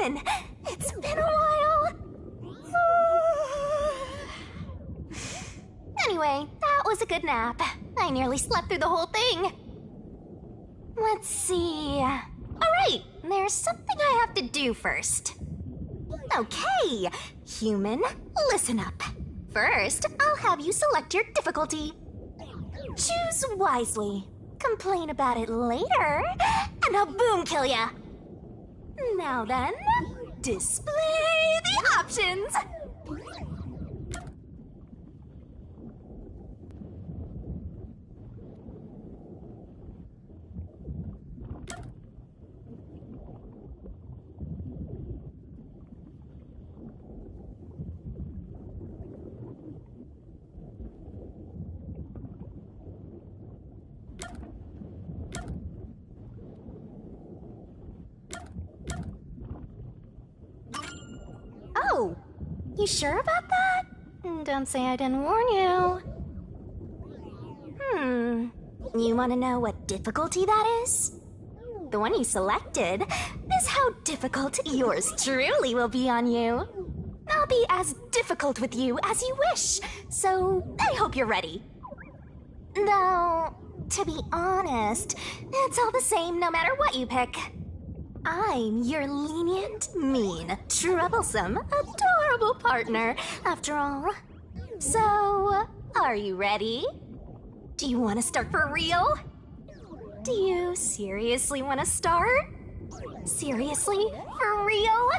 human! It's been a while! Anyway, that was a good nap. I nearly slept through the whole thing. Let's see... Alright, there's something I have to do first. Okay, human, listen up. First, I'll have you select your difficulty. Choose wisely. Complain about it later, and I'll boom kill ya. Now then, display the options. Oh, you sure about that? Don't say I didn't warn you. You want to know what difficulty that is? The one you selected is how difficult yours truly will be on you. I'll be as difficult with you as you wish, so I hope you're ready. Though, to be honest, it's all the same no matter what you pick. I'm your lenient, mean, troublesome, adorable partner, after all. So, are you ready? Do you want to start for real? Do you seriously want to start? Seriously? For real?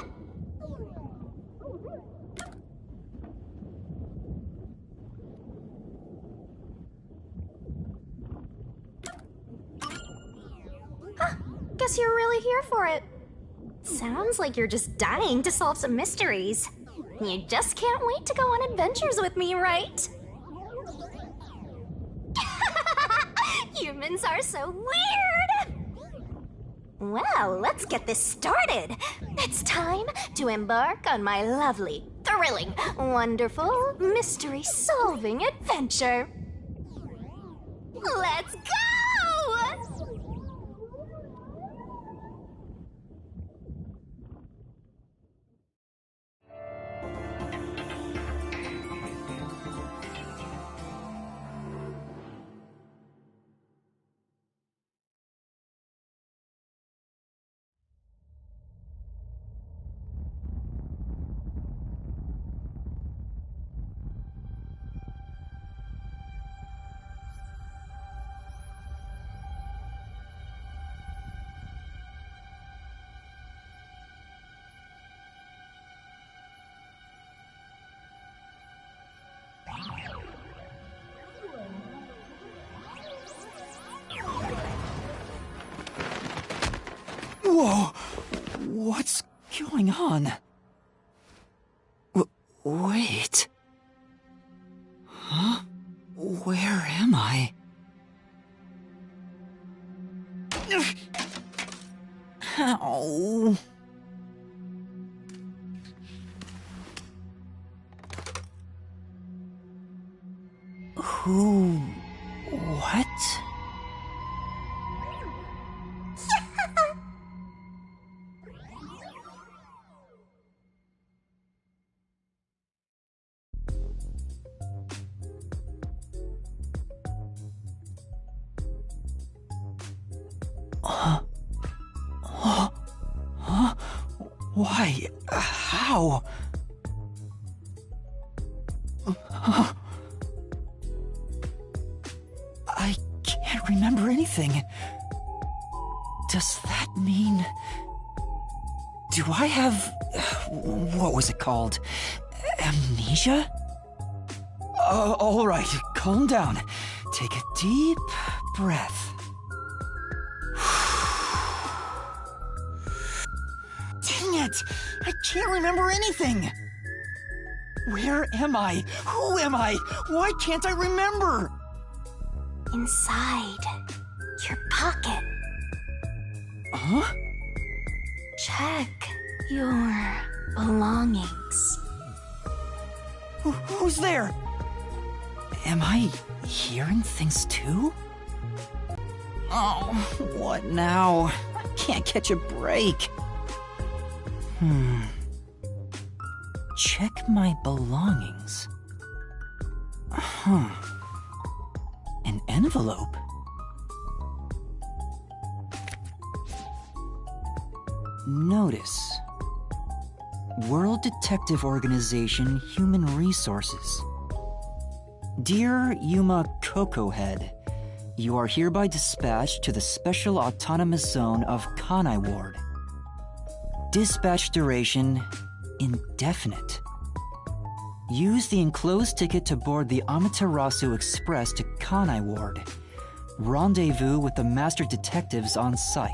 Huh, guess you're really here for it. Sounds like you're just dying to solve some mysteries. You just can't wait to go on adventures with me, right? Humans are so weird! Well, let's get this started. It's time to embark on my lovely, thrilling, wonderful, mystery-solving adventure. Let's go! Whoa! What's going on? Wait... Huh? Where am I? Ow... Who... What? Why? How? I can't remember anything. Does that mean... Do I have... What was it called? Amnesia? All right, calm down. Take a deep breath. Dang it! I can't remember anything! Where am I? Who am I? Why can't I remember? Inside your pocket. Huh? Check your belongings. Who's there? Am I hearing things too? Oh, what now? I can't catch a break. Check my belongings. Huh. An envelope? Notice. World Detective Organization Human Resources. Dear Yuma Cocohead, you are hereby dispatched to the Special Autonomous Zone of Kanai Ward. Dispatch duration indefinite. Use the enclosed ticket to board the Amaterasu Express to Kanai Ward. Rendezvous with the master detectives on site.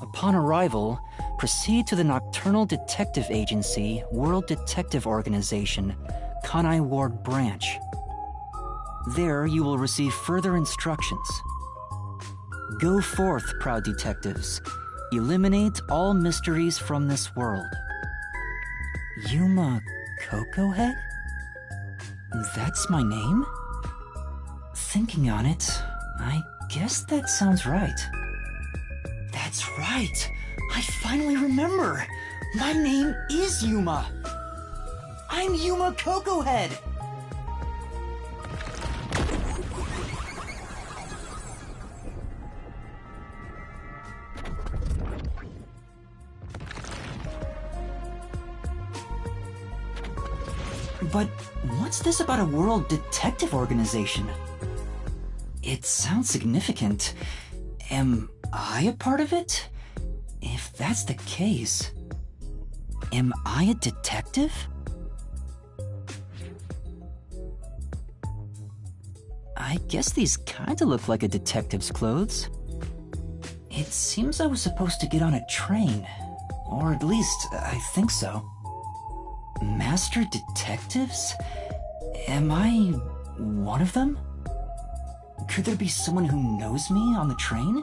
Upon arrival, proceed to the Nocturnal Detective Agency, World Detective Organization, Kanai Ward Branch. There you will receive further instructions. Go forth, proud detectives. Eliminate all mysteries from this world. Yuma Cocohead? That's my name? Thinking on it, I guess that sounds right. That's right! I finally remember! My name is Yuma! I'm Yuma Cocohead! But what's this about a world detective organization? It sounds significant. Am I a part of it? If that's the case, am I a detective? I guess these kinda look like a detective's clothes. It seems I was supposed to get on a train. Or at least, I think so. Master detectives? Am I one of them? Could there be someone who knows me on the train?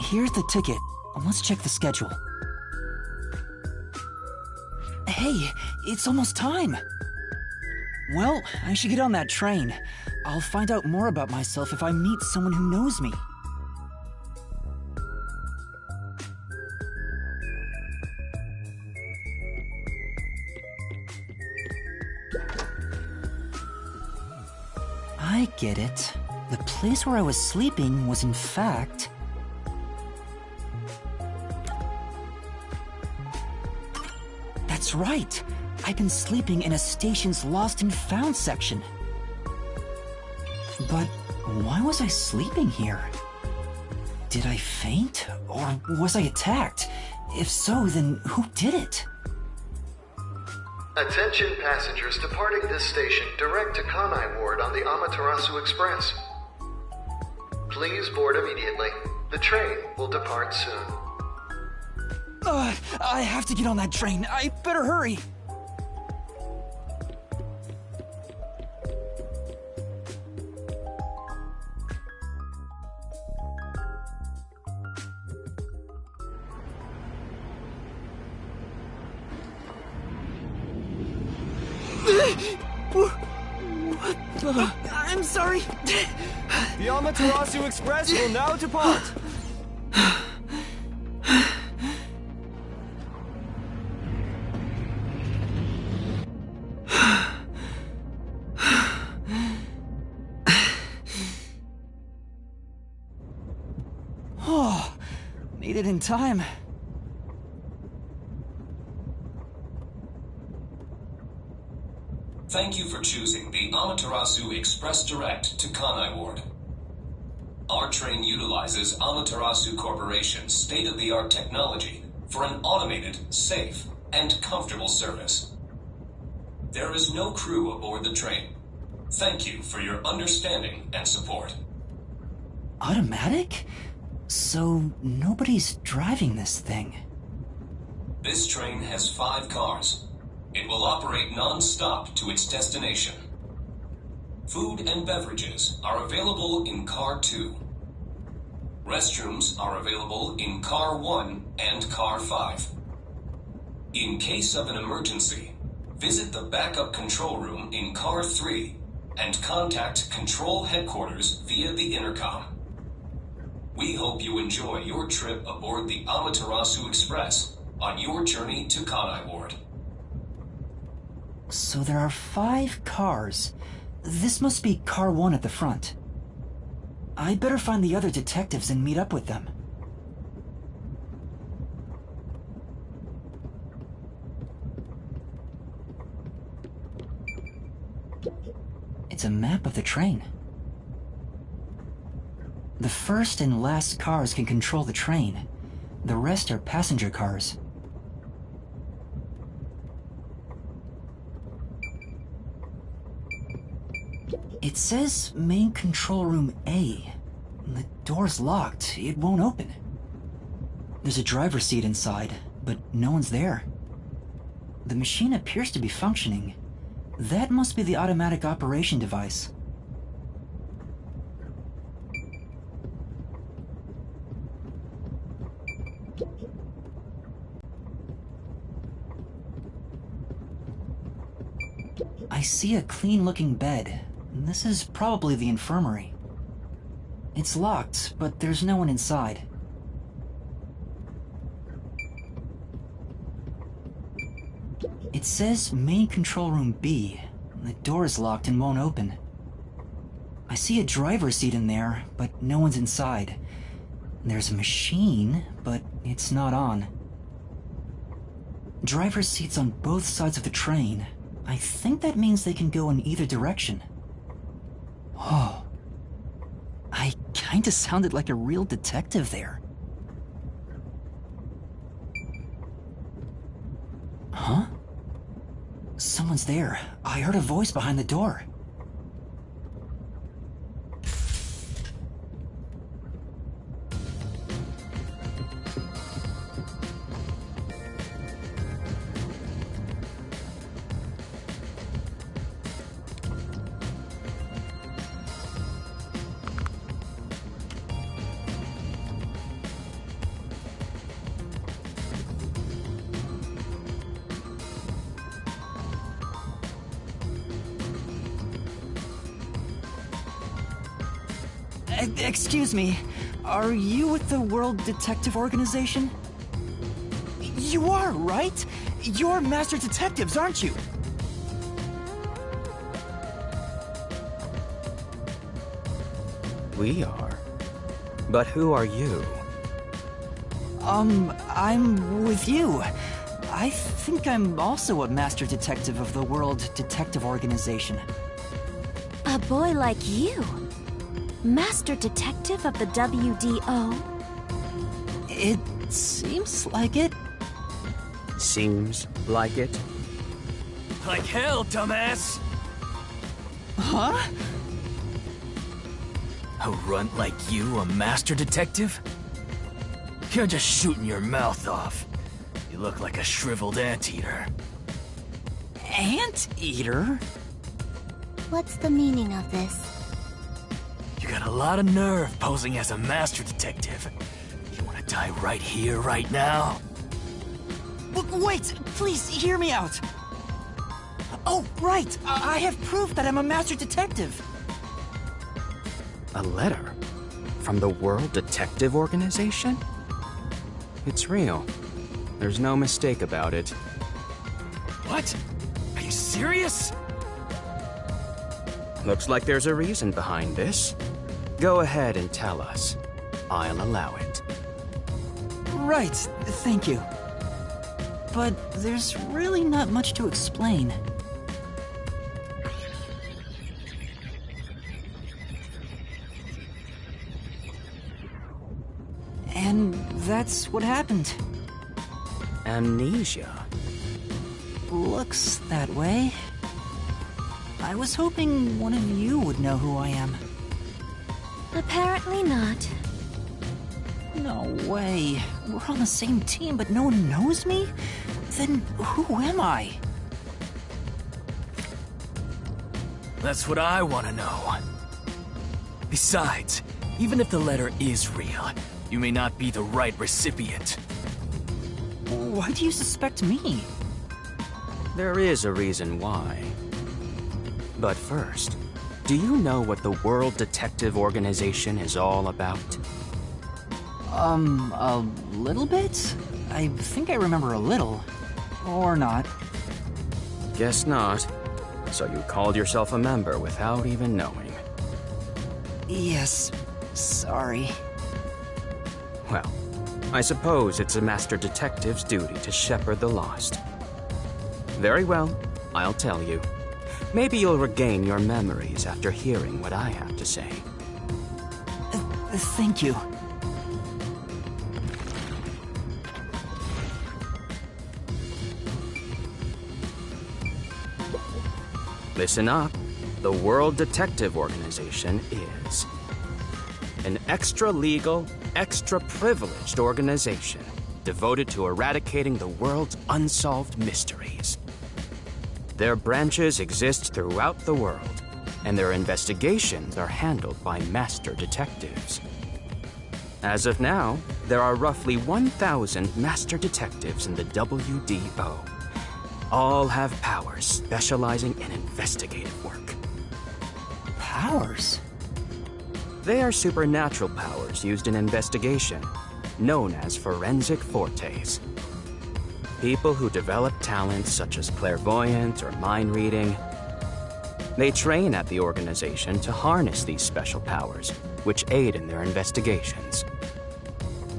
Here's the ticket. Let's check the schedule. Hey, it's almost time! Well, I should get on that train. I'll find out more about myself if I meet someone who knows me. I get it. The place where I was sleeping was in fact... That's right! I've been sleeping in a station's lost and found section. But why was I sleeping here? Did I faint? Or was I attacked? If so, then who did it? Attention passengers departing this station direct to Kanai Ward on the Amaterasu Express. Please board immediately. The train will depart soon. I have to get on that train. I better hurry. I'm sorry. The Amaterasu Express will now depart. Oh, made it in time. Thank you for choosing the Amaterasu Express Direct to Kanai Ward. Our train utilizes Amaterasu Corporation's state-of-the-art technology for an automated, safe, and comfortable service. There is no crew aboard the train. Thank you for your understanding and support. Automatic? So nobody's driving this thing. This train has 5 cars. It will operate non-stop to its destination. Food and beverages are available in Car 2. Restrooms are available in Car 1 and Car 5. In case of an emergency, visit the backup control room in Car 3 and contact Control Headquarters via the intercom. We hope you enjoy your trip aboard the Amaterasu Express on your journey to Kanai Ward. So there are 5 cars. This must be car 1 at the front. I'd better find the other detectives and meet up with them. It's a map of the train. The first and last cars can control the train. The rest are passenger cars. It says main control room A. The door's locked. It won't open. There's a driver's seat inside, but no one's there. The machine appears to be functioning. That must be the automatic operation device. I see a clean-looking bed. This is probably the infirmary. It's locked, but there's no one inside. It says main control room B. The door is locked and won't open. I see a driver's seat in there, but no one's inside. There's a machine, but it's not on. Driver's seats on both sides of the train. I think that means they can go in either direction. Oh. I kinda sounded like a real detective there. Huh? Someone's there. I heard a voice behind the door. Excuse me, are you with the World Detective Organization? You are, right? You're master detectives, aren't you? We are. But who are you? I'm with you. I think I'm also a master detective of the World Detective Organization. A boy like you? Master Detective of the WDO? It seems like it. Seems like it? Like hell, dumbass! Huh? A runt like you, a master detective? You're just shooting your mouth off. You look like a shriveled anteater. Anteater? What's the meaning of this? You got a lot of nerve posing as a master detective. You wanna die right here, right now? Wait, please hear me out. Oh, right. I have proof that I'm a master detective. A letter? From the World Detective Organization? It's real. There's no mistake about it. What? Are you serious? Looks like there's a reason behind this. Go ahead and tell us. I'll allow it. Right, thank you. But there's really not much to explain. And that's what happened. Amnesia. Looks that way. I was hoping one of you would know who I am. Apparently not. No way. We're on the same team, but no one knows me? Then who am I? That's what I wanna know. Besides, even if the letter is real, you may not be the right recipient. Why do you suspect me? There is a reason why. But first, do you know what the World Detective Organization is all about? A little bit? I I think I remember a little. Or not. Guess not. So you called yourself a member without even knowing. Yes, sorry. Well, I suppose it's a master detective's duty to shepherd the lost. Very well, I'll tell you. Maybe you'll regain your memories after hearing what I have to say. Thank you. Listen up. The World Detective Organization is an extra-legal, extra-privileged organization devoted to eradicating the world's unsolved mysteries. Their branches exist throughout the world, and their investigations are handled by master detectives. As of now, there are roughly 1,000 master detectives in the WDO. All have powers specializing in investigative work. Powers? They are supernatural powers used in investigation, known as forensic fortes. People who develop talents such as clairvoyance or mind reading. They train at the organization to harness these special powers, which aid in their investigations.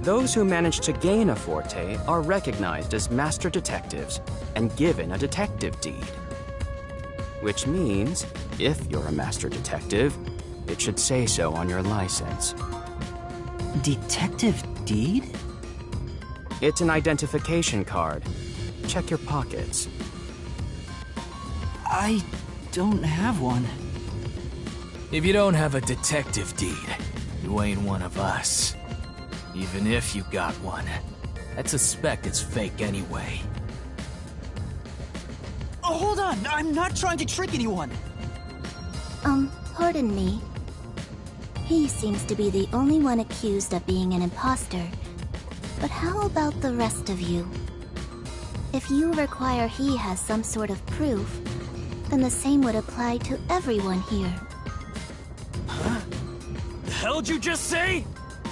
Those who manage to gain a forte are recognized as master detectives and given a detective deed. Which means, if you're a master detective, it should say so on your license. Detective deed? It's an identification card. Check your pockets. I don't have one. If you don't have a detective deed, you ain't one of us. Even if you got one, I'd suspect it's fake anyway. Oh, hold on! I'm not trying to trick anyone! Pardon me. He seems to be the only one accused of being an imposter. But how about the rest of you? If you require he has some sort of proof, then the same would apply to everyone here. Huh? The hell'd you just say?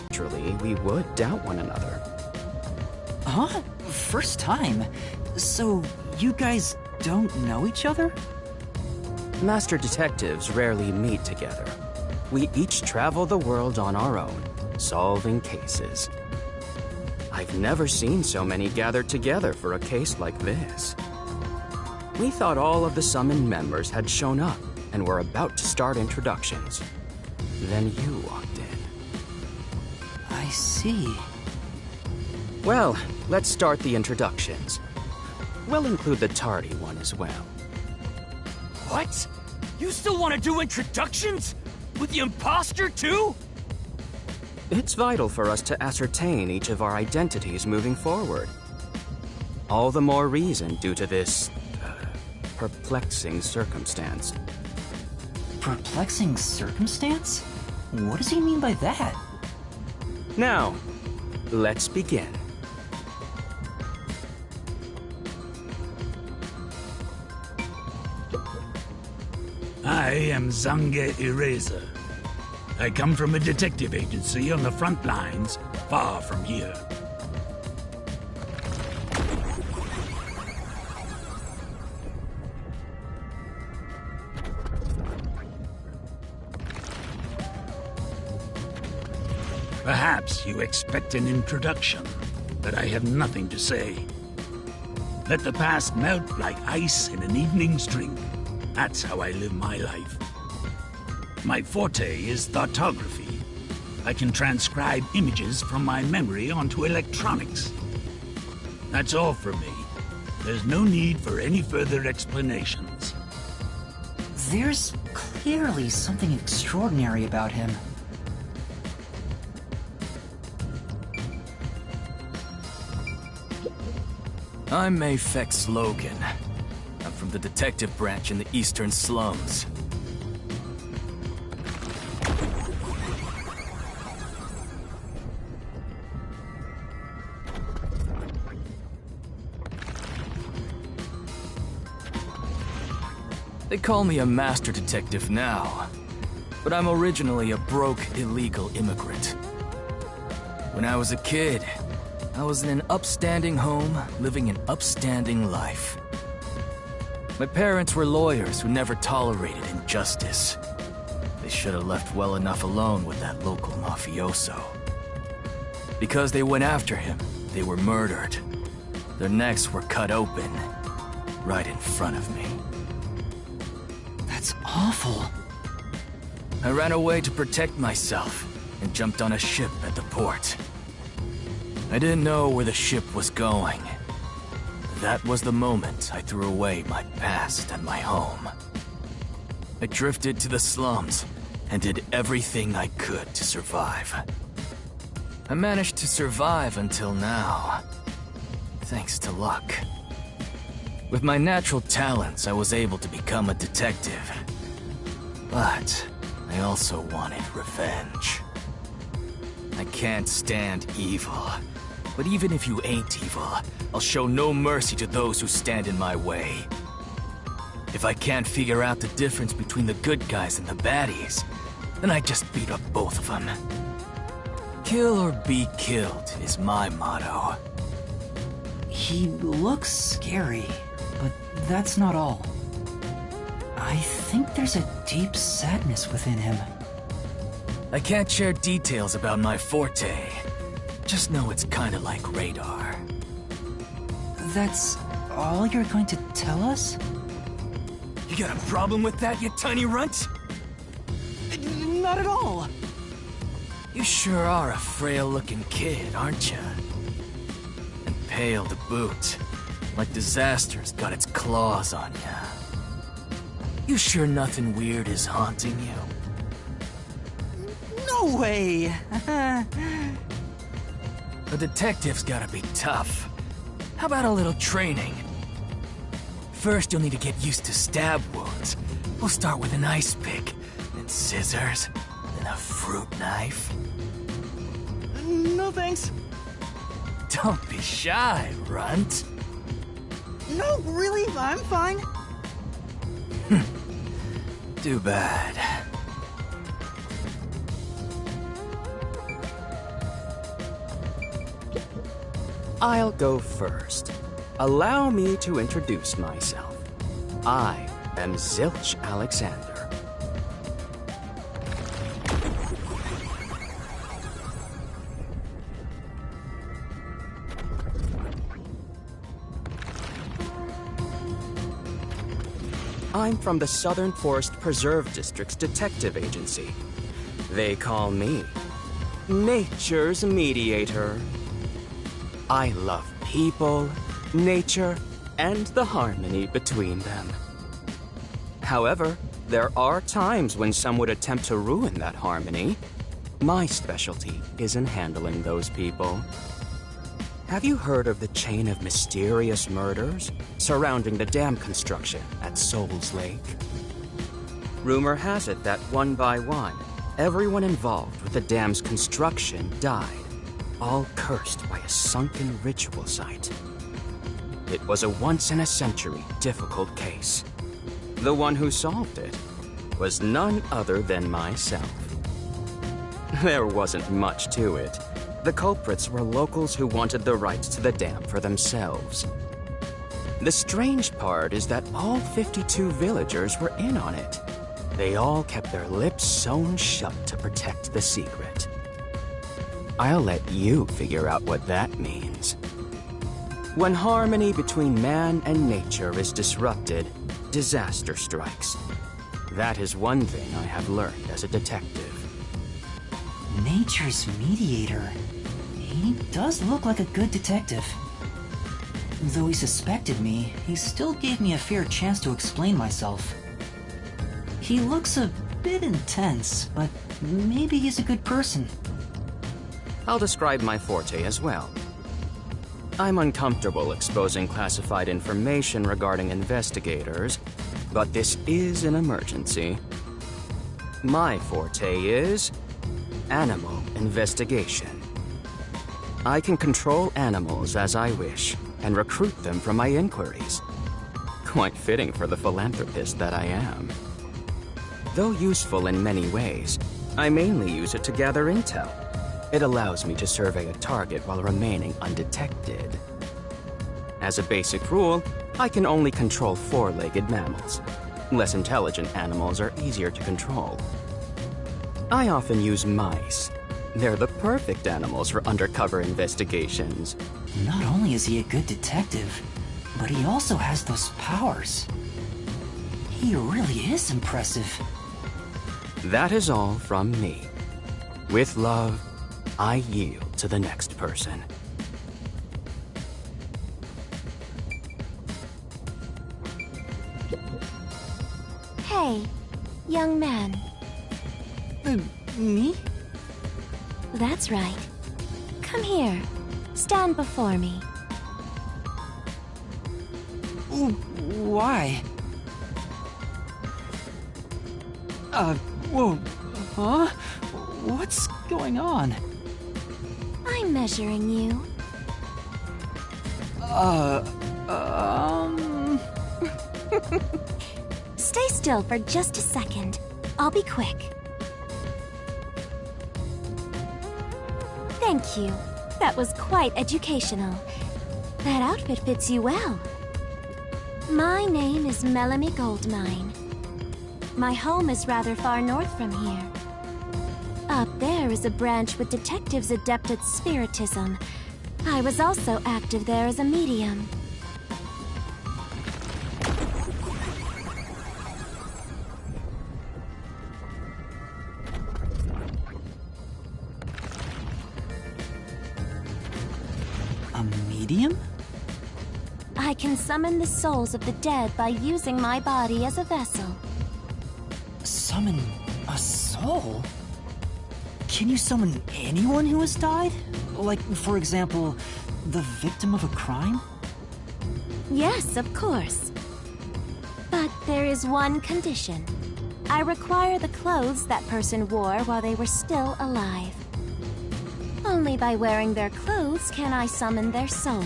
Naturally, we would doubt one another. Huh? First time? So, you guys don't know each other? Master detectives rarely meet together. We each travel the world on our own, solving cases. I've never seen so many gathered together for a case like this. We thought all of the summoned members had shown up and were about to start introductions. Then you walked in. I see. Well, let's start the introductions. We'll include the tardy one as well. What? You still want to do introductions? With the imposter too? It's vital for us to ascertain each of our identities moving forward. All the more reason due to this perplexing circumstance. Perplexing circumstance? What does he mean by that? Now, let's begin. I am Zange Eraser. I come from a detective agency on the front lines, far from here. Perhaps you expect an introduction, but I have nothing to say. Let the past melt like ice in an evening's drink. That's how I live my life. My forte is thoughtography. I can transcribe images from my memory onto electronics. That's all for me. There's no need for any further explanations. There's clearly something extraordinary about him. I'm Mayfex Logan. I'm from the detective branch in the eastern slums. They call me a master detective now, but I'm originally a broke, illegal immigrant. When I was a kid, I was in an upstanding home, living an upstanding life. My parents were lawyers who never tolerated injustice. They should have left well enough alone with that local mafioso. Because they went after him, they were murdered. Their necks were cut open, right in front of me. That's awful. I ran away to protect myself and jumped on a ship at the port. I didn't know where the ship was going. That was the moment I threw away my past and my home. I drifted to the slums and did everything I could to survive. I managed to survive until now, thanks to luck. With my natural talents, I was able to become a detective. But I also wanted revenge. I can't stand evil. But even if you ain't evil, I'll show no mercy to those who stand in my way. If I can't figure out the difference between the good guys and the baddies, then I just beat up both of them. Kill or be killed is my motto. He looks scary, but that's not all. I think there's a deep sadness within him. I can't share details about my forte. Just know it's kinda like radar. That's all you're going to tell us? You got a problem with that, you tiny runt? Not at all. You sure are a frail-looking kid, aren't you? And pale to boot, like disaster's got its claws on you. You sure nothing weird is haunting you? No way! A detective's gotta be tough. How about a little training? First, you'll need to get used to stab wounds. We'll start with an ice pick, then scissors, then a fruit knife. No thanks. Don't be shy, runt. No, really, I'm fine. Too bad. I'll go first. Allow me to introduce myself. I am Zilch Alexander. I'm from the Southern Forest Preserve District's detective agency. They call me Nature's Mediator. I love people, nature, and the harmony between them. However, there are times when some would attempt to ruin that harmony. My specialty is in handling those people. Have you heard of the chain of mysterious murders surrounding the dam construction at Souls Lake? Rumor has it that one by one, everyone involved with the dam's construction died, all cursed by a sunken ritual site. It was a once-in-a-century difficult case. The one who solved it was none other than myself. There wasn't much to it. The culprits were locals who wanted the rights to the dam for themselves. The strange part is that all 52 villagers were in on it. They all kept their lips sewn shut to protect the secret. I'll let you figure out what that means. When harmony between man and nature is disrupted, disaster strikes. That is one thing I have learned as a detective. Nature's mediator. He does look like a good detective. Though he suspected me, he still gave me a fair chance to explain myself. He looks a bit intense, but maybe he's a good person. I'll describe my forte as well. I'm uncomfortable exposing classified information regarding investigators, but this is an emergency. My forte is animal investigation. I can control animals as I wish and recruit them from my inquiries. Quite fitting for the philanthropist that I am. Though useful in many ways, I mainly use it to gather intel. It allows me to survey a target while remaining undetected. As a basic rule, I can only control four-legged mammals. Less intelligent animals are easier to control. I often use mice. They're the perfect animals for undercover investigations. Not only is he a good detective, but he also has those powers. He really is impressive. That is all from me. With love, I yield to the next person. Hey, young man. Me? That's right. Come here. Stand before me. Why? Whoa. Huh? What's going on? I'm measuring you. Stay still for just a second. I'll be quick. Thank you. That was quite educational. That outfit fits you well. My name is Melanie Goldmine. My home is rather far north from here. Up there is a branch with detectives adept at spiritism. I was also active there as a medium. A medium? I can summon the souls of the dead by using my body as a vessel. Summon a soul? Can you summon anyone who has died? Like, for example, the victim of a crime? Yes, of course. But there is one condition. I require the clothes that person wore while they were still alive. Only by wearing their clothes can I summon their soul.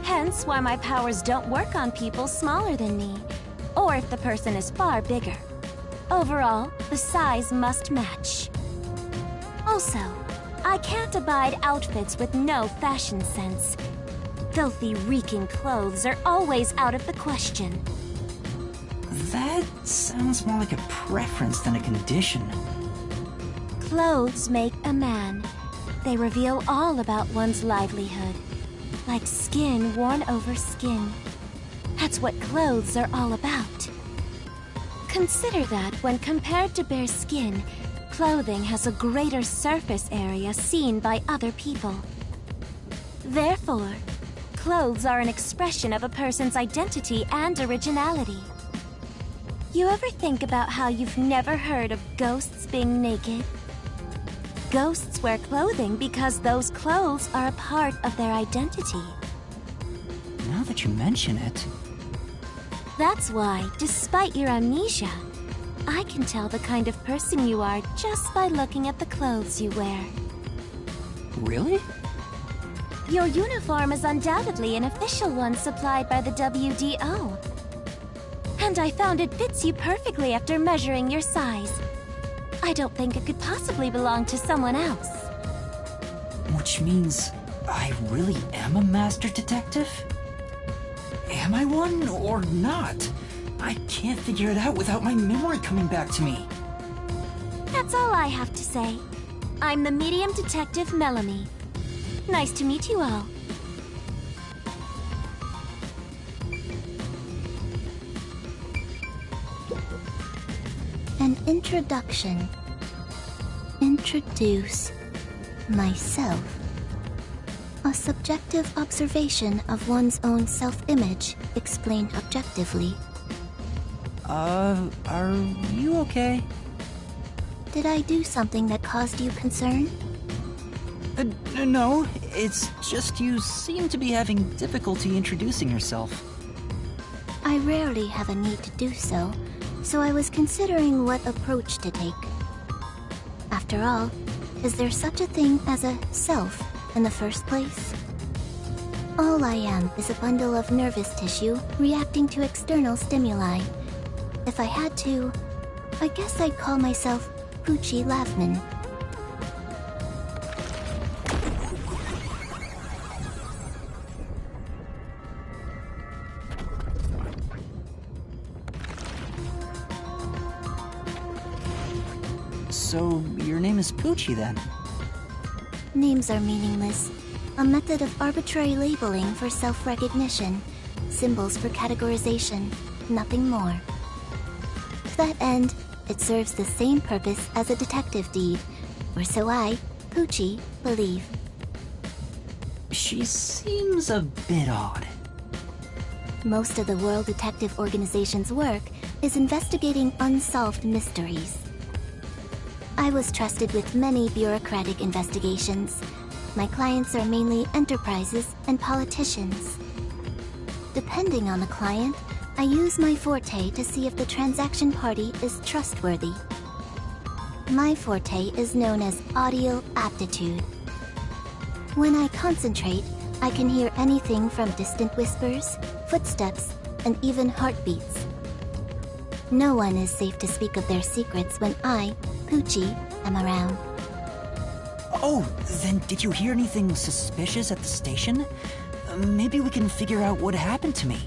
Hence why my powers don't work on people smaller than me, or if the person is far bigger. Overall, the size must match. Also, I can't abide outfits with no fashion sense. Filthy, reeking clothes are always out of the question. That sounds more like a preference than a condition. Clothes make a man. They reveal all about one's livelihood. Like skin worn over skin. That's what clothes are all about. Consider that when compared to bare skin, clothing has a greater surface area seen by other people. Therefore, clothes are an expression of a person's identity and originality. You ever think about how you've never heard of ghosts being naked? Ghosts wear clothing because those clothes are a part of their identity. Now that you mention it... That's why, despite your amnesia, I can tell the kind of person you are just by looking at the clothes you wear. Really? Your uniform is undoubtedly an official one supplied by the WDO. And I found it fits you perfectly after measuring your size. I don't think it could possibly belong to someone else. Which means I really am a master detective? Am I one or not? I can't figure it out without my memory coming back to me. That's all I have to say. I'm the medium detective Melanie. Nice to meet you all. An introduction. Introduce myself. A subjective observation of one's own self-image, explained objectively. Are you okay? Did I do something that caused you concern? No, it's just you seem to be having difficulty introducing yourself. I rarely have a need to do so, so I was considering what approach to take. After all, is there such a thing as a self in the first place? All I am is a bundle of nervous tissue reacting to external stimuli. If I had to, I guess I'd call myself Poochie Lavman. So, your name is Poochie then? Names are meaningless. A method of arbitrary labeling for self-recognition. Symbols for categorization. Nothing more. To that end, it serves the same purpose as a detective deed, or so I, Poochie, believe. She seems a bit odd. Most of the World Detective Organization's work is investigating unsolved mysteries. I was trusted with many bureaucratic investigations. My clients are mainly enterprises and politicians. Depending on the client, I use my forte to see if the transaction party is trustworthy. My forte is known as audio aptitude. When I concentrate, I can hear anything from distant whispers, footsteps, and even heartbeats. No one is safe to speak of their secrets when I, Poochie, am around. Oh, then did you hear anything suspicious at the station? Maybe we can figure out what happened to me.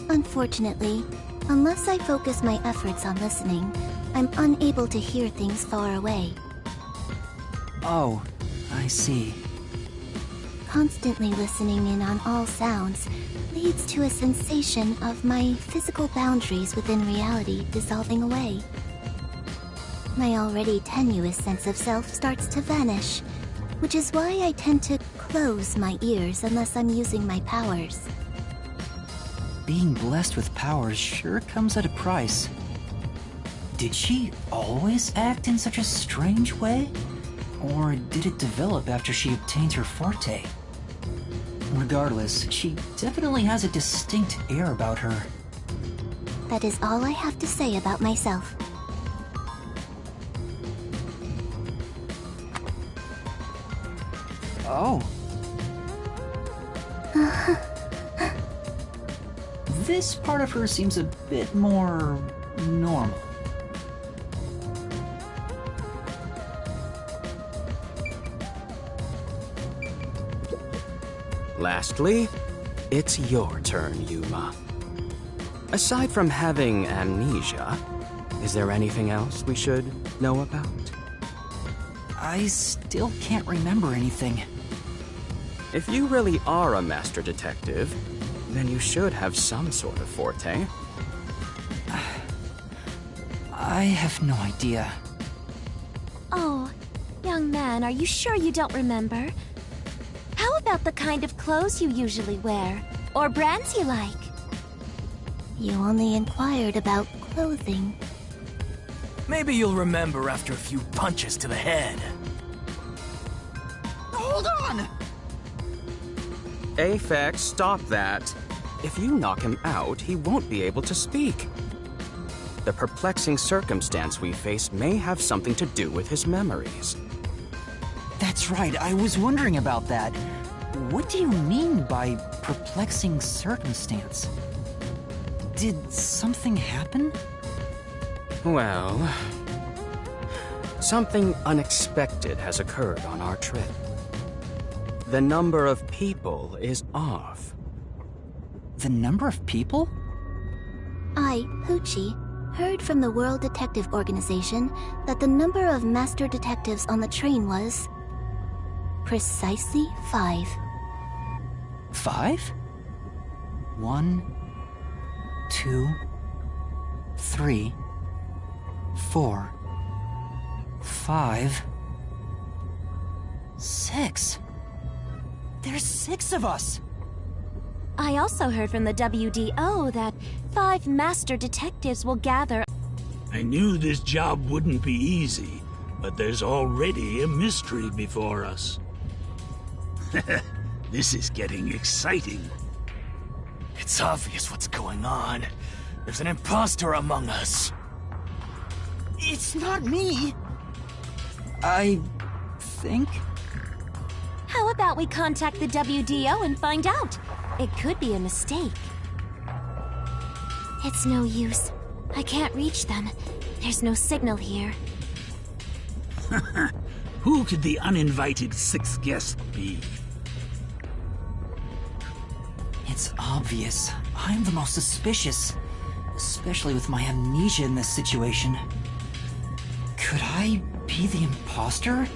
Unfortunately, unless I focus my efforts on listening, I'm unable to hear things far away. Oh, I see. Constantly listening in on all sounds leads to a sensation of my physical boundaries within reality dissolving away. My already tenuous sense of self starts to vanish, which is why I tend to close my ears unless I'm using my powers. Being blessed with powers sure comes at a price. Did she always act in such a strange way? Or did it develop after she obtained her forte? Regardless, she definitely has a distinct air about her. That is all I have to say about myself. Oh. This part of her seems a bit more normal. Lastly, it's your turn, Yuma. Aside from having amnesia, is there anything else we should know about? I still can't remember anything. If you really are a master detective, then you should have some sort of forte. I have no idea. Oh, young man, are you sure you don't remember? How about the kind of clothes you usually wear? Or brands you like? You only inquired about clothing. Maybe you'll remember after a few punches to the head. Hold on! Aphex, stop that. If you knock him out, he won't be able to speak. The perplexing circumstance we face may have something to do with his memories. That's right, I was wondering about that. What do you mean by perplexing circumstance? Did something happen? Well, something unexpected has occurred on our trip. The number of people is off. The number of people? I, Poochie, heard from the World Detective Organization that the number of master detectives on the train was precisely 5. 5? 1, 2, 3, 4, 5, 6. There's 6 of us! I also heard from the WDO that 5 master detectives will gather. I knew this job wouldn't be easy, but there's already a mystery before us. This is getting exciting. It's obvious what's going on. There's an imposter among us. It's not me! I think? How about we contact the WDO and find out? It could be a mistake. It's no use. I can't reach them. There's no signal here. Who could the uninvited 6th guest be? It's obvious. I'm the most suspicious. Especially with my amnesia in this situation. Could I be the imposter?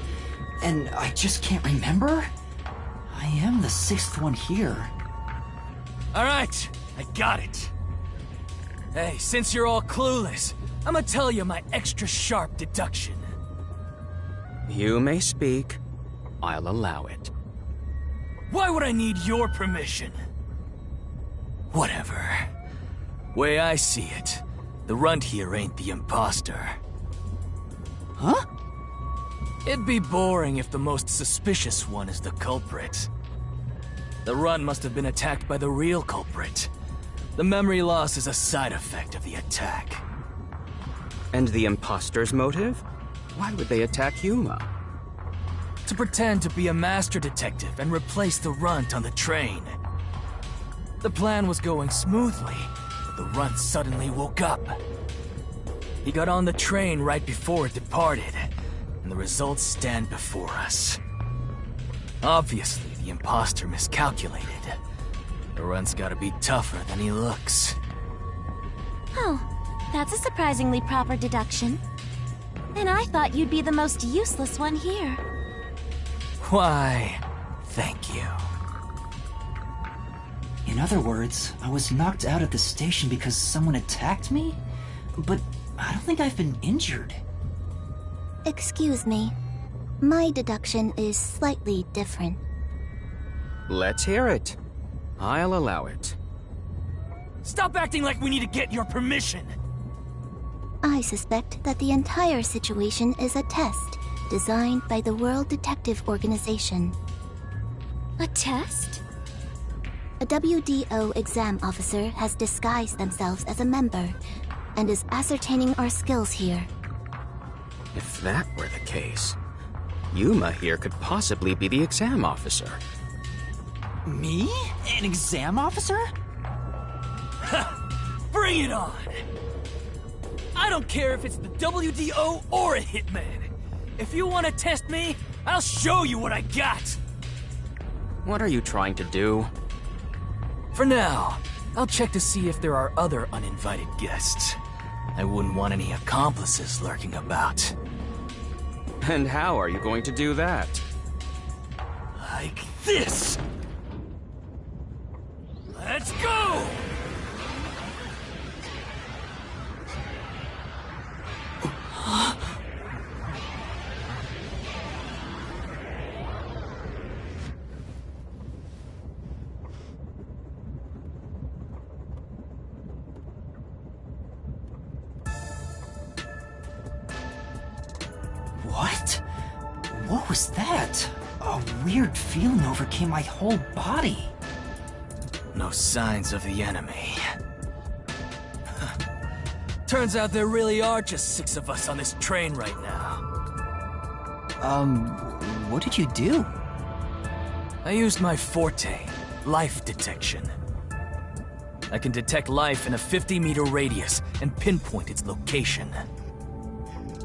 And I just can't remember? I am the sixth one here. Alright, I got it. Hey, since you're all clueless, I'm gonna tell you my extra sharp deduction. You may speak. I'll allow it. Why would I need your permission? Whatever. Way I see it, the runt here ain't the imposter. Huh? It'd be boring if the most suspicious one is the culprit. The runt must have been attacked by the real culprit. The memory loss is a side effect of the attack. And the imposter's motive? Why would they attack Yuma? To pretend to be a master detective and replace the runt on the train. The plan was going smoothly, but the runt suddenly woke up. He got on the train right before it departed, and the results stand before us. Obviously, the imposter miscalculated. The runt's gotta be tougher than he looks. Oh, that's a surprisingly proper deduction. And I thought you'd be the most useless one here. Why, thank you. In other words, I was knocked out at the station because someone attacked me? But I don't think I've been injured. Excuse me. My deduction is slightly different. Let's hear it. I'll allow it. Stop acting like we need to get your permission! I suspect that the entire situation is a test designed by the World Detective Organization. A test? A WDO exam officer has disguised themselves as a member and is ascertaining our skills here. If that were the case, Yuma here could possibly be the exam officer. Me? An exam officer? Bring it on! I don't care if it's the WDO or a hitman. If you want to test me, I'll show you what I got! What are you trying to do? For now, I'll check to see if there are other uninvited guests. I wouldn't want any accomplices lurking about. And how are you going to do that? Like this! Let's go! What? What was that? A weird feeling overcame my whole body. No signs of the enemy. Turns out there really are just 6 of us on this train right now. What did you do? I used my forte, life detection. I can detect life in a 50-meter radius and pinpoint its location.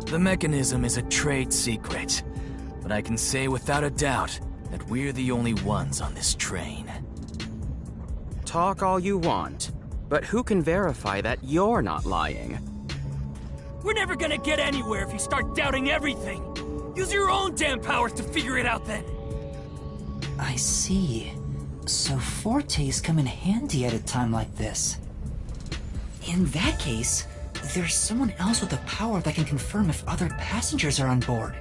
The mechanism is a trade secret, but I can say without a doubt that we're the only ones on this train. Talk all you want, but who can verify that you're not lying? We're never gonna get anywhere if you start doubting everything! Use your own damn powers to figure it out then! I see. So fortes come in handy at a time like this. In that case, there's someone else with the power that can confirm if other passengers are on board.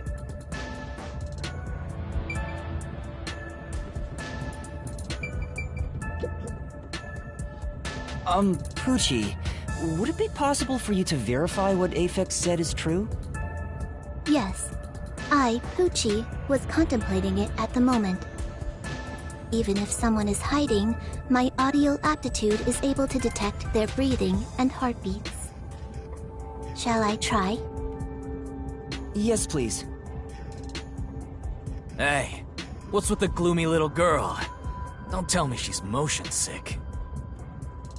Poochie, would it be possible for you to verify what Aphex said is true? Yes, I, Poochie, was contemplating it at the moment. Even if someone is hiding, my audio aptitude is able to detect their breathing and heartbeats. Shall I try? Yes, please. Hey, what's with the gloomy little girl? Don't tell me she's motion sick.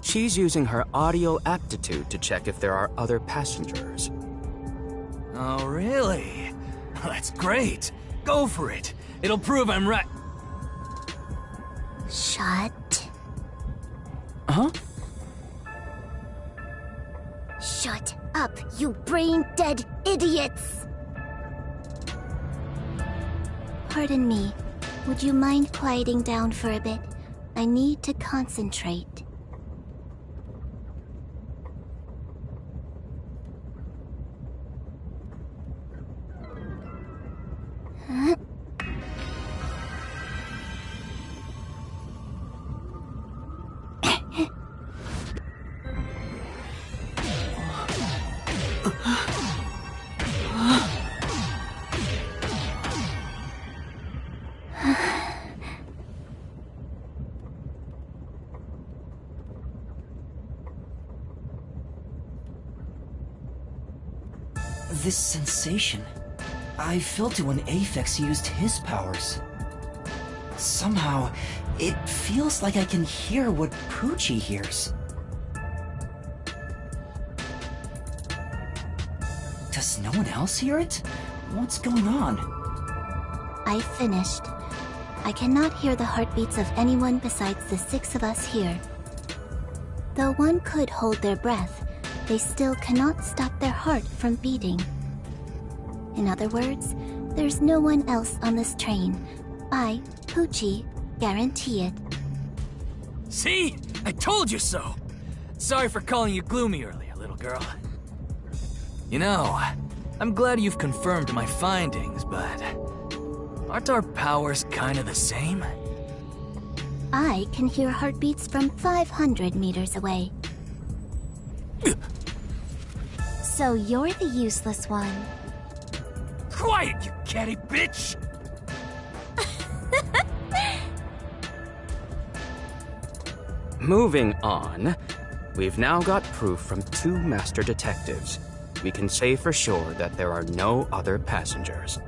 She's using her audio aptitude to check if there are other passengers. Oh, really? That's great. Go for it. It'll prove I'm right. Shut. Huh? Shut up, you brain-dead idiots! Pardon me. Would you mind quieting down for a bit? I need to concentrate. Huh? This sensation, I felt it when Aphex used his powers. Somehow, it feels like I can hear what Poochie hears. Does no one else hear it? What's going on? I finished. I cannot hear the heartbeats of anyone besides the 6 of us here. Though one could hold their breath, they still cannot stop their heart from beating. In other words, there's no one else on this train. I, Poochie, guarantee it. See? I told you so! Sorry for calling you gloomy earlier, little girl. You know, I'm glad you've confirmed my findings, but... aren't our powers kinda the same? I can hear heartbeats from 500 meters away. So you're the useless one. Quiet, you catty bitch! Moving on, we've now got proof from 2 master detectives. We can say for sure that there are no other passengers.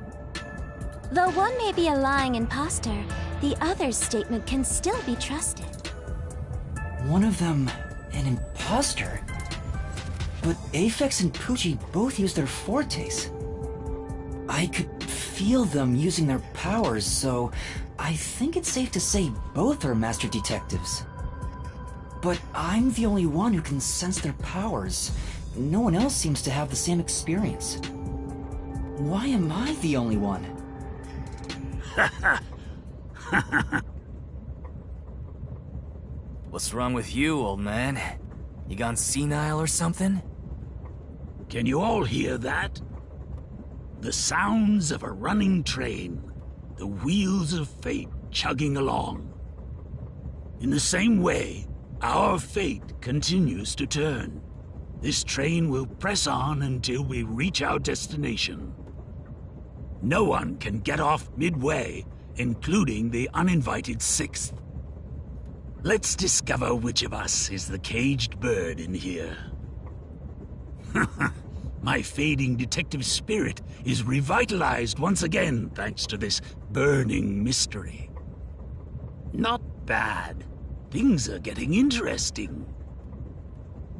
Though one may be a lying imposter, the other's statement can still be trusted. One of them, an imposter? But Aphex and Poochie both use their fortes. I could feel them using their powers, so I think it's safe to say both are master detectives. But I'm the only one who can sense their powers. No one else seems to have the same experience. Why am I the only one? What's wrong with you, old man? You gone senile or something? Can you all hear that? The sounds of a running train. The wheels of fate chugging along. In the same way, our fate continues to turn. This train will press on until we reach our destination. No one can get off midway, including the uninvited 6th. Let's discover which of us is the caged bird in here. My fading detective spirit is revitalized once again thanks to this burning mystery. Not bad. Things are getting interesting.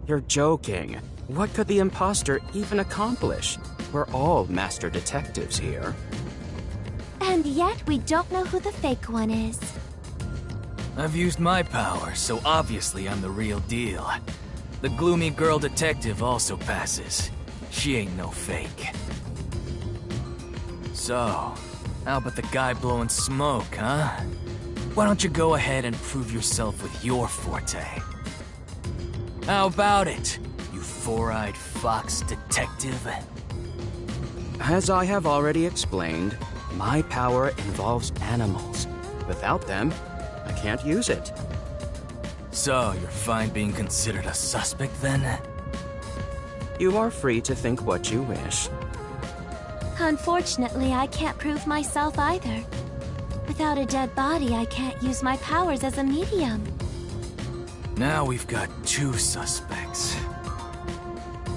You're joking. What could the imposter even accomplish? We're all master detectives here. And yet we don't know who the fake one is. I've used my powers, so obviously I'm the real deal. The gloomy girl detective also passes. She ain't no fake. So, how about the guy blowing smoke, huh? Why don't you go ahead and prove yourself with your forte? How about it, you four-eyed fox detective? As I have already explained, my power involves animals. Without them, I can't use it. So, you're fine being considered a suspect then? You are free to think what you wish. Unfortunately, I can't prove myself either. Without a dead body, I can't use my powers as a medium. Now we've got 2 suspects.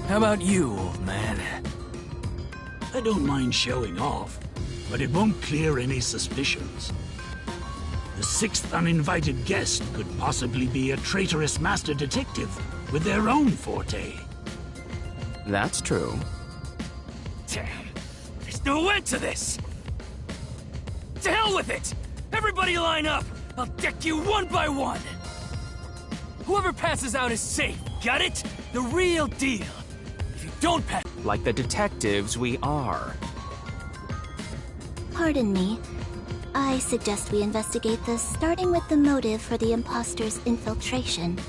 How about you, old man? I don't mind showing off, but it won't clear any suspicions. The 6th uninvited guest could possibly be a traitorous master detective with their own forte. That's true. Damn, there's no end to this! To hell with it! Everybody line up! I'll deck you one by one! Whoever passes out is safe, got it? The real deal. If you don't pass... Like the detectives we are. Pardon me. I suggest we investigate this, starting with the motive for the imposter's infiltration.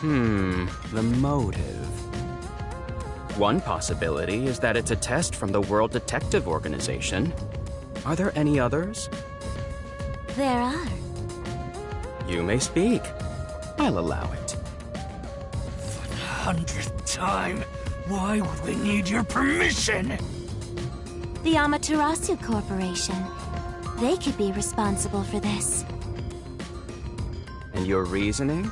The motive. One possibility is that it's a test from the World Detective Organization. Are there any others? There are. You may speak. I'll allow it. For the 100th time, why would we need your permission? The Amaterasu Corporation. They could be responsible for this. And your reasoning?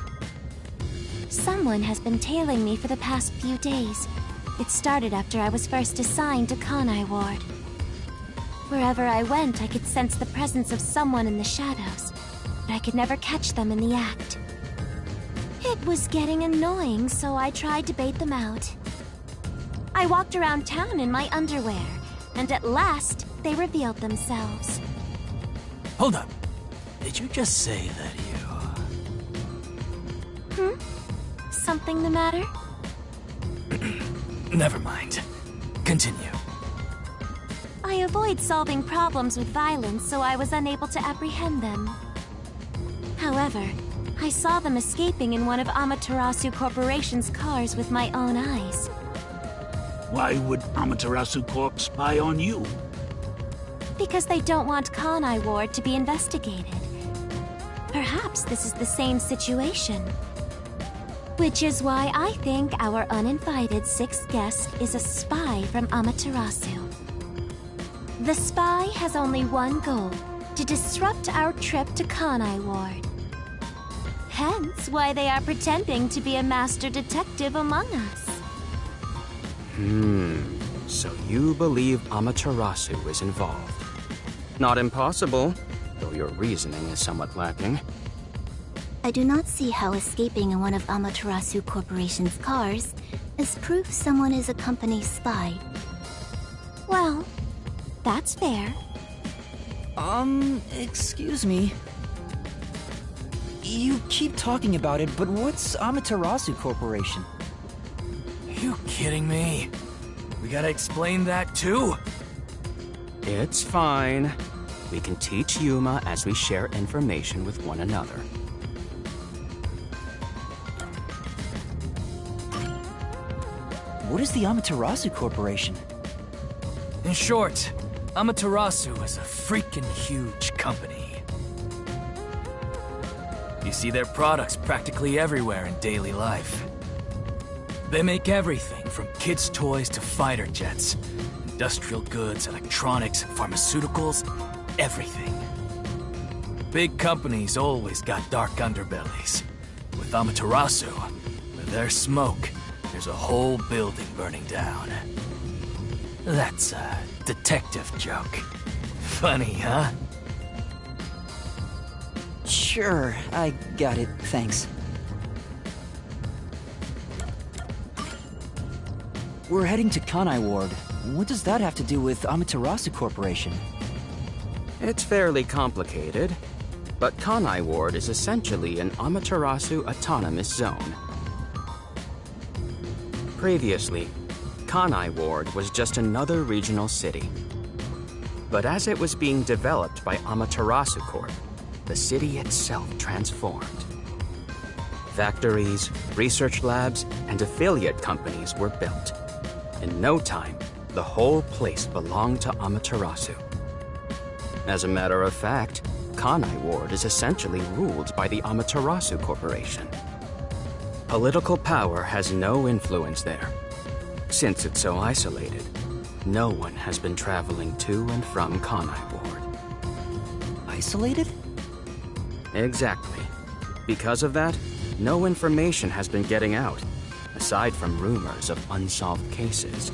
Someone has been tailing me for the past few days. It started after I was first assigned to Kanai Ward. Wherever I went, I could sense the presence of someone in the shadows, but I could never catch them in the act. It was getting annoying, so I tried to bait them out. I walked around town in my underwear, and at last, they revealed themselves. Hold up. Did you just say that you... Something the matter? Never mind. Continue. I avoid solving problems with violence, so I was unable to apprehend them. However, I saw them escaping in one of Amaterasu Corporation's cars with my own eyes. Why would Amaterasu Corp spy on you? Because they don't want Kanai Ward to be investigated. Perhaps this is the same situation. Which is why I think our uninvited sixth guest is a spy from Amaterasu. The spy has only one goal: to disrupt our trip to Kanai Ward. Hence why they are pretending to be a master detective among us. So you believe Amaterasu is involved. Not impossible, though your reasoning is somewhat lacking. I do not see how escaping in one of Amaterasu Corporation's cars is proof someone is a company spy. Well, that's fair. Excuse me. You keep talking about it, but what's Amaterasu Corporation? You kidding me? We gotta explain that too? It's fine. We can teach Yuma as we share information with one another. What is the Amaterasu Corporation? In short, Amaterasu is a freaking huge company. You see their products practically everywhere in daily life. They make everything from kids' toys to fighter jets, industrial goods, electronics, pharmaceuticals, everything. Big companies always got dark underbellies. With Amaterasu, with their smoke, there's a whole building burning down. That's a detective joke. Funny, huh? Sure, I got it, thanks. We're heading to Kanai Ward. What does that have to do with Amaterasu Corporation? It's fairly complicated, but Kanai Ward is essentially an Amaterasu autonomous zone. Previously, Kanai Ward was just another regional city. But as it was being developed by Amaterasu Corp, the city itself transformed. Factories, research labs, and affiliate companies were built. In no time, the whole place belonged to Amaterasu. As a matter of fact, Kanai Ward is essentially ruled by the Amaterasu Corporation. Political power has no influence there. Since it's so isolated, no one has been traveling to and from Kanai Ward. Isolated? Exactly. Because of that, no information has been getting out, aside from rumors of unsolved cases.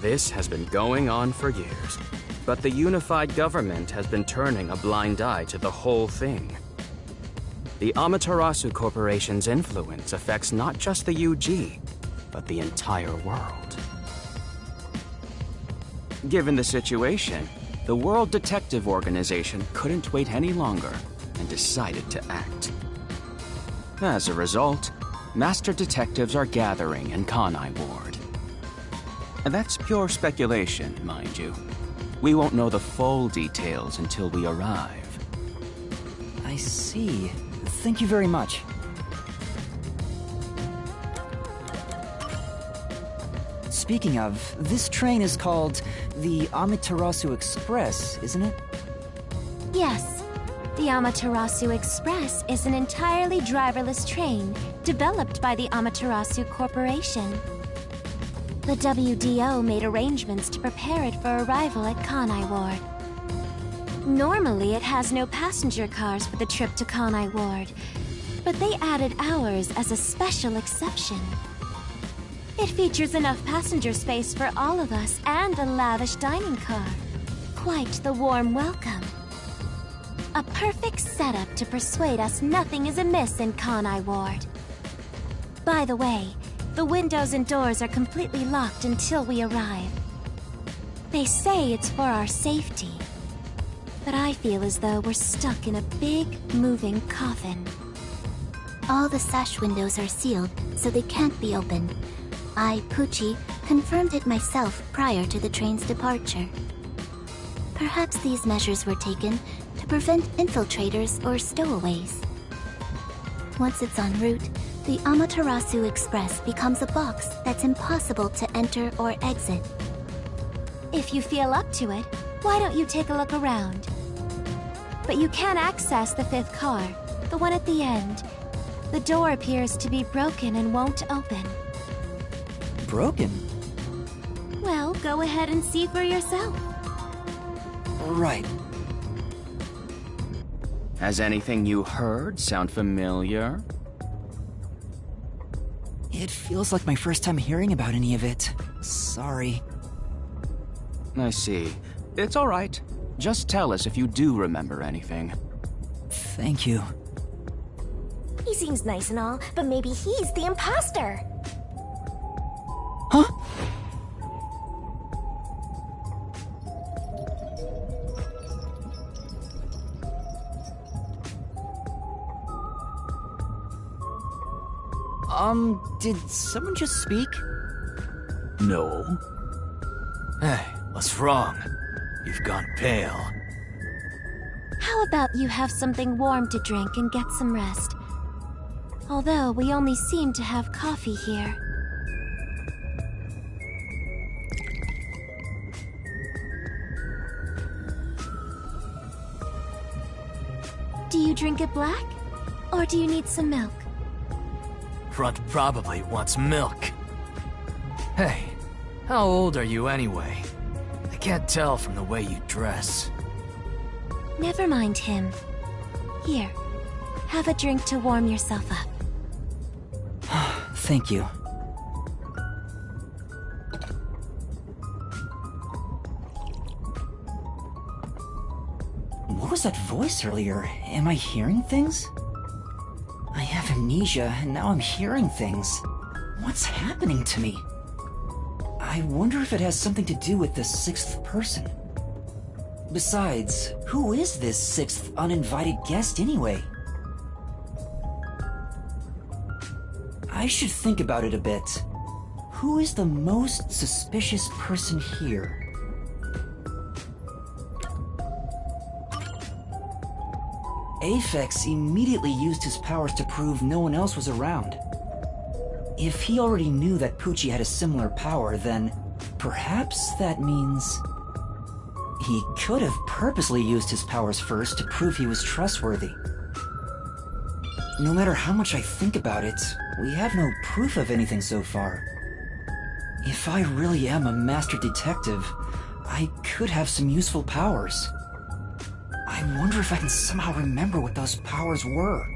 This has been going on for years, but the unified government has been turning a blind eye to the whole thing. The Amaterasu Corporation's influence affects not just the UG, but the entire world. Given the situation, the World Detective Organization couldn't wait any longer and decided to act. As a result, master detectives are gathering in Kanai Ward. And that's pure speculation, mind you. We won't know the full details until we arrive. I see. Thank you very much. Speaking of, this train is called the Amaterasu Express, isn't it? Yes. The Amaterasu Express is an entirely driverless train developed by the Amaterasu Corporation. The WDO made arrangements to prepare it for arrival at Kanai Ward. Normally, it has no passenger cars for the trip to Kanai Ward, but they added ours as a special exception. It features enough passenger space for all of us and a lavish dining car. Quite the warm welcome. A perfect setup to persuade us nothing is amiss in Kanai Ward. By the way, the windows and doors are completely locked until we arrive. They say it's for our safety, but I feel as though we're stuck in a big, moving coffin. All the sash windows are sealed, so they can't be opened. I, Pucci, confirmed it myself prior to the train's departure. Perhaps these measures were taken to prevent infiltrators or stowaways. Once it's en route, the Amaterasu Express becomes a box that's impossible to enter or exit. If you feel up to it, why don't you take a look around? But you can access the 5th car, the one at the end. The door appears to be broken and won't open. Broken? Well, go ahead and see for yourself. Right. Has anything you heard sound familiar? It feels like my first time hearing about any of it. Sorry. I see. It's all right. Just tell us if you do remember anything. Thank you. He seems nice and all, but maybe he's the imposter. Huh? Did someone just speak? No. Hey, what's wrong? You've gone pale. How about you have something warm to drink and get some rest? Although we only seem to have coffee here. Do you drink it black? Or do you need some milk? Front probably wants milk. Hey, how old are you anyway? I can't tell from the way you dress. Never mind him. Here, have a drink to warm yourself up. Thank you. What was that voice earlier? Am I hearing things? I have amnesia, and now I'm hearing things. What's happening to me? I wonder if it has something to do with the 6th person. Besides, who is this 6th uninvited guest anyway? I should think about it a bit. Who is the most suspicious person here? Aphex immediately used his powers to prove no one else was around. If he already knew that Pucci had a similar power, then perhaps that means he could have purposely used his powers first to prove he was trustworthy. No matter how much I think about it, we have no proof of anything so far. If I really am a master detective, I could have some useful powers. I wonder if I can somehow remember what those powers were.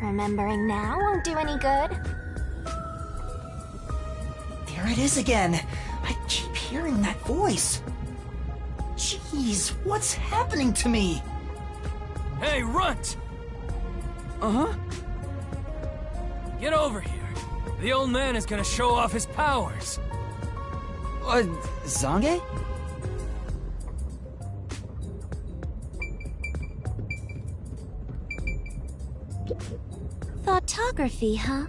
Remembering now won't do any good. There it is again! I keep hearing that voice! Jeez, what's happening to me? Hey, Runt! Uh-huh? Get over here. The old man is gonna show off his powers. Zange? Thoughtography, huh?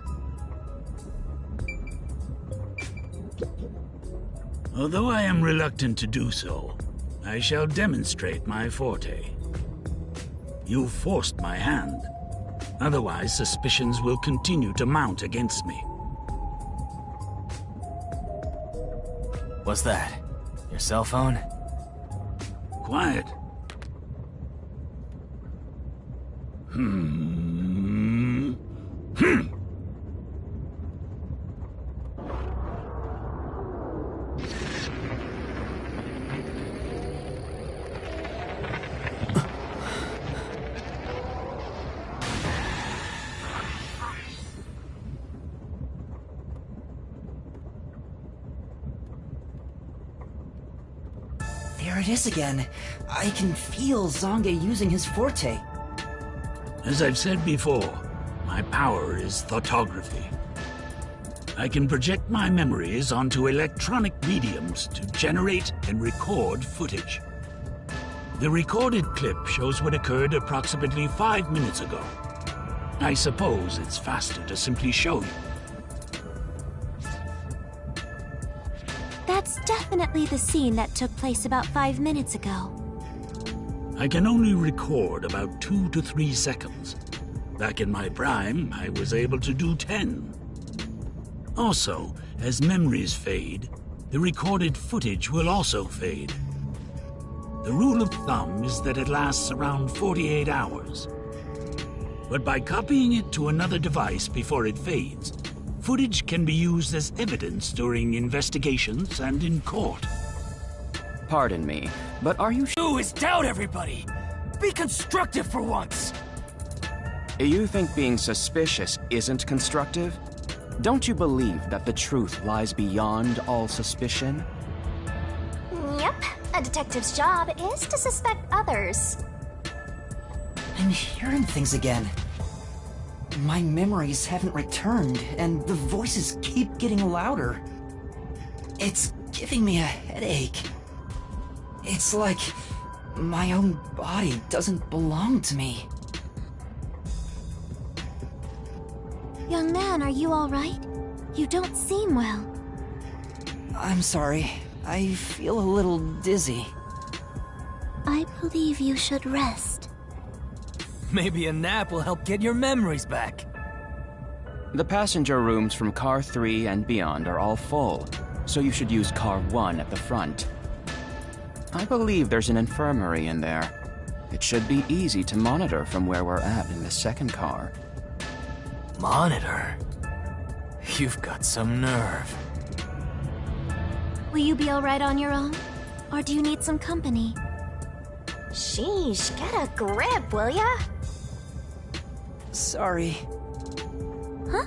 Although I am reluctant to do so, I shall demonstrate my forte. You forced my hand. Otherwise, suspicions will continue to mount against me. What's that? Your cell phone? Quiet. There it is again. I can feel Zange using his forte. As I've said before, my power is thoughtography. I can project my memories onto electronic mediums to generate and record footage. The recorded clip shows what occurred approximately 5 minutes ago. I suppose it's faster to simply show you. That's definitely the scene that took place about 5 minutes ago. I can only record about 2 to 3 seconds. Back in my prime, I was able to do 10. Also, as memories fade, the recorded footage will also fade. The rule of thumb is that it lasts around 48 hours. But by copying it to another device before it fades, footage can be used as evidence during investigations and in court. Pardon me, but are you Do is doubt everybody! Be constructive for once! You think being suspicious isn't constructive? Don't you believe that the truth lies beyond all suspicion? Yep, a detective's job is to suspect others. I'm hearing things again. My memories haven't returned, and the voices keep getting louder. It's giving me a headache. It's like my own body doesn't belong to me. Young man, are you all right? You don't seem well. I'm sorry. I feel a little dizzy. I believe you should rest. Maybe a nap will help get your memories back. The passenger rooms from Car 3 and beyond are all full, so you should use Car 1 at the front. I believe there's an infirmary in there. It should be easy to monitor from where we're at in the second car. Monitor? You've got some nerve. Will you be all right on your own? Or do you need some company? Sheesh, get a grip, will ya? Sorry. Huh?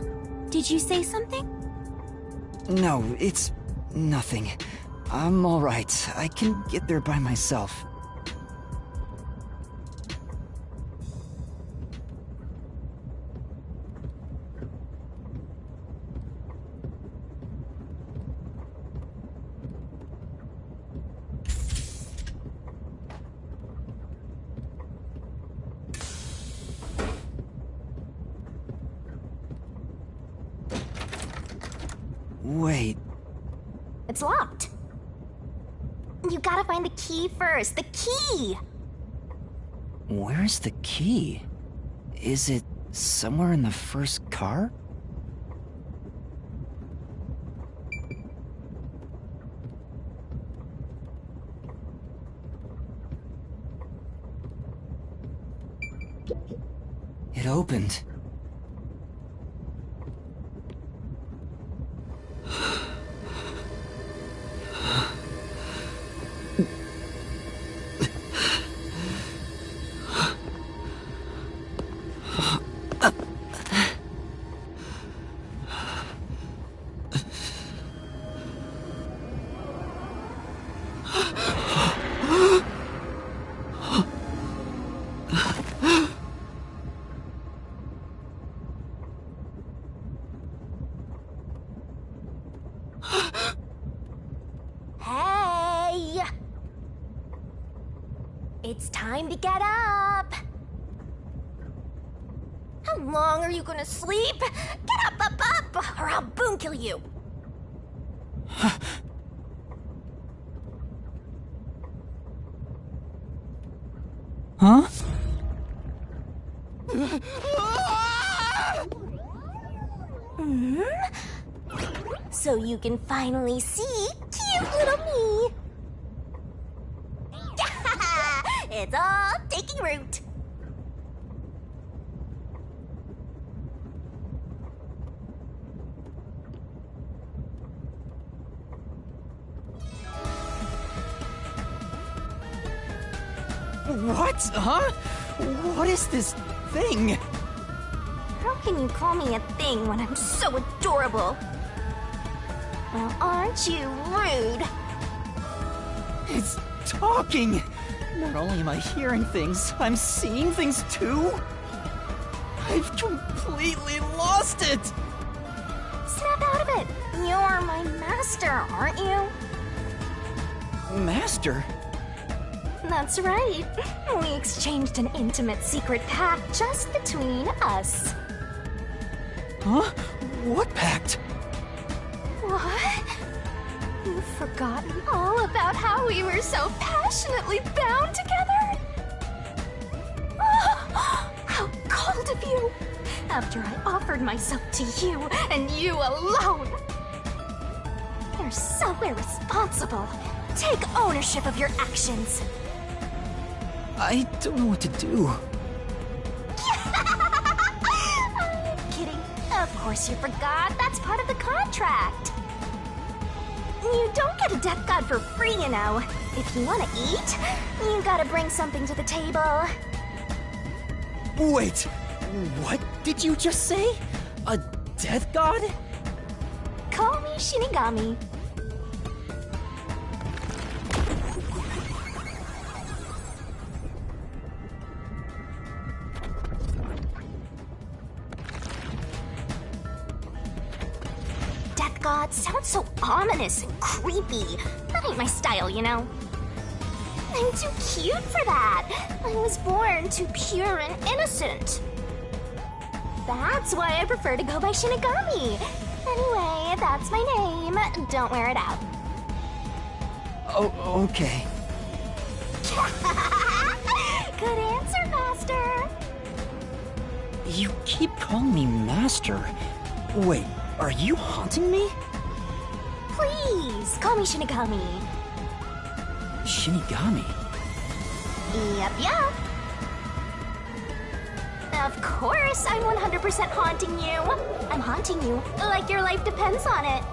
Did you say something? No, it's nothing. I'm alright. I can get there by myself. Wait. It's locked. You gotta find the key first. The key! Where's the key? Is it somewhere in the first car? It opened. Hey! It's time to get up! How long are you gonna sleep? Get up, or I'll boom kill you! Huh? So you can finally see cute little me. It's all taking root. What? Huh? What is this thing? How can you call me a thing when I'm so adorable? Well, aren't you rude? It's talking! Not only am I hearing things, I'm seeing things too? I've completely lost it! Snap out of it! You're my master, aren't you? Master? That's right. We exchanged an intimate secret pact just between us. Huh? What pact? What? You've forgotten all about how we were so passionately bound together? How cold of you! After I offered myself to you, and you alone! You're so irresponsible. Take ownership of your actions. I don't know what to do. I'm kidding. Of course you forgot. That's part of the contract. You don't get a death god for free, you know. If you want to eat, you gotta bring something to the table. Wait, what did you just say? A death god? Call me Shinigami. God, sounds so ominous and creepy. That ain't my style, you know. I'm too cute for that. I was born too pure and innocent. That's why I prefer to go by Shinigami. Anyway, that's my name. Don't wear it out. Oh, okay. Good answer, Master. You keep calling me Master. Wait. Are you haunting me? Please, call me Shinigami. Shinigami? Yep. Of course, I'm 100% haunting you. I'm haunting you like your life depends on it.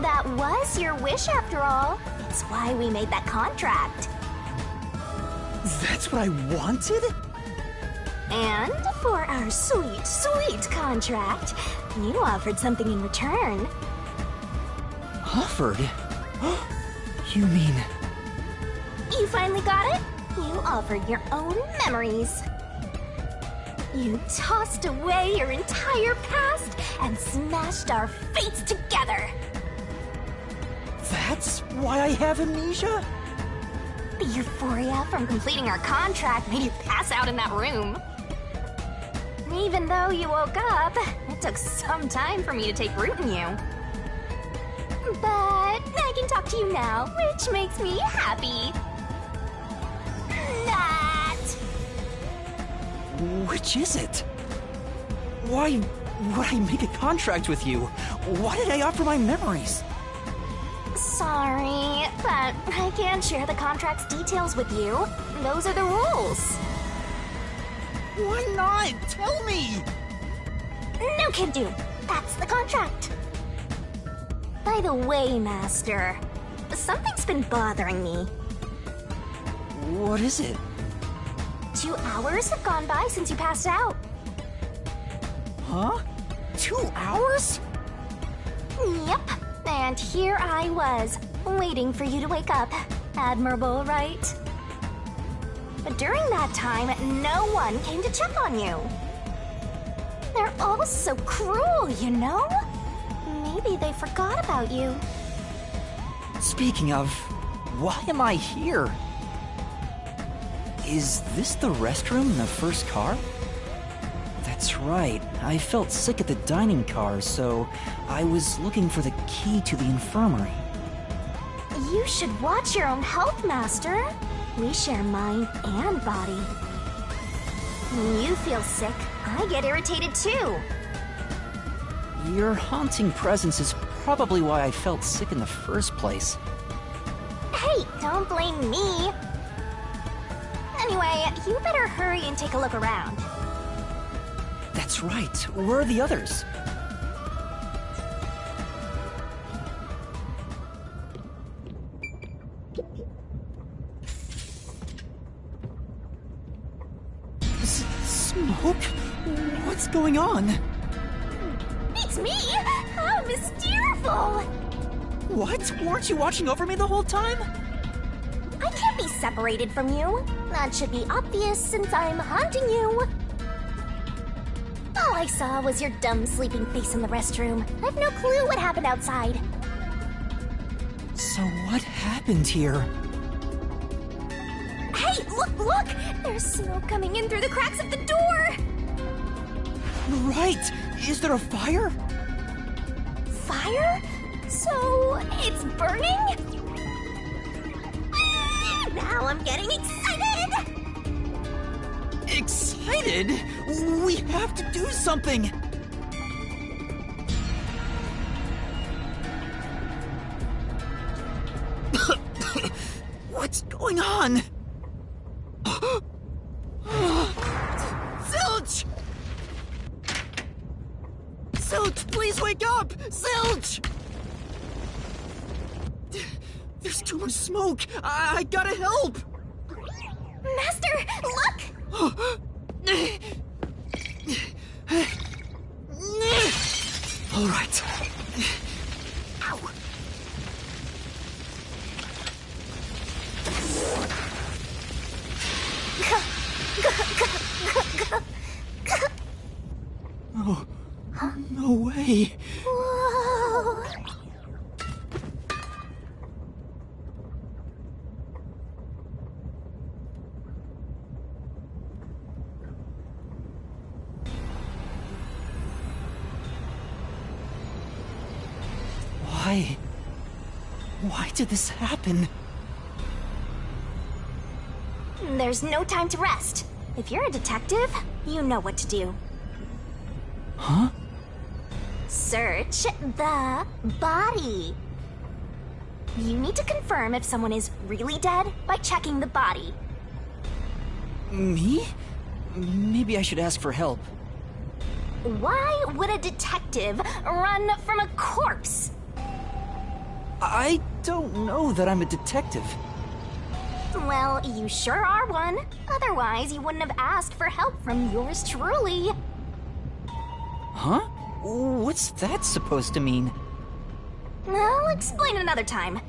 That was your wish after all. It's why we made that contract. That's what I wanted? And for our sweet, sweet contract, you offered something in return. Offered? You mean... You finally got it? You offered your own memories. You tossed away your entire past and smashed our fates together. That's why I have amnesia? The euphoria from completing our contract made you pass out in that room. Even though you woke up, it took some time for me to take root in you. But I can talk to you now, which makes me happy. That. Which is it? Why would I make a contract with you? Why did I offer my memories? Sorry, but I can't share the contract's details with you. Those are the rules. Why not? Tell me! No can do. That's the contract. By the way, Master, something's been bothering me. What is it? 2 hours have gone by since you passed out. Huh? 2 hours? Yep. And here I was, waiting for you to wake up. Admirable, right? But during that time, no one came to check on you. They're all so cruel, you know? Maybe they forgot about you. Speaking of, why am I here? Is this the restroom in the first car? That's right, I felt sick at the dining car, so I was looking for the key to the infirmary. You should watch your own health, Master. We share mind and body. When you feel sick, I get irritated too. Your haunting presence is probably why I felt sick in the first place. Hey, don't blame me. Anyway, you better hurry and take a look around. That's right. Where are the others? Smoke? What's going on? It's me! How mysteriful! What? Weren't you watching over me the whole time? I can't be separated from you. That should be obvious since I'm haunting you. All I saw was your dumb sleeping face in the restroom. I've no clue what happened outside. So what happened here? Hey, look! There's smoke coming in through the cracks of the door! Right! Is there a fire? Fire? So, it's burning? Now I'm getting excited! Excited? We have to do something! What's going on? Zilch! Zilch, please wake up! Zilch! There's too much smoke! I gotta help! Master, look! All right. Ow. Oh, no way. Whoa. Why did this happen? There's no time to rest. If you're a detective, you know what to do. Huh? Search the body. You need to confirm if someone is really dead by checking the body. Me? Maybe I should ask for help. Why would a detective run from a corpse? I don't know that I'm a detective. Well, you sure are one. Otherwise, you wouldn't have asked for help from yours truly. Huh? What's that supposed to mean? I'll explain another time.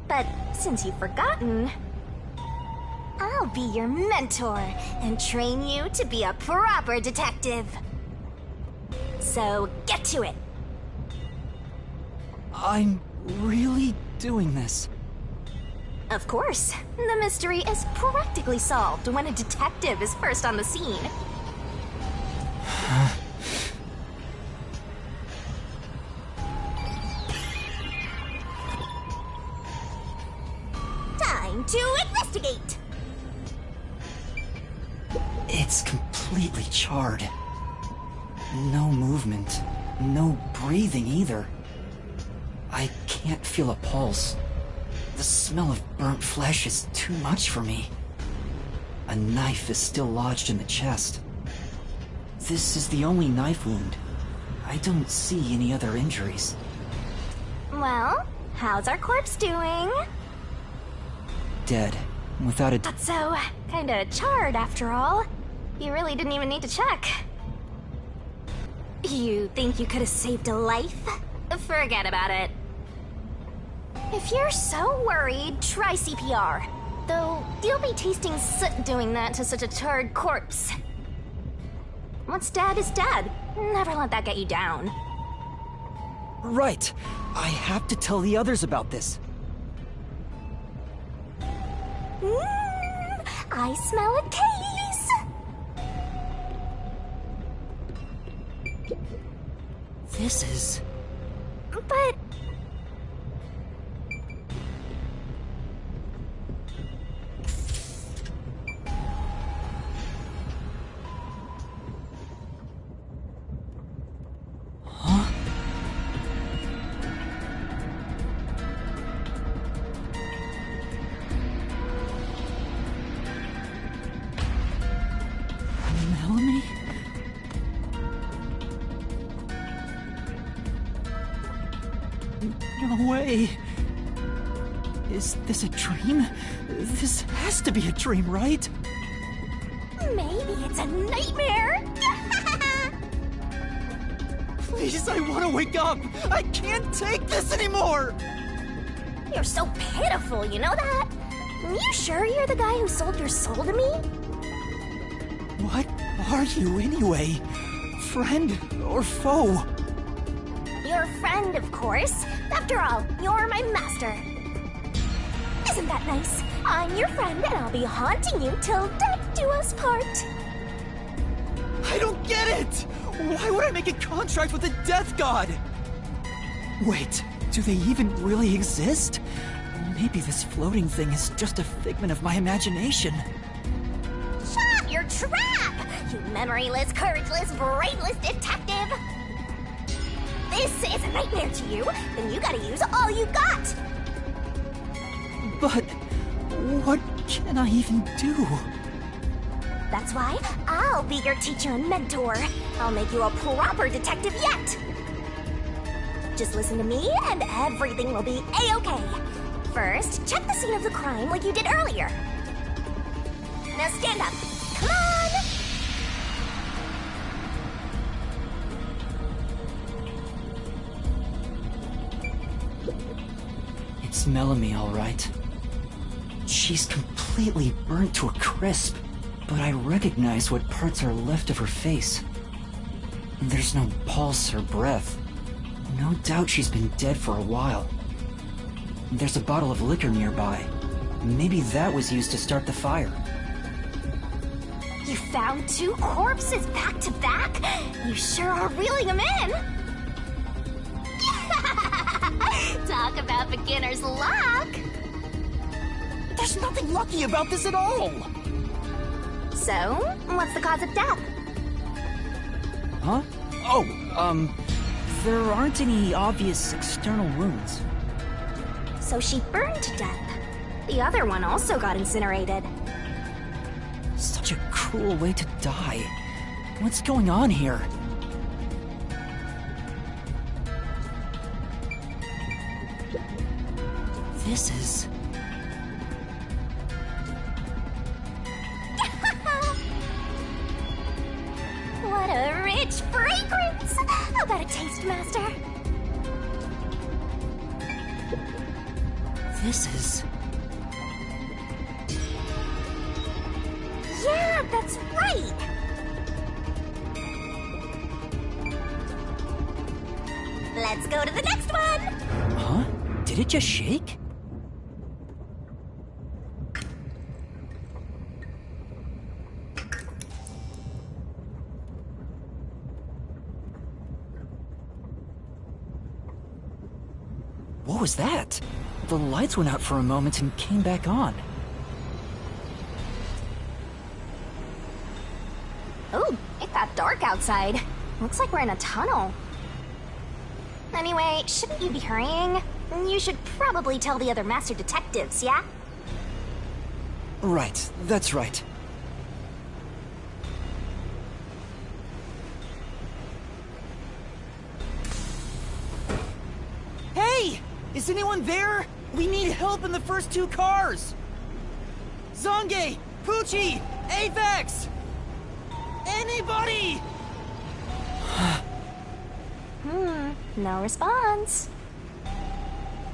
But since you've forgotten, I'll be your mentor and train you to be a proper detective. So get to it. I'm really doing this. Of course. The mystery is practically solved when a detective is first on the scene. Time to investigate! It's completely charred. No movement. No breathing either. I can't feel a pulse. The smell of burnt flesh is too much for me. A knife is still lodged in the chest. This is the only knife wound. I don't see any other injuries. Well, how's our corpse doing? Dead. Without a... That's so kinda charred after all. You really didn't even need to check. You think you could have saved a life? Forget about it. If you're so worried, try CPR. Though, you'll be tasting soot doing that to such a charred corpse. What's dead is dead. Never let that get you down. Right. I have to tell the others about this. I smell a case! This is... But... No way. Is this a dream? This has to be a dream, right? Maybe it's a nightmare. Please, I want to wake up! I can't take this anymore! You're so pitiful, you know that? You sure you're the guy who sold your soul to me? What are you anyway? Friend or foe? You're a friend, of course. After all, you're my master. Isn't that nice? I'm your friend and I'll be haunting you till death do us part. I don't get it! Why would I make a contract with a death god? Wait, do they even really exist? Maybe this floating thing is just a figment of my imagination. Shut your trap! You memoryless, courageless, brainless detective! This is a nightmare to you, then you gotta use all you got! But what can I even do? That's why I'll be your teacher and mentor. I'll make you a proper detective yet! Just listen to me and everything will be a-okay. First, check the scene of the crime like you did earlier. Now stand up. Come on! It's Melanie, all right. She's completely burnt to a crisp, but I recognize what parts are left of her face. There's no pulse or breath. No doubt she's been dead for a while. There's a bottle of liquor nearby. Maybe that was used to start the fire. You found 2 corpses back to back? You sure are reeling them in! Talk about beginner's luck! There's nothing lucky about this at all! So, what's the cause of death? Huh? Oh, there aren't any obvious external wounds. So she burned to death. The other one also got incinerated. Such a cruel way to die. What's going on here? This is... What a rich fragrance! How about a taste, Master? This is... Yeah, that's right! Let's go to the next one! Huh? Did it just shake? What was that? The lights went out for a moment and came back on. Ooh, it got dark outside. Looks like we're in a tunnel. Anyway, shouldn't you be hurrying? You should probably tell the other master detectives, yeah? Right, that's right. Hey! Is anyone there? We need help in the first 2 cars! Zange! Poochie! Avex! Anybody! No response.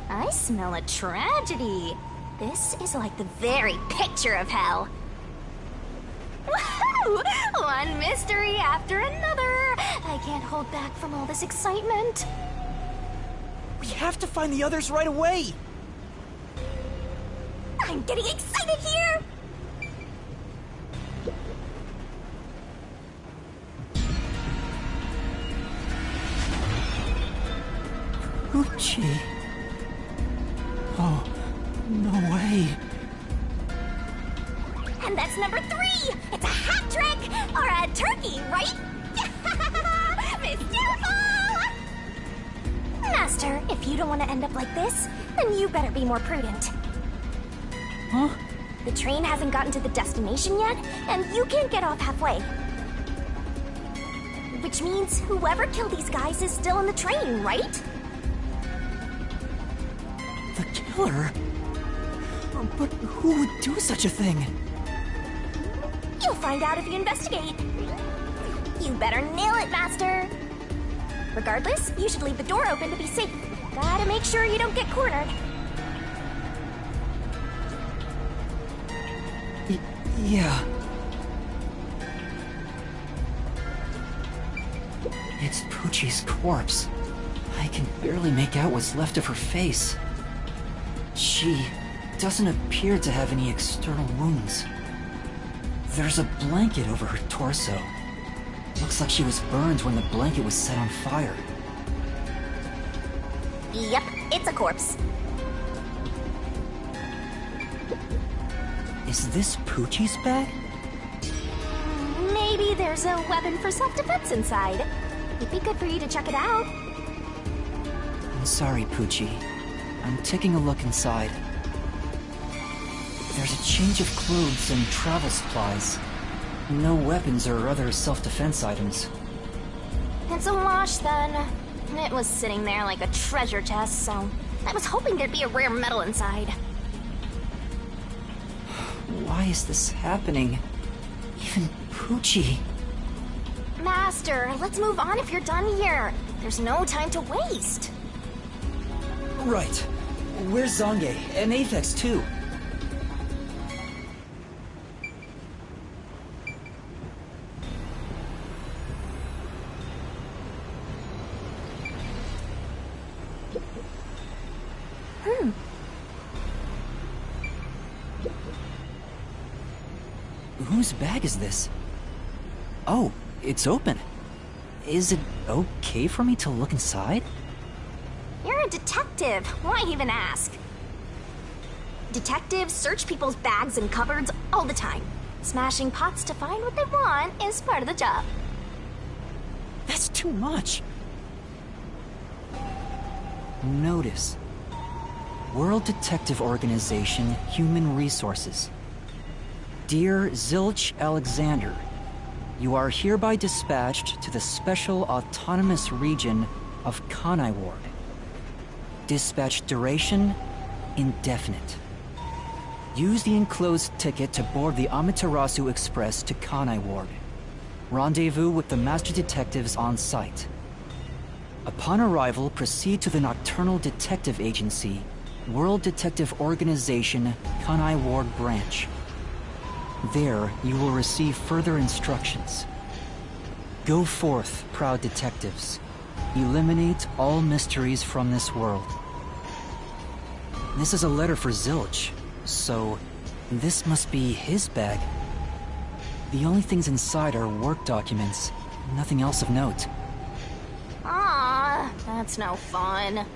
I smell a tragedy. This is like the very picture of hell. Woohoo! One mystery after another. I can't hold back from all this excitement. We have to find the others right away! I'm getting excited here! Poochie. Oh, no way. And that's number 3! It's a hat trick! Or a turkey, right? Miss Beautiful! Master, if you don't want to end up like this, then you better be more prudent. Huh? The train hasn't gotten to the destination yet, and you can't get off halfway. Which means whoever killed these guys is still on the train, right? The killer? But who would do such a thing? You'll find out if you investigate. You better nail it, Master. Regardless, you should leave the door open to be safe. Gotta make sure you don't get cornered. Yeah. It's Poochie's corpse. I can barely make out what's left of her face. She doesn't appear to have any external wounds. There's a blanket over her torso. Looks like she was burned when the blanket was set on fire. Yep, it's a corpse. Is this Poochie's bag? Maybe there's a weapon for self-defense inside. It'd be good for you to check it out. I'm sorry, Poochie. I'm taking a look inside. There's a change of clothes and travel supplies. No weapons or other self-defense items. It's a wash, then. It was sitting there like a treasure chest, so I was hoping there'd be a rare metal inside. Why is this happening? Even Poochie. Master, let's move on if you're done here. There's no time to waste. Right. Where's Zange? And Apex, too. Whose bag is this? Oh, it's open. Is it okay for me to look inside? You're a detective. Why even ask? Detectives search people's bags and cupboards all the time. Smashing pots to find what they want is part of the job. That's too much. Notice. World Detective Organization, Human Resources. Dear Zilch Alexander, you are hereby dispatched to the Special Autonomous Region of Kanai Ward. Dispatch duration, indefinite. Use the enclosed ticket to board the Amaterasu Express to Kanai Ward. Rendezvous with the Master Detectives on site. Upon arrival, proceed to the Nocturnal Detective Agency, World Detective Organization, Kanai Ward Branch. There, you will receive further instructions. Go forth, proud detectives. Eliminate all mysteries from this world. This is a letter for Zilch, so this must be his bag. The only things inside are work documents, nothing else of note. Ah, that's no fun.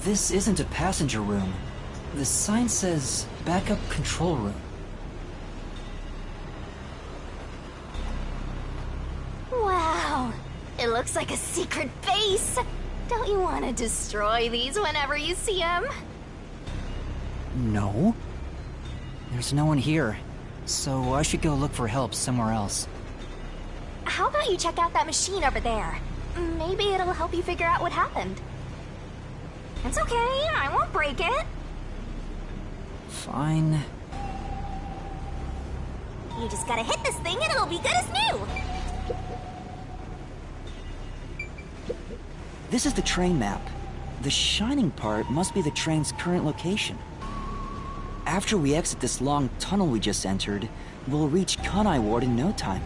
This isn't a passenger room. The sign says backup control room. Wow, it looks like a secret base. Don't you want to destroy these whenever you see them? No. There's no one here, so I should go look for help somewhere else. How about you check out that machine over there? Maybe it'll help you figure out what happened. It's okay, I won't break it. Fine. You just gotta hit this thing and it'll be good as new. This is the train map. The shining part must be the train's current location. After we exit this long tunnel we just entered, we'll reach Kanai Ward in no time.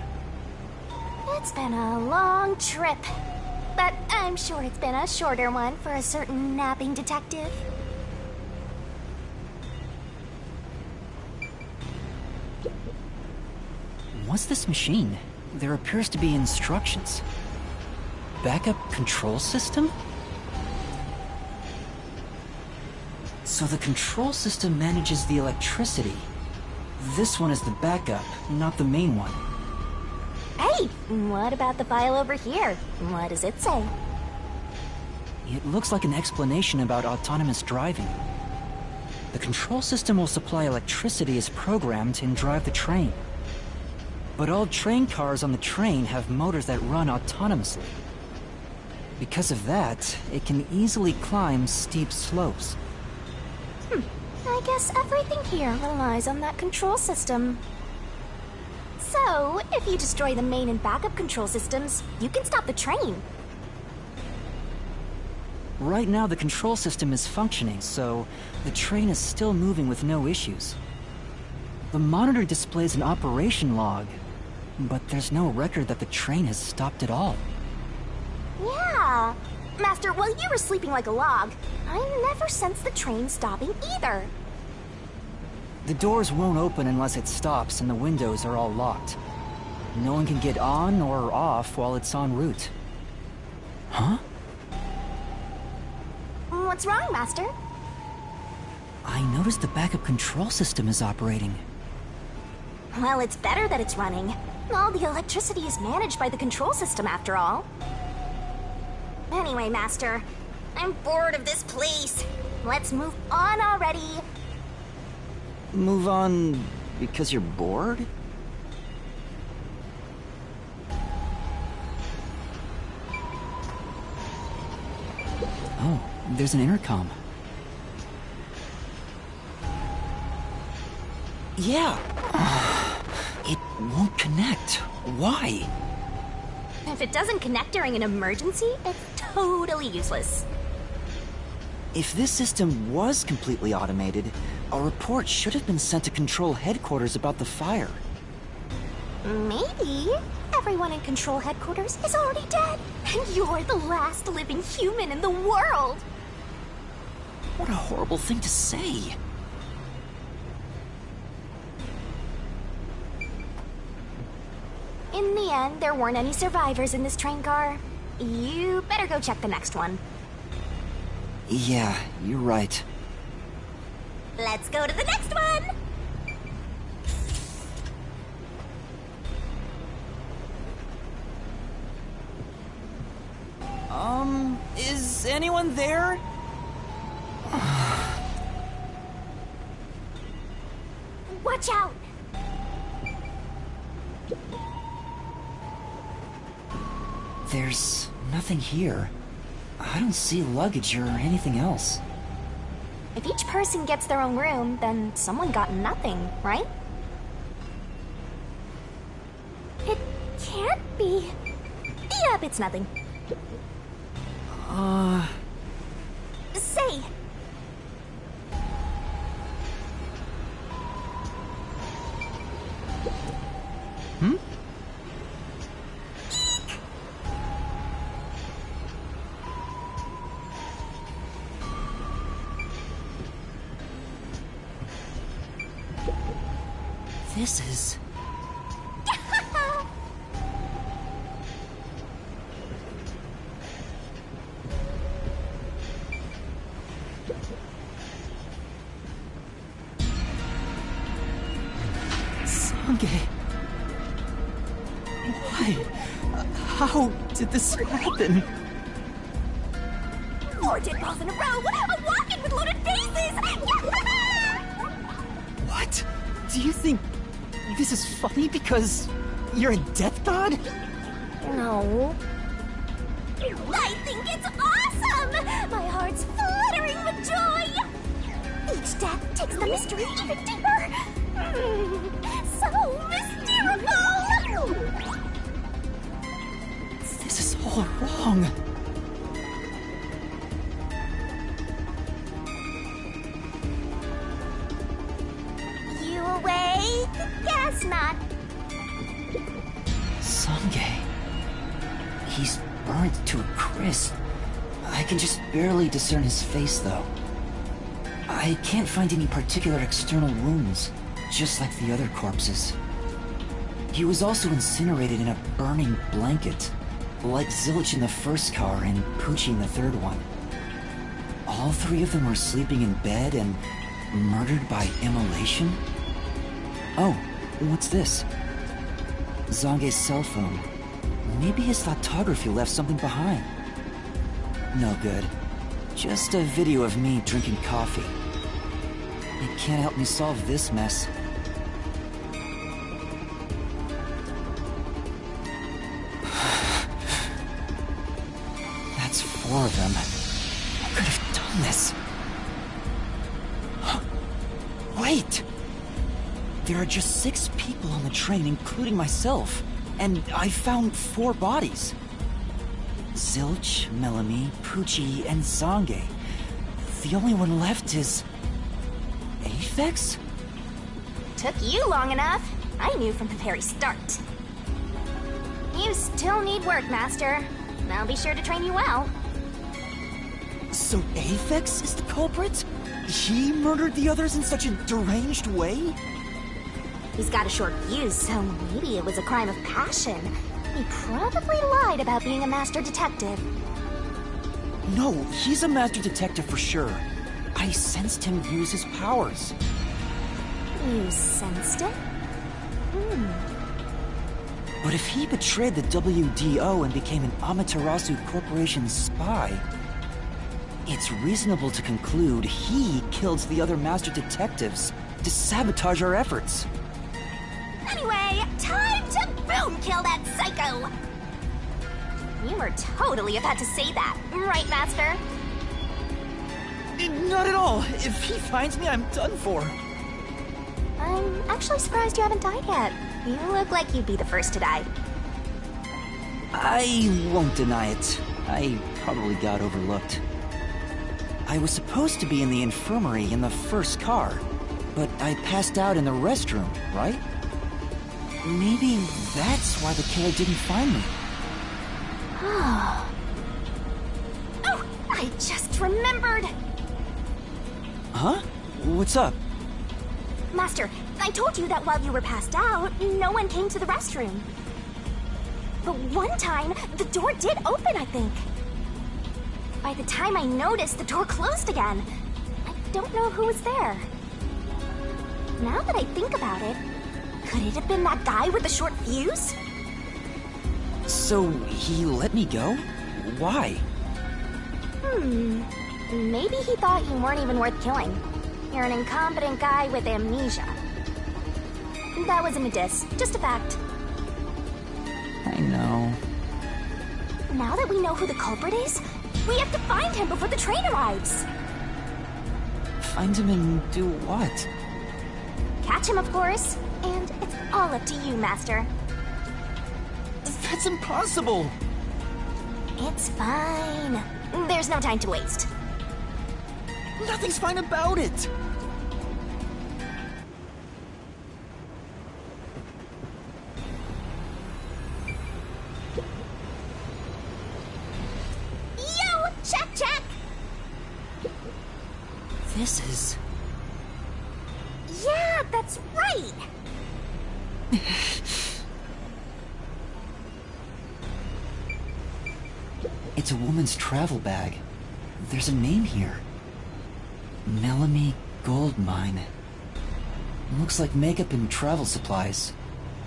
It's been a long trip, but I'm sure it's been a shorter one for a certain napping detective. What's this machine? There appears to be instructions. Backup control system? So the control system manages the electricity. This one is the backup, not the main one. Hey, what about the file over here? What does it say? It looks like an explanation about autonomous driving. The control system will supply electricity as programmed and drive the train. But all train cars on the train have motors that run autonomously. Because of that, it can easily climb steep slopes. I guess everything here relies on that control system. So, if you destroy the main and backup control systems, you can stop the train. Right now the control system is functioning, so the train is still moving with no issues. The monitor displays an operation log, but there's no record that the train has stopped at all. Yeah. Master, while you were sleeping like a log, I never sensed the train stopping either. The doors won't open unless it stops, and the windows are all locked. No one can get on or off while it's en route. Huh? What's wrong, Master? I noticed the backup control system is operating. Well, it's better that it's running. All the electricity is managed by the control system, after all. Anyway, Master, I'm bored of this place. Let's move on already. Move on because you're bored? Oh, there's an intercom. Yeah. It won't connect. Why? If it doesn't connect during an emergency, it's totally useless. If this system was completely automated, a report should have been sent to Control Headquarters about the fire. Maybe. Everyone in Control Headquarters is already dead, and you're the last living human in the world. What a horrible thing to say. In the end, there weren't any survivors in this train car. You better go check the next one. Yeah, you're right. Let's go to the next one! Is anyone there? Watch out! There's nothing here. I don't see luggage or anything else. If each person gets their own room, then someone got nothing, right? It can't be. Yep, it's nothing. Say. Hmm? This is... Sange... Why? How did this happen? 4 dead balls in a row! A walk-in with loaded faces! What? Do you think this is funny because you're a death god? No. I think it's awesome! My heart's fluttering with joy! Each death takes the mystery even deeper! So mystical! This is all wrong. You awake? Guess not. Sange. He's burnt to a crisp. I can just barely discern his face, though. I can't find any particular external wounds, just like the other corpses. He was also incinerated in a burning blanket, like Zilch in the first car and Poochie in the third one. All 3 of them were sleeping in bed and murdered by immolation? Oh, what's this? Zange's cell phone. Maybe his photography left something behind. No good. Just a video of me drinking coffee. It can't help me solve this mess. 4 of them. I could have done this. Wait! There are just 6 people on the train, including myself. And I found 4 bodies. Zilch, Melanie, Poochie, and Zange. The only one left is... Aphex? Took you long enough. I knew from the very start. You still need work, Master. I'll be sure to train you well. So Aphex is the culprit? He murdered the others in such a deranged way? He's got a short fuse, so maybe it was a crime of passion. He probably lied about being a master detective. No, he's a master detective for sure. I sensed him use his powers. You sensed it? But if he betrayed the WDO and became an Amaterasu Corporation spy, it's reasonable to conclude he killed the other master detectives to sabotage our efforts. Anyway, time to boom kill that psycho! You were totally about to say that, right, Master? Not at all. If he finds me, I'm done for. I'm actually surprised you haven't died yet. You look like you'd be the first to die. I won't deny it. I probably got overlooked. I was supposed to be in the infirmary in the first car, but I passed out in the restroom, right? Maybe that's why the killer didn't find me. Oh, I just remembered! Huh? What's up? Master, I told you that while you were passed out, no one came to the restroom. But one time, the door did open, I think. By the time I noticed, the door closed again. I don't know who was there. Now that I think about it, could it have been that guy with the short fuse? So, he let me go? Why? Maybe he thought you weren't even worth killing. You're an incompetent guy with amnesia. That wasn't a diss, just a fact. I know. Now that we know who the culprit is, we have to find him before the train arrives. Find him and do what? Catch him, of course. And it's all up to you, Master. That's impossible! It's fine. There's no time to waste. Nothing's fine about it! Yo! Check, check! This is... Yeah, that's right! It's a woman's travel bag. There's a name here. Melanie Goldmine. Looks like makeup and travel supplies.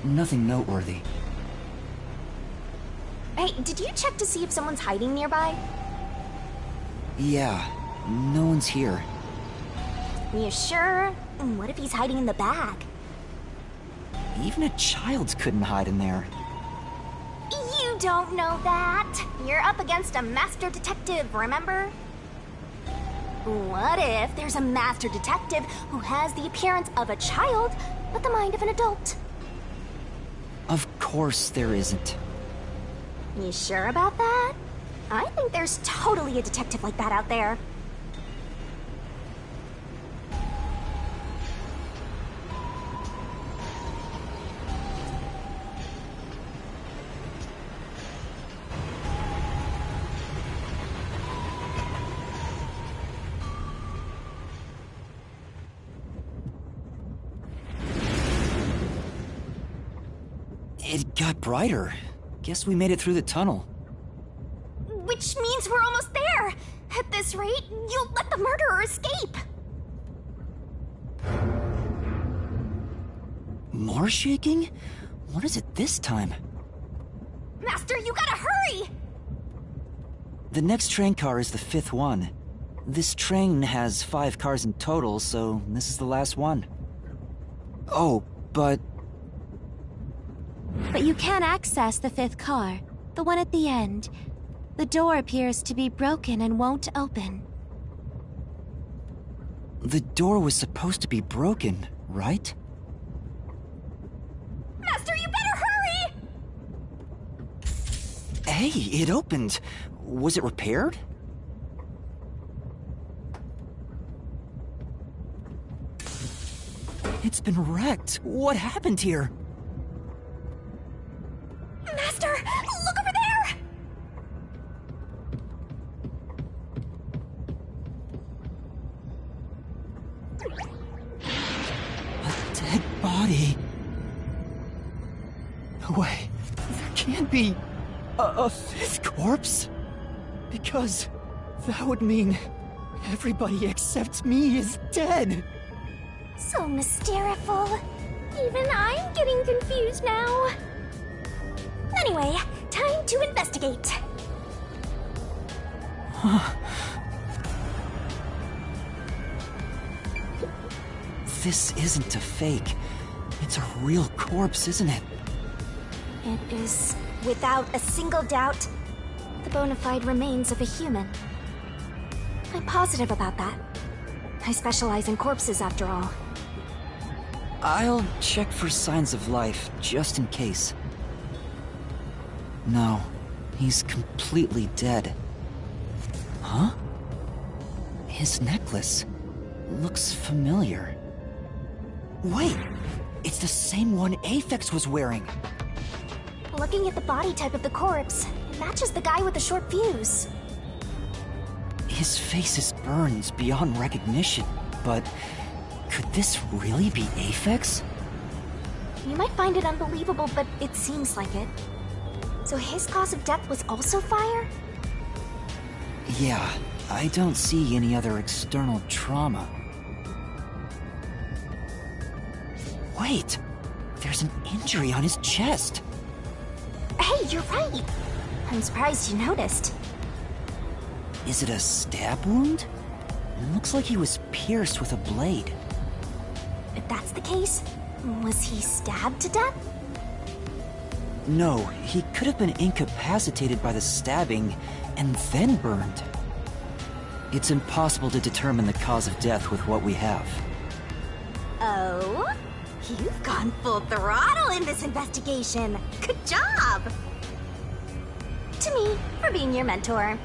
Nothing noteworthy. Hey, did you check to see if someone's hiding nearby? Yeah, no one's here. You sure? What if he's hiding in the bag? Even a child couldn't hide in there. You don't know that. You're up against a master detective, remember? What if there's a master detective who has the appearance of a child, but the mind of an adult? Of course there isn't. You sure about that? I think there's totally a detective like that out there. It got brighter. Guess we made it through the tunnel. Which means we're almost there! At this rate, you'll let the murderer escape! More shaking? What is it this time? Master, you gotta hurry! The next train car is the 5th one. This train has 5 cars in total, so this is the last one. Oh, but But you can access the 5th car, the one at the end. The door appears to be broken and won't open. The door was supposed to be broken, right? Master, you better hurry! Hey, it opened. Was it repaired? It's been wrecked. What happened here? Master, look over there! A dead body. Wait, there can't be a fifth corpse? Because that would mean everybody except me is dead. So mysteriful. Even I'm getting confused now. Anyway, time to investigate. This isn't a fake. It's a real corpse, isn't it? It is, without a single doubt, the bona fide remains of a human. I'm positive about that. I specialize in corpses, after all. I'll check for signs of life, just in case. No, he's completely dead. Huh? His necklace looks familiar. Wait, it's the same one Aphex was wearing. Looking at the body type of the corpse, it matches the guy with the short fuse. His face is burned beyond recognition, but could this really be Aphex? You might find it unbelievable, but it seems like it. So his cause of death was also fire? Yeah, I don't see any other external trauma. Wait, there's an injury on his chest. Hey, you're right. I'm surprised you noticed. Is it a stab wound? It looks like he was pierced with a blade. If that's the case, was he stabbed to death? No, he could have been incapacitated by the stabbing and then burned. It's impossible to determine the cause of death with what we have. Oh? You've gone full throttle in this investigation. Good job! To me, for being your mentor.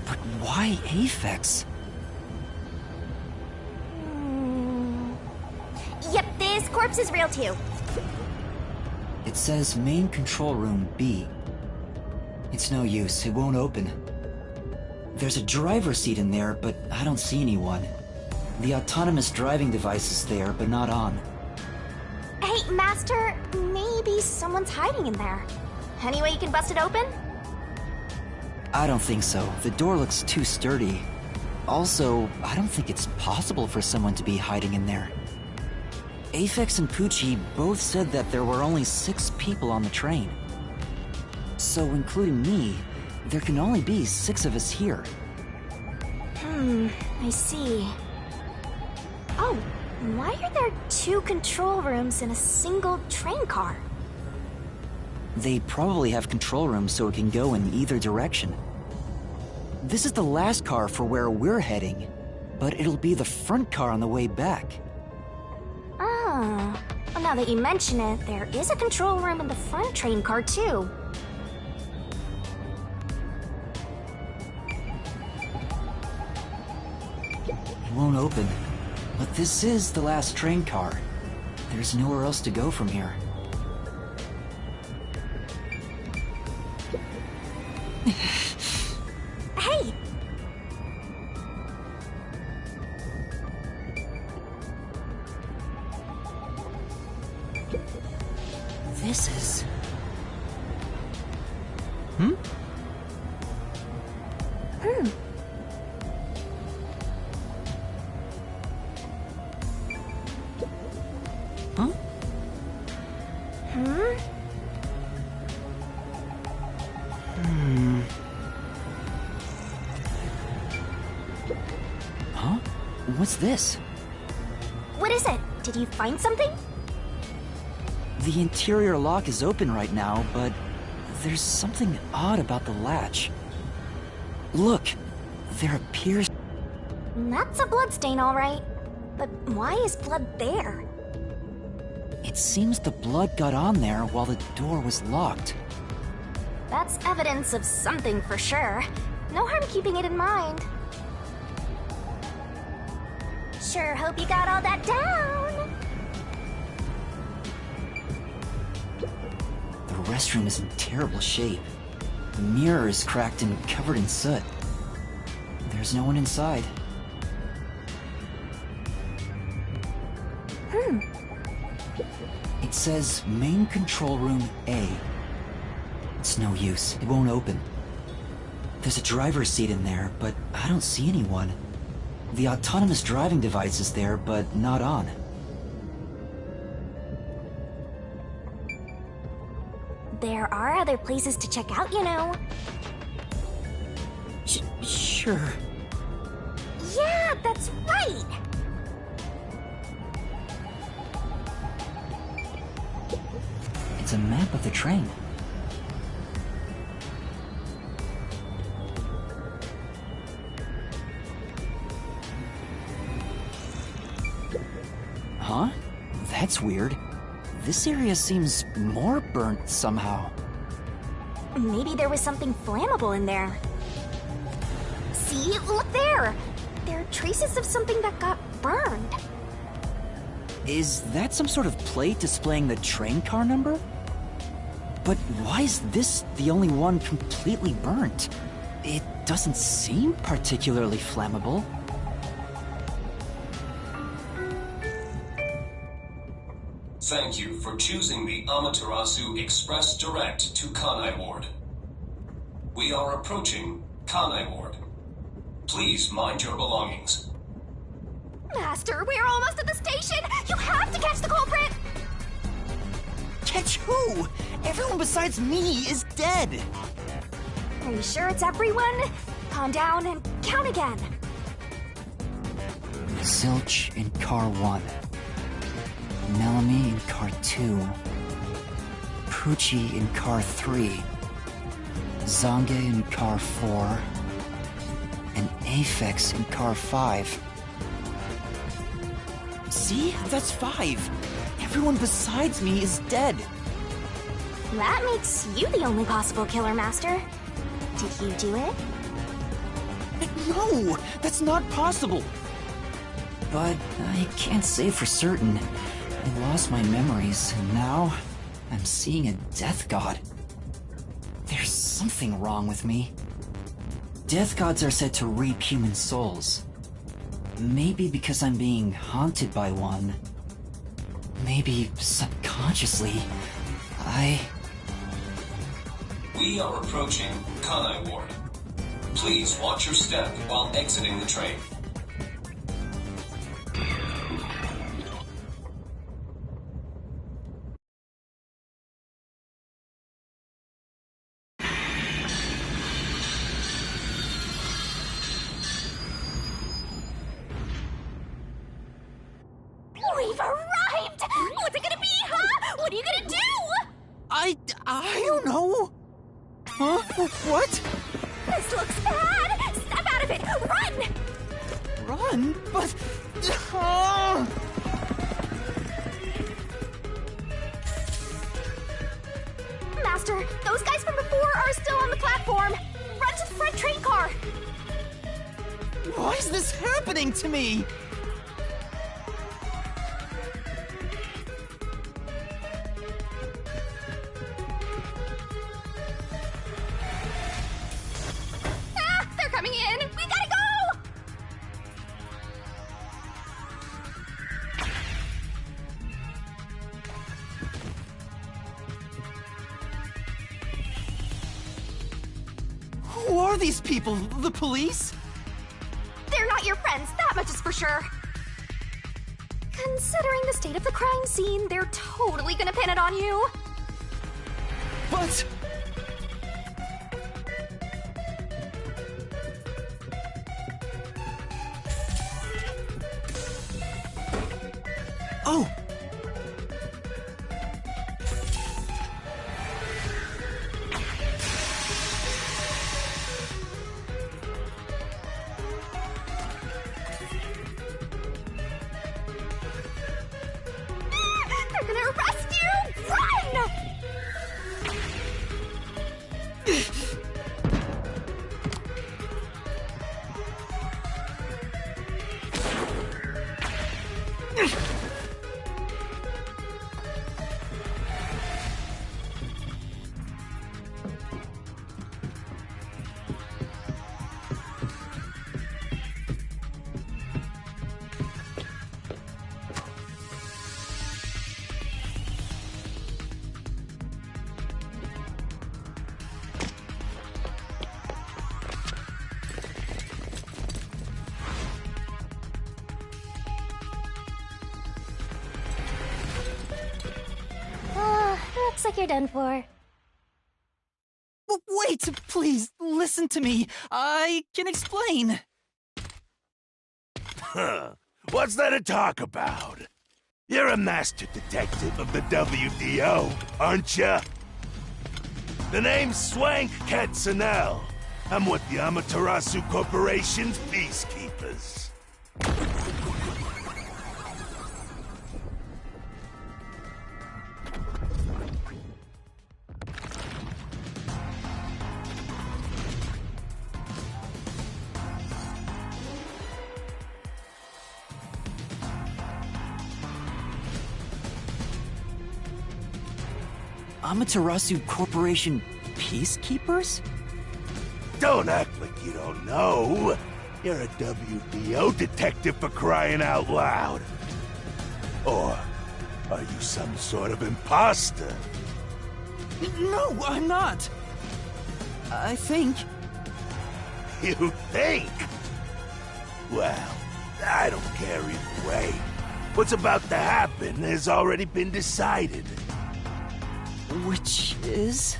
But why Aphex? Yep, this corpse is real too. It says main control room B. It's no use, it won't open. There's a driver's seat in there, but I don't see anyone. The autonomous driving device is there, but not on. Hey, Master, maybe someone's hiding in there. Any way you can bust it open? I don't think so. The door looks too sturdy. Also, I don't think it's possible for someone to be hiding in there. Aphex and Poochie both said that there were only 6 people on the train. So, including me, there can only be 6 of us here. I see. Oh, why are there 2 control rooms in a single train car? They probably have control rooms so it can go in either direction. This is the last car for where we're heading, but it'll be the front car on the way back. Oh, well, now that you mention it, there is a control room in the front train car too. It won't open, but this is the last train car. There's nowhere else to go from here. Hey! This is... Hmm? Huh? Huh? What's this? What is it? Did you find something? The interior lock is open right now, but there's something odd about the latch. Look, there appears... That's a bloodstain, all right. But why is blood there? It seems the blood got on there while the door was locked. That's evidence of something for sure. No harm keeping it in mind. Sure hope you got all that down. The restroom is in terrible shape. The mirror is cracked and covered in soot. There's no one inside. It says main control room A. It's no use. It won't open. There's a driver's seat in there, but I don't see anyone. The autonomous driving device is there, but not on. There are other places to check out, you know. Sure. Yeah, that's right! It's a map of the train. Huh? That's weird. This area seems more burnt somehow. Maybe there was something flammable in there. See? Look there! There are traces of something that got burned. Is that some sort of plate displaying the train car number? But why is this the only one completely burnt? It doesn't seem particularly flammable. Thank you for choosing the Amaterasu Express Direct to Kanai Ward. We are approaching Kanai Ward. Please mind your belongings. Master, we're almost at the station! You have to catch the culprit! Catch who? Everyone besides me is dead! Are you sure it's everyone? Calm down and count again. Zilch in car 1. Melanie in car 2. Poochie in car 3. Zange in car 4. And Aphex in car 5. See? That's 5. Everyone besides me is dead. That makes you the only possible killer, Master. Did you do it? No! That's not possible! But I can't say for certain. I lost my memories, and now I'm seeing a death god. There's something wrong with me. Death gods are said to reap human souls. Maybe because I'm being haunted by one. Maybe subconsciously, We are approaching Kanai Ward. Please watch your step while exiting the train. We've arrived! What's it gonna be, huh? What are you gonna do? I don't know. Huh? What? This looks bad! Step out of it! Run! Run? But... Master, those guys from before are still on the platform. Run to the front train car. Why is this happening to me? Ah, they're coming in. We gotta go! Who are these people? The police? They're not your friends, that much is for sure. Considering the state of the crime scene, they're totally gonna pin it on you. But... Oh! Looks like you're done for. Wait, please, listen to me. I can explain. Huh. What's there to talk about? You're a master detective of the WDO, aren't ya? The name's Swank Katsunel. I'm with the Amaterasu Corporation's peacekeepers. Amaterasu Corporation peacekeepers? Don't act like you don't know. You're a WDO detective for crying out loud. Or are you some sort of imposter? No, I'm not. I think. You think? Well, I don't care either way. What's about to happen has already been decided. Which is?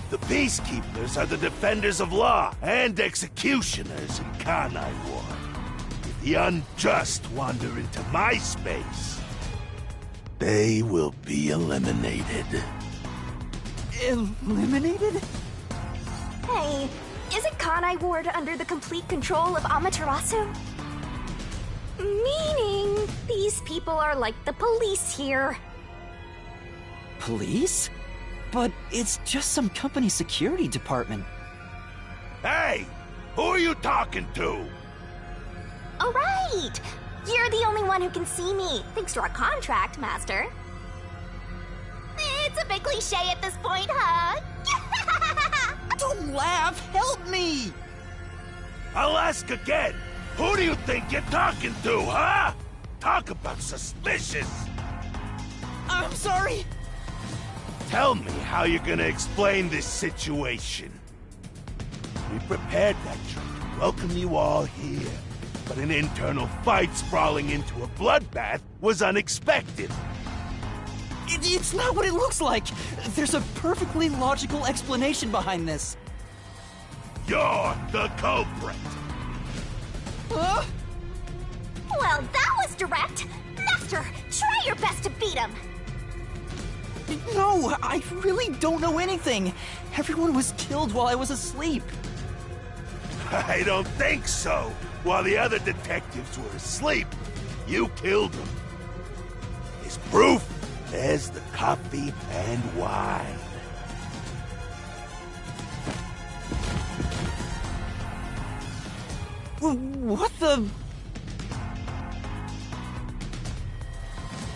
The peacekeepers are the defenders of law and executioners in Kanai War. If the unjust wander into my space, they will be eliminated. Eliminated? Hey, isn't Kanai Ward under the complete control of Amaterasu? Meaning, these people are like the police here. Police? But it's just some company security department. Hey! Who are you talking to? Oh, right! You're the only one who can see me, thanks to our contract, Master. It's a bit cliche at this point, huh? Don't laugh! Help me! I'll ask again. Who do you think you're talking to, huh? Talk about suspicious. I'm sorry! Tell me how you're gonna explain this situation. We prepared that trip to welcome you all here, but an internal fight sprawling into a bloodbath was unexpected. It's not what it looks like! There's a perfectly logical explanation behind this. You're the culprit! Huh? Well, that was direct! Master, try your best to beat him! No, I really don't know anything. Everyone was killed while I was asleep. I don't think so. While the other detectives were asleep, you killed them. As proof, there's the coffee and wine. What the...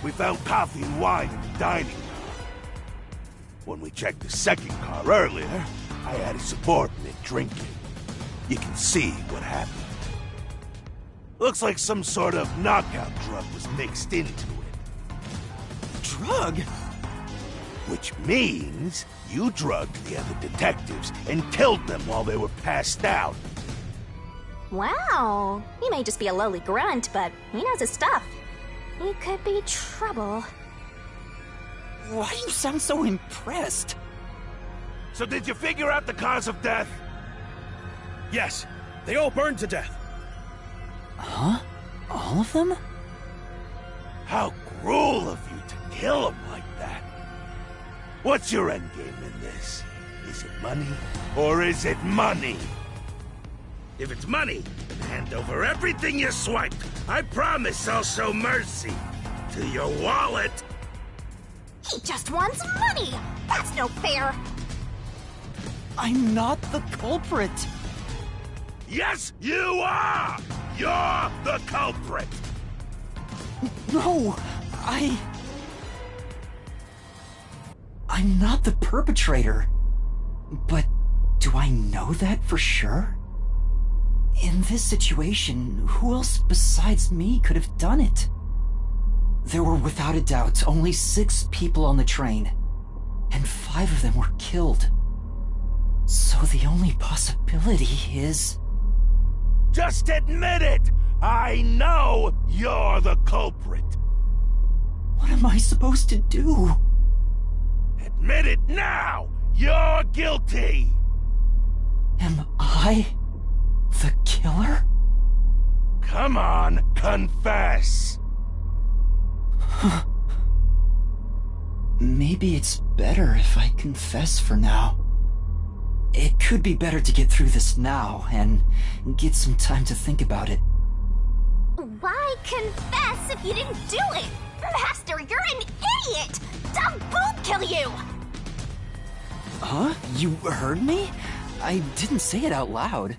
We found coffee and wine in the dining room. When we checked the second car earlier, I had a subordinate drinking. You can see what happened. Looks like some sort of knockout drug was mixed into it. Drug? Which means you drugged the other detectives and killed them while they were passed out. Wow, he may just be a lowly grunt, but he knows his stuff. He could be trouble. Why do you sound so impressed? So did you figure out the cause of death? Yes, they all burned to death. Huh? All of them? How cruel of you to kill them like that. What's your endgame in this? Is it money, or is it money? If it's money, then hand over everything you swiped. I promise I'll show mercy to your wallet. He just wants money! That's no fair! I'm not the culprit. Yes, you are! You're the culprit! No, I'm not the perpetrator. But do I know that for sure? In this situation, who else besides me could have done it? There were without a doubt only 6 people on the train, and 5 of them were killed. So the only possibility is... Just admit it! I know you're the culprit! What am I supposed to do? Admit it now! You're guilty! Am I the killer? Come on, confess! Maybe it's better if I confess for now. It could be better to get through this now and get some time to think about it. Why confess if you didn't do it? Master, you're an idiot! I'll boom kill you! Huh? You heard me? I didn't say it out loud.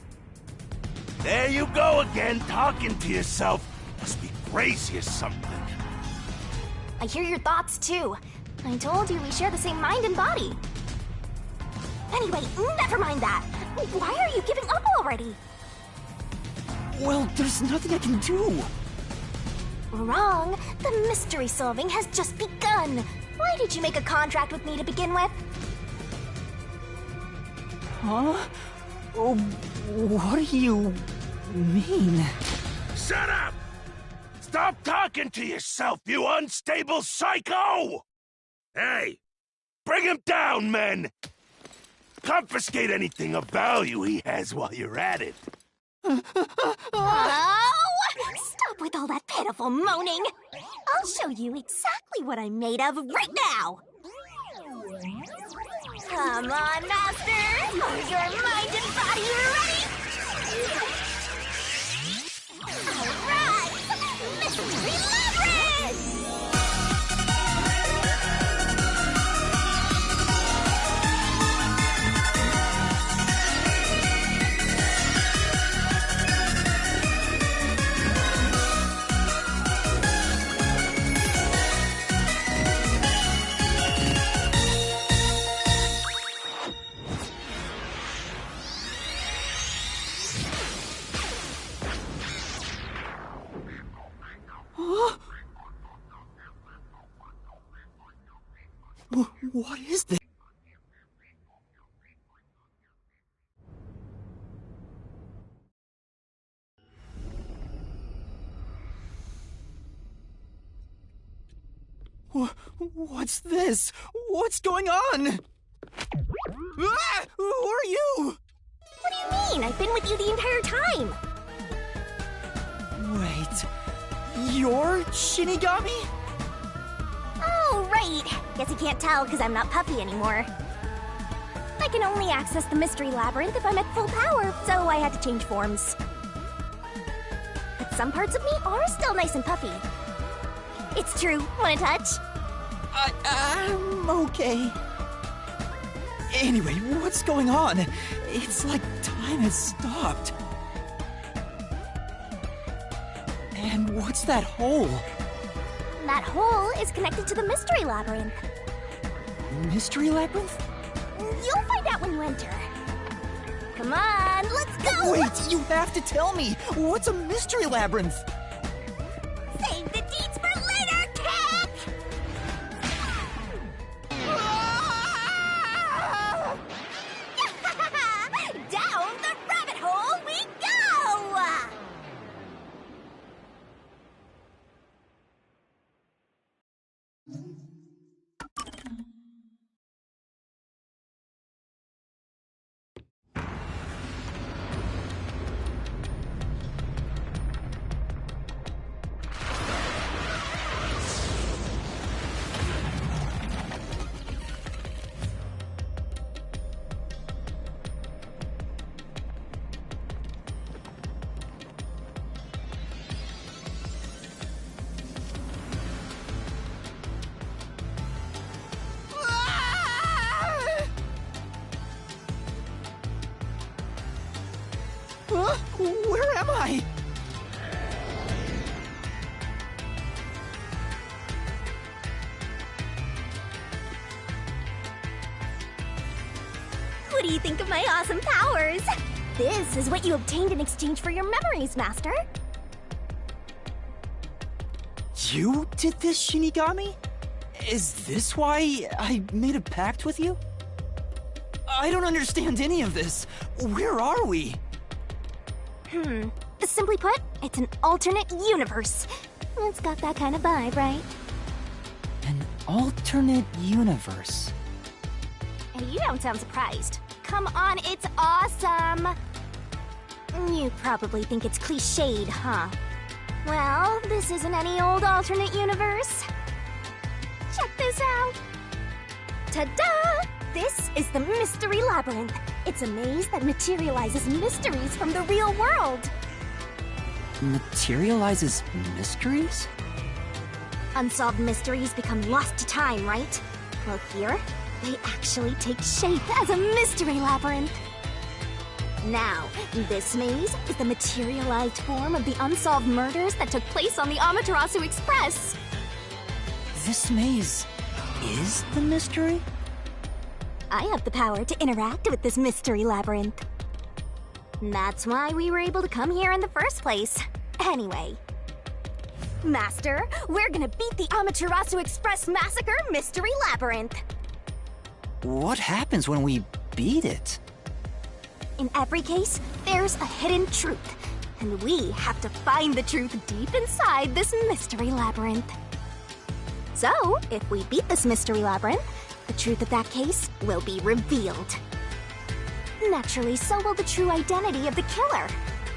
There you go again, talking to yourself. Must be crazy or something. I hear your thoughts too. I told you we share the same mind and body. Anyway, never mind that. Why are you giving up already? Well, there's nothing I can do. Wrong. The mystery solving has just begun. Why did you make a contract with me to begin with? Huh? Oh, what do you mean? Shut up! Stop talking to yourself, you unstable psycho! Hey, bring him down, men! Confiscate anything of value he has while you're at it. Oh! Stop with all that pitiful moaning! I'll show you exactly what I'm made of right now! Come on, Master! Are your mind and body ready? Alright! Mystery Labyrinth! What is this? What's this? What's going on? Ah! Who are you? What do you mean? I've been with you the entire time! Wait, you're Shinigami? Oh, right! Guess you can't tell because I'm not Puffy anymore. I can only access the Mystery Labyrinth if I'm at full power, so I had to change forms. But some parts of me are still nice and puffy. It's true. Want a touch? I'm okay. Anyway, what's going on? It's like time has stopped. And what's that hole? That hole is connected to the Mystery Labyrinth. Mystery Labyrinth? You'll find out when you enter. Come on, let's go! Wait, you have to tell me! What's a Mystery Labyrinth? Save the deets for later, cat! Down the rabbit hole we go! Where am I? What do you think of my awesome powers? This is what you obtained in exchange for your memories, Master. You did this, Shinigami? Is this why I made a pact with you? I don't understand any of this. Where are we? Simply put, it's an alternate universe. It's got that kind of vibe, right? An alternate universe. And you don't sound surprised. Come on, it's awesome! You probably think it's cliched, huh? Well, this isn't any old alternate universe. Check this out! Ta-da! This is the Mystery Labyrinth. It's a maze that materializes mysteries from the real world. Materializes mysteries? Unsolved mysteries become lost to time, right? Well, here, they actually take shape as a mystery labyrinth. Now, this maze is the materialized form of the unsolved murders that took place on the Amaterasu Express. This maze is the mystery? I have the power to interact with this mystery labyrinth. That's why we were able to come here in the first place. Anyway. Master, we're gonna beat the Amaterasu Express Massacre Mystery Labyrinth. What happens when we beat it? In every case, there's a hidden truth. And we have to find the truth deep inside this mystery labyrinth. So, if we beat this mystery labyrinth, the truth of that case will be revealed. Naturally, so will the true identity of the killer.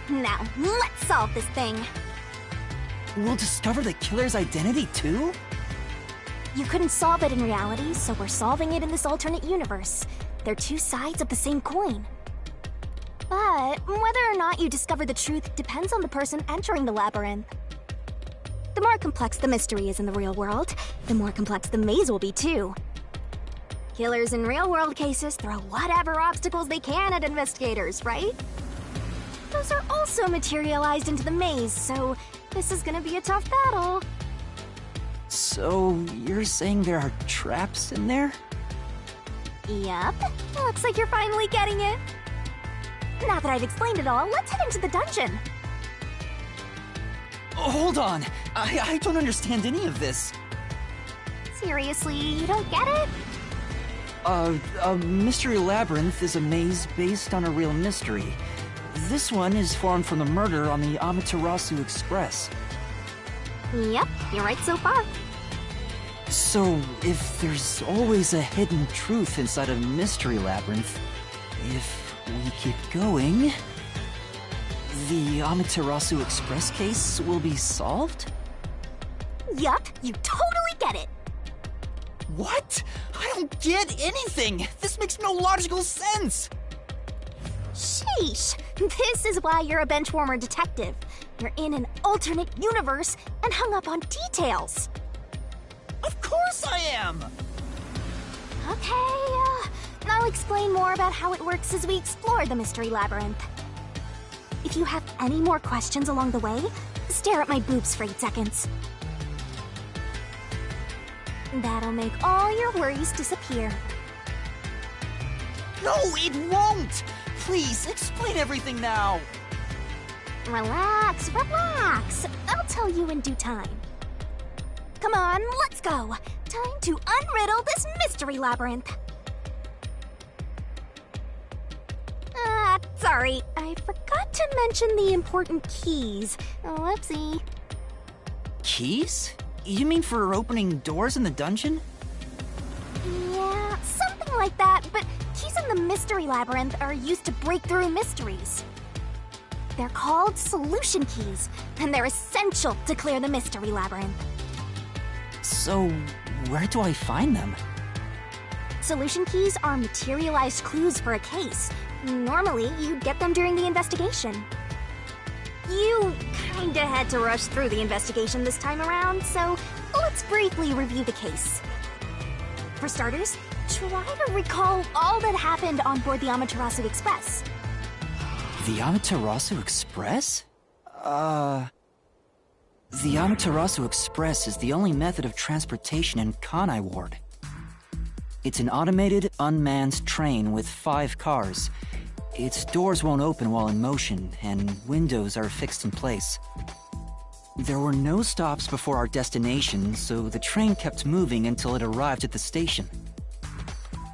Now, let's solve this thing. We'll discover the killer's identity too? You couldn't solve it in reality, so we're solving it in this alternate universe. They're two sides of the same coin. But whether or not you discover the truth depends on the person entering the labyrinth. The more complex the mystery is in the real world, the more complex the maze will be too. Killers in real-world cases throw whatever obstacles they can at investigators, right? Those are also materialized into the maze, so this is gonna be a tough battle. So, you're saying there are traps in there? Yep. Looks like you're finally getting it. Now that I've explained it all, let's head into the dungeon. Hold on. I don't understand any of this. Seriously, you don't get it? A mystery labyrinth is a maze based on a real mystery. This one is formed from the murder on the Amaterasu Express. Yep, you're right so far. So, if there's always a hidden truth inside a mystery labyrinth, if we keep going, the Amaterasu Express case will be solved? Yup, you totally get it. What? I don't get anything! This makes no logical sense! Sheesh, this is why you're a benchwarmer detective. You're in an alternate universe and hung up on details. Of course I am! Okay, I'll explain more about how it works as we explore the mystery labyrinth. If you have any more questions along the way, stare at my boobs for 8 seconds. That'll make all your worries disappear. No, it won't! Please, explain everything now! Relax, relax. I'll tell you in due time. Come on, let's go. Time to unriddle this mystery labyrinth. Sorry, I forgot to mention the important keys. Whoopsie. Keys? You mean for opening doors in the dungeon? Yeah, something like that, but keys in the mystery labyrinth are used to break through mysteries. They're called solution keys, and they're essential to clear the mystery labyrinth. So, where do I find them? Solution keys are materialized clues for a case. Normally, you'd get them during the investigation. You kinda had to rush through the investigation this time around, so let's briefly review the case. For starters, try to recall all that happened on board the Amaterasu Express. The Amaterasu Express? The Amaterasu Express is the only method of transportation in Kanai Ward. It's an automated, unmanned train with 5 cars. Its doors won't open while in motion, and windows are fixed in place. There were no stops before our destination, so the train kept moving until it arrived at the station.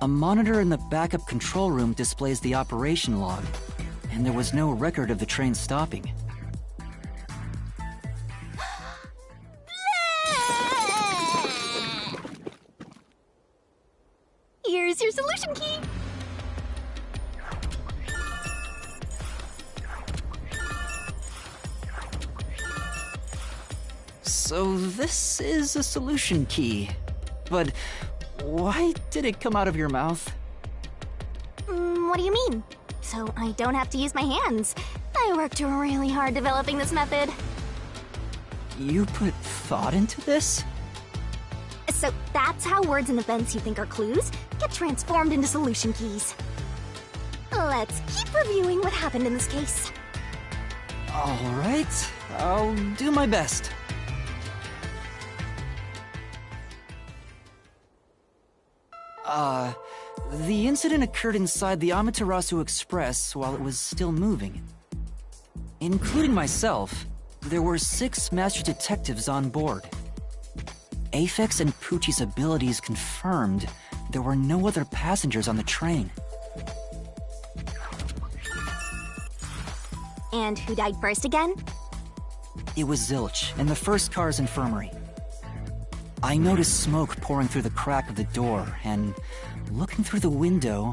A monitor in the backup control room displays the operation log, and there was no record of the train stopping. Here's your solution key. So this is a solution key. But why did it come out of your mouth? What do you mean? So I don't have to use my hands. I worked really hard developing this method. You put thought into this? So that's how words and events you think are clues get transformed into solution keys. Let's keep reviewing what happened in this case. Alright, I'll do my best. The incident occurred inside the Amaterasu Express while it was still moving. Including myself, there were 6 master detectives on board. Aphex and Poochie's abilities confirmed there were no other passengers on the train. And who died first again? It was Zilch in the first car's infirmary. I noticed smoke pouring through the crack of the door, and looking through the window,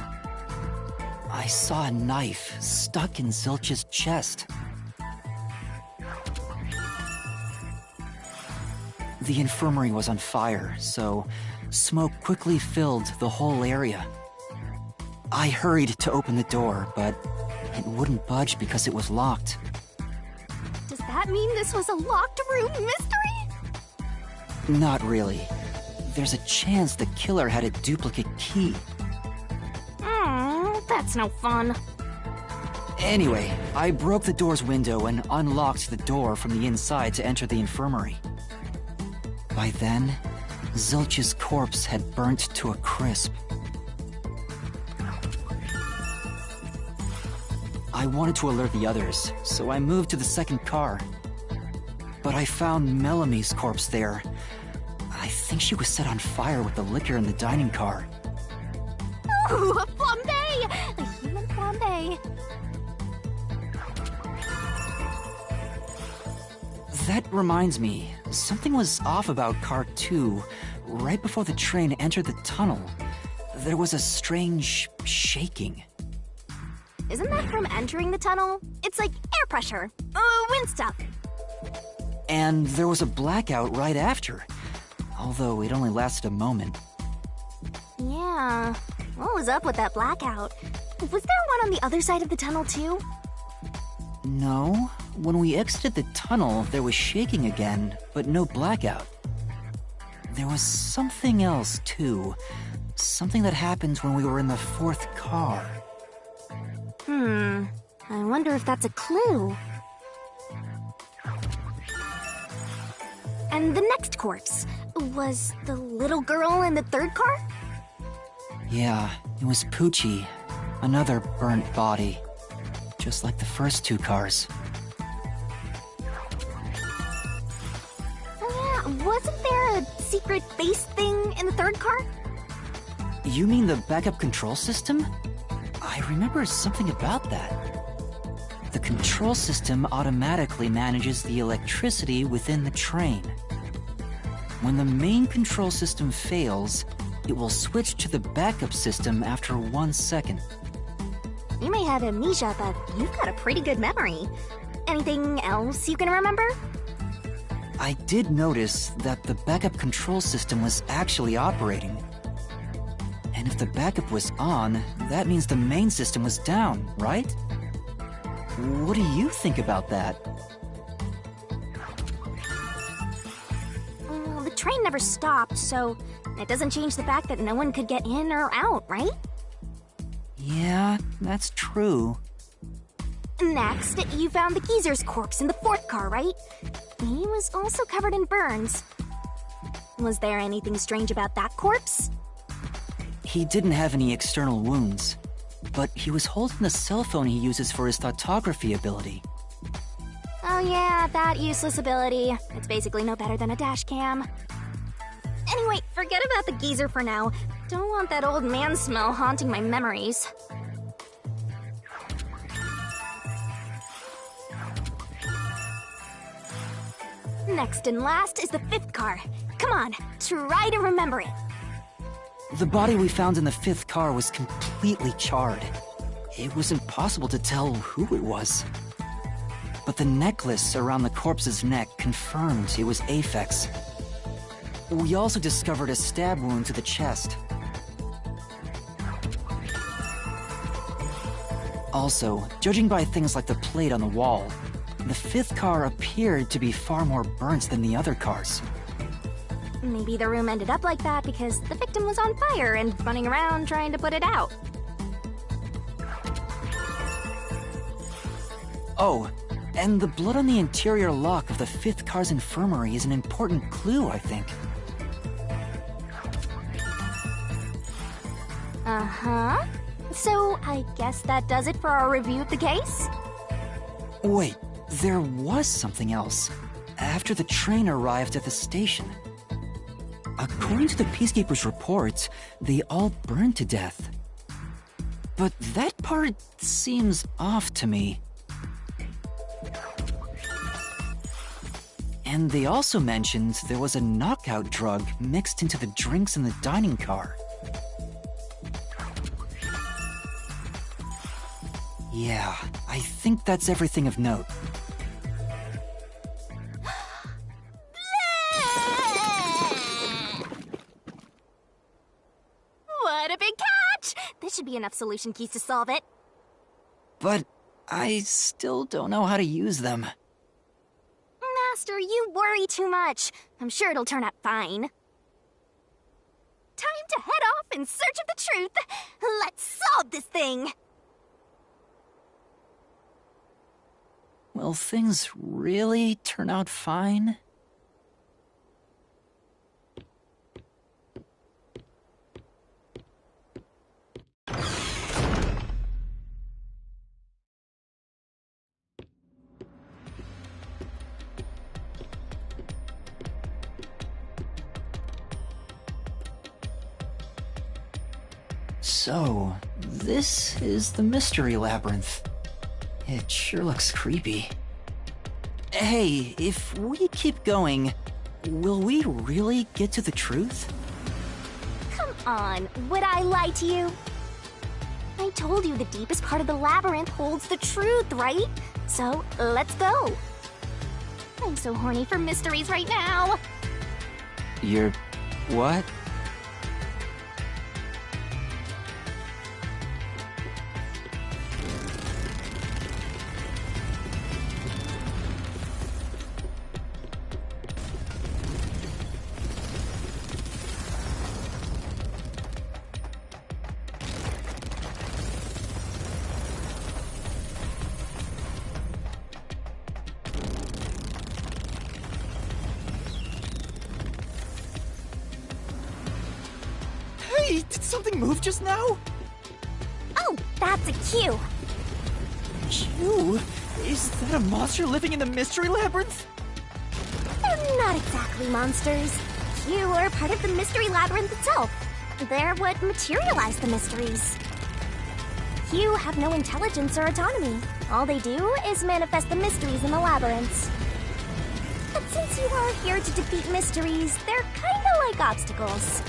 I saw a knife stuck in Zilch's chest. The infirmary was on fire, so smoke quickly filled the whole area. I hurried to open the door, but it wouldn't budge because it was locked. Does that mean this was a locked room mystery? Not really. There's a chance the killer had a duplicate key. That's no fun. Anyway, I broke the door's window and unlocked the door from the inside to enter the infirmary. By then, Zilch's corpse had burnt to a crisp. I wanted to alert the others, so I moved to the second car. But I found Mellamy's corpse there. I think she was set on fire with the liquor in the dining car. Ooh, a flambe! A human flambe. That reminds me, something was off about Car 2. Right before the train entered the tunnel, there was a strange shaking. Isn't that from entering the tunnel? It's like air pressure. Wind stuff. And there was a blackout right after, although it only lasted a moment. Yeah. What was up with that blackout? Was there one on the other side of the tunnel too? No. When we exited the tunnel, there was shaking again, but no blackout. There was something else too. Something that happened when we were in the fourth car. I wonder if that's a clue. And the next corpse, was the little girl in the third car? Yeah, it was Poochie. Another burnt body. Just like the first 2 cars. Oh yeah, wasn't there a secret base thing in the third car? You mean the backup control system? I remember something about that. The control system automatically manages the electricity within the train. When the main control system fails, it will switch to the backup system after 1 second. You may have amnesia, but you've got a pretty good memory. Anything else you can remember? I did notice that the backup control system was actually operating. And if the backup was on, that means the main system was down, right? What do you think about that? Well, the train never stopped, so it doesn't change the fact that no one could get in or out, right? Yeah, that's true. Next, you found the geezer's corpse in the fourth car, right? He was also covered in burns. Was there anything strange about that corpse? He didn't have any external wounds, but he was holding the cell phone he uses for his thoughtography ability. Oh yeah, that useless ability. It's basically no better than a dash cam. Anyway, forget about the geezer for now. Don't want that old man smell haunting my memories. Next and last is the 5th car. Come on, try to remember it. The body we found in the 5th car was completely charred. It was impossible to tell who it was. But the necklace around the corpse's neck confirmed it was Aphex. We also discovered a stab wound to the chest. Also, judging by things like the plate on the wall, the 5th car appeared to be far more burnt than the other cars. Maybe the room ended up like that because the victim was on fire and running around trying to put it out. Oh, and the blood on the interior lock of the 5th car's infirmary is an important clue, I think. Uh-huh. So, I guess that does it for our review of the case? Wait, there was something else. After the train arrived at the station. According to the Peacekeeper's report, they all burned to death. But that part seems off to me. And they also mentioned there was a knockout drug mixed into the drinks in the dining car. Yeah, I think that's everything of note. What a big catch! This should be enough solution keys to solve it. But I still don't know how to use them. Master, you worry too much. I'm sure it'll turn out fine. Time to head off in search of the truth. Let's solve this thing. Will things really turn out fine? So, this is the Mystery Labyrinth. It sure looks creepy. Hey, if we keep going, will we really get to the truth? Come on, would I lie to you? I told you the deepest part of the labyrinth holds the truth, right? So, let's go. I'm so horny for mysteries right now. You're... what? Hey, did something move just now? Oh, that's a cue. Q? Is that a monster living in the Mystery Labyrinth? They're not exactly monsters. You are part of the Mystery Labyrinth itself. They're what materialize the mysteries. You have no intelligence or autonomy. All they do is manifest the mysteries in the labyrinths. But since you are here to defeat mysteries, they're kinda like obstacles.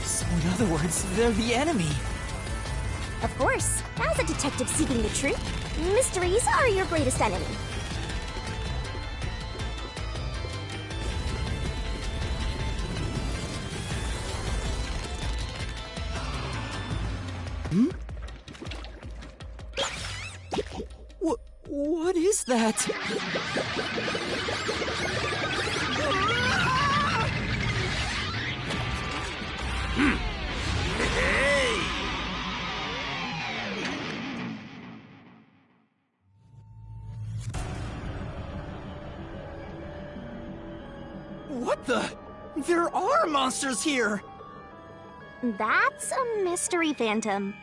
So in other words, they're the enemy. Of course, as a detective seeking the truth, mysteries are your greatest enemy. Hmm? What is that? Hey! What the? There are monsters here! That's a mystery phantom.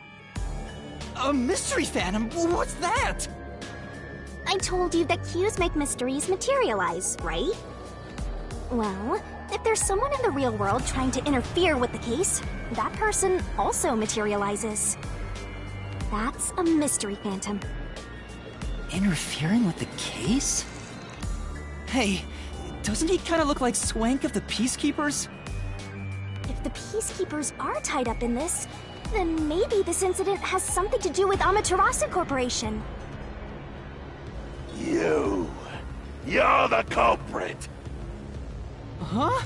A mystery phantom? What's that? I told you that cues make mysteries materialize, right? Well, if there's someone in the real world trying to interfere with the case, that person also materializes. That's a mystery phantom. Interfering with the case? Hey, doesn't he kind of look like Swank of the Peacekeepers? If the Peacekeepers are tied up in this, then maybe this incident has something to do with Amaterasu Corporation. You're the culprit! Huh?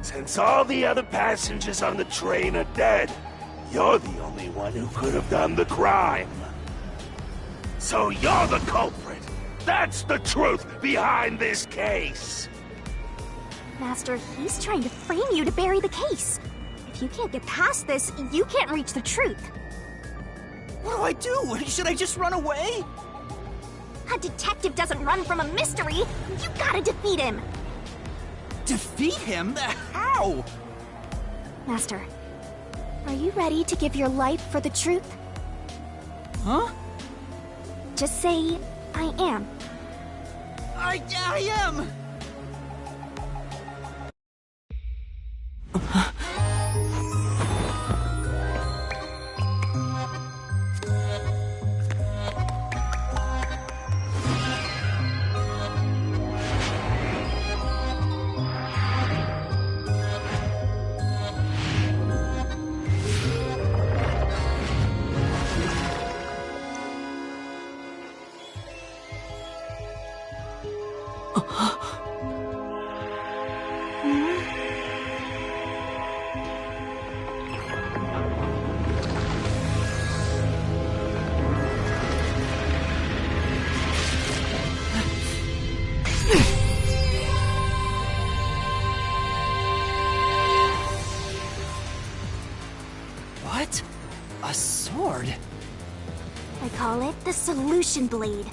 Since all the other passengers on the train are dead, you're the only one who could have done the crime. So you're the culprit! That's the truth behind this case! Master, he's trying to frame you to bury the case. If you can't get past this, you can't reach the truth. What do I do? Should I just run away? A detective doesn't run from a mystery. You gotta defeat him. Defeat him? How? Master, are you ready to give your life for the truth? Huh? Just say, I am. I am! What? A sword? I call it the Solution Blade.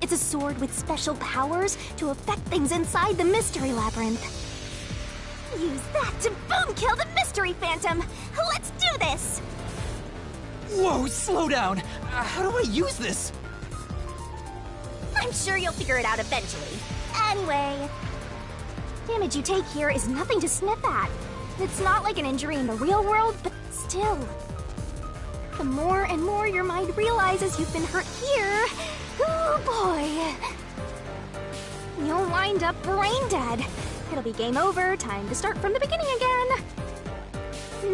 It's a sword with special powers to affect things inside the Mystery Labyrinth. Use that to boom kill the Mystery Phantom! Let's do this! Whoa, slow down! How do I use this? I'm sure you'll figure it out eventually. Anyway, damage you take here is nothing to sniff at. It's not like an injury in the real world, but still. The more and more your mind realizes you've been hurt here, oh boy, you'll wind up brain dead. It'll be game over, time to start from the beginning again.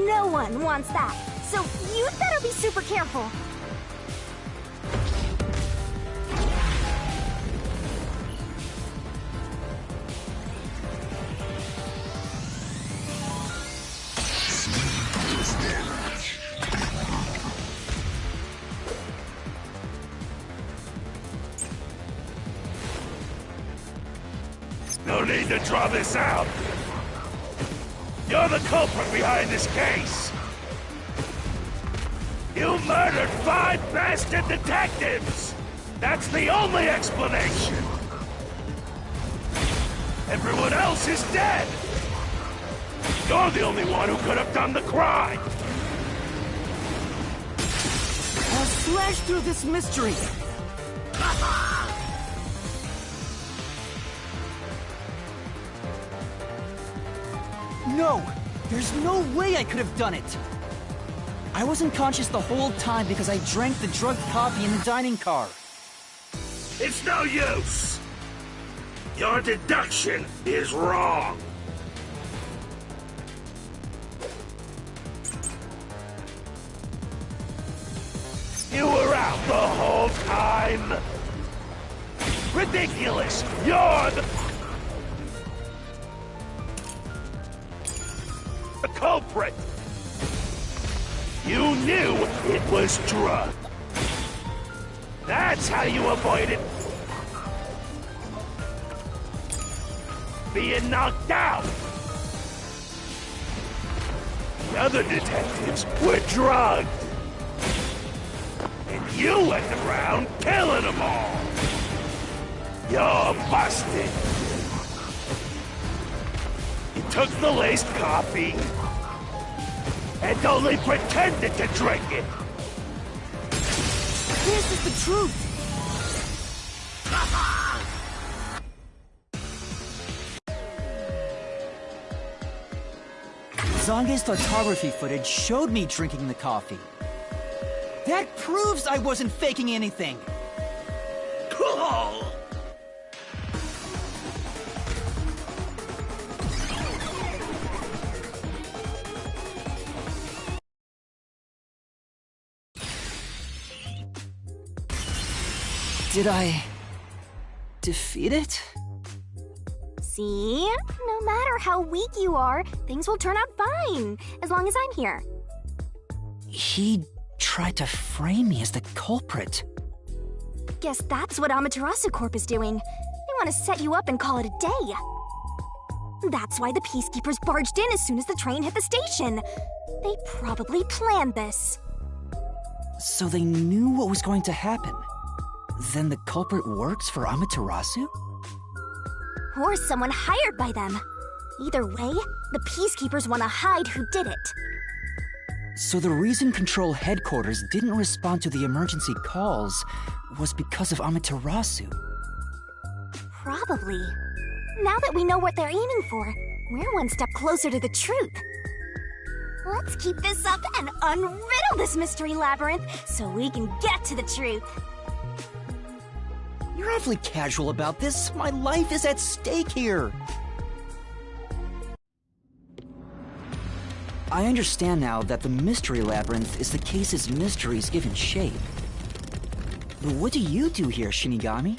No one wants that, so you'd better be super careful. No need to draw this out. You're the culprit behind this case. You murdered 5 bastard detectives. That's the only explanation. Everyone else is dead. You're the only one who could have done the crime. I'll slash through this mystery. No! There's no way I could have done it! I wasn't conscious the whole time because I drank the drugged coffee in the dining car. It's no use! Your deduction is wrong! You were out the whole time! Ridiculous! You're the culprit! You knew it was drugged. That's how you avoided being knocked out. The other detectives were drugged. And you went around killing them all. You're busted. You took the laced coffee and only pretended to drink it. This is the truth. Zange's photography footage showed me drinking the coffee. That proves I wasn't faking anything! Did I defeat it? See? No matter how weak you are, things will turn out fine, as long as I'm here. He tried to frame me as the culprit. Guess that's what Amaterasu Corp is doing. They want to set you up and call it a day. That's why the peacekeepers barged in as soon as the train hit the station. They probably planned this. So they knew what was going to happen. Then the culprit works for Amaterasu? Or someone hired by them. Either way, the peacekeepers want to hide who did it. So the reason Control Headquarters didn't respond to the emergency calls was because of Amaterasu. Probably. Now that we know what they're aiming for, we're one step closer to the truth. Let's keep this up and unriddle this mystery labyrinth so we can get to the truth. You're awfully casual about this. My life is at stake here. I understand now that the mystery labyrinth is the case's mysteries given shape. But what do you do here, Shinigami?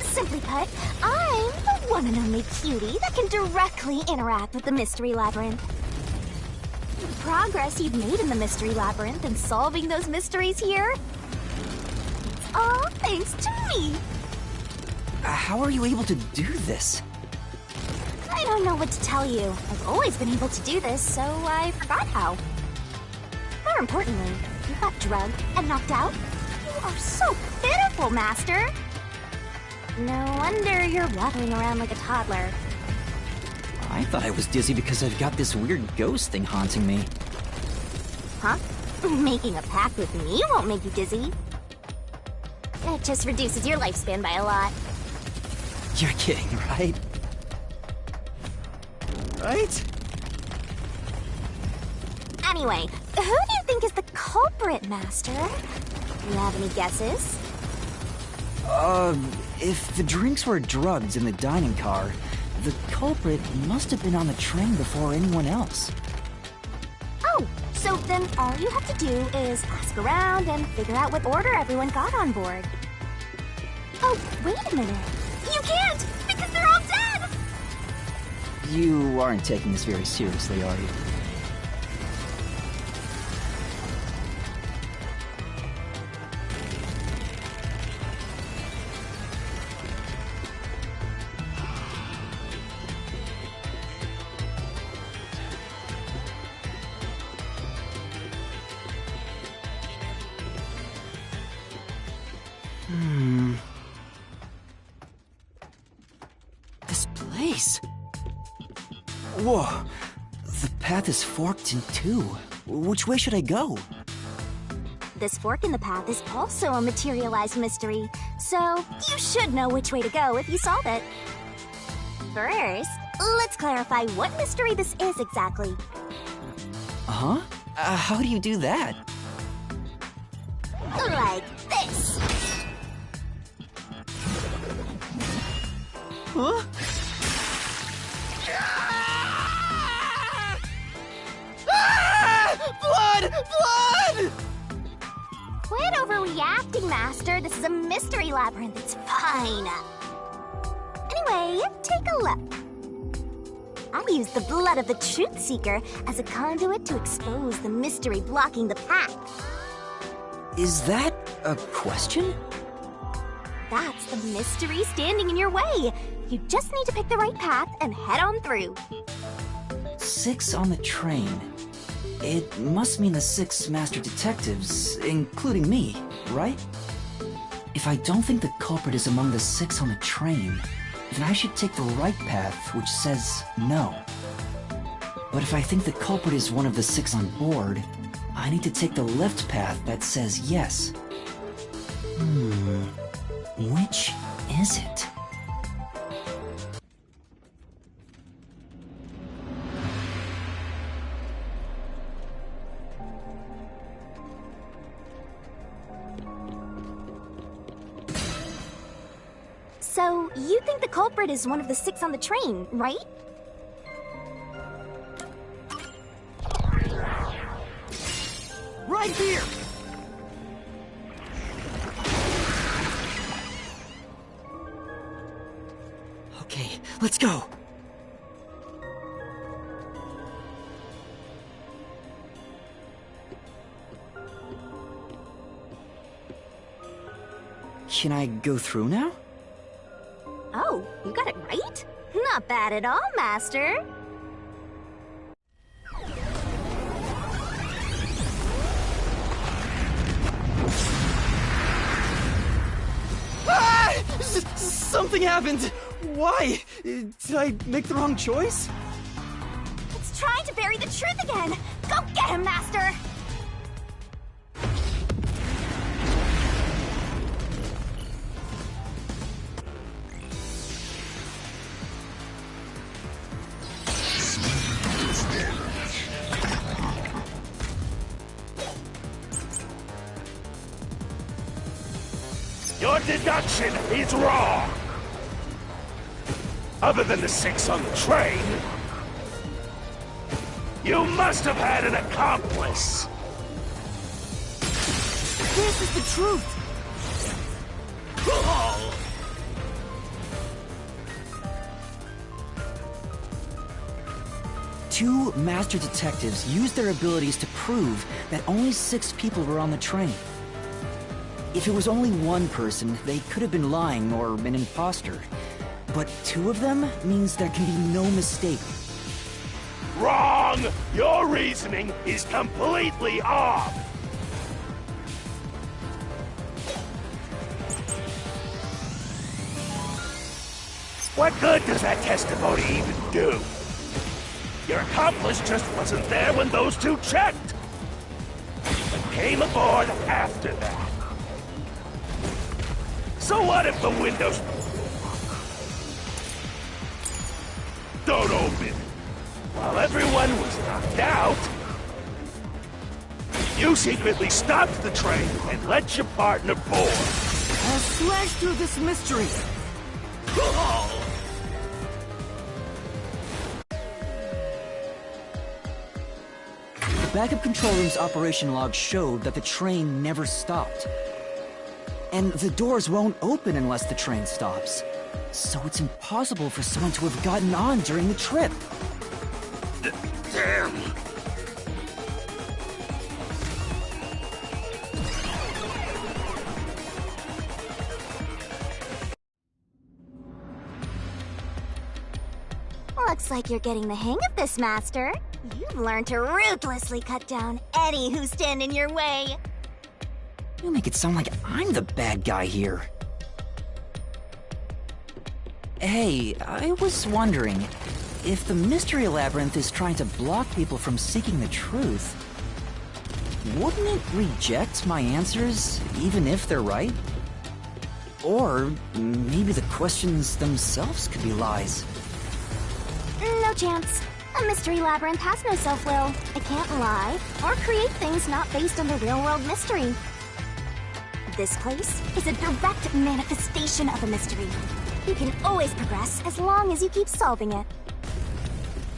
Simply put, I'm the one and only cutie that can directly interact with the mystery labyrinth. The progress you've made in the mystery labyrinth and solving those mysteries here, all thanks to me. How are you able to do this? I don't know what to tell you. I've always been able to do this, so I forgot how. More importantly, you got drugged and knocked out. You are so pitiful, Master. No wonder you're waddling around like a toddler. I thought I was dizzy because I've got this weird ghost thing haunting me. Huh? Making a pact with me won't make you dizzy. It just reduces your lifespan by a lot. You're kidding, right? Right? Anyway, who do you think is the culprit, Master? Do you have any guesses? If the drinks were drugged in the dining car, the culprit must have been on the train before anyone else. Oh, so then all you have to do is ask around and figure out what order everyone got on board. Oh, wait a minute. You can't, because they're all dead! You aren't taking this very seriously, are you? This place... Whoa! The path is forked in two. Which way should I go? This fork in the path is also a materialized mystery, so you should know which way to go if you solve it. First, let's clarify what mystery this is exactly. Huh? How do you do that? Like this. Huh? Blood! Blood! Quit overreacting, Master. This is a mystery labyrinth. It's fine. Anyway, take a look. I used the blood of the Truth Seeker as a conduit to expose the mystery blocking the path. Is that a question? That's the mystery standing in your way. You just need to pick the right path and head on through. 6 on the train. It must mean the 6 master detectives, including me, right? If I don't think the culprit is among the 6 on the train, then I should take the right path, which says no. But if I think the culprit is one of the 6 on board, I need to take the left path that says yes. Which is it? So, you think the culprit is one of the 6 on the train, right? Right here! Okay, let's go! Can I go through now? Oh, you got it right? Not bad at all, Master. Ah! Something happened! Why? Did I make the wrong choice? It's trying to bury the truth again! Go get him, Master! Your deduction is wrong! Other than the 6 on the train, you must have had an accomplice! This is the truth! Two master detectives used their abilities to prove that only 6 people were on the train. If it was only one person, they could have been lying or an imposter. But 2 of them means there can be no mistake. Wrong! Your reasoning is completely off! What good does that testimony even do? Your accomplice just wasn't there when those 2 checked, but came aboard after that. So what if the windows don't open? While everyone was knocked out, you secretly stopped the train and let your partner board. I'll slash through this mystery! The backup control room's operation log showed that the train never stopped. And the doors won't open unless the train stops. So it's impossible for someone to have gotten on during the trip. Damn! Looks like you're getting the hang of this, Master. You've learned to ruthlessly cut down any who stand in your way. You make it sound like I'm the bad guy here. Hey, I was wondering, if the Mystery Labyrinth is trying to block people from seeking the truth, wouldn't it reject my answers, even if they're right? Or maybe the questions themselves could be lies. No chance. A Mystery Labyrinth has no self-will. It can't lie, or create things not based on the real-world mystery. This place is a direct manifestation of a mystery. You can always progress as long as you keep solving it.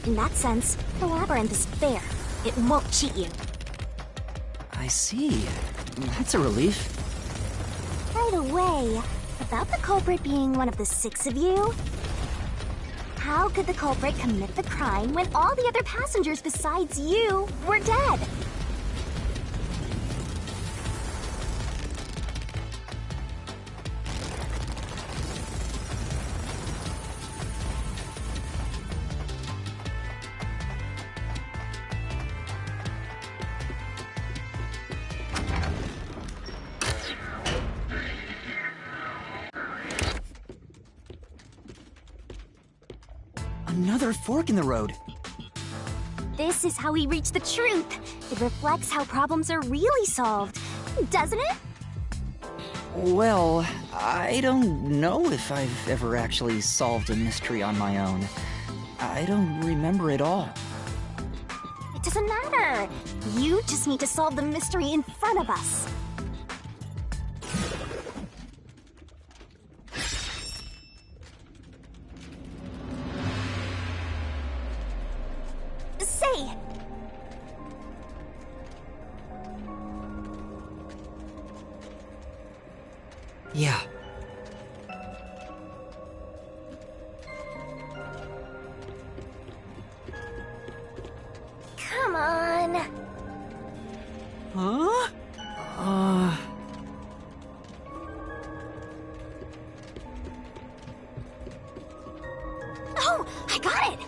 In that sense, the labyrinth is fair. It won't cheat you. I see. That's a relief. Right away, about the culprit being one of the 6 of you, how could the culprit commit the crime when all the other passengers besides you were dead? Another fork in the road. This is how we reach the truth. It reflects how problems are really solved, doesn't it? Well, I don't know if I've ever actually solved a mystery on my own. I don't remember it all. It doesn't matter. You just need to solve the mystery in front of us. Say! Yeah. Come on. Huh? Oh, I got it!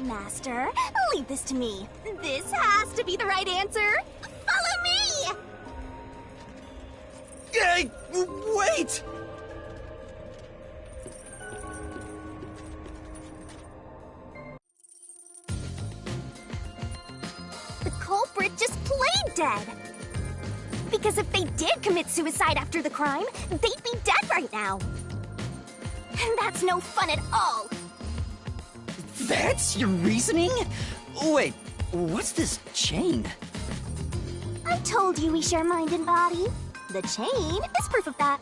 Master, leave this to me. This has to be the right answer. Follow me! Hey, wait! The culprit just played dead. Because if they did commit suicide after the crime, they'd be dead right now. And that's no fun at all. That's your reasoning? Wait, what's this chain? I told you we share mind and body. The chain is proof of that.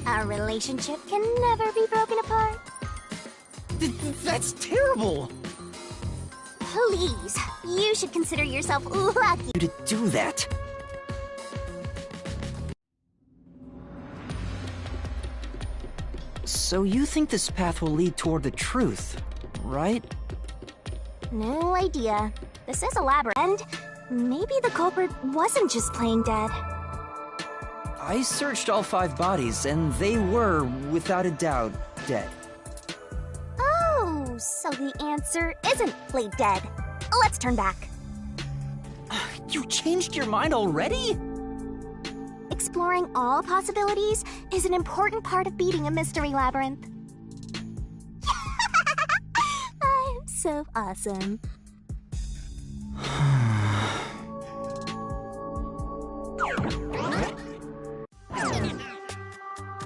Our relationship can never be broken apart. That's terrible! Please, you should consider yourself lucky To do that. So you think this path will lead toward the truth, right? No idea. This is a labyrinth. Maybe the culprit wasn't just playing dead. I searched all 5 bodies, and they were, without a doubt, dead. Oh, so the answer isn't played dead. Let's turn back. You changed your mind already? Exploring all possibilities is an important part of beating a mystery labyrinth. I'm so awesome.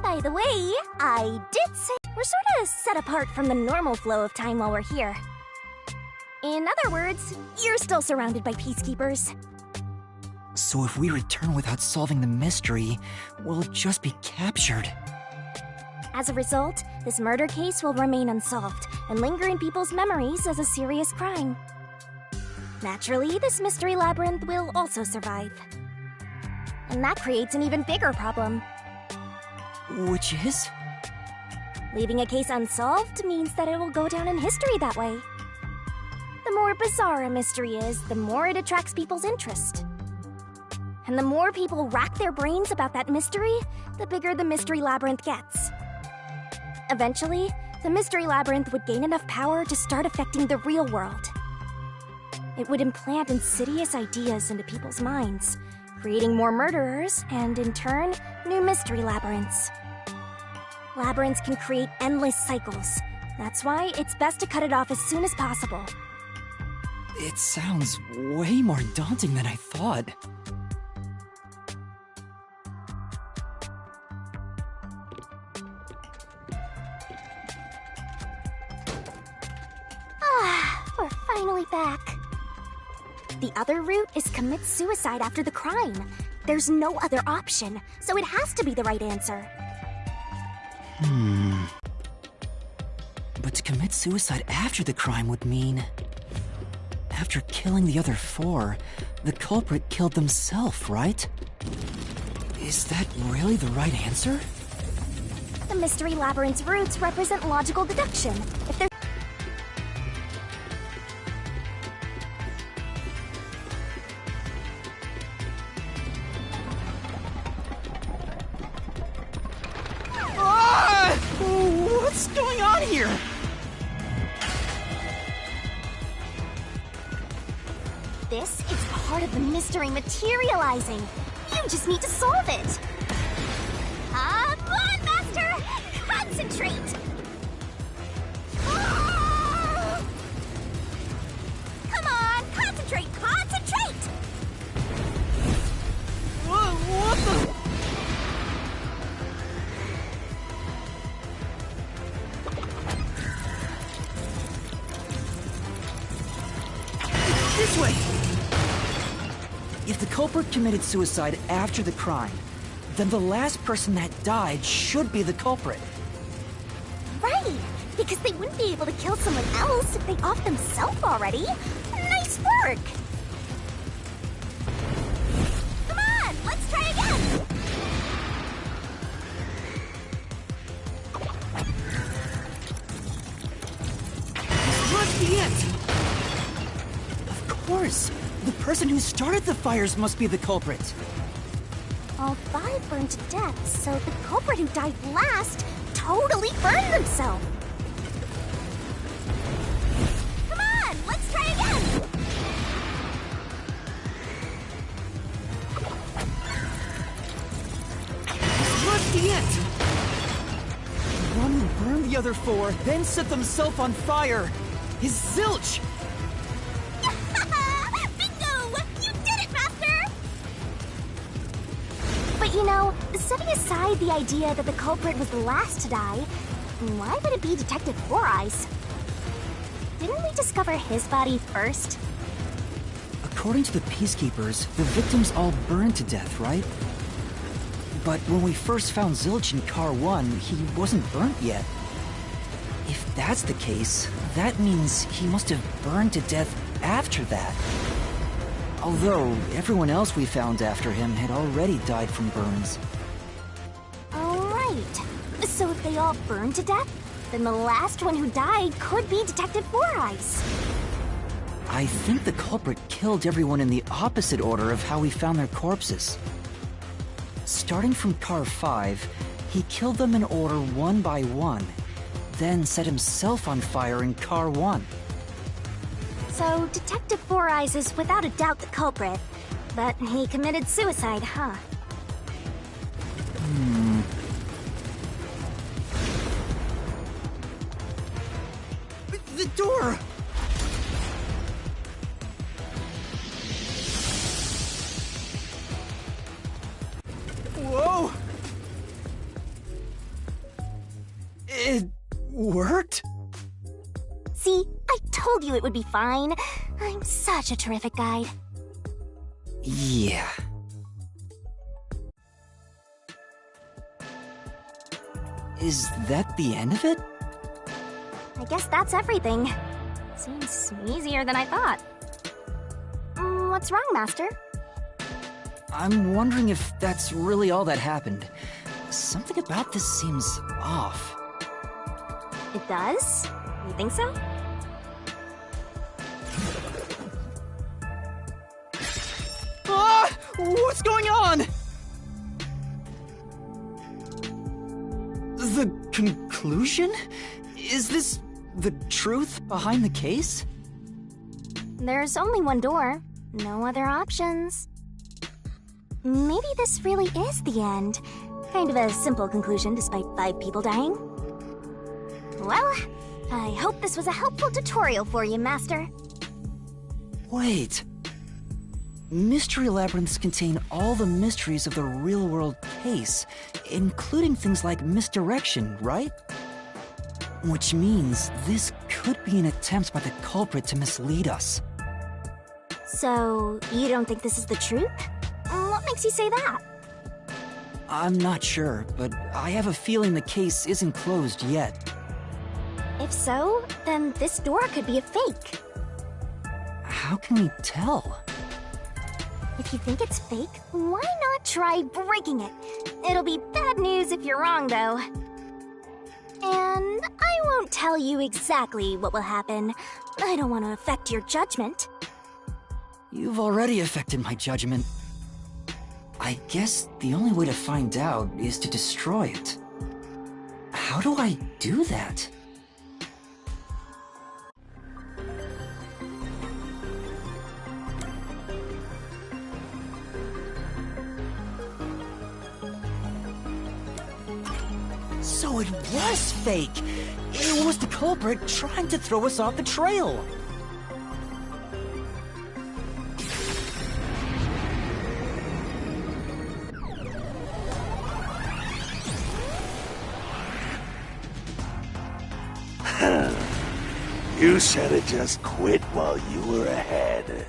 By the way, I did say we're sort of set apart from the normal flow of time while we're here. In other words, you're still surrounded by peacekeepers. So if we return without solving the mystery, we'll just be captured. As a result, this murder case will remain unsolved and linger in people's memories as a serious crime. Naturally, this mystery labyrinth will also survive. And that creates an even bigger problem. Which is? Leaving a case unsolved means that it will go down in history that way. The more bizarre a mystery is, the more it attracts people's interest. And the more people rack their brains about that mystery, the bigger the mystery labyrinth gets. Eventually, the mystery labyrinth would gain enough power to start affecting the real world. It would implant insidious ideas into people's minds, creating more murderers and, in turn, new mystery labyrinths. Labyrinths can create endless cycles. That's why it's best to cut it off as soon as possible. It sounds way more daunting than I thought. We're finally back. The other route is commit suicide after the crime. There's no other option, so it has to be the right answer. But to commit suicide after the crime would mean... After killing the other 4, the culprit killed themselves, right? Is that really the right answer? The mystery labyrinth's roots represent logical deduction. If there's What's going on here? This is part of the mystery materializing. You just need to solve it. Come on, Master! Concentrate! This way! If the culprit committed suicide after the crime, then the last person that died should be the culprit. Right! Because they wouldn't be able to kill someone else if they offed themselves already. Nice work! Come on, let's try again! This must be it! Of course! The person who started the fires must be the culprit. All 5 burned to death, so the culprit who died last totally burned themselves. Come on, let's try again! This must be it! The one who burned the other 4, then set themselves on fire, is Zilch! Bingo! You did it, Master! But you know, setting aside the idea that the culprit was the last to die, why would it be Detective Four Eyes? Didn't we discover his body first? According to the Peacekeepers, the victims all burned to death, right? But when we first found Zilch in Car 1, he wasn't burnt yet. If that's the case, that means he must have burned to death after that. Although, everyone else we found after him had already died from burns. Alright. So if they all burned to death, then the last one who died could be Detective Four Eyes. I think the culprit killed everyone in the opposite order of how we found their corpses. Starting from Car 5, he killed them in order one by one, then set himself on fire in Car 1. So Detective Four Eyes is without a doubt the culprit, but he committed suicide, huh? The door! Whoa! It worked? See, I told you it would be fine. I'm such a terrific guide. Yeah. Is that the end of it? I guess that's everything. Seems easier than I thought. What's wrong, Master? I'm wondering if that's really all that happened. Something about this seems off. It does? You think so? Ah! What's going on? The conclusion? Is this the truth behind the case? There's only one door. No other options. Maybe this really is the end. Kind of a simple conclusion despite 5 people dying. Well, I hope this was a helpful tutorial for you, Master. Wait. Mystery labyrinths contain all the mysteries of the real-world case, including things like misdirection, right? Which means this could be an attempt by the culprit to mislead us. So, you don't think this is the truth? What makes you say that? I'm not sure, but I have a feeling the case isn't closed yet. If so, then this door could be a fake. How can we tell? If you think it's fake, why not try breaking it? It'll be bad news if you're wrong, though. And I won't tell you exactly what will happen. I don't want to affect your judgment. You've already affected my judgment. I guess the only way to find out is to destroy it. How do I do that? So it was fake! It was the culprit trying to throw us off the trail! You should have just quit while you were ahead.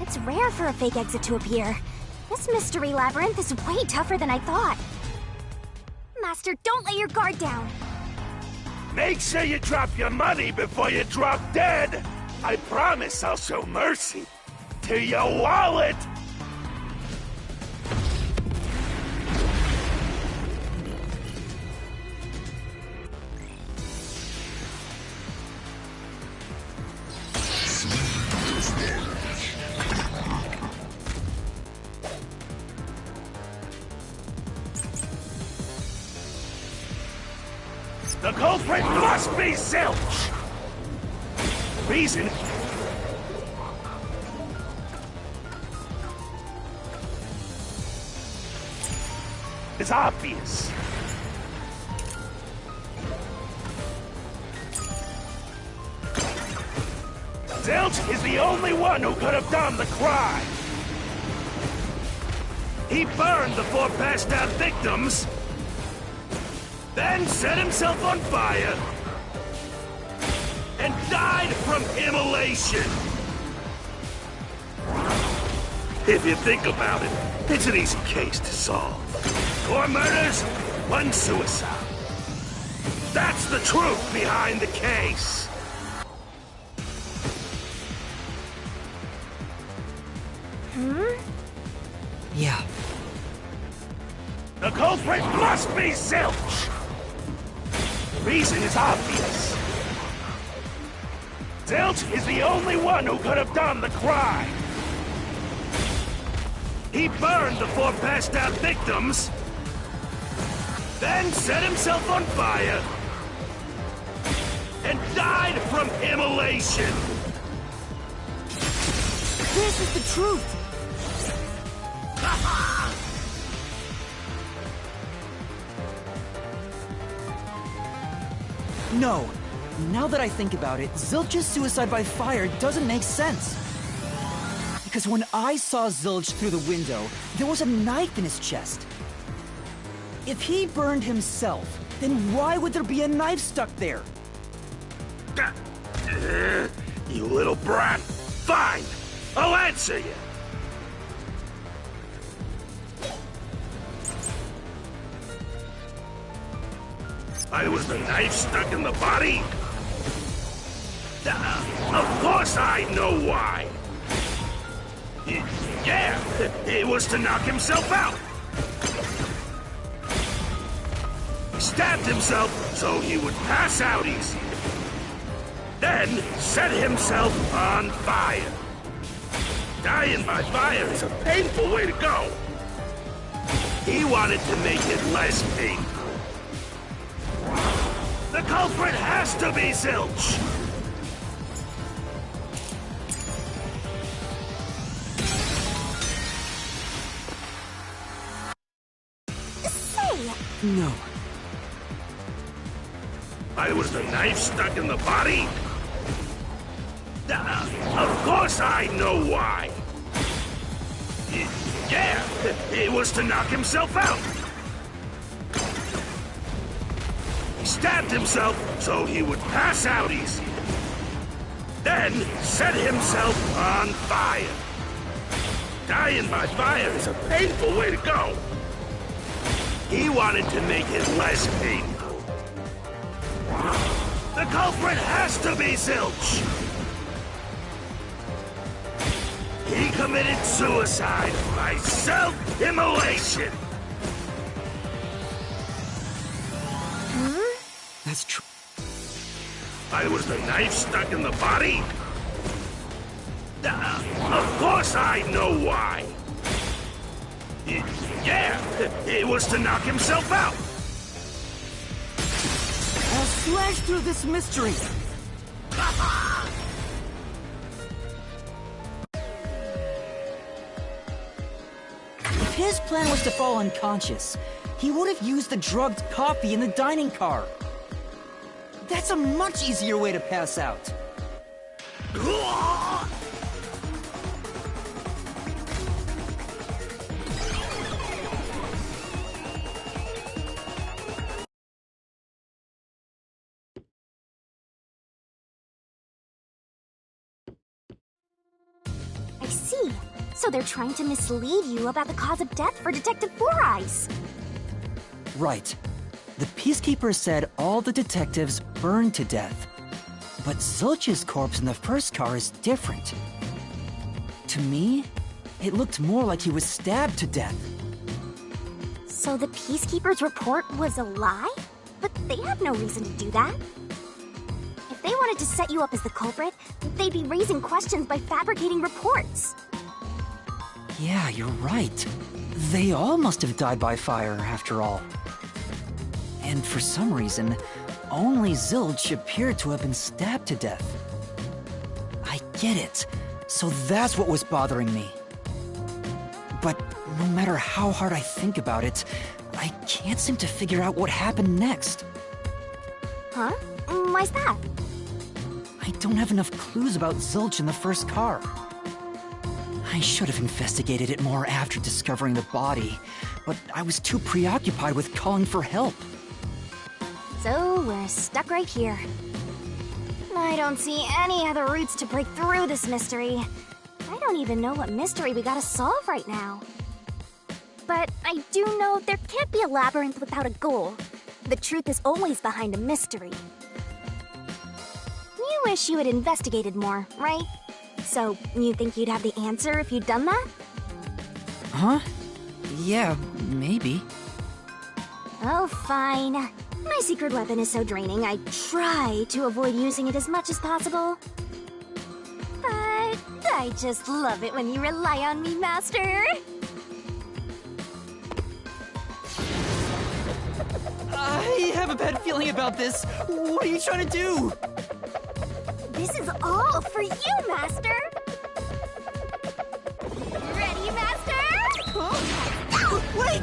It's rare for a fake exit to appear. This mystery labyrinth is way tougher than I thought. Master, don't let your guard down. Make sure you drop your money before you drop dead. I promise I'll show mercy to your wallet. The culprit must be Zilch! Reason is obvious. Zilch is the only one who could have done the crime. He burned the 4 passed out victims, then set himself on fire, and died from immolation. If you think about it, it's an easy case to solve. 4 murders, 1 suicide. That's the truth behind the case. Yeah. The culprit must be Zilch! Reason is obvious. Zilch is the only one who could have done the crime. He burned the 4 passed out victims, then set himself on fire, and died from immolation. This is the truth! No. Now that I think about it, Zilch's suicide by fire doesn't make sense. Because when I saw Zilch through the window, there was a knife in his chest. If he burned himself, then why would there be a knife stuck there? You little brat. Fine. I'll answer you. Why was the knife stuck in the body? Of course I know why. Yeah, it was to knock himself out. He stabbed himself so he would pass out easy. Then set himself on fire. Dying by fire is a painful way to go. He wanted to make it less painful. The culprit has to be Zilch! Say! No. Why was the knife stuck in the body? Of course I know why. Yeah, it was to knock himself out. He stabbed himself so he would pass out easy. Then set himself on fire. Dying by fire is a painful way to go. He wanted to make it less painful. The culprit has to be Zilch! He committed suicide by self-immolation! That's true. Why was the knife stuck in the body? Of course I know why. Yeah, it was to knock himself out. I'll slash through this mystery. If his plan was to fall unconscious, he would have used the drugged coffee in the dining car. That's a much easier way to pass out. I see. So they're trying to mislead you about the cause of death for Detective Four Eyes. Right. The Peacekeepers said all the detectives burned to death. But Zilch's corpse in the first car is different. To me, it looked more like he was stabbed to death. So the Peacekeepers' report was a lie? But they have no reason to do that. If they wanted to set you up as the culprit, they'd be raising questions by fabricating reports. Yeah, you're right. They all must have died by fire, after all. And for some reason, only Zilch appeared to have been stabbed to death. I get it. So that's what was bothering me. But no matter how hard I think about it, I can't seem to figure out what happened next. Huh? Why's that? I don't have enough clues about Zilch in the first car. I should have investigated it more after discovering the body, but I was too preoccupied with calling for help. So we're stuck right here. I don't see any other routes to break through this mystery. I don't even know what mystery we gotta solve right now. But I do know there can't be a labyrinth without a goal. The truth is always behind a mystery. You wish you had investigated more, right? So, you think you'd have the answer if you'd done that? Huh? Yeah, maybe. Oh, fine. My secret weapon is so draining, I try to avoid using it as much as possible. But I just love it when you rely on me, Master. I have a bad feeling about this. What are you trying to do? This is all for you, Master! Ready, Master? Huh? Wait!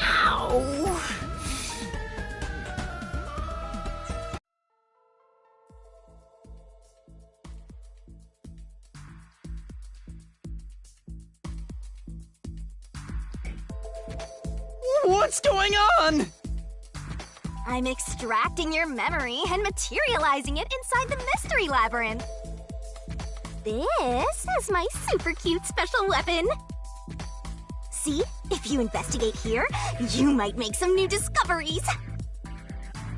Ow! What's going on? I'm extracting your memory and materializing it inside the mystery labyrinth. This is my super cute special weapon. See? If you investigate here, you might make some new discoveries.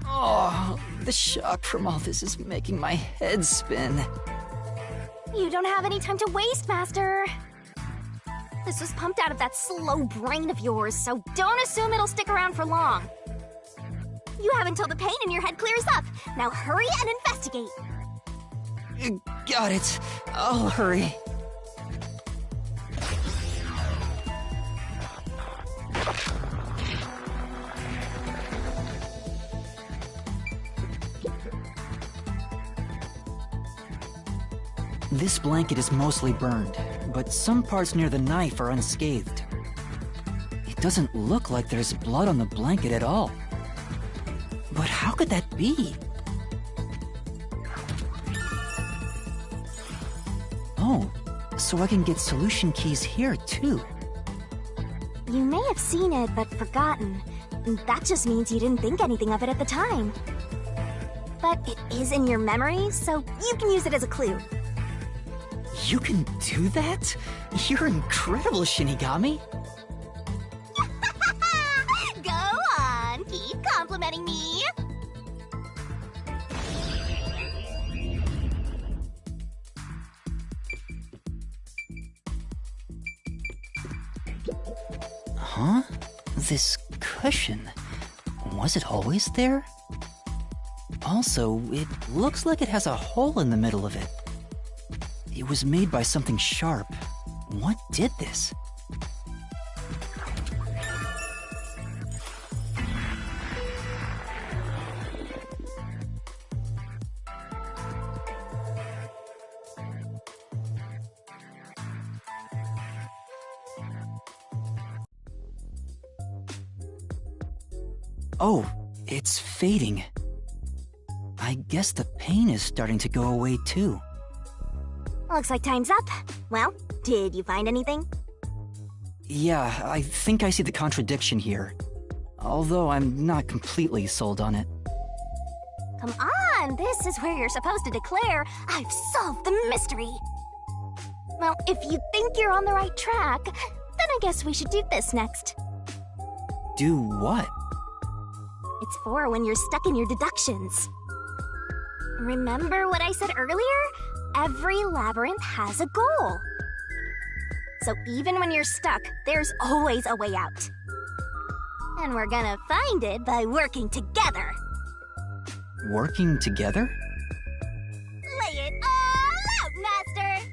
Oh, the shock from all this is making my head spin. You don't have any time to waste, Master. This was pumped out of that slow brain of yours, so don't assume it'll stick around for long. You have until the pain in your head clears up. Now hurry and investigate. Got it. I'll hurry. This blanket is mostly burned, but some parts near the knife are unscathed. It doesn't look like there's blood on the blanket at all. But how could that be? Oh, so I can get solution keys here too. You may have seen it, but forgotten. That just means you didn't think anything of it at the time. But it is in your memory, so you can use it as a clue. You can do that? You're incredible, Shinigami. Go on, keep complimenting me. Huh? This cushion, was it always there? Also, it looks like it has a hole in the middle of it. It was made by something sharp. What did this? Oh, it's fading. I guess the pain is starting to go away too. Looks like time's up. Well, did you find anything? Yeah, I think I see the contradiction here. Although I'm not completely sold on it. Come on, this is where you're supposed to declare, I've solved the mystery. Well, if you think you're on the right track, then I guess we should do this next. Do what? It's for when you're stuck in your deductions. Remember what I said earlier? Every labyrinth has a goal. So even when you're stuck, there's always a way out. And we're gonna find it by working together. Working together? Lay it all out, Master!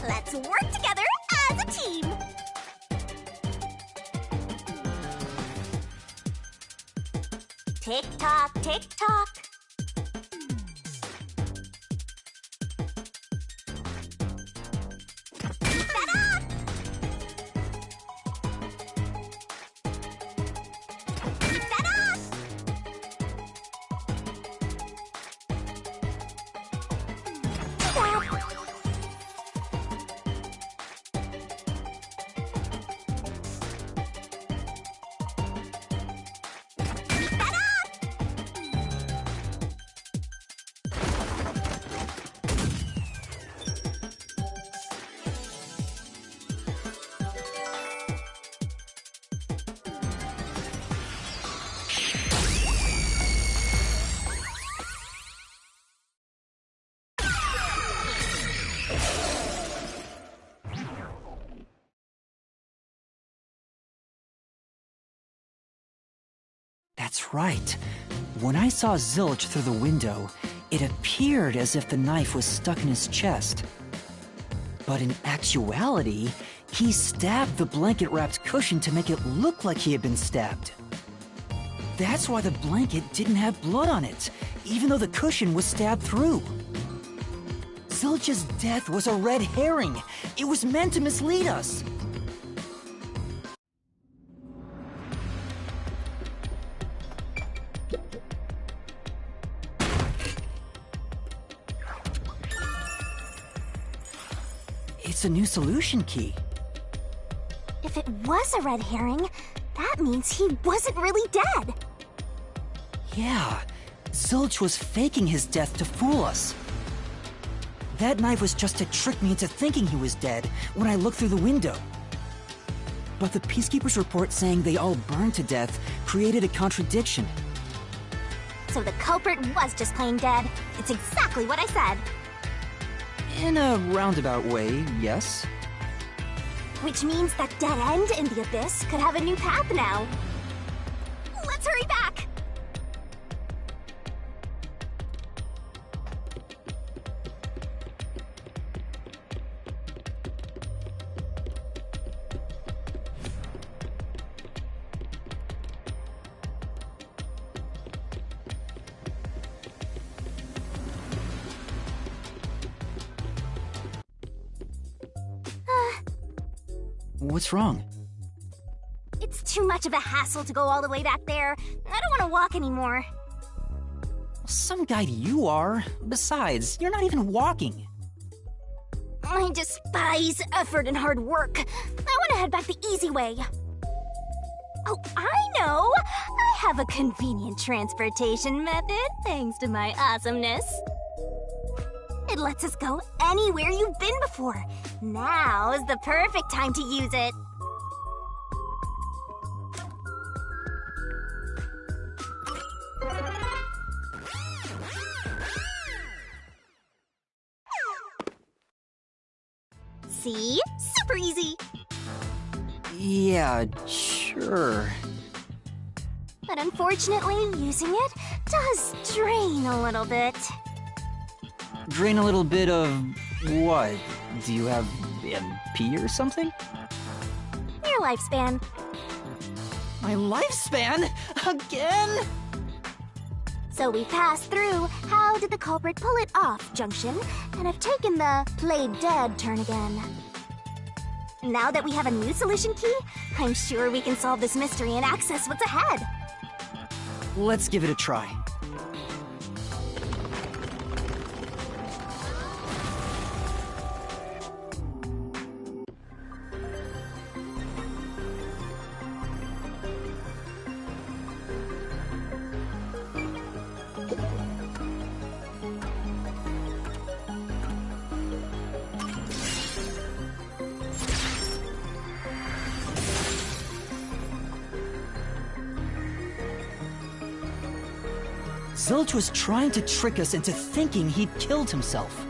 Let's work together as a team! Tick-tock, tick-tock. That's right. When I saw Zilch through the window, it appeared as if the knife was stuck in his chest. But in actuality, he stabbed the blanket-wrapped cushion to make it look like he had been stabbed. That's why the blanket didn't have blood on it, even though the cushion was stabbed through. Zilch's death was a red herring. It was meant to mislead us. It's a new solution key. If it was a red herring, that means he wasn't really dead. Yeah, Zilch was faking his death to fool us. That knife was just to trick me into thinking he was dead when I looked through the window. But the Peacekeeper's report saying they all burned to death created a contradiction. So the culprit was just plain dead. It's exactly what I said. In a roundabout way, yes. Which means that dead end in the abyss could have a new path now. Let's hurry back! What's wrong? It's too much of a hassle to go all the way back there. I don't want to walk anymore. Some guy you are. Besides, you're not even walking. I despise effort and hard work. I want to head back the easy way. Oh, I know! I have a convenient transportation method, thanks to my awesomeness. It lets us go anywhere you've been before. Now's the perfect time to use it. See? Super easy. Yeah, sure. But unfortunately, using it does drain a little bit. Drain a little bit of what? Do you have MP or something? Your lifespan. My lifespan? Again? So we passed through how did the culprit pull it off junction, and have taken the play dead turn again. Now that we have a new solution key, I'm sure we can solve this mystery and access what's ahead. Let's give it a try. Zilch was trying to trick us into thinking he'd killed himself.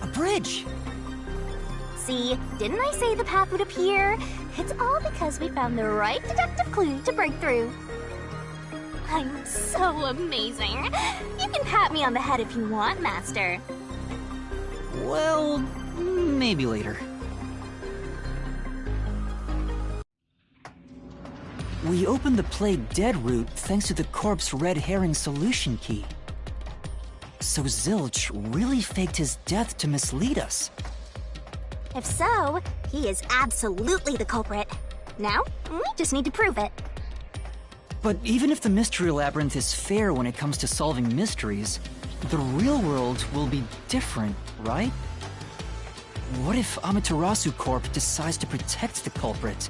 A bridge! See, didn't I say the path would appear? It's all because we found the right deductive clue to break through. I'm so amazing. You can pat me on the head if you want, Master. Well, maybe later. We opened the play dead route thanks to the corpse red herring solution key. So Zilch really faked his death to mislead us. If so, he is absolutely the culprit. Now, we just need to prove it. But even if the Mystery Labyrinth is fair when it comes to solving mysteries, the real world will be different, right? What if Amaterasu Corp decides to protect the culprit,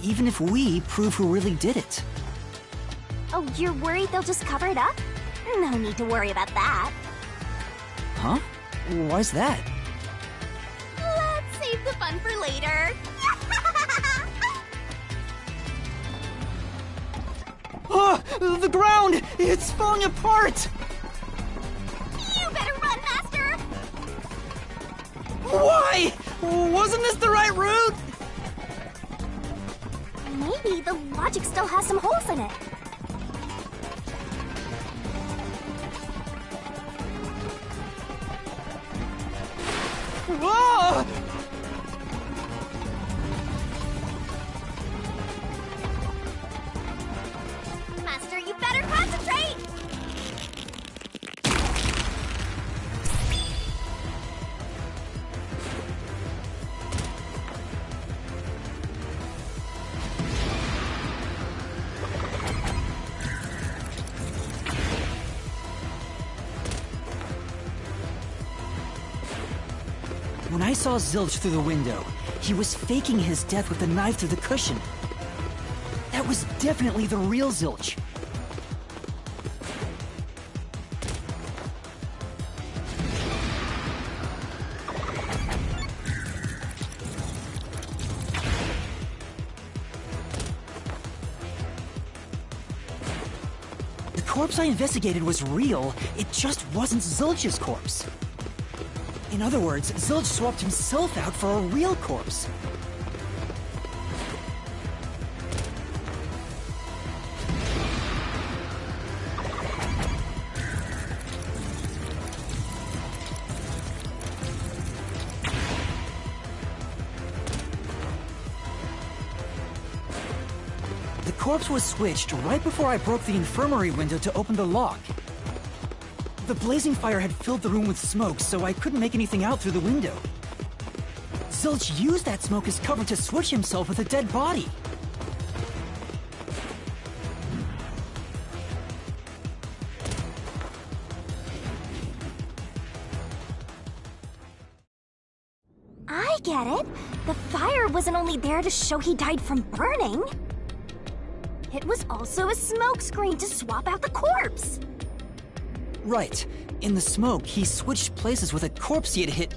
even if we prove who really did it? Oh, you're worried they'll just cover it up? No need to worry about that. Huh? Why's that? Let's save the fun for later. Oh, the ground! It's falling apart! You better run, Master! Why? Wasn't this the right route? Maybe the logic still has some holes in it. Whoa! Master, you better concentrate! When I saw Zilch through the window, he was faking his death with a knife through the cushion. That was definitely the real Zilch. The corpse I investigated was real, it just wasn't Zilch's corpse. In other words, Zilch swapped himself out for a real corpse. The corpse was switched right before I broke the infirmary window to open the lock. The blazing fire had filled the room with smoke, so I couldn't make anything out through the window. Zilch used that smoke as cover to switch himself with a dead body. I get it. The fire wasn't only there to show he died from burning. It was also a smokescreen to swap out the corpse. Right. In the smoke, he switched places with a corpse he had hit.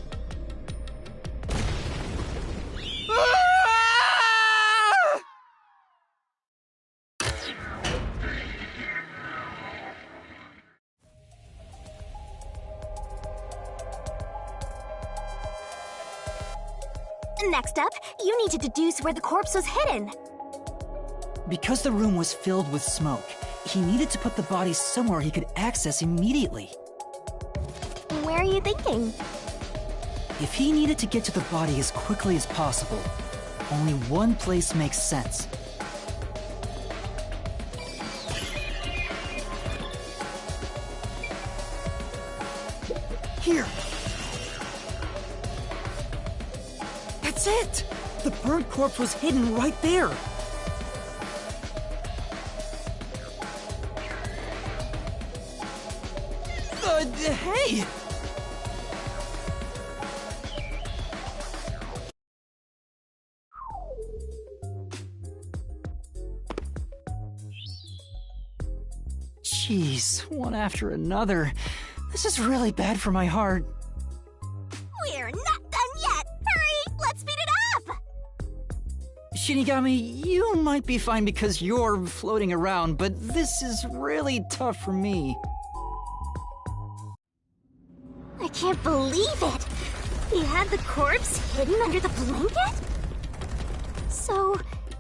Next up, you need to deduce where the corpse was hidden. Because the room was filled with smoke, he needed to put the body somewhere he could access immediately. Where are you thinking? If he needed to get to the body as quickly as possible, only one place makes sense. Here! That's it! The burnt corpse was hidden right there! Hey! Jeez, one after another. This is really bad for my heart. We're not done yet! Hurry! Let's speed it up! Shinigami, you might be fine because you're floating around, but this is really tough for me. I can't believe it! He had the corpse hidden under the blanket? So,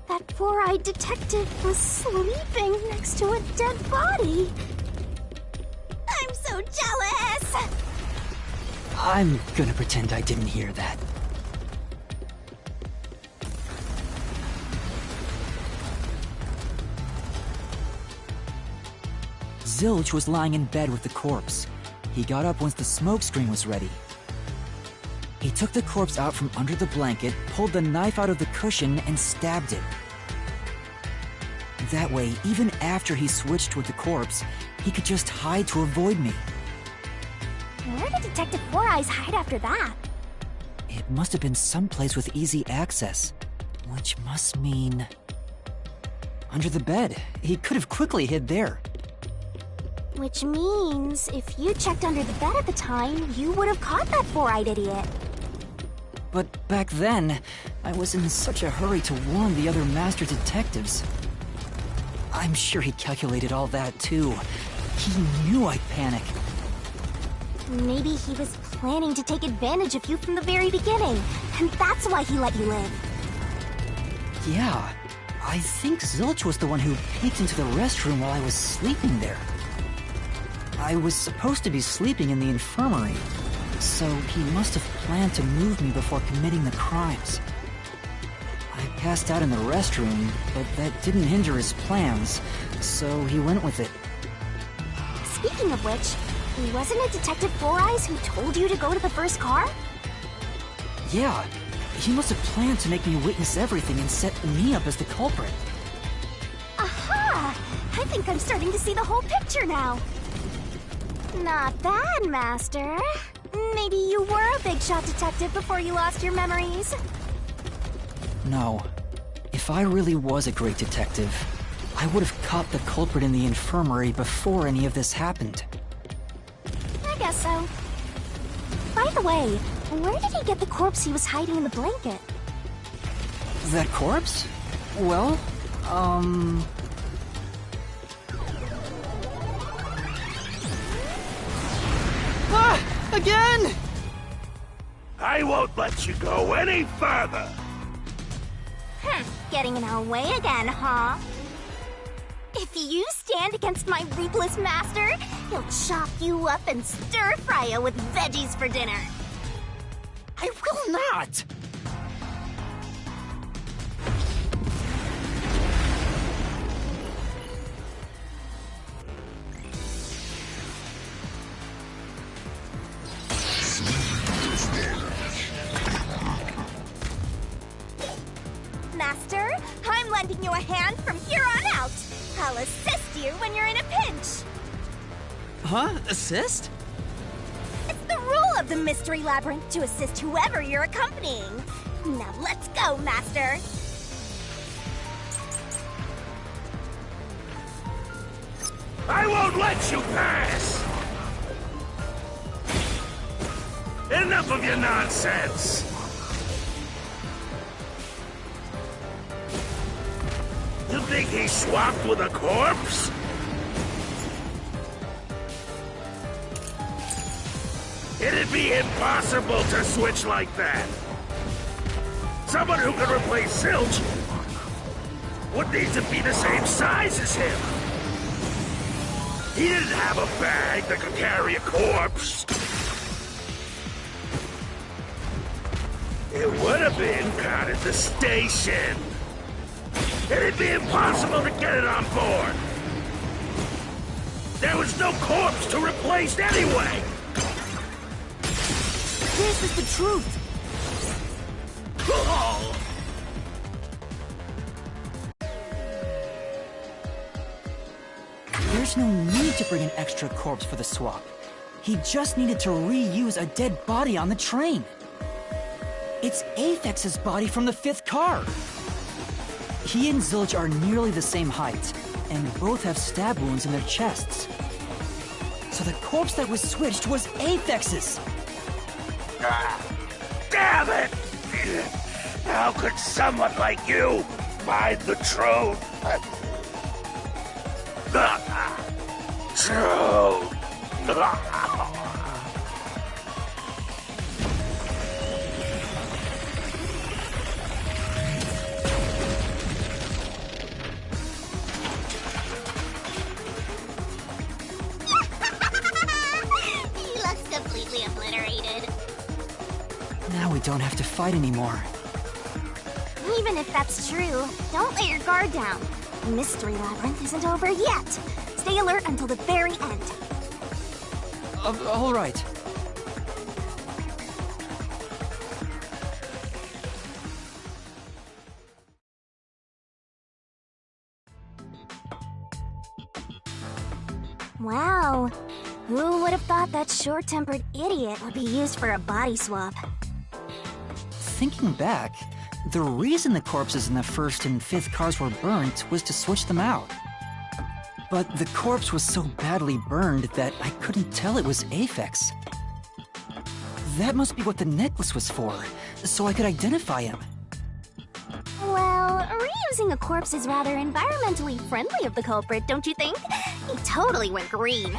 that four-eyed detective was sleeping next to a dead body. I'm so jealous! I'm gonna pretend I didn't hear that. Zilch was lying in bed with the corpse. He got up once the smoke screen was ready. He took the corpse out from under the blanket, pulled the knife out of the cushion, and stabbed it. That way, even after he switched with the corpse, he could just hide to avoid me. Where did Detective Four Eyes hide after that? It must have been someplace with easy access, which must mean... under the bed. He could have quickly hid there. Which means, if you checked under the bed at the time, you would have caught that four-eyed idiot. But back then, I was in such a hurry to warn the other master detectives. I'm sure he calculated all that too. He knew I'd panic. Maybe he was planning to take advantage of you from the very beginning, and that's why he let you live. Yeah, I think Zilch was the one who peeked into the restroom while I was sleeping there. I was supposed to be sleeping in the infirmary, so he must have planned to move me before committing the crimes. I passed out in the restroom, but that didn't hinder his plans, so he went with it. Speaking of which, wasn't it Detective Four Eyes who told you to go to the first car? Yeah, he must have planned to make me witness everything and set me up as the culprit. Aha! I think I'm starting to see the whole picture now. Not bad, Master. Maybe you were a big shot detective before you lost your memories. No. If I really was a great detective, I would have caught the culprit in the infirmary before any of this happened. I guess so. By the way, where did he get the corpse he was hiding in the blanket? That corpse? Well, Ah! Again! I won't let you go any further! Getting in our way again, huh? If you stand against my ruthless master, he'll chop you up and stir-fry you with veggies for dinner. I will not! Master, I'm lending you a hand from here on out. I'll assist you when you're in a pinch. Huh? Assist? It's the rule of the Mystery Labyrinth to assist whoever you're accompanying. Now let's go, Master. I won't let you pass! Enough of your nonsense! You think he swapped with a corpse? It'd be impossible to switch like that. Someone who could replace Zilch would need to be the same size as him. He didn't have a bag that could carry a corpse. It would have been caught at the station. It'd be impossible to get it on board. There was no corpse to replace anyway. This is the truth. There's no need to bring an extra corpse for the swap. He just needed to reuse a dead body on the train. It's Aphex's body from the 5th car. He and Zilch are nearly the same height, and both have stab wounds in their chests. So the corpse that was switched was Aphex's! Damn it! How could someone like you find the truth? Truth! He looks completely obliterated. Now we don't have to fight anymore. Even if that's true, don't let your guard down. The Mystery Labyrinth isn't over yet. Stay alert until the very end. All right. Wow. Who would have thought that short-tempered idiot would be used for a body swap? Thinking back, the reason the corpses in the 1st and 5th cars were burnt was to switch them out. But the corpse was so badly burned that I couldn't tell it was Aphex. That must be what the necklace was for, so I could identify him. Well, reusing a corpse is rather environmentally friendly of the culprit, don't you think? He totally went green.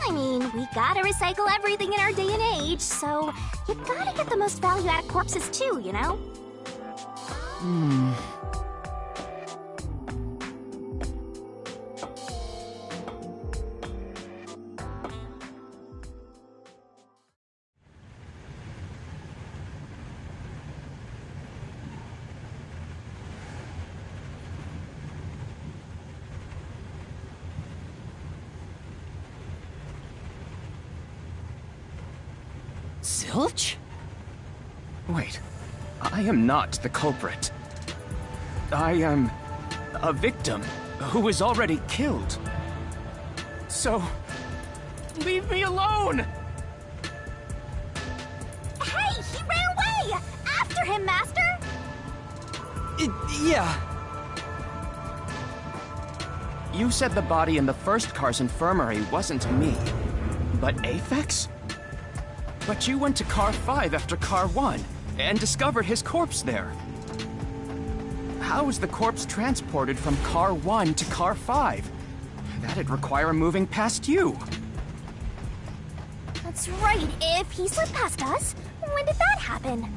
I mean, we gotta recycle everything in our day and age, so you gotta get the most value out of corpses too, you know? Zilch? Wait, I am not the culprit. I am a victim who was already killed. So, leave me alone! Hey, he ran away! After him, Master! Yeah. You said the body in the 1st car's infirmary wasn't me, but Aphex? But you went to car 5 after car 1 and discovered his corpse there. How is the corpse transported from car 1 to car 5? That'd require moving past you. That's right, if he slipped past us, when did that happen?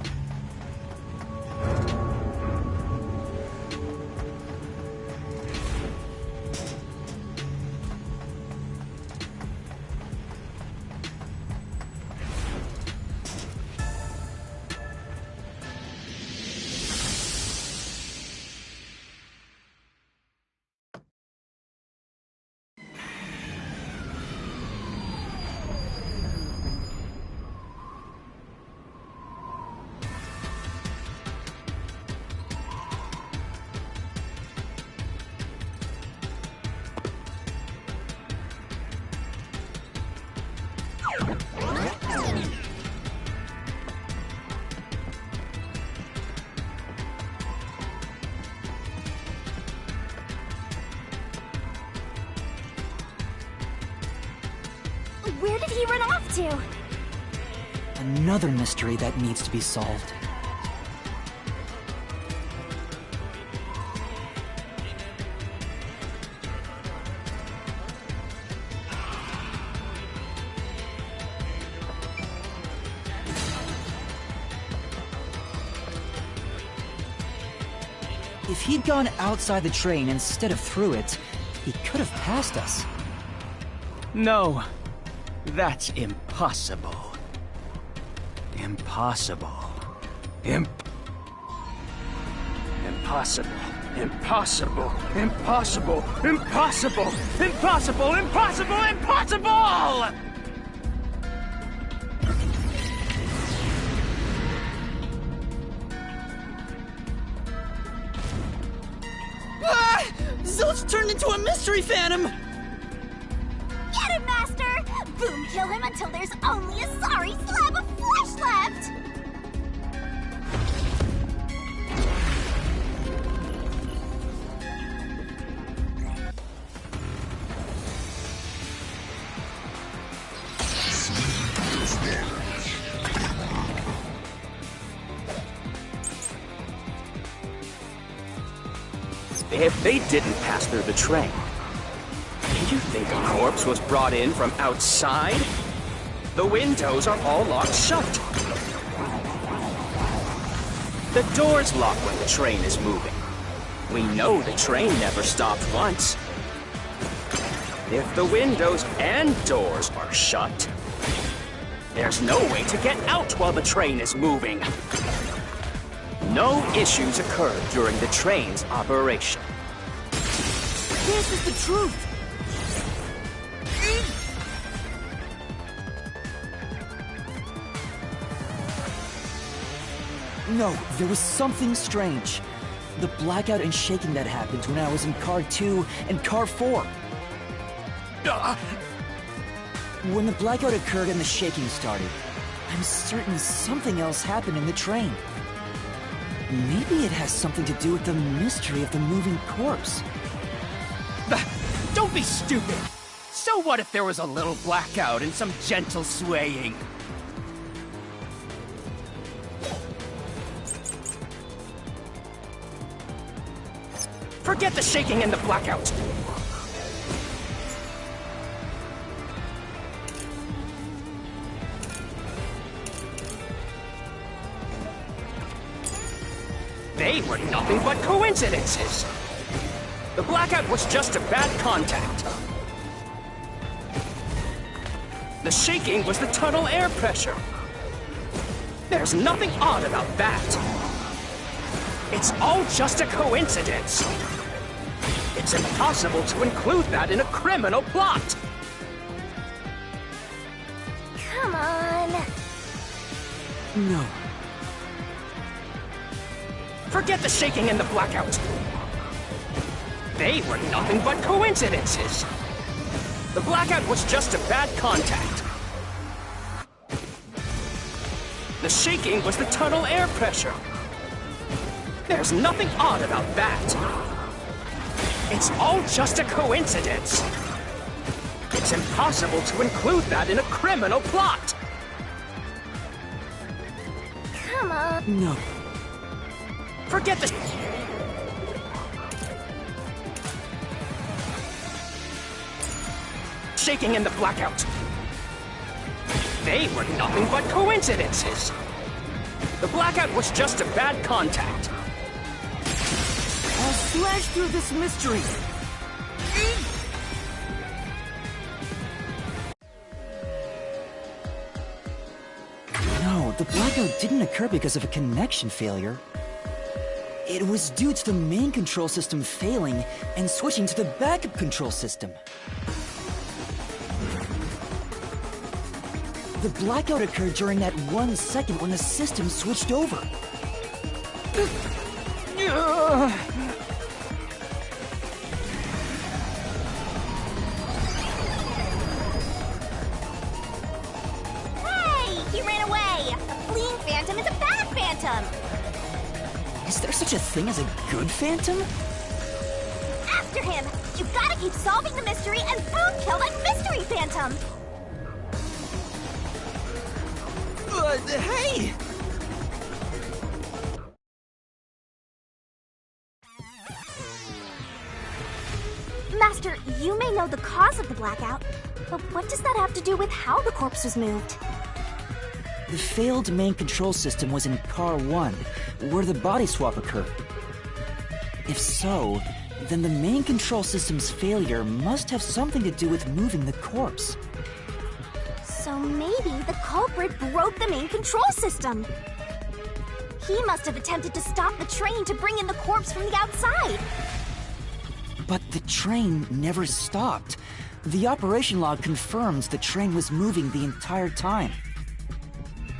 Where did he run off to? Another mystery that needs to be solved. If he'd gone outside the train instead of through it, he could have passed us. No, that's impossible. Impossible. Impossible. Impossible. Impossible. Impossible. Impossible. Impossible. Impossible! Ah! Zilch turned into a mystery phantom! Get him, Master! Boom kill him until there's only a sorry slab of flesh left! If they didn't pass through the train, do you think a corpse was brought in from outside? The windows are all locked shut. The doors lock when the train is moving. We know the train never stopped once. If the windows and doors are shut, there's no way to get out while the train is moving. No issues occurred during the train's operation. This is the truth! No, there was something strange. The blackout and shaking that happened when I was in Car 2 and Car 4. When the blackout occurred and the shaking started, I'm certain something else happened in the train. Maybe it has something to do with the mystery of the moving corpse. Don't be stupid! So what if there was a little blackout and some gentle swaying? Forget the shaking and the blackout! They were nothing but coincidences! The blackout was just a bad contact. The shaking was the tunnel air pressure. There's nothing odd about that. It's all just a coincidence. It's impossible to include that in a criminal plot. Come on. No. Forget the shaking and the blackout. They were nothing but coincidences. The blackout was just a bad contact. The shaking was the tunnel air pressure. There's nothing odd about that. It's all just a coincidence. It's impossible to include that in a criminal plot. Come on. No. Forget the... shaking and the blackout. They were nothing but coincidences. The blackout was just a bad contact. I'll slash through this mystery. No, the blackout didn't occur because of a connection failure. It was due to the main control system failing and switching to the backup control system. The blackout occurred during that 1 second when the system switched over. Hey! He ran away! A fleeing phantom is a bad phantom! Is there such a thing as a good phantom? After him! You gotta keep solving the mystery and boom kill that mystery phantom! Hey! Master, you may know the cause of the blackout, but what does that have to do with how the corpse was moved? The failed main control system was in Car 1, where the body swap occurred. If so, then the main control system's failure must have something to do with moving the corpse. So maybe the culprit broke the main control system. He must have attempted to stop the train to bring in the corpse from the outside. But the train never stopped. The operation log confirms the train was moving the entire time.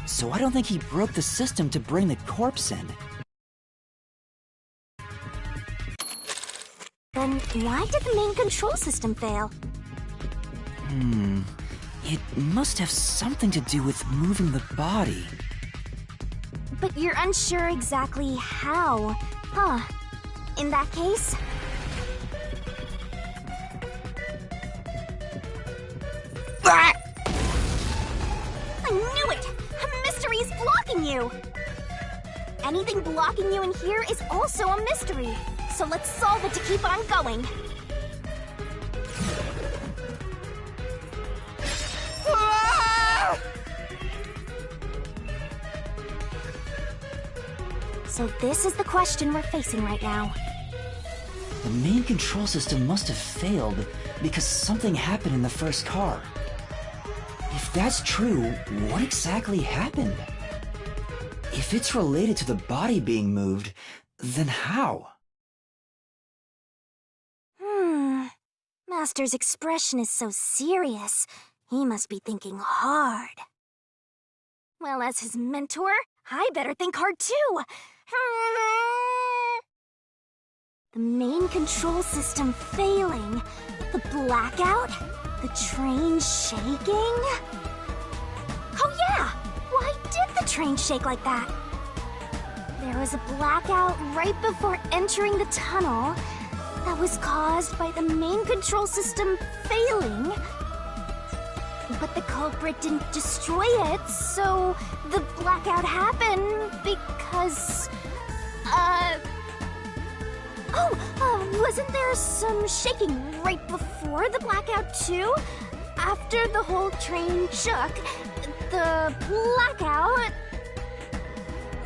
So I don't think he broke the system to bring the corpse in. Then why did the main control system fail? It must have something to do with moving the body. But you're unsure exactly how. Huh. In that case... I knew it! A mystery is blocking you! Anything blocking you in here is also a mystery. So let's solve it to keep on going. So this is the question we're facing right now. The main control system must have failed because something happened in the first car. If that's true, what exactly happened? If it's related to the body being moved, then how? Master's expression is so serious. He must be thinking hard. Well, as his mentor, I better think hard too. The main control system failing, the blackout, the train shaking. Oh yeah! Why did the train shake like that? There was a blackout right before entering the tunnel that was caused by the main control system failing. But the culprit didn't destroy it, so the blackout happened because... wasn't there some shaking right before the blackout too? After the whole train shook, the blackout...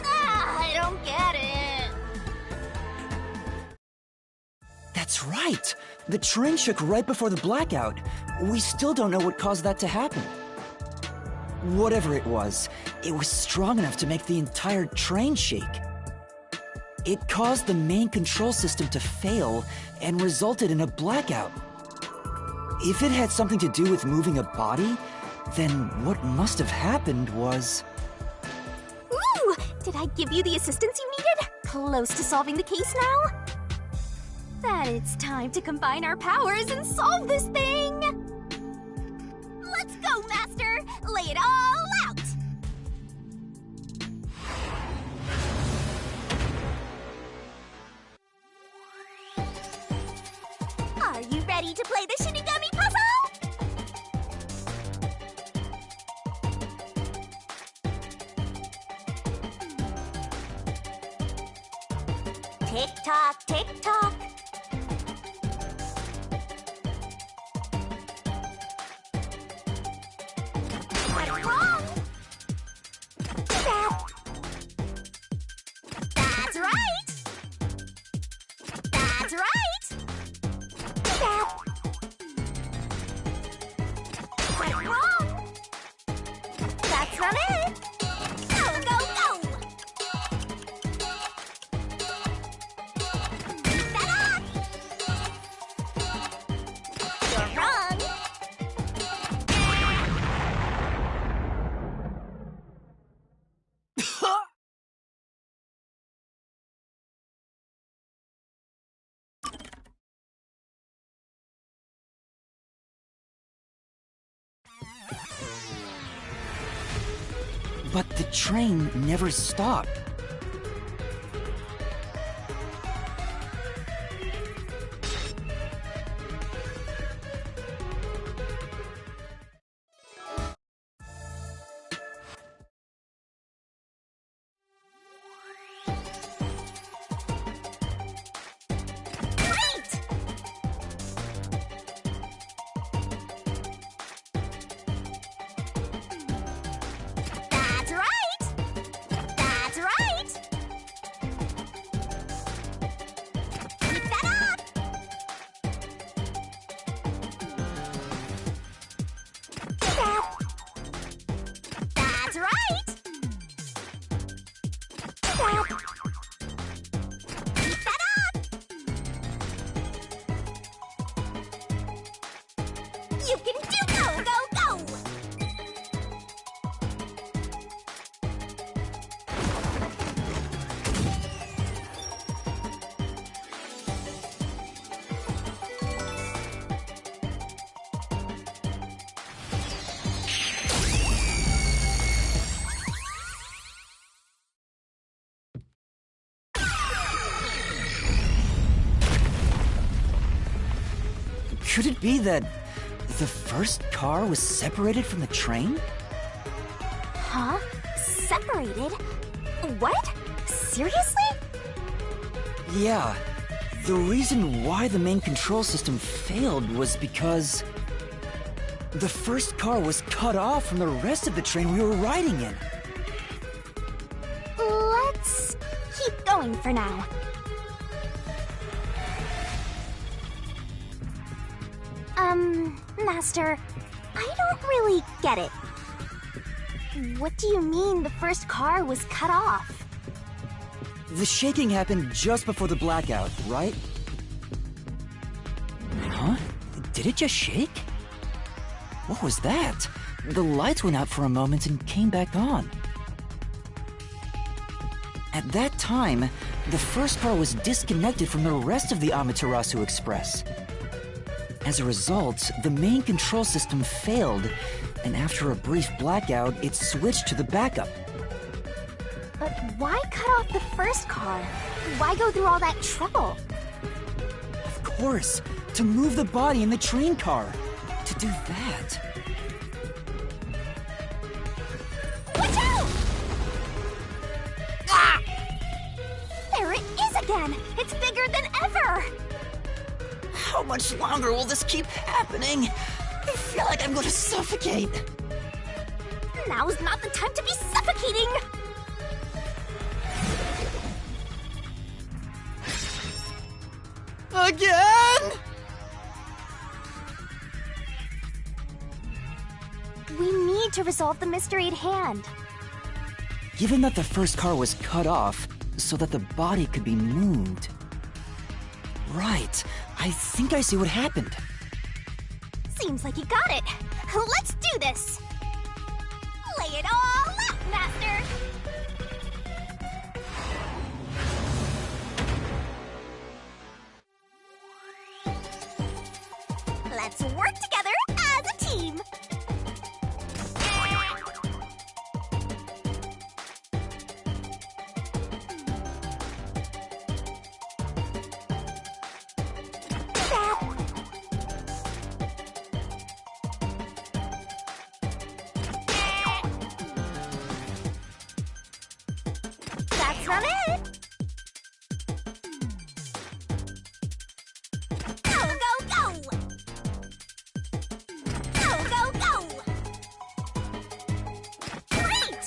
I don't get it. That's right! The train shook right before the blackout. We still don't know what caused that to happen. Whatever it was strong enough to make the entire train shake. It caused the main control system to fail and resulted in a blackout. If it had something to do with moving a body, then what must have happened was... Ooh! Did I give you the assistance you needed? Close to solving the case now? Then it's time to combine our powers and solve this thing! Let's go, Master! Lay it all out! Are you ready to play the Shinigami puzzle? Tick-tock, tick-tock. What's wrong? That's right! That's right! What's wrong? That's not it! Go, go, go! Keep that up! You're wrong! But the train never stopped. That's right! That's right! You can do go, go, go! Could it be that the first car was separated from the train? Huh? Separated? What? Seriously? Yeah. The reason why the main control system failed was because the first car was cut off from the rest of the train we were riding in. Let's keep going for now. Master, I don't really get it. What do you mean the first car was cut off? The shaking happened just before the blackout, right? Huh? Did it just shake? What was that? The lights went out for a moment and came back on. At that time, the first car was disconnected from the rest of the Amaterasu Express. As a result, the main control system failed, and after a brief blackout, it switched to the backup. But why cut off the first car? Why go through all that trouble? Of course, to move the body in the train car. To do that... Watch out! Ah! There it is again! It's bigger than ever! How much longer will this keep happening? I feel like I'm going to suffocate. Now's not the time to be suffocating! Again? We need to resolve the mystery at hand. Given that the first car was cut off so that the body could be moved. Right. I think I see what happened. Seems like you got it. Let's do this. Lay it all out, Master. Let's work together as a team. That's not it! Go, go, go! Go, go, go! Great!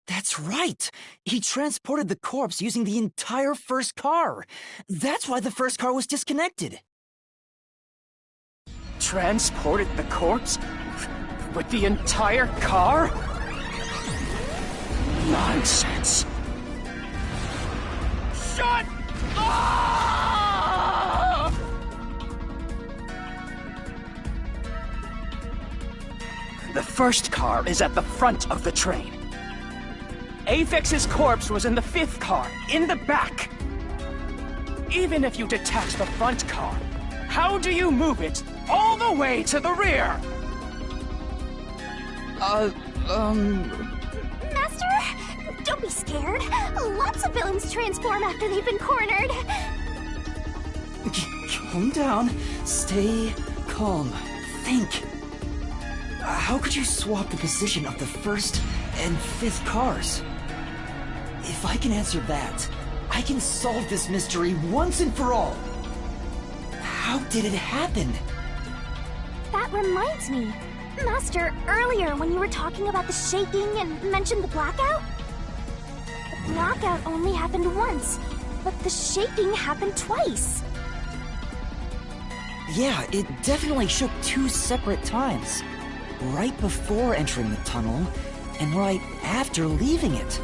That's right! He transported the corpse using the entire first car. That's why the first car was disconnected. Transported the corpse? With the entire car? Nonsense. Shut up! The first car is at the front of the train. Apex's corpse was in the fifth car, in the back. Even if you detach the front car, how do you move it all the way to the rear? Master, don't be scared. Lots of villains transform after they've been cornered. Calm down. Stay calm. Think. How could you swap the position of the first and fifth cars? If I can answer that, I can solve this mystery once and for all. How did it happen? That reminds me. Master, earlier when you were talking about the shaking and mentioned the blackout? The blackout only happened once, but the shaking happened twice. Yeah, it definitely shook 2 separate times. Right before entering the tunnel, and right after leaving it.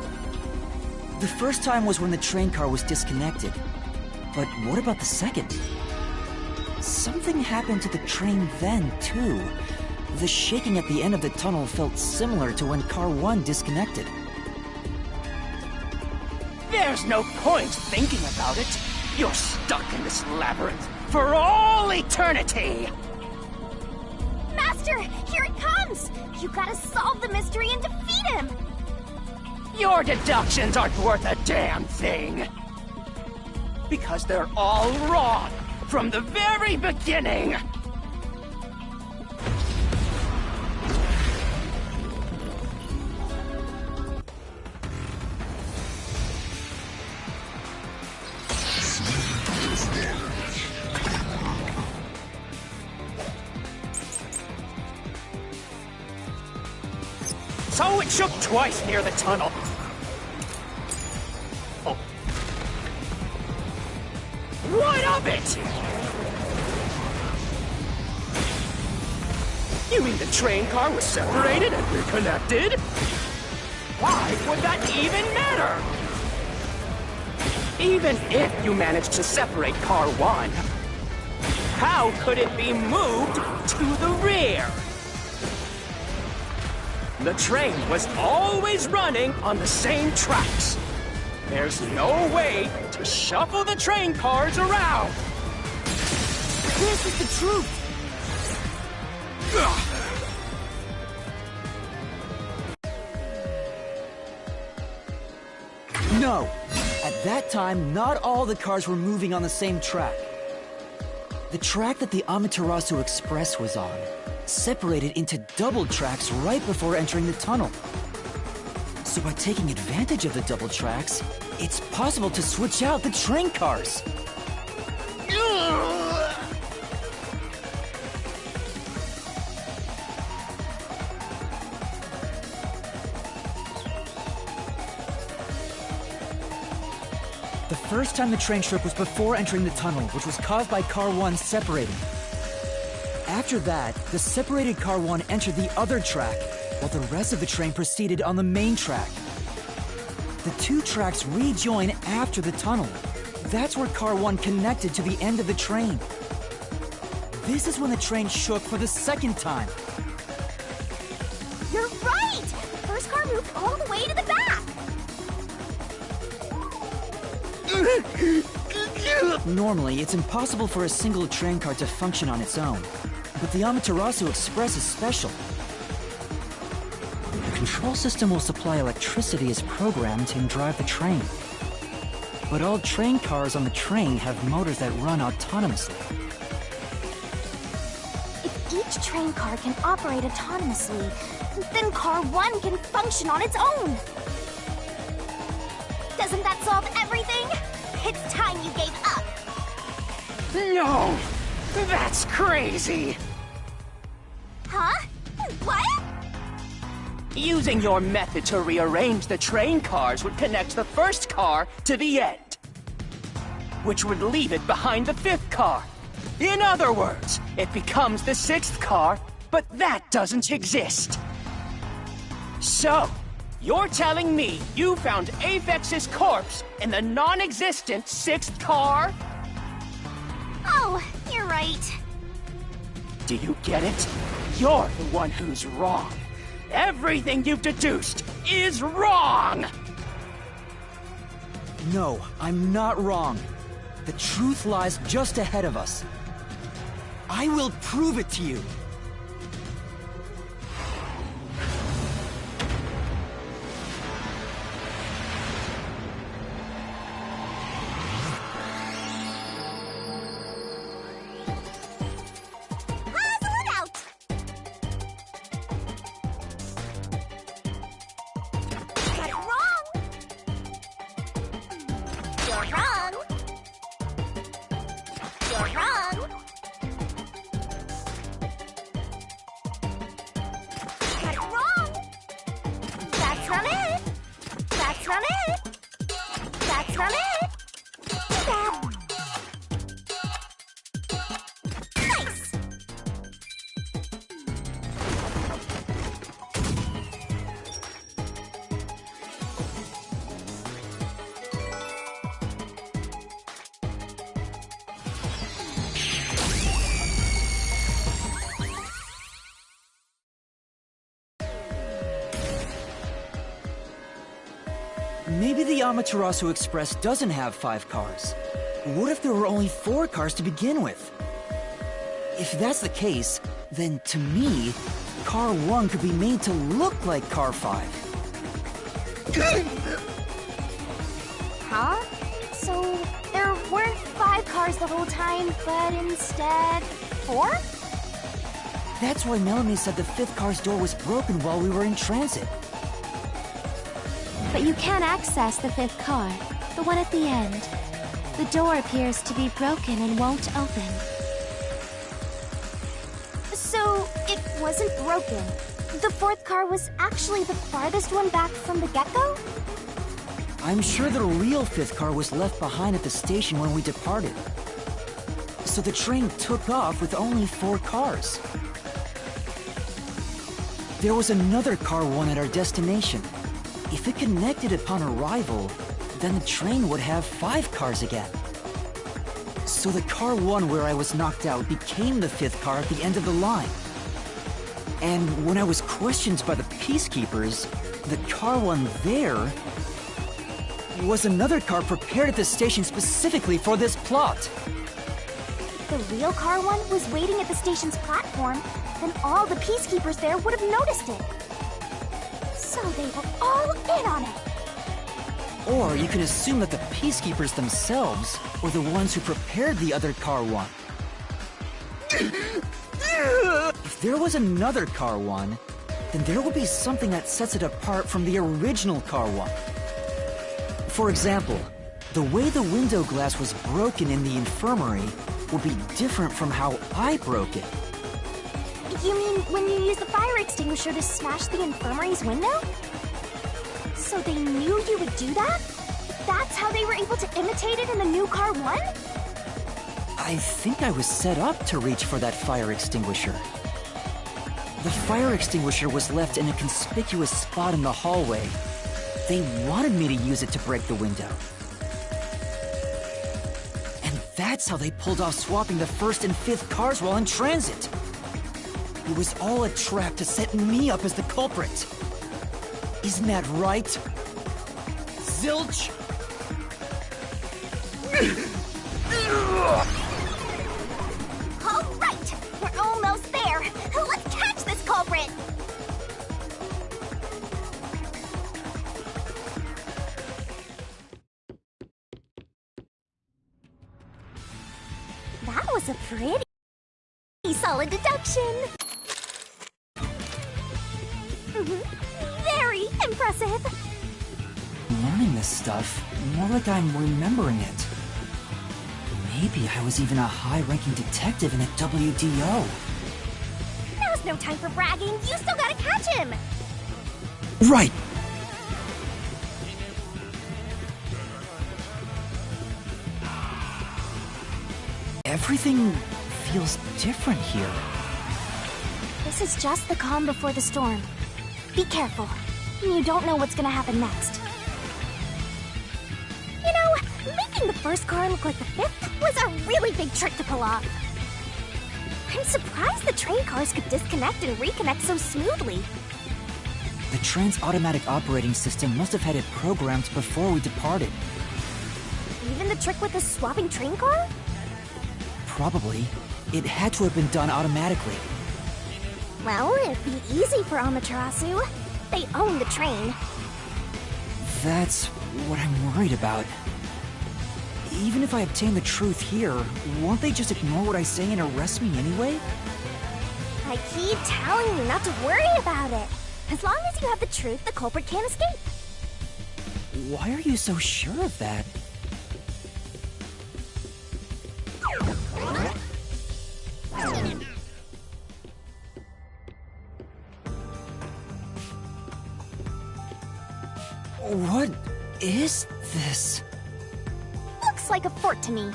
The first time was when the train car was disconnected. But what about the second? Something happened to the train then, too. The shaking at the end of the tunnel felt similar to when Car 1 disconnected. There's no point thinking about it. You're stuck in this labyrinth for all eternity! Master, here it comes! You gotta solve the mystery and defeat him! Your deductions aren't worth a damn thing! Because they're all wrong from the very beginning! So it shook twice near the tunnel. Oh. What of it? You mean the train car was separated and reconnected? Why would that even matter? Even if you managed to separate car 1, how could it be moved to the rear? The train was always running on the same tracks. There's no way to shuffle the train cars around. This is the truth! No! At that time, not all the cars were moving on the same track. The track that the Amaterasu Express was on separated into double tracks right before entering the tunnel. So by taking advantage of the double tracks, it's possible to switch out the train cars. The first time the train shook was before entering the tunnel, which was caused by Car 1 separating. After that, the separated Car 1 entered the other track, while the rest of the train proceeded on the main track. The 2 tracks rejoin after the tunnel. That's where Car 1 connected to the end of the train. This is when the train shook for the second time. You're right! The first car moved all the way to the back! Normally, it's impossible for a single train car to function on its own. But the Amaterasu Express is special. The control system will supply electricity as programmed and drive the train. But all train cars on the train have motors that run autonomously. If each train car can operate autonomously, then Car 1 can function on its own! Doesn't that solve everything? It's time you gave up! No! That's crazy! Huh? What? Using your method to rearrange the train cars would connect the first car to the end, which would leave it behind the 5th car. In other words, it becomes the 6th car, but that doesn't exist. So, you're telling me you found Aphex's corpse in the non-existent 6th car? Oh, you're right. Do you get it? You're the one who's wrong. Everything you've deduced is wrong! No, I'm not wrong. The truth lies just ahead of us. I will prove it to you. Maybe the Amaterasu Express doesn't have 5 cars. What if there were only 4 cars to begin with? If that's the case, then to me, Car 1 could be made to look like Car 5. Huh? So, there weren't 5 cars the whole time, but instead 4? That's why Melanie said the 5th car's door was broken while we were in transit. But you can access the 5th car, the one at the end. The door appears to be broken and won't open. So, it wasn't broken. The 4th car was actually the farthest one back from the get-go? I'm sure the real 5th car was left behind at the station when we departed. So the train took off with only 4 cars. There was another Car 1 at our destination. If it connected upon arrival, then the train would have 5 cars again. So the Car 1 where I was knocked out became the 5th car at the end of the line. And when I was questioned by the Peacekeepers, the Car 1 there was another car prepared at the station specifically for this plot. The real Car 1 was waiting at the station's platform, then all the Peacekeepers there would have noticed it. So they were all in on it. Or you can assume that the Peacekeepers themselves were the ones who prepared the other Car 1. If there was another Car 1, then there would be something that sets it apart from the original Car 1. For example, the way the window glass was broken in the infirmary would be different from how I broke it. You mean when you used the fire extinguisher to smash the infirmary's window? So they knew you would do that? That's how they were able to imitate it in the new Car 1? I think I was set up to reach for that fire extinguisher. The fire extinguisher was left in a conspicuous spot in the hallway. They wanted me to use it to break the window. And that's how they pulled off swapping the 1st and 5th cars while in transit. It was all a trap to set me up as the culprit. Isn't that right? Zilch? All right, we're almost there. Let's catch this culprit. That was a pretty solid deduction. Very impressive. Learning this stuff, more like I'm remembering it. Maybe I was even a high-ranking detective in the WDO. Now's no time for bragging. You still gotta catch him. Right. Everything feels different here. This is just the calm before the storm. Be careful. You don't know what's gonna happen next. You know, making the 1st car look like the 5th was a really big trick to pull off. I'm surprised the train cars could disconnect and reconnect so smoothly. The train's automatic operating system must have had it programmed before we departed. Even the trick with the swapping train car? Probably. It had to have been done automatically. Well, it'd be easy for Amaterasu. They own the train. That's what I'm worried about. Even if I obtain the truth here, won't they just ignore what I say and arrest me anyway? I keep telling you not to worry about it. As long as you have the truth, the culprit can't escape. Why are you so sure of that? What is this? Looks like a fort to me.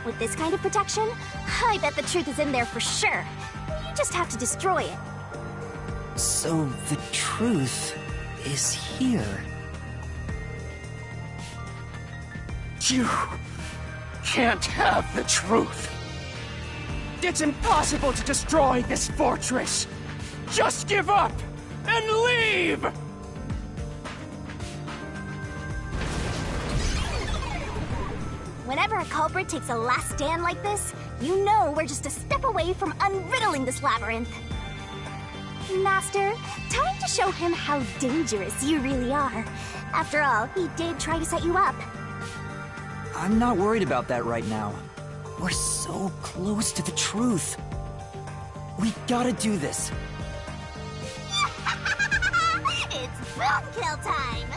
With this kind of protection, I bet the truth is in there for sure. You just have to destroy it. So the truth is here. You can't have the truth. It's impossible to destroy this fortress. Just give up and leave! Whenever a culprit takes a last stand like this, you know we're just a step away from unriddling this labyrinth. Master, time to show him how dangerous you really are. After all, he did try to set you up. I'm not worried about that right now. We're so close to the truth. We gotta do this. It's boom kill time!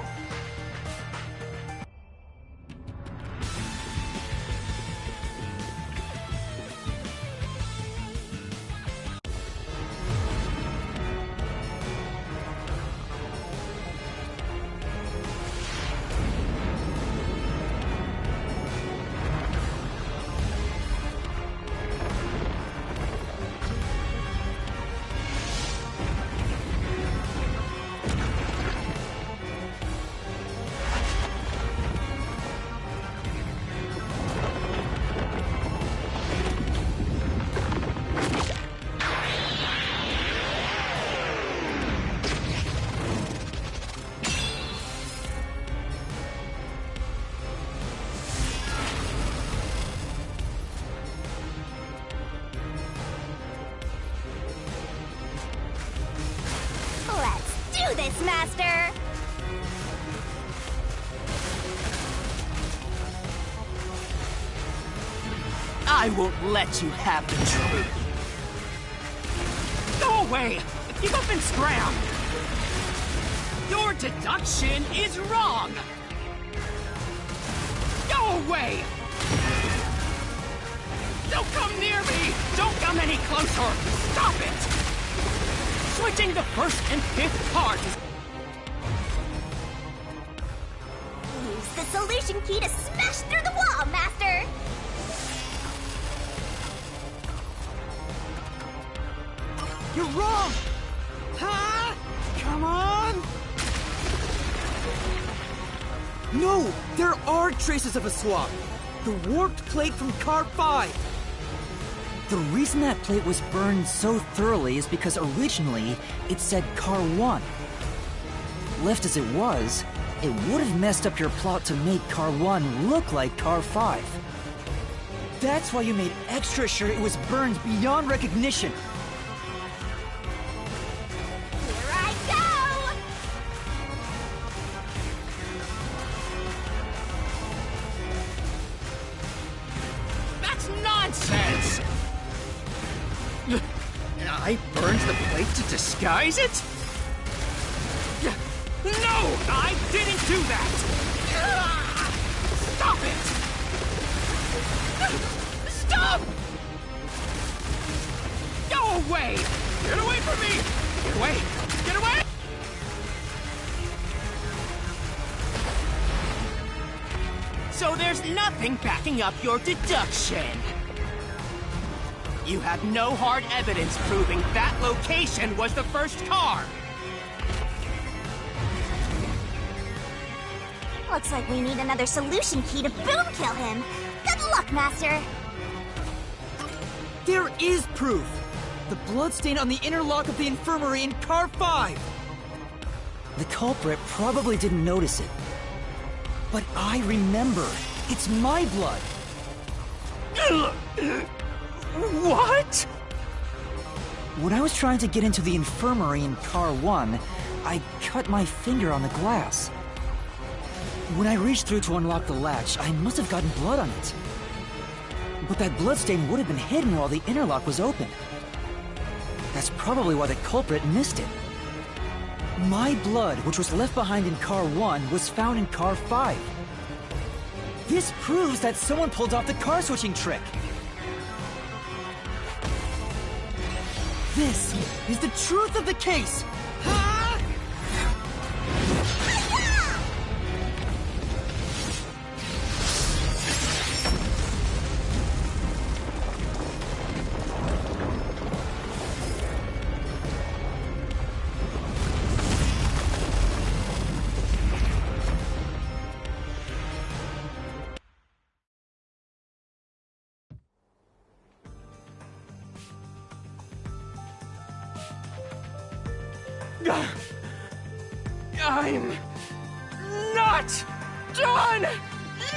Do this, Master! I won't let you have the truth. Go away! Give up and scram! Your deduction is wrong! Go away! Don't come near me! Don't come any closer! Stop it! Switching the first and fifth cards is... Use the solution key to smash through the wall, Master! You're wrong! Huh? Come on! No! There are traces of a swap! The warped plate from Car 5! The reason that plate was burned so thoroughly is because originally it said Car 1. Left as it was, it would have messed up your plot to make Car 1 look like Car 5. That's why you made extra sure it was burned beyond recognition. Here I go! That's nonsense! I burned the plate to disguise it? No! I didn't do that! Stop it! Stop! Go away! Get away from me! Get away! Get away! So there's nothing backing up your deduction. You have no hard evidence proving that location was the first car. Looks like we need another solution key to boom kill him. Good luck, Master. There is proof! The bloodstain on the inner lock of the infirmary in Car 5! The culprit probably didn't notice it. But I remember. It's my blood. What? When I was trying to get into the infirmary in Car 1, I cut my finger on the glass. When I reached through to unlock the latch, I must have gotten blood on it. But that bloodstain would have been hidden while the inner lock was open. That's probably why the culprit missed it. My blood, which was left behind in Car 1, was found in Car 5. This proves that someone pulled off the car switching trick. This is the truth of the case! I'm not done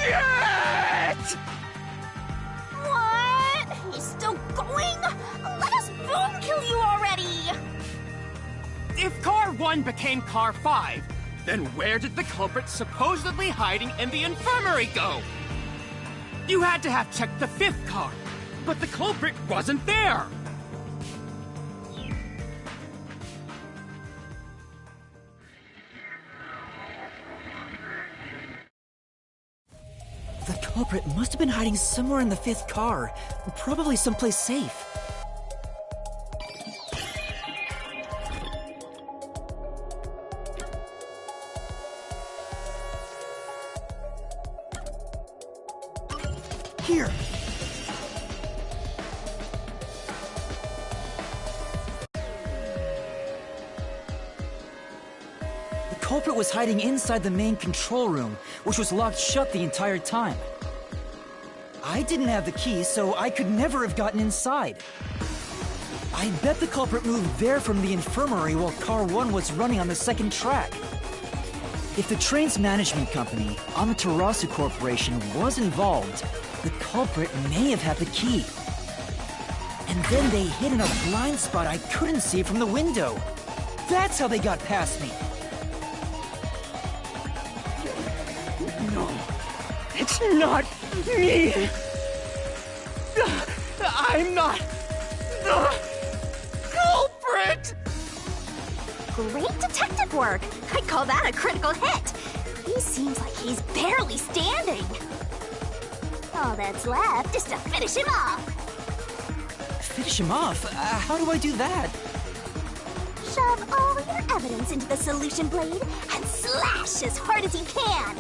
Shit! What? He's still going? Let us boom kill you already! If Car 1 became Car 5, then where did the culprit supposedly hiding in the infirmary go? You had to have checked the 5th car, but the culprit wasn't there! The culprit must have been hiding somewhere in the 5th car, probably someplace safe. Here! The culprit was hiding inside the main control room, which was locked shut the entire time. I didn't have the key, so I could never have gotten inside. I bet the culprit moved there from the infirmary while Car 1 was running on the 2nd track. If the train's management company, Amaterasu Corporation, was involved, the culprit may have had the key. And then they hid in a blind spot I couldn't see from the window. That's how they got past me. No, it's not me! I'm not the culprit! Great detective work! I'd call that a critical hit! He seems like he's barely standing. All that's left is to finish him off. Finish him off? How do I do that? Shove all your evidence into the solution blade and slash as hard as you can.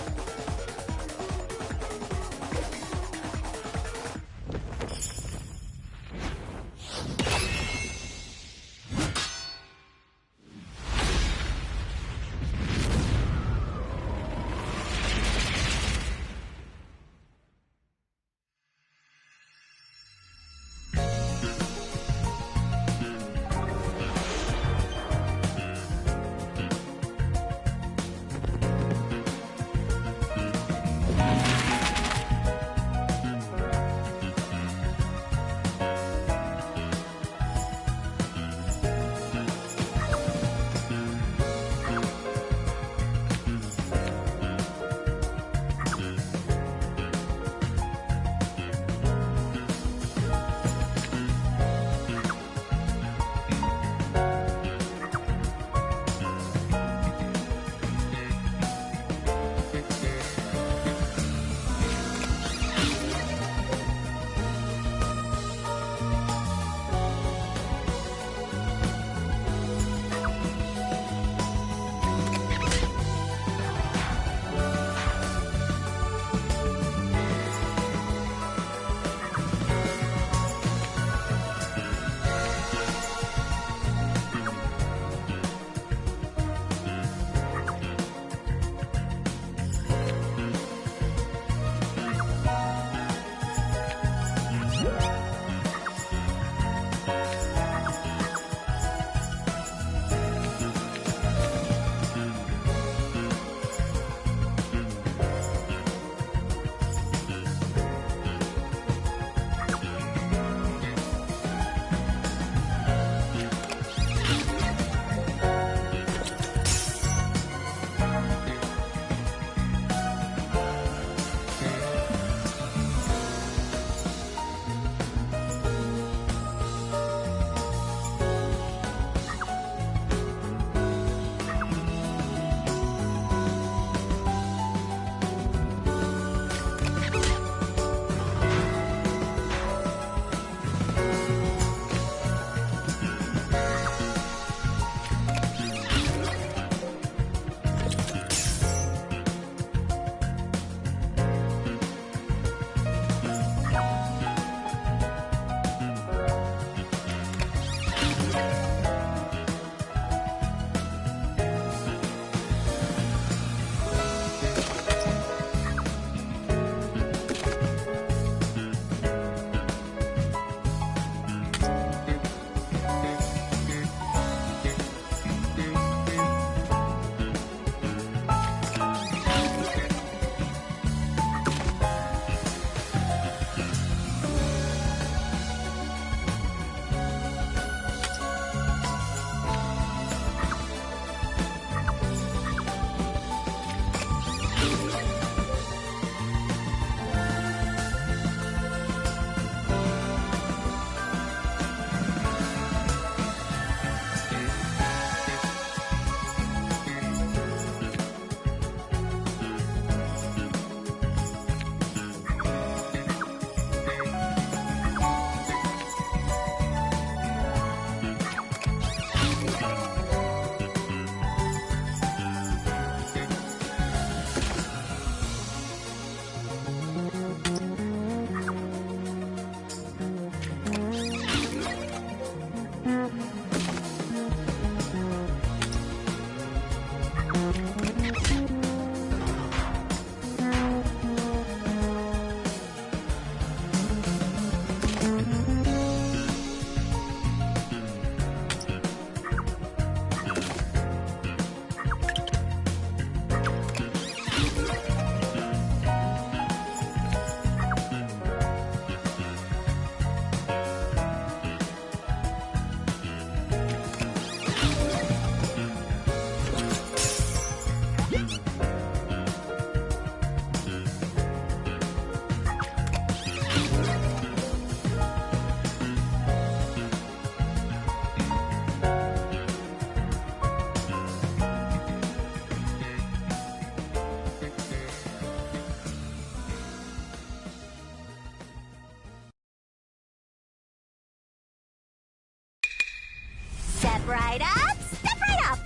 Step right up, step right up!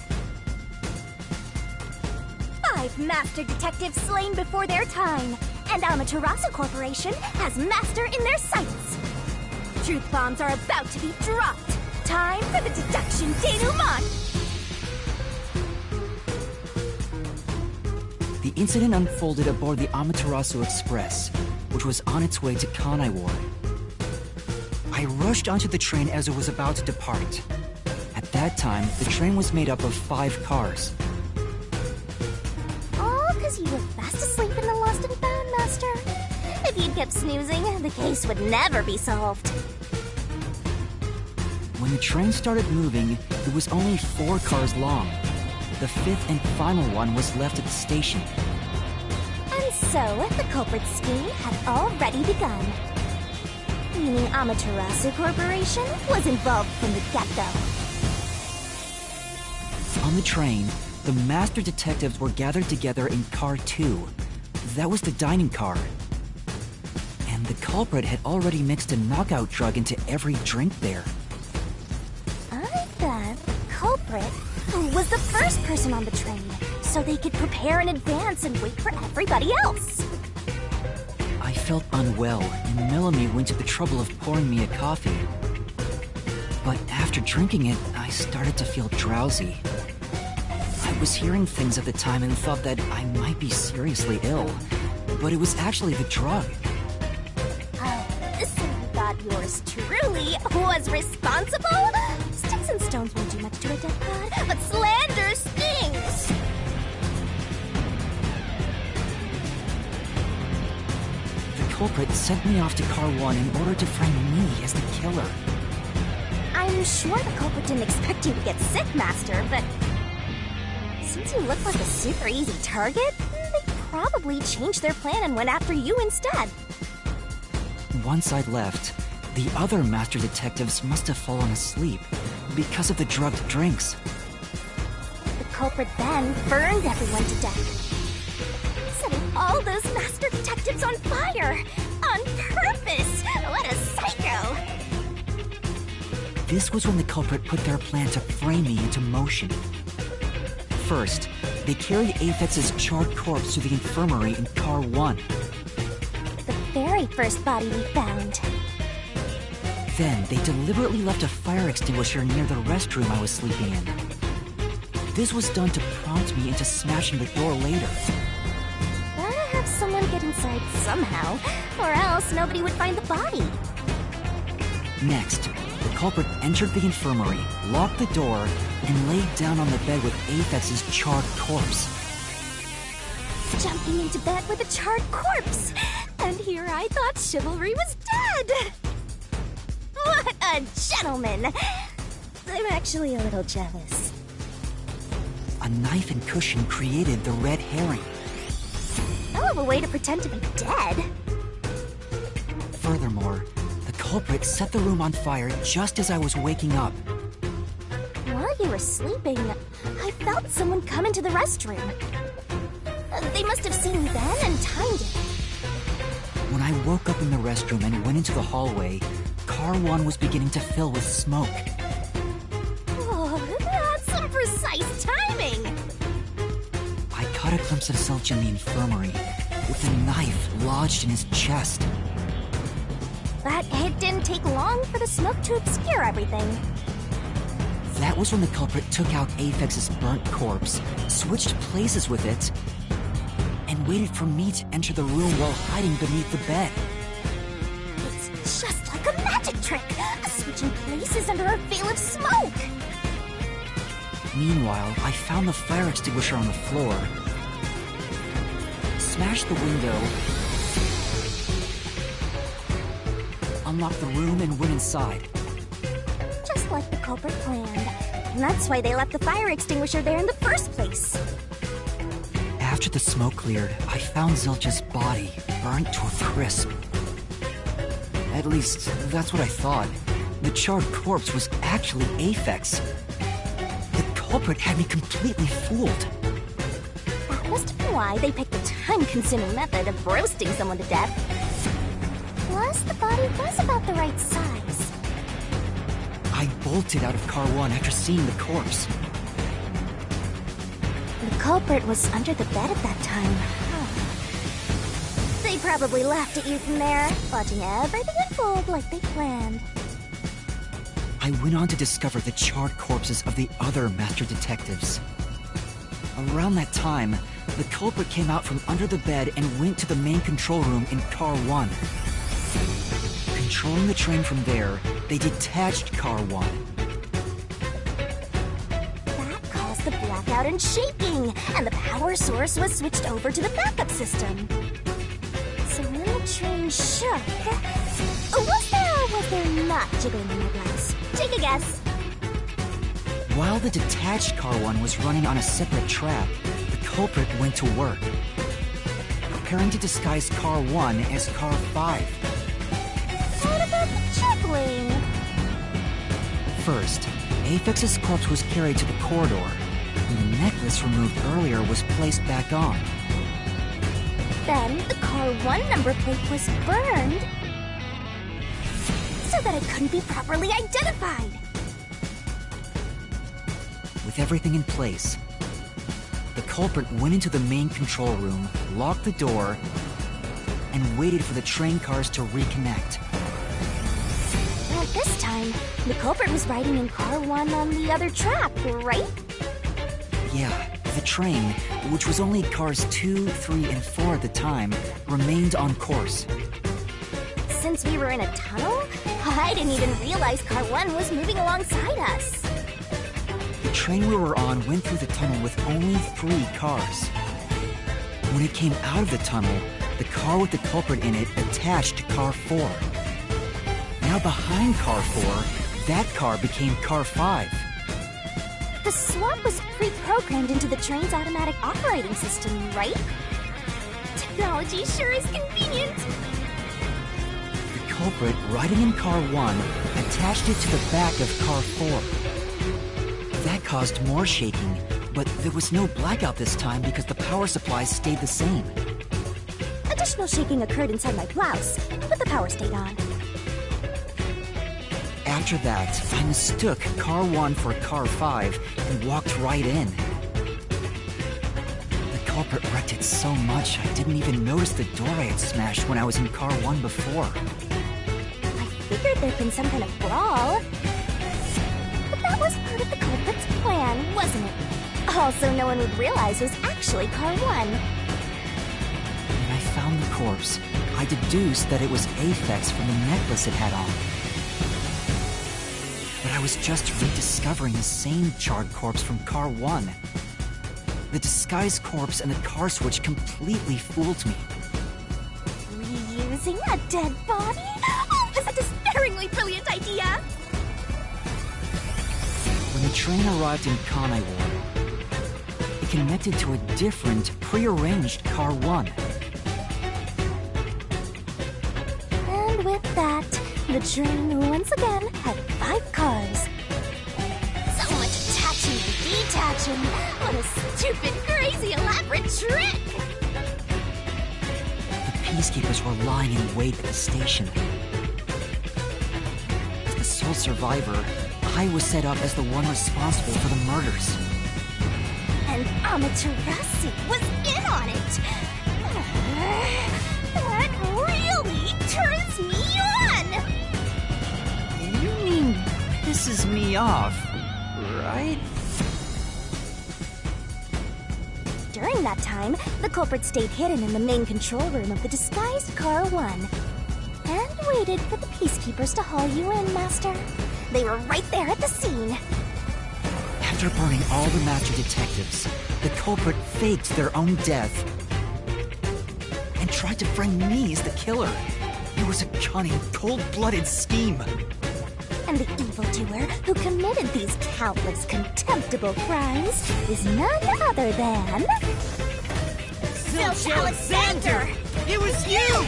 5 master detectives slain before their time, and Amaterasu Corporation has master in their sights. Truth bombs are about to be dropped. Time for the deduction denouement! The incident unfolded aboard the Amaterasu Express, which was on its way to Kanai Ward. I rushed onto the train as it was about to depart. At that time, the train was made up of 5 cars. All because you were fast asleep in the Lost and Found, Master. If you'd kept snoozing, the case would never be solved. When the train started moving, it was only 4 cars long. The 5th and final one was left at the station. And so, the culprit's scheme had already begun. Meaning Amaterasu Corporation was involved from the get-go. On the train, the master detectives were gathered together in Car 2. That was the dining car. And the culprit had already mixed a knockout drug into every drink there. I thought the culprit was the first person on the train, so they could prepare in advance and wait for everybody else. I felt unwell, and Melanie went to the trouble of pouring me a coffee. But after drinking it, I started to feel drowsy. I was hearing things at the time and thought that I might be seriously ill, but it was actually the drug. Oh, so you thought yours truly was responsible? Sticks and stones won't do much to a dead god, but slander stings! The culprit sent me off to Car 1 in order to frame me as the killer. I'm sure the culprit didn't expect you to get sick, Master, but since you look like a super easy target, they probably changed their plan and went after you instead. Once I'd left, the other master detectives must have fallen asleep because of the drugged drinks. The culprit then burned everyone to death, setting all those master detectives on fire! On purpose! What a psycho! This was when the culprit put their plan to frame me into motion. First, they carried Aphex's charred corpse to the infirmary in Car 1. The very first body we found. Then, they deliberately left a fire extinguisher near the restroom I was sleeping in. This was done to prompt me into smashing the door later. Gotta have someone get inside somehow, or else nobody would find the body. Next, the culprit entered the infirmary, locked the door, and laid down on the bed with Aphex's charred corpse. Jumping into bed with a charred corpse! And here I thought chivalry was dead! What a gentleman! I'm actually a little jealous. A knife and cushion created the red herring. Hell of a way to pretend to be dead. Furthermore, the culprit set the room on fire just as I was waking up. While you were sleeping, I felt someone come into the restroom. They must have seen me then and timed it. When I woke up in the restroom and went into the hallway, Car 1 was beginning to fill with smoke. Oh, that's some precise timing! I caught a glimpse of Zilch in the infirmary, with a knife lodged in his chest. But it didn't take long for the smoke to obscure everything. That was when the culprit took out Aphex's burnt corpse, switched places with it, and waited for me to enter the room while hiding beneath the bed. It's just like a magic trick, switching places under a veil of smoke. Meanwhile, I found the fire extinguisher on the floor, smashed the window, unlocked the room, and went inside. Just like the culprit planned. And that's why they left the fire extinguisher there in the first place. After the smoke cleared, I found Zilch's body, burnt to a crisp. At least, that's what I thought. The charred corpse was actually Aphex. The culprit had me completely fooled. That must have been why they picked the time-consuming method of roasting someone to death. Plus, the body was about the right size. I bolted out of car 1 after seeing the corpse. The culprit was under the bed at that time. They probably laughed at you from there, watching everything unfold like they planned. I went on to discover the charred corpses of the other master detectives. Around that time, the culprit came out from under the bed and went to the main control room in car 1. Controlling the train from there, they detached car 1. That caused the blackout and shaking, and the power source was switched over to the backup system. So when the train shook, was there not jiggling in your glass? Take a guess. While the detached car 1 was running on a separate track, the culprit went to work, preparing to disguise car 1 as car 5. What about the jiggling? First, Apex's corpse was carried to the corridor, and the necklace removed earlier was placed back on. Then the car 1 number plate was burned so that it couldn't be properly identified. With everything in place, the culprit went into the main control room, locked the door, and waited for the train cars to reconnect. At this time, the culprit was riding in car 1 on the other track, right? Yeah, the train, which was only cars 2, 3, and 4 at the time, remained on course. Since we were in a tunnel, I didn't even realize car 1 was moving alongside us. The train we were on went through the tunnel with only 3 cars. When it came out of the tunnel, the car with the culprit in it attached to car 4. Now behind car 4, that car became car 5. The swap was pre-programmed into the train's automatic operating system, right? Technology sure is convenient. The culprit, riding in car 1, attached it to the back of car 4. That caused more shaking, but there was no blackout this time because the power supply stayed the same. Additional shaking occurred inside my blouse, but the power stayed on. After that, I mistook car 1 for car 5 and walked right in. The culprit wrecked it so much I didn't even notice the door I had smashed when I was in car 1 before. I figured there'd been some kind of brawl. But that was part of the culprit's plan, wasn't it? Also, no one would realize was actually car 1. When I found the corpse, I deduced that it was Aphex from the necklace it had on. But I was just rediscovering the same charred corpse from car 1. The disguised corpse and the car switch completely fooled me. Reusing a dead body? Oh, that's a despairingly brilliant idea! When the train arrived in Kanai Ward, it connected to a different, prearranged car 1. And with that, the train once again had 5 cars. So much attaching and detaching! What a stupid, crazy, elaborate trick! The peacekeepers were lying in wait at the station. As the sole survivor, I was set up as the one responsible for the murders. And Amaterasu was in on it! That really turns me on! You mean pisses me off, right? During that time, the culprit stayed hidden in the main control room of the disguised car 1 and waited for the peacekeepers to haul you in, Master. They were right there at the scene. After burning all the master detectives, the culprit faked their own death and tried to frame me as the killer. It was a cunning, cold-blooded scheme. And the evildoer who committed these countless contemptible crimes is none other than... Zilch Alexander! It was you!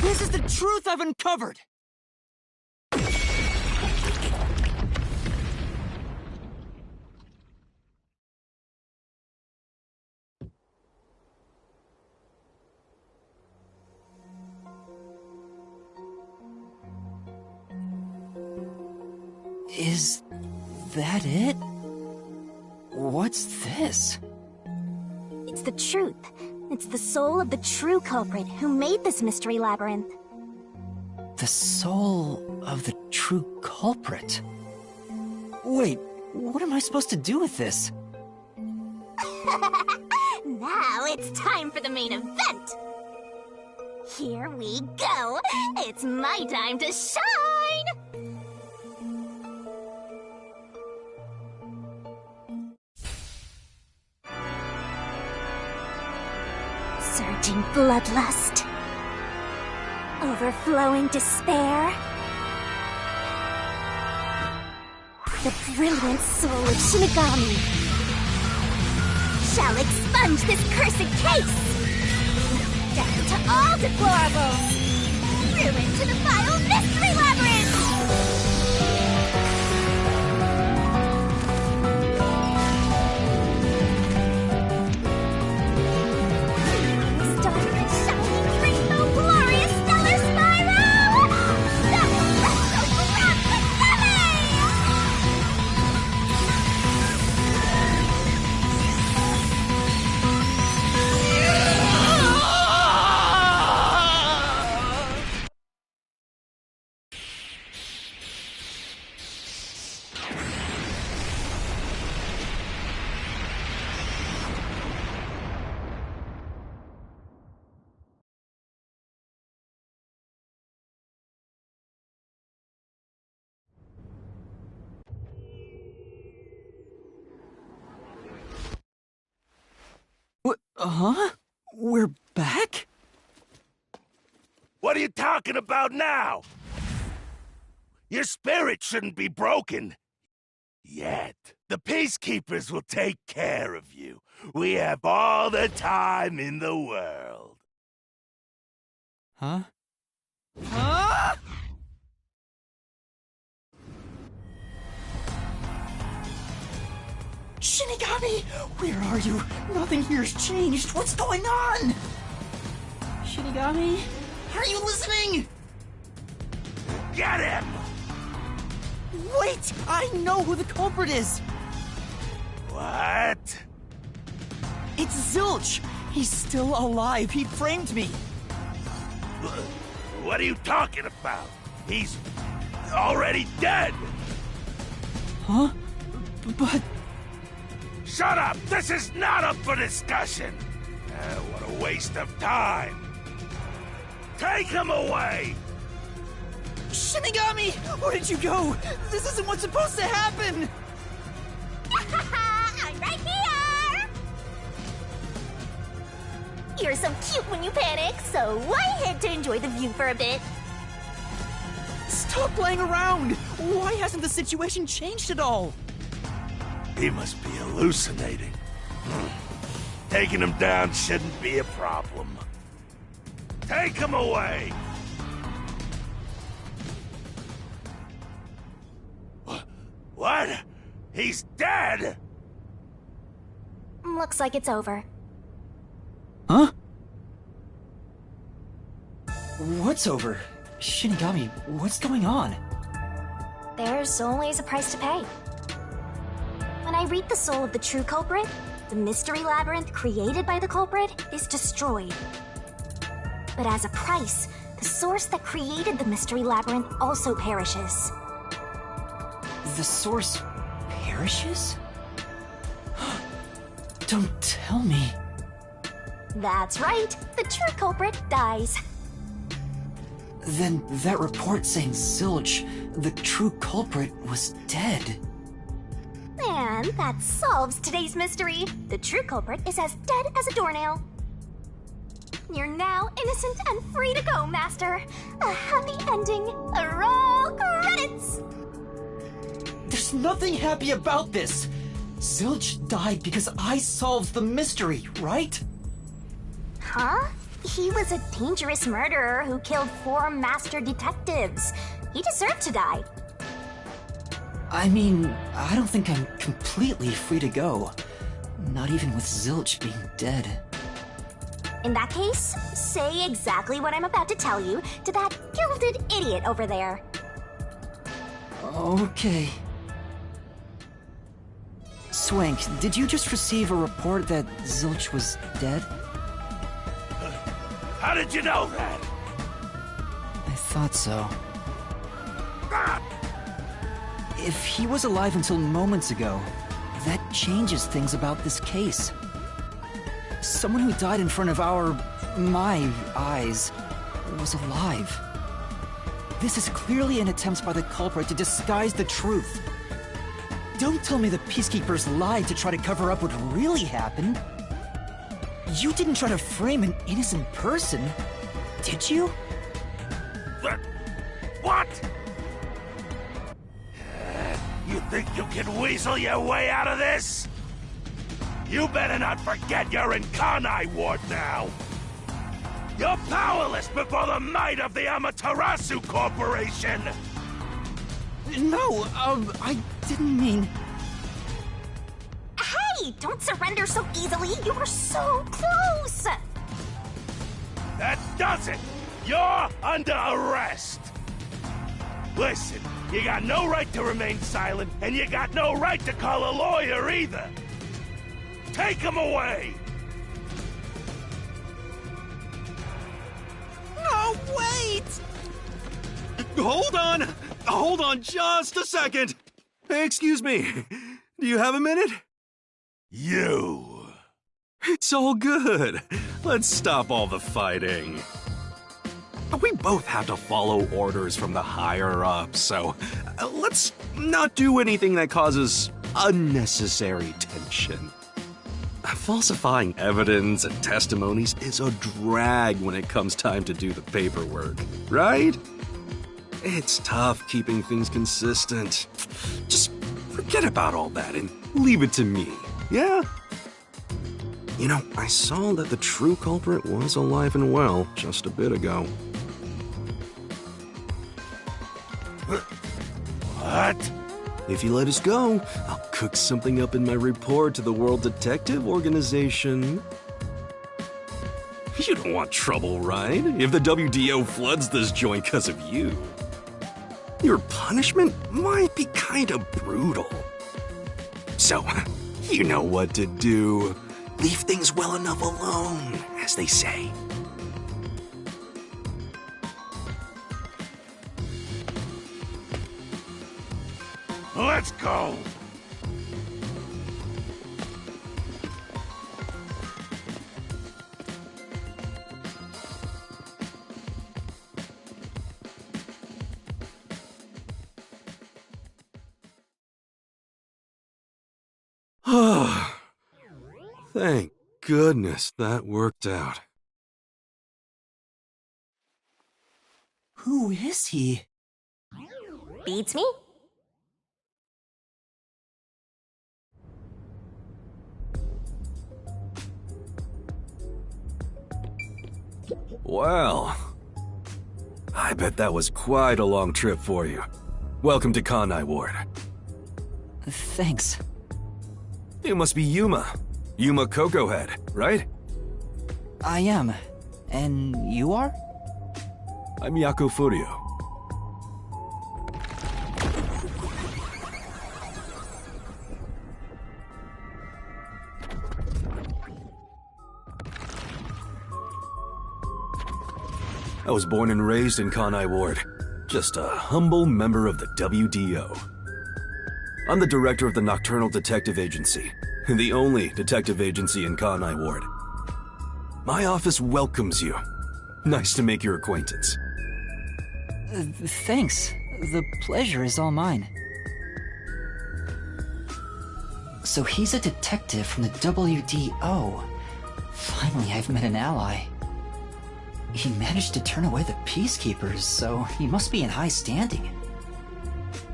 This is the truth I've uncovered! Is that it? What's this? It's the truth. It's the soul of the true culprit who made this mystery labyrinth. The soul of the true culprit? Wait, what am I supposed to do with this? Now it's time for the main event! Here we go! It's my time to shine! Surging bloodlust. Overflowing despair. The brilliant soul of Shinigami shall expunge this cursed case! Death to all deplorables! Ruin to the vile mystery labyrinth! Starry, shining, rainbow, glorious, stellar spiral! That will rest over Huh? We're back? What are you talking about now? Your spirit shouldn't be broken. Yet. The Peacekeepers will take care of you. We have all the time in the world. Huh? Huh? Shinigami! Where are you? Nothing here's changed. What's going on? Shinigami? Are you listening? Get him! Wait! I know who the culprit is! What? It's Zilch! He's still alive. He framed me. What are you talking about? He's already dead! Huh? But... Shut up! This is not up for discussion! What a waste of time! Take him away! Shinigami! Where did you go? This isn't what's supposed to happen! I'm right here! You're so cute when you panic, so why head to enjoy the view for a bit? Stop playing around! Why hasn't the situation changed at all? He must be hallucinating. Taking him down shouldn't be a problem. Take him away! What? He's dead? Looks like it's over. Huh? What's over? Shinigami, what's going on? There's always a price to pay. When I read the soul of the true culprit, the mystery labyrinth created by the culprit is destroyed. But as a price, the source that created the mystery labyrinth also perishes. The source perishes? Don't tell me. That's right, the true culprit dies. Then that report saying Zilch, the true culprit, was dead. And that solves today's mystery. The true culprit is as dead as a doornail. You're now innocent and free to go, Master. A happy ending. Roll credits! There's nothing happy about this. Zilch died because I solved the mystery, right? Huh? He was a dangerous murderer who killed 4 master detectives. He deserved to die. I mean, I don't think I'm completely free to go. Not even with Zilch being dead. In that case, say exactly what I'm about to tell you to that gilded idiot over there. Okay. Swank, did you just receive a report that Zilch was dead? How did you know that? I thought so. Ah! If he was alive until moments ago, that changes things about this case. Someone who died in front of my eyes, was alive. This is clearly an attempt by the culprit to disguise the truth. Don't tell me the Peacekeepers lied to try to cover up what really happened. You didn't try to frame an innocent person, did you? What? You think you can weasel your way out of this? You better not forget you're in Kanai Ward now! You're powerless before the might of the Amaterasu Corporation! No, I didn't mean... Hey, don't surrender so easily. You were so close. That does it! You're under arrest! Listen, you got no right to remain silent, and you got no right to call a lawyer either! Take him away! No, wait! Hold on just a second! Hey, excuse me, do you have a minute? You! It's all good. Let's stop all the fighting. We both have to follow orders from the higher-ups, so let's not do anything that causes unnecessary tension. Falsifying evidence and testimonies is a drag when it comes time to do the paperwork, right? It's tough keeping things consistent. Just forget about all that and leave it to me, yeah? You know, I saw that the true culprit was alive and well just a bit ago. What? If you let us go, I'll cook something up in my report to the World Detective Organization. You don't want trouble, right? If the WDO floods this joint because of you. Your punishment might be kinda brutal. So, you know what to do. Leave things well enough alone, as they say. Let's go! Thank goodness that worked out. Who is he? Beats me? Well, I bet that was quite a long trip for you. Welcome to Kanai Ward. Thanks. You must be Yuma. Yuma Cocoa Head, right? I am. And you are? I'm Yaku Furio. I was born and raised in Kanai Ward. Just a humble member of the WDO. I'm the director of the Nocturnal Detective Agency, the only detective agency in Kanai Ward. My office welcomes you. Nice to make your acquaintance. Thanks. The pleasure is all mine. So he's a detective from the WDO. Finally, I've met an ally. He managed to turn away the Peacekeepers, so he must be in high standing.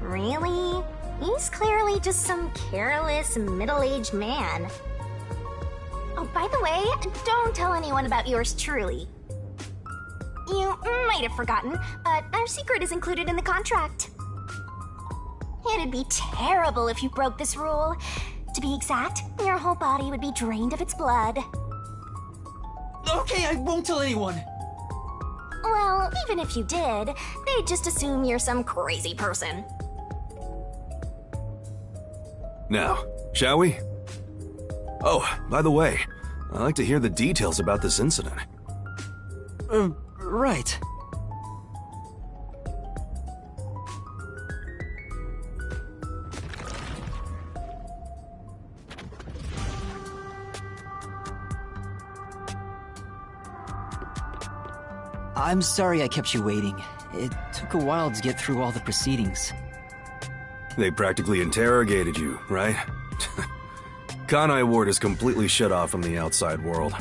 Really? He's clearly just some careless, middle-aged man. Oh, by the way, don't tell anyone about yours truly. You might have forgotten, but our secret is included in the contract. It'd be terrible if you broke this rule. To be exact, your whole body would be drained of its blood. Okay, I won't tell anyone. Well, even if you did, they'd just assume you're some crazy person. Now, shall we? Oh, by the way, I'd like to hear the details about this incident. Right. I'm sorry I kept you waiting. It took a while to get through all the proceedings. They practically interrogated you, right? Kanai Ward is completely shut off from the outside world.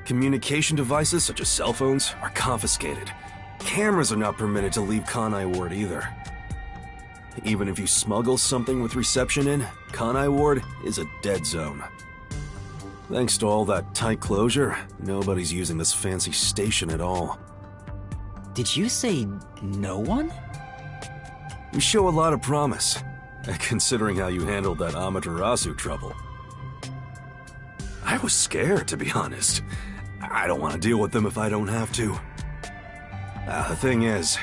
Communication devices, such as cell phones, are confiscated. Cameras are not permitted to leave Kanai Ward either. Even if you smuggle something with reception in, Kanai Ward is a dead zone. Thanks to all that tight closure, nobody's using this fancy station at all. Did you say no one? You show a lot of promise, considering how you handled that Amaterasu trouble. I was scared, to be honest. I don't want to deal with them if I don't have to. The thing is,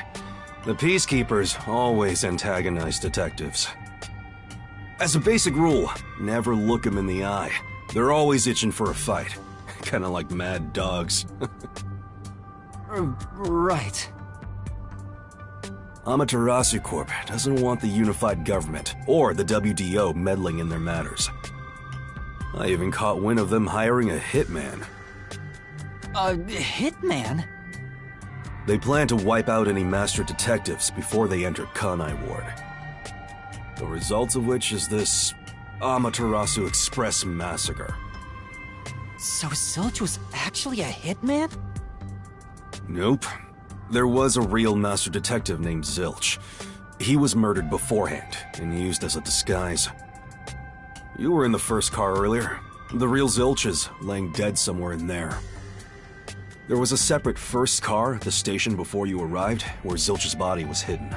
the Peacekeepers always antagonize detectives. As a basic rule, never look them in the eye. They're always itching for a fight. Kinda like mad dogs. Right. Amaterasu Corp doesn't want the unified government or the WDO meddling in their matters. I even caught wind of them hiring a hitman. A hitman? They plan to wipe out any master detectives before they enter Kanai Ward. The results of which is this Amaterasu Express massacre. So Zilch was actually a hitman? Nope. There was a real master detective named Zilch. He was murdered beforehand and used as a disguise. You were in the first car earlier. The real Zilch is laying dead somewhere in there. There was a separate first car at the station before you arrived where Zilch's body was hidden.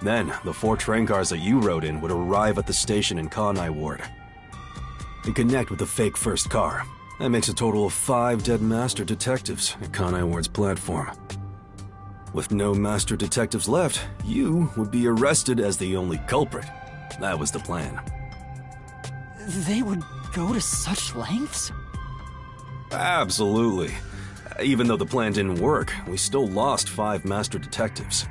Then, the 4 train cars that you rode in would arrive at the station in Kanai Ward and connect with the fake first car. That makes a total of 5 dead master detectives at Kanai Ward's platform. With no master detectives left, you would be arrested as the only culprit. That was the plan. They would go to such lengths? Absolutely. Even though the plan didn't work, we still lost 5 master detectives.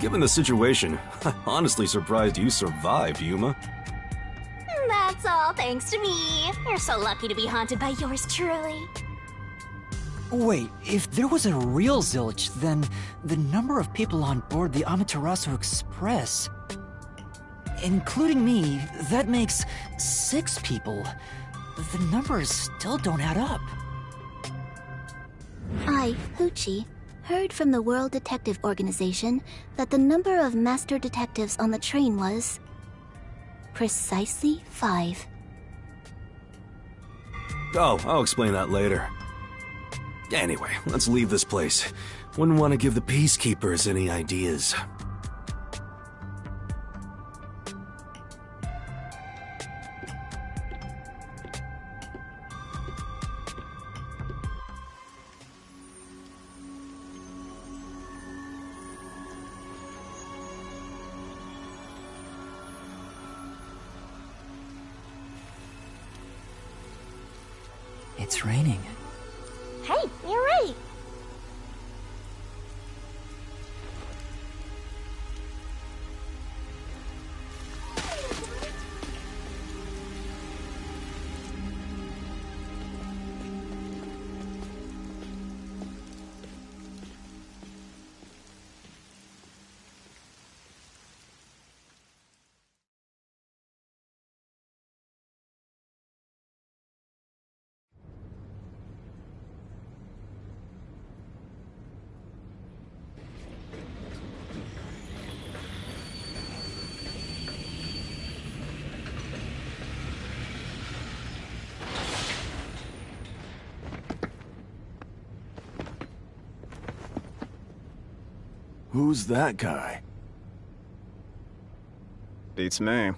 Given the situation, I'm honestly surprised you survived, Yuma. That's all thanks to me. You're so lucky to be haunted by yours truly. Wait, if there was a real Zilch, then the number of people on board the Amaterasu Express, including me, that makes 6 people. The numbers still don't add up. I, Hoochie, heard from the World Detective Organization that the number of master detectives on the train was precisely 5. Oh, I'll explain that later. Anyway, let's leave this place. Wouldn't want to give the Peacekeepers any ideas. It's raining. Hey, you're right. Who's that guy? Beats me.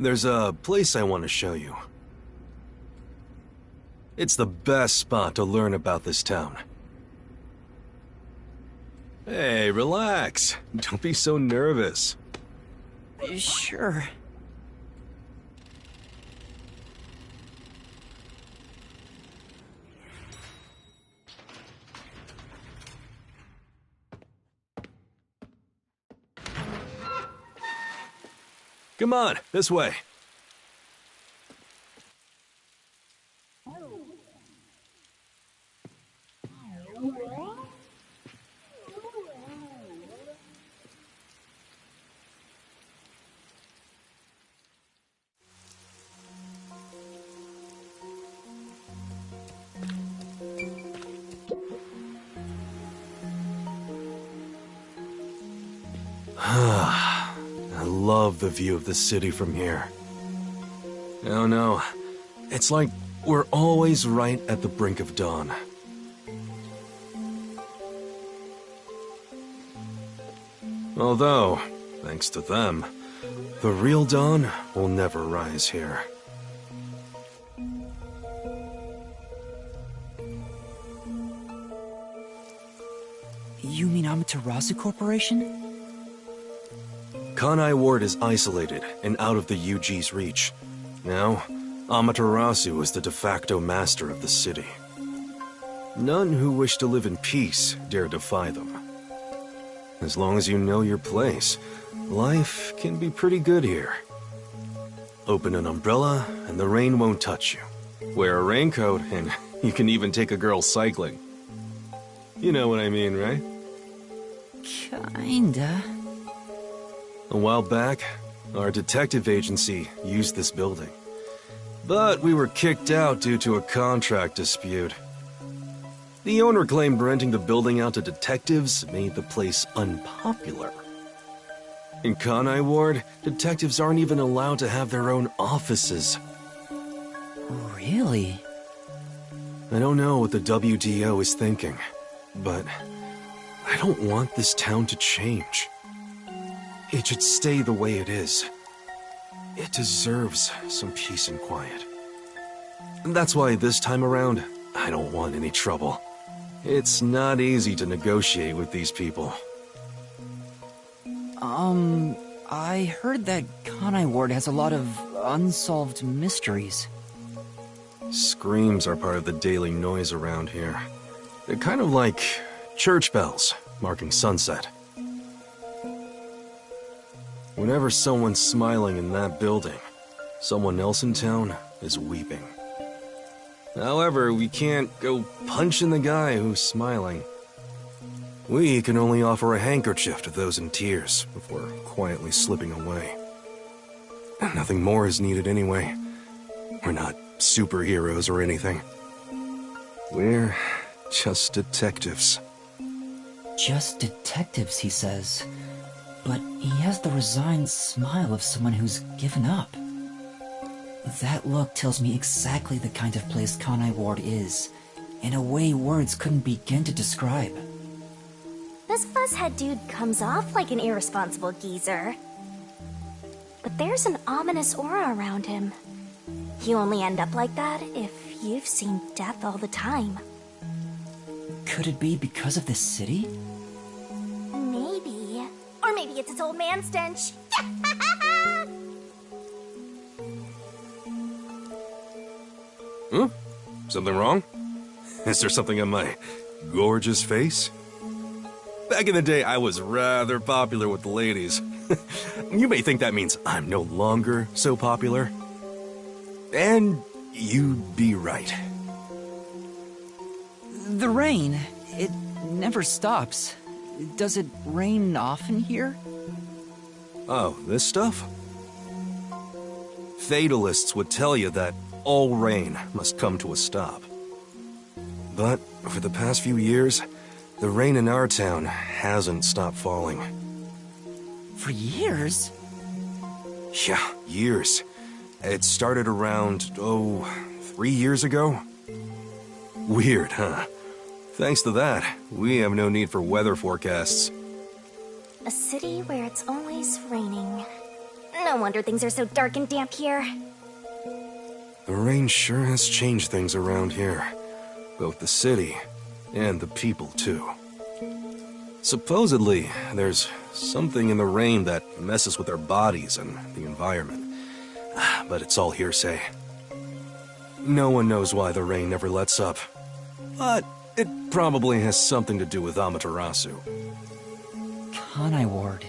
There's a place I want to show you. It's the best spot to learn about this town. Hey, relax. Don't be so nervous. Sure. Come on, this way. I love the view of the city from here. Oh no, it's like we're always right at the brink of dawn. Although, thanks to them, the real dawn will never rise here. You mean Amaterasu Corporation? Kanai Ward is isolated and out of the UG's reach. Now, Amaterasu is the de facto master of the city. None who wish to live in peace dare defy them. As long as you know your place, life can be pretty good here. Open an umbrella and the rain won't touch you. Wear a raincoat and you can even take a girl cycling. You know what I mean, right? Kinda. A while back, our detective agency used this building. But we were kicked out due to a contract dispute. The owner claimed renting the building out to detectives made the place unpopular. In Kanai Ward, detectives aren't even allowed to have their own offices. Really? I don't know what the WDO is thinking, but I don't want this town to change. It should stay the way it is. It deserves some peace and quiet. And that's why this time around, I don't want any trouble. It's not easy to negotiate with these people. I heard that Kanai Ward has a lot of unsolved mysteries. Screams are part of the daily noise around here. They're kind of like church bells marking sunset. Whenever someone's smiling in that building, someone else in town is weeping. However, we can't go punching the guy who's smiling. We can only offer a handkerchief to those in tears before quietly slipping away. And nothing more is needed anyway. We're not superheroes or anything. We're just detectives. Just detectives, he says. But he has the resigned smile of someone who's given up. That look tells me exactly the kind of place Kanai Ward is, in a way words couldn't begin to describe. This fuzzhead dude comes off like an irresponsible geezer. But there's an ominous aura around him. You only end up like that if you've seen death all the time. Could it be because of this city? Maybe. Or maybe it's its old man stench. Something wrong? Is there something on my gorgeous face? Back in the day, I was rather popular with the ladies. You may think that means I'm no longer so popular. And you'd be right. The rain, it never stops. Does it rain often here? Oh, this stuff? Fatalists would tell you that all rain must come to a stop. But for the past few years, the rain in our town hasn't stopped falling. For years? Yeah, years. It started around, 3 years ago? Weird, huh? Thanks to that, we have no need for weather forecasts. A city where it's always raining. No wonder things are so dark and damp here. The rain sure has changed things around here. Both the city and the people, too. Supposedly, there's something in the rain that messes with our bodies and the environment. But it's all hearsay. No one knows why the rain never lets up. But it probably has something to do with Amaterasu. Kanai Ward.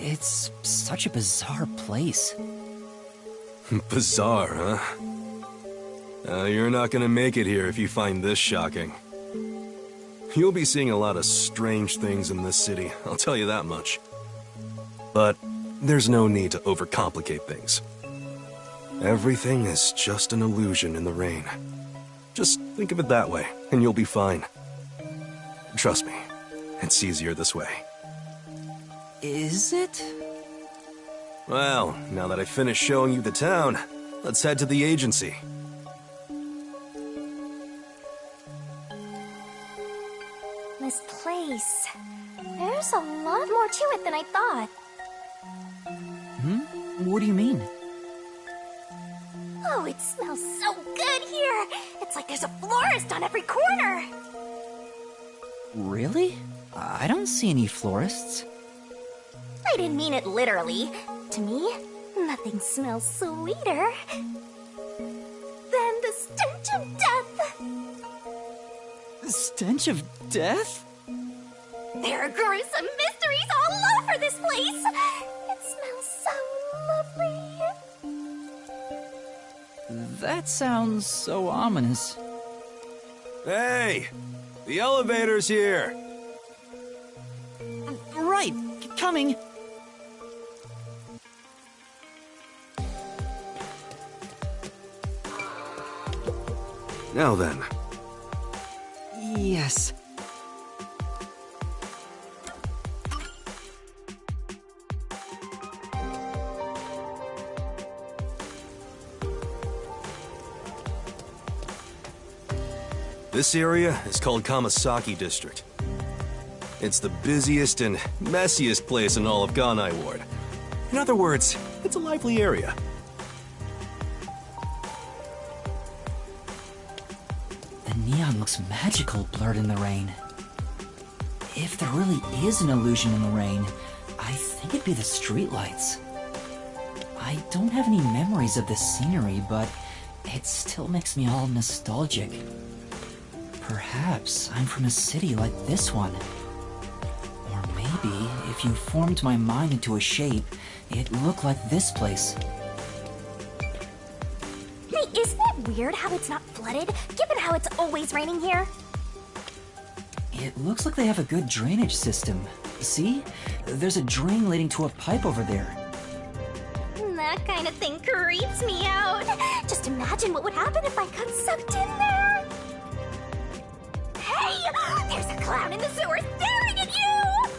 It's such a bizarre place. Bizarre, huh? You're not gonna make it here if you find this shocking. You'll be seeing a lot of strange things in this city, I'll tell you that much. But there's no need to overcomplicate things. Everything is just an illusion in the rain. Just think of it that way, and you'll be fine. Trust me, it's easier this way. Is it? Well, now that I've finished showing you the town, let's head to the agency. This place... There's a lot more to it than I thought. What do you mean? Oh, it smells so good here! It's like there's a florist on every corner! Really? I don't see any florists. I didn't mean it literally. To me, nothing smells sweeter than the stench of death! The stench of death? There are gruesome mysteries all over this place! It smells so lovely! That sounds so ominous. Hey! The elevator's here! Right! Coming! Now then. Yes. This area is called Kamasaki District. It's the busiest and messiest place in all of Ganai Ward. In other words, it's a lively area. The neon looks magical blurred in the rain. If there really is an illusion in the rain, I think it'd be the streetlights. I don't have any memories of this scenery, but it still makes me all nostalgic. Perhaps I'm from a city like this one. Or maybe, if you formed my mind into a shape, it'd look like this place. Hey, isn't it weird how it's not flooded, given how it's always raining here? It looks like they have a good drainage system. See? There's a drain leading to a pipe over there. That kind of thing creeps me out. Just imagine what would happen if I got sucked in there. Hey! There's a clown in the sewer staring at you!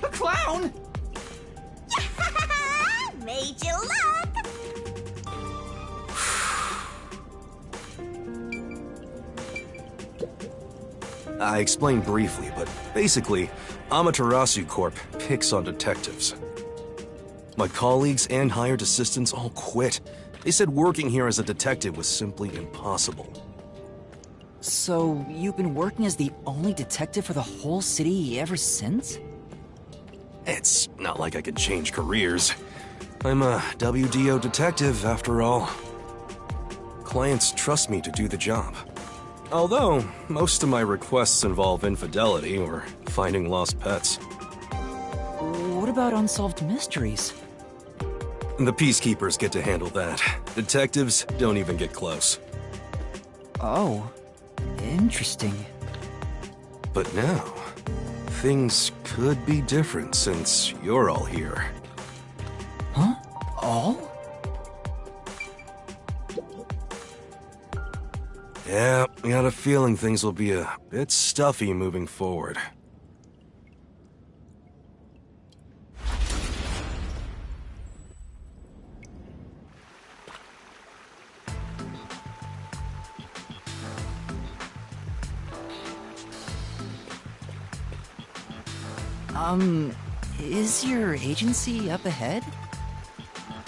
A clown? Made you look! I explained briefly, but basically, Amaterasu Corp picks on detectives. My colleagues and hired assistants all quit. They said working here as a detective was simply impossible. So, you've been working as the only detective for the whole city ever since? It's not like I could change careers. I'm a WDO detective, after all. Clients trust me to do the job. Although, most of my requests involve infidelity or finding lost pets. What about unsolved mysteries? The peacekeepers get to handle that. Detectives don't even get close. Oh, interesting. But now, things could be different since you're all here. Huh? All? Yeah, I got a feeling things will be a bit stuffy moving forward. Is your agency up ahead?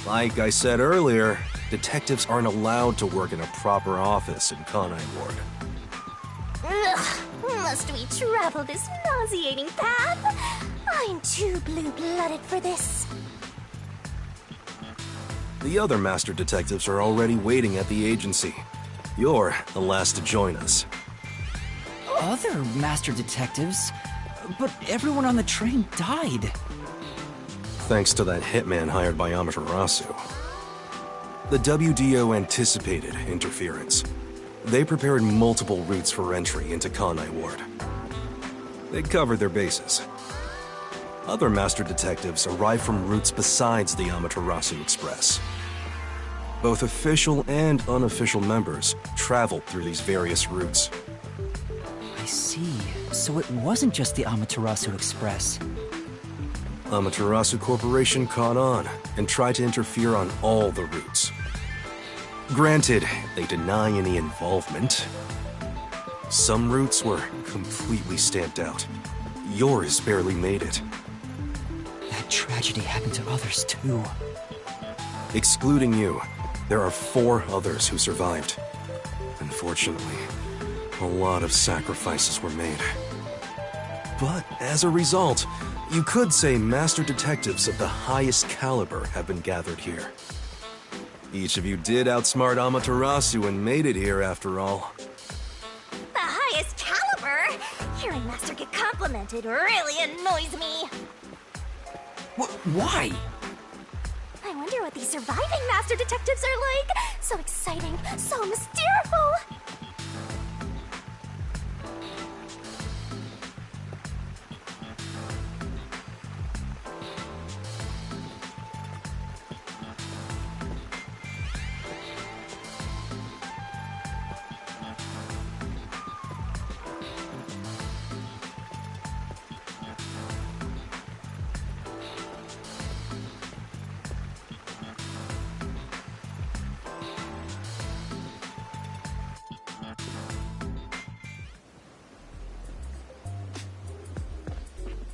Like I said earlier, detectives aren't allowed to work in a proper office in Conai Ward. Ugh, must we travel this nauseating path? I'm too blue-blooded for this. The other master detectives are already waiting at the agency. You're the last to join us. Other master detectives? But everyone on the train died. Thanks to that hitman hired by Amaterasu. The WDO anticipated interference. They prepared multiple routes for entry into Conai Ward. They covered their bases. Other master detectives arrived from routes besides the Amaterasu Express. Both official and unofficial members traveled through these various routes. I see. So it wasn't just the Amaterasu Express. Amaterasu Corporation caught on and tried to interfere on all the routes. Granted, they deny any involvement. Some routes were completely stamped out. Yours barely made it. That tragedy happened to others too. Excluding you, there are 4 others who survived. Unfortunately, a lot of sacrifices were made. But as a result, you could say master detectives of the highest caliber have been gathered here. Each of you did outsmart Amaterasu and made it here after all. The highest caliber? Hearing Master get complimented really annoys me. Why? I wonder what these surviving master detectives are like. So exciting, so mysteriful.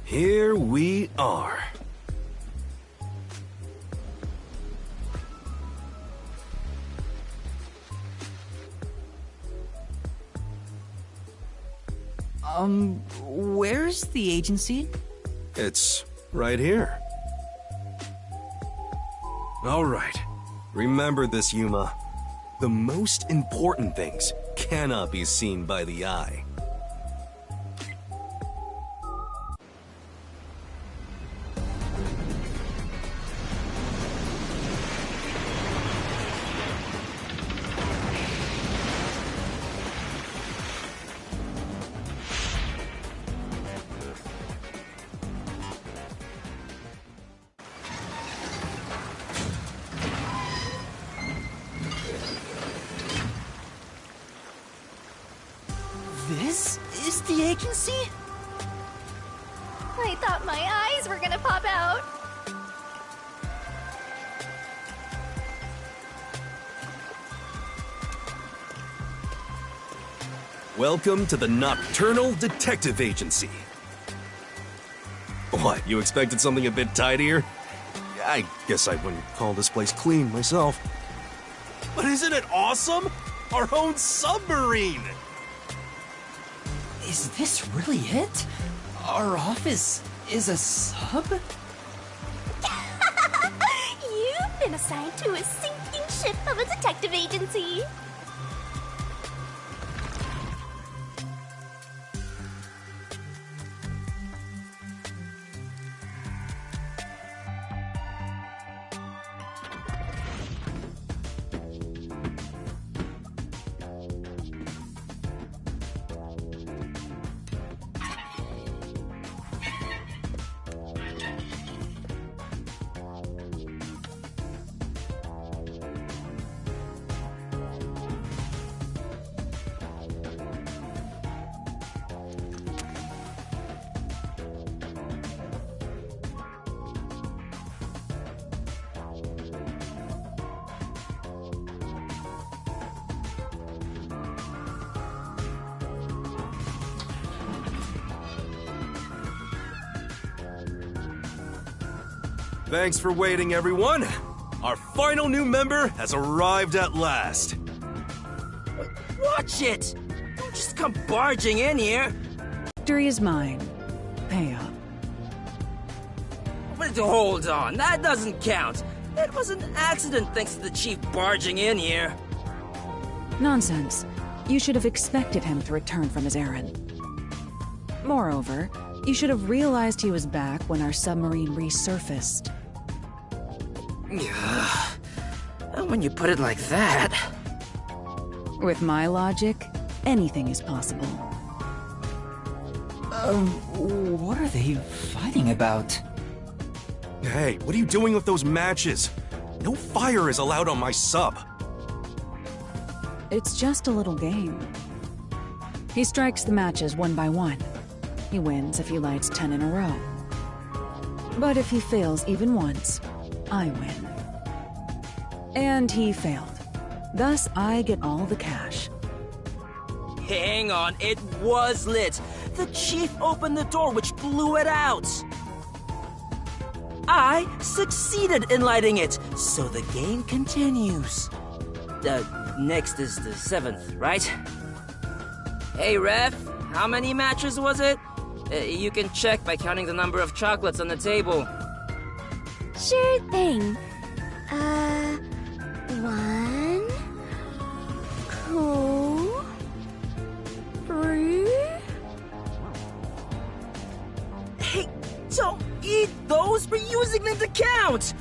Here we are. Where's the agency? It's right here. All right. Remember this, Yuma. The most important things cannot be seen by the eye. This is the agency? I thought my eyes were gonna pop out. Welcome to the Nocturnal Detective Agency. What, you expected something a bit tidier? I guess I wouldn't call this place clean myself. But isn't it awesome? Our own submarine! Is this really it? Our office is a sub? You've been assigned to a sinking ship of a detective agency. Thanks for waiting, everyone. Our final new member has arrived at last. Watch it! Don't just come barging in here. Victory is mine. Pay up. But hold on, that doesn't count. It was an accident thanks to the chief barging in here. Nonsense. You should have expected him to return from his errand. Moreover, you should have realized he was back when our submarine resurfaced. When you put it like that... With my logic, anything is possible. What are they fighting about? Hey, what are you doing with those matches? No fire is allowed on my sub. It's just a little game. He strikes the matches one by one. He wins if he lights 10 in a row. But if he fails even once, I win. And he failed. Thus, I get all the cash. Hang on, it was lit. The chief opened the door, which blew it out. I succeeded in lighting it, so the game continues. Next is the 7th, right? Hey, Ref, how many matches was it? You can check by counting the number of chocolates on the table. Sure thing. 1, 2, 3. Hey, don't eat those! We're using them to count!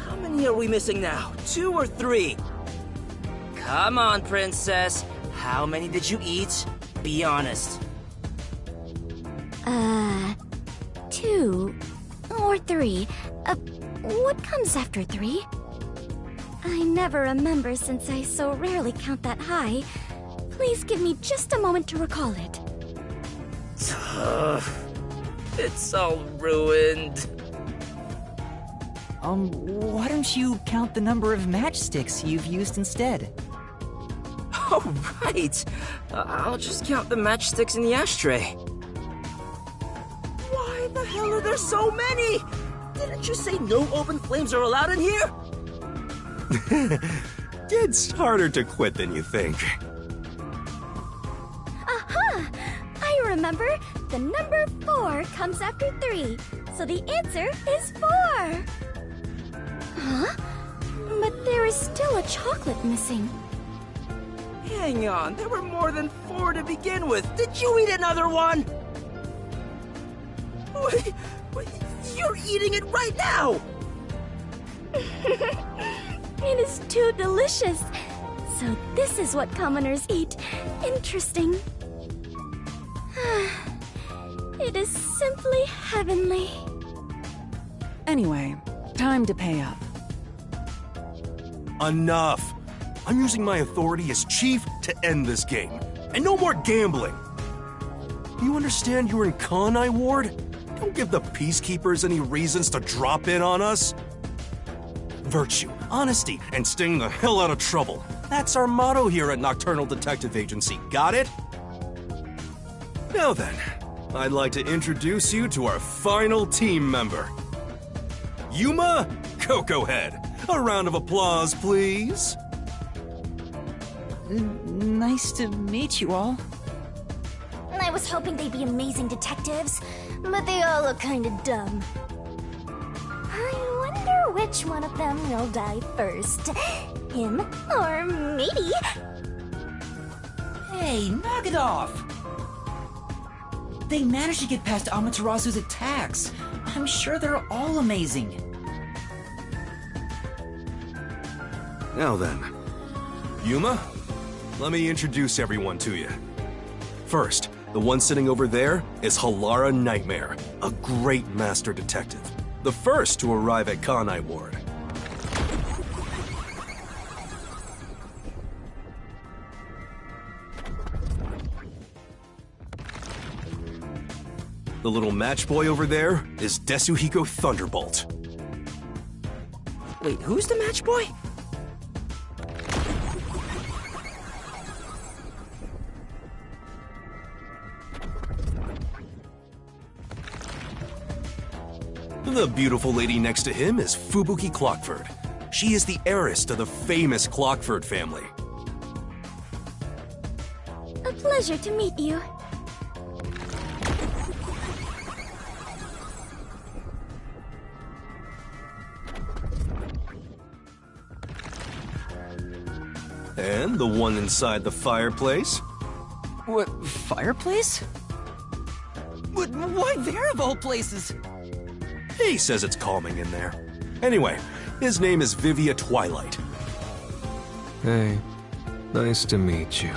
How many are we missing now? 2 or 3? Come on, princess. How many did you eat? Be honest. 2 or 3. What comes after 3? I never remember since I so rarely count that high. Please give me just a moment to recall it. It's all ruined. Why don't you count the number of matchsticks you've used instead? Oh, right. I'll just count the matchsticks in the ashtray. Why the hell are there so many? Didn't you say no open flames are allowed in here? It's harder to quit than you think. Aha! I remember. The number 4 comes after 3, so the answer is 4. Huh? But there is still a chocolate missing. Hang on, there were more than 4 to begin with. Did you eat another one? Wait, you're eating it right now! It is too delicious. So this is what commoners eat. Interesting. It is simply heavenly. Anyway, time to pay up. Enough! I'm using my authority as chief to end this game. And no more gambling! You understand you're in Kanai Ward? Don't give the Peacekeepers any reasons to drop in on us. Virtue, honesty, and staying the hell out of trouble. That's our motto here at Nocturnal Detective Agency, got it? Now then, I'd like to introduce you to our final team member. Yuma Cocoa Head. A round of applause, please. Nice to meet you all. I was hoping they'd be amazing detectives, but they all look kinda dumb. I wonder which one of them will die first. Him or me? Hey, knock it off! They managed to get past Amaterasu's attacks. I'm sure they're all amazing. Now then, Yuma, let me introduce everyone to you. First, the one sitting over there is Halara Nightmare, a great master detective. The first to arrive at Kanai Ward. The little match boy over there is Desuhiko Thunderbolt. Wait, who's the match boy? The beautiful lady next to him is Fubuki Clockford. She is the heiress to the famous Clockford family. A pleasure to meet you. And the one inside the fireplace? What, fireplace? But why there of all places? He says it's calming in there. Anyway, his name is Vivia Twilight. Hey, nice to meet you.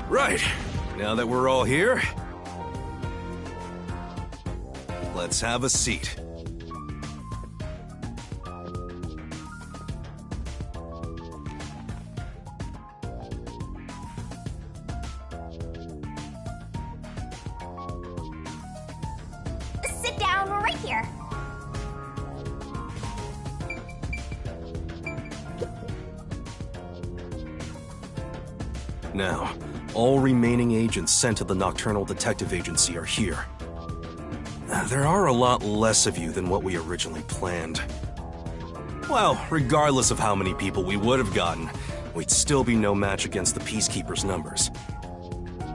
Right, now that we're all here, let's have a seat. Sit down right here. Now, all remaining agents sent to the Nocturnal Detective Agency are here. There are a lot less of you than what we originally planned. Well, regardless of how many people we would have gotten, we'd still be no match against the Peacekeepers' numbers.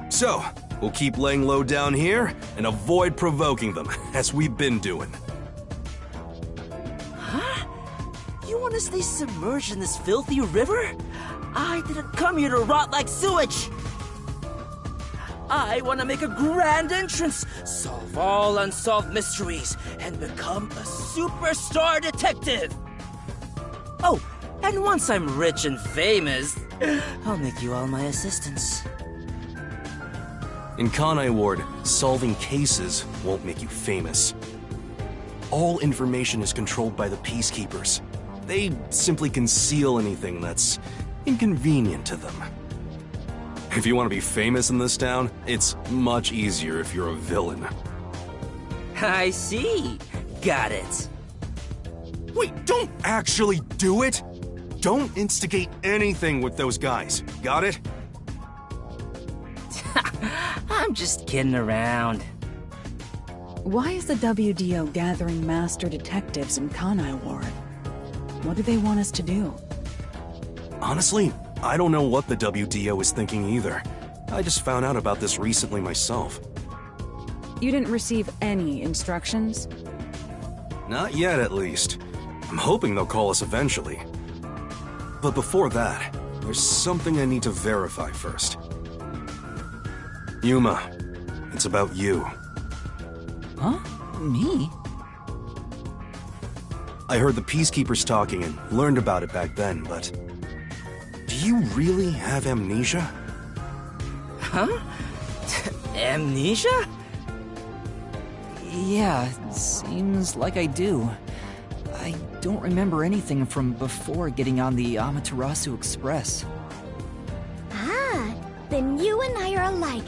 So, we'll keep laying low down here and avoid provoking them, as we've been doing. Huh? You want to stay submerged in this filthy river? I didn't come here to rot like sewage! I want to make a grand entrance, solve all unsolved mysteries, and become a superstar detective! Oh, and once I'm rich and famous, I'll make you all my assistants. In Kanai Ward, solving cases won't make you famous. All information is controlled by the Peacekeepers. They simply conceal anything that's inconvenient to them. If you want to be famous in this town, it's much easier if you're a villain. I see. Got it. Wait, don't actually do it! Don't instigate anything with those guys. Got it? I'm just kidding around. Why is the WDO gathering master detectives in Kanai Ward? What do they want us to do? Honestly, I don't know what the WDO is thinking either. I just found out about this recently myself. You didn't receive any instructions? Not yet, at least. I'm hoping they'll call us eventually. But before that, there's something I need to verify first. Yuma, it's about you. Huh? Me? I heard the Peacekeepers talking and learned about it back then, but... do you really have amnesia? Huh? Amnesia? Yeah, seems like I do. I don't remember anything from before getting on the Amaterasu Express. Ah, then you and I are alike.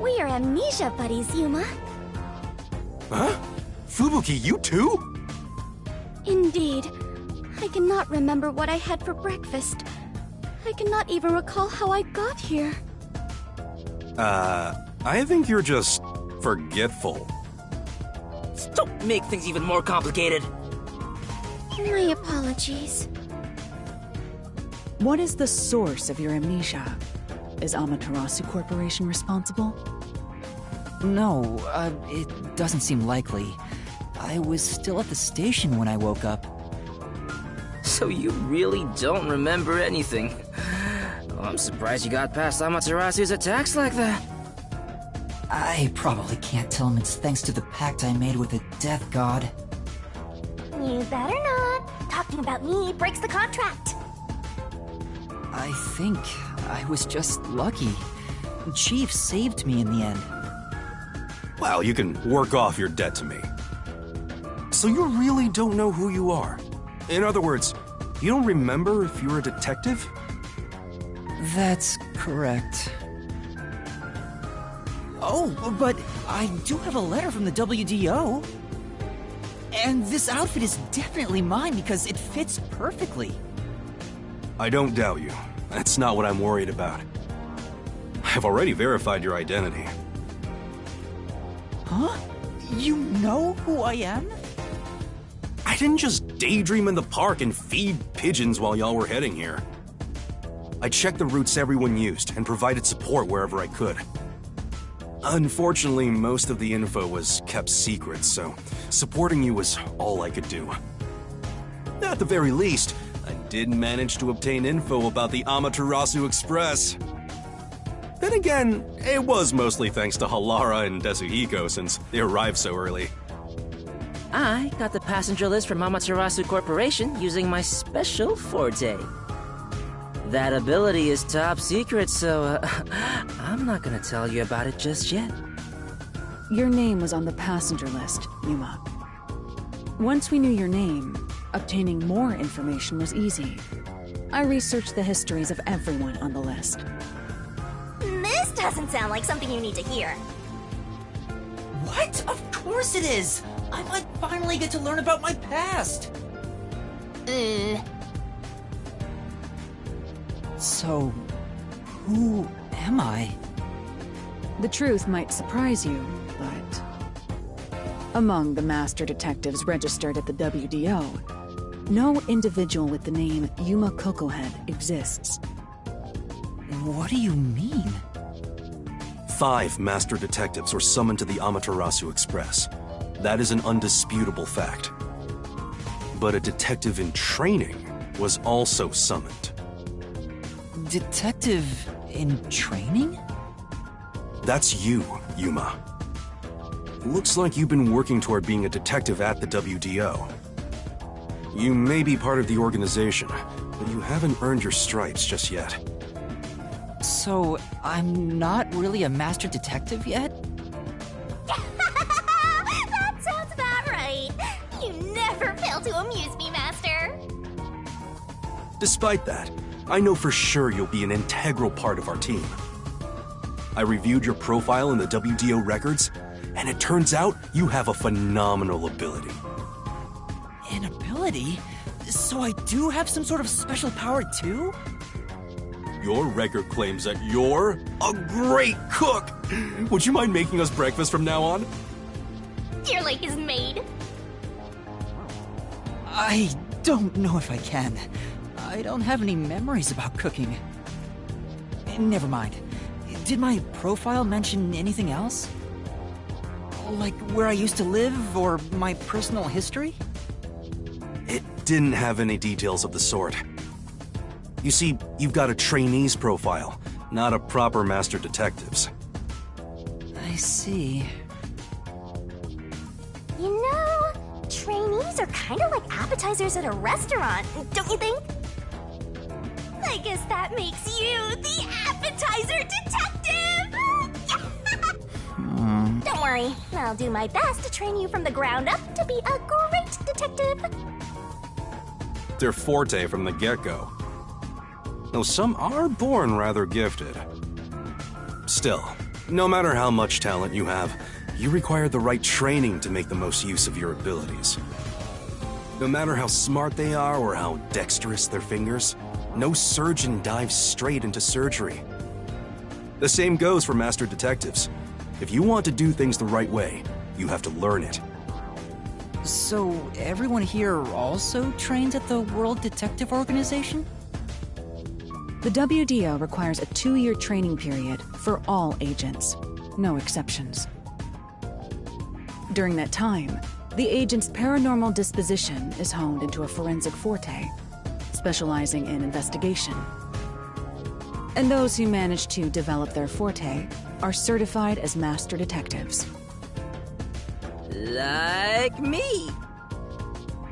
We are amnesia buddies, Yuma. Huh? Fubuki, you too? Indeed. I cannot remember what I had for breakfast. I cannot even recall how I got here. I think you're just forgetful. Don't make things even more complicated. My apologies. What is the source of your amnesia? Is Amaterasu Corporation responsible? No, it doesn't seem likely. I was still at the station when I woke up. So you really don't remember anything. Oh, I'm surprised you got past Amaterasu's attacks like that. I probably can't tell him it's thanks to the pact I made with the Death God. You better not. Talking about me breaks the contract. I think I was just lucky. Chief saved me in the end. Well, you can work off your debt to me. So you really don't know who you are? In other words, you don't remember if you're a detective? That's correct. Oh, but I do have a letter from the WDO. And this outfit is definitely mine because it fits perfectly. I don't doubt you. That's not what I'm worried about. I've already verified your identity. Huh? You know who I am? I didn't just daydream in the park and feed pigeons while y'all were heading here. I checked the routes everyone used and provided support wherever I could. Unfortunately, most of the info was kept secret, so supporting you was all I could do. At the very least, I did manage to obtain info about the Amaterasu Express. Then again, it was mostly thanks to Halara and Desuhiko since they arrived so early. I got the passenger list from Amaterasu Corporation using my special forte. That ability is top secret, so I'm not gonna tell you about it just yet. Your name was on the passenger list, Yuma. Once we knew your name, obtaining more information was easy. I researched the histories of everyone on the list. This doesn't sound like something you need to hear. What? Of course it is! I might finally get to learn about my past! So, who am I? The truth might surprise you, but... among the master detectives registered at the WDO, no individual with the name Yuma Cocohead exists. What do you mean? 5 master detectives were summoned to the Amaterasu Express. That is an undisputable fact. But a detective in training was also summoned. Detective in training? That's you, Yuma. Looks like you've been working toward being a detective at the WDO. You may be part of the organization, but you haven't earned your stripes just yet. So, I'm not really a master detective yet? That sounds about right. You never fail to amuse me, Master. Despite that, I know for sure you'll be an integral part of our team. I reviewed your profile in the WDO records, and it turns out you have a phenomenal ability. An ability? So I do have some sort of special power too? Your record claims that you're a great cook! Would you mind making us breakfast from now on? Your lake is made. I don't know if I can. I don't have any memories about cooking. Never mind. Did my profile mention anything else? Like where I used to live or my personal history? It didn't have any details of the sort. You see, you've got a trainee's profile, not a proper master detective's. I see. You know, trainees are kind of like appetizers at a restaurant, don't you think? I guess that makes you the appetizer detective! Don't worry, I'll do my best to train you from the ground up to be a great detective. Their forte from the get-go. Though some are born rather gifted. Still, no matter how much talent you have, you require the right training to make the most use of your abilities. No matter how smart they are or how dexterous their fingers, no surgeon dives straight into surgery. The same goes for master detectives. If you want to do things the right way, you have to learn it. So everyone here also trains at the World Detective Organization? The WDO requires a 2-year training period for all agents, no exceptions. During that time, the agent's paranormal disposition is honed into a forensic forte, specializing in investigation. And those who manage to develop their forte are certified as master detectives. Like me.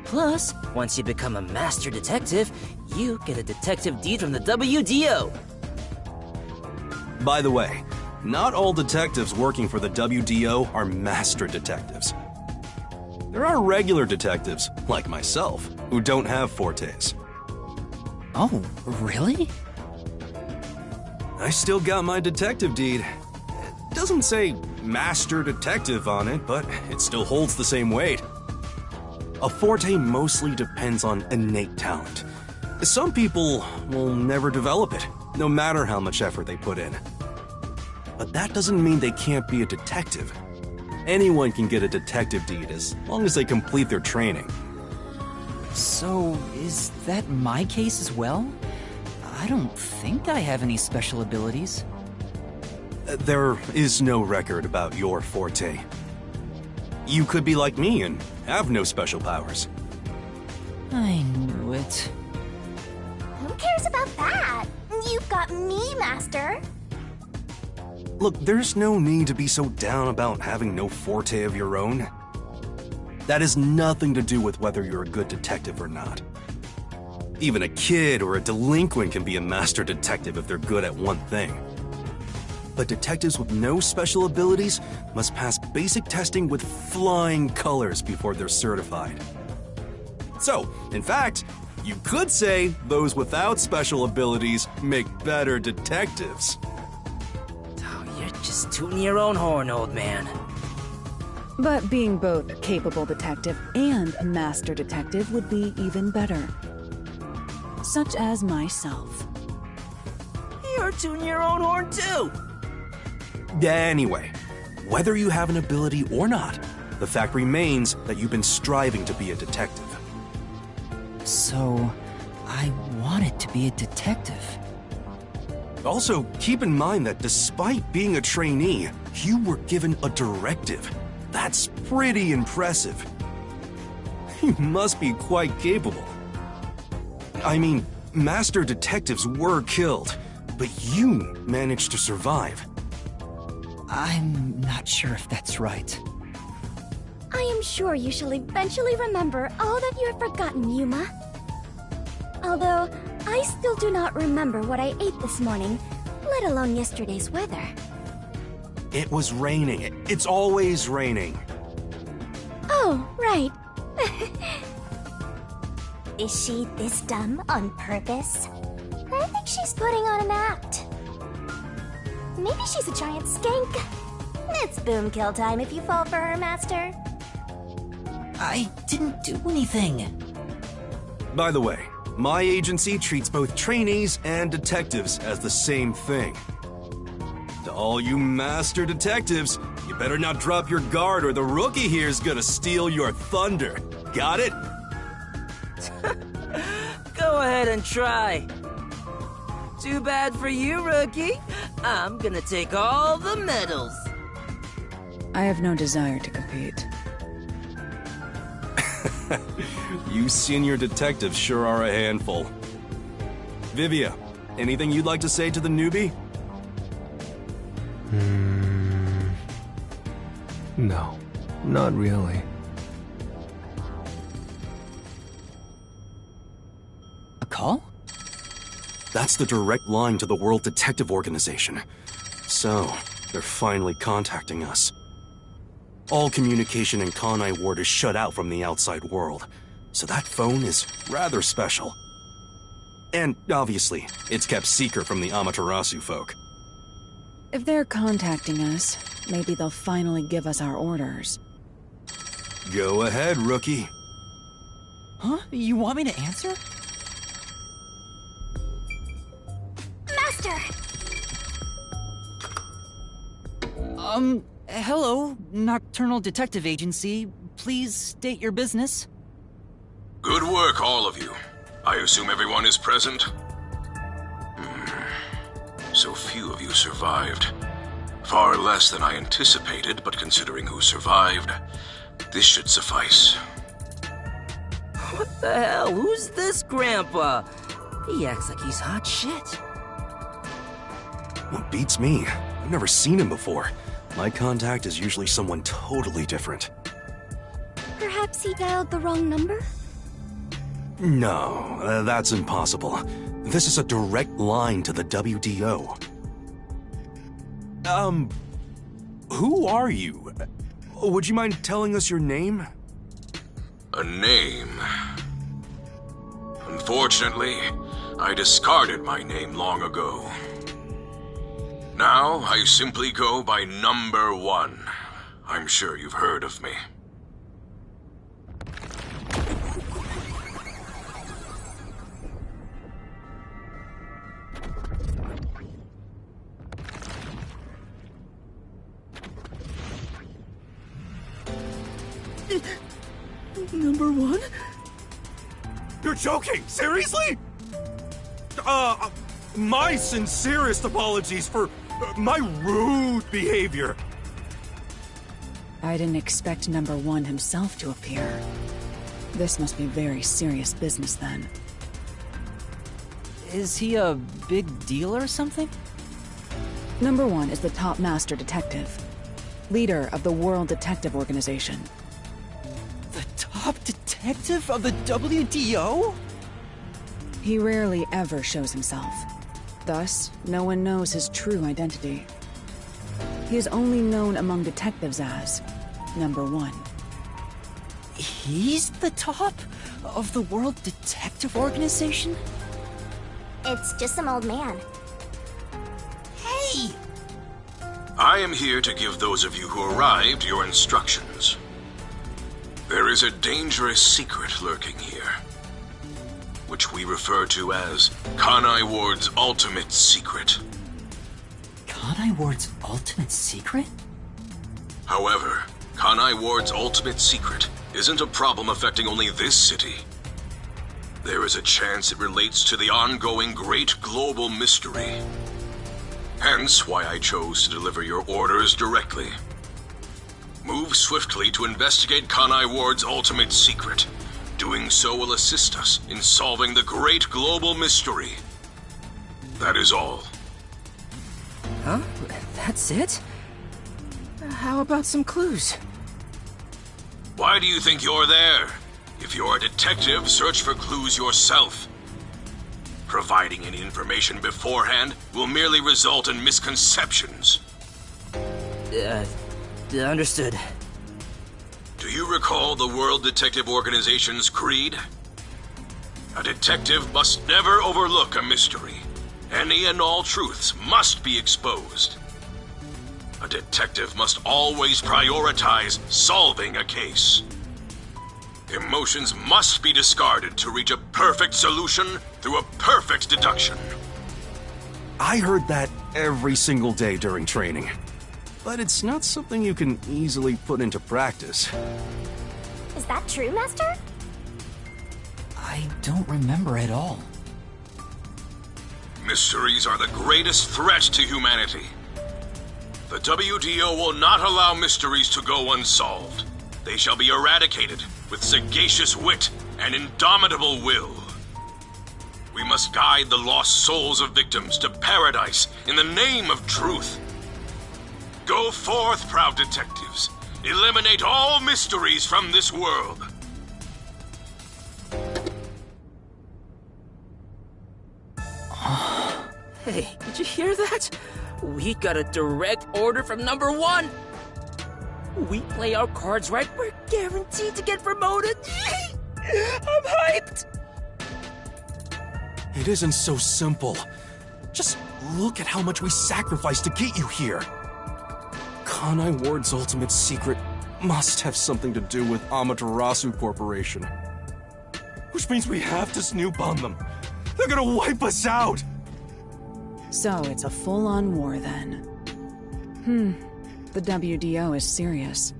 Plus, once you become a master detective, you get a detective deed from the WDO. By the way, not all detectives working for the WDO are master detectives. There are regular detectives, like myself, who don't have fortes. Oh, really? I still got my detective deed. It doesn't say master detective on it, but it still holds the same weight. A forte mostly depends on innate talent. Some people will never develop it, no matter how much effort they put in. But that doesn't mean they can't be a detective. Anyone can get a detective deed as long as they complete their training. So, is that my case as well? I don't think I have any special abilities. There is no record about your forte. You could be like me and have no special powers. I knew it. Who cares about that? You've got me, Master. Look, there's no need to be so down about having no forte of your own. That has nothing to do with whether you're a good detective or not. Even a kid or a delinquent can be a master detective if they're good at one thing. But detectives with no special abilities must pass basic testing with flying colors before they're certified. So, in fact, you could say those without special abilities make better detectives. Oh, you're just tooting your own horn, old man. But being both a capable detective and a master detective would be even better. Such as myself. You're tooting your own horn too! Anyway, whether you have an ability or not, the fact remains that you've been striving to be a detective. So, I wanted to be a detective. Also, keep in mind that despite being a trainee, you were given a directive. That's pretty impressive. You must be quite capable. I mean, master detectives were killed, but you managed to survive. I'm not sure if that's right. I am sure you shall eventually remember all that you have forgotten, Yuma. Although, I still do not remember what I ate this morning, let alone yesterday's weather. It was raining. It's always raining. Oh, right. Is she this dumb on purpose? I think she's putting on an act. Maybe she's a giant skank. It's boom kill time if you fall for her, Master. I didn't do anything. By the way, my agency treats both trainees and detectives as the same thing. To all you master detectives, you better not drop your guard or the rookie here's gonna steal your thunder. Got it? Go ahead and try. Too bad for you, rookie. I'm gonna take all the medals. I have no desire to compete. You senior detectives sure are a handful. Vivia, anything you'd like to say to the newbie? No, not really. A call? That's the direct line to the World Detective Organization. So, they're finally contacting us. All communication in Kanai Ward is shut out from the outside world, so that phone is rather special. And, obviously, it's kept secret from the Amaterasu folk. If they're contacting us, maybe they'll finally give us our orders. Go ahead, rookie. Huh? You want me to answer? Master! Hello, Nocturnal Detective Agency. Please state your business. Good work, all of you. I assume everyone is present? So few of you survived. Far less than I anticipated, but considering who survived, this should suffice. What the hell? Who's this grandpa? He acts like he's hot shit. What beats me? I've never seen him before. My contact is usually someone totally different. Perhaps he dialed the wrong number? No, that's impossible. This is a direct line to the WDO. Who are you? Would you mind telling us your name? A name? Unfortunately, I discarded my name long ago. Now, I simply go by Number 1. I'm sure you've heard of me. Number one? You're joking! Seriously? My sincerest apologies for my rude behavior. I didn't expect number one himself to appear. This must be very serious business then. Is he a big deal or something? Number one is the top master detective, leader of the World Detective Organization. The top detective of the WDO? He rarely ever shows himself. Thus, no one knows his true identity. He is only known among detectives as number one. He's the top of the World Detective Organization? It's just some old man. Hey! I am here to give those of you who arrived your instructions. There is a dangerous secret lurking here, which we refer to as Kanai Ward's ultimate secret. Kanai Ward's ultimate secret? However, Kanai Ward's ultimate secret isn't a problem affecting only this city. There is a chance it relates to the ongoing great global mystery. Hence why I chose to deliver your orders directly. Move swiftly to investigate Kanai Ward's ultimate secret. Doing so will assist us in solving the great global mystery. That is all. Huh? That's it? How about some clues? Why do you think you're there? If you're a detective, search for clues yourself. Providing any information beforehand will merely result in misconceptions. Understood. Do you recall the World Detective Organization's creed? A detective must never overlook a mystery. Any and all truths must be exposed. A detective must always prioritize solving a case. Emotions must be discarded to reach a perfect solution through a perfect deduction. I heard that every single day during training. But it's not something you can easily put into practice. Is that true, Master? I don't remember at all. Mysteries are the greatest threat to humanity. The WDO will not allow mysteries to go unsolved. They shall be eradicated with sagacious wit and indomitable will. We must guide the lost souls of victims to paradise in the name of truth. Go forth, proud detectives. Eliminate all mysteries from this world. Hey, did you hear that? We got a direct order from number one. We play our cards right, we're guaranteed to get promoted. I'm hyped. It isn't so simple. Just look at how much we sacrificed to get you here. Kanai Ward's ultimate secret must have something to do with Amaterasu Corporation. Which means we have to snoop on them. They're gonna wipe us out! So it's a full-on war then. The WDO is serious.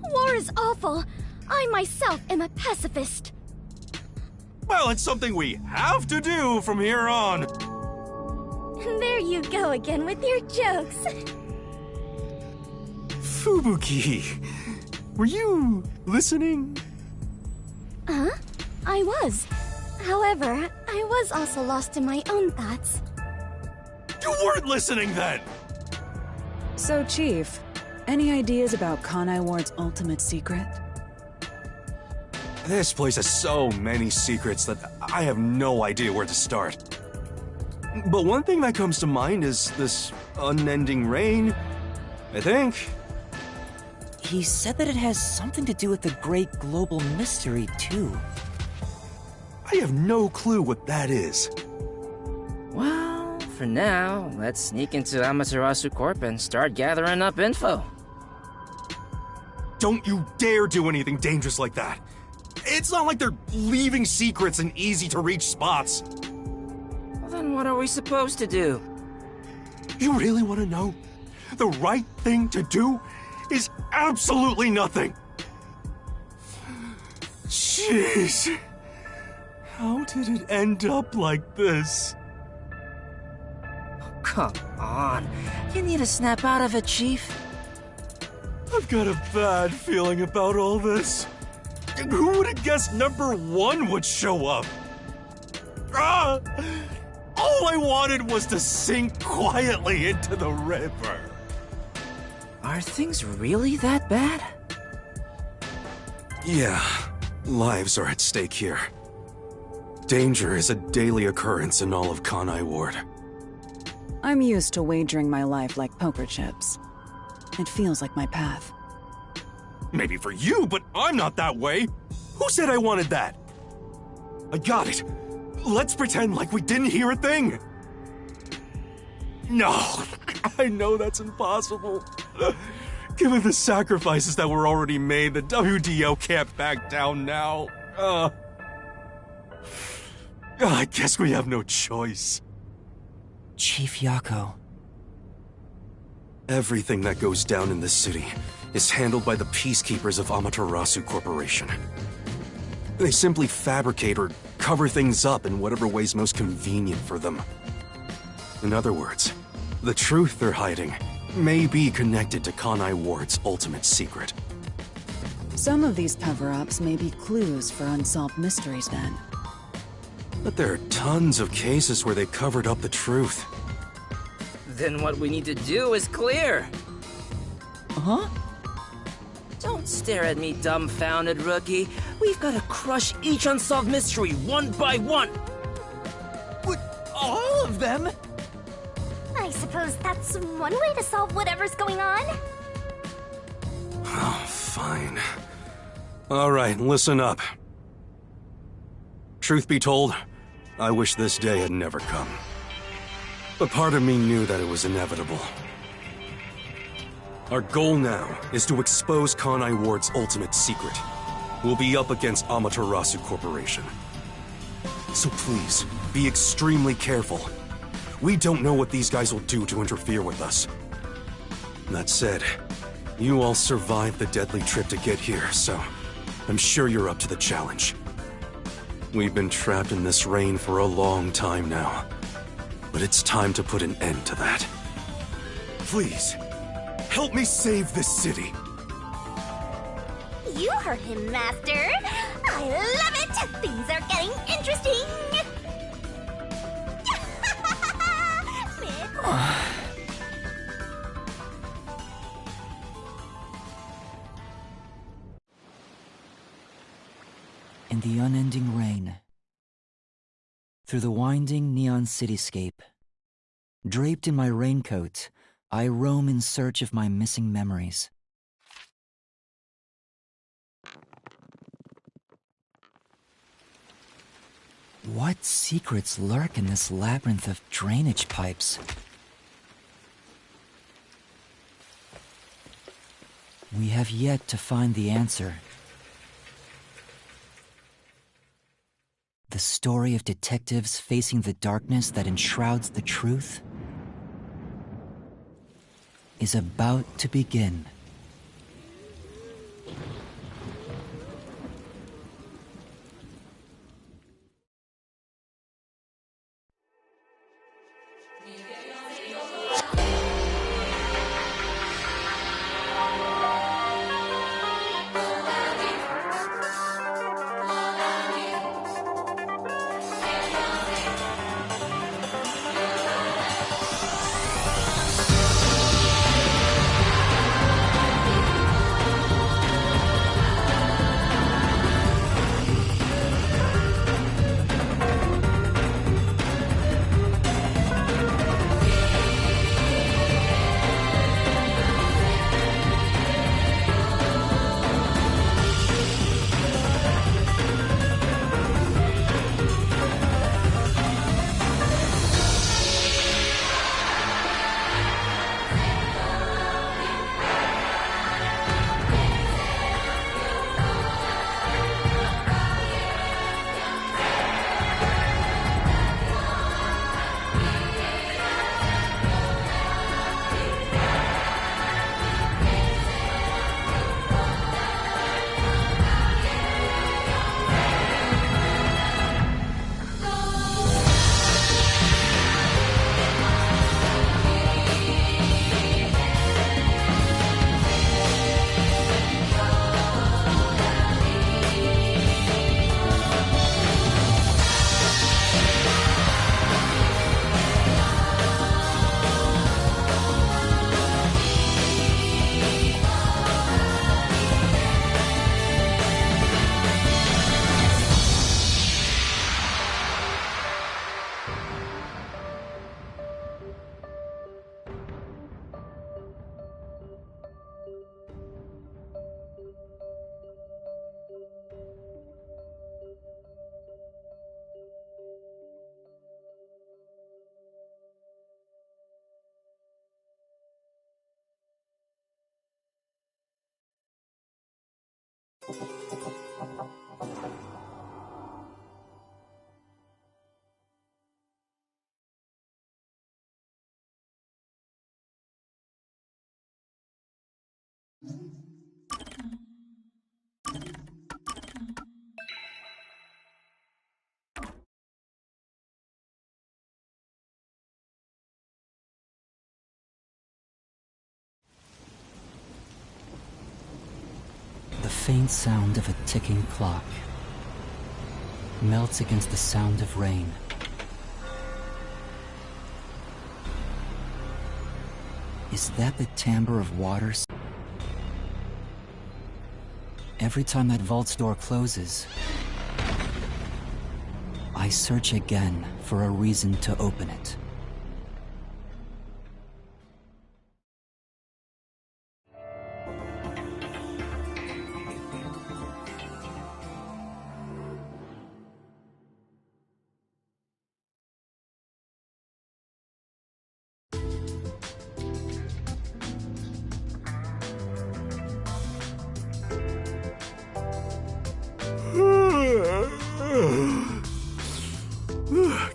War is awful. I myself am a pacifist. Well, it's something we have to do from here on. There you go again with your jokes. Fubuki, were you listening? Huh? I was. However, I was also lost in my own thoughts. You weren't listening then! So, Chief, any ideas about Kanai Ward's ultimate secret? This place has so many secrets that I have no idea where to start. But one thing that comes to mind is this unending rain, I think. He said that it has something to do with the great global mystery, too. I have no clue what that is. Well, for now, let's sneak into Amaterasu Corp and start gathering up info. Don't you dare do anything dangerous like that. It's not like they're leaving secrets in easy-to-reach spots. Well, then what are we supposed to do? You really want to know? The right thing to do is absolutely nothing. Jeez. How did it end up like this? Come on. You need to snap out of it, Chief. I've got a bad feeling about all this. Who would have guessed number 1 would show up? Ah! All I wanted was to sink quietly into the river. Are things really that bad? Yeah, lives are at stake here. Danger is a daily occurrence in all of Kanai Ward. I'm used to wagering my life like poker chips. It feels like my path. Maybe for you, but I'm not that way. Who said I wanted that? I got it. Let's pretend like we didn't hear a thing. No, I know that's impossible. Given the sacrifices that were already made, the WDO can't back down now. I guess we have no choice. Chief Yako. Everything that goes down in this city is handled by the peacekeepers of Amaterasu Corporation. They simply fabricate or cover things up in whatever way's most convenient for them. In other words, the truth they're hiding may be connected to Kanai Ward's ultimate secret. Some of these cover-ups may be clues for unsolved mysteries then. But there are tons of cases where they covered up the truth. Then what we need to do is clear. Huh? Don't stare at me, dumbfounded rookie. We've got to crush each unsolved mystery one by one. What? All of them? I suppose that's one way to solve whatever's going on. Oh, fine. All right, listen up. Truth be told, I wish this day had never come. But part of me knew that it was inevitable. Our goal now is to expose Kanai Ward's ultimate secret. We'll be up against Amaterasu Corporation. So please, be extremely careful. We don't know what these guys will do to interfere with us. That said, you all survived the deadly trip to get here, so I'm sure you're up to the challenge. We've been trapped in this rain for a long time now, but it's time to put an end to that. Please, help me save this city. You heard him, Master. I love it. Things are getting interesting. In the unending rain, through the winding neon cityscape, draped in my raincoat, I roam in search of my missing memories. What secrets lurk in this labyrinth of drainage pipes? We have yet to find the answer. The story of detectives facing the darkness that enshrouds the truth is about to begin. The faint sound of a ticking clock melts against the sound of rain. Is that the timbre of water? Every time that vault's door closes, I search again for a reason to open it.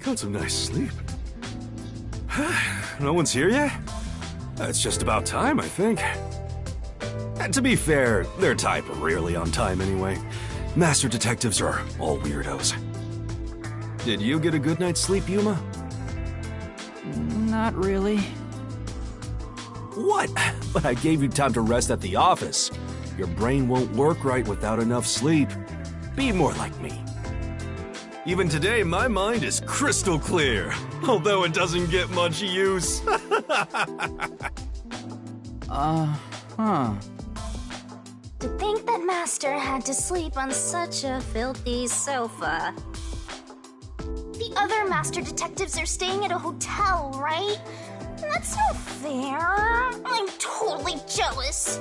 Got some nice sleep. No one's here yet? It's just about time, I think. And to be fair, their type are rarely on time anyway. Master detectives are all weirdos. Did you get a good night's sleep, Yuma? Not really. What? But I gave you time to rest at the office. Your brain won't work right without enough sleep. Be more like me. Even today, my mind is crystal clear, although it doesn't get much use. To think that Master had to sleep on such a filthy sofa. The other Master Detectives are staying at a hotel, right? That's not fair. I'm totally jealous.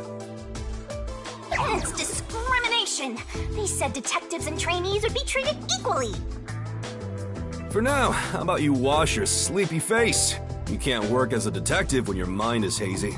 It's discrimination. They said detectives and trainees would be treated equally. For now, how about you wash your sleepy face? You can't work as a detective when your mind is hazy.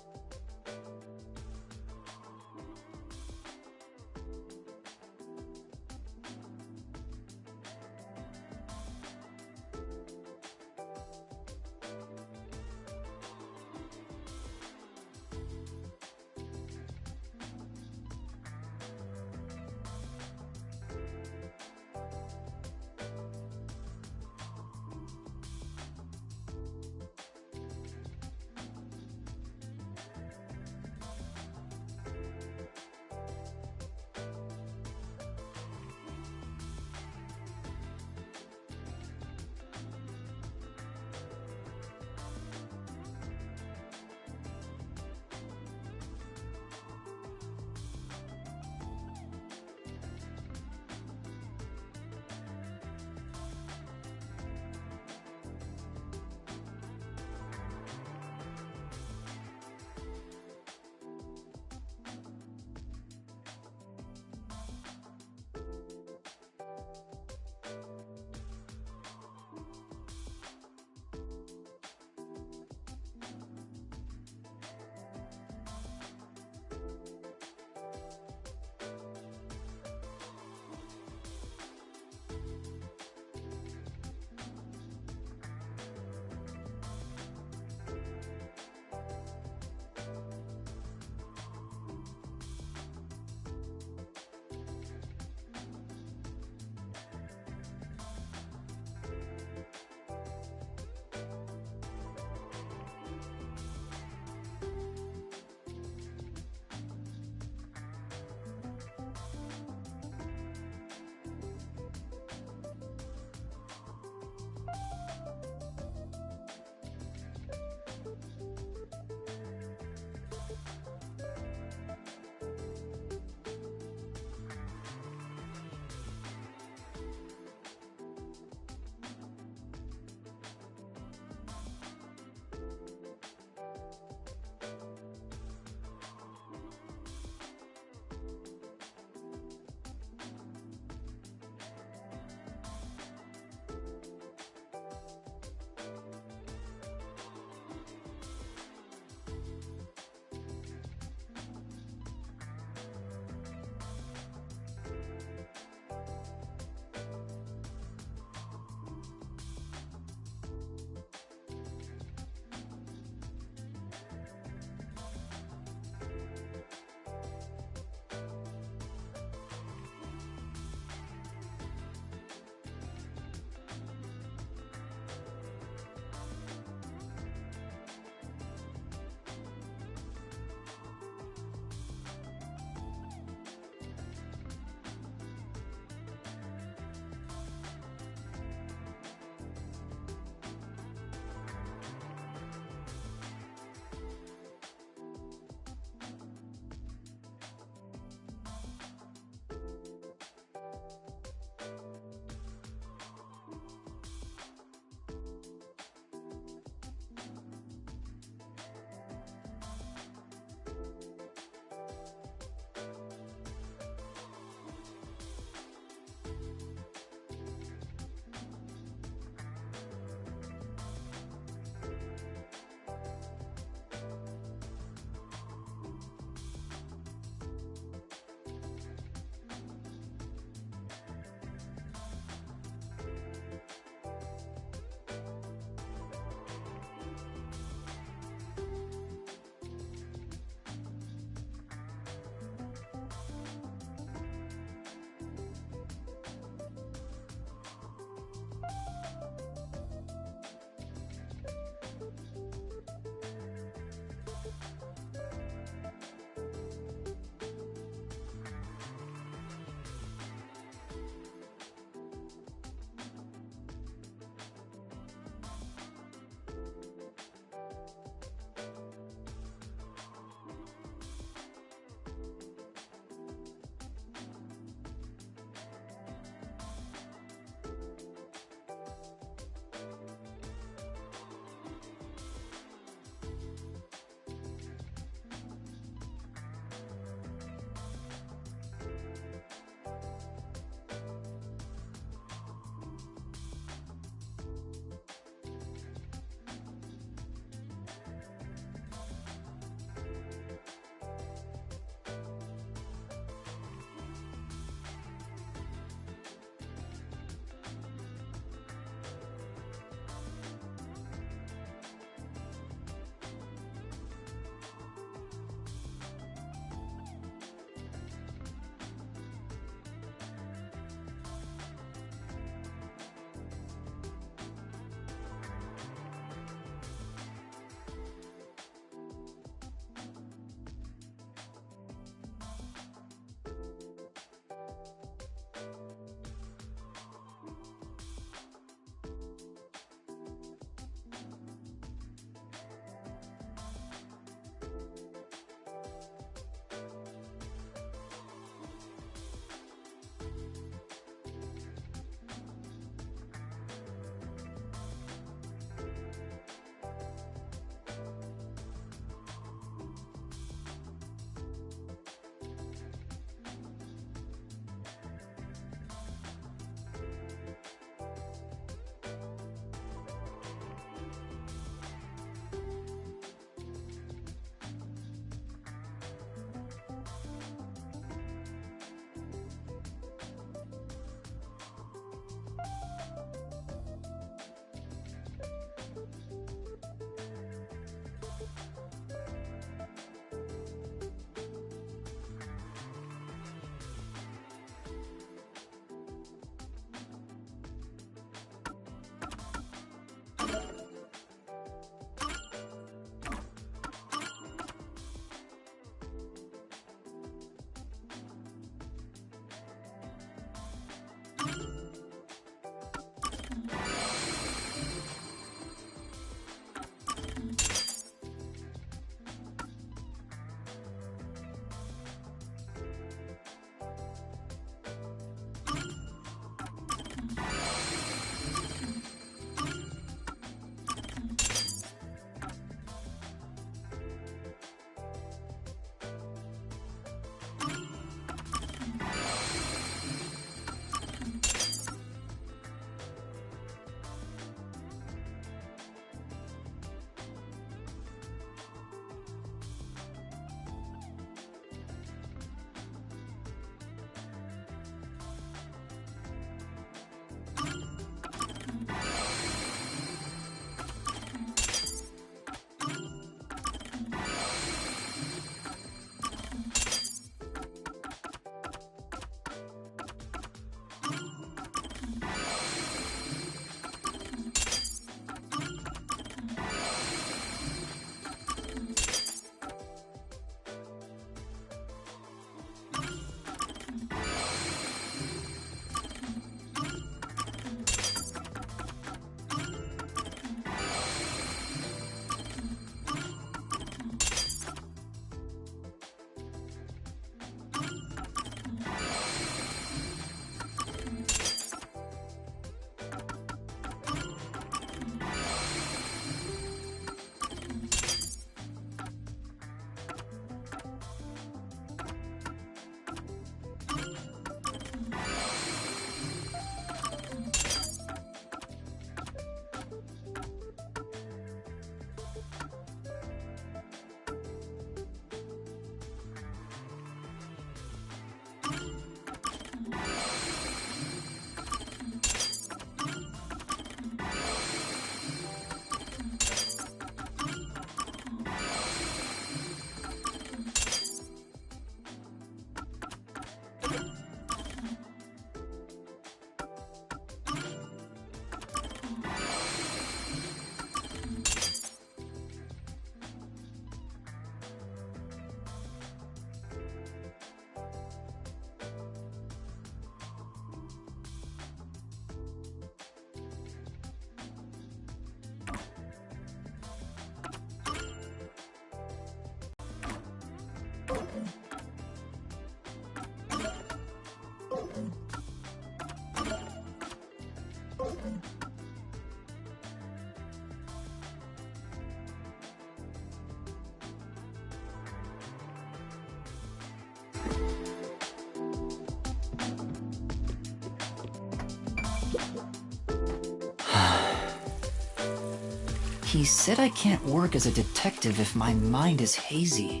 He said I can't work as a detective if my mind is hazy.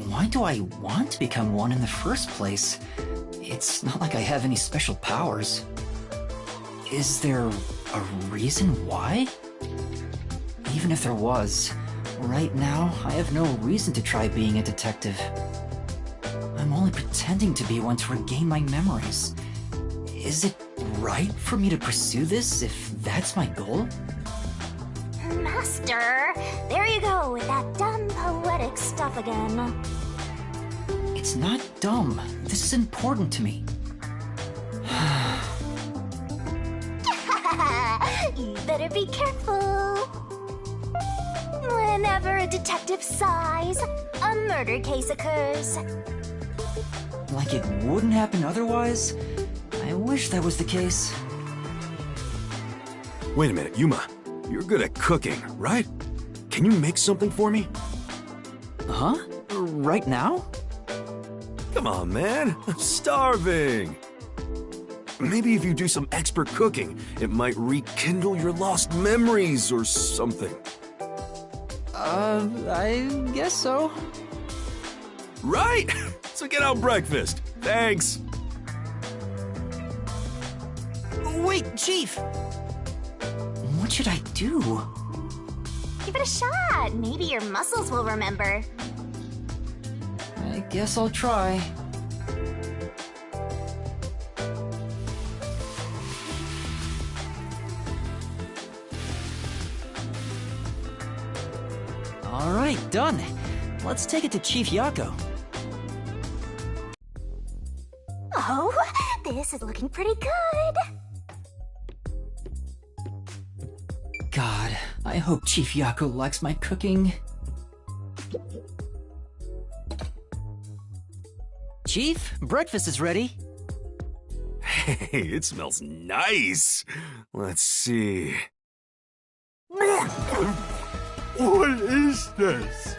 Why do I want to become one in the first place? It's not like I have any special powers. Is there a reason why? Even if there was, right now I have no reason to try being a detective. I'm only pretending to be one to regain my memories. Is it right for me to pursue this if that's my goal? Master, there you go with that dumb poetic stuff again. It's not dumb. This is important to me. You better be careful. Whenever a detective sighs, a murder case occurs. Like it wouldn't happen otherwise? I wish that was the case. Wait a minute, Yuma. You're good at cooking, right? Can you make something for me? Huh? Right now? Come on, man. I'm starving. Maybe if you do some expert cooking, it might rekindle your lost memories or something. I guess so. Right! So get out breakfast. Thanks. Wait, Chief! What should I do? Give it a shot. Maybe your muscles will remember. I guess I'll try. Alright, done. Let's take it to Chief Yako. Oh, this is looking pretty good. God, I hope Chief Yako likes my cooking. Chief, breakfast is ready. Hey, it smells nice. Let's see. What is this?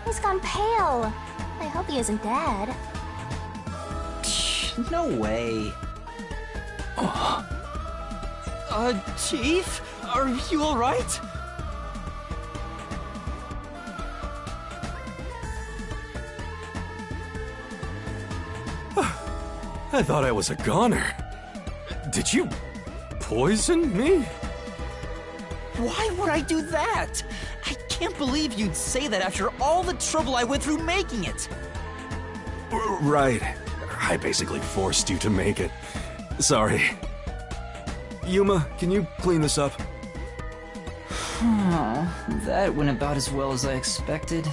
He's gone pale. I hope he isn't dead. No way. Chief? Are you alright? I thought I was a goner. Did you poison me? Why would I do that? I can't believe you'd say that after all the trouble I went through making it. Right. I basically forced you to make it. Sorry. Yuma, can you clean this up? Oh, that went about as well as I expected.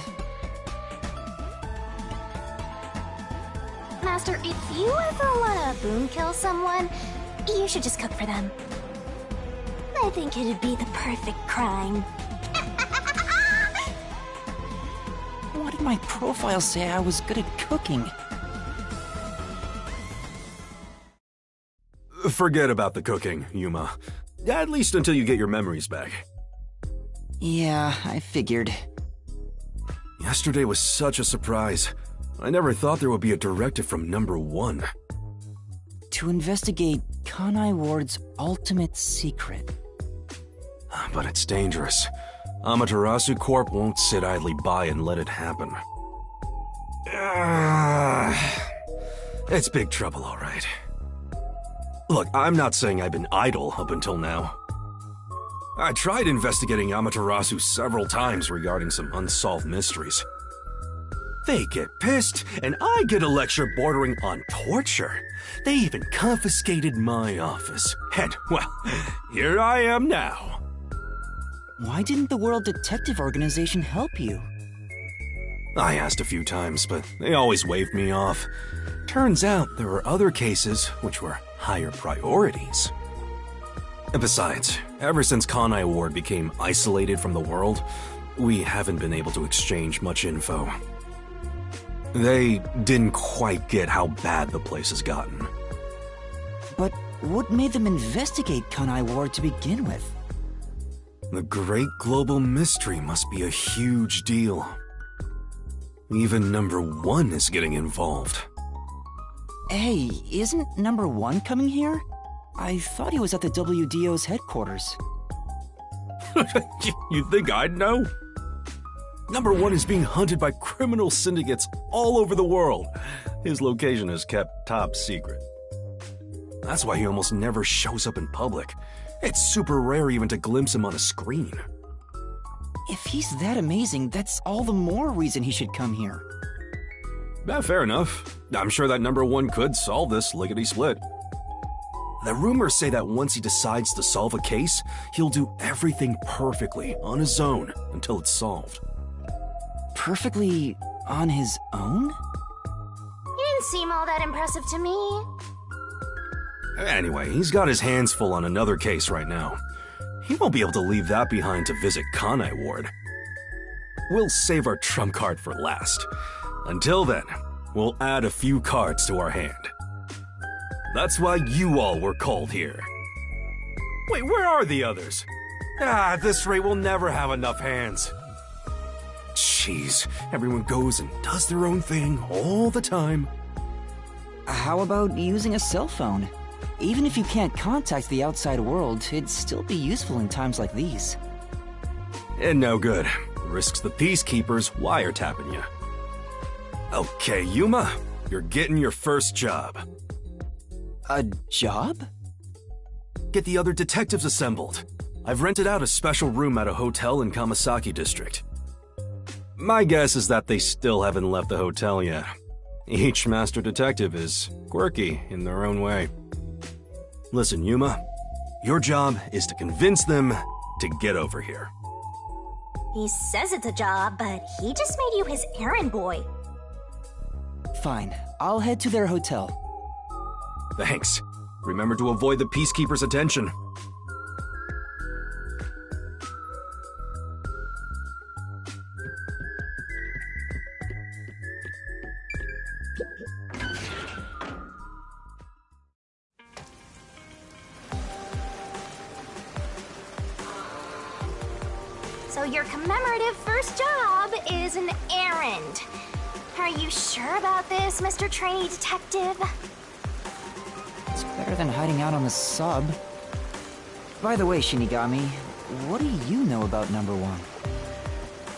Master, if you ever want to boom kill someone, you should just cook for them. I think it'd be the perfect crime. What did my profile say I was good at cooking? Forget about the cooking, Yuma. At least until you get your memories back. Yeah, I figured. Yesterday was such a surprise. I never thought there would be a directive from number 1. To investigate Kanai Ward's ultimate secret. But it's dangerous. Amaterasu Corp won't sit idly by and let it happen. It's big trouble, all right. Look, I'm not saying I've been idle up until now. I tried investigating Amaterasu several times regarding some unsolved mysteries. They get pissed, and I get a lecture bordering on torture. They even confiscated my office. And, well, here I am now. Why didn't the World Detective Organization help you? I asked a few times, but they always waved me off. Turns out there were other cases which were higher priorities. And besides, ever since Kanai Ward became isolated from the world, we haven't been able to exchange much info. They didn't quite get how bad the place has gotten. But what made them investigate Kanai Ward to begin with? The great global mystery must be a huge deal. Even number 1 is getting involved. Hey, isn't number 1 coming here? I thought he was at the WDO's headquarters. You think I'd know? Number 1 is being hunted by criminal syndicates all over the world. His location is kept top secret. That's why he almost never shows up in public. It's super rare even to glimpse him on a screen. If he's that amazing, that's all the more reason he should come here. Fair enough. I'm sure that number 1 could solve this lickety-split. The rumors say that once he decides to solve a case, he'll do everything perfectly on his own until it's solved. Perfectly on his own? He didn't seem all that impressive to me. Anyway, he's got his hands full on another case right now. He won't be able to leave that behind to visit Kanai Ward. We'll save our trump card for last. Until then, we'll add a few cards to our hand. That's why you all were called here. Wait, where are the others? At this rate, we'll never have enough hands. Jeez, everyone goes and does their own thing all the time. How about using a cell phone? Even if you can't contact the outside world, it'd still be useful in times like these. And no good. Risks the peacekeepers wiretapping you. Okay, Yuma, you're getting your first job. A job? Get the other detectives assembled. I've rented out a special room at a hotel in Kamasaki District. My guess is that they still haven't left the hotel yet. Each master detective is quirky in their own way. Listen, Yuma, your job is to convince them to get over here. He says it's a job, but he just made you his errand boy. Fine, I'll head to their hotel. Thanks. Remember to avoid the peacekeepers' attention. So your commemorative first job is an errand. Are you sure about this, Mr. Trainee Detective? It's better than hiding out on the sub. By the way, Shinigami, what do you know about number 1?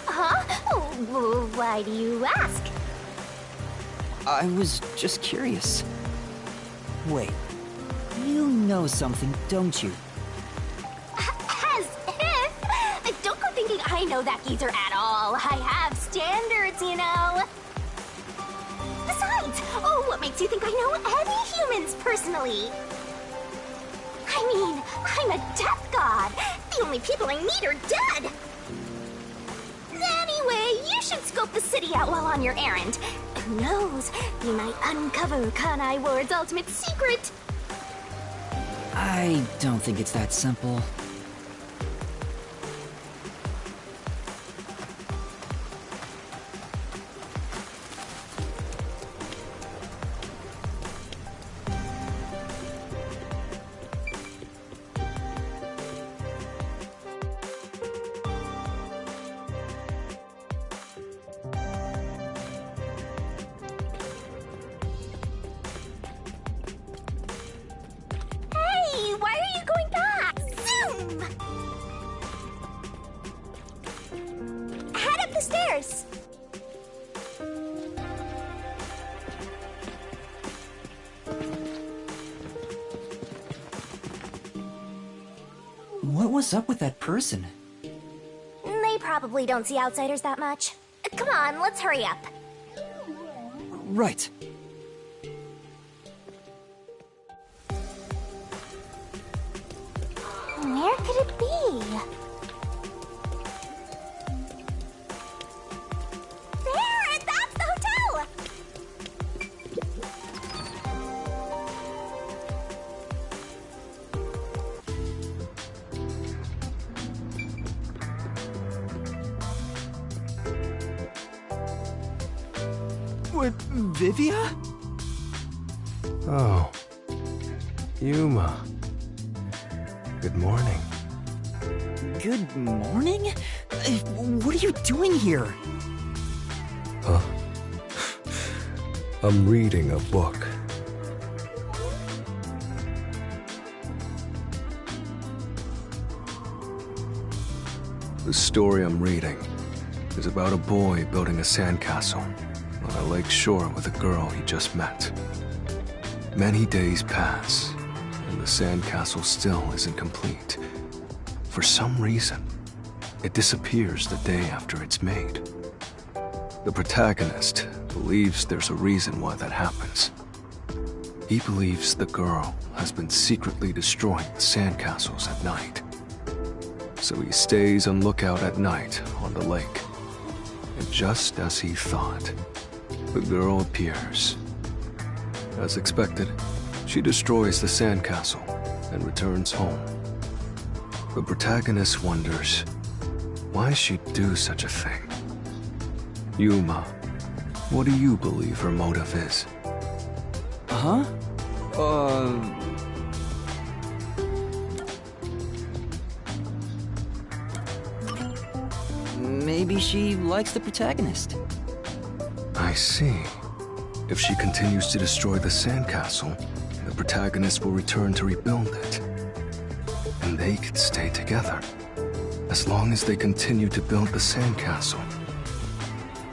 Huh? Why do you ask? I was just curious. Wait, you know something, don't you? As if! Don't go thinking I know that geezer at all. I have standards, you know. Besides, what makes you think I know any humans personally? I mean, I'm a death god. The only people I meet are dead. Anyway, you should scope the city out while on your errand. Who knows? You might uncover Kanai Ward's ultimate secret. I don't think it's that simple. What was up with that person? They probably don't see outsiders that much. Come on, let's hurry up. Right. Where could it be? There! That's the hotel! What, Vivia? Oh. Yuma. Good morning. Good morning? What are you doing here? Huh? I'm reading a book. The story I'm reading is about a boy building a sandcastle on a lake shore with a girl he just met. Many days pass, and the sandcastle still isn't complete. For some reason, it disappears the day after it's made. The protagonist believes there's a reason why that happens. He believes the girl has been secretly destroying the sandcastles at night. So he stays on lookout at night on the lake. And just as he thought, the girl appears. As expected, she destroys the sandcastle and returns home. The protagonist wonders why she'd do such a thing. Yuma, what do you believe her motive is? Huh? Maybe she likes the protagonist. I see. If she continues to destroy the sandcastle, the protagonist will return to rebuild it. And they could stay together, as long as they continue to build the sandcastle.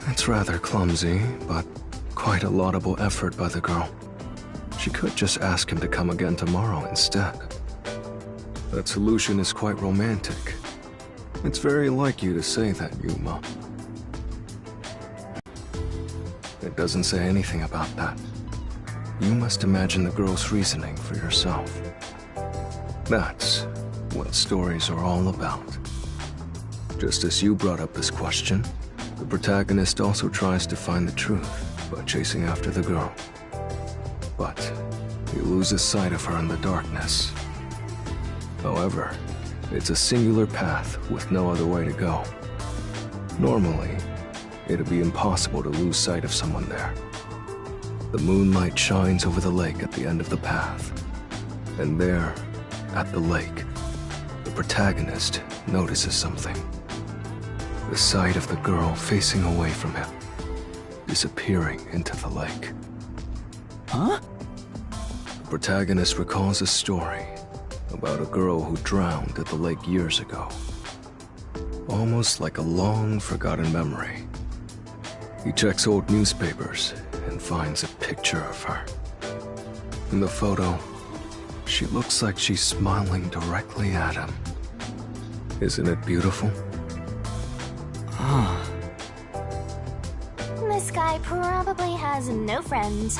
It's rather clumsy, but quite a laudable effort by the girl. She could just ask him to come again tomorrow instead. That solution is quite romantic. It's very like you to say that, Yuma. It doesn't say anything about that. You must imagine the girl's reasoning for yourself. That's what stories are all about. Just as you brought up this question, the protagonist also tries to find the truth by chasing after the girl. But he loses sight of her in the darkness. However, it's a singular path with no other way to go. Normally, it'd be impossible to lose sight of someone there. The moonlight shines over the lake at the end of the path. And there, at the lake, the protagonist notices something. The sight of the girl facing away from him, disappearing into the lake. Huh? The protagonist recalls a story about a girl who drowned at the lake years ago. Almost like a long-forgotten memory. He checks old newspapers and finds a picture of her. In the photo, she looks like she's smiling directly at him. Isn't it beautiful? Ah. This guy probably has no friends.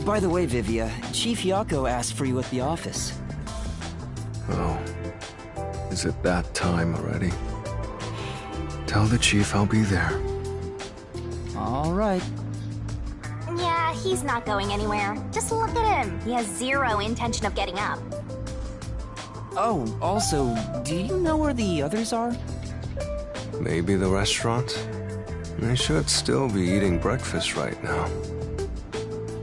By the way, Vivia, Chief Yako asked for you at the office. Oh. Is it that time already? Tell the chief I'll be there. All right. Yeah, he's not going anywhere. Just look at him. He has zero intention of getting up. Oh, also, do you know where the others are? Maybe the restaurant? They should still be eating breakfast right now.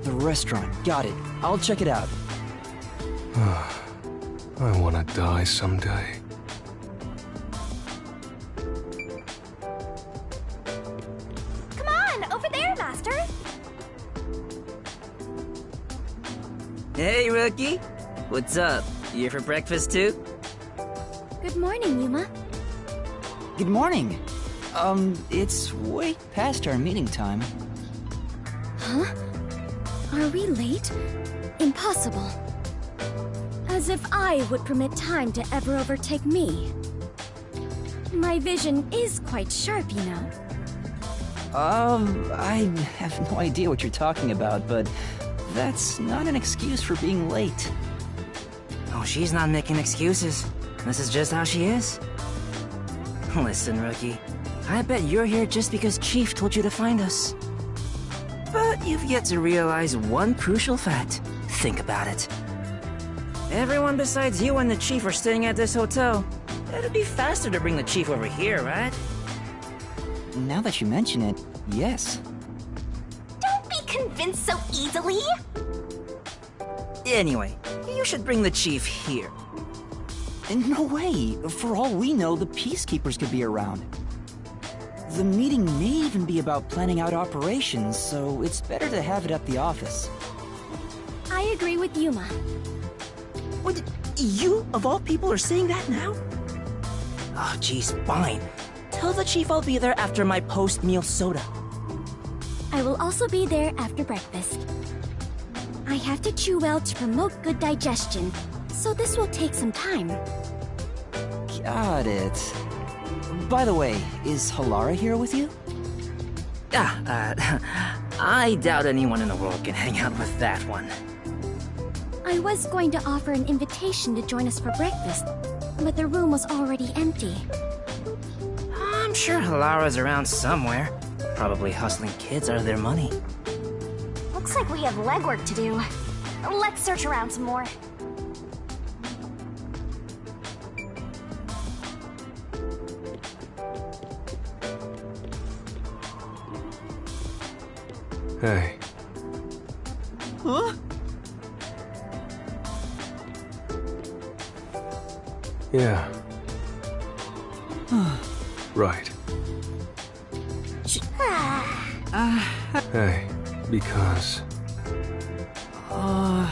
The restaurant. Got it. I'll check it out. I want to die someday. Come on, over there, Master. Hey, Rookie. What's up? You here for breakfast too? Good morning, Yuma. Good morning. It's way past our meeting time. Huh? Are we late? Impossible. As if I would permit time to ever overtake me. My vision is quite sharp, you know. I have no idea what you're talking about, but that's not an excuse for being late. Oh, she's not making excuses. This is just how she is. Listen, Rookie. I bet you're here just because Chief told you to find us. But you've yet to realize one crucial fact. Think about it. Everyone besides you and the Chief are staying at this hotel. It'd be faster to bring the Chief over here, right? Now that you mention it, yes. Don't be convinced so easily. Anyway, you should bring the Chief here. No way. For all we know, the Peacekeepers could be around. The meeting may even be about planning out operations, so it's better to have it at the office. I agree with Yuma. What? You, of all people, are saying that now? Oh, geez, fine. Tell the chief I'll be there after my post-meal soda. I will also be there after breakfast. I have to chew well to promote good digestion, so this will take some time. Got it. By the way, is Halara here with you? I doubt anyone in the world can hang out with that one. I was going to offer an invitation to join us for breakfast, but the room was already empty. I'm sure Halara's around somewhere, probably hustling kids out of their money. Looks like we have legwork to do. Let's search around some more. Hey. Huh? Yeah. Right. Hey, because... Aww.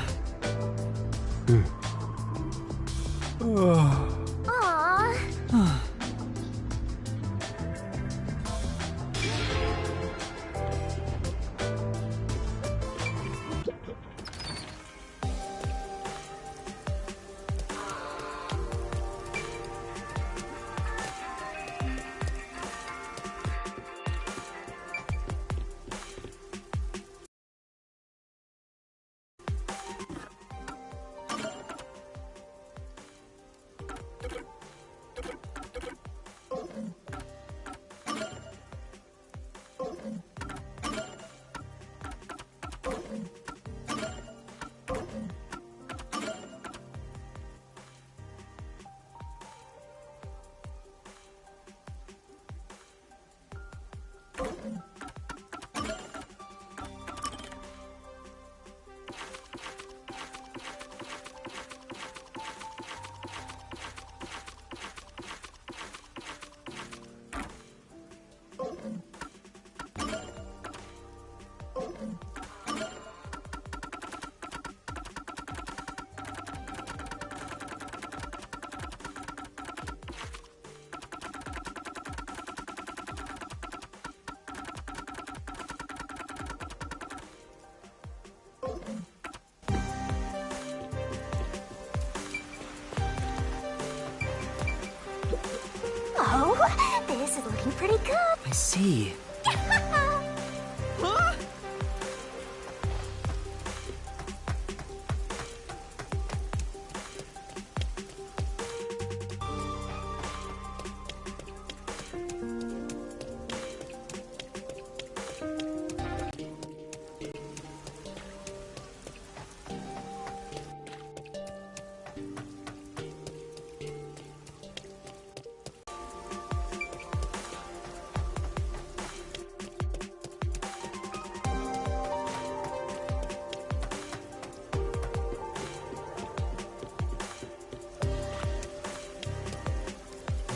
Oh, this is looking pretty good. I see. Huh?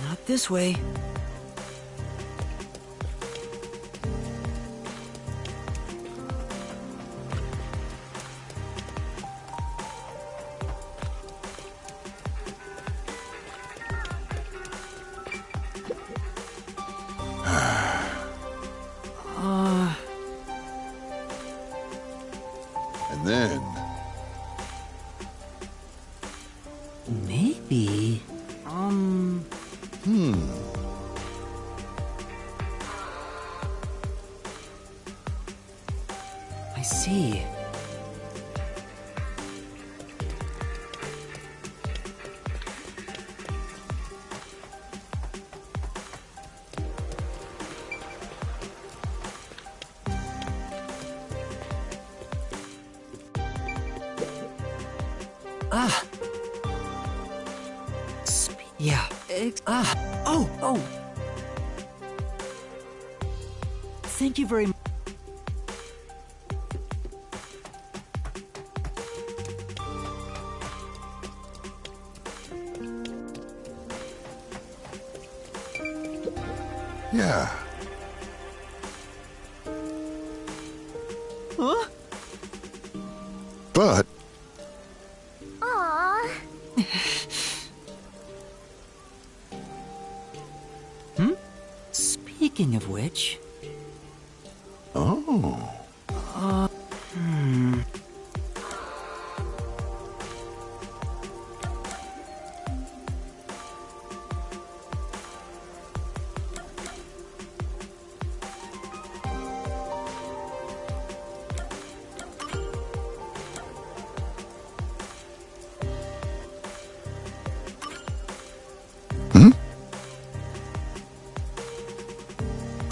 Not this way. And then... Maybe... I see. Yeah. Oh! Thank you very much. Yeah. Huh? But... Aww. Speaking of which... Oh.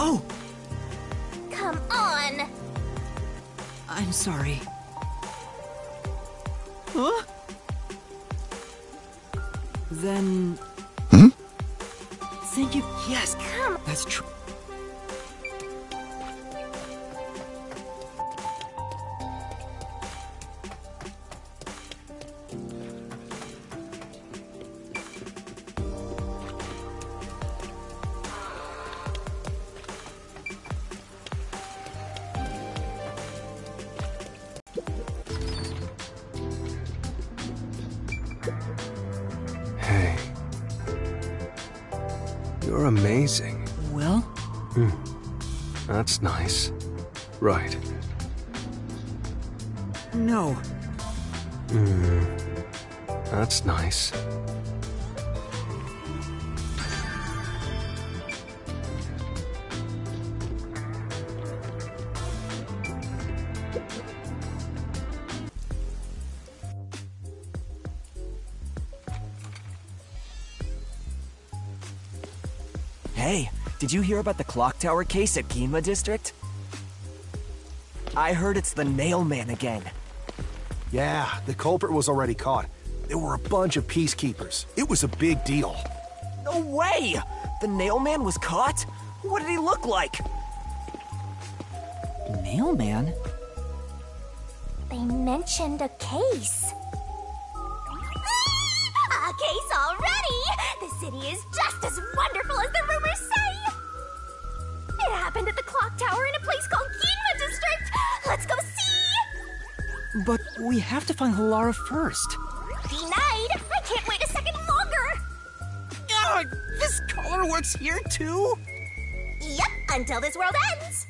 Oh! Come on! I'm sorry. Huh? Then... Thank you. Yes, Come. that's true. Hey. You're amazing. Well? That's nice. Right. No. That's nice. Hey, did you hear about the clock tower case at Ginma District? I heard it's the nail man again. Yeah, the culprit was already caught. There were a bunch of peacekeepers. It was a big deal. No way! The nail man was caught? What did he look like? Nail man? They mentioned a case. A case already! The city is just as wonderful as the rumors say! It happened at the clock tower in a place called Ginma District! Let's go see! But we have to find Halara first. Denied! I can't wait a second longer! This color works here too? Yep, until this world ends!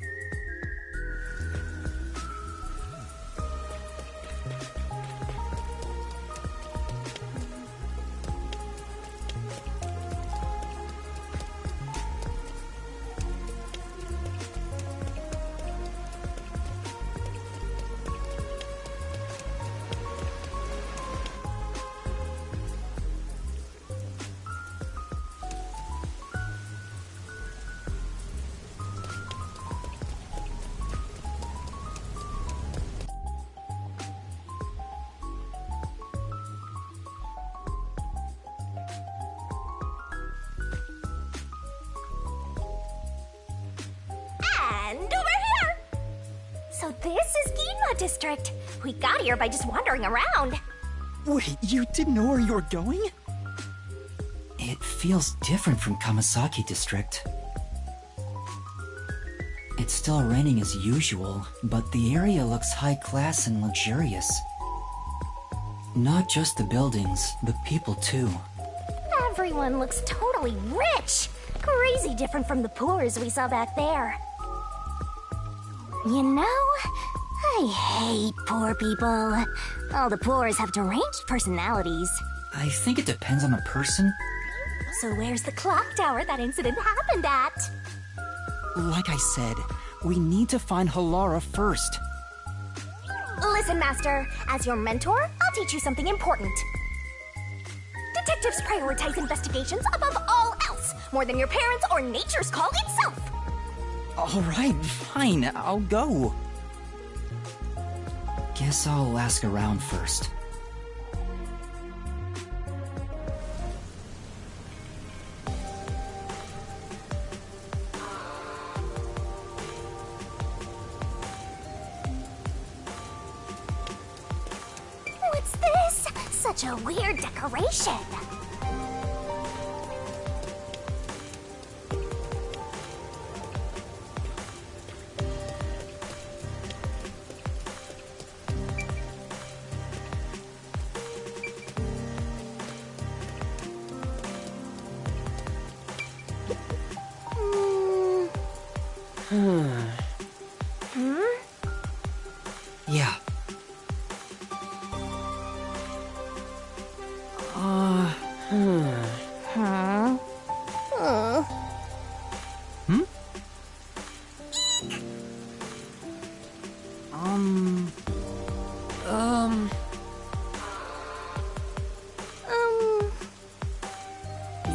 And over here! So this is Ginma District. We got here by just wandering around. Wait, you didn't know where you were going? It feels different from Kamasaki District. It's still raining as usual, but the area looks high class and luxurious. Not just the buildings, the people too. Everyone looks totally rich. Crazy different from the poors we saw back there. You know, I hate poor people. All the poors have deranged personalities. I think it depends on the person. So where's the clock tower that incident happened at? Like I said, we need to find Halara first. Listen, Master, as your mentor, I'll teach you something important. Detectives prioritize investigations above all else, more than your parents or nature's call itself. Alright, fine, I'll go. Guess I'll ask around first. What's this? Such a weird decoration. Hmm? Yeah. Huh? Hmm?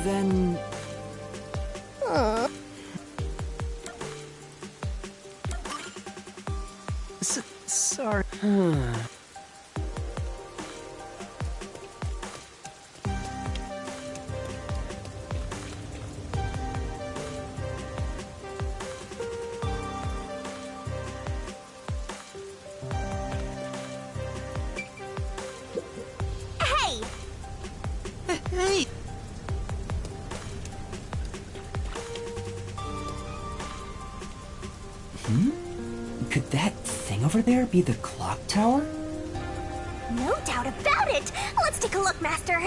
Then... Sorry. Hey! Hey! Could that thing over there be the clock tower? No doubt about it! Let's take a look, Master!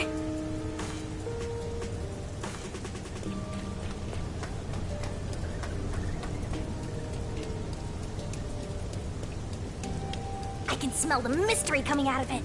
I can smell the mystery coming out of it!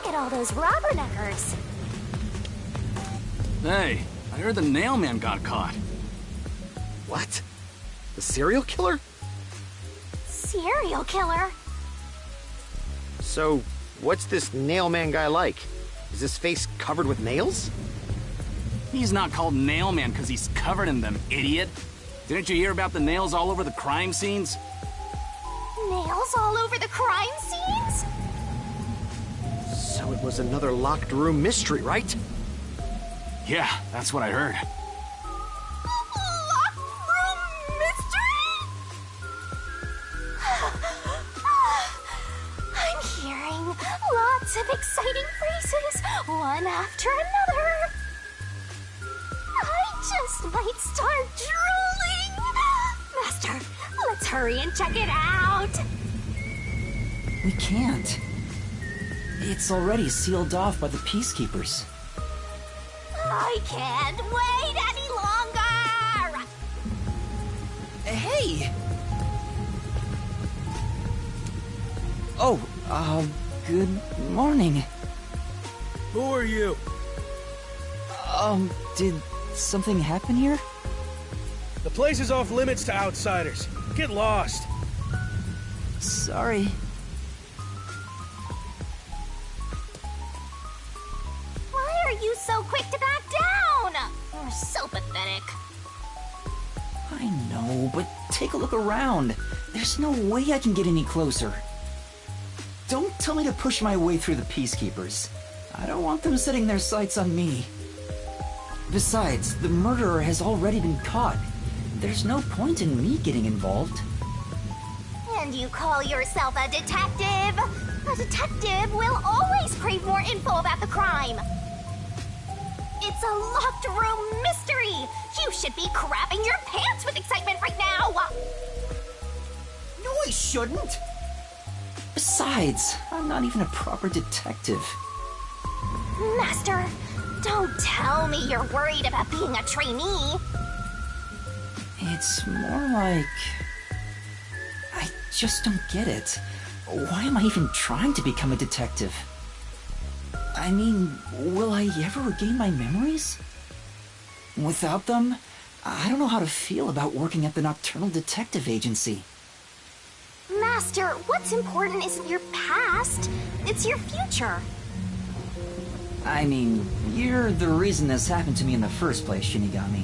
at all those robberneckers. Hey, I heard the Nailman got caught. What? The serial killer? Serial killer? So, what's this Nailman guy like? Is his face covered with nails? He's not called Nailman because he's covered in them, idiot. Didn't you hear about the nails all over the crime scenes? Nails all over the crime scenes? So it was another locked room mystery, right? Yeah, that's what I heard. Locked room mystery? I'm hearing lots of exciting phrases, one after another. I just might start drooling. Master, let's hurry and check it out. We can't. It's already sealed off by the Peacekeepers. I can't wait any longer! Hey! Oh, good morning. Who are you? Did something happen here? The place is off limits to outsiders. Get lost. Sorry. Why are you so quick to back down? You're so pathetic. I know, but take a look around. There's no way I can get any closer. Don't tell me to push my way through the Peacekeepers. I don't want them setting their sights on me. Besides, the murderer has already been caught. There's no point in me getting involved. And you call yourself a detective? A detective will always crave more info about the crime. It's a locked room mystery. You should be crapping your pants with excitement right now. No, I shouldn't. Besides, I'm not even a proper detective. Master, don't tell me you're worried about being a trainee. It's more like... I just don't get it. Why am I even trying to become a detective? I mean, will I ever regain my memories? Without them, I don't know how to feel about working at the Nocturnal Detective Agency. Master, what's important isn't your past, it's your future. I mean, you're the reason this happened to me in the first place, Shinigami.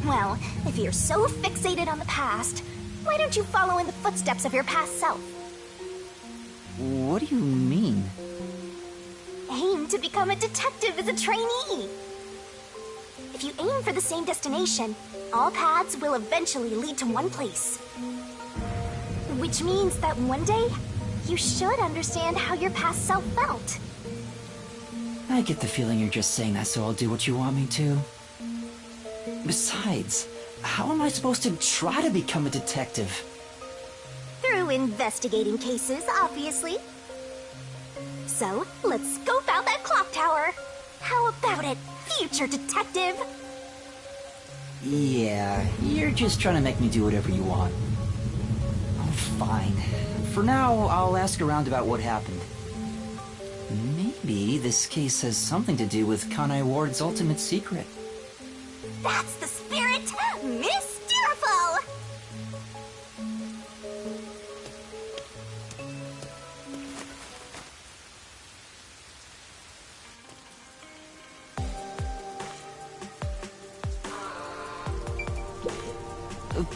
Well, if you're so fixated on the past, why don't you follow in the footsteps of your past self? What do you mean? Aim to become a detective as a trainee. If you aim for the same destination, all paths will eventually lead to one place. Which means that one day, you should understand how your past self felt. I get the feeling you're just saying that so I'll do what you want me to. Besides, how am I supposed to try to become a detective? Through investigating cases, obviously. So, let's scope out that clock tower. How about it, future detective? Yeah, you're just trying to make me do whatever you want. Oh, fine. For now, I'll ask around about what happened. Maybe this case has something to do with Kanai Ward's ultimate secret. That's the spirit! Mysteriful!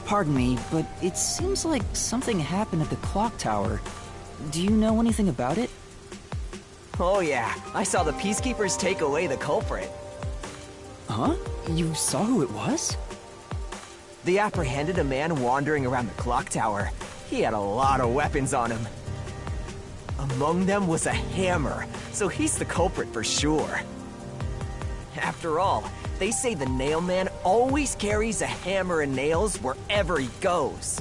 Pardon me, but it seems like something happened at the clock tower. Do you know anything about it? Oh yeah, I saw the Peacekeepers take away the culprit. Huh? You saw who it was? They apprehended a man wandering around the clock tower. He had a lot of weapons on him. Among them was a hammer, so he's the culprit for sure. After all, they say the Nailman always carries a hammer and nails wherever he goes.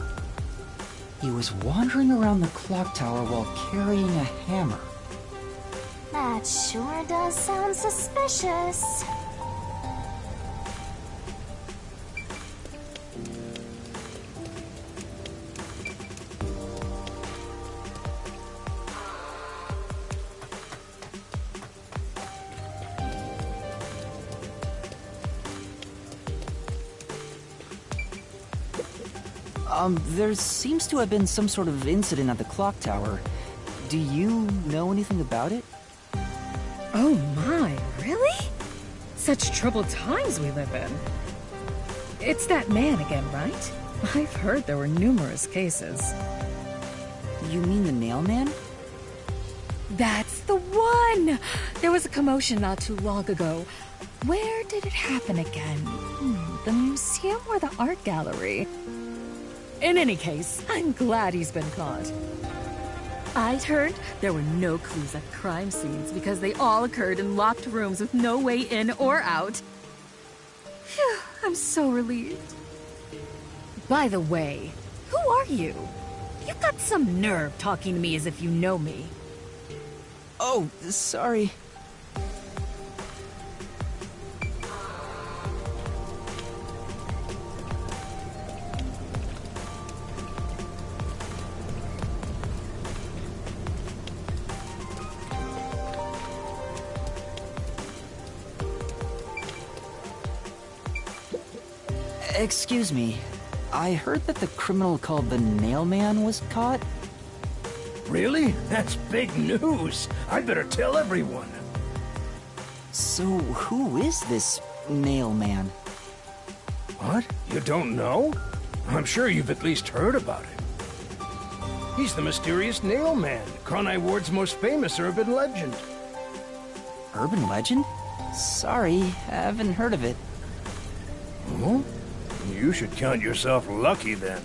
He was wandering around the clock tower while carrying a hammer. That sure does sound suspicious. There seems to have been some sort of incident at the clock tower. Do you know anything about it? Oh my, really? Such troubled times we live in. It's that man again, right? I've heard there were numerous cases. You mean the mailman? That's the one! There was a commotion not too long ago. Where did it happen again? The museum or the art gallery? In any case, I'm glad he's been caught. I'd heard there were no clues at crime scenes because they all occurred in locked rooms with no way in or out. Phew, I'm so relieved. By the way, who are you? You've got some nerve talking to me as if you know me. Oh, sorry. Excuse me. I heard that the criminal called the Nailman was caught. Really? That's big news. I better tell everyone. So, who is this Nailman? What? You don't know? I'm sure you've at least heard about him. He's the mysterious Nailman, Conai Ward's most famous urban legend. Urban legend? Sorry, I haven't heard of it. Oh? You should count yourself lucky then.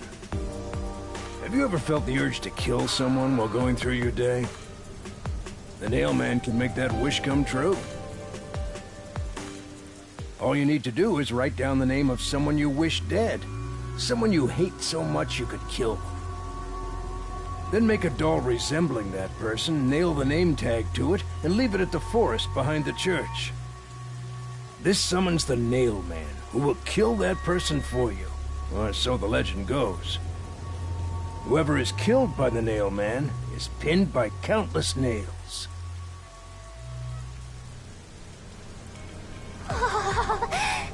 Have you ever felt the urge to kill someone while going through your day? The Nailman can make that wish come true. All you need to do is write down the name of someone you wish dead. Someone you hate so much you could kill them. Then make a doll resembling that person, nail the name tag to it, and leave it at the forest behind the church. This summons the Nailman, who will kill that person for you. Or so the legend goes. Whoever is killed by the Nailman is pinned by countless nails.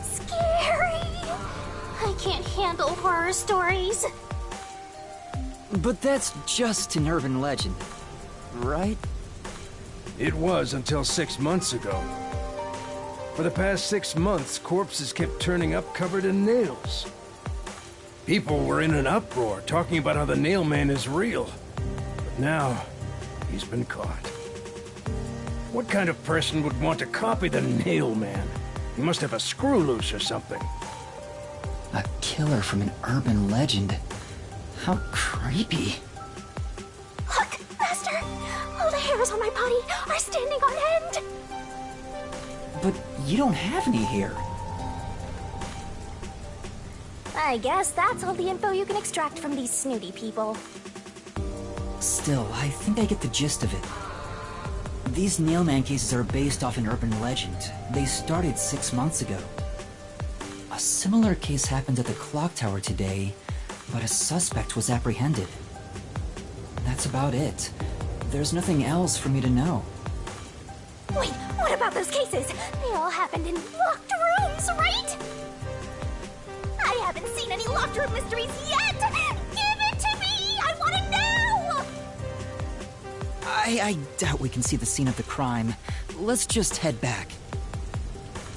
Scary! I can't handle horror stories. But that's just an urban legend, right? It was until 6 months ago. For the past 6 months, corpses kept turning up covered in nails. People were in an uproar, talking about how the Nailman is real. But now, he's been caught. What kind of person would want to copy the Nailman? He must have a screw loose or something. A killer from an urban legend. How creepy. Look, Master! All the hairs on my body are standing on end! But you don't have any hair. I guess that's all the info you can extract from these snooty people. Still, I think I get the gist of it. These Nailman cases are based off an urban legend. They started 6 months ago. A similar case happened at the clock tower today, but a suspect was apprehended. That's about it. There's nothing else for me to know. Wait, what about those cases? They all happened in locked rooms, right? I haven't seen any locked room mysteries yet! Give it to me! I want to know! I doubt we can see the scene of the crime. Let's just head back.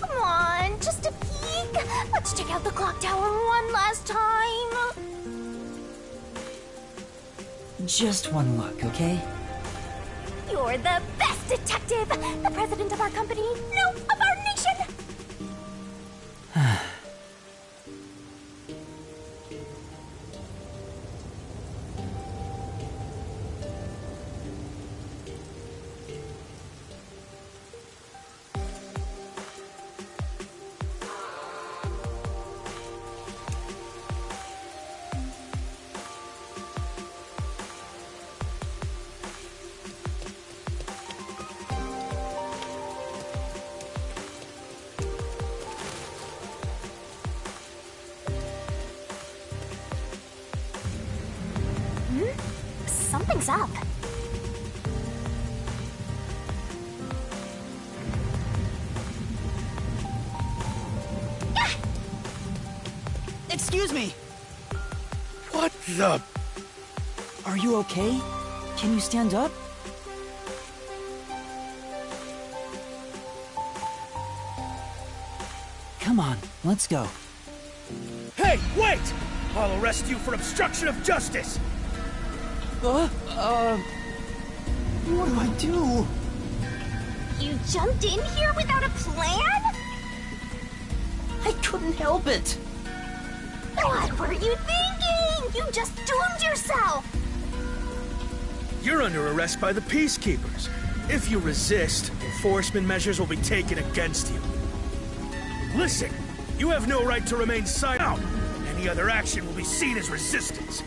Come on, just a peek. Let's check out the clock tower one last time. Just one look, okay? You're the best detective! The president of our company, no, of our nation! Something's up. Excuse me! What Are you okay? Can you stand up? Come on, let's go. Hey, wait! I'll arrest you for obstruction of justice! What do I do? You jumped in here without a plan? I couldn't help it. What were you thinking? You just doomed yourself! You're under arrest by the Peacekeepers. If you resist, enforcement measures will be taken against you. Listen, you have no right to remain silent. Any other action will be seen as resistance.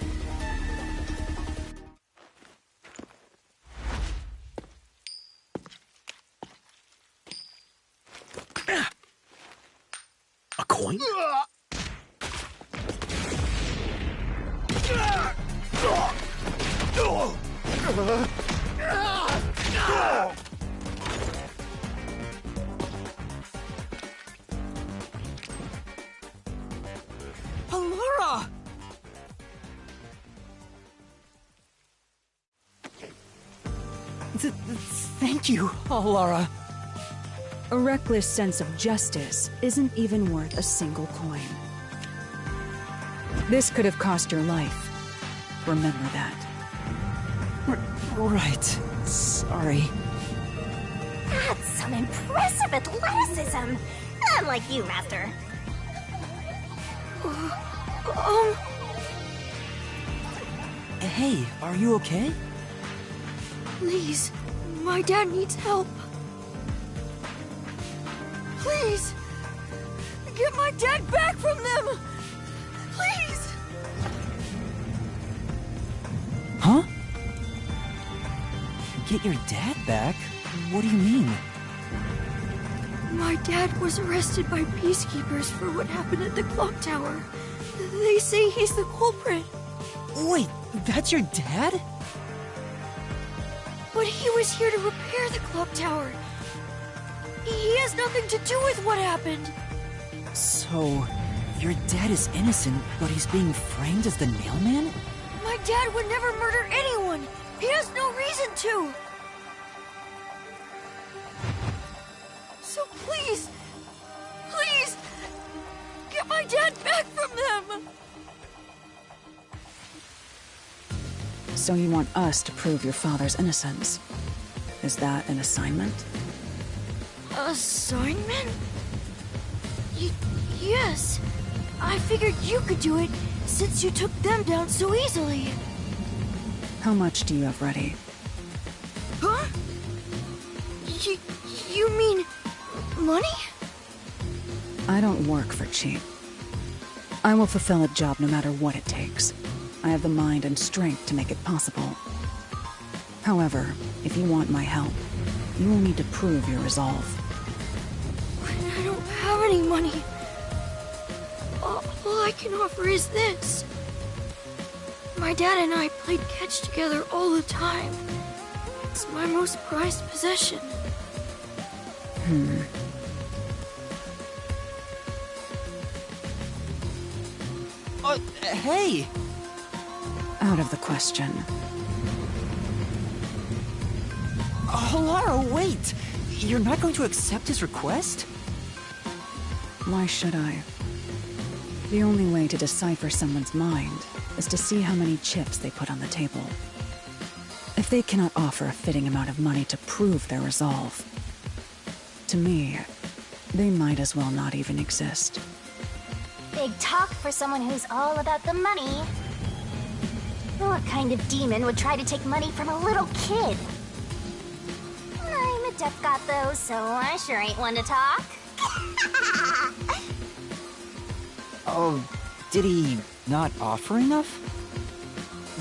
A coin? Laura! Thank you, Laura. A reckless sense of justice isn't even worth a single coin. This could have cost your life. Remember that. Right. Sorry. That's some impressive athleticism! Unlike you, Master. Hey, are you okay? Please, my dad needs help. Please, get my dad back from them! Please! Huh? Get your dad back? What do you mean? My dad was arrested by Peacekeepers for what happened at the clock tower. They say he's the culprit. Wait, that's your dad? But he was here to repair the clock tower. He has nothing to do with what happened. So, your dad is innocent, but he's being framed as the nailman? My dad would never murder anyone. He has no reason to. So please, please, get my dad back from them. So you want us to prove your father's innocence? Is that an assignment? Assignment? Yes. I figured you could do it since you took them down so easily. How much do you have ready? Huh? You mean money? I don't work for cheap. I will fulfill a job no matter what it takes. I have the mind and strength to make it possible. However, if you want my help, you will need to prove your resolve. I don't have any money. All I can offer is this. My dad and I played catch together all the time. It's my most prized possession. Hey! Out of the question. Lara, wait! You're not going to accept his request? Why should I? The only way to decipher someone's mind is to see how many chips they put on the table. If they cannot offer a fitting amount of money to prove their resolve, to me, they might as well not even exist. Big talk for someone who's all about the money. What kind of demon would try to take money from a little kid? I'm a deaf god though, so I sure ain't one to talk. Oh, did he not offer enough?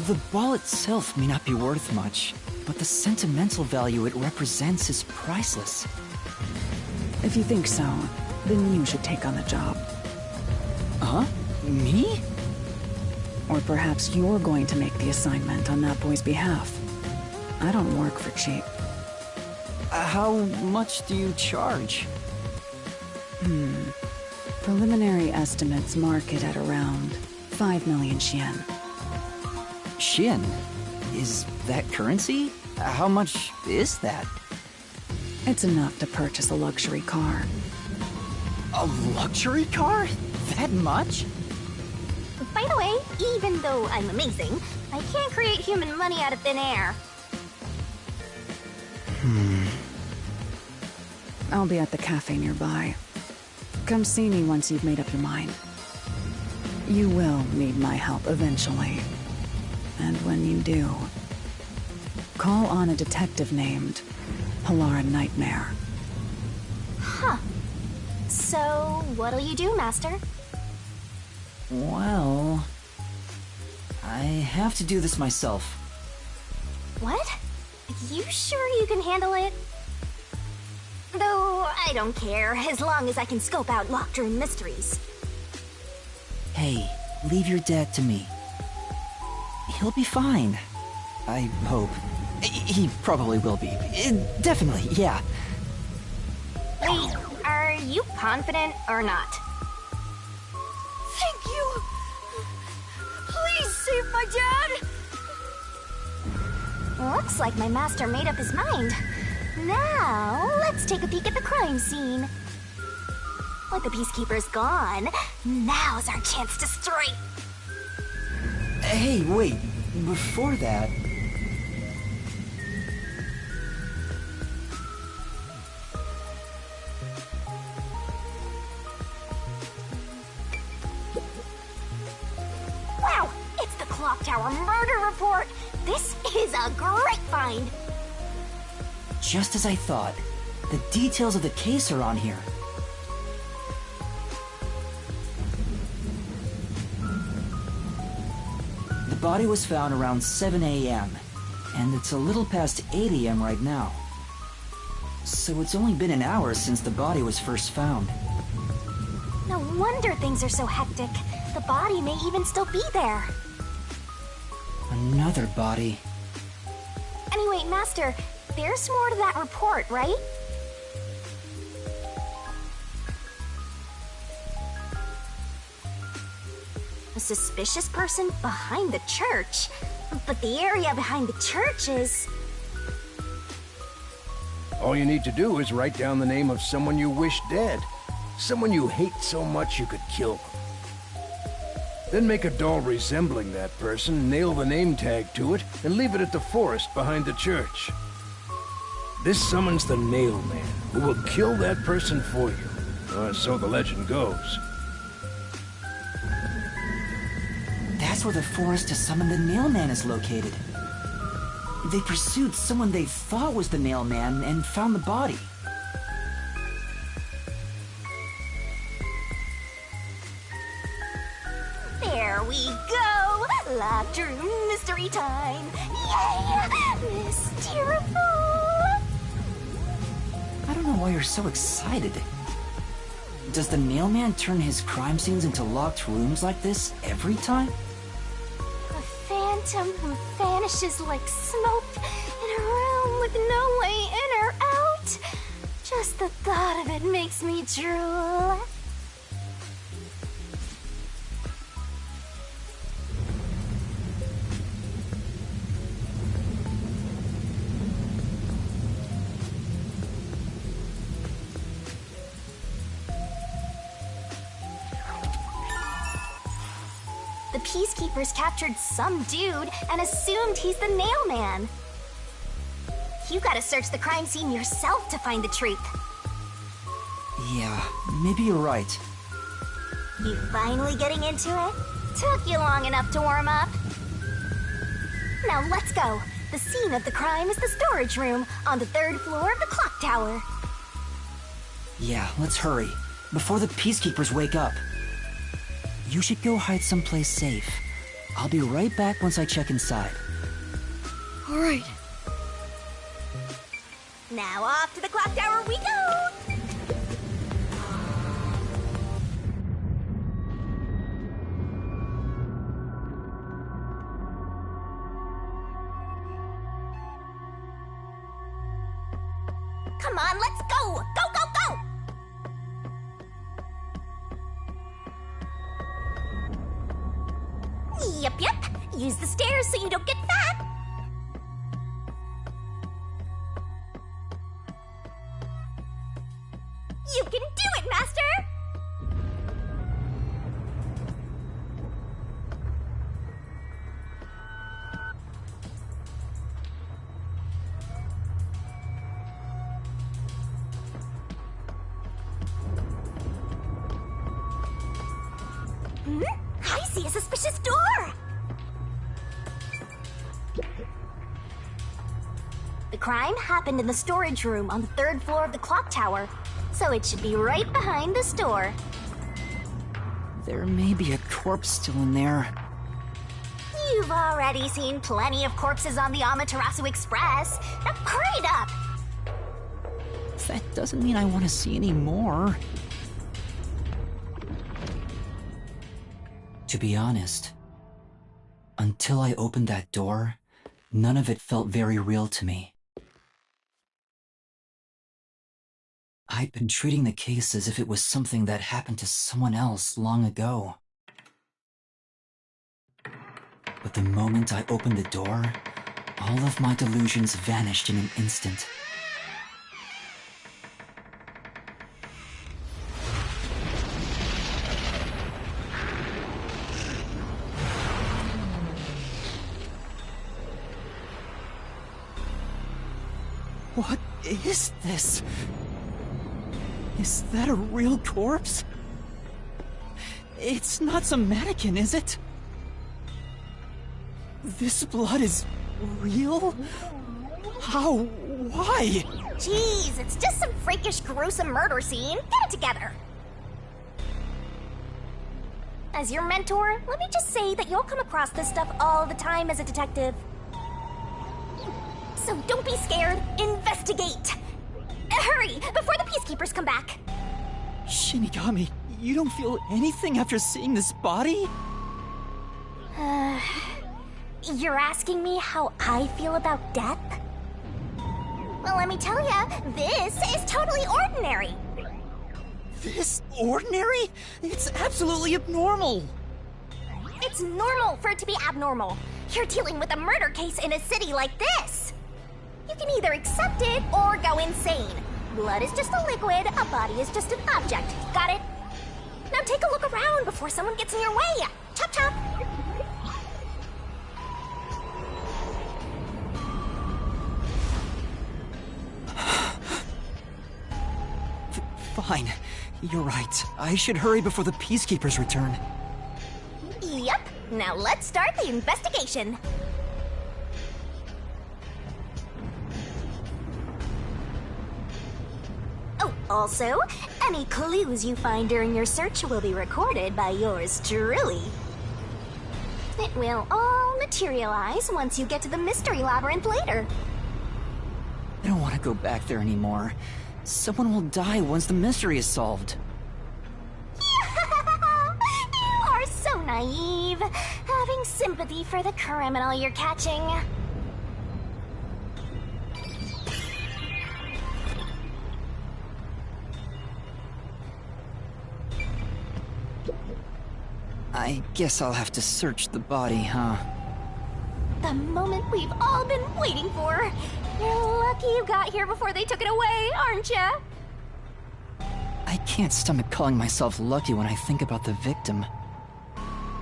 The ball itself may not be worth much, but the sentimental value it represents is priceless. If you think so, then you should take on the job. Huh? Me? Or perhaps you're going to make the assignment on that boy's behalf. I don't work for cheap. How much do you charge? Preliminary estimates mark it at around 5 million yen. Shin? Is that currency? How much is that? It's enough to purchase a luxury car. A luxury car? That much? By the way, even though I'm amazing, I can't create human money out of thin air. I'll be at the cafe nearby. Come see me once you've made up your mind. You will need my help eventually. And when you do, call on a detective named Polara Nightmare. Huh. So, what'll you do, Master? Well, I have to do this myself. What? You sure you can handle it? Though, I don't care, as long as I can scope out locked room mysteries. Hey, leave your dad to me. He'll be fine. I hope. He probably will be. Definitely, yeah. Wait, are you confident or not? Thank you! Please save my dad! Looks like my master made up his mind. Now, let's take a peek at the crime scene. With the Peacekeepers gone, now's our chance to strike. Hey, wait. Before that... Wow! It's the Clock Tower murder report! This is a great find! Just as I thought. The details of the case are on here. The body was found around 7 a.m., and it's a little past 8 a.m. right now. So it's only been an hour since the body was first found. No wonder things are so hectic. The body may even still be there. Another body. Anyway, Master, there's more to that report, right? A suspicious person behind the church. But the area behind the church is... All you need to do is write down the name of someone you wish dead. Someone you hate so much you could kill them. Then make a doll resembling that person, nail the name tag to it, and leave it at the forest behind the church. This summons the Nail Man, who will kill that person for you. Or so the legend goes. That's where the forest to summon the Nail Man is located. They pursued someone they thought was the Nail Man and found the body. There we go! Locked room mystery time! Yay! Mysteriful! I don't know why you're so excited. Does the Nail Man turn his crime scenes into locked rooms like this every time? A phantom who vanishes like smoke in a room with no way in or out. Just the thought of it makes me drool. The Peacekeepers captured some dude and assumed he's the Nail Man. You gotta search the crime scene yourself to find the truth. Yeah, maybe you're right. You finally getting into it? Took you long enough to warm up. Now let's go. The scene of the crime is the storage room on the 3rd floor of the clock tower. Yeah, let's hurry, before the Peacekeepers wake up. You should go hide someplace safe. I'll be right back once I check inside. All right. Now off to the clock tower we go! Come on, let's go! Go, go, go! Yep. Use the stairs so you don't get fat! You can do it, Master! I see a suspicious door! The crime happened in the storage room on the 3rd floor of the clock tower, so it should be right behind the store. There may be a corpse still in there. You've already seen plenty of corpses on the Amaterasu Express. Now hurry it up! That doesn't mean I want to see any more. To be honest, until I opened that door, none of it felt very real to me. I'd been treating the case as if it was something that happened to someone else long ago. But the moment I opened the door, all of my delusions vanished in an instant. What is this? Is that a real corpse? It's not some mannequin, is it? This blood is real? How? Why? Jeez, it's just some freakish, gruesome murder scene. Get it together. As your mentor, let me just say that you'll come across this stuff all the time as a detective. So don't be scared. Investigate. Hurry, before the peacekeepers come back. Shinigami, you don't feel anything after seeing this body? You're asking me how I feel about death? Well, let me tell ya, this is totally ordinary. This ordinary? It's absolutely abnormal. It's normal for it to be abnormal. You're dealing with a murder case in a city like this. You can either accept it or go insane. Blood is just a liquid, a body is just an object. Got it? Now take a look around before someone gets in your way. Chop chop. Fine. You're right. I should hurry before the peacekeepers return. Yep. Now let's start the investigation. Oh, also, any clues you find during your search will be recorded by yours truly. It will all materialize once you get to the mystery labyrinth later. I don't want to go back there anymore. Someone will die once the mystery is solved. You are so naive, having sympathy for the criminal you're catching. I guess I'll have to search the body, huh? The moment we've all been waiting for. You're lucky you got here before they took it away, aren't ya? I can't stomach calling myself lucky when I think about the victim.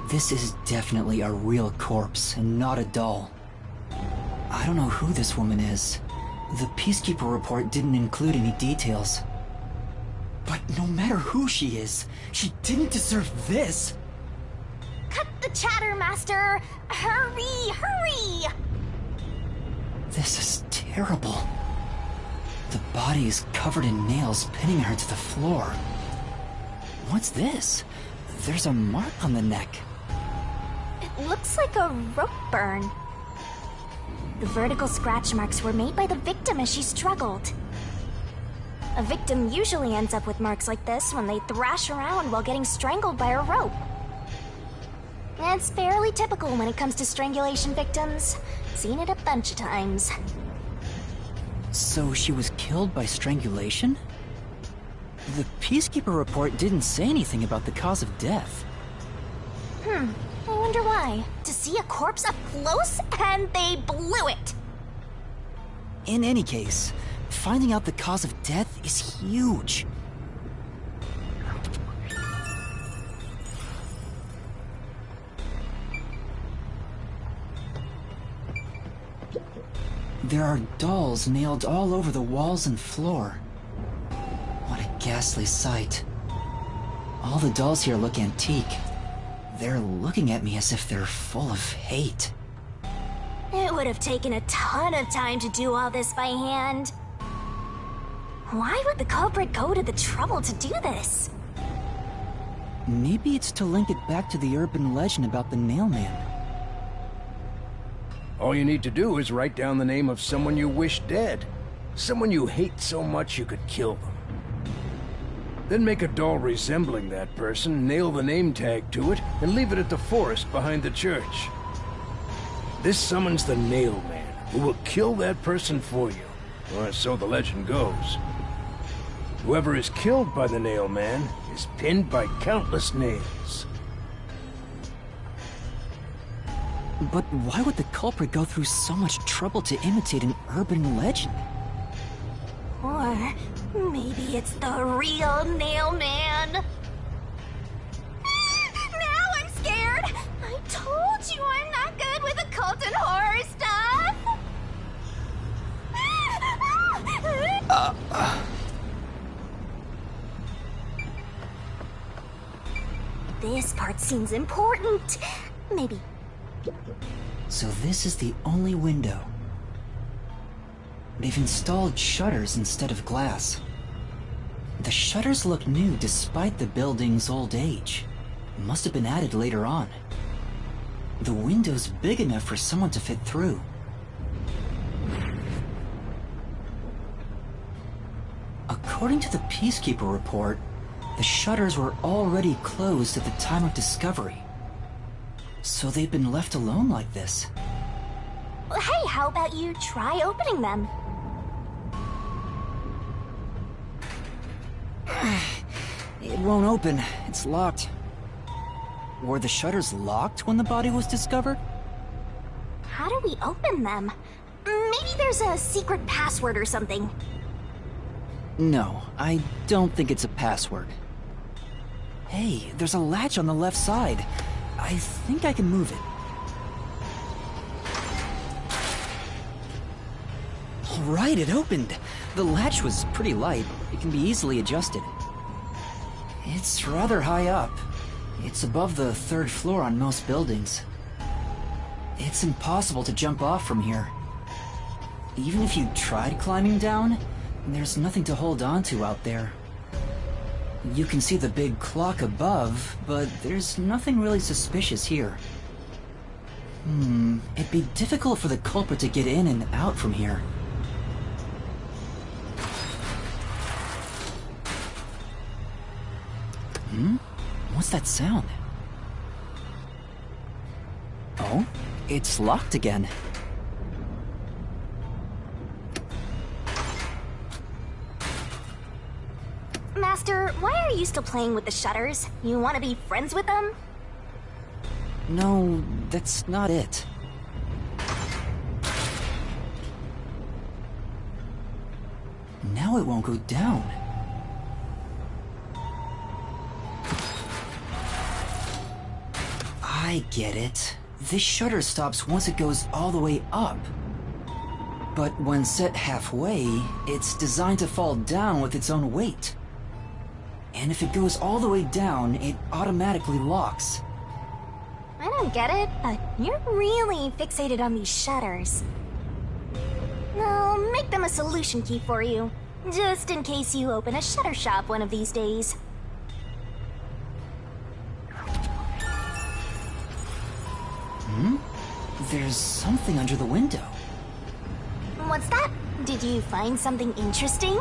This is definitely a real corpse and not a doll. I don't know who this woman is. The Peacekeeper report didn't include any details. But no matter who she is, she didn't deserve this! Cut the chatter, Master! Hurry, hurry! This is terrible. The body is covered in nails pinning her to the floor. What's this? There's a mark on the neck. It looks like a rope burn. The vertical scratch marks were made by the victim as she struggled. A victim usually ends up with marks like this when they thrash around while getting strangled by a rope. It's fairly typical when it comes to strangulation victims. Seen it a bunch of times. So she was killed by strangulation? The Peacekeeper report didn't say anything about the cause of death. I wonder why. To see a corpse up close and they blew it. In any case, finding out the cause of death is huge. There are dolls nailed all over the walls and floor. What a ghastly sight. All the dolls here look antique. They're looking at me as if they're full of hate. It would have taken a ton of time to do all this by hand. Why would the culprit go to the trouble to do this? Maybe it's to link it back to the urban legend about the Nailman. All you need to do is write down the name of someone you wish dead. Someone you hate so much you could kill them. Then make a doll resembling that person, nail the name tag to it, and leave it at the forest behind the church. This summons the Nailman, who will kill that person for you. Or so the legend goes. Whoever is killed by the Nailman is pinned by countless nails. But why would the culprit go through so much trouble to imitate an urban legend? Or maybe it's the real Nailman. Now I'm scared! I told you I'm not good with occult and horror stuff! This part seems important. Maybe. So this is the only window. They've installed shutters instead of glass. The shutters look new despite the building's old age. Must have been added later on. The window's big enough for someone to fit through. According to the Peacekeeper report, the shutters were already closed at the time of discovery. So they've been left alone like this. Hey, how about you try opening them? It won't open. It's locked. Were the shutters locked when the body was discovered? How do we open them? Maybe there's a secret password or something. No, I don't think it's a password. Hey, there's a latch on the left side. I think I can move it. All right, it opened. The latch was pretty light. It can be easily adjusted. It's rather high up. It's above the 3rd floor on most buildings. It's impossible to jump off from here. Even if you tried climbing down, there's nothing to hold on to out there. You can see the big clock above, but there's nothing really suspicious here. It'd be difficult for the culprit to get in and out from here. What's that sound? Oh, it's locked again. Master, why are you still playing with the shutters? You want to be friends with them? No, that's not it. Now it won't go down. I get it. This shutter stops once it goes all the way up. But when set halfway, it's designed to fall down with its own weight. And if it goes all the way down, it automatically locks. I don't get it, but you're really fixated on these shutters. I'll make them a solution key for you, just in case you open a shutter shop one of these days. There's something under the window. What's that? Did you find something interesting?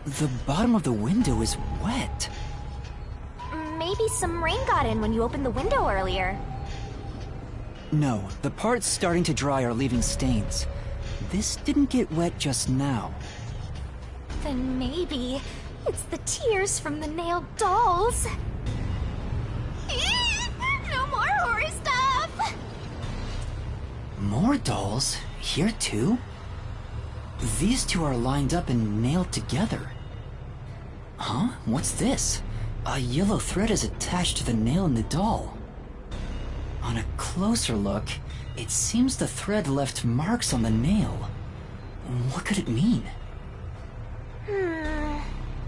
The bottom of the window is wet. Maybe some rain got in when you opened the window earlier. No, the parts starting to dry are leaving stains. This didn't get wet just now. Then maybe It's the tears from the nailed dolls. No more horror stuff! More dolls? Here too? These two are lined up and nailed together. Huh? What's this? A yellow thread is attached to the nail in the doll. On a closer look, it seems the thread left marks on the nail. What could it mean?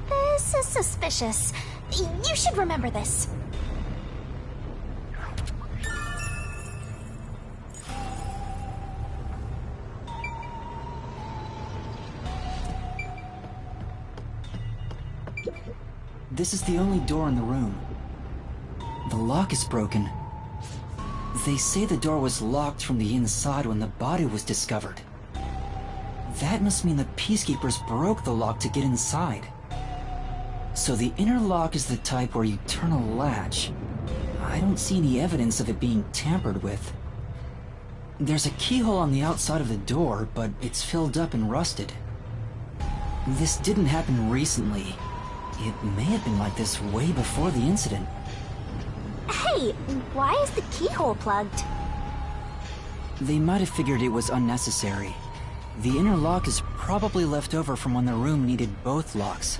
This is suspicious. You should remember this. This is the only door in the room. The lock is broken. They say the door was locked from the inside when the body was discovered. That must mean the Peacekeepers broke the lock to get inside. So the inner lock is the type where you turn a latch. I don't see any evidence of it being tampered with. There's a keyhole on the outside of the door, but it's filled up and rusted. This didn't happen recently. It may have been like this way before the incident. Hey, why is the keyhole plugged? They might have figured it was unnecessary. The inner lock is probably left over from when the room needed both locks.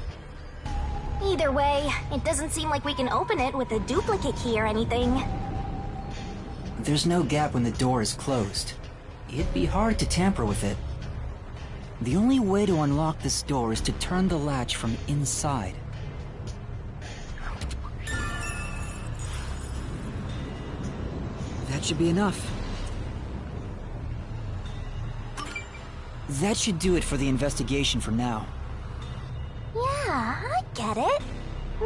Either way, it doesn't seem like we can open it with a duplicate key or anything. There's no gap when the door is closed. It'd be hard to tamper with it. The only way to unlock this door is to turn the latch from inside. That should be enough. That should do it for the investigation for now. Yeah, I get it.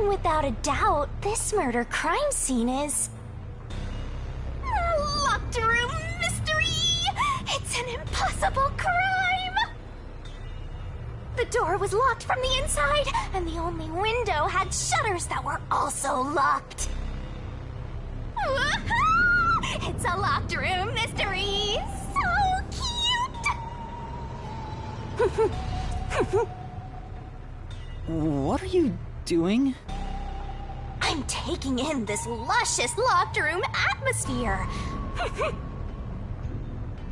Without a doubt, this murder crime scene is... a locked room mystery! It's an impossible crime! The door was locked from the inside, and the only window had shutters that were also locked. It's a locked room mystery! So cute! What are you doing? I'm taking in this luscious locked room atmosphere.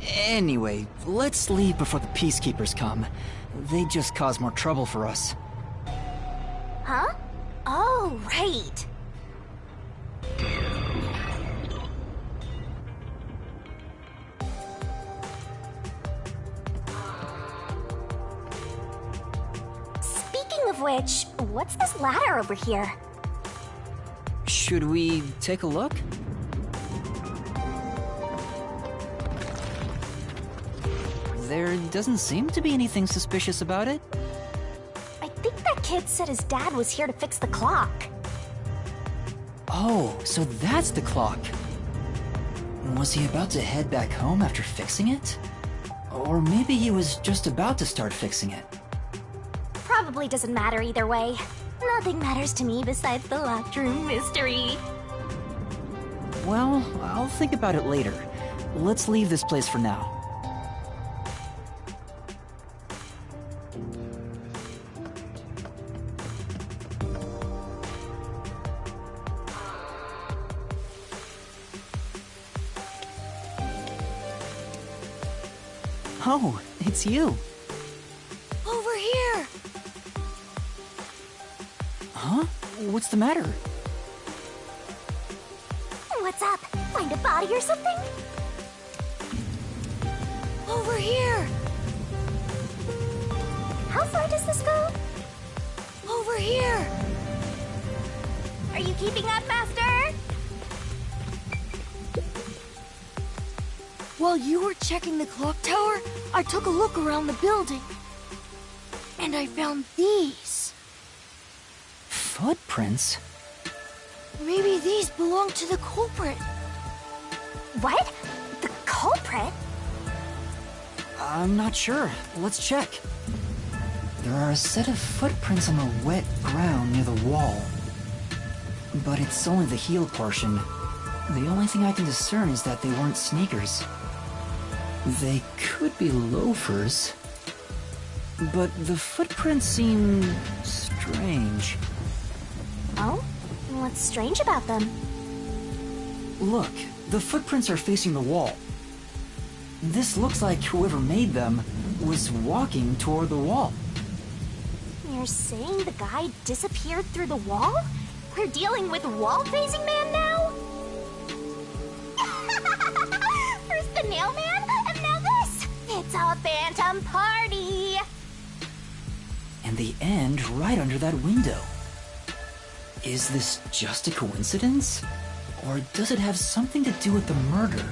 Anyway, let's leave before the Peacekeepers come. They just cause more trouble for us. Huh? Oh, right. Speaking of which, what's this ladder over here? Should we take a look? There doesn't seem to be anything suspicious about it. I think that kid said his dad was here to fix the clock. Oh, so that's the clock. Was he about to head back home after fixing it? Or maybe he was just about to start fixing it. Probably doesn't matter either way. Nothing matters to me besides the locked room mystery. Well, I'll think about it later. Let's leave this place for now. Oh, it's you. Over here! Huh? What's the matter? What's up? Find a body or something? Over here! How far does this go? Over here! Are you keeping up, Master? While you were checking the clock tower, I took a look around the building. And I found these. Footprints? Maybe these belong to the culprit. What? The culprit? I'm not sure. Let's check. There are a set of footprints on the wet ground near the wall. But it's only the heel portion. The only thing I can discern is that they weren't sneakers. They could be loafers. But the footprints seem strange. strange. Oh? What's strange about them? Look, the footprints are facing the wall. This looks like whoever made them was walking toward the wall. You're saying the guy disappeared through the wall? We're dealing with wall-facing man now? First the nail man, and now this! It's a phantom party! And the end right under that window. Is this just a coincidence? Or does it have something to do with the murder?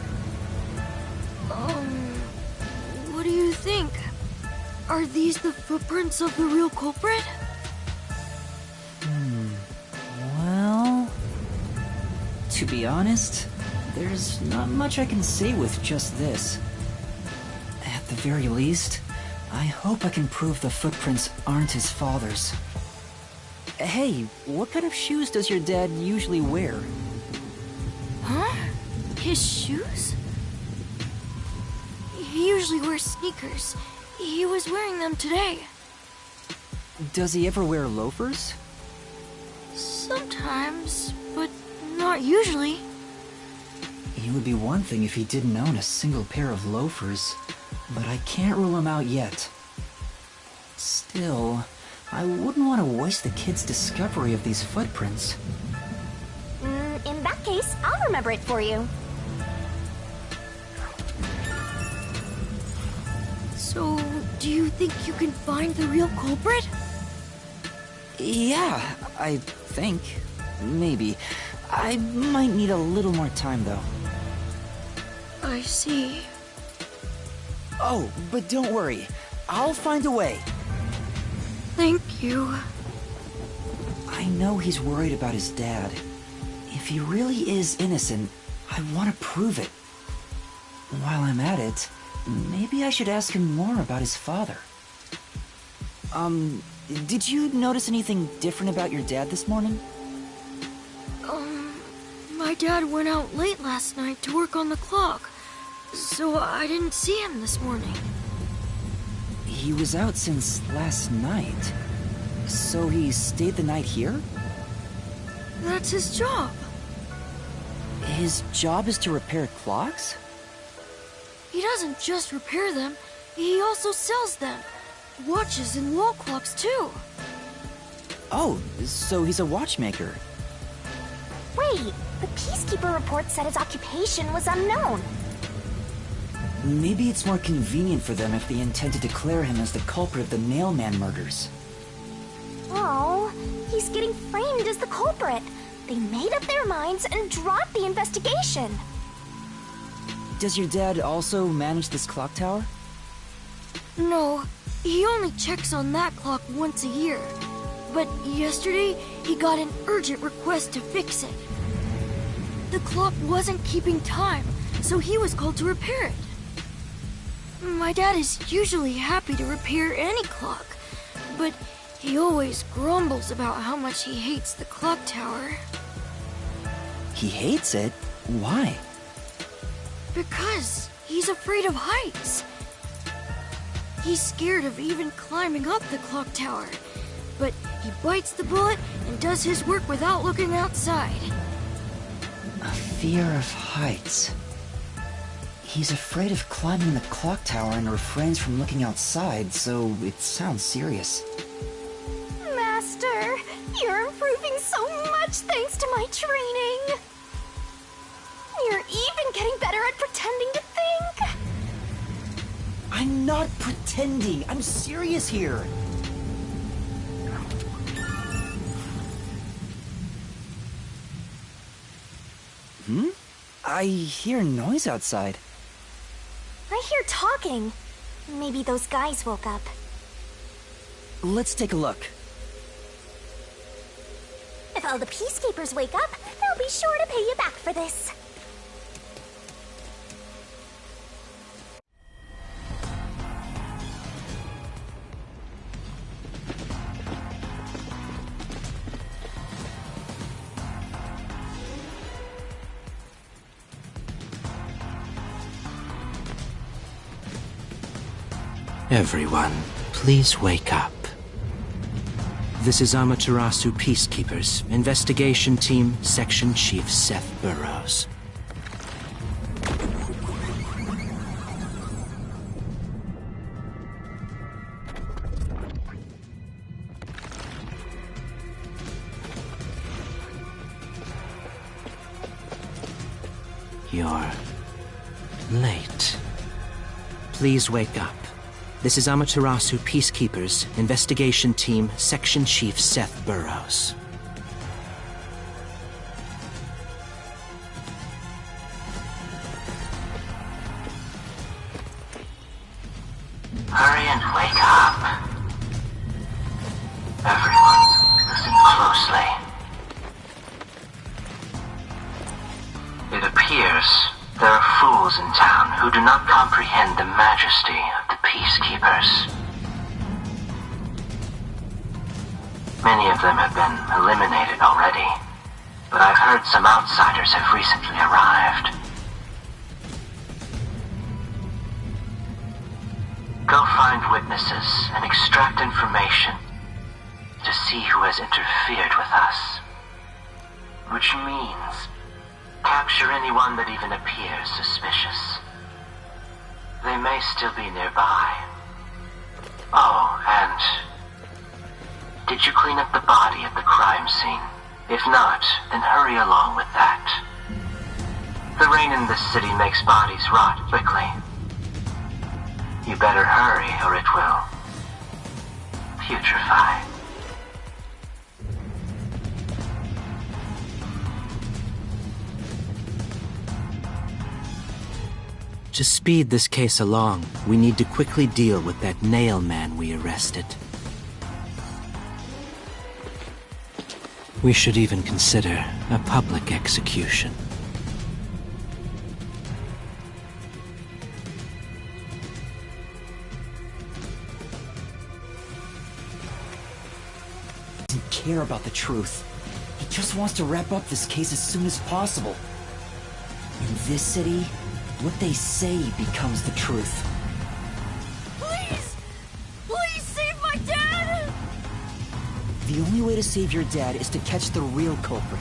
What do you think? Are these the footprints of the real culprit? Well... to be honest, there's not much I can say with just this. At the very least, I hope I can prove the footprints aren't his father's. Hey, what kind of shoes does your dad usually wear? Huh? His shoes? He usually wears sneakers. He was wearing them today. Does he ever wear loafers? Sometimes, but not usually. It would be one thing if he didn't own a single pair of loafers, but I can't rule him out yet. Still, I wouldn't want to waste the kid's discovery of these footprints. In that case, I'll remember it for you. So, do you think you can find the real culprit? Yeah, I think. Maybe. I might need a little more time, though. I see. Oh, but don't worry. I'll find a way. Thank you. I know he's worried about his dad. If he really is innocent, I want to prove it. While I'm at it, maybe I should ask him more about his father. Did you notice anything different about your dad this morning? My dad went out late last night to work on the clock, so I didn't see him this morning. He was out since last night. So he stayed the night here? That's his job. His job is to repair clocks? He doesn't just repair them, he also sells them. Watches and wall clocks, too. Oh, so he's a watchmaker. Wait, the Peacekeeper report said his occupation was unknown. Maybe it's more convenient for them if they intend to declare him as the culprit of the mailman murders. Oh, he's getting framed as the culprit. They made up their minds and dropped the investigation. Does your dad also manage this clock tower? No, he only checks on that clock once a year. But yesterday, he got an urgent request to fix it. The clock wasn't keeping time, so he was called to repair it. My dad is usually happy to repair any clock, but he always grumbles about how much he hates the clock tower. He hates it? Why? Because he's afraid of heights. He's scared of even climbing up the clock tower, but he bites the bullet and does his work without looking outside. A fear of heights. He's afraid of climbing the clock tower and refrains from looking outside, so it sounds serious. Master, you're improving so much thanks to my training. You're even getting better at pretending to think. I'm not pretending. I'm serious here. I hear noise outside. I hear talking. Maybe those guys woke up. Let's take a look. If all the Peacekeepers wake up, they'll be sure to pay you back for this. Everyone, please wake up. This is Amaterasu Peacekeepers, Investigation Team, Section Chief Seth Burrows. You're late. Please wake up. This is Amaterasu Peacekeepers, Investigation Team, Section Chief Seth Burrows. Hurry and wake up. Everyone, listen closely. It appears there are fools in town who do not comprehend the majesty of the Peacekeepers. Many of them have been eliminated already, but I've heard some outsiders have recently arrived. Go find witnesses and extract information to see who has interfered with us. Which means capture anyone that even appears suspicious. They may still be nearby. Oh, and did you clean up the body at the crime scene? If not, then hurry along with that. The rain in this city makes bodies rot quickly. You better hurry or it will putrefy. To speed this case along, we need to quickly deal with that nail man we arrested. We should even consider a public execution. He doesn't care about the truth. He just wants to wrap up this case as soon as possible. In this city, what they say becomes the truth. Please! Please save my dad! The only way to save your dad is to catch the real culprit.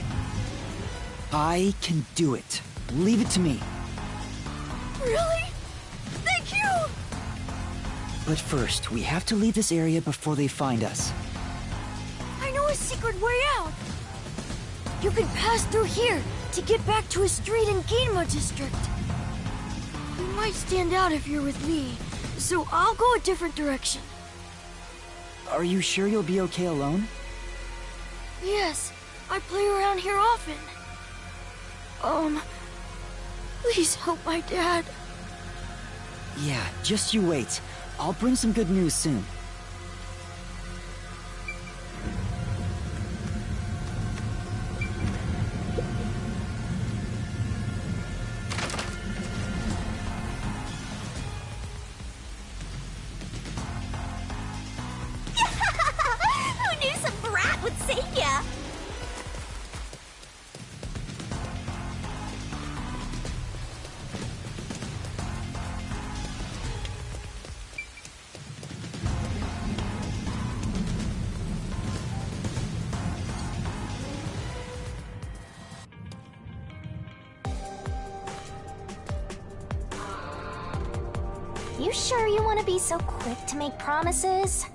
I can do it. Leave it to me. Really? Thank you! But first, we have to leave this area before they find us. I know a secret way out. You can pass through here to get back to a street in Ginma District. You might stand out if you're with me, so I'll go a different direction. Are you sure you'll be okay alone? Yes, I play around here often. Please help my dad. Yeah, just you wait. I'll bring some good news soon. Who knew some brat would save ya? You sure you want to be so quick to make promises?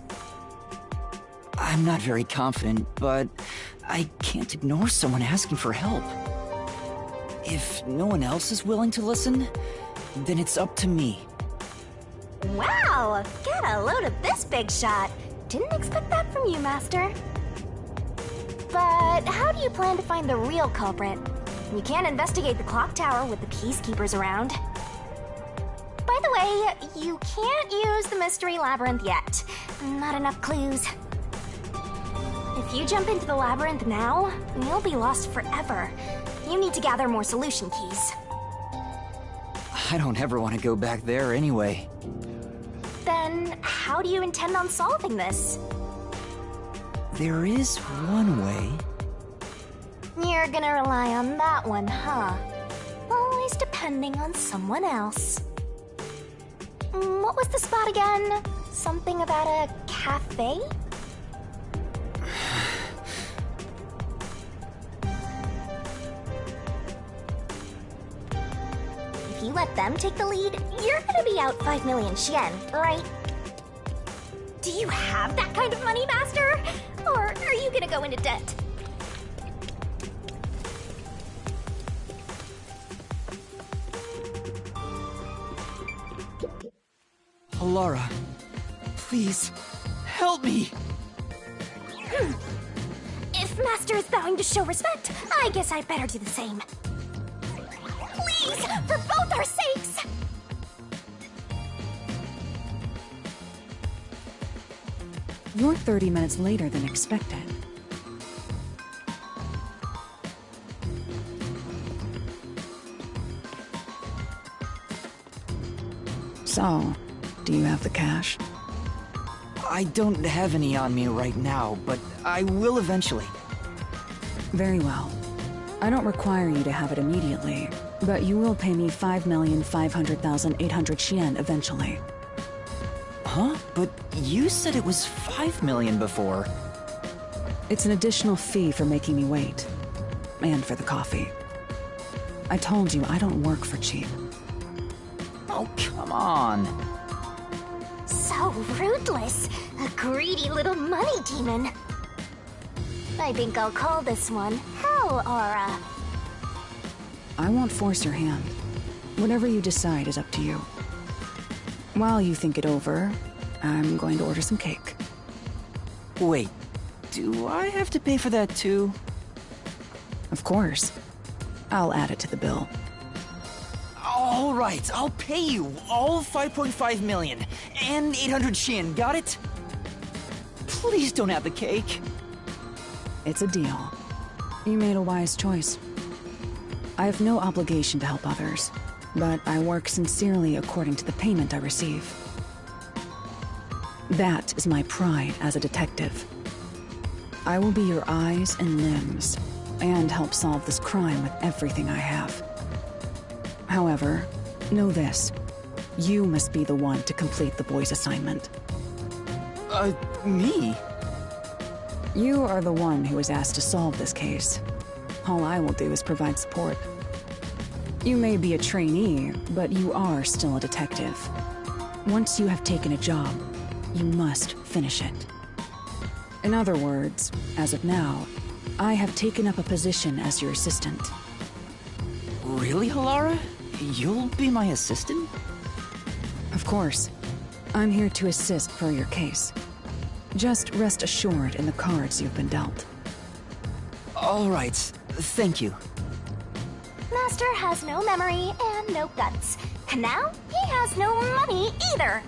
I'm not very confident, but I can't ignore someone asking for help. If no one else is willing to listen, then it's up to me. Wow! Get a load of this big shot. Didn't expect that from you, Master. But how do you plan to find the real culprit? You can't investigate the clock tower with the peacekeepers around. By the way, you can't use the mystery labyrinth yet. Not enough clues. If you jump into the labyrinth now, you'll be lost forever. You need to gather more solution keys. I don't ever want to go back there anyway. Then, how do you intend on solving this? There is one way. You're gonna rely on that one, huh? Always depending on someone else. What was the spot again? Something about a cafe? you let them take the lead, you're gonna be out 5 million yen, right? Do you have that kind of money, Master? Or are you gonna go into debt? Alara, please, help me! If Master is vowing to show respect, I guess I'd better do the same. Please, for both our sakes! You're 30 minutes later than expected. So, do you have the cash? I don't have any on me right now, but I will eventually. Very well. I don't require you to have it immediately, but you will pay me 5,500,800 yen eventually. Huh? But you said it was 5 million before. It's an additional fee for making me wait. And for the coffee. I told you I don't work for cheap. Oh, come on. So ruthless. A greedy little money demon. I think I'll call this one Hell Aura. I won't force your hand. Whatever you decide is up to you. While you think it over, I'm going to order some cake. Wait, do I have to pay for that too? Of course. I'll add it to the bill. All right, I'll pay you all 5.5 million and 800 yen, got it? Please don't have the cake. It's a deal. You made a wise choice. I have no obligation to help others, but I work sincerely according to the payment I receive. That is my pride as a detective. I will be your eyes and limbs, and help solve this crime with everything I have. However, know this. You must be the one to complete the boy's assignment. Me? You are the one who was asked to solve this case. All I will do is provide support. You may be a trainee, but you are still a detective. Once you have taken a job, you must finish it. In other words, as of now, I have taken up a position as your assistant. Really, Halara? You'll be my assistant? Of course. I'm here to assist per your case. Just rest assured in the cards you've been dealt. All right, thank you. Master has no memory and no guts. And now, he has no money either.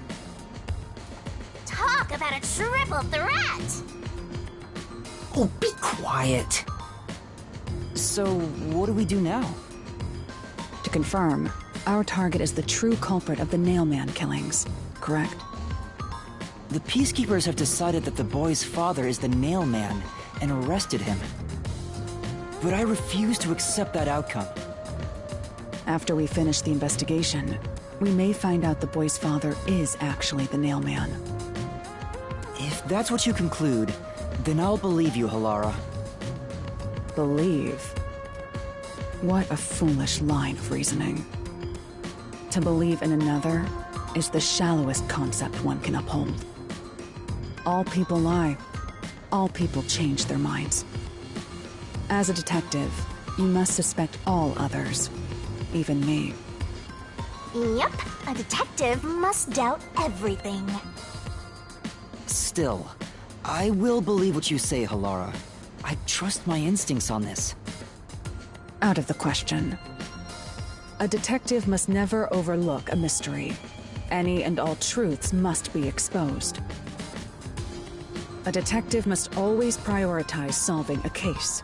Talk about a triple threat! Oh, be quiet. So, what do we do now? To confirm, our target is the true culprit of the Nailman killings, correct? The Peacekeepers have decided that the boy's father is the Nailman and arrested him. But I refuse to accept that outcome. After we finish the investigation, we may find out the boy's father is actually the Nailman. If that's what you conclude, then I'll believe you, Halara. Believe? What a foolish line of reasoning. To believe in another is the shallowest concept one can uphold. All people lie. All people change their minds. As a detective, you must suspect all others, even me. Yep, a detective must doubt everything. Still, I will believe what you say, Halara. I trust my instincts on this. Out of the question. A detective must never overlook a mystery. Any and all truths must be exposed. A detective must always prioritize solving a case.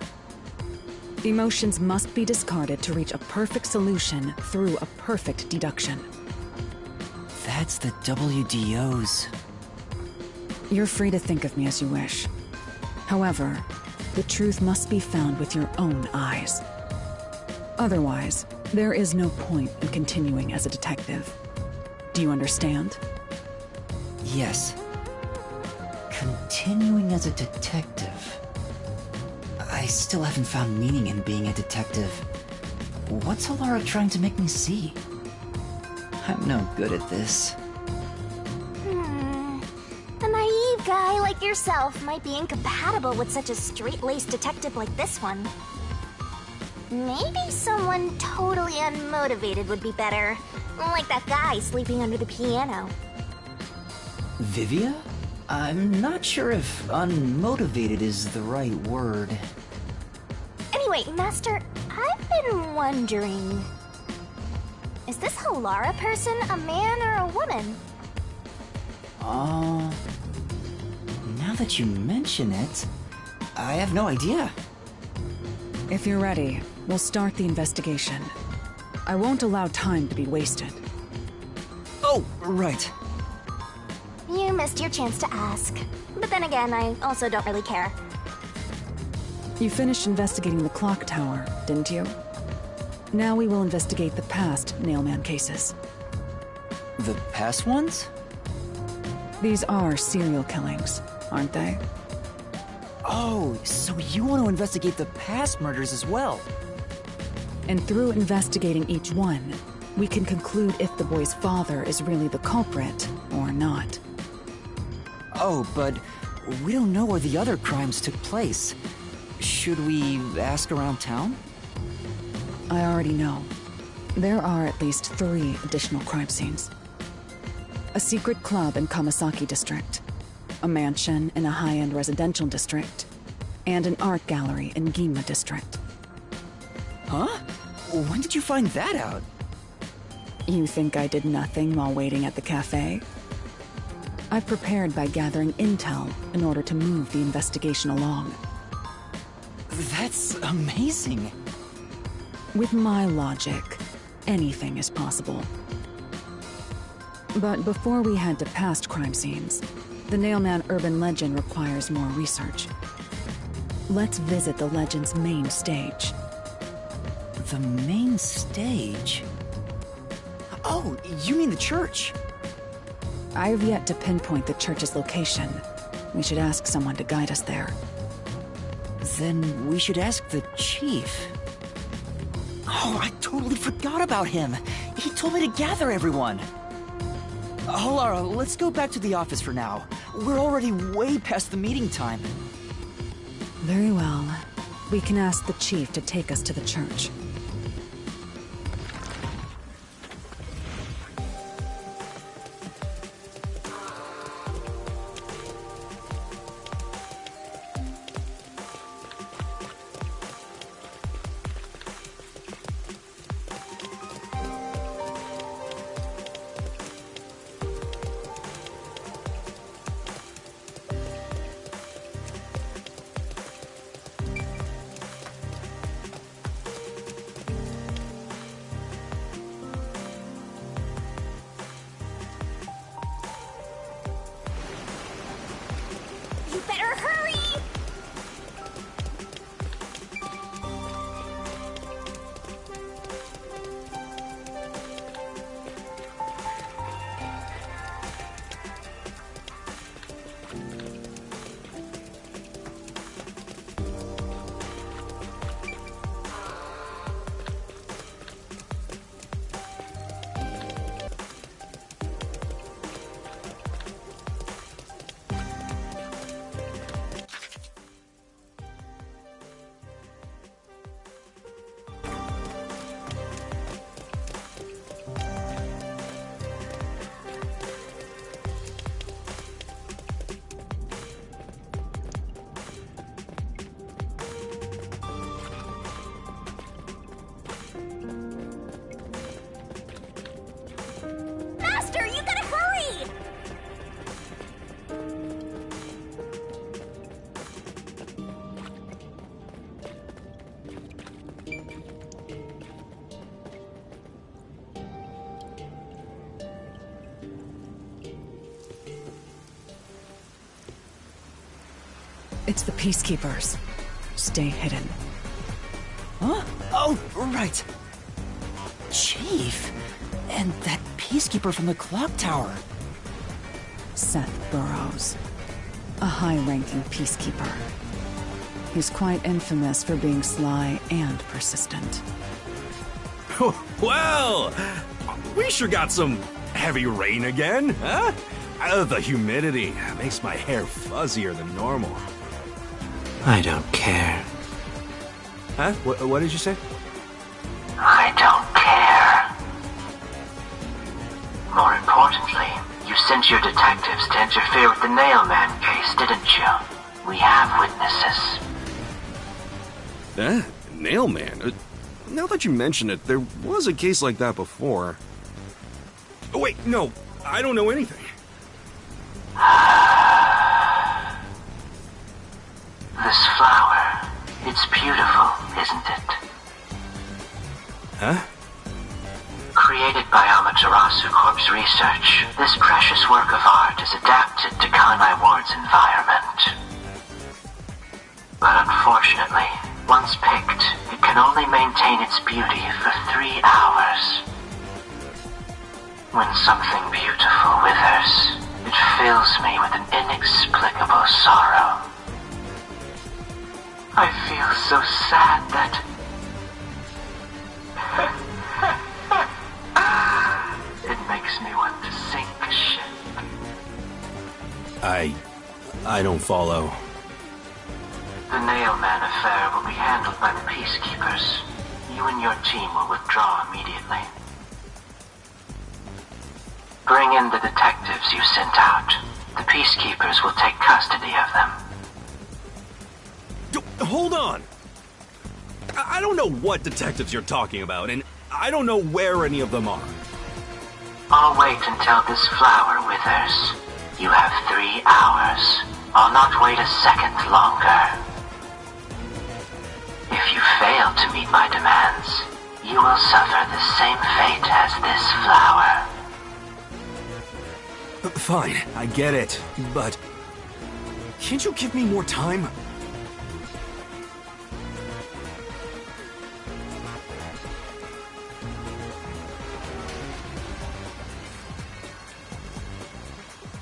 Emotions must be discarded to reach a perfect solution through a perfect deduction. That's the WDOs. You're free to think of me as you wish. However, the truth must be found with your own eyes. Otherwise, there is no point in continuing as a detective. Do you understand? Yes. Continuing as a detective. I still haven't found meaning in being a detective. What's Halara trying to make me see? I'm no good at this. A naive guy like yourself might be incompatible with such a straight-laced detective like this one. Maybe someone totally unmotivated would be better. Like that guy sleeping under the piano. Vivia? I'm not sure if unmotivated is the right word. Anyway, Master, I've been wondering... Is this Halara person a man or a woman? Now that you mention it, I have no idea. If you're ready, we'll start the investigation. I won't allow time to be wasted. Oh, right. You missed your chance to ask. But then again, I also don't really care. You finished investigating the clock tower, didn't you? Now we will investigate the past Nailman cases. The past ones? These are serial killings, aren't they? Oh, so you want to investigate the past murders as well? And through investigating each one, we can conclude if the boy's father is really the culprit or not. Oh, but we don't know where the other crimes took place. Should we ask around town? I already know. There are at least 3 additional crime scenes. A secret club in Kamasaki district, a mansion in a high-end residential district, and an art gallery in Ginma district. Huh? When did you find that out? You think I did nothing while waiting at the cafe? I've prepared by gathering intel in order to move the investigation along. That's amazing. With my logic, anything is possible. But before we head to past crime scenes, the Nailman urban legend requires more research. Let's visit the legend's main stage. The main stage? Oh, you mean the church? I have yet to pinpoint the church's location. We should ask someone to guide us there. Then we should ask the chief. Oh, I totally forgot about him. He told me to gather everyone. Halara, let's go back to the office for now. We're already way past the meeting time. Very well. We can ask the chief to take us to the church. It's the Peacekeepers. Stay hidden. Huh? Oh, right. Chief! And that Peacekeeper from the clock tower. Seth Burrows. A high-ranking Peacekeeper. He's quite infamous for being sly and persistent. Well, we sure got some heavy rain again, huh? The humidity makes my hair fuzzier than normal. I don't care. Huh? What did you say? I don't care. More importantly, you sent your detectives to interfere with the Nailman case, didn't you? We have witnesses. Nailman? Now that you mention it, there was a case like that before. Oh, wait, no, I don't know anything. This flower, it's beautiful, isn't it? Huh? Created by Amaterasu Corp's research, this precious work of art is adapted to Kanai Ward's environment. But unfortunately, once picked, it can only maintain its beauty for 3 hours. When something beautiful withers, it fills me with an inexplicable sorrow. I feel so sad that... it makes me want to sink a ship. I don't follow. The Nailman affair will be handled by the Peacekeepers. You and your team will withdraw immediately. Bring in the detectives you sent out. The Peacekeepers will take custody of them. Hold on! I don't know what detectives you're talking about, and I don't know where any of them are. I'll wait until this flower withers. You have 3 hours. I'll not wait a second longer. If you fail to meet my demands, you will suffer the same fate as this flower. Fine, I get it, but... can't you give me more time?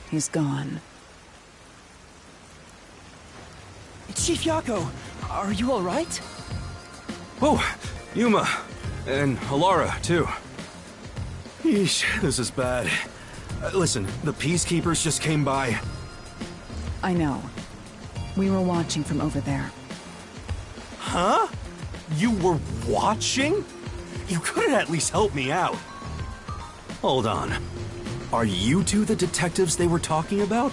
He's gone. Chief Yako, are you alright? Oh, Yuma. And Alara, too. Yeesh, this is bad. Listen, the Peacekeepers just came by. I know. We were watching from over there. Huh? You were watching? You could have at least helped me out. Hold on. Are you two the detectives they were talking about?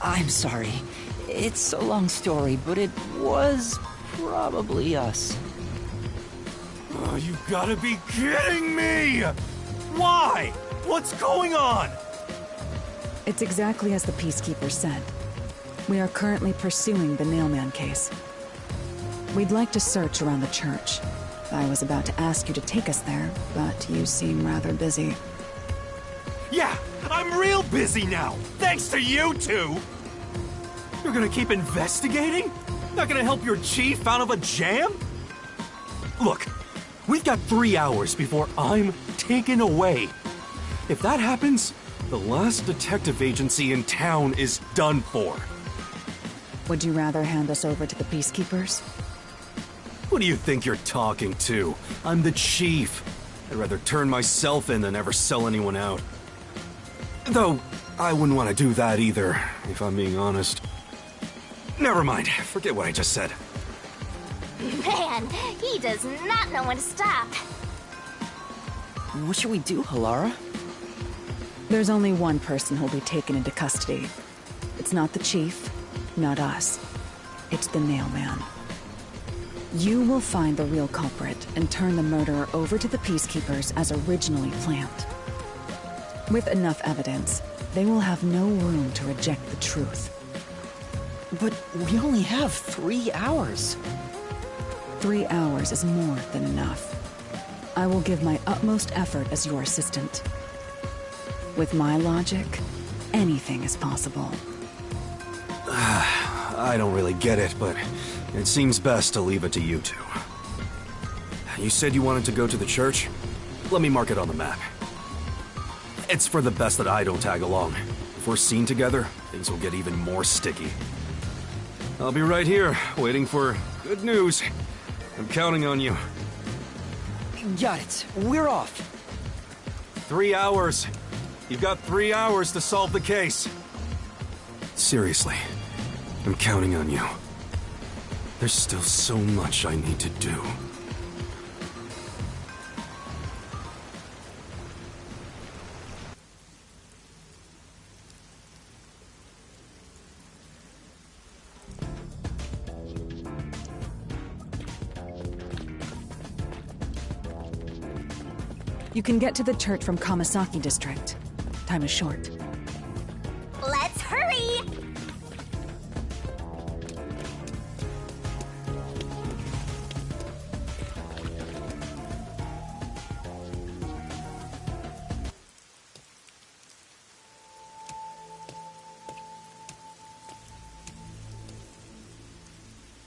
I'm sorry. It's a long story, but it was probably us. Oh, you gotta be kidding me! Why? What's going on? It's exactly as the Peacekeeper said. We are currently pursuing the Nailman case. We'd like to search around the church. I was about to ask you to take us there, but you seem rather busy. Yeah, I'm real busy now, thanks to you two! You're gonna keep investigating? Not gonna help your chief out of a jam? Look, we've got 3 hours before I'm taken away. If that happens, the last detective agency in town is done for. Would you rather hand us over to the Peacekeepers? Who do you think you're talking to? I'm the chief. I'd rather turn myself in than ever sell anyone out. Though, I wouldn't want to do that either, if I'm being honest. Never mind, forget what I just said. Man, he does not know when to stop. What should we do, Alara? There's only one person who'll be taken into custody. It's not the chief, not us. It's the Nailman. You will find the real culprit and turn the murderer over to the Peacekeepers as originally planned. With enough evidence, they will have no room to reject the truth. But we only have 3 hours. 3 hours is more than enough. I will give my utmost effort as your assistant. With my logic, anything is possible. I don't really get it, but it seems best to leave it to you two. You said you wanted to go to the church? Let me mark it on the map. It's for the best that I don't tag along. If we're seen together, things will get even more sticky. I'll be right here, waiting for good news. I'm counting on you. Got it. We're off. 3 hours. You've got 3 hours to solve the case. Seriously, I'm counting on you. There's still so much I need to do. You can get to the church from Kamasaki District. Time is short. Let's hurry!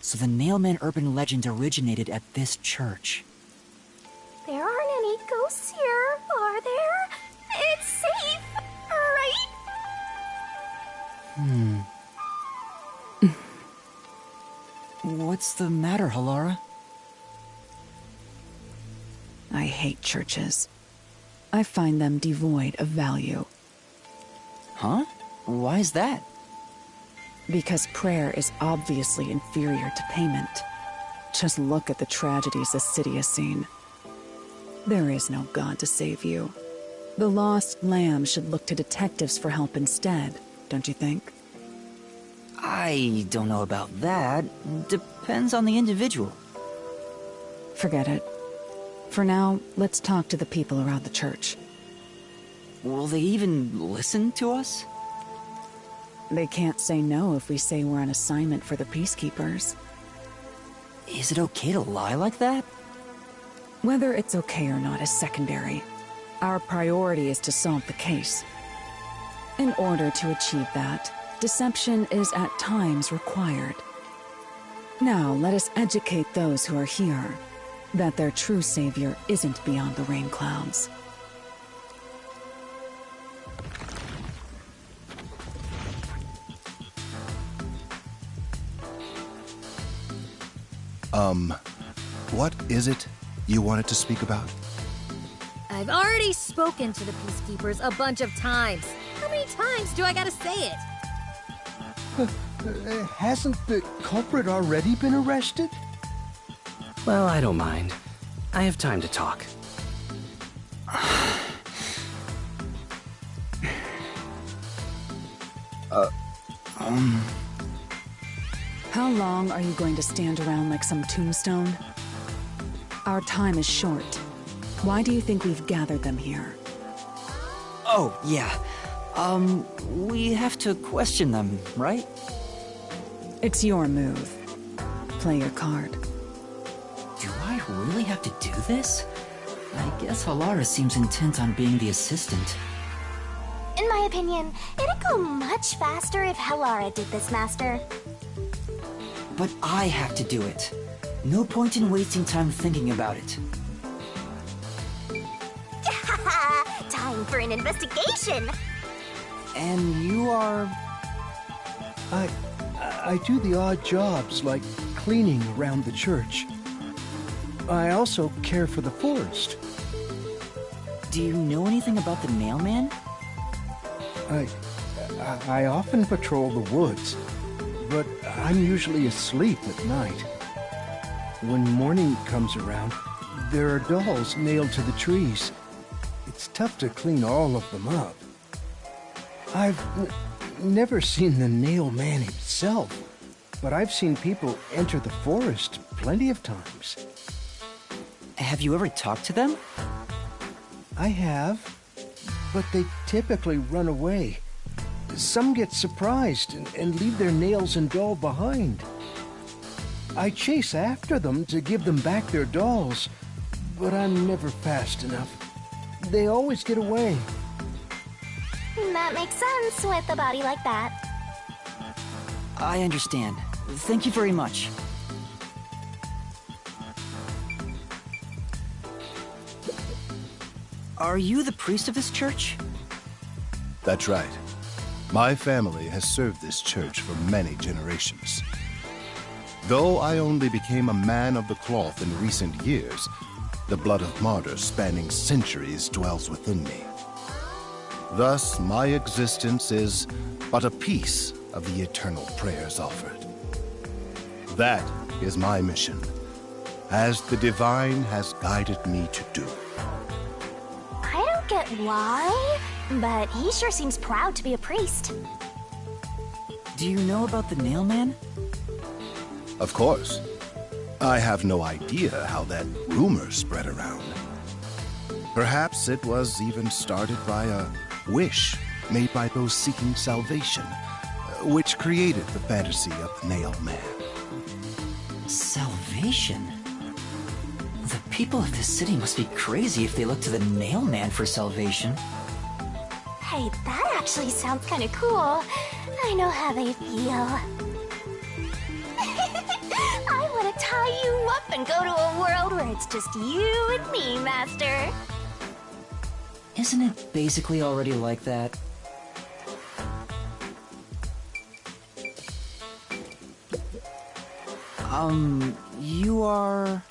So the Nailman urban legend originated at this church. There aren't any ghosts here, are there? It's safe, right? What's the matter, Halara? I hate churches. I find them devoid of value. Huh? Why is that? Because prayer is obviously inferior to payment. Just look at the tragedies the city has seen. There is no God to save you. The lost lamb should look to detectives for help instead, don't you think? I don't know about that. Depends on the individual. Forget it. For now, let's talk to the people around the church. Will they even listen to us? They can't say no if we say we're on assignment for the Peacekeepers. Is it okay to lie like that? Whether it's okay or not is secondary. Our priority is to solve the case. In order to achieve that, deception is at times required. Now, let us educate those who are here that their true savior isn't beyond the rain clouds. What is it you wanted to speak about? I've already spoken to the Peacekeepers a bunch of times. How many times do I gotta say it? Hasn't the culprit already been arrested? Well, I don't mind. I have time to talk. How long are you going to stand around like some tombstone? Our time is short. Why do you think we've gathered them here? Oh, yeah. We have to question them, right? It's your move. Play your card. Do I really have to do this? I guess Halara seems intent on being the assistant. In my opinion, it'd go much faster if Halara did this, Master. But I have to do it. No point in wasting time thinking about it. Time for an investigation! And you are... I do the odd jobs, like cleaning around the church. I also care for the forest. Do you know anything about the Nailman? I often patrol the woods, but I'm usually asleep at night. When morning comes around, there are dolls nailed to the trees. It's tough to clean all of them up. I've never seen the Nailman himself, but I've seen people enter the forest plenty of times. Have you ever talked to them? I have, but they typically run away. Some get surprised and leave their nails and doll behind. I chase after them to give them back their dolls, but I'm never fast enough. They always get away. That makes sense with a body like that. I understand. Thank you very much. Are you the priest of this church? That's right. My family has served this church for many generations. Though I only became a man of the cloth in recent years, The blood of martyrs spanning centuries dwells within me. Thus, my existence is but a piece of the eternal prayers offered. That is my mission, as the divine has guided me to do. I don't get why, but he sure seems proud to be a priest. Do you know about the Nailman? Of course. I have no idea how that rumor spread around. Perhaps it was even started by a wish made by those seeking salvation, which created the fantasy of the Nailman. Salvation? The people of this city must be crazy if they look to the Nailman for salvation. Hey, that actually sounds kind of cool. I know how they feel. I want to tie you up and go to a world where it's just you and me, Master. Isn't it basically already like that? You are...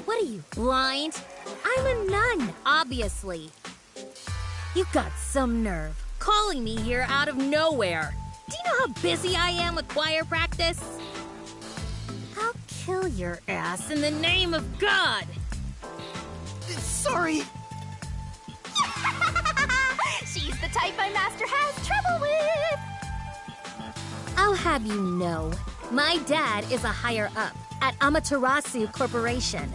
What are you, blind? I'm a nun, obviously. You got some nerve, calling me here out of nowhere. Do you know how busy I am with choir practice? I'll kill your ass in the name of God! Sorry. She's the type my master has trouble with! I'll have you know, my dad is a higher-up at Amaterasu Corporation.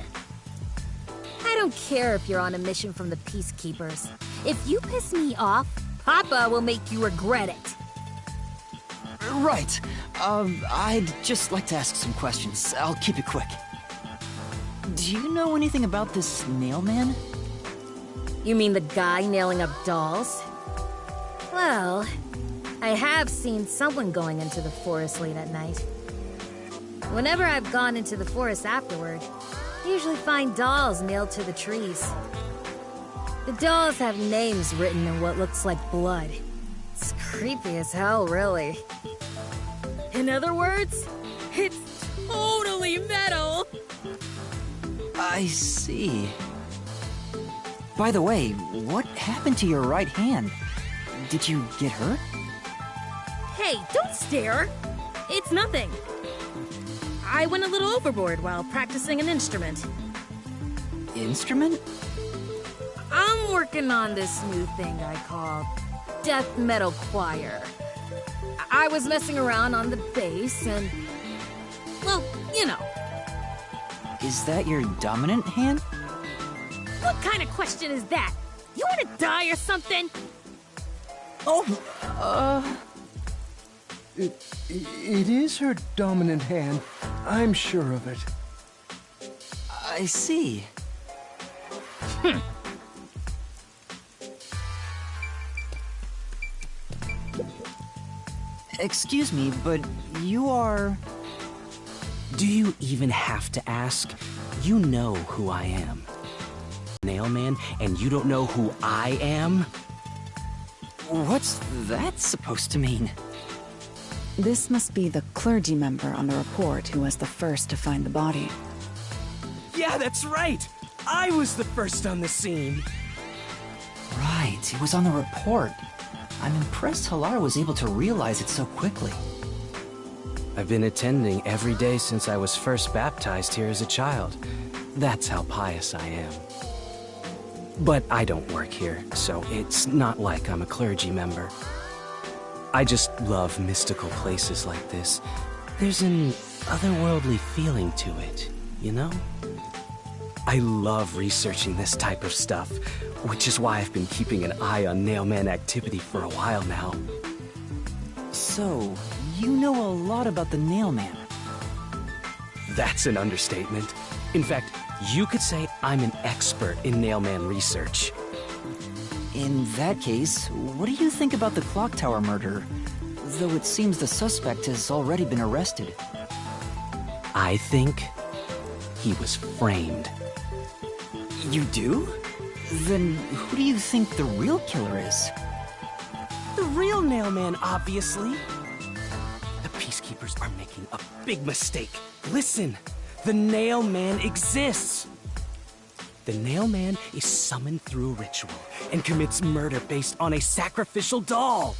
I don't care if you're on a mission from the Peacekeepers. If you piss me off, Papa will make you regret it. Right. I'd just like to ask some questions. I'll keep it quick. Do you know anything about this Nailman? You mean the guy nailing up dolls? Well, I have seen someone going into the forest late at night. Whenever I've gone into the forest afterward, I usually find dolls nailed to the trees. The dolls have names written in what looks like blood. It's creepy as hell, really. In other words, it's totally metal! I see. By the way, what happened to your right hand? Did you get hurt? Hey, don't stare! It's nothing. I went a little overboard while practicing an instrument. Instrument? I'm working on this new thing I call death metal choir. I was messing around on the bass and... well, you know. Is that your dominant hand? What kind of question is that? You want to die or something? Oh, It is her dominant hand. I'm sure of it. I see. Excuse me, but you are... Do you even have to ask? You know who I am. Nailman, and you don't know who I am? What's that supposed to mean? This must be the clergy member on the report who was the first to find the body. Yeah, that's right! I was the first on the scene. Right, it was on the report. I'm impressed Halar was able to realize it so quickly. I've been attending every day since I was first baptized here as a child. That's how pious I am. But I don't work here, so it's not like I'm a clergy member. I just love mystical places like this. There's an otherworldly feeling to it, you know? I love researching this type of stuff, which is why I've been keeping an eye on Nailman activity for a while now. So, you know a lot about the Nailman. That's an understatement. In fact, you could say I'm an expert in Nailman research. In that case, what do you think about the clock tower murder? Though it seems the suspect has already been arrested. I think he was framed. You do? Then who do you think the real killer is? The real Nailman, obviously. The Peacekeepers are making a big mistake. Listen, the Nailman exists. The Nailman is summoned through ritual and commits murder based on a sacrificial doll.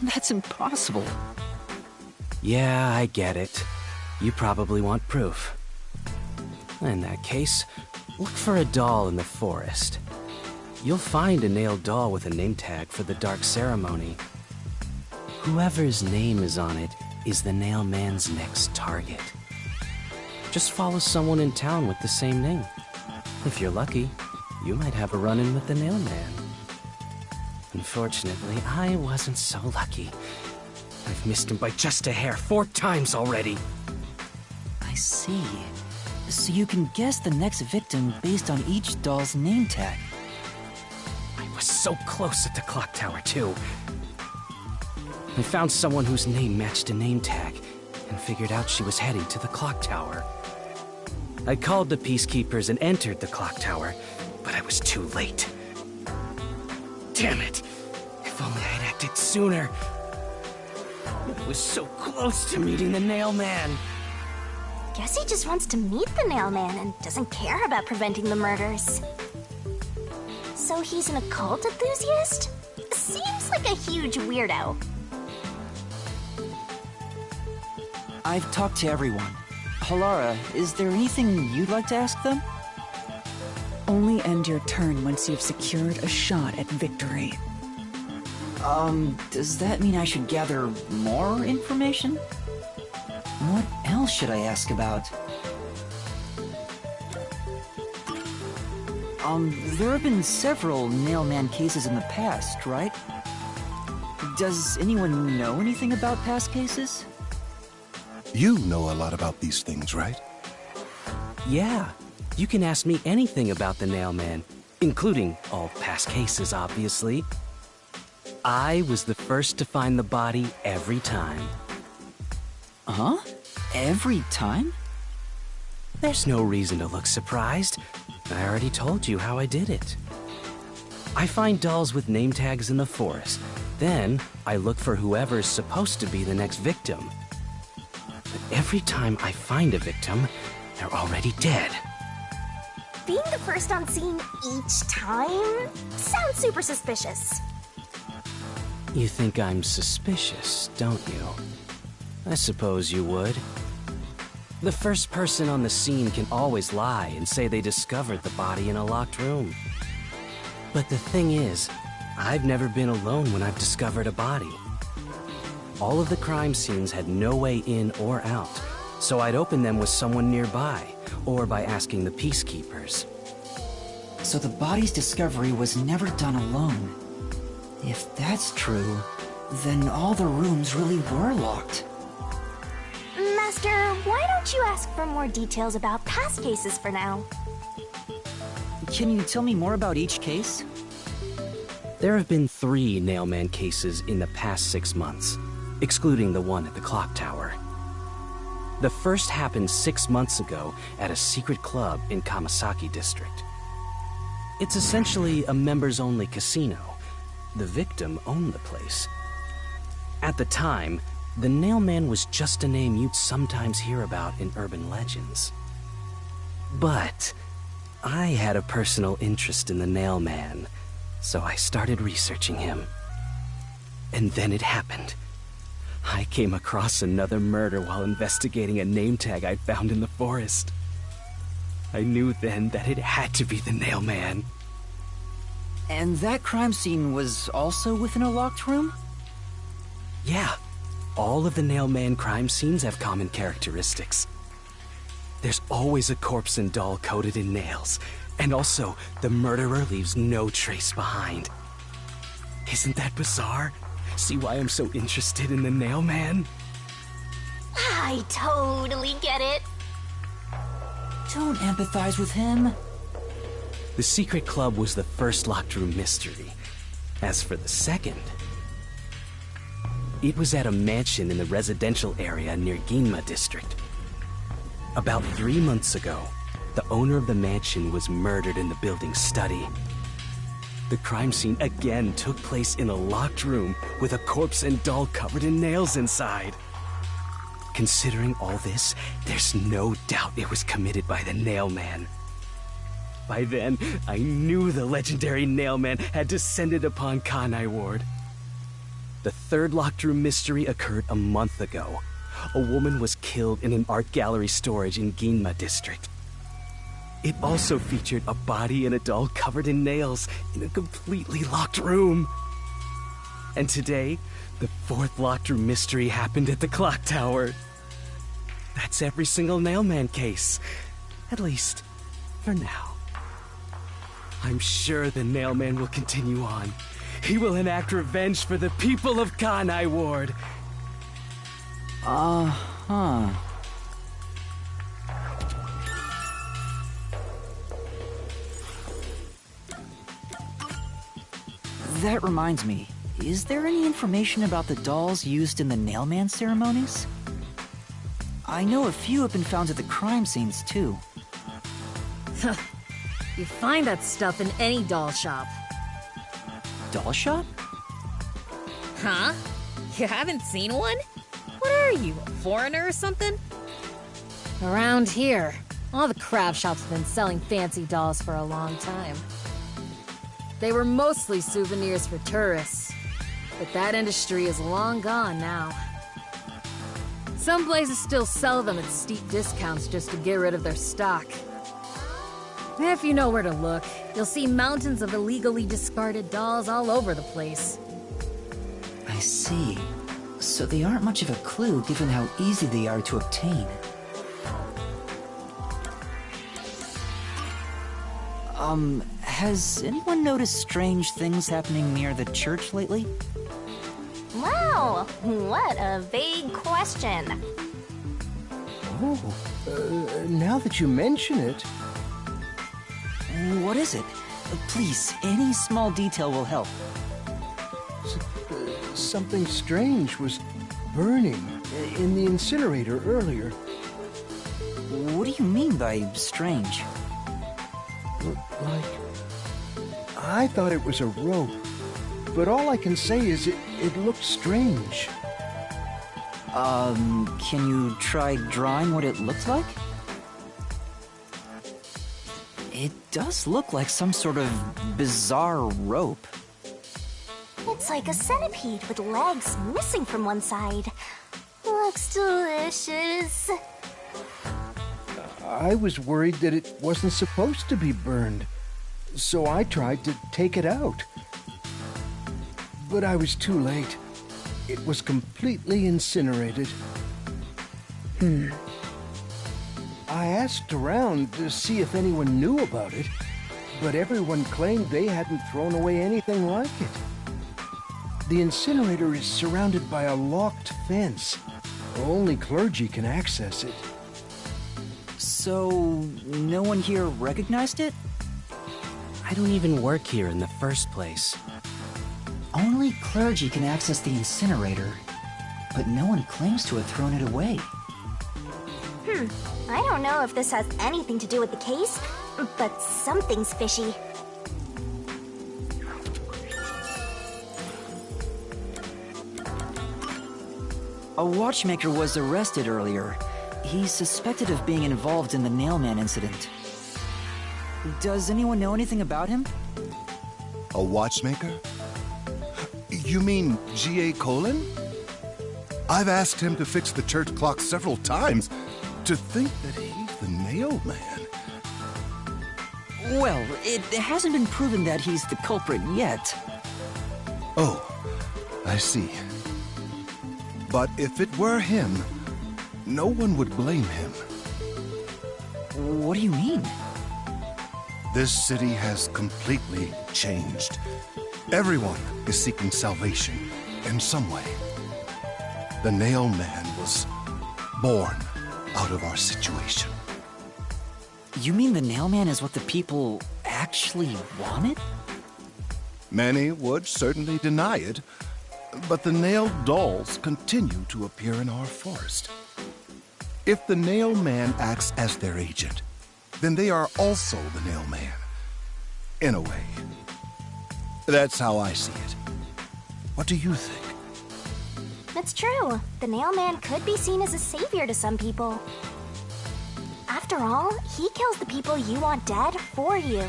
That's impossible. Yeah, I get it. You probably want proof. In that case, look for a doll in the forest. You'll find a nailed doll with a name tag for the Dark Ceremony. Whoever's name is on it is the Nailman's next target. Just follow someone in town with the same name. If you're lucky, you might have a run-in with the Nailman. Unfortunately, I wasn't so lucky. I've missed him by just a hair 4 times already. I see. So you can guess the next victim based on each doll's name tag. I was so close at the clock tower, too. I found someone whose name matched a name tag and figured out she was heading to the clock tower. I called the peacekeepers and entered the clock tower, but I was too late. Damn it! If only I had acted sooner. I was so close to meeting the Nailman. Guess he just wants to meet the Nailman and doesn't care about preventing the murders. So he's an occult enthusiast? Seems like a huge weirdo. I've talked to everyone. Halara, is there anything you'd like to ask them? Only end your turn once you've secured a shot at victory. Does that mean I should gather more information? What else should I ask about? There have been several Nailman cases in the past, right? Does anyone know anything about past cases? You know a lot about these things, right? Yeah, you can ask me anything about the Nailman, including all past cases, obviously. I was the first to find the body every time. Huh? Every time? There's no reason to look surprised. I already told you how I did it. I find dolls with name tags in the forest. Then, I look for whoever's supposed to be the next victim. But every time I find a victim, they're already dead. Being the first on scene each time sounds super suspicious. You think I'm suspicious, don't you? I suppose you would. The first person on the scene can always lie and say they discovered the body in a locked room. But the thing is, I've never been alone when I've discovered a body. All of the crime scenes had no way in or out, so I'd open them with someone nearby, or by asking the peacekeepers. So the body's discovery was never done alone. If that's true, then all the rooms really were locked. Master, why don't you ask for more details about past cases for now? Can you tell me more about each case? There have been 3 Nailman cases in the past 6 months, excluding the one at the clock tower. The first happened 6 months ago at a secret club in Kamasaki District. It's essentially a members-only casino. The victim owned the place. At the time, the Nailman was just a name you'd sometimes hear about in urban legends. But I had a personal interest in the Nailman, so I started researching him. And then it happened. I came across another murder while investigating a name tag I found in the forest. I knew then that it had to be the Nailman. And that crime scene was also within a locked room? Yeah. All of the Nailman crime scenes have common characteristics. There's always a corpse and doll coated in nails, and also the murderer leaves no trace behind. Isn't that bizarre? See why I'm so interested in the Nailman? I totally get it. Don't empathize with him. The secret club was the first locked room mystery. As for the second, it was at a mansion in the residential area near Ginma District. About 3 months ago, the owner of the mansion was murdered in the building's study. The crime scene again took place in a locked room with a corpse and doll covered in nails inside. Considering all this, there's no doubt it was committed by the Nailman. By then, I knew the legendary Nailman had descended upon Kanai Ward. The third locked room mystery occurred a month ago. A woman was killed in an art gallery storage in Ginma district. It also featured a body and a doll covered in nails in a completely locked room. And today, the fourth locked room mystery happened at the clock tower. That's every single Nailman case. At least, for now. I'm sure the Nailman will continue on. He will enact revenge for the people of Kanai Ward. Uh-huh. That reminds me, is there any information about the dolls used in the Nailman ceremonies? I know a few have been found at the crime scenes, too. You find that stuff in any doll shop. Doll shop? Huh? You haven't seen one? What are you, a foreigner or something? Around here, all the craft shops have been selling fancy dolls for a long time. They were mostly souvenirs for tourists, but that industry is long gone now. Some places still sell them at steep discounts just to get rid of their stock. If you know where to look, you'll see mountains of illegally discarded dolls all over the place. I see. So they aren't much of a clue given how easy they are to obtain. Has anyone noticed strange things happening near the church lately? Wow, what a vague question. Oh, now that you mention it... What is it? Please, any small detail will help. Something strange was burning in the incinerator earlier. What do you mean by strange? Like... I thought it was a rope, but all I can say is it looked strange. Can you try drawing what it looked like? It does look like some sort of bizarre rope. It's like a centipede with legs missing from one side. Looks delicious. I was worried that it wasn't supposed to be burned, so I tried to take it out. But I was too late. It was completely incinerated. I asked around to see if anyone knew about it, but everyone claimed they hadn't thrown away anything like it. The incinerator is surrounded by a locked fence. Only clergy can access it. So, no one here recognized it? I don't even work here in the first place. Only clergy can access the incinerator, but no one claims to have thrown it away. I don't know if this has anything to do with the case, but something's fishy. A watchmaker was arrested earlier. He's suspected of being involved in the Nailman incident. Does anyone know anything about him? A watchmaker? You mean G.A. Colin? I've asked him to fix the church clock several times. To think that he's the Nailman. Well, it hasn't been proven that he's the culprit yet. Oh, I see. But if it were him, no one would blame him. What do you mean? This city has completely changed. Everyone is seeking salvation in some way. The Nailman was born out of our situation. You mean the Nailman is what the people actually wanted? Many would certainly deny it, but the nailed dolls continue to appear in our forest. If the Nailman acts as their agent, then they are also the Nailman. In a way. That's how I see it. What do you think? It's true. The Nailman could be seen as a savior to some people. After After all, he kills the people you want dead for you.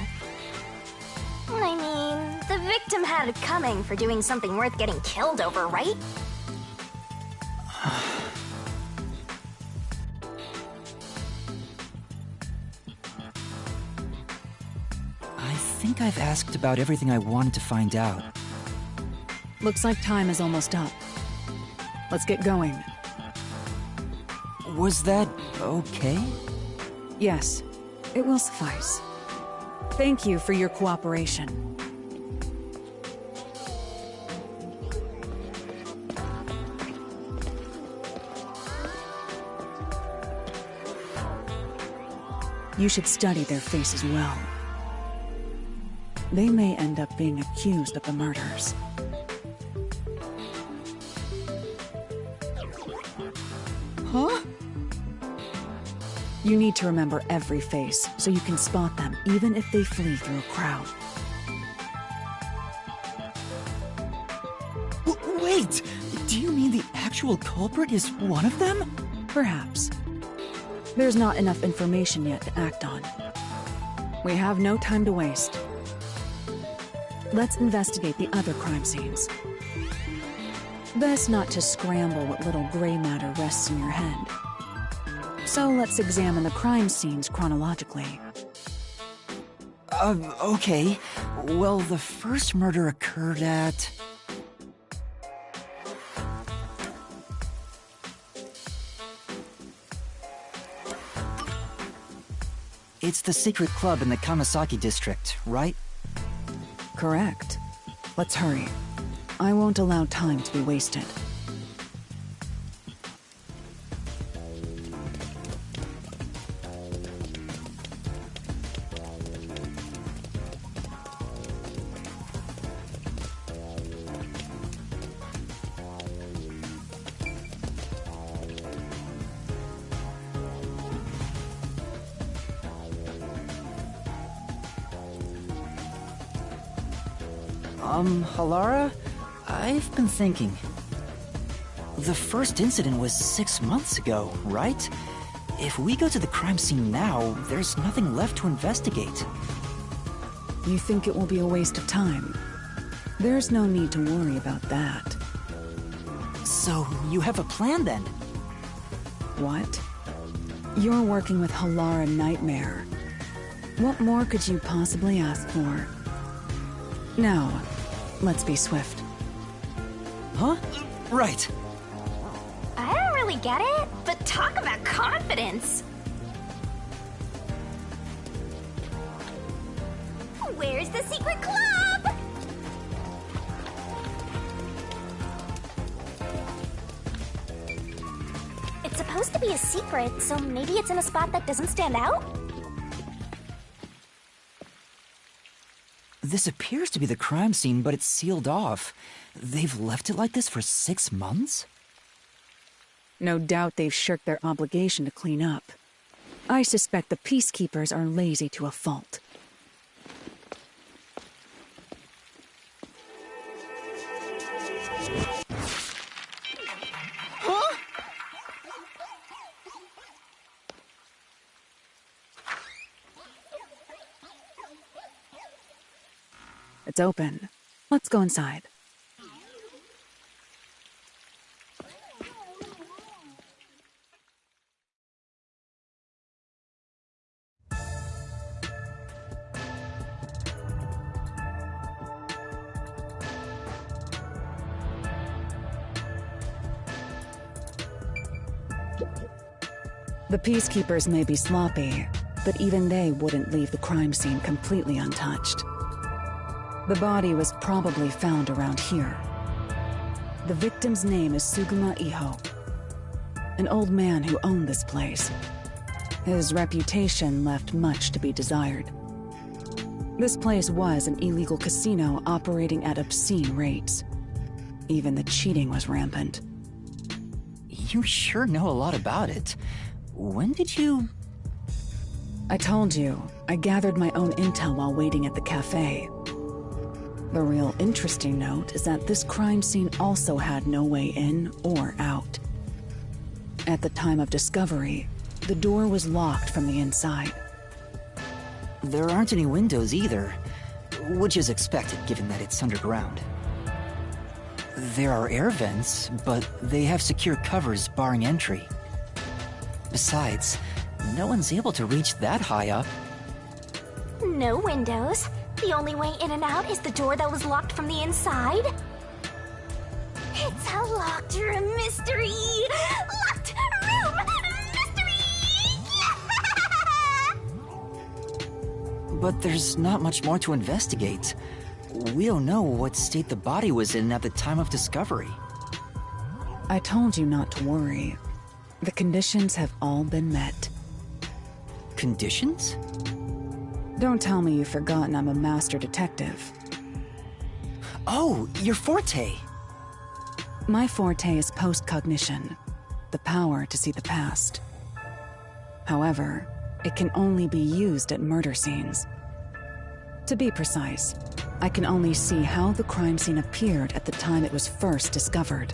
I mean, the victim had it coming for doing something worth getting killed over, right? I think I've asked about everything I wanted to find out. Looks like time is almost up. Let's get going. Was that okay? Yes, it will suffice. Thank you for your cooperation. You should study their faces well. They may end up being accused of the murders. Huh? You need to remember every face, so you can spot them, even if they flee through a crowd. Wait! Do you mean the actual culprit is one of them? Perhaps. There's not enough information yet to act on. We have no time to waste. Let's investigate the other crime scenes. Best not to scramble what little gray matter rests in your head. So let's examine the crime scenes chronologically. Okay. Well, the first murder occurred at... It's the secret club in the Kamasaki district, right? Correct. Let's hurry. I won't allow time to be wasted. Halara? I've been thinking. The first incident was 6 months ago, right? If we go to the crime scene now, there's nothing left to investigate. You think it will be a waste of time? There's no need to worry about that. So, you have a plan then? What? You're working with Halara Nightmare. What more could you possibly ask for? Now, let's be swift. Huh? Right. I don't really get it, but talk about confidence. Where's the secret club? It's supposed to be a secret, so maybe it's in a spot that doesn't stand out? This appears to be the crime scene, but it's sealed off. They've left it like this for 6 months? No doubt they've shirked their obligation to clean up. I suspect the peacekeepers are lazy to a fault. Huh? It's open. Let's go inside. The peacekeepers may be sloppy, but even they wouldn't leave the crime scene completely untouched. The body was probably found around here. The victim's name is Suguma Iho, an old man who owned this place. His reputation left much to be desired. This place was an illegal casino operating at obscene rates. Even the cheating was rampant. You sure know a lot about it. When did you... I told you, I gathered my own intel while waiting at the cafe. The real interesting note is that this crime scene also had no way in or out. At the time of discovery, the door was locked from the inside. There aren't any windows either, which is expected given that it's underground. There are air vents, but they have secure covers barring entry. Besides, no one's able to reach that high up. No windows. The only way in and out is the door that was locked from the inside. It's a locked room mystery! Locked room mystery! But there's not much more to investigate. We don't know what state the body was in at the time of discovery. I told you not to worry. The conditions have all been met. Conditions? Don't tell me you've forgotten I'm a master detective. Oh, your forte! My forte is postcognition, the power to see the past. However, it can only be used at murder scenes. To be precise, I can only see how the crime scene appeared at the time it was first discovered.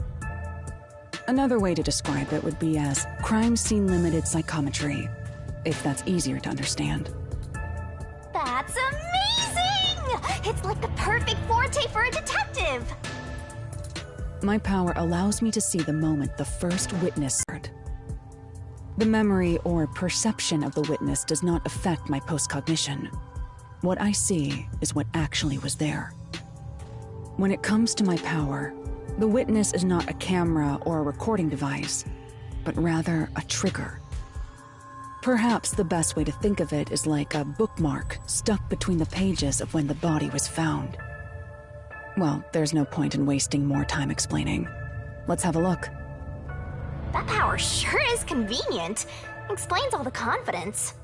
Another way to describe it would be as crime scene limited psychometry, if that's easier to understand. That's amazing! It's like the perfect forte for a detective! My power allows me to see the moment the first witness heard. The memory or perception of the witness does not affect my postcognition. What I see is what actually was there. When it comes to my power, the witness is not a camera or a recording device, but rather a trigger. Perhaps the best way to think of it is like a bookmark stuck between the pages of when the body was found. Well, there's no point in wasting more time explaining. Let's have a look. That power sure is convenient. Explains all the confidence.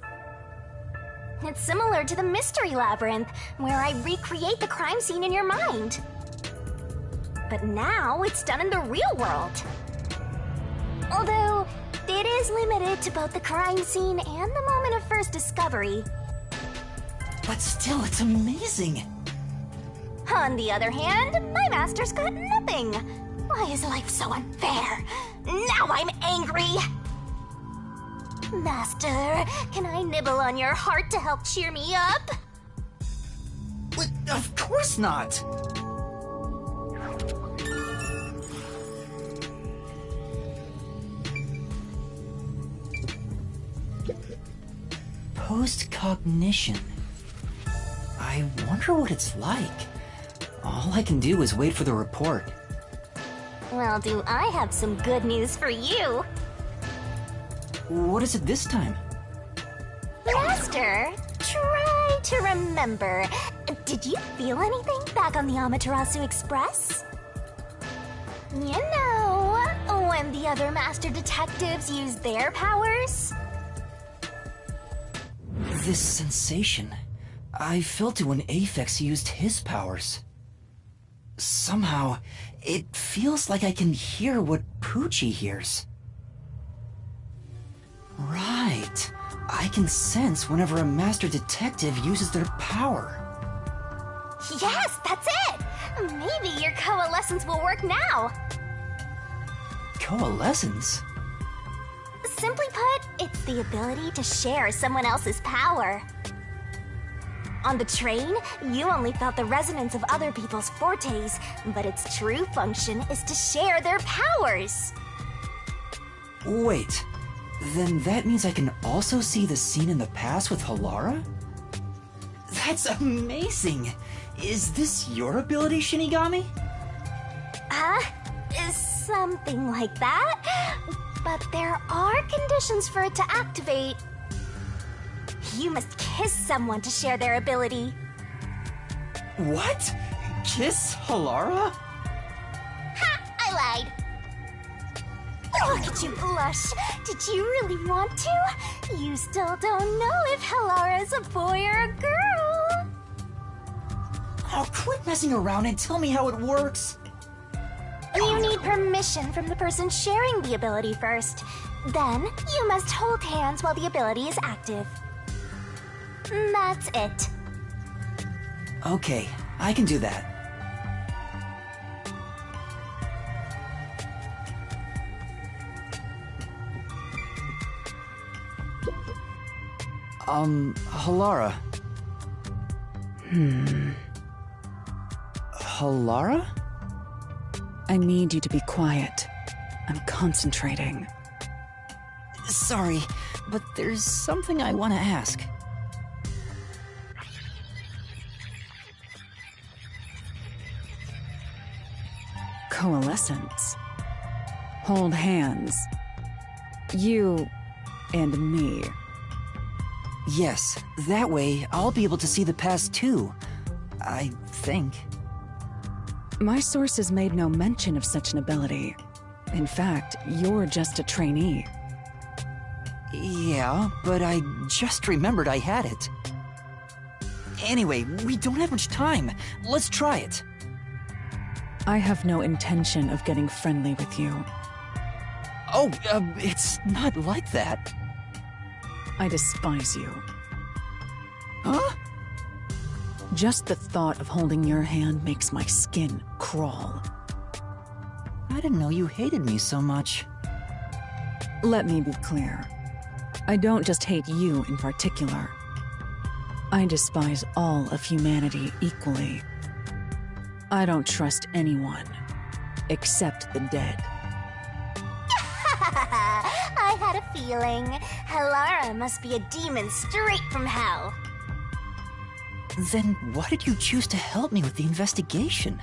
It's similar to the Mystery Labyrinth, where I recreate the crime scene in your mind. But now it's done in the real world. Although, it is limited to both the crime scene and the moment of first discovery. But still, it's amazing! On the other hand, my master's got nothing. Why is life so unfair? Now I'm angry! Master, can I nibble on your heart to help cheer me up? Of course not! Postcognition. I wonder what it's like. All I can do is wait for the report. Well, do I have some good news for you? What is it this time? Master, try to remember. Did you feel anything back on the Amaterasu Express? You know, when the other master detectives used their powers? This sensation. I felt it when Aphex used his powers. Somehow, it feels like I can hear what Poochie hears. Right. I can sense whenever a master detective uses their power. Yes, that's it! Maybe your coalescence will work now. Coalescence? Simply put, it's the ability to share someone else's power. On the train, you only felt the resonance of other people's fortes, but its true function is to share their powers. Wait, then that means I can also see the scene in the past with Halara? That's amazing! Is this your ability, Shinigami? Something like that. But there are conditions for it to activate. You must kiss someone to share their ability. What? Kiss Halara? Ha! I lied. Look at you blush. Did you really want to? You still don't know if Halara is a boy or a girl. Oh, quit messing around and tell me how it works. You need permission from the person sharing the ability first. Then, you must hold hands while the ability is active. That's it. Okay, I can do that. Halara. Halara? I need you to be quiet. I'm concentrating. Sorry, but there's something I want to ask. Coalescence. Hold hands. You and me. Yes, that way I'll be able to see the past too. I think. My sources made no mention of such an ability. In fact, you're just a trainee. Yeah, but I just remembered I had it. Anyway, we don't have much time. Let's try it. I have no intention of getting friendly with you. Oh, it's not like that. I despise you. Huh? Just the thought of holding your hand makes my skin crawl. I didn't know you hated me so much. Let me be clear. I don't just hate you in particular. I despise all of humanity equally. I don't trust anyone, except the dead. I had a feeling. Halara must be a demon straight from hell. Then why did you choose to help me with the investigation?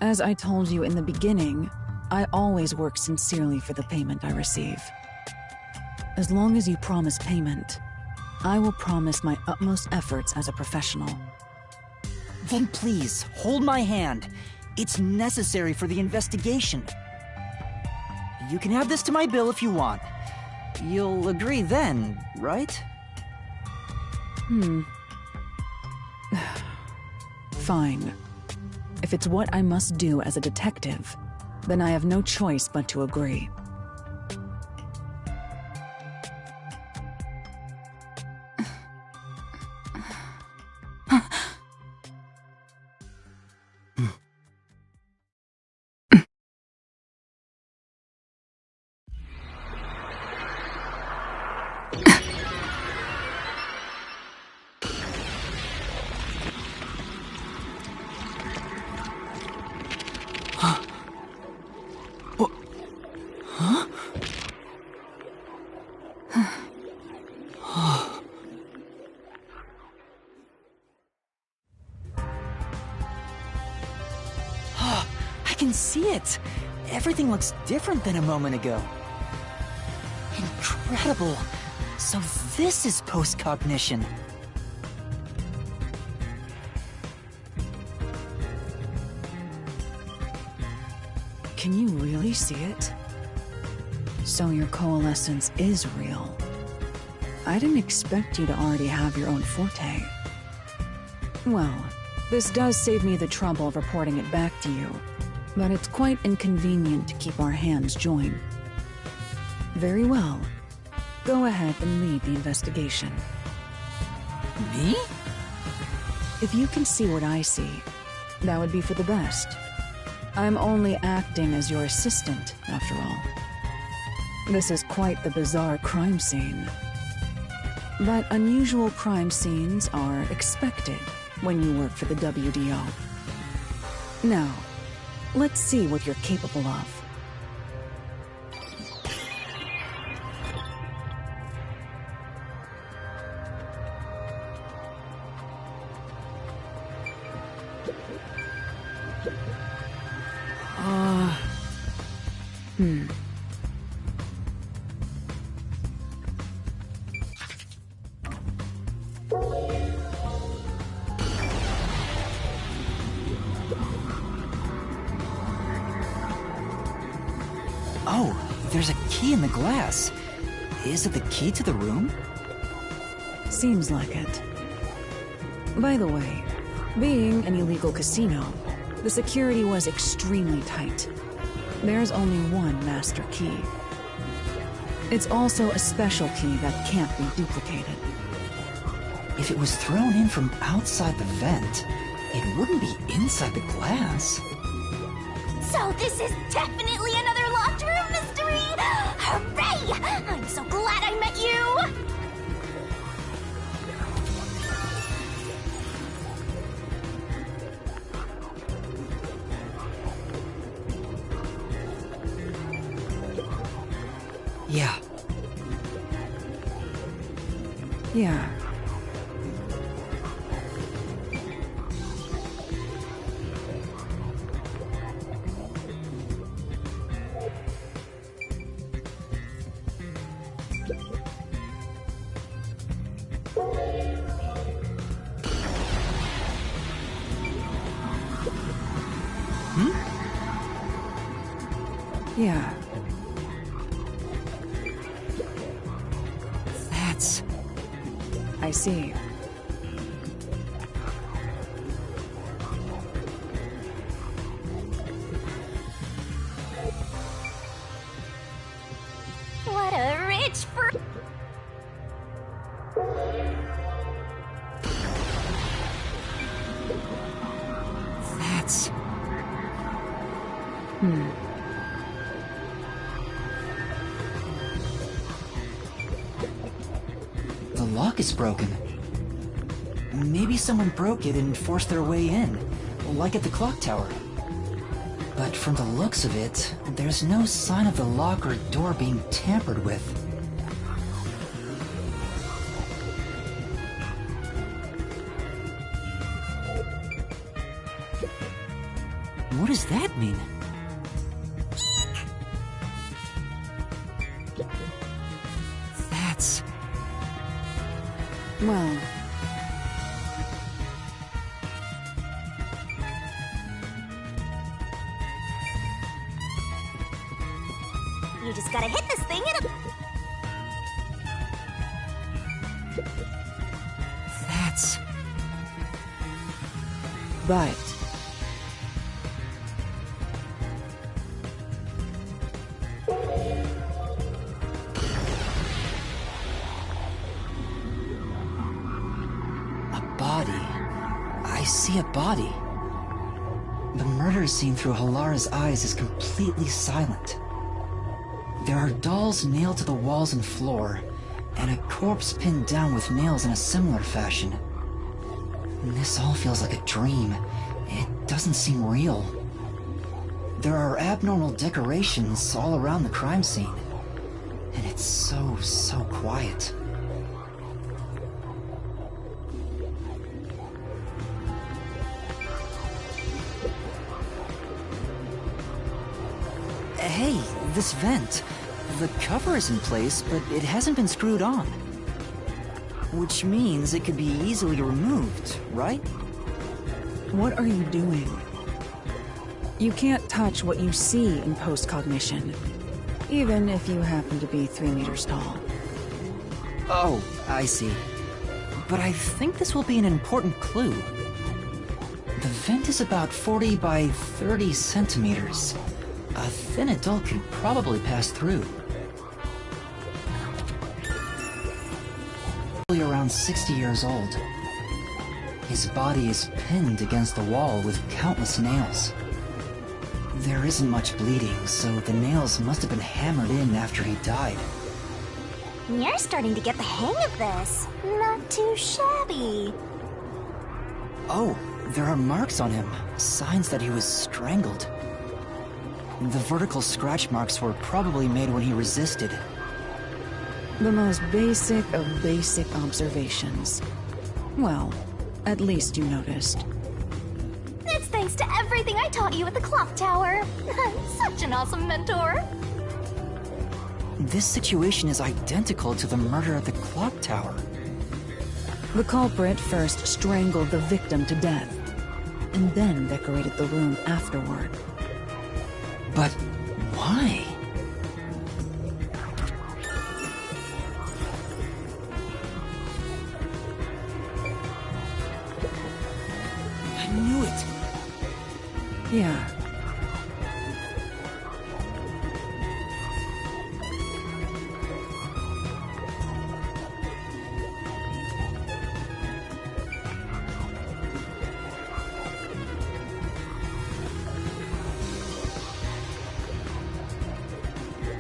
As I told you in the beginning, I always work sincerely for the payment I receive. As long as you promise payment, I will promise my utmost efforts as a professional. Then please, hold my hand. It's necessary for the investigation. You can add this to my bill if you want. You'll agree then, right? Fine. If it's what I must do as a detective, then I have no choice but to agree. I can see it! Everything looks different than a moment ago. Incredible! So this is post-cognition. Can you really see it? So your coalescence is real. I didn't expect you to already have your own forte. Well, this does save me the trouble of reporting it back to you, but it's quite inconvenient to keep our hands joined. Very well. Go ahead and lead the investigation. Me? If you can see what I see, that would be for the best. I'm only acting as your assistant, after all. This is quite the bizarre crime scene. But unusual crime scenes are expected when you work for the WDO. Now, let's see what you're capable of. Oh, there's a key in the glass. Is it the key to the room? Seems like it. By the way, being an illegal casino, the security was extremely tight. There's only one master key. It's also a special key that can't be duplicated. If it was thrown in from outside the vent, it wouldn't be inside the glass. So this is definitely another locked room mystery! Hooray! I'm so glad I met you! Yeah. Yeah. Yeah. That's... I see. What a rich fruit! That's... The lock is broken. Maybe someone broke it and forced their way in, like at the clock tower. But from the looks of it, there's no sign of the lock or door being tampered with. What does that mean? That's... Well... You just gotta hit this thing and That's... But... I see a body. The murder scene through Halara's eyes is completely silent. There are dolls nailed to the walls and floor, and a corpse pinned down with nails in a similar fashion. This all feels like a dream. It doesn't seem real. There are abnormal decorations all around the crime scene, and it's so quiet. Hey, this vent. The cover is in place, but it hasn't been screwed on. Which means it could be easily removed, right? What are you doing? You can't touch what you see in post-cognition, even if you happen to be 3 meters tall. Oh, I see. But I think this will be an important clue. The vent is about 40 by 30 centimeters. A thin adult could probably pass through. Probably around 60 years old. His body is pinned against the wall with countless nails. There isn't much bleeding, so the nails must have been hammered in after he died. you're starting to get the hang of this. Not too shabby. Oh, there are marks on him, signs that he was strangled. The vertical scratch marks were probably made when he resisted. The most basic of basic observations. Well, at least you noticed. It's thanks to everything I taught you at the clock tower. Such an awesome mentor. This situation is identical to the murder at the clock tower. The culprit first strangled the victim to death, and then decorated the room afterward. But why? I knew it. Yeah.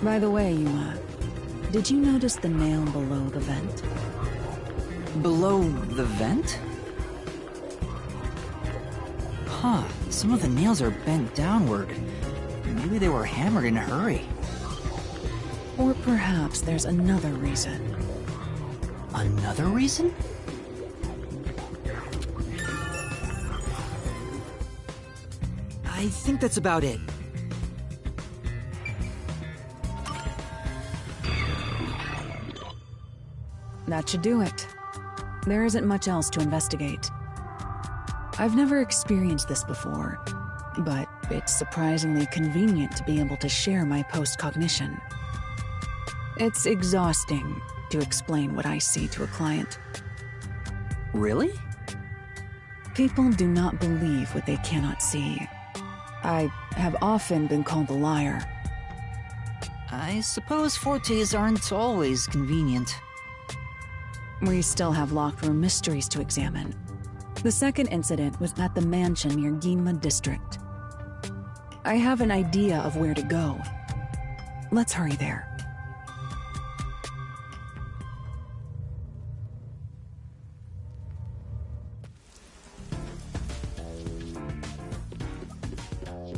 By the way, Yuma, did you notice the nail below the vent? Below the vent? Huh, some of the nails are bent downward. Maybe they were hammered in a hurry. Or perhaps there's another reason. Another reason? I think that's about it. That should do it. There isn't much else to investigate. I've never experienced this before, but it's surprisingly convenient to be able to share my post-cognition. It's exhausting to explain what I see to a client. Really? People do not believe what they cannot see. I have often been called a liar. I suppose fortes aren't always convenient. We still have locked room mysteries to examine. The second incident was at the mansion near Ginma District. I have an idea of where to go. Let's hurry there.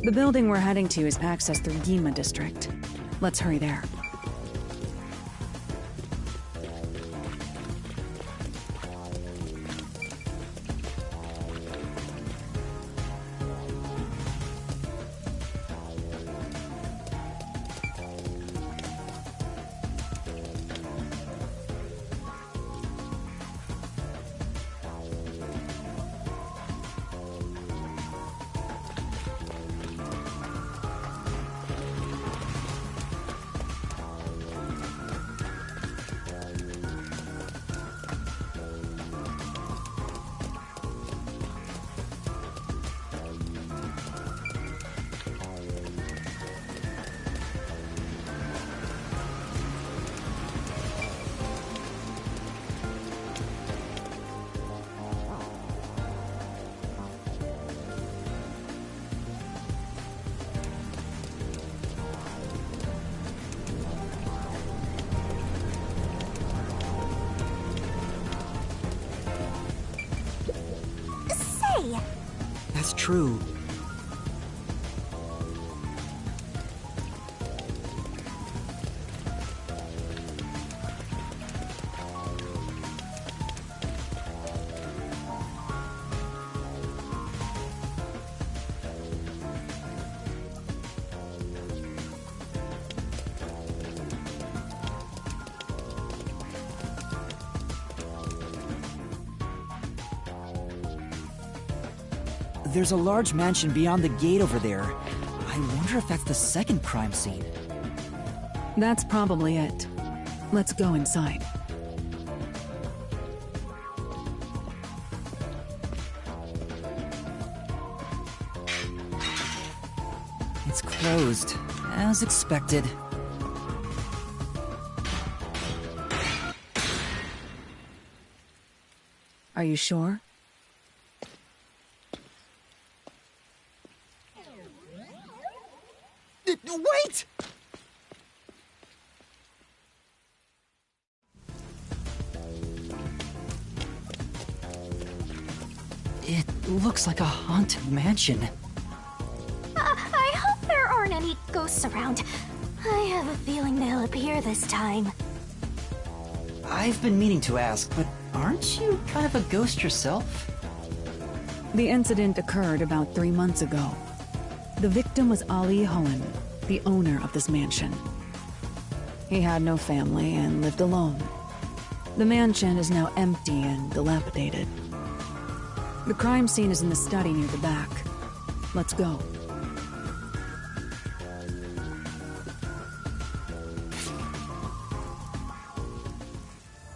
The building we're heading to is accessed through Ginma District. Let's hurry there. That's true. There's a large mansion beyond the gate over there. I wonder if that's the second crime scene. That's probably it. Let's go inside. It's closed, as expected. Are you sure? Wait! It looks like a haunted mansion. I hope there aren't any ghosts around. I have a feeling they'll appear this time. I've been meaning to ask, but aren't you kind of a ghost yourself? The incident occurred about 3 months ago. The victim was Ali Hohen, the owner of this mansion. He had no family and lived alone. The mansion is now empty and dilapidated. The crime scene is in the study near the back. Let's go.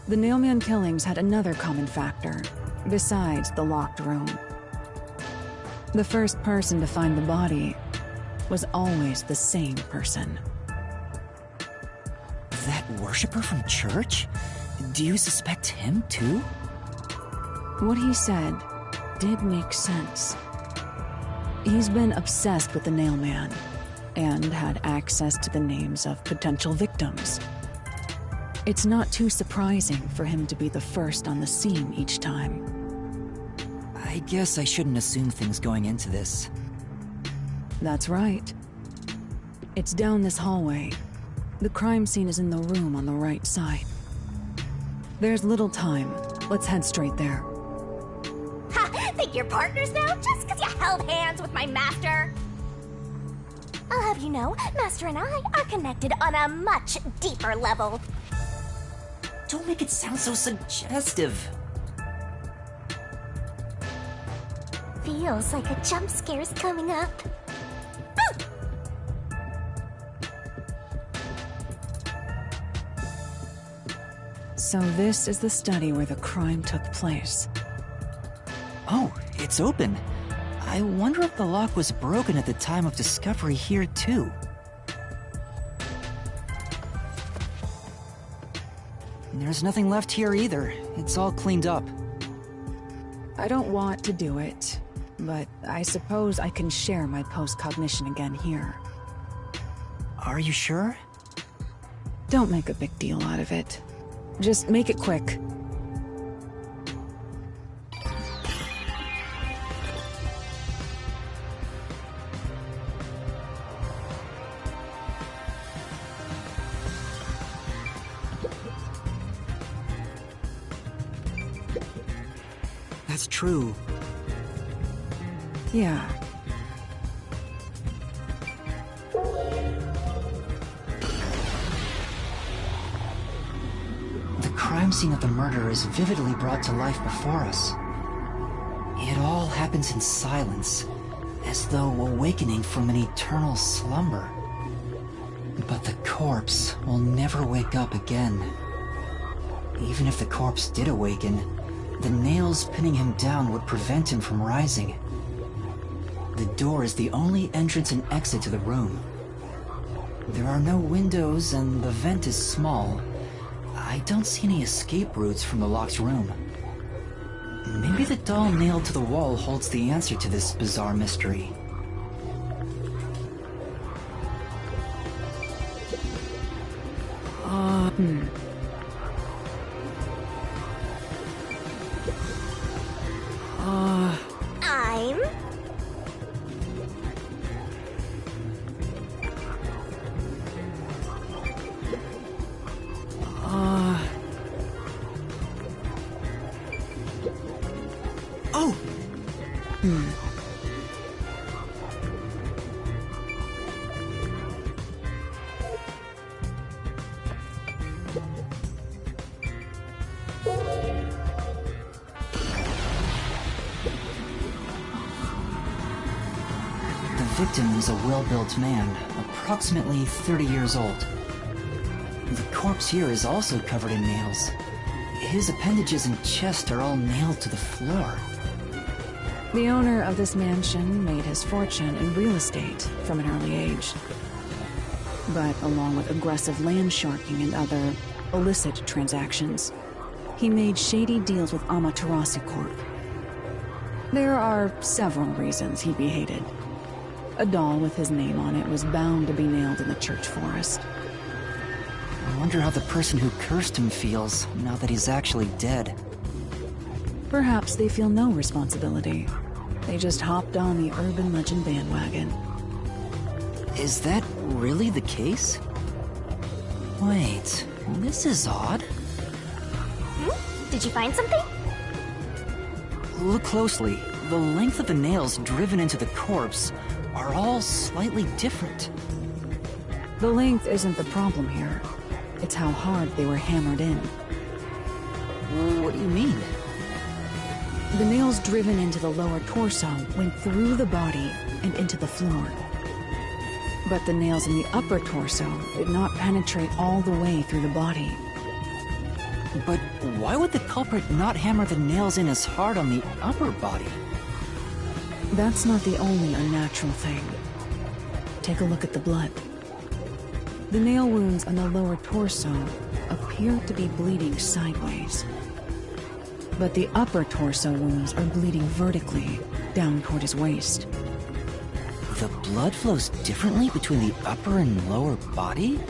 The Nailman killings had another common factor, besides the locked room. The first person to find the body was always the same person. That worshiper from church? Do you suspect him too? What he said did make sense. He's been obsessed with the Nailman and had access to the names of potential victims. It's not too surprising for him to be the first on the scene each time. I guess I shouldn't assume things going into this. That's right. It's down this hallway. The crime scene is in the room on the right side. There's little time. Let's head straight there. Ha! Think you're partners now just because you held hands with my master? I'll have you know, Master and I are connected on a much deeper level. Don't make it sound so suggestive. Feels like a jump scare's coming up. So this is the study where the crime took place. Oh, it's open. I wonder if the lock was broken at the time of discovery here, too. There's nothing left here either. It's all cleaned up. I don't want to do it, but I suppose I can share my post-cognition again here. Are you sure? Don't make a big deal out of it. Just make it quick. That's true. Yeah. The crime scene of the murder is vividly brought to life before us. It all happens in silence, as though awakening from an eternal slumber. But the corpse will never wake up again. Even if the corpse did awaken, the nails pinning him down would prevent him from rising. The door is the only entrance and exit to the room. There are no windows and the vent is small. I don't see any escape routes from the locked room. Maybe the doll nailed to the wall holds the answer to this bizarre mystery. I'm... Oh! The victim is a well-built man, approximately 30 years old. The corpse here is also covered in nails. His appendages and chest are all nailed to the floor. The owner of this mansion made his fortune in real estate from an early age. But along with aggressive land sharking and other illicit transactions, he made shady deals with Amaterasu Corp. There are several reasons he'd be hated. A doll with his name on it was bound to be nailed in the church forest. I wonder how the person who cursed him feels now that he's actually dead. Perhaps they feel no responsibility. They just hopped on the urban legend bandwagon. Is that really the case? Wait, this is odd. Did you find something? Look closely. The length of the nails driven into the corpse are all slightly different. The length isn't the problem here. It's how hard they were hammered in. What do you mean? The nails driven into the lower torso went through the body and into the floor. But the nails in the upper torso did not penetrate all the way through the body. But why would the culprit not hammer the nails in as hard on the upper body? That's not the only unnatural thing. Take a look at the blood. The nail wounds on the lower torso appear to be bleeding sideways. But the upper torso wounds are bleeding vertically, down toward his waist. The blood flows differently between the upper and lower body?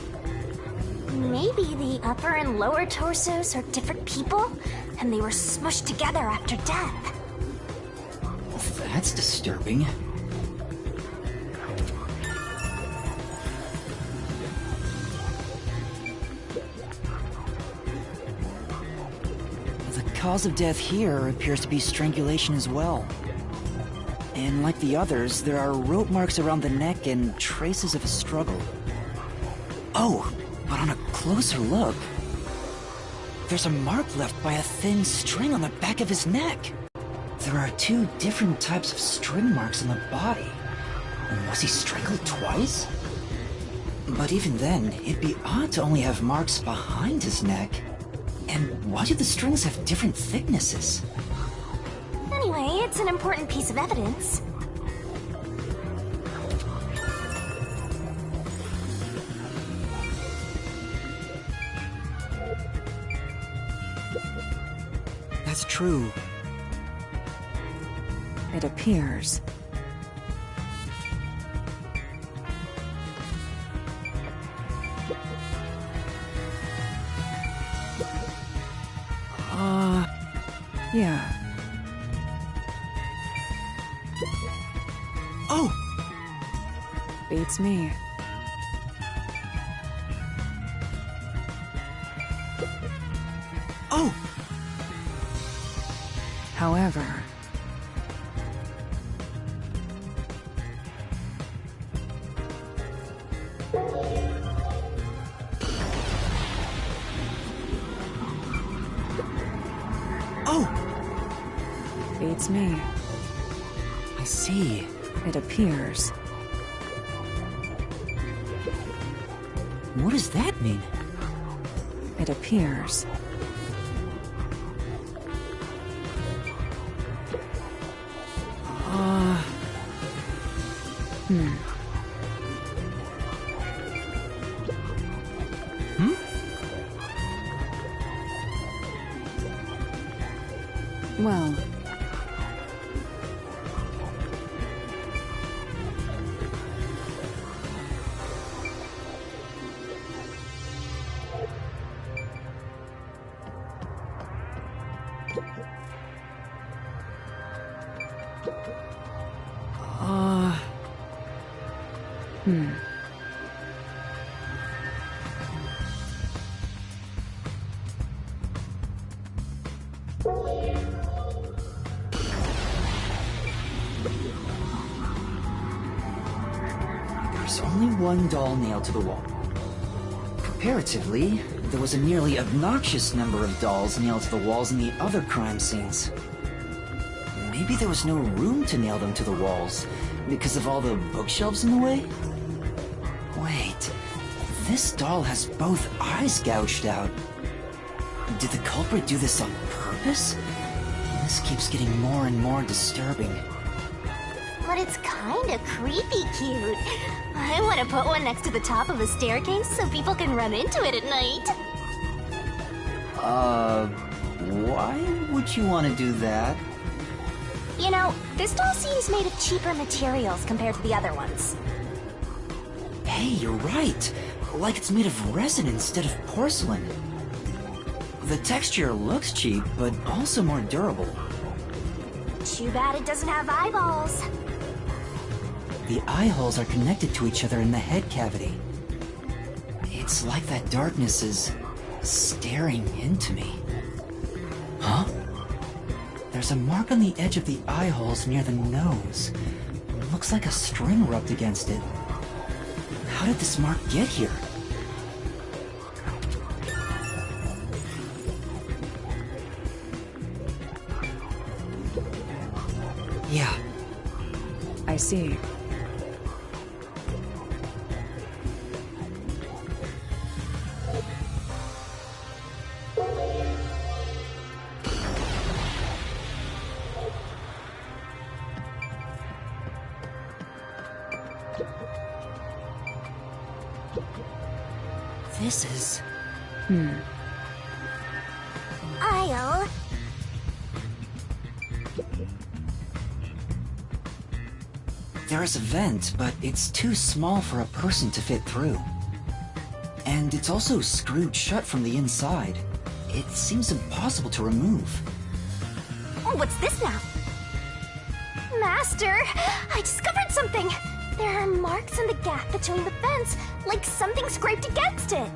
Maybe the upper and lower torsos are different people, and they were smushed together after death. That's disturbing. cause of death here appears to be strangulation as well. And like the others, there are rope marks around the neck and traces of a struggle. Oh, but on a closer look, there's a mark left by a thin string on the back of his neck. There are 2 different types of string marks on the body. Was he strangled twice? But even then, it'd be odd to only have marks behind his neck. And why do the strings have different thicknesses? Anyway, it's an important piece of evidence. That's true. It appears. Yeah. Oh! Beats me. Oh! However... Beats me. I see. It appears. What does that mean? It appears. Well... There's only one doll nailed to the wall. Comparatively, there was a nearly obnoxious number of dolls nailed to the walls in the other crime scenes. Maybe there was no room to nail them to the walls because of all the bookshelves in the way? Wait, this doll has both eyes gouged out. Did the culprit do this on purpose? This keeps getting more and more disturbing. But it's kinda creepy cute. I want to put one next to the top of a staircase so people can run into it at night. Why would you want to do that? You know, this doll seems made of cheaper materials compared to the other ones. Hey, you're right. Like it's made of resin instead of porcelain. The texture looks cheap, but also more durable. Too bad it doesn't have eyeballs. The eye holes are connected to each other in the head cavity. It's like that darkness is staring into me. Huh? There's a mark on the edge of the eye holes near the nose. Looks like a string rubbed against it. How did this mark get here? Yeah. I see. This is... I'll... There is a vent, but it's too small for a person to fit through. And it's also screwed shut from the inside. It seems impossible to remove. Oh, what's this now? Master, I discovered something! There are marks in the gap between the vents, like something scraped against it.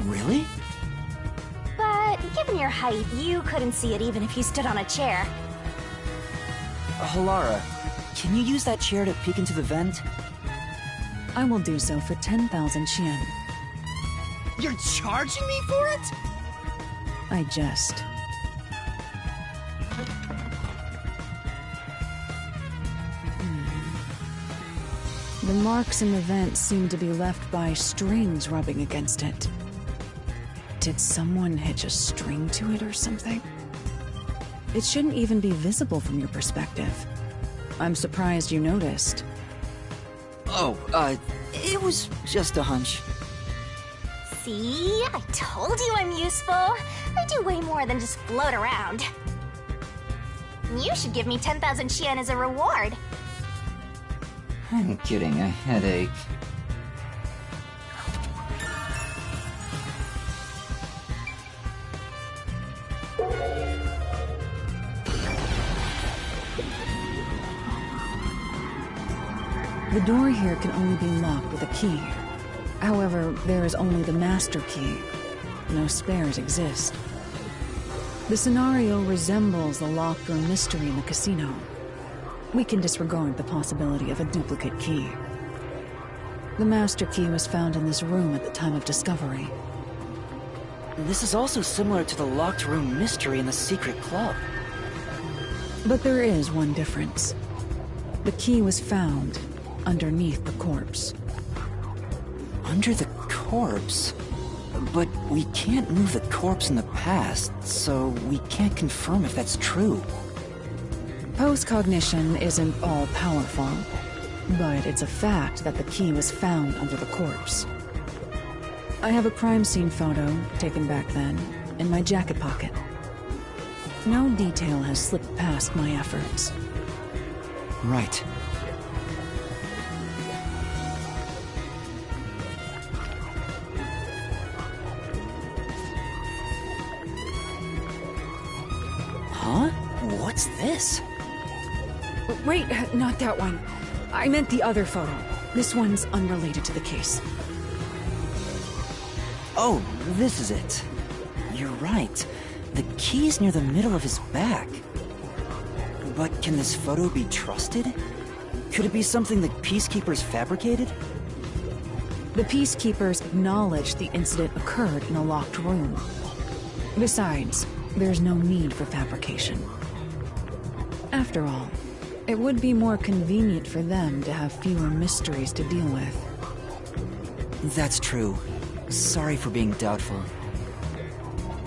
Really? But Given your height, you couldn't see it even if you stood on a chair. Halara, can you use that chair to peek into the vent? I will do so for 10,000 Xian. You're charging me for it? I jest. The marks in the vent seem to be left by strings rubbing against it. Did someone hitch a string to it or something? It shouldn't even be visible from your perspective. I'm surprised you noticed. Oh, it was just a hunch. See? I told you I'm useful. I do way more than just float around. You should give me 10,000 Xian as a reward. I'm getting a headache. The door here can only be locked with a key. However, there is only the master key. No spares exist. The scenario resembles the locked room mystery in the casino. We can disregard the possibility of a duplicate key. The master key was found in this room at the time of discovery. This is also similar to the locked room mystery in the secret club. But there is one difference. The key was found underneath the corpse. Under the corpse? But we can't move the corpse in the past, so we can't confirm if that's true. Post-cognition isn't all-powerful, but it's a fact that the key was found under the corpse. I have a crime scene photo, taken back then, in my jacket pocket. No detail has slipped past my efforts. Right. Huh? What's this? Wait, not that one. I meant the other photo. This one's unrelated to the case. Oh, this is it. You're right. The key's near the middle of his back. But can this photo be trusted? Could it be something the Peacekeepers fabricated? The Peacekeepers acknowledged the incident occurred in a locked room. Besides, there's no need for fabrication. After all, it would be more convenient for them to have fewer mysteries to deal with. That's true. Sorry for being doubtful.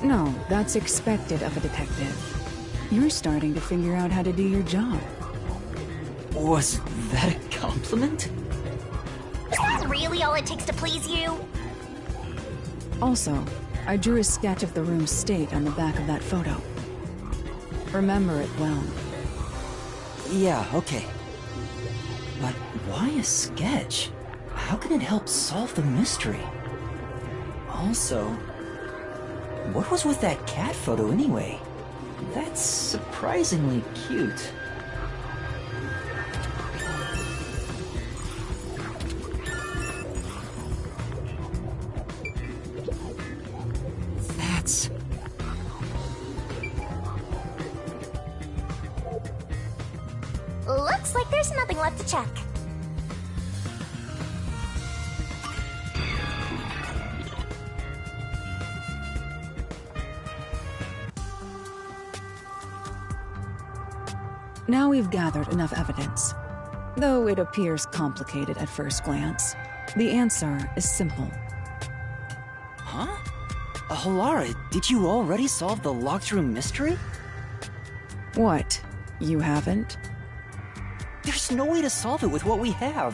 No, that's expected of a detective. You're starting to figure out how to do your job. Was that a compliment? Is that really all it takes to please you? Also, I drew a sketch of the room's state on the back of that photo. Remember it well. Yeah, okay. But why a sketch? How can it help solve the mystery? Also, what was with that cat photo anyway? That's surprisingly cute. That's... Looks like there's nothing left to check. Now we've gathered enough evidence. Though it appears complicated at first glance, the answer is simple. Huh? Halara, did you already solve the locked room mystery? What? You haven't? There's no way to solve it with what we have.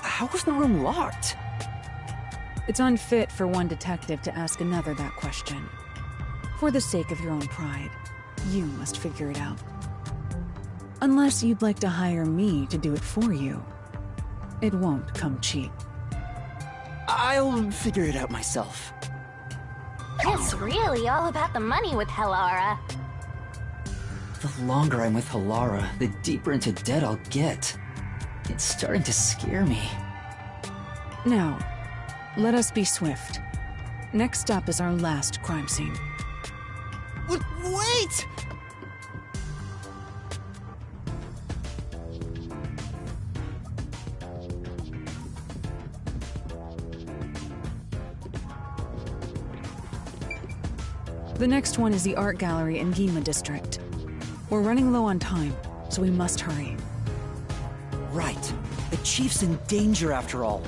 How was the room locked? It's unfit for one detective to ask another that question. For the sake of your own pride, you must figure it out. Unless you'd like to hire me to do it for you. It won't come cheap. I'll figure it out myself. It's really all about the money with Halara. The longer I'm with Halara, the deeper into debt I'll get. It's starting to scare me. Now, let us be swift. Next up is our last crime scene. Wait! The next one is the art gallery in Gima district. We're running low on time, so we must hurry. Right. The chief's in danger after all.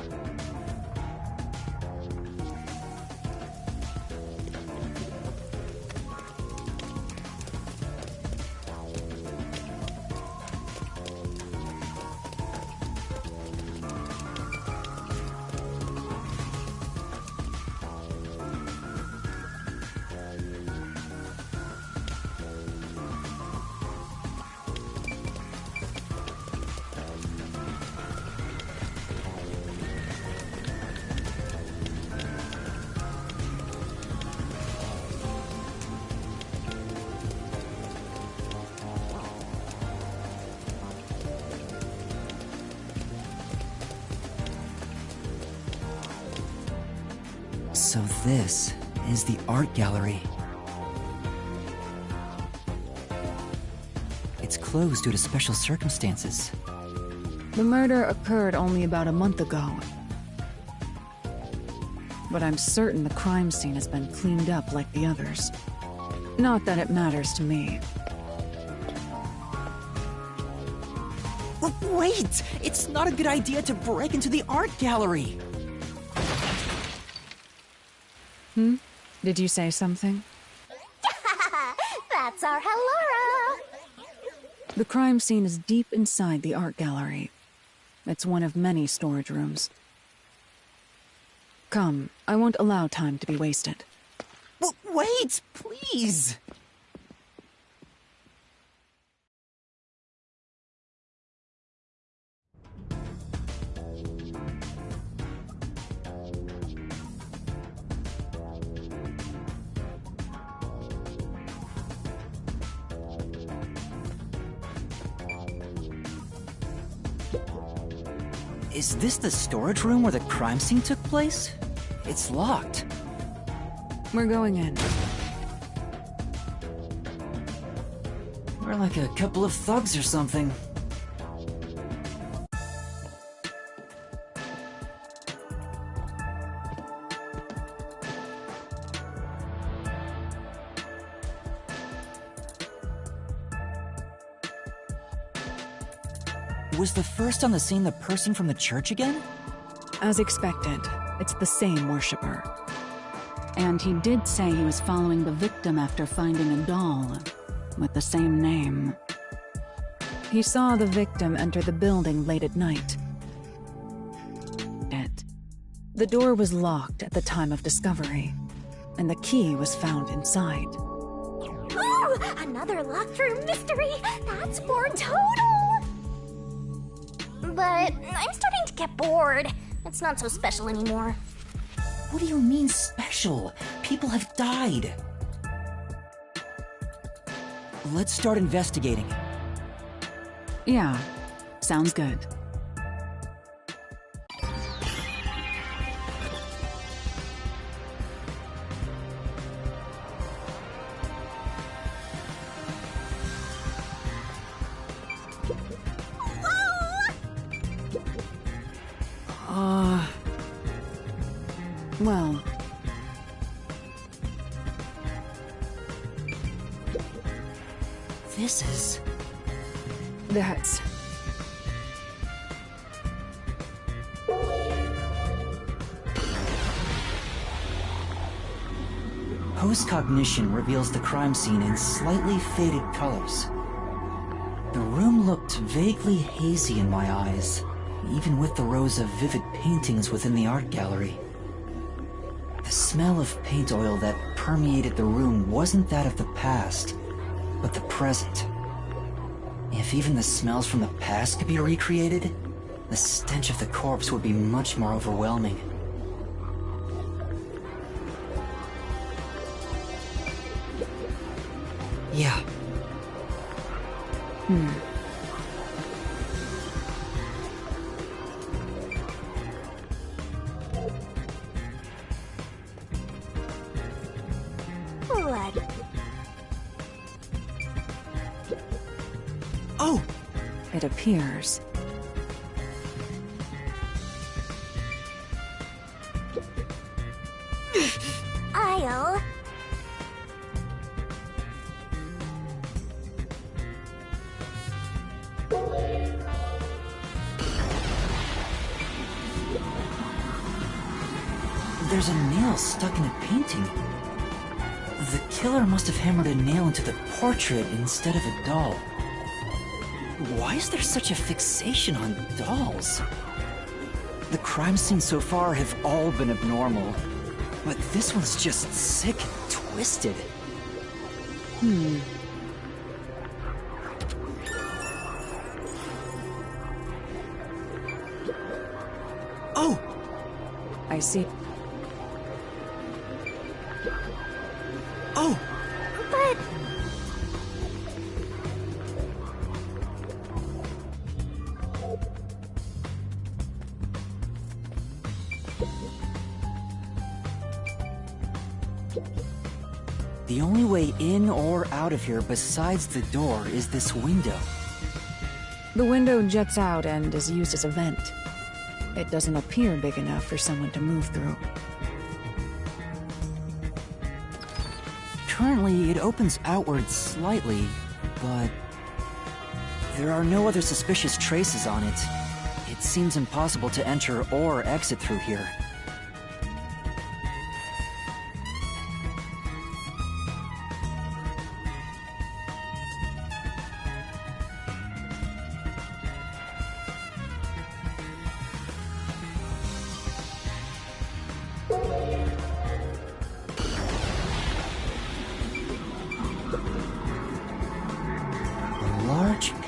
So this is the art gallery. It's closed due to special circumstances. The murder occurred only about a month ago. But I'm certain the crime scene has been cleaned up like the others. Not that it matters to me. Wait! It's not a good idea to break into the art gallery! Did you say something? That's our Hellora! The crime scene is deep inside the art gallery. It's one of many storage rooms. Come, I won't allow time to be wasted. Wait, please! Is this the storage room where the crime scene took place? It's locked. We're going in. We're like a couple of thugs or something. Was the first on the scene the person from the church again? As expected, it's the same worshiper. And he did say he was following the victim after finding a doll with the same name. He saw the victim enter the building late at night. The door was locked at the time of discovery, and the key was found inside. Ooh! Another locked room mystery! That's more total! But I'm starting to get bored. It's not so special anymore. What do you mean special? People have died. Let's start investigating. Yeah, sounds good. Well... This is... That's... Post-cognition reveals the crime scene in slightly faded colors. The room looked vaguely hazy in my eyes, even with the rows of vivid paintings within the art gallery. The smell of paint oil that permeated the room wasn't that of the past, but the present. If even the smells from the past could be recreated, the stench of the corpse would be much more overwhelming. Yeah. It appears. I'll... There's a nail stuck in a painting. The killer must have hammered a nail into the portrait instead of a doll. Why is there such a fixation on dolls? The crime scenes so far have all been abnormal, but this one's just sick and twisted. Oh! I see. Oh! But... The only way in or out of here besides the door is this window. The window juts out and is used as a vent. It doesn't appear big enough for someone to move through. Currently, it opens outward slightly, but there are no other suspicious traces on it. It seems impossible to enter or exit through here.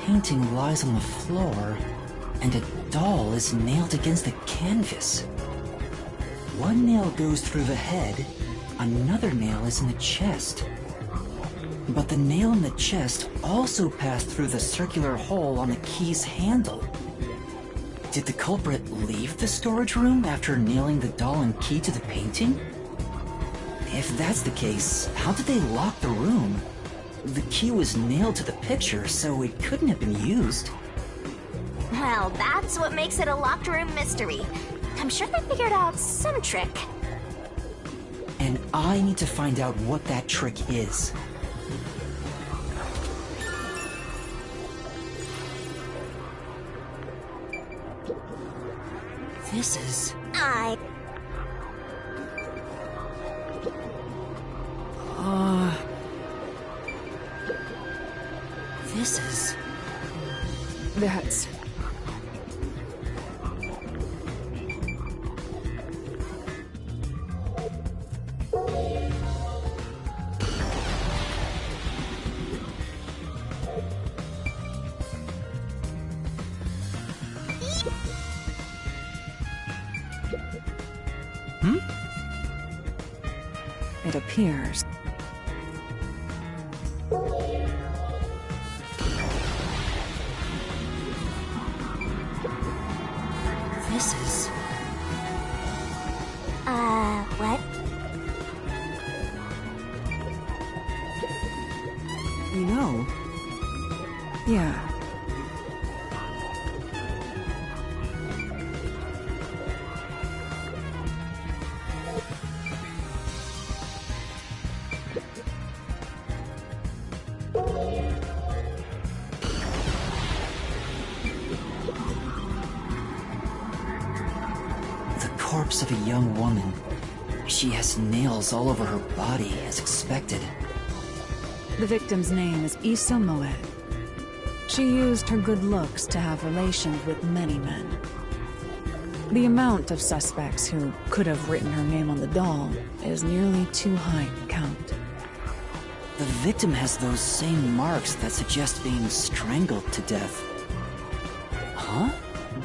Painting lies on the floor, and a doll is nailed against the canvas. One nail goes through the head, another nail is in the chest. But the nail in the chest also passed through the circular hole on the key's handle. Did the culprit leave the storage room after nailing the doll and key to the painting? If that's the case, how did they lock the room? The key was nailed to the picture, so it couldn't have been used. Well, that's what makes it a locked room mystery. I'm sure they figured out some trick. And I need to find out what that trick is. This is... This is... That's... It appears. This is... what? You know... Yeah. Corpse of a young woman. She has nails all over her body, as expected. The victim's name is Issa Moet. She used her good looks to have relations with many men. The amount of suspects who could have written her name on the doll is nearly too high to count. The victim has those same marks that suggest being strangled to death. Huh?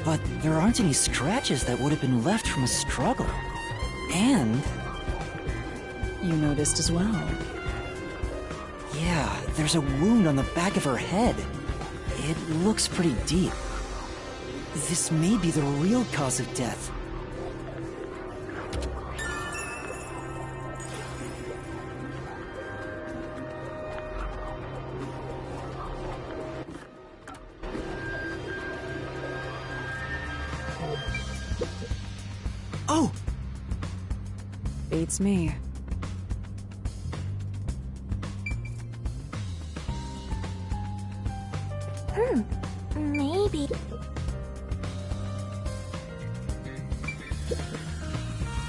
But there aren't any scratches that would have been left from a struggle. And... You noticed as well. Yeah, there's a wound on the back of her head. It looks pretty deep. This may be the real cause of death. Beats me. Maybe.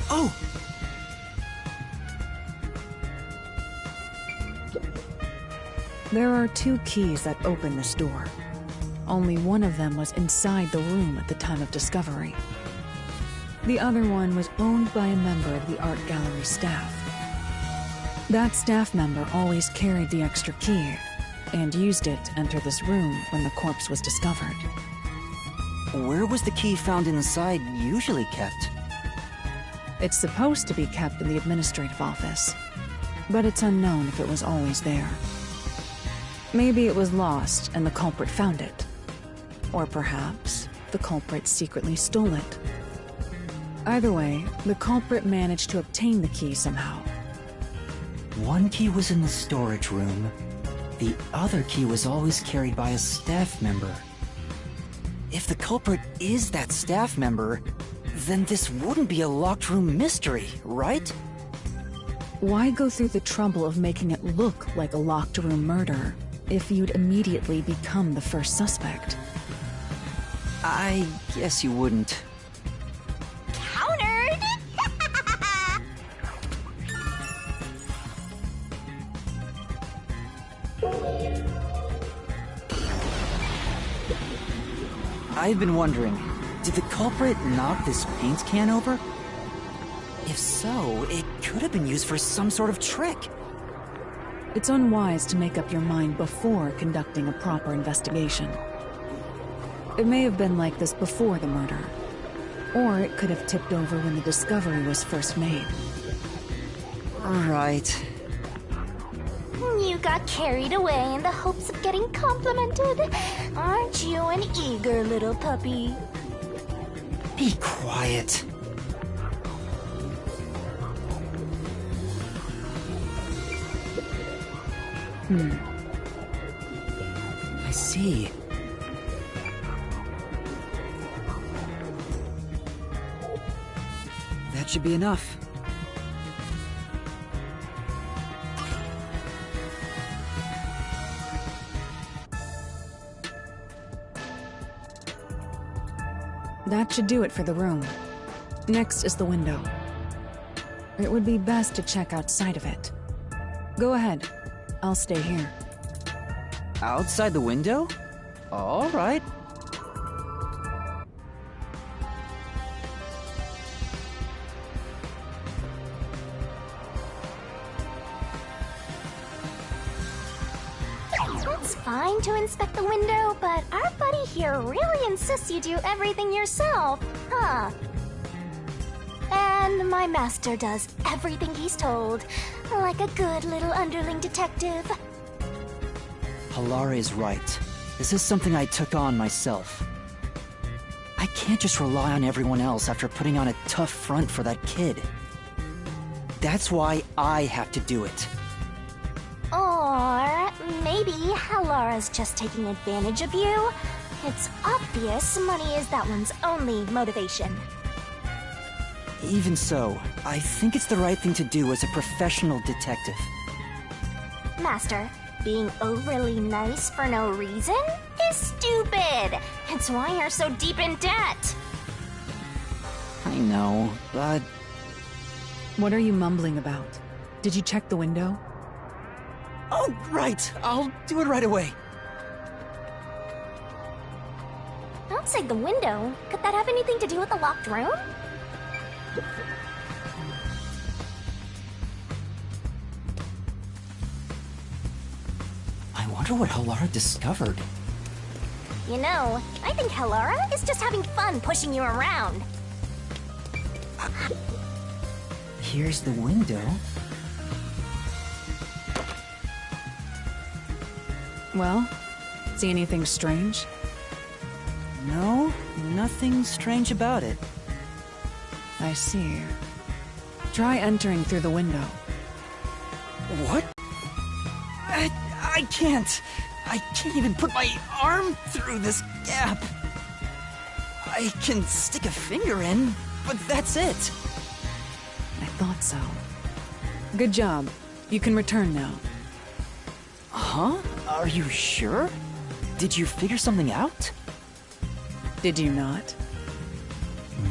Oh! There are 2 keys that open this door. Only one of them was inside the room at the time of discovery. The other one was owned by a member of the art gallery staff. That staff member always carried the extra key and used it to enter this room when the corpse was discovered. Where was the key found inside usually kept? It's supposed to be kept in the administrative office, but it's unknown if it was always there. Maybe it was lost and the culprit found it. Or perhaps the culprit secretly stole it. Either way, the culprit managed to obtain the key somehow. One key was in the storage room. The other key was always carried by a staff member. If the culprit is that staff member, then this wouldn't be a locked room mystery, right? Why go through the trouble of making it look like a locked room murder if you'd immediately become the first suspect? I guess you wouldn't. Countered! I've been wondering, did the culprit knock this paint can over? If so, it could have been used for some sort of trick. It's unwise to make up your mind before conducting a proper investigation. It may have been like this before the murder, or it could have tipped over when the discovery was first made. Right. You got carried away in the hopes of getting complimented. Aren't you an eager little puppy? Be quiet. I see. That should be enough. That should do it for the room. Next is the window. It would be best to check outside of it. Go ahead. I'll stay here. Outside the window? All right. It's fine to inspect the window, but our buddy here really insists you do everything yourself, huh? And my master does everything he's told, like a good little underling detective. Halara is right. This is something I took on myself. I can't just rely on everyone else after putting on a tough front for that kid. That's why I have to do it. Or maybe Halara's just taking advantage of you. It's obvious money is that one's only motivation. Even so, I think it's the right thing to do as a professional detective. Master, being overly nice for no reason is stupid. It's why you're so deep in debt. I know, but... What are you mumbling about? Did you check the window? Oh, right! I'll do it right away. Outside the window? Could that have anything to do with the locked room? I wonder what Halara discovered. You know, I think Halara is just having fun pushing you around. Here's the window. Well, see anything strange? No, nothing strange about it. I see. Try entering through the window. What? I can't. I can't even put my arm through this gap. I can stick a finger in, but that's it. I thought so. Good job. You can return now. Huh? Are you sure? Did you figure something out? Did you not?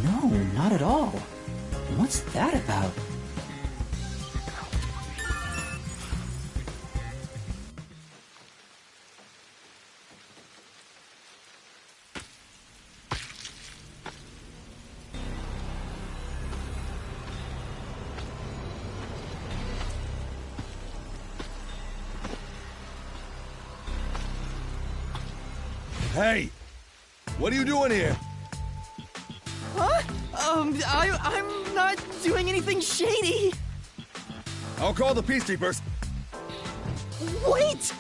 No, not at all. What's that about? Hey! What are you doing here? Huh? I'm not doing anything shady. I'll call the peacekeepers. Wait!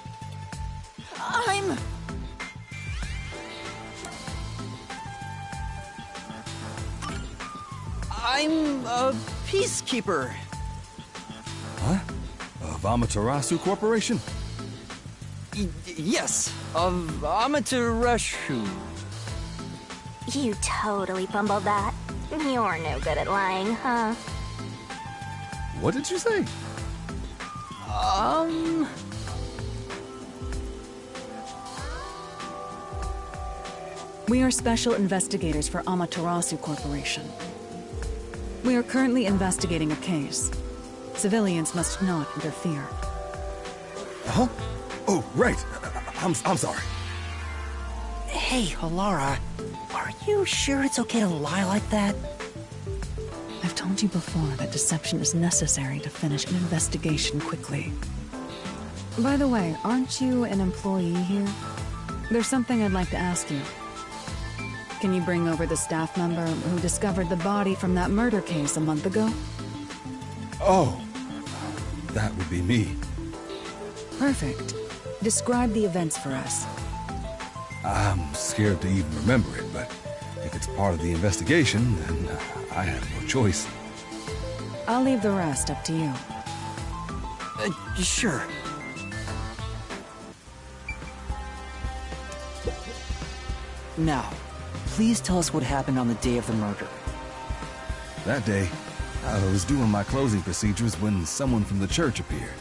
I'm a peacekeeper. Huh? Of Amaterasu Corporation? Yes, of Amaterasu. You totally fumbled that. You're no good at lying, huh? What did you say? We are special investigators for Amaterasu Corporation. We are currently investigating a case. Civilians must not interfere. Huh? Oh, right. I'm sorry. Hey, Halara. Are you sure it's okay to lie like that? I've told you before that deception is necessary to finish an investigation quickly. By the way, aren't you an employee here? There's something I'd like to ask you. Can you bring over the staff member who discovered the body from that murder case a month ago? Oh, that would be me. Perfect. Describe the events for us. I'm scared to even remember it, but if it's part of the investigation, then I have no choice. I'll leave the rest up to you. Sure. Now, please tell us what happened on the day of the murder. That day, I was doing my closing procedures when someone from the church appeared.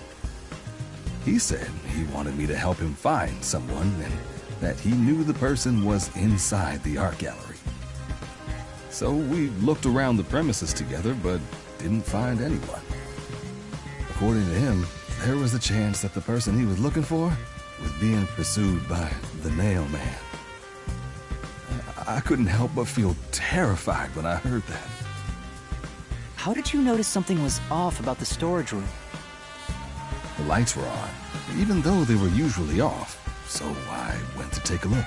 He said he wanted me to help him find someone and that he knew the person was inside the art gallery. So we looked around the premises together, but didn't find anyone. According to him, there was a chance that the person he was looking for was being pursued by the Nail Man. I couldn't help but feel terrified when I heard that. How did you notice something was off about the storage room? The lights were on, even though they were usually off, so I went to take a look.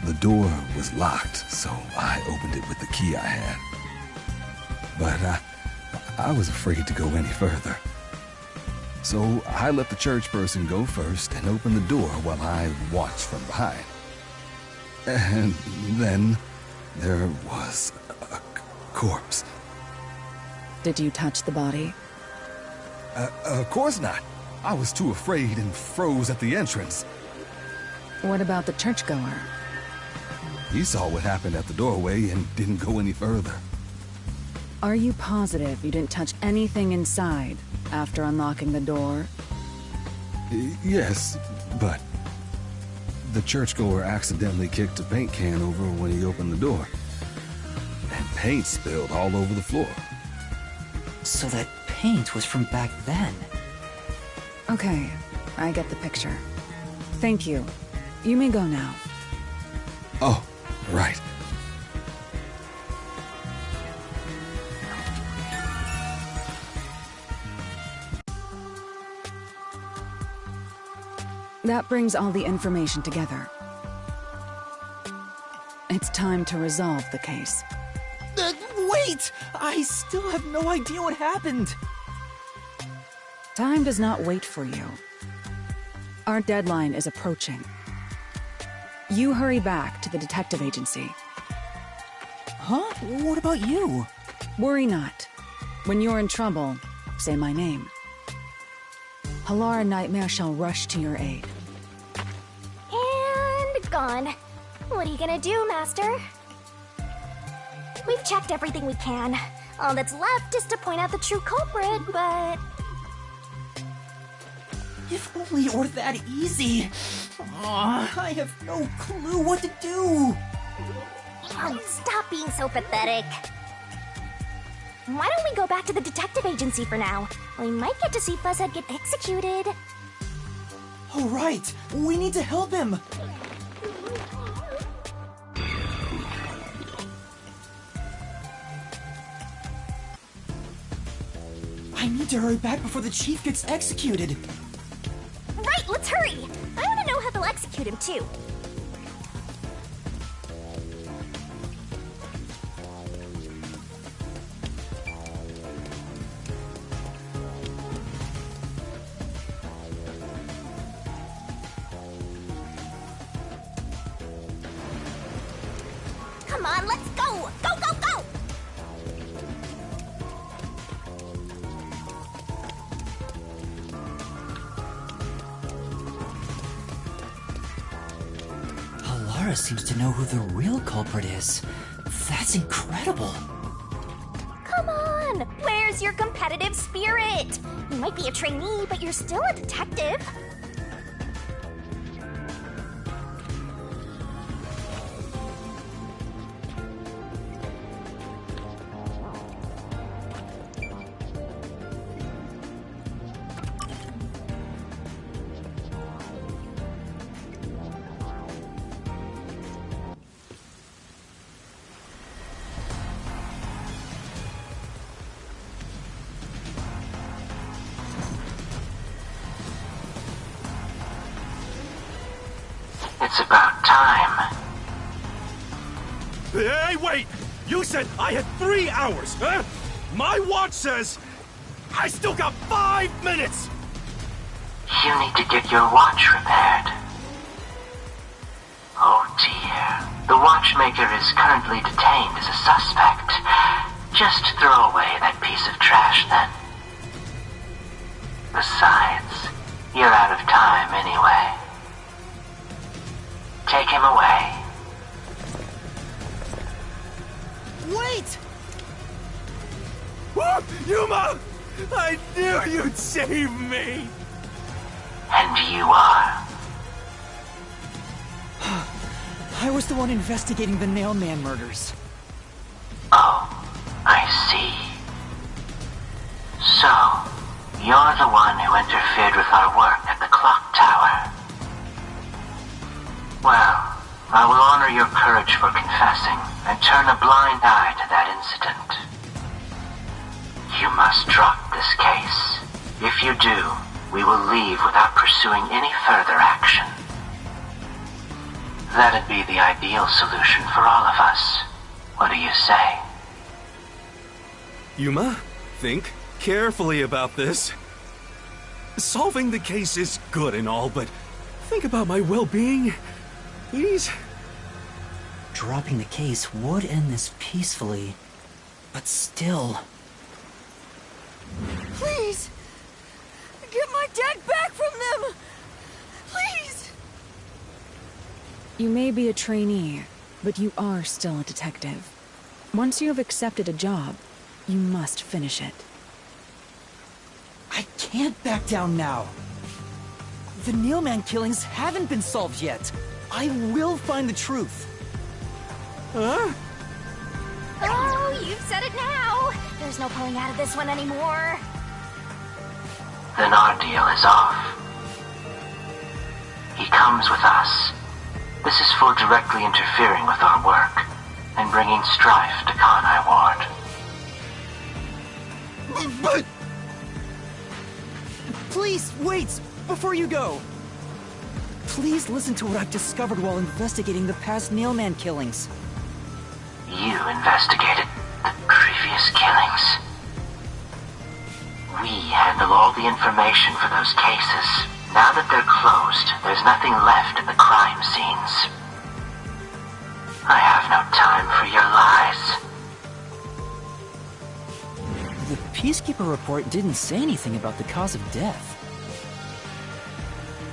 The door was locked, so I opened it with the key I had. But I was afraid to go any further. So I let the church person go first and open the door while I watched from behind. And then there was a corpse. Did you touch the body? Of course not. I was too afraid and froze at the entrance. What about the churchgoer? He saw what happened at the doorway and didn't go any further. Are you positive you didn't touch anything inside after unlocking the door? Yes, but the churchgoer accidentally kicked a paint can over when he opened the door. And paint spilled all over the floor. So that paint was from back then. Okay, I get the picture. Thank you. You may go now. Oh, right. That brings all the information together. It's time to resolve the case. Wait! I still have no idea what happened. Time does not wait for you. Our deadline is approaching. You hurry back to the detective agency. Huh? What about you? Worry not. When you're in trouble, say my name. Halara Nightmare shall rush to your aid. And gone. What are you gonna do, Master? We've checked everything we can. All that's left is to point out the true culprit, but... If only it were that easy. I have no clue what to do. Oh, stop being so pathetic. Why don't we go back to the detective agency for now? We might get to see Fuzzhead get executed. Oh, right. We need to help him. I need to hurry back before the chief gets executed. Right, let's hurry. I want to know how they'll execute him, too. Come on, let's go! Go, go, go! Alara seems to know who the real culprit is. That's incredible. Come on! Where's your competitive spirit? You might be a trainee, but you're still a detective. It's about time. Hey, wait! You said I had 3 hours, huh? My watch says I still got 5 minutes! You need to get your watch repaired. Oh dear. The watchmaker is currently detained as a suspect. Just throw away that piece of trash then. Besides, you're out of time anyway. Take him away. Wait! Whoop! Yuma! I knew you'd save me! And you are. I was the one investigating the Nailman murders. Oh, I see. So, you're the one who interfered with our work at the clock tower. Well, I will honor your courage for confessing and turn a blind eye to that incident. You must drop this case. If you do, we will leave without pursuing any further action. That'd be the ideal solution for all of us. What do you say? Yuma, think carefully about this. Solving the case is good and all, but think about my well-being. Please? Dropping the case would end this peacefully, but still... Please! Get my dad back from them! Please! You may be a trainee, but you are still a detective. Once you have accepted a job, you must finish it. I can't back down now. The Nailman killings haven't been solved yet. I will find the truth. Huh? Oh, you've said it now. There's no pulling out of this one anymore. Then our deal is off. He comes with us. This is for directly interfering with our work and bringing strife to Kanai Ward. But... Please, wait! Before you go! Please listen to what I've discovered while investigating the past Nailman killings. You investigated the previous killings. We handle all the information for those cases. Now that they're closed, there's nothing left at the crime scenes. I have no time for your lies. The Peacekeeper report didn't say anything about the cause of death.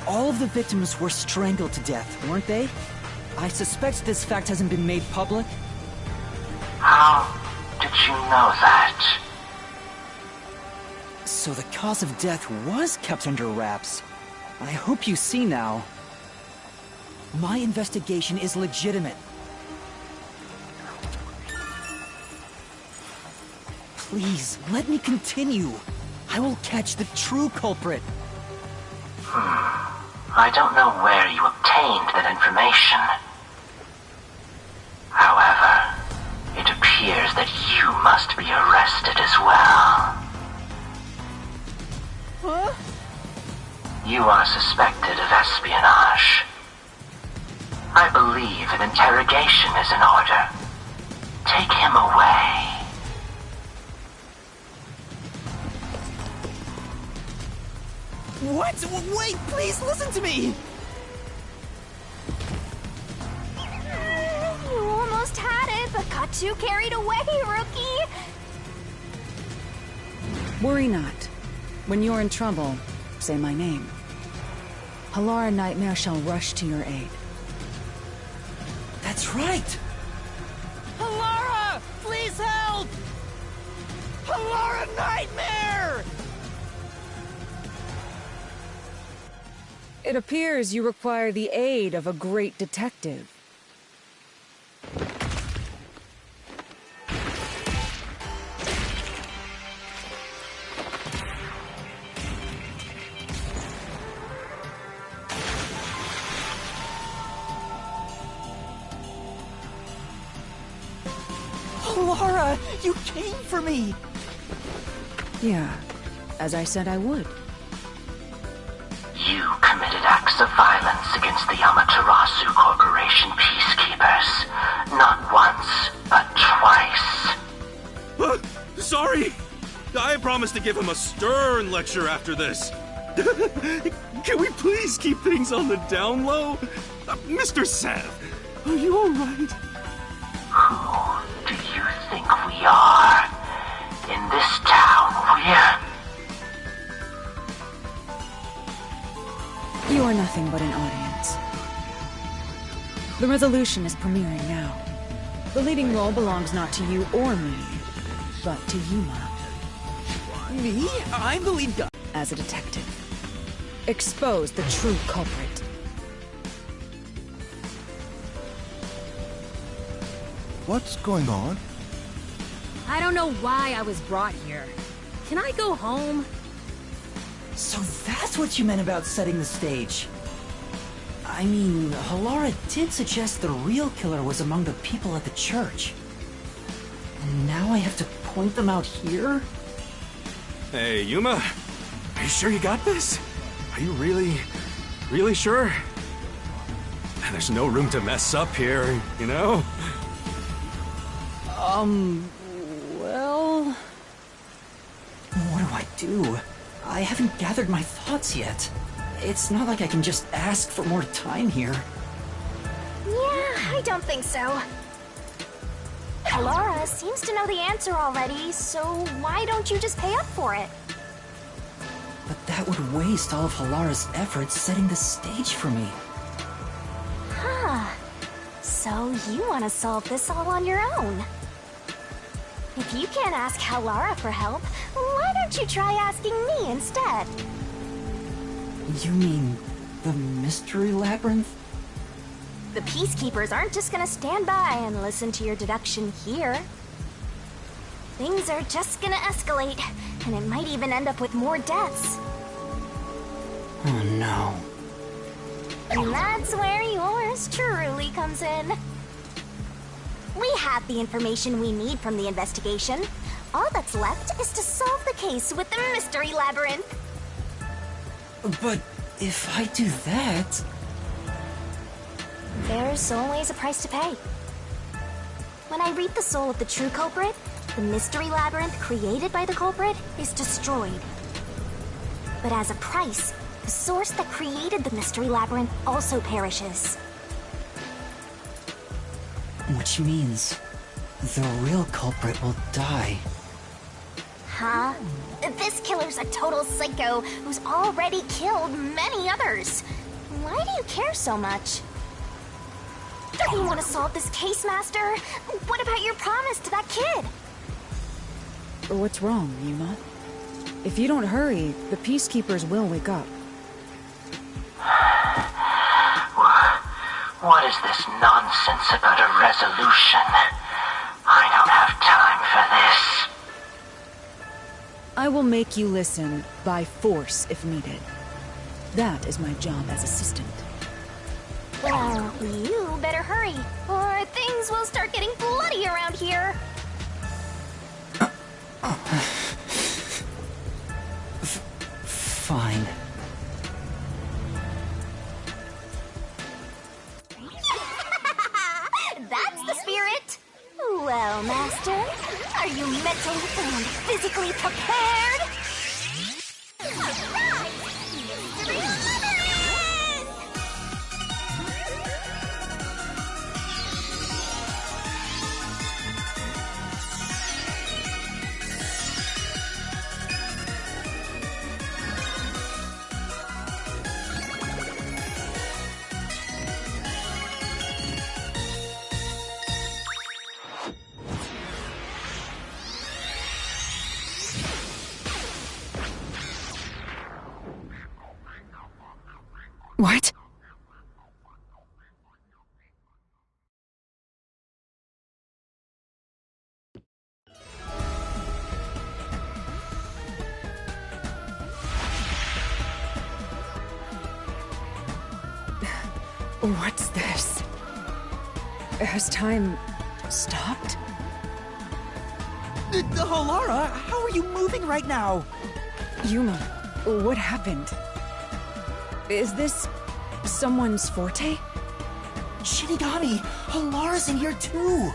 All of the victims were strangled to death, weren't they? I suspect this fact hasn't been made public. How did that you know that. So the cause of death was kept under wraps. I hope you see now. My investigation is legitimate. Please, let me continue. I will catch the true culprit. I don't know where you obtained that information. However, it appears that you must be arrested as well. Huh? You are suspected of espionage. I believe an interrogation is in order. Take him away. What? Wait, please listen to me! You almost had it, but got too carried away, rookie! Worry not. When you're in trouble, say my name. Halara Nightmare shall rush to your aid. That's right! Halara! Please help! Halara Nightmare! It appears you require the aid of a great detective. Laura, you came for me! Yeah, as I said I would. You committed acts of violence against the Amaterasu Corporation peacekeepers. Not once, but twice. Sorry! I promised to give him a stern lecture after this. Can we please keep things on the down low? Mr. Seth, are you alright? Who do you think we are? In this town, You are nothing but an audience. The resolution is premiering now. The leading role belongs not to you or me, but to Yuma. Me? I'm the lead guy. As a detective. Expose the true culprit. What's going on? I don't know why I was brought here. Can I go home? So that's what you meant about setting the stage. I mean, Halara did suggest the real killer was among the people at the church. And now I have to point them out here? Hey, Yuma, are you sure you got this? Are you really sure? There's no room to mess up here, you know? Well... What do I do? I haven't gathered my thoughts yet. It's not like I can just ask for more time here. Yeah, I don't think so. Halara seems to know the answer already, so why don't you just pay up for it? But that would waste all of Halara's efforts setting the stage for me. Huh. So you want to solve this all on your own? If you can't ask Halara for help, why don't you try asking me instead? You mean the mystery labyrinth? The peacekeepers aren't just gonna stand by and listen to your deduction here. Things are just gonna escalate, and it might even end up with more deaths. Oh no. And that's where yours truly comes in. We have the information we need from the investigation. All that's left is to solve the case with the mystery labyrinth. But if I do that... There's always a price to pay. When I read the soul of the true culprit, the mystery labyrinth created by the culprit is destroyed. But as a price, the source that created the mystery labyrinth also perishes. Which means the real culprit will die. Huh? This killer's a total psycho who's already killed many others. Why do you care so much? Don't you want to solve this case, Master? What about your promise to that kid? What's wrong, Yuma? If you don't hurry, the Peacekeepers will wake up. What is this nonsense about a resolution? I don't have time for this. I will make you listen by force if needed. That is my job as assistant. Well, you better hurry, or things will start getting bloody around here. Fine. That's the spirit! Well, Master, are you mentally and physically prepared? Alright! Mystery Labyrinth! What? What's this? Has time stopped? Halara, how are you moving right now? Yuma, what happened? Is this someone's forte? Shinigami, Halara's in here too.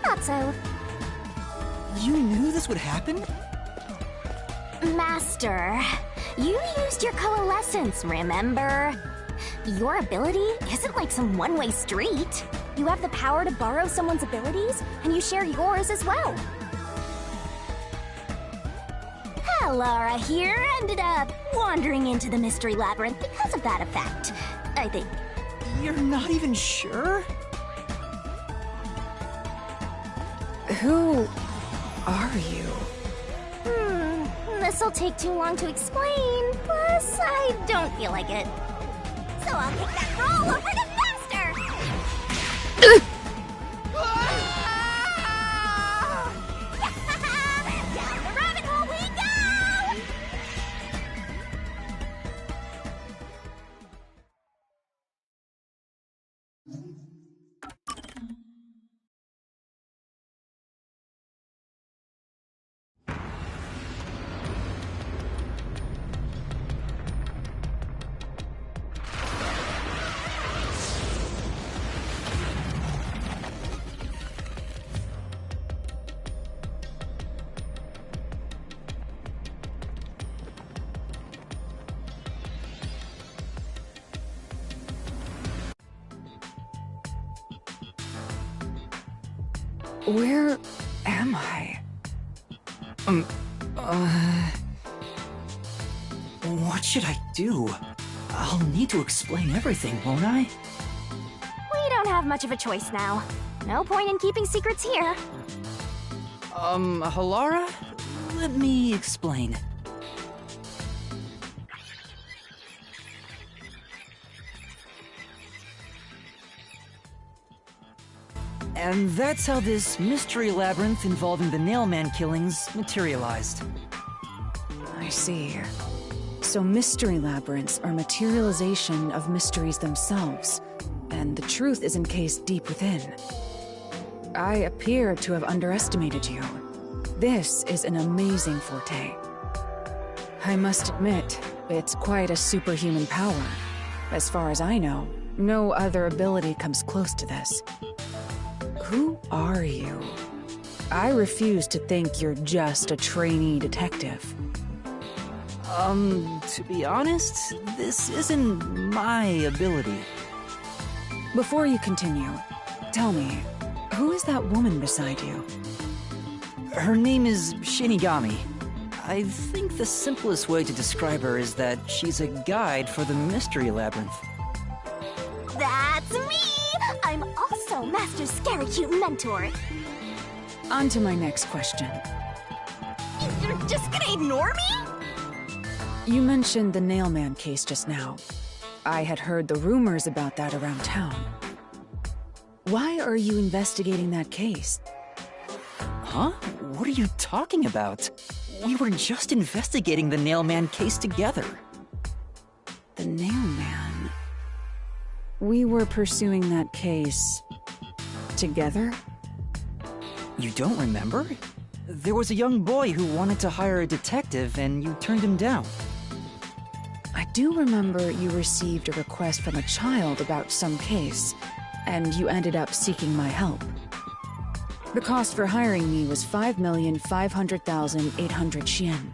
Not so. You knew this would happen? Master, you used your coalescence, remember? Your ability isn't like some one-way street. You have the power to borrow someone's abilities, and you share yours as well. Lara here ended up wandering into the Mystery Labyrinth because of that effect, I think. You're not even sure? Who are you? This'll take too long to explain, plus I don't feel like it. So I'll kick that roll over to Master! Down the rabbit hole we go! Where am I? What should I do? I'll need to explain everything, won't I? We don't have much of a choice now. No point in keeping secrets here. Halara? Let me explain. And that's how this mystery labyrinth involving the Nailman killings materialized. I see. So mystery labyrinths are materialization of mysteries themselves, and the truth is encased deep within. I appear to have underestimated you. This is an amazing forte. I must admit, it's quite a superhuman power. As far as I know, no other ability comes close to this. Who are you? I refuse to think you're just a trainee detective. To be honest, this isn't my ability. Before you continue, tell me, who is that woman beside you? Her name is Shinigami. I think the simplest way to describe her is that she's a guide for the Mystery Labyrinth. That's me! I'm also Master Scary Cute Mentor. On to my next question. You're just gonna ignore me? You mentioned the Nailman case just now. I had heard the rumors about that around town. Why are you investigating that case? Huh? What are you talking about? We were just investigating the Nailman case together. The Nailman? We were pursuing that case... together? You don't remember? There was a young boy who wanted to hire a detective and you turned him down. I do remember you received a request from a child about some case, and you ended up seeking my help. The cost for hiring me was 5,500,800 Yen.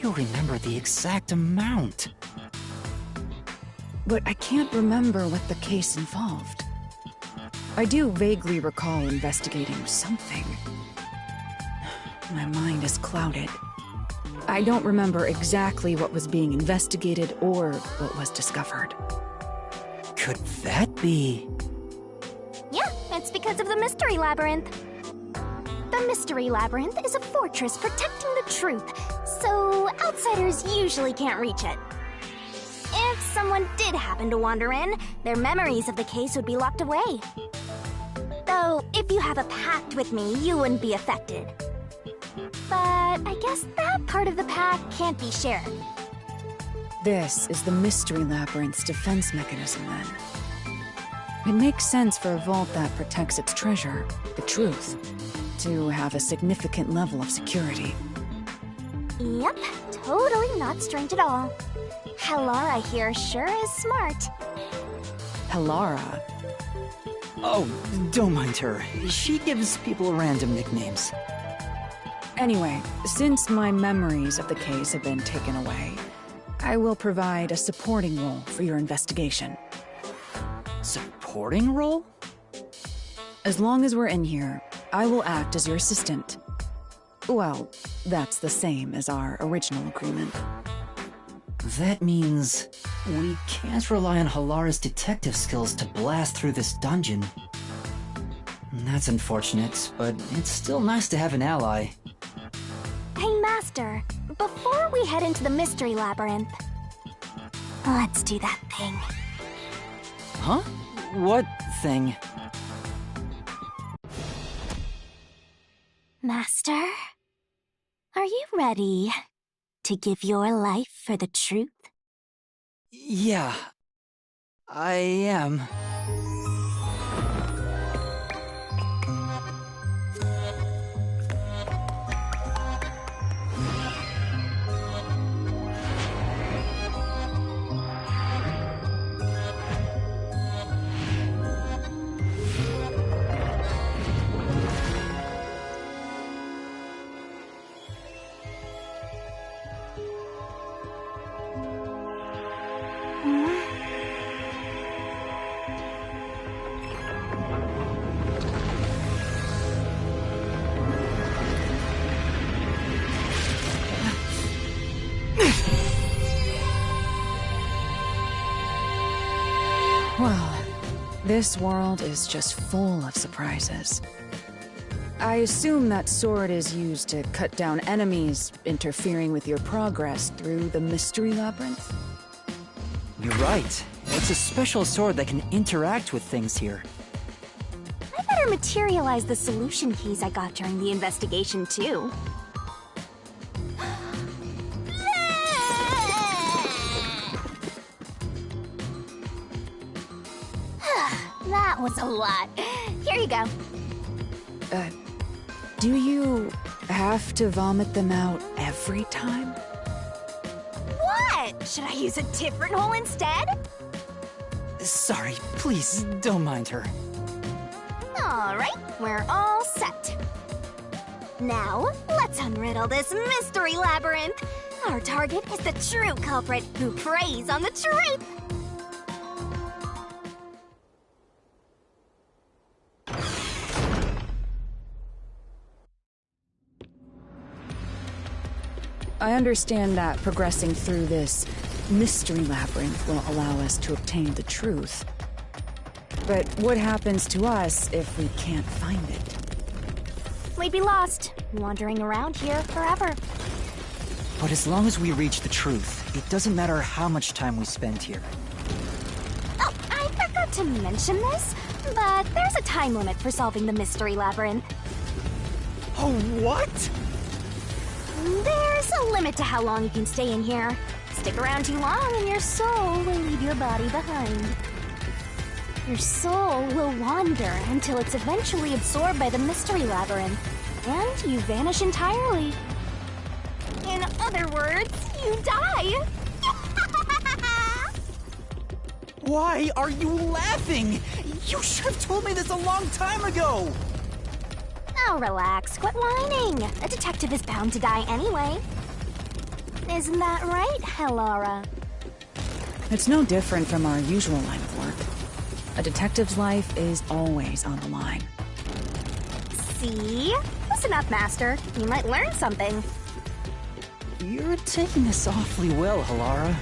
You remember the exact amount. But I can't remember what the case involved. I do vaguely recall investigating something. My mind is clouded. I don't remember exactly what was being investigated or what was discovered. Could that be... Yeah, it's because of the Mystery Labyrinth. The Mystery Labyrinth is a fortress protecting the truth, so outsiders usually can't reach it. If someone did happen to wander in, their memories of the case would be locked away. Though, if you have a pact with me, you wouldn't be affected. But I guess that part of the pact can't be shared. This is the Mystery Labyrinth's defense mechanism, then. It makes sense for a vault that protects its treasure, the truth, to have a significant level of security. Yep, totally not strange at all. Halara here sure is smart. Halara? Oh, don't mind her. She gives people random nicknames. Anyway, since my memories of the case have been taken away, I will provide a supporting role for your investigation. Supporting role? As long as we're in here, I will act as your assistant. Well, that's the same as our original agreement. That means we can't rely on Halara's detective skills to blast through this dungeon. That's unfortunate, but it's still nice to have an ally. Hey, Master, before we head into the Mystery Labyrinth, let's do that thing. Huh? What thing? Master, are you ready to give your life for the truth? Yeah, I am. Well, this world is just full of surprises. I assume that sword is used to cut down enemies interfering with your progress through the Mystery Labyrinth? You're right. It's a special sword that can interact with things here. I better materialize the solution keys I got during the investigation, too. That was a lot. Here you go. Do you have to vomit them out every time? What? Should I use a different hole instead? Sorry, please, don't mind her. Alright, we're all set. Now, let's unriddle this Mystery Labyrinth. Our target is the true culprit who preys on the truth. I understand that progressing through this Mystery Labyrinth will allow us to obtain the truth. But what happens to us if we can't find it? We'd be lost, wandering around here forever. But as long as we reach the truth, it doesn't matter how much time we spend here. Oh, I forgot to mention this, but there's a time limit for solving the mystery labyrinth. Oh, what? There's a limit to how long you can stay in here. Stick around too long and your soul will leave your body behind. Your soul will wander until it's eventually absorbed by the mystery labyrinth, and you vanish entirely. In other words, you die! Why are you laughing? You should have told me this a long time ago! Now relax, quit whining. A detective is bound to die anyway. Isn't that right, Helara? It's no different from our usual line of work. A detective's life is always on the line. See? Listen up, Master. You might learn something. You're taking this awfully well, Helara.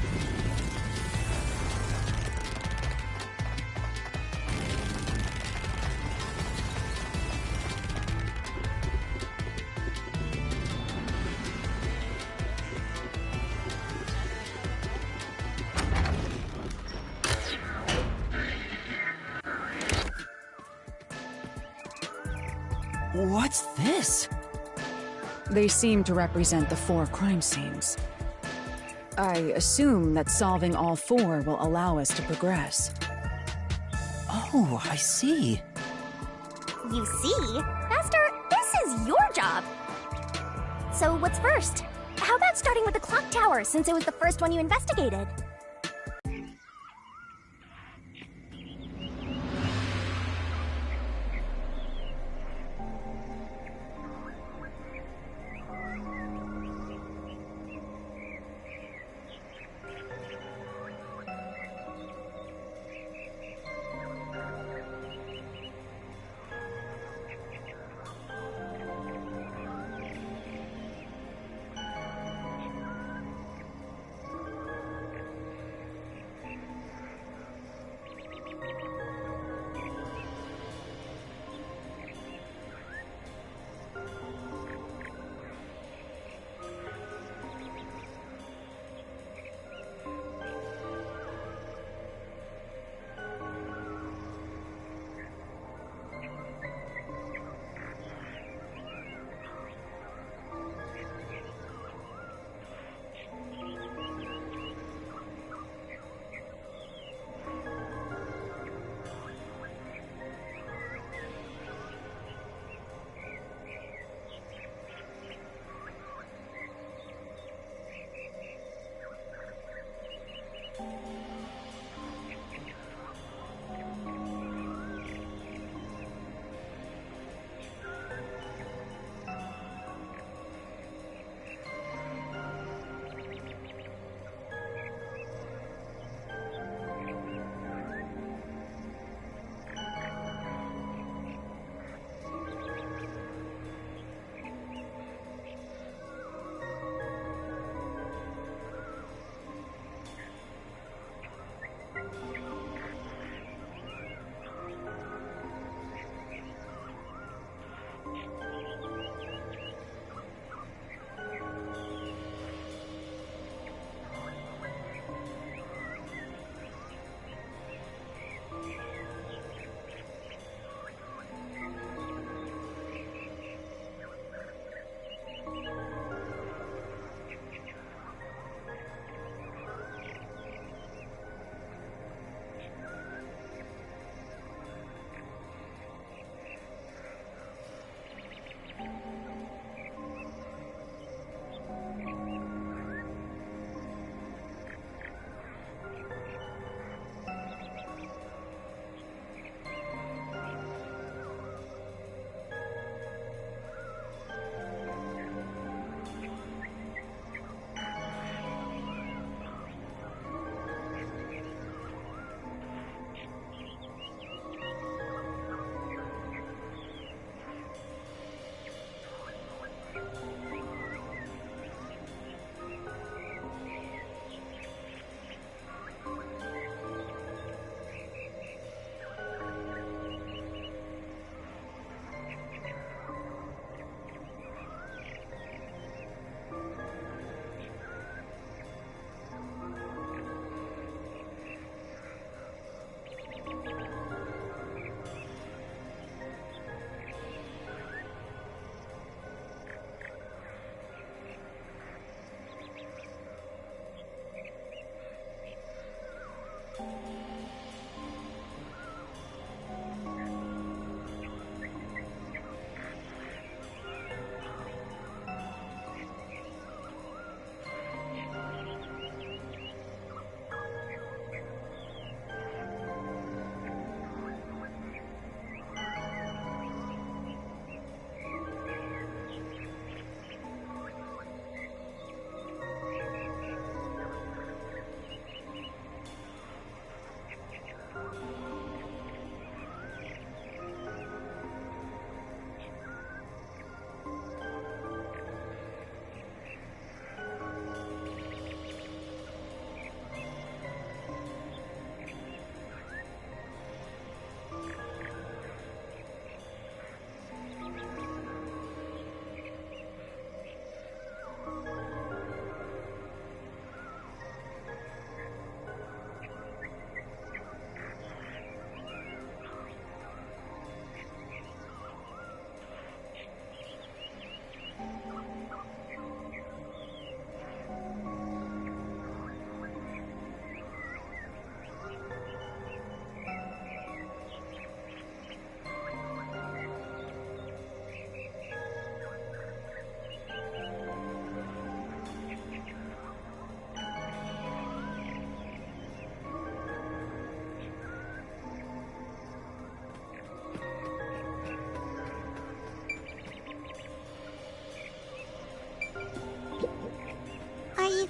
What's this? They seem to represent the 4 crime scenes. I assume that solving all 4 will allow us to progress. Oh, I see. You see? Master, this is your job. So what's first? How about starting with the clock tower, since it was the first one you investigated?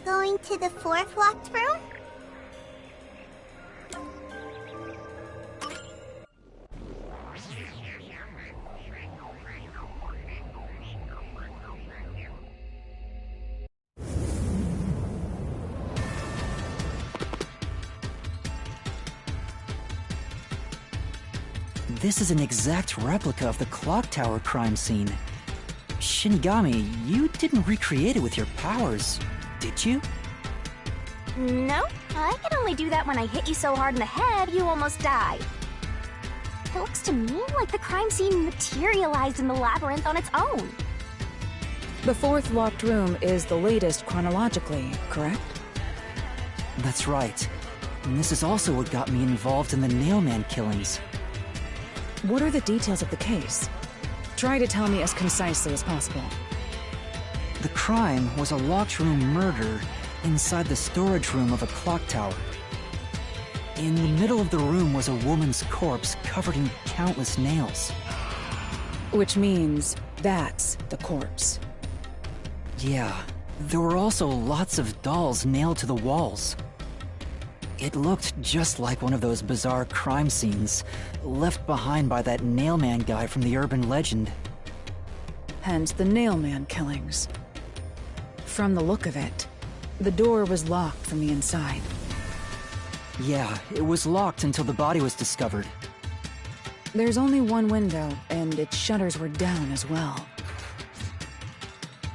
Going to the fourth locked room? This is an exact replica of the clock tower crime scene. Shinigami, you didn't recreate it with your powers, did you? No, I can only do that when I hit you so hard in the head you almost die. It looks to me like the crime scene materialized in the labyrinth on its own. The fourth locked room is the latest chronologically, correct? That's right. And this is also what got me involved in the Nailman killings. What are the details of the case? Try to tell me as concisely as possible. The crime was a locked room murder inside the storage room of a clock tower. In the middle of the room was a woman's corpse covered in countless nails. Which means that's the corpse. Yeah, there were also lots of dolls nailed to the walls. It looked just like one of those bizarre crime scenes left behind by that Nailman guy from the urban legend. Hence the Nailman killings. From the look of it, the door was locked from the inside. Yeah, it was locked until the body was discovered. There's only one window, and its shutters were down as well.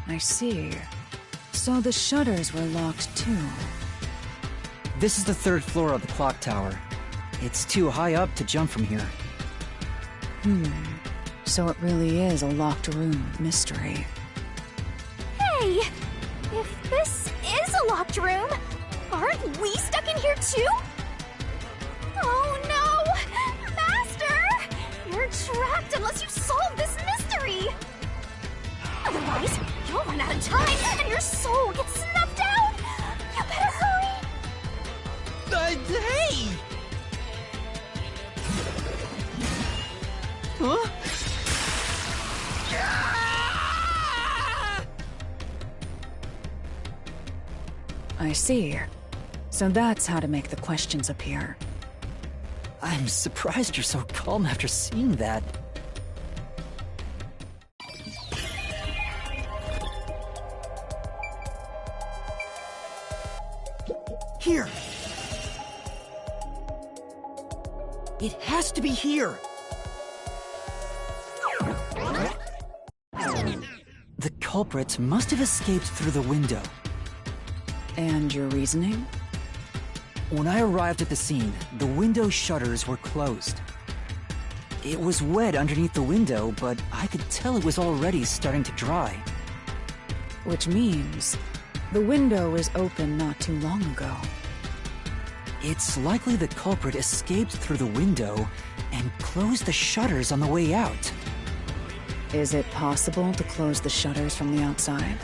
I see. So the shutters were locked too. This is the third floor of the clock tower. It's too high up to jump from here. So it really is a locked room mystery. Hey! If this is a locked room, aren't we stuck in here too? Oh no! Master! You're trapped unless you solve this mystery! Otherwise, you'll run out of time and your soul gets snuffed out! You better hurry! Hey! Huh? I see. So that's how to make the questions appear. I'm surprised you're so calm after seeing that. Here! It has to be here! The culprit must have escaped through the window. And your reasoning? When I arrived at the scene, the window shutters were closed. It was wet underneath the window, but I could tell it was already starting to dry. Which means the window was open not too long ago. It's likely the culprit escaped through the window and closed the shutters on the way out. Is it possible to close the shutters from the outside?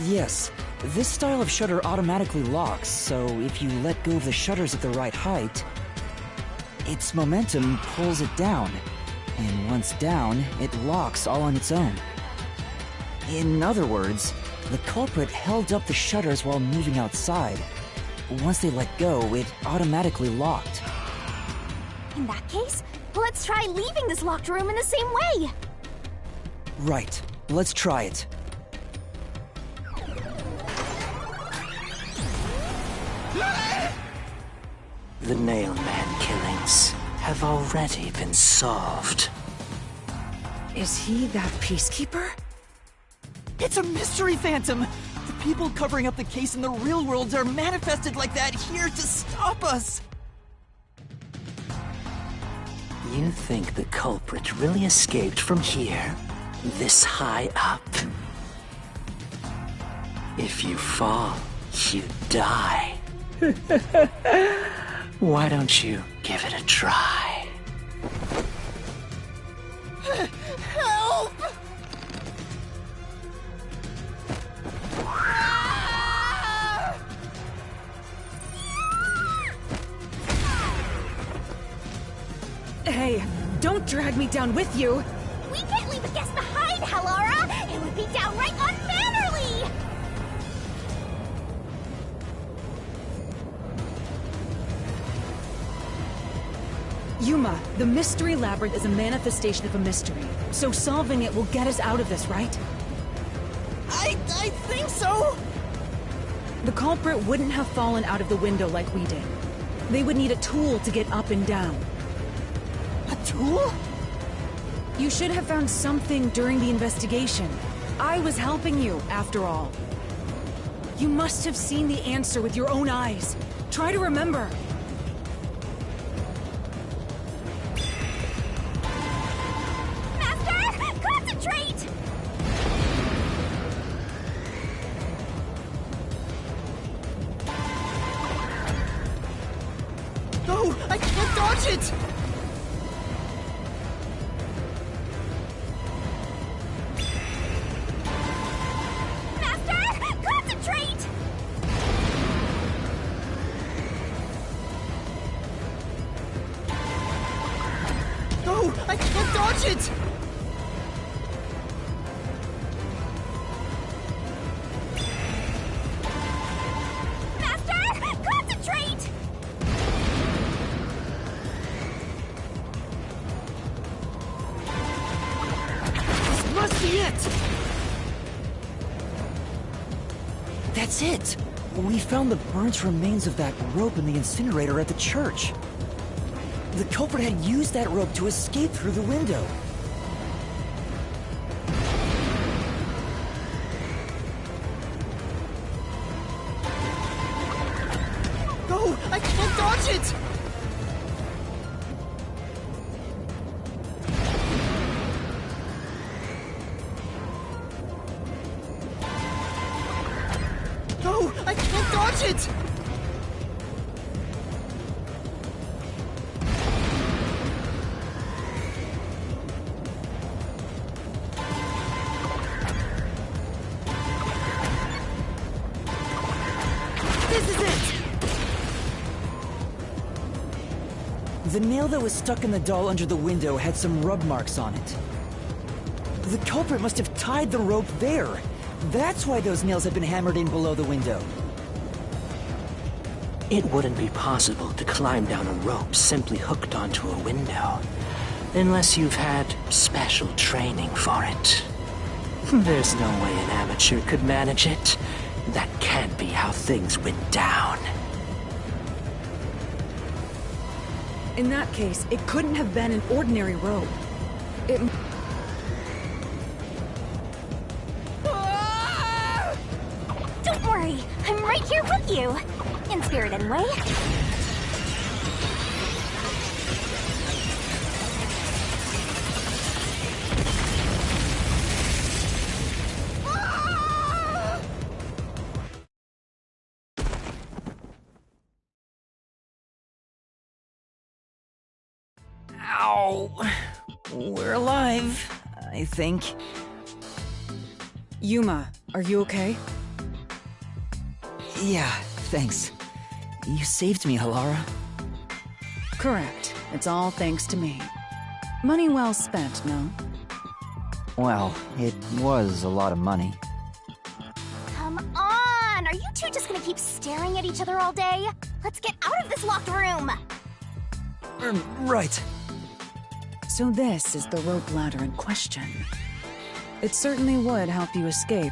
Yes. This style of shutter automatically locks, so if you let go of the shutters at the right height, its momentum pulls it down. And once down, it locks all on its own. In other words, the culprit held up the shutters while moving outside. Once they let go, it automatically locked. In that case, let's try leaving this locked room in the same way! Right. Let's try it. The Nailman killings have already been solved. Is he that peacekeeper? It's a mystery phantom! The people covering up the case in the real world are manifested like that here to stop us! You think the culprit really escaped from here? This high up? If you fall, you die. Why don't you give it a try? Help! Hey, don't drag me down with you! We can't leave a guest behind, Hallara! It would be downright unmannerly! Yuma, the mystery labyrinth is a manifestation of a mystery. So solving it will get us out of this, right? I think so! The culprit wouldn't have fallen out of the window like we did. They would need a tool to get up and down. A tool? You should have found something during the investigation. I was helping you, after all. You must have seen the answer with your own eyes. Try to remember. Master! Concentrate! No! I can't dodge it! Concentrate! No! I can't dodge it! Master! Concentrate! This must be it! That's it! We found the burnt remains of that rope in the incinerator at the church. The culprit had used that rope to escape through the window. No! I can't dodge it! No! I can't dodge it! This is it! The nail that was stuck in the doll under the window had some rub marks on it. The culprit must have tied the rope there. That's why those nails had been hammered in below the window. It wouldn't be possible to climb down a rope simply hooked onto a window, unless you've had special training for it. There's no way an amateur could manage it. That can't be how things went down. In that case, it couldn't have been an ordinary rope. It... Don't worry, I'm right here with you. In spirit, anyway. Ow! We're alive, I think. Yuma, are you okay? Yeah, thanks. You saved me, Halara. Correct. It's all thanks to me. Money well spent, no? Well, it was a lot of money. Come on! Are you two just gonna keep staring at each other all day? Let's get out of this locked room! Right. So this is the rope ladder in question. It certainly would help you escape.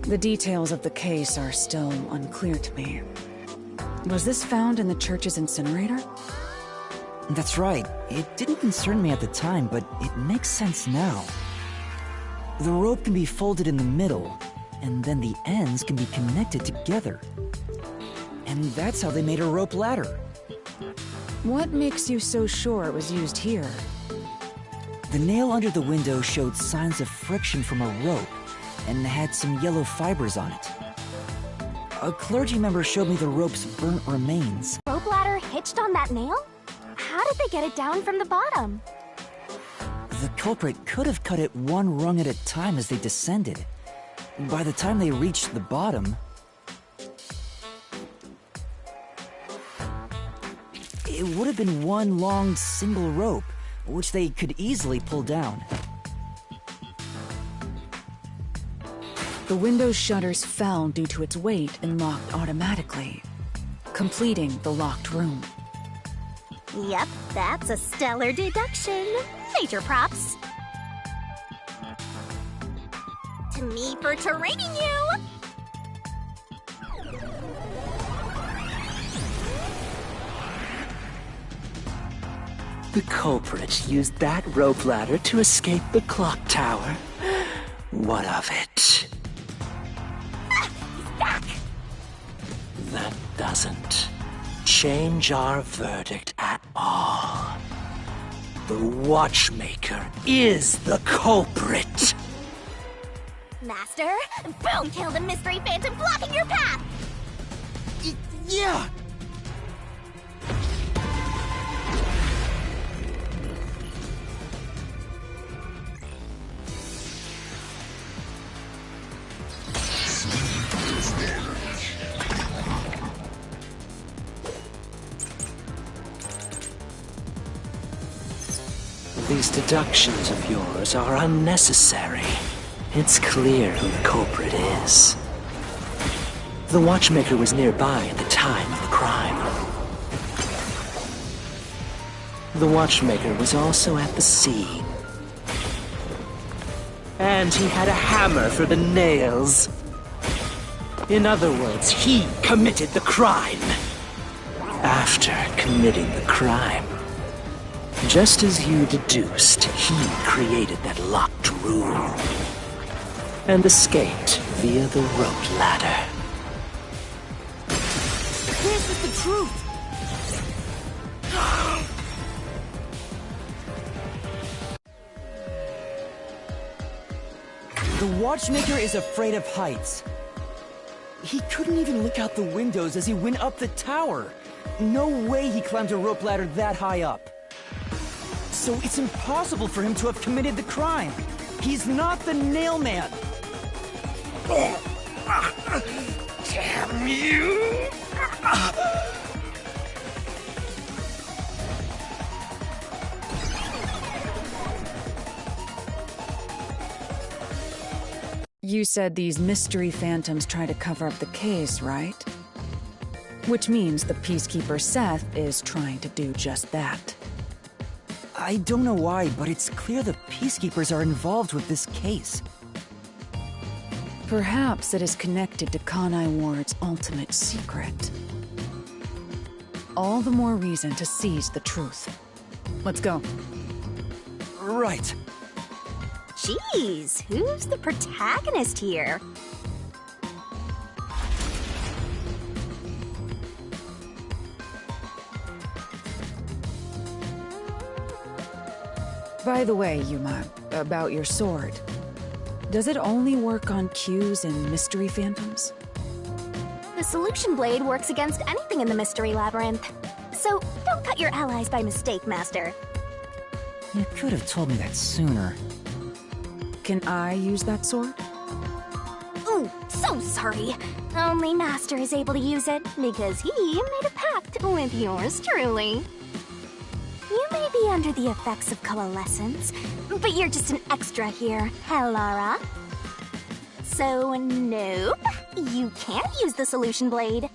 The details of the case are still unclear to me. Was this found in the church's incinerator? That's right. It didn't concern me at the time, but it makes sense now. The rope can be folded in the middle, and then the ends can be connected together. And that's how they made a rope ladder. What makes you so sure it was used here? The nail under the window showed signs of friction from a rope, and had some yellow fibers on it. A clergy member showed me the rope's burnt remains. Rope ladder hitched on that nail? How did they get it down from the bottom? The culprit could have cut it one rung at a time as they descended. By the time they reached the bottom, it would have been one long single rope, which they could easily pull down. The window's shutters fell due to its weight and locked automatically, completing the locked room. Yep, that's a stellar deduction. Major props. To me for training you! The culprit used that rope ladder to escape the clock tower. What of it? He's back! That doesn't change our verdict at all. The Watchmaker is the culprit. Master, boom killed a mystery phantom blocking your path! Yeah! These deductions of yours are unnecessary. It's clear who the culprit is. The Watchmaker was nearby at the time of the crime. The Watchmaker was also at the scene. And he had a hammer for the nails. In other words, he committed the crime. After committing the crime, just as you deduced, he created that locked room and escaped via the rope ladder. This is the truth! The Watchmaker is afraid of heights. He couldn't even look out the windows as he went up the tower. No way he climbed a rope ladder that high up. So it's impossible for him to have committed the crime. He's not the nail man. Damn you! You said these mystery phantoms try to cover up the case, right? Which means the Peacekeeper Seth is trying to do just that. I don't know why, but it's clear the Peacekeepers are involved with this case. Perhaps it is connected to Kanai Ward's ultimate secret. All the more reason to seize the truth. Let's go. Right. Jeez, who's the protagonist here? By the way, Yuma, about your sword. Does it only work on cues and mystery phantoms? The solution blade works against anything in the mystery labyrinth. So don't cut your allies by mistake, Master. You could have told me that sooner. Can I use that sword? Ooh, so sorry. Only Master is able to use it because he made a pact with yours truly. You may be under the effects of coalescence, but you're just an extra here, Hellara. So, nope, you can't use the solution blade.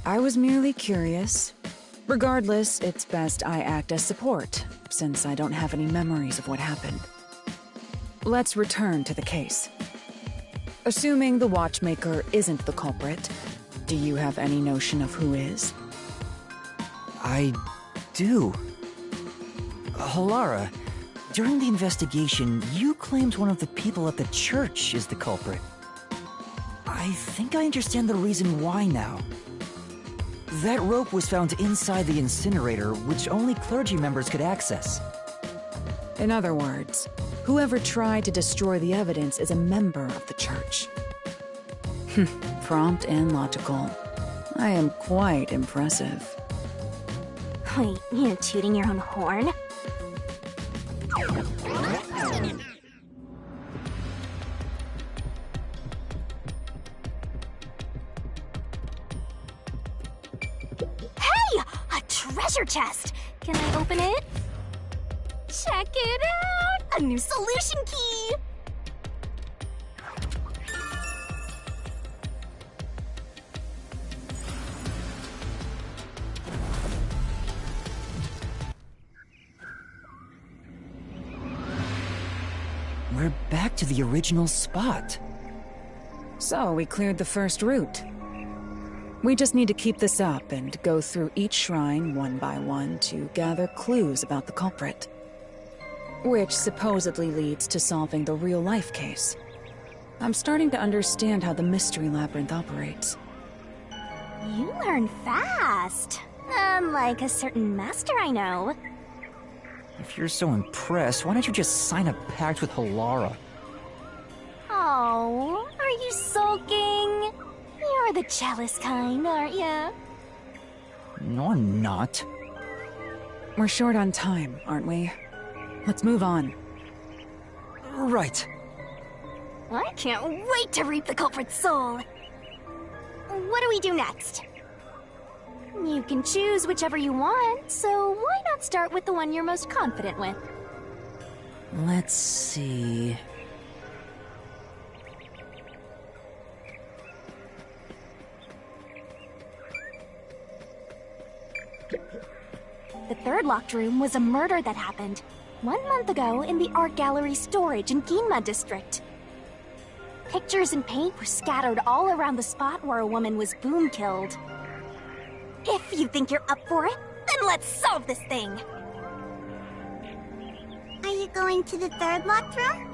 I was merely curious. Regardless, it's best I act as support, since I don't have any memories of what happened. Let's return to the case. Assuming the Watchmaker isn't the culprit, do you have any notion of who is? I do. Halara, during the investigation, you claimed one of the people at the church is the culprit. I think I understand the reason why now. That rope was found inside the incinerator, which only clergy members could access. In other words, whoever tried to destroy the evidence is a member of the church. Prompt and logical. I am quite impressive. Wait, you tooting your own horn? Hey! A treasure chest! Can I open it? Check it out! A new solution key! we're back to the original spot. So, we cleared the first route. We just need to keep this up and go through each shrine one by one to gather clues about the culprit. Which supposedly leads to solving the real-life case. I'm starting to understand how the Mystery Labyrinth operates. You learn fast. Unlike a certain master I know. If you're so impressed, why don't you just sign a pact with Halara? Oh, are you sulking? You're the jealous kind, aren't ya? No, I'm not. We're short on time, aren't we? Let's move on. Right. I can't wait to reap the culprit's soul. What do we do next? You can choose whichever you want, so why not start with the one you're most confident with? Let's see... The third locked room was a murder that happened 1 month ago in the art gallery storage in Ginma district. Pictures and paint were scattered all around the spot where a woman was boom killed. If you think you're up for it, then let's solve this thing! Are you going to the third locked room?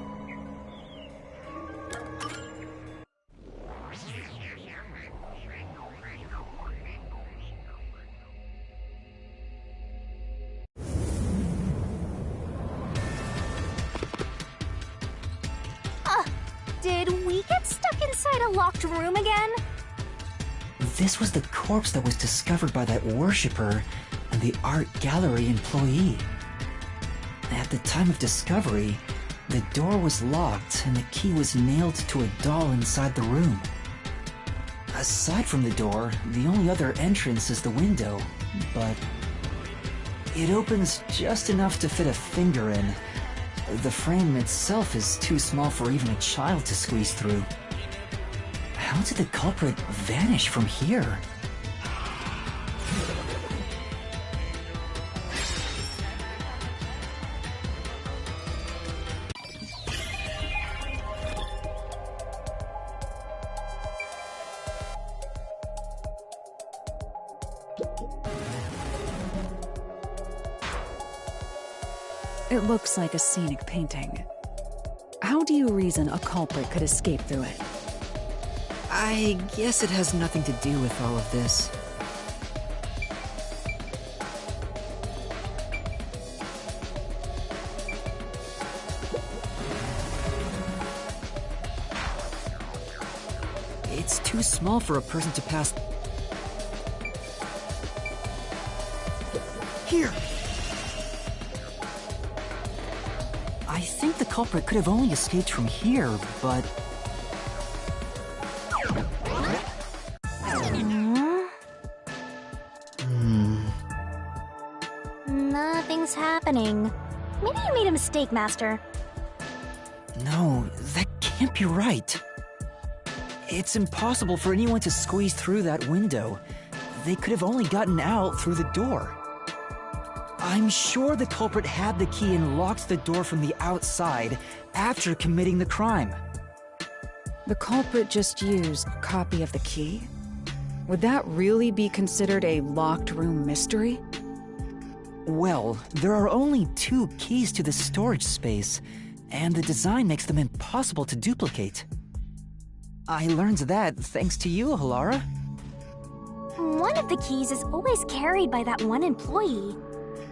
Did we get stuck inside a locked room again? This was the corpse that was discovered by that worshipper and the art gallery employee. At the time of discovery, the door was locked and the key was nailed to a doll inside the room. Aside from the door, the only other entrance is the window, but it opens just enough to fit a finger in. The frame itself is too small for even a child to squeeze through. How did the culprit vanish from here? It looks like a scenic painting. How do you reason a culprit could escape through it? I guess it has nothing to do with all of this. It's too small for a person to pass. Here! I think the culprit could have only escaped from here, but... Nothing's happening. Maybe you made a mistake, Master. No, that can't be right. It's impossible for anyone to squeeze through that window. They could have only gotten out through the door. I'm sure the culprit had the key and locked the door from the outside after committing the crime. The culprit just used a copy of the key? Would that really be considered a locked room mystery? Well, there are only 2 keys to the storage space, and the design makes them impossible to duplicate. I learned that thanks to you, Halara. One of the keys is always carried by that one employee.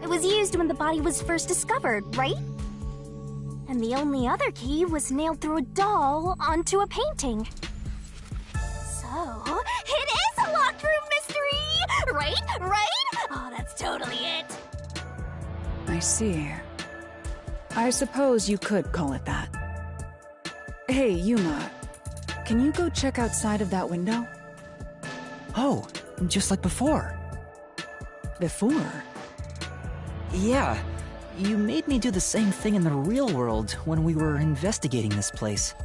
It was used when the body was first discovered, right? And the only other key was nailed through a doll onto a painting. So, it is a locked room mystery! Right? Right? Oh, that's totally it! I see. I suppose you could call it that. Hey, Yuma. Can you go check outside of that window? Oh, just like before. Before? Yeah, you made me do the same thing in the real world when we were investigating this place.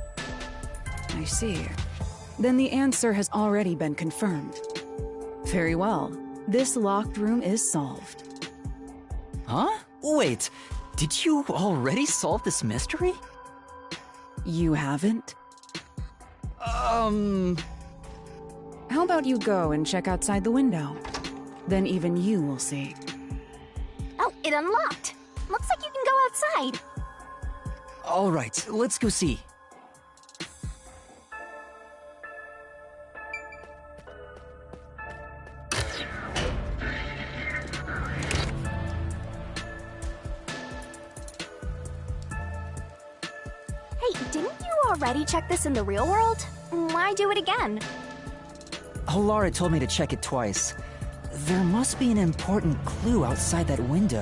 I see. Then the answer has already been confirmed. Very well. This locked room is solved. Huh? Wait, did you already solve this mystery? You haven't? How about you go and check outside the window? Then even you will see. Oh, it unlocked. Looks like you can go outside. All right, let's go see. Hey, didn't you already check this in the real world? Why do it again? Lara told me to check it twice. There must be an important clue outside that window.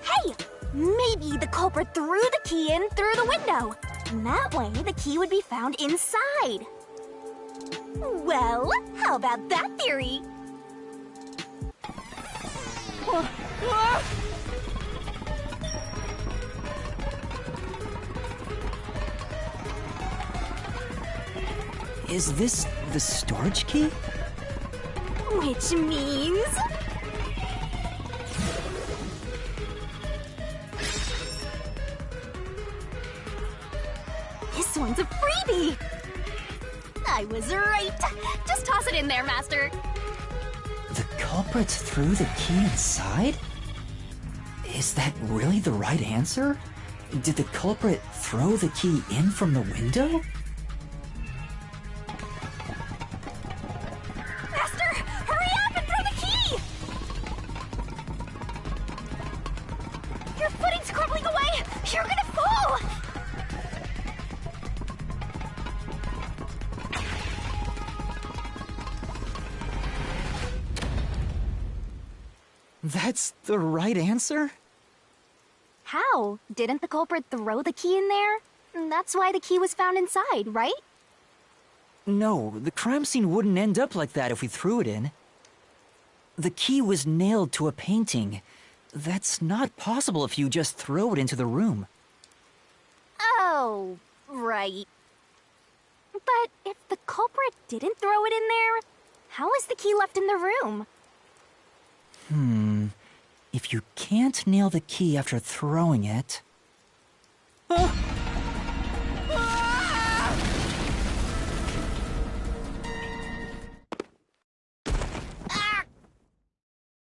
Hey! Maybe the culprit threw the key in through the window. And that way, the key would be found inside. Well, how about that theory? Is this the storage key? Which means... this one's a freebie! I was right! Just toss it in there, Master! The culprit threw the key inside? Is that really the right answer? Did the culprit throw the key in from the window? That's the right answer? How? Didn't the culprit throw the key in there? That's why the key was found inside, right? No, the crime scene wouldn't end up like that if we threw it in. The key was nailed to a painting. That's not possible if you just throw it into the room. Oh, right. But if the culprit didn't throw it in there, how is the key left in the room? If you can't nail the key after throwing it...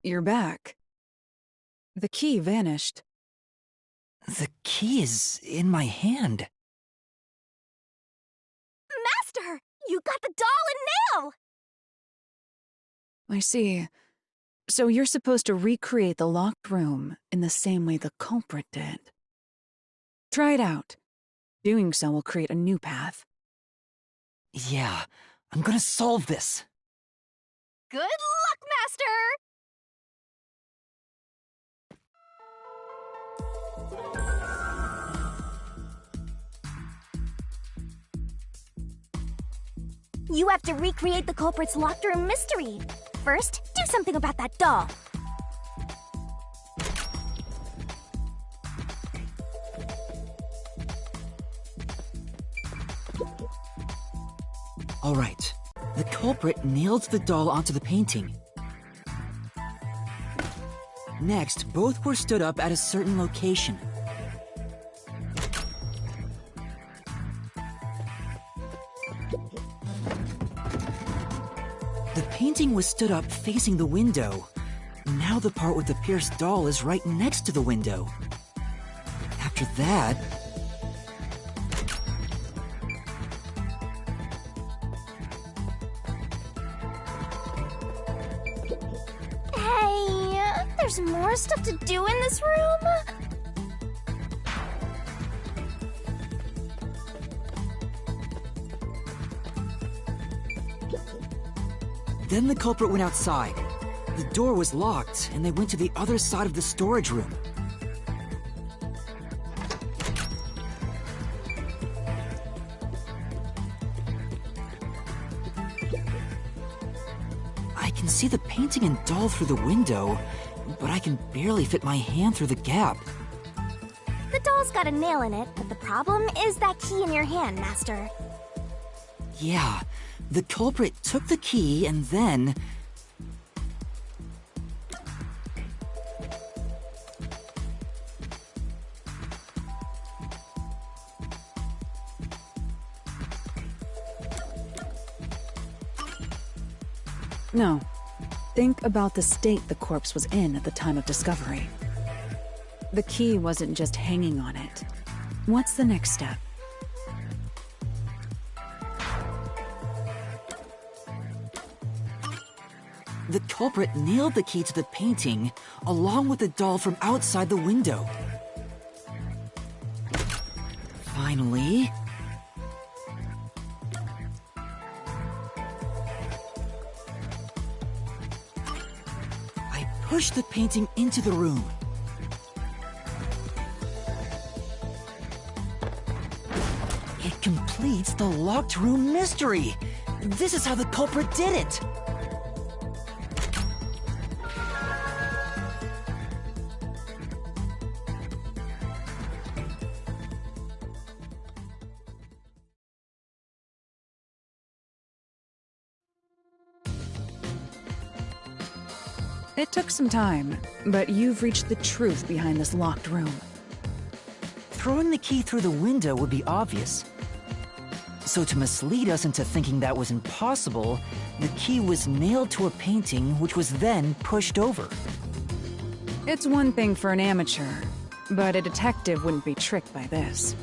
You're back. The key vanished. The key is in my hand. Master! You got the doll and nail! I see. So you're supposed to recreate the locked room in the same way the culprit did. Try it out. Doing so will create a new path. Yeah, I'm gonna solve this. Good luck, Master! You have to recreate the culprit's locked room mystery. First, do something about that doll. All right. The culprit nailed the doll onto the painting. Next, both were stood up at a certain location. The painting was stood up facing the window. Now the part with the pierced doll is right next to the window. After that... Hey, there's more stuff to do in this room? Then the culprit went outside. The door was locked, and they went to the other side of the storage room. I can see the painting and doll through the window, but I can barely fit my hand through the gap. The doll's got a nail in it, but the problem is that key in your hand, Master. Yeah, the culprit took the key and then... No. Think about the state the corpse was in at the time of discovery. The key wasn't just hanging on it. What's the next step? The culprit nailed the key to the painting, along with the doll from outside the window. Finally... I pushed the painting into the room. It completes the locked room mystery! This is how the culprit did it! It took some time, but you've reached the truth behind this locked room. Throwing the key through the window would be obvious. So to mislead us into thinking that was impossible, the key was nailed to a painting which was then pushed over. It's one thing for an amateur, but a detective wouldn't be tricked by this.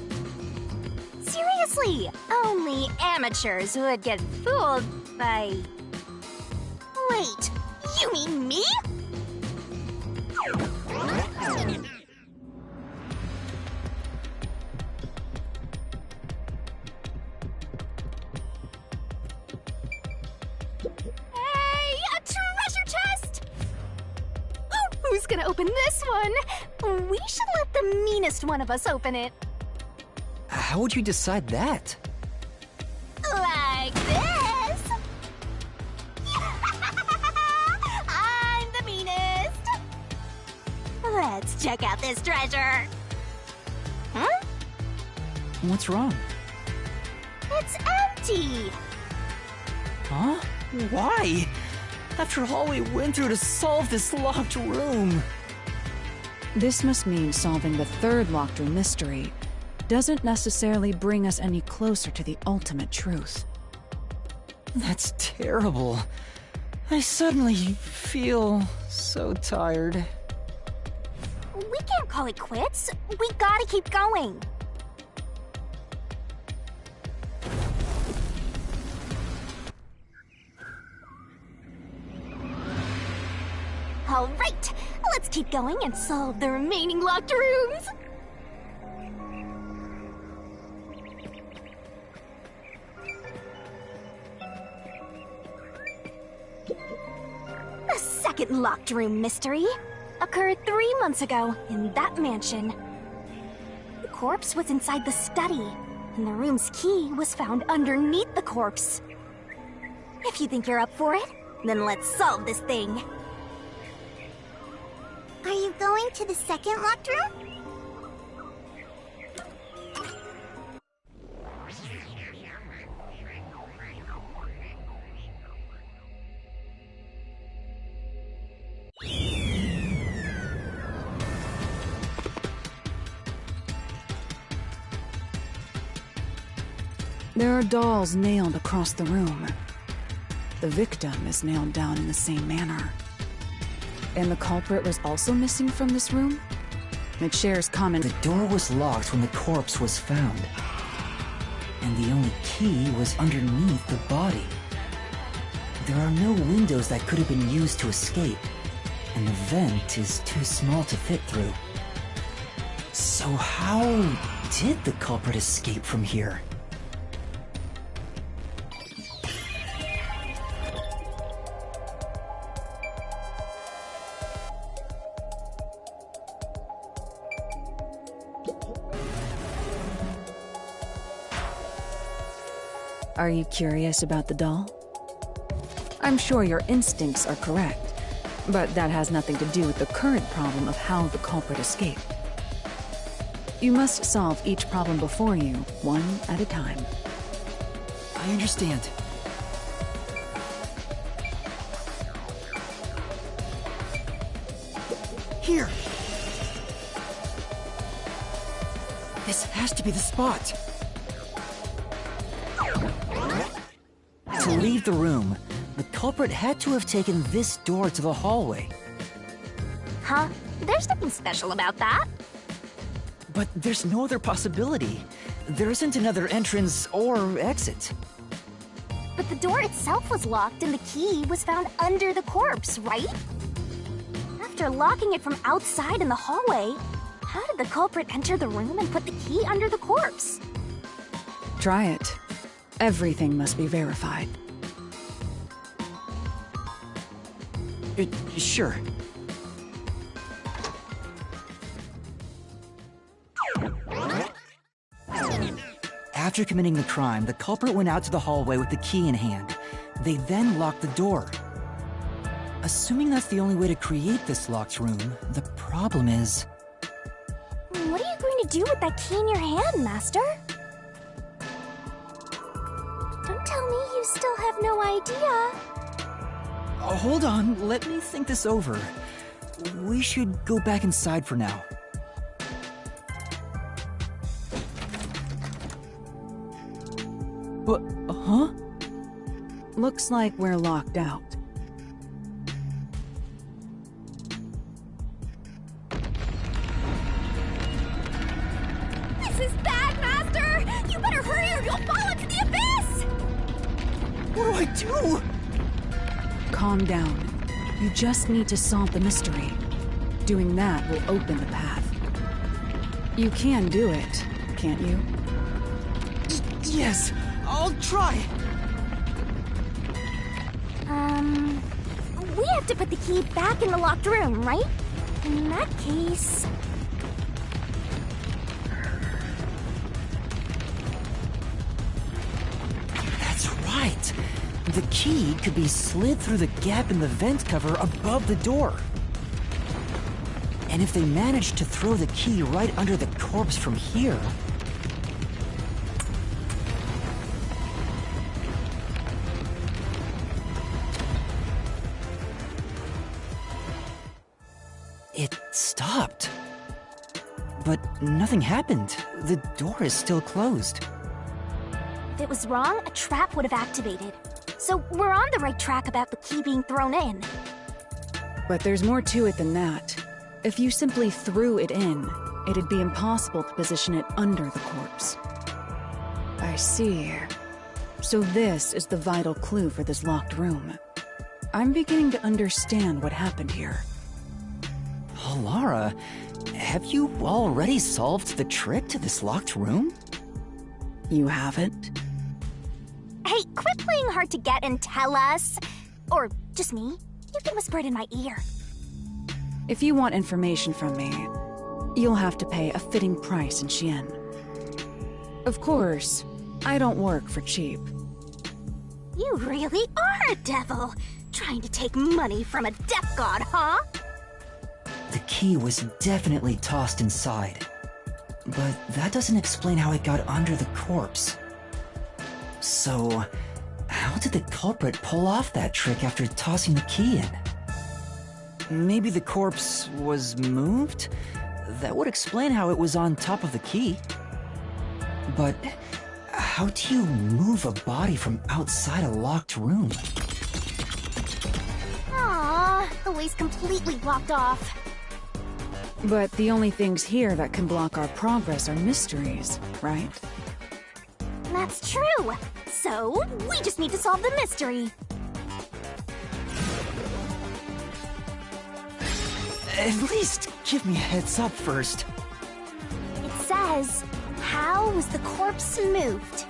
Seriously, only amateurs would get fooled by... Wait, you mean me? Who's gonna open this one? We should let the meanest one of us open it. How would you decide that? Like this. I'm the meanest. Let's check out this treasure. Huh? What's wrong? It's empty. Huh? Why? After all we went through to solve this locked room. This must mean solving the third locked room mystery doesn't necessarily bring us any closer to the ultimate truth. That's terrible. I suddenly feel so tired. We can't call it quits. We gotta keep going. All right, let's keep going and solve the remaining locked rooms. The second locked room mystery occurred 3 months ago in that mansion. The corpse was inside the study, and the room's key was found underneath the corpse. If you think you're up for it, then let's solve this thing. Are you going to the second locked room? There are dolls nailed across the room. The victim is nailed down in the same manner. And the culprit was also missing from this room? It shares common... The door was locked when the corpse was found. And the only key was underneath the body. There are no windows that could have been used to escape. And the vent is too small to fit through. So how did the culprit escape from here? Are you curious about the doll? I'm sure your instincts are correct, but that has nothing to do with the current problem of how the culprit escaped. You must solve each problem before you, one at a time. I understand. Here! This has to be the spot! To leave the room, the culprit had to have taken this door to the hallway. Huh? There's nothing special about that. But there's no other possibility. There isn't another entrance or exit. But the door itself was locked and the key was found under the corpse, right? After locking it from outside in the hallway, how did the culprit enter the room and put the key under the corpse? Try it. Everything must be verified. Sure. After committing the crime, the culprit went out to the hallway with the key in hand. They then locked the door. Assuming that's the only way to create this locked room, the problem is... What are you going to do with that key in your hand, Master? Don't tell me you still have no idea. Hold on, let me think this over. We should go back inside for now. Huh? Looks like we're locked out. This is bad, Master! You better hurry or you'll fall into the abyss! What do I do? Calm down. You just need to solve the mystery. Doing that will open the path. You can do it, can't you? Yes, I'll try. We have to put the key back in the locked room, right? In that case... That's right. The key could be slid through the gap in the vent cover above the door. And if they managed to throw the key right under the corpse from here... It stopped. But nothing happened. The door is still closed. If it was wrong, a trap would have activated. So we're on the right track about the key being thrown in. But there's more to it than that. If you simply threw it in, it'd be impossible to position it under the corpse. I see. So this is the vital clue for this locked room. I'm beginning to understand what happened here. Oh, Lara, have you already solved the trick to this locked room? You haven't? Hey, quit playing hard to get and tell us. Or just me. You can whisper it in my ear. If you want information from me, you'll have to pay a fitting price in Xian. Of course, I don't work for cheap. You really are a devil, trying to take money from a death god, huh? The key was definitely tossed inside. But that doesn't explain how it got under the corpse. So, how did the culprit pull off that trick after tossing the key in? Maybe the corpse was moved? That would explain how it was on top of the key. But how do you move a body from outside a locked room? Aww, the way's completely blocked off. But the only things here that can block our progress are mysteries, right? That's true. So, we just need to solve the mystery. At least give me a heads up first. It says, how was the corpse moved?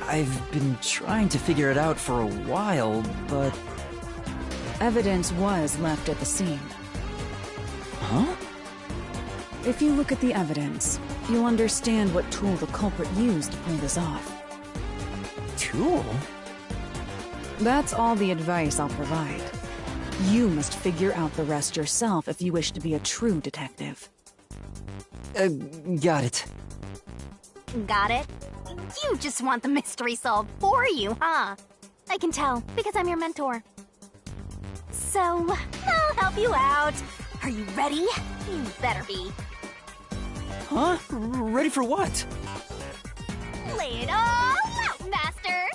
I've been trying to figure it out for a while, but... Evidence was left at the scene. Huh? If you look at the evidence, you'll understand what tool the culprit used to pull this off. Tool? That's all the advice I'll provide. You must figure out the rest yourself if you wish to be a true detective. Got it. Got it? You just want the mystery solved for you, huh? I can tell, because I'm your mentor. So, I'll help you out. Are you ready? You better be. Huh? Ready for what? Lay it all out, Master!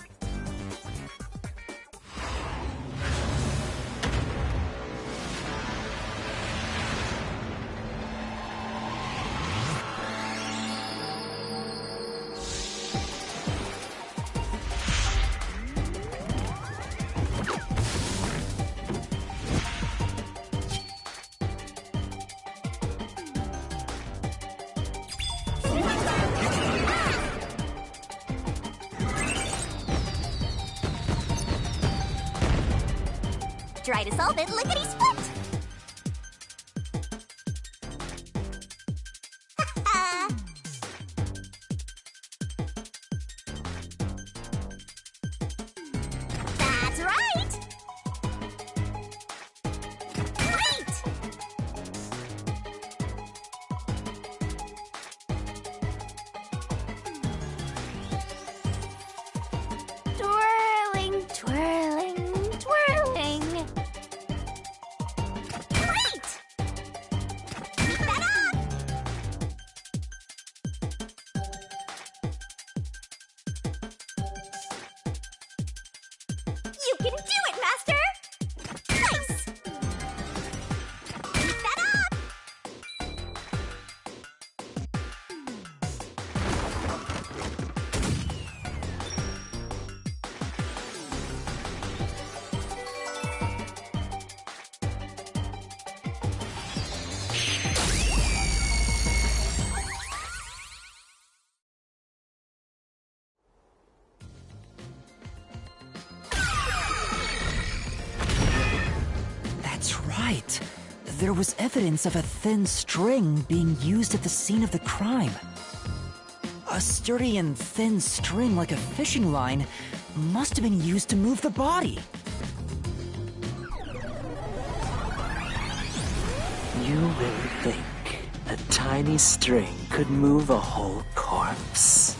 Try to solve it lickety-split! That's right! Great! Twirling, twirling, twirling. Great! Keep that up! You can do it, Master! Nice! Keep that up! That's right. There was evidence of a thin string being used at the scene of the crime. A sturdy and thin string like a fishing line must have been used to move the body. You really think a tiny string could move a whole corpse?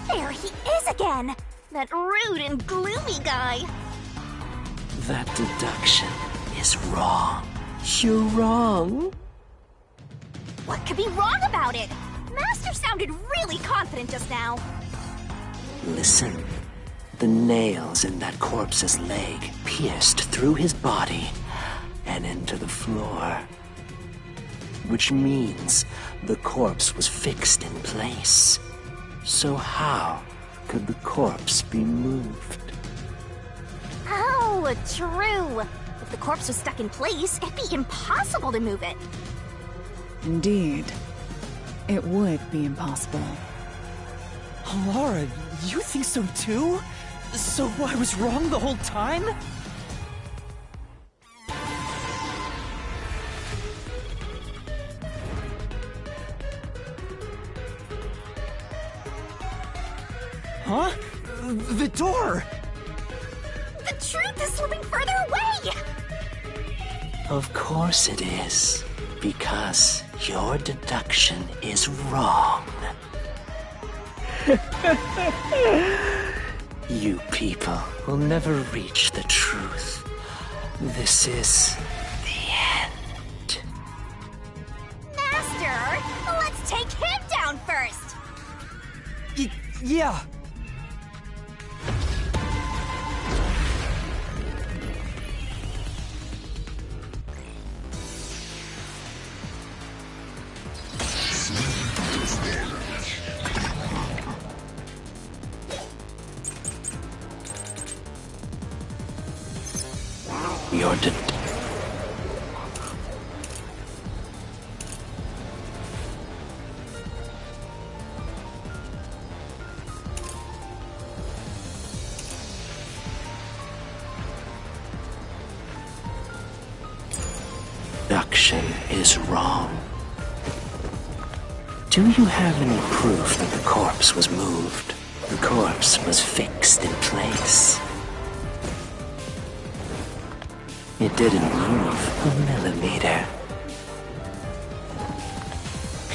There he is again! That rude and gloomy guy! That deduction is wrong. You're wrong. What could be wrong about it? Master sounded really confident just now. Listen. The nails in that corpse's leg pierced through his body and into the floor. Which means the corpse was fixed in place. So how could the corpse be moved? Oh, true. If the corpse was stuck in place, it'd be impossible to move it. Indeed. It would be impossible. Laura, you think so too? So I was wrong the whole time? Huh? The door! The truth is slipping further away! Of course it is. Because your deduction is wrong. You people will never reach the truth. This is the end. Master, let's take him down first! Yeah. Your deduction is wrong. Do you have any proof that the corpse was moved? The corpse was fixed in place. It didn't move a millimeter.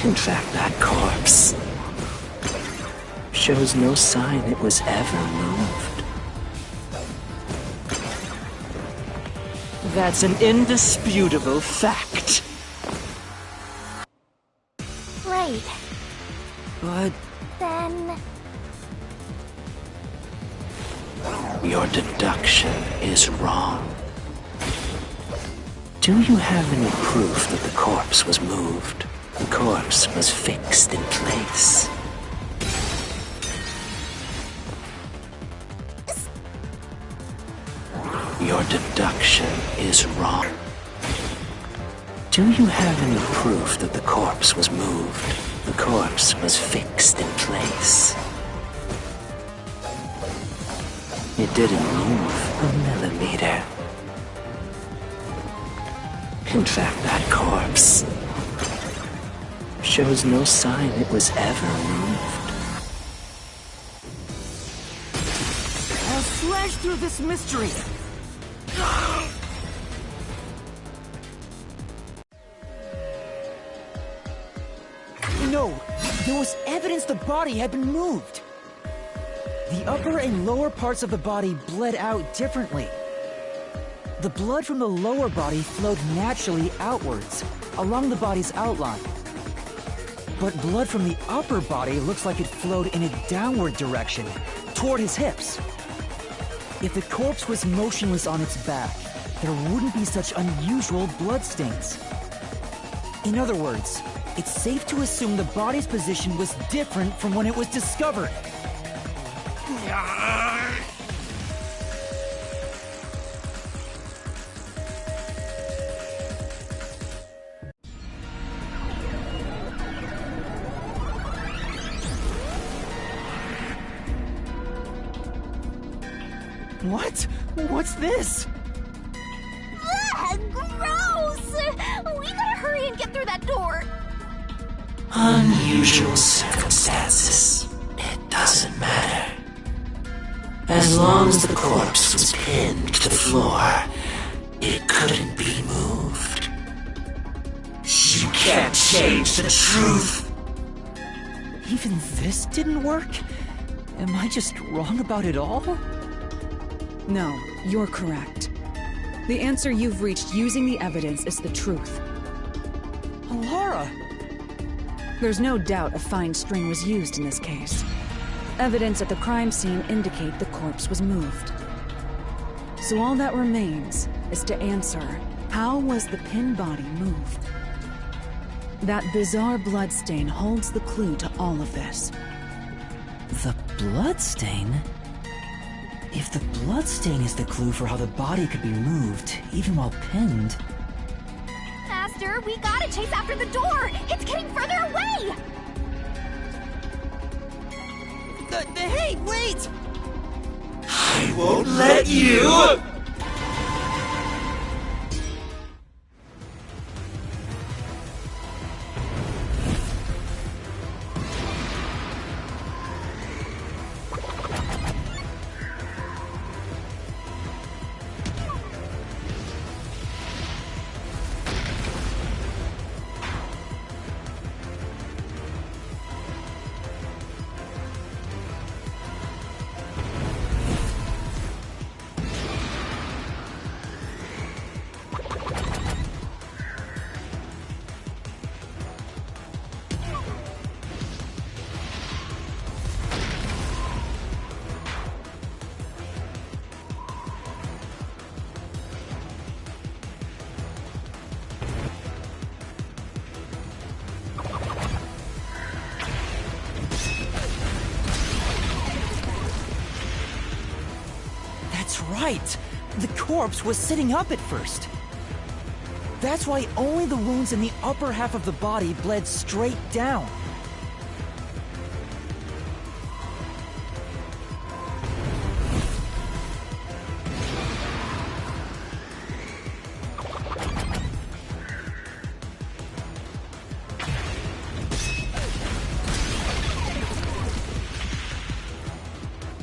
In fact, that corpse shows no sign it was ever moved. That's an indisputable fact. Right. But Then... Your deduction is wrong. Do you have any proof that the corpse was moved? The corpse was fixed in place. Your deduction is wrong. Do you have any proof that the corpse was moved? The corpse was fixed in place. It didn't move a millimeter. In fact, that corpse shows no sign it was ever moved. I'll slash through this mystery! No! There was evidence the body had been moved! The upper and lower parts of the body bled out differently. The blood from the lower body flowed naturally outwards, along the body's outline. But blood from the upper body looks like it flowed in a downward direction, toward his hips. If the corpse was motionless on its back, there wouldn't be such unusual bloodstains. In other words, it's safe to assume the body's position was different from when it was discovered. What? What's this? Ugh, gross! We gotta hurry and get through that door. Unusual circumstances. It doesn't matter. As long as the corpse was pinned to the floor, it couldn't be moved. You can't change the truth. Even this didn't work? Am I just wrong about it all? No, you're correct. The answer you've reached using the evidence is the truth. Alara! There's no doubt a fine string was used in this case. Evidence at the crime scene indicate the corpse was moved. So all that remains is to answer, how was the pinned body moved? That bizarre bloodstain holds the clue to all of this. The bloodstain? If the bloodstain is the clue for how the body could be moved, even while pinned... Master, we gotta chase after the door! It's getting further away! Hey, wait! I won't let you! That's right! The corpse was sitting up at first. That's why only the wounds in the upper half of the body bled straight down.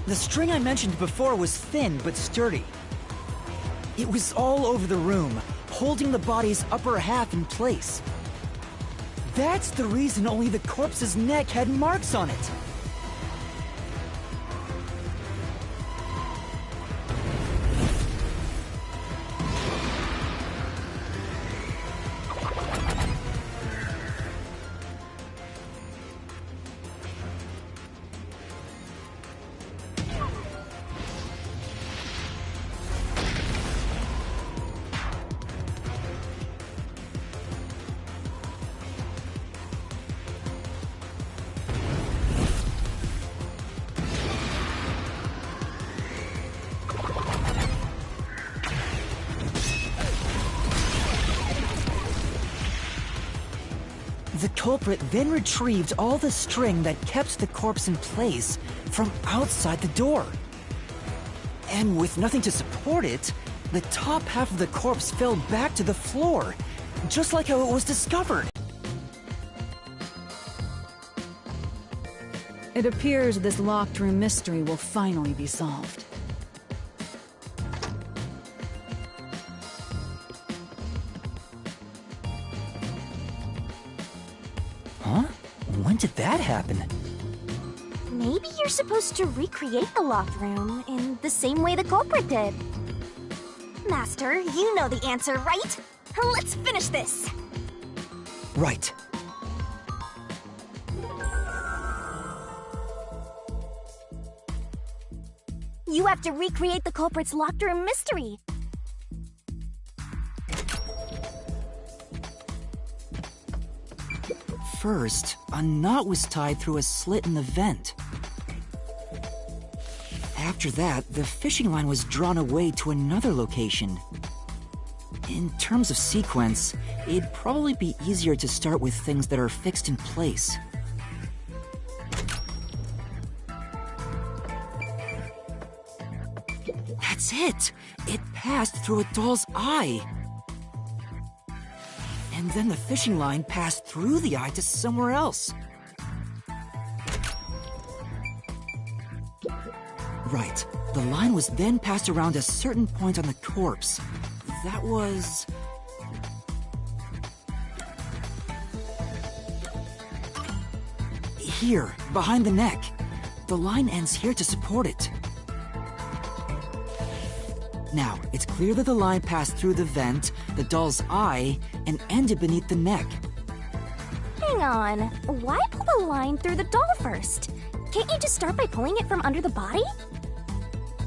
The string I mentioned before was thin but sturdy. It was all over the room, holding the body's upper half in place. That's the reason only the corpse's neck had marks on it. The culprit then retrieved all the string that kept the corpse in place from outside the door. And with nothing to support it, the top half of the corpse fell back to the floor, just like how it was discovered. It appears this locked room mystery will finally be solved. Huh? When did that happen? Maybe you're supposed to recreate the locked room in the same way the culprit did. Master, you know the answer, right? Let's finish this! Right. You have to recreate the culprit's locked room mystery. First, a knot was tied through a slit in the vent. After that, the fishing line was drawn away to another location. In terms of sequence, it'd probably be easier to start with things that are fixed in place. That's it! It passed through a doll's eye! And then the fishing line passed through the eye to somewhere else. Right. The line was then passed around a certain point on the corpse. That was... here, behind the neck. The line ends here to support it. Now, it's clear that the line passed through the vent, the doll's eye, and ended beneath the neck. Hang on. Why pull the line through the doll first? Can't you just start by pulling it from under the body?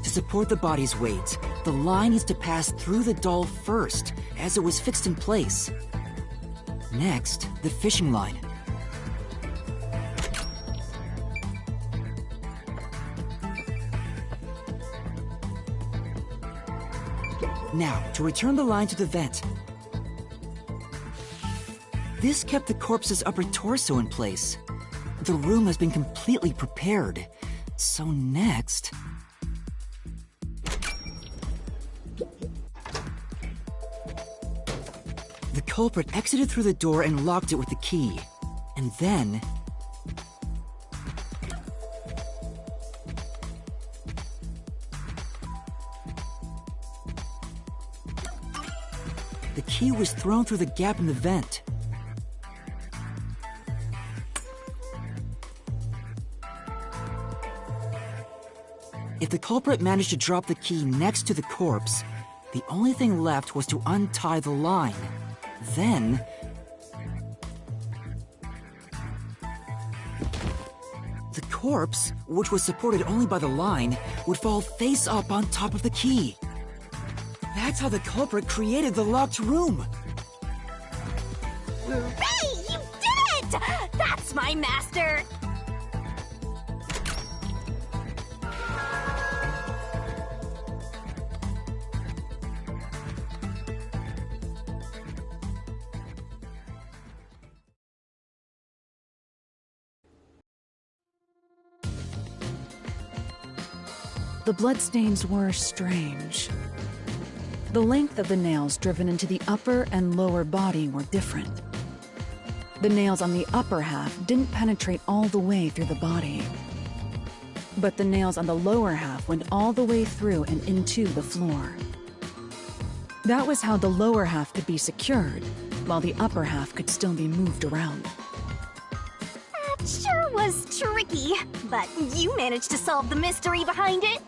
To support the body's weight, the line needs to pass through the doll first, as it was fixed in place. Next, the fishing line. Now, to return the line to the vent. This kept the corpse's upper torso in place. The room has been completely prepared. So next... the culprit exited through the door and locked it with the key. And then... the key was thrown through the gap in the vent. If the culprit managed to drop the key next to the corpse, the only thing left was to untie the line. Then... the corpse, which was supported only by the line, would fall face up on top of the key. That's how the culprit created the locked room! Hooray! You did it! That's my master! The bloodstains were strange. The length of the nails driven into the upper and lower body were different. The nails on the upper half didn't penetrate all the way through the body. But the nails on the lower half went all the way through and into the floor. That was how the lower half could be secured, while the upper half could still be moved around. That sure was tricky, but you managed to solve the mystery behind it.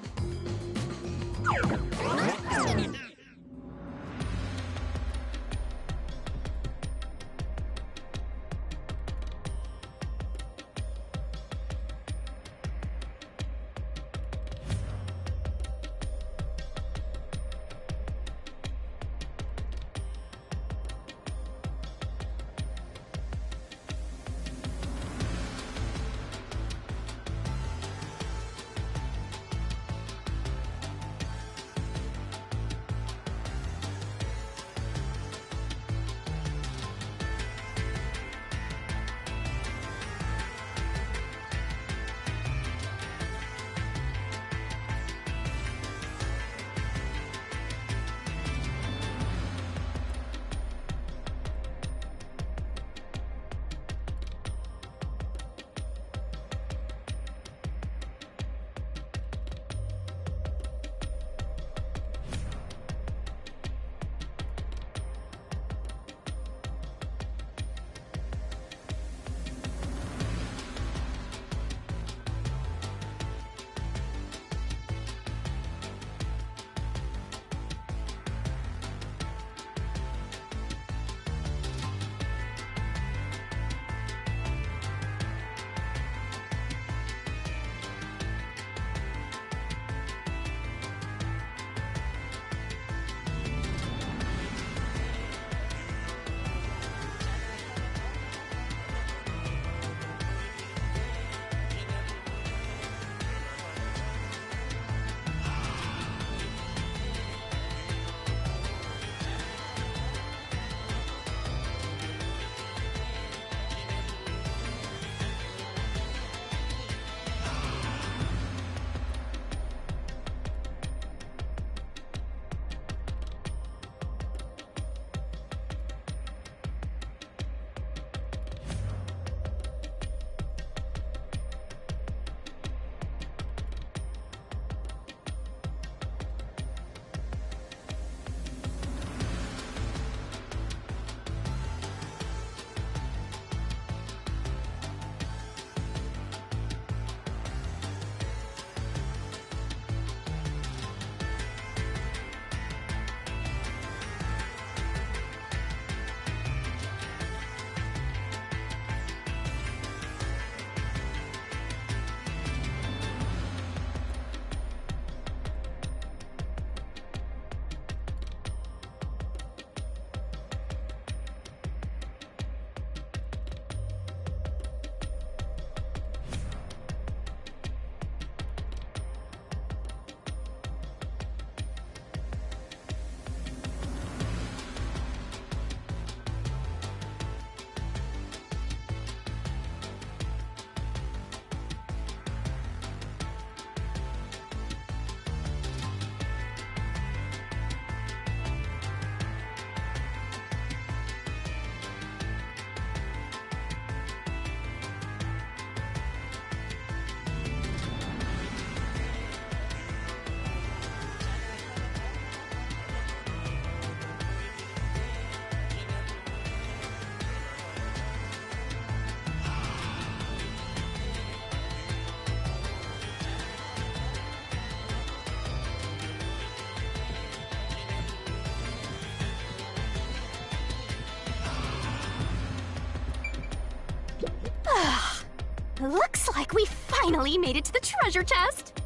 Looks like we finally made it to the treasure chest.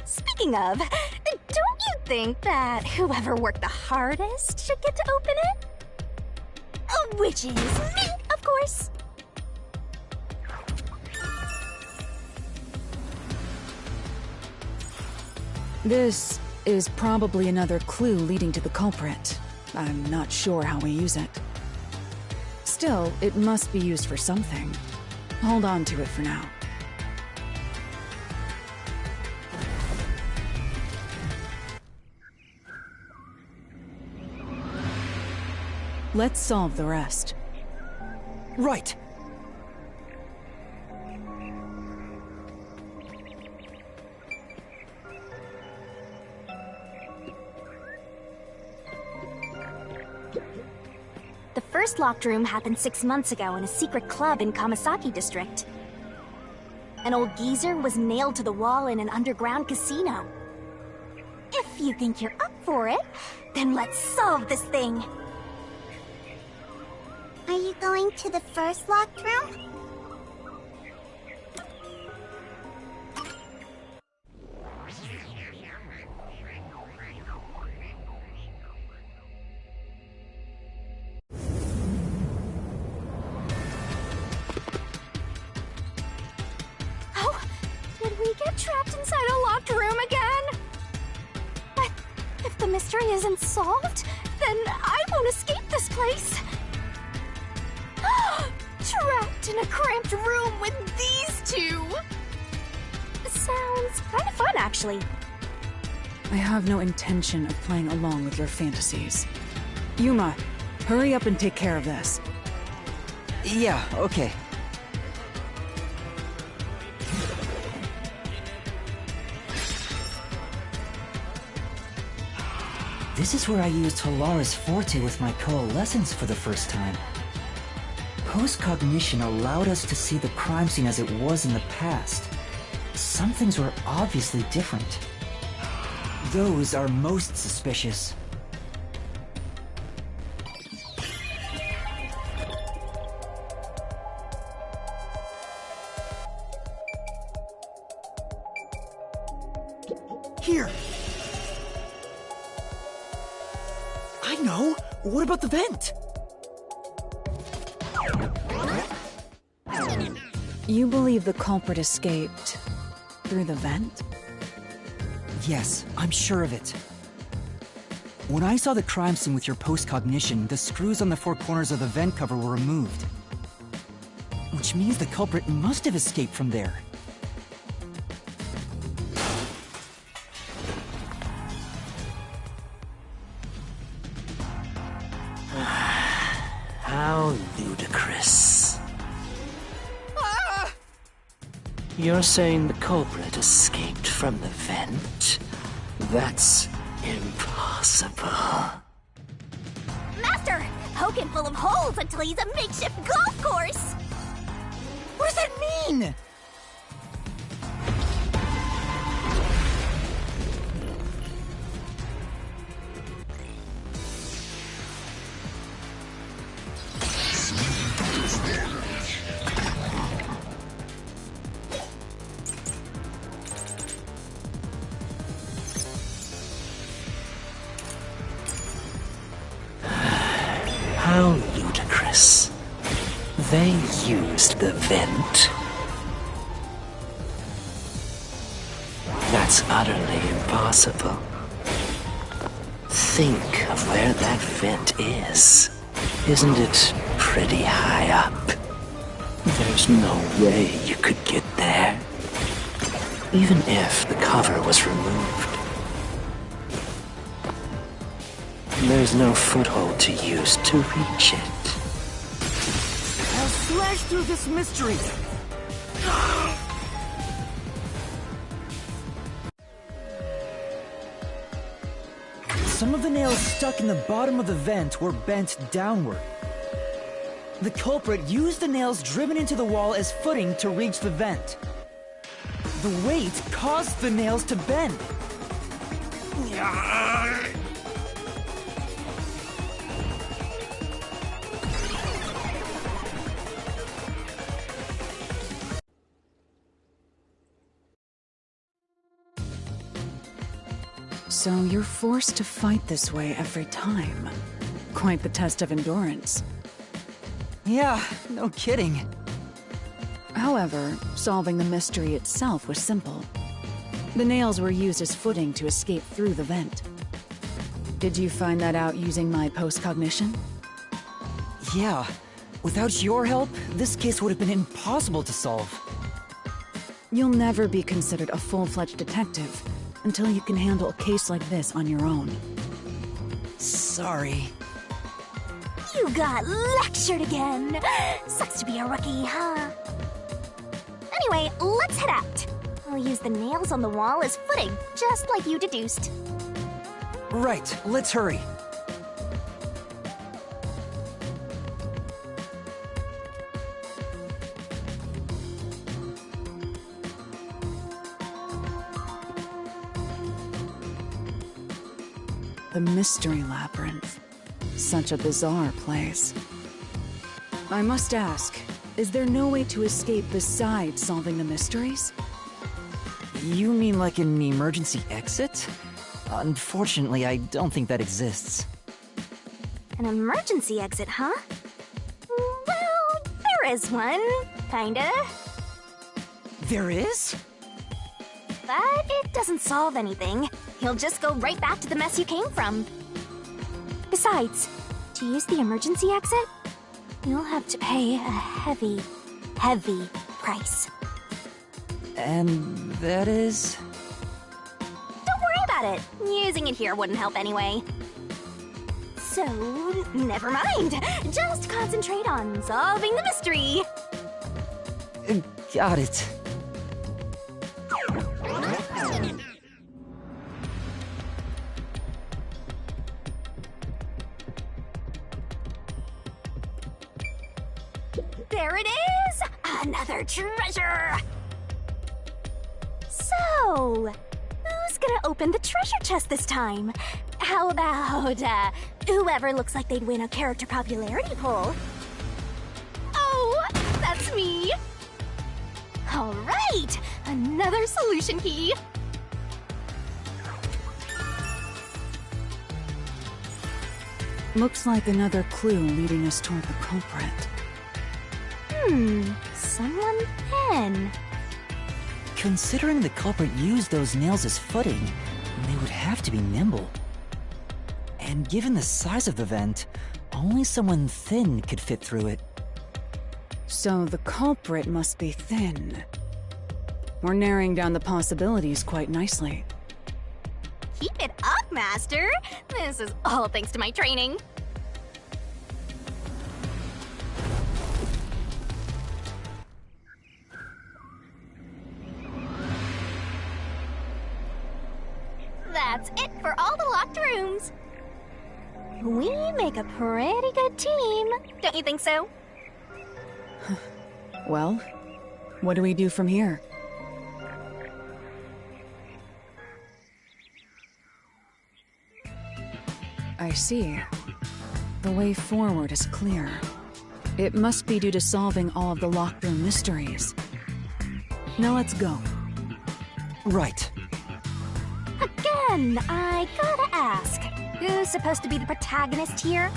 Speaking of, don't you think that whoever worked the hardest should get to open it? Which is me, of course. This is probably another clue leading to the culprit. I'm not sure how we use it. Still, it must be used for something. Hold on to it for now. Let's solve the rest. Right. The first locked room happened 6 months ago in a secret club in Kamasaki district. An old geezer was nailed to the wall in an underground casino. If you think you're up for it, then let's solve this thing. Are you going to the first locked room? Oh, did we get trapped inside a locked room again? But if the mystery isn't solved, then I won't escape this place. Trapped in a cramped room with these two! Sounds kind of fun, actually. I have no intention of playing along with your fantasies. Yuma, hurry up and take care of this. Yeah, okay. This is where I used Halara's forte with my coalescence for the first time. Post-cognition allowed us to see the crime scene as it was in the past. Some things were obviously different. Those are most suspicious. Here! I know! What about the vent? You believe the culprit escaped through the vent? Yes, I'm sure of it. When I saw the crime scene with your post-cognition, the screws on the 4 corners of the vent cover were removed. Which means the culprit must have escaped from there. How ludicrous. You're saying the culprit escaped from the vent? That's impossible. Master! Poke him full of holes until he's a makeshift golf course! What does that mean? How ludicrous. They used the vent. That's utterly impossible. Think of where that vent is. Isn't it pretty high up? There's no way you could get there. Even if the cover was removed. There's no foothold to use to reach it. I'll slash through this mystery! Some of the nails stuck in the bottom of the vent were bent downward. The culprit used the nails driven into the wall as footing to reach the vent. The weight caused the nails to bend. So you're forced to fight this way every time. Quite the test of endurance. Yeah, no kidding. However, solving the mystery itself was simple. The nails were used as footing to escape through the vent. Did you find that out using my postcognition? Yeah. Without your help, this case would have been impossible to solve. You'll never be considered a full-fledged detective until you can handle a case like this on your own. Sorry. You got lectured again. Sucks to be a rookie, huh? Anyway, let's head out. I'll use the nails on the wall as footing, just like you deduced. Right, let's hurry. The Mystery Labyrinth. Such a bizarre place. I must ask, is there no way to escape besides solving the mysteries? You mean like an emergency exit? Unfortunately, I don't think that exists. An emergency exit, huh? Well, there is one, kinda. There is? But it doesn't solve anything. You'll just go right back to the mess you came from. Besides, to use the emergency exit, you'll have to pay a heavy, heavy price. And that is? Don't worry about it. Using it here wouldn't help anyway. So, never mind. Just concentrate on solving the mystery. Got it. There it is! Another treasure! So, who's gonna open the treasure chest this time? How about, whoever looks like they'd win a character popularity poll? Oh, that's me! Alright! Another solution key! Looks like another clue leading us toward the culprit. Someone thin. Considering the culprit used those nails as footing, they would have to be nimble. And given the size of the vent, only someone thin could fit through it. So the culprit must be thin. We're narrowing down the possibilities quite nicely. Keep it up, Master! This is all thanks to my training. That's it for all the locked rooms. We make a pretty good team, don't you think so? Well, what do we do from here? I see. The way forward is clear. It must be due to solving all of the locked room mysteries. Now let's go. Right. Again, I gotta ask, who's supposed to be the protagonist here?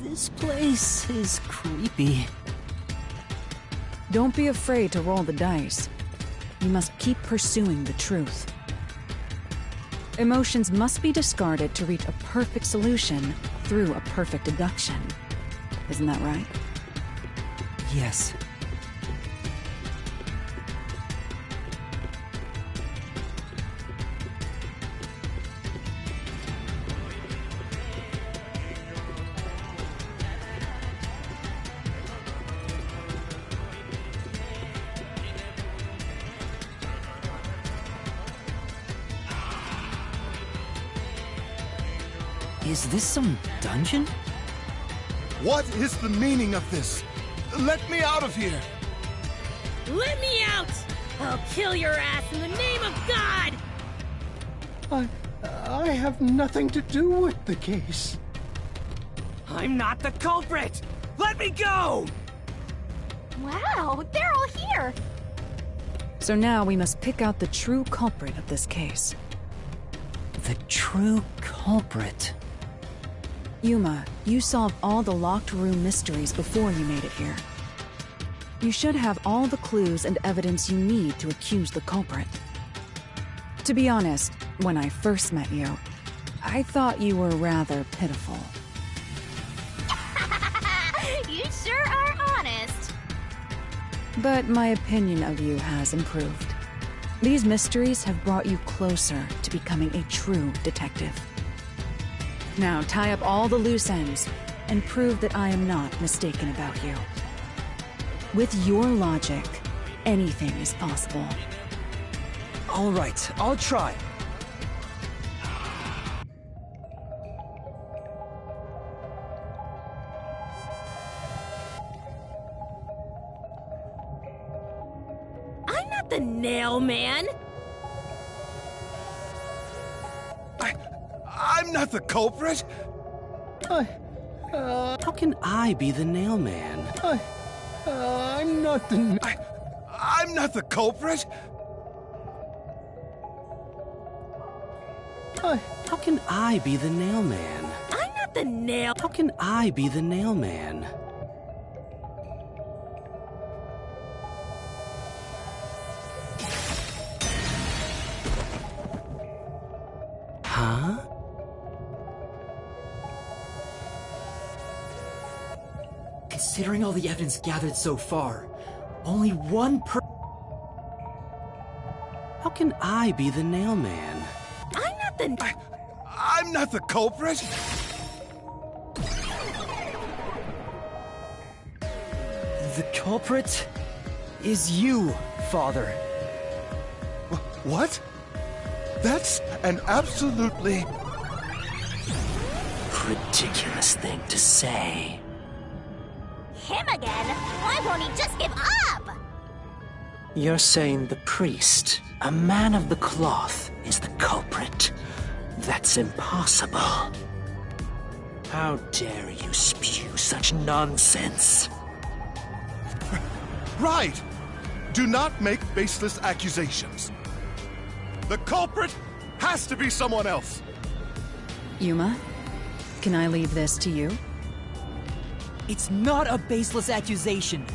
This place is creepy. Don't be afraid to roll the dice. You must keep pursuing the truth. Emotions must be discarded to reach a perfect solution through a perfect deduction. Isn't that right? Yes. Is this some dungeon? What is the meaning of this? Let me out of here! Let me out! I'll kill your ass in the name of God! I have nothing to do with the case. I'm not the culprit! Let me go! Wow, they're all here! So now we must pick out the true culprit of this case. The true culprit. Yuma, you solved all the locked room mysteries before you made it here. You should have all the clues and evidence you need to accuse the culprit. To be honest, when I first met you, I thought you were rather pitiful. You sure are honest. But my opinion of you has improved. These mysteries have brought you closer to becoming a true detective. Now tie up all the loose ends and prove that I am not mistaken about you. With your logic, anything is possible. All right, I'll try. I'm not the nail man. I'm not the culprit. How can I be the nail man? I'm not the... I'm not the culprit. How can I be the nail man? I'm not the nail. How can I be the nail man? Huh? Considering all the evidence gathered so far, only one How can I be the nail man? I'm not the... I'm not the culprit. The culprit is you, Father. What? That's an absolutely... ridiculous thing to say. Him again? Why won't he just give up? You're saying the priest, a man of the cloth, is the culprit? That's impossible. How dare you spew such nonsense? Right! Do not make baseless accusations. The culprit has to be someone else. Yuma, can I leave this to you? It's not a baseless accusation.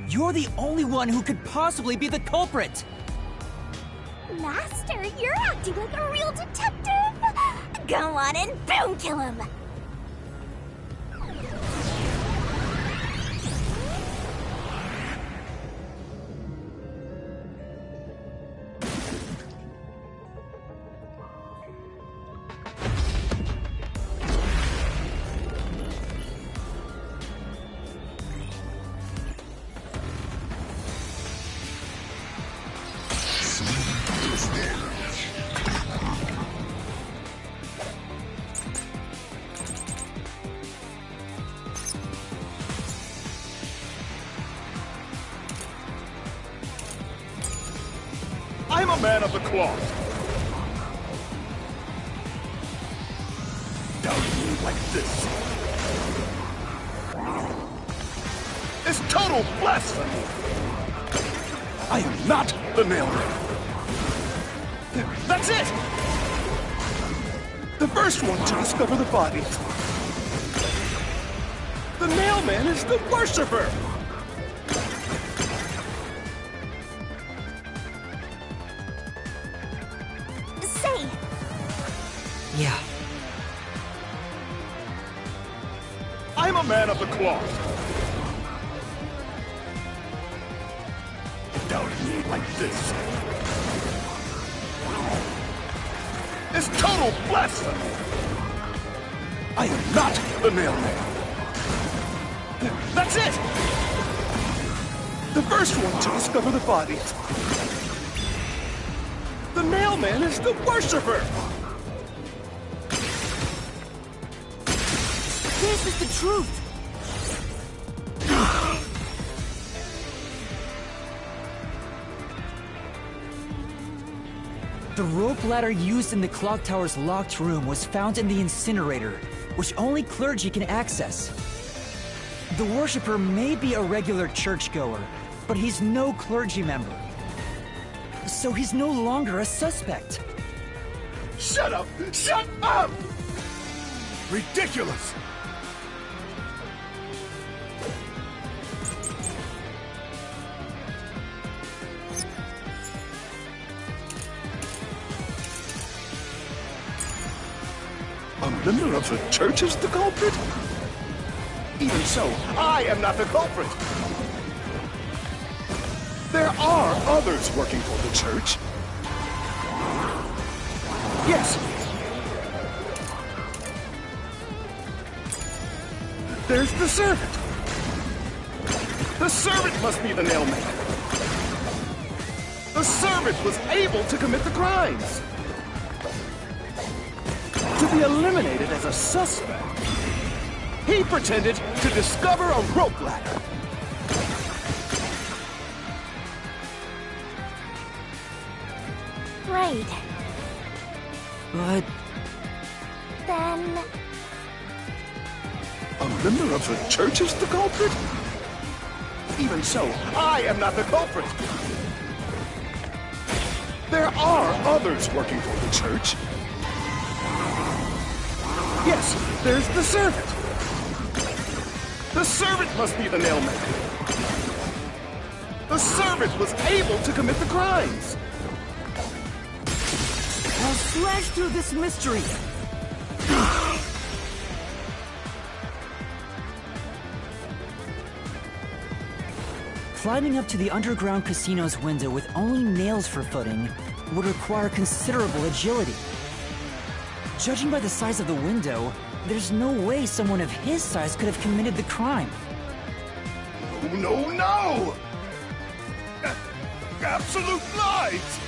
You're the only one who could possibly be the culprit. Master, you're acting like a real detective. Go on and boom kill him. I'm a man of the cloth. Doubting me like this is total blasphemy. I am not the nailman. That's it! The first one to discover the body. The nailman is the worshiper! Say, Yeah. I'm a man of the cloth. Doubting me like this is total blasphemy. I am not the nailman. That's it! The first one to discover the body. The nailman is the worshiper! This is the truth. The rope ladder used in the clock tower's locked room was found in the incinerator. which only clergy can access. The worshiper may be a regular churchgoer, but he's no clergy member. So he's no longer a suspect. Shut up! Shut up! Ridiculous! A member of the church is the culprit? Even so, I am not the culprit! There are others working for the church. Yes. There's the servant. The servant must be the nailmaker. The servant was able to commit the crimes. To be eliminated as a suspect, he pretended to discover a rope ladder. Right. But... Then... A member of the church is the culprit? Even so, I am not the culprit. There are others working for the church. Yes, there's the servant. The servant must be the nailmaker. The servant was able to commit the crimes. I'll slash through this mystery. Climbing up to the underground casino's window with only nails for footing would require considerable agility. Judging by the size of the window, there's no way someone of his size could have committed the crime. No, no! Absolute lies!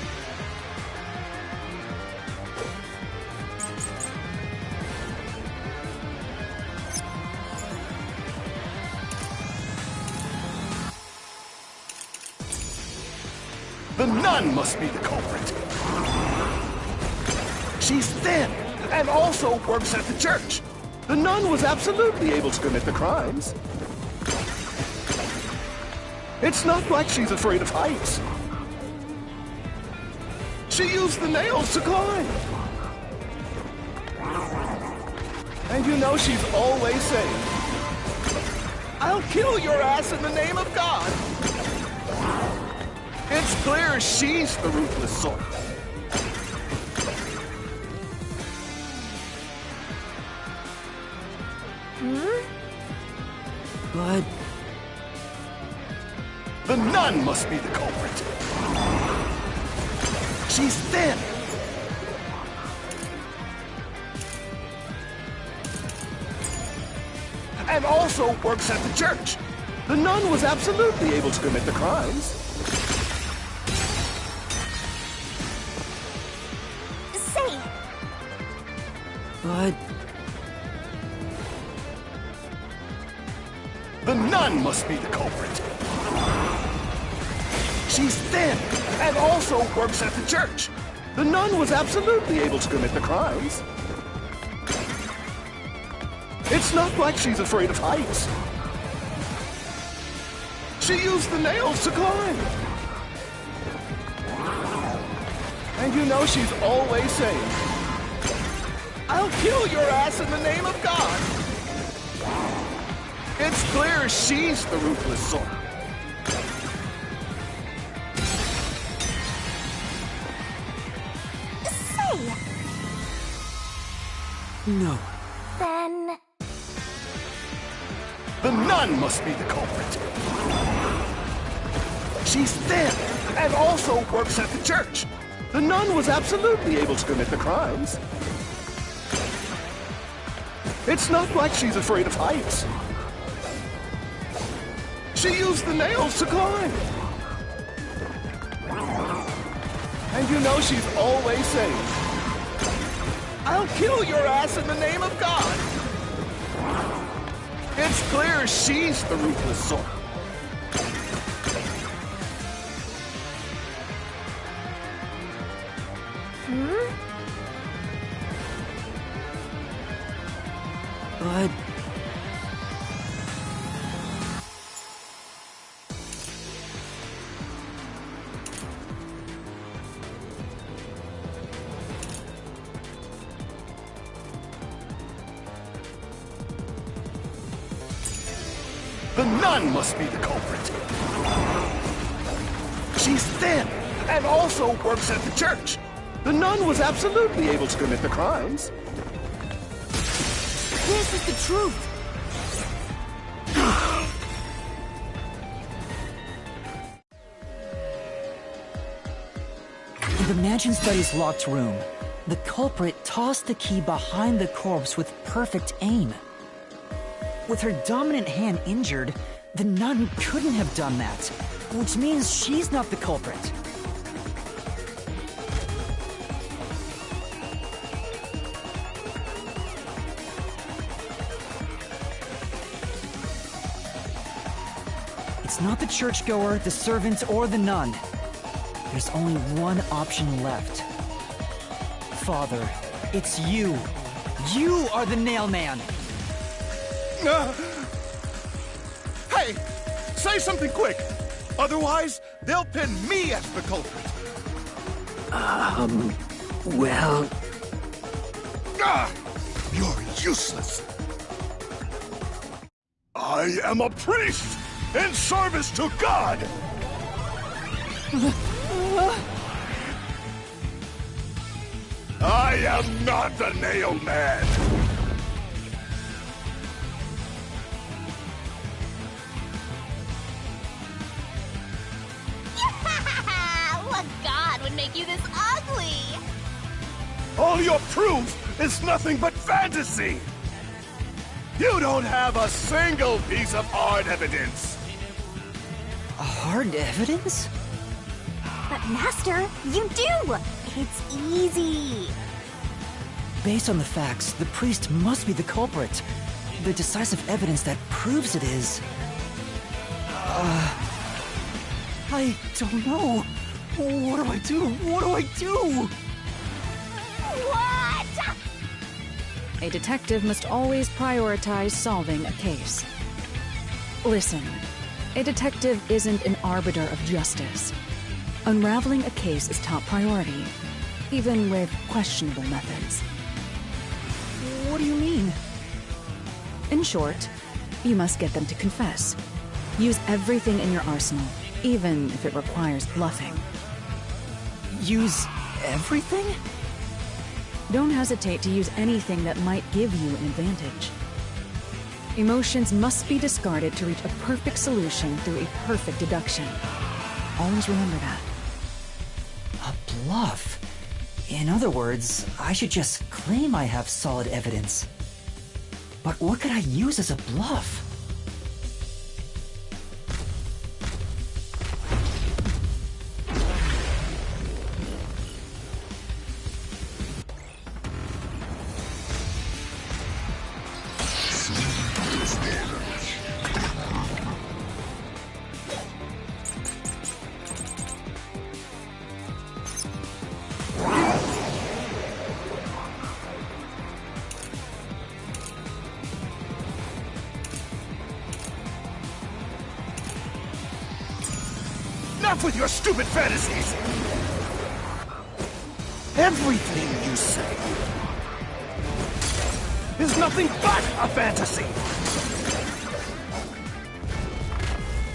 The nun must be the culprit. She's thin, and also works at the church. The nun was absolutely able to commit the crimes. It's not like she's afraid of heights. She used the nails to climb. And you know she's always saying, "I'll kill your ass in the name of God." It's clear she's the ruthless sort. But... The nun must be the culprit. She's thin. And also works at the church. The nun was absolutely able to commit the crimes. Say. But... The nun must be the culprit. She's thin, and also works at the church. The nun was absolutely able to commit the crimes. It's not like she's afraid of heights. She used the nails to climb. And you know she's always saying, "I'll kill your ass in the name of God." It's clear she's the ruthless sort. Say. No. Then... The nun must be the culprit. She's thin, and also works at the church. The nun was absolutely able to commit the crimes. It's not like she's afraid of heights. She used the nails to climb. And you know she's always saying, "I'll kill your ass in the name of God." It's clear she's the ruthless sort. The nun must be the culprit. She's thin, and also works at the church. The nun was absolutely able to commit the crimes. This is the truth. In the Mansion Study's locked room, the culprit tossed the key behind the corpse with perfect aim. With her dominant hand injured, the nun couldn't have done that, which means she's not the culprit. It's not the churchgoer, the servant, or the nun. There's only one option left. Father, it's you. You are the nail man. Hey! Say something quick! Otherwise, they'll pin me as the culprit. Well... You're useless. I am a priest in service to God! I am not the nail man! What god would make you this ugly? All your proof is nothing but fantasy! You don't have a single piece of hard evidence! Hard evidence? But Master, you do! It's easy! Based on the facts, the priest must be the culprit. The decisive evidence that proves it is... I don't know. What do I do? What do I do? What? A detective must always prioritize solving a case. Listen, a detective isn't an arbiter of justice. Unraveling a case is top priority, even with questionable methods. What do you mean? In short, you must get them to confess. Use everything in your arsenal, even if it requires bluffing. Use everything? Don't hesitate to use anything that might give you an advantage. Emotions must be discarded to reach a perfect solution through a perfect deduction. Always remember that. A bluff? In other words, I should just claim I have solid evidence. But what could I use as a bluff? Enough with your stupid fantasies! Everything you say is nothing but a fantasy!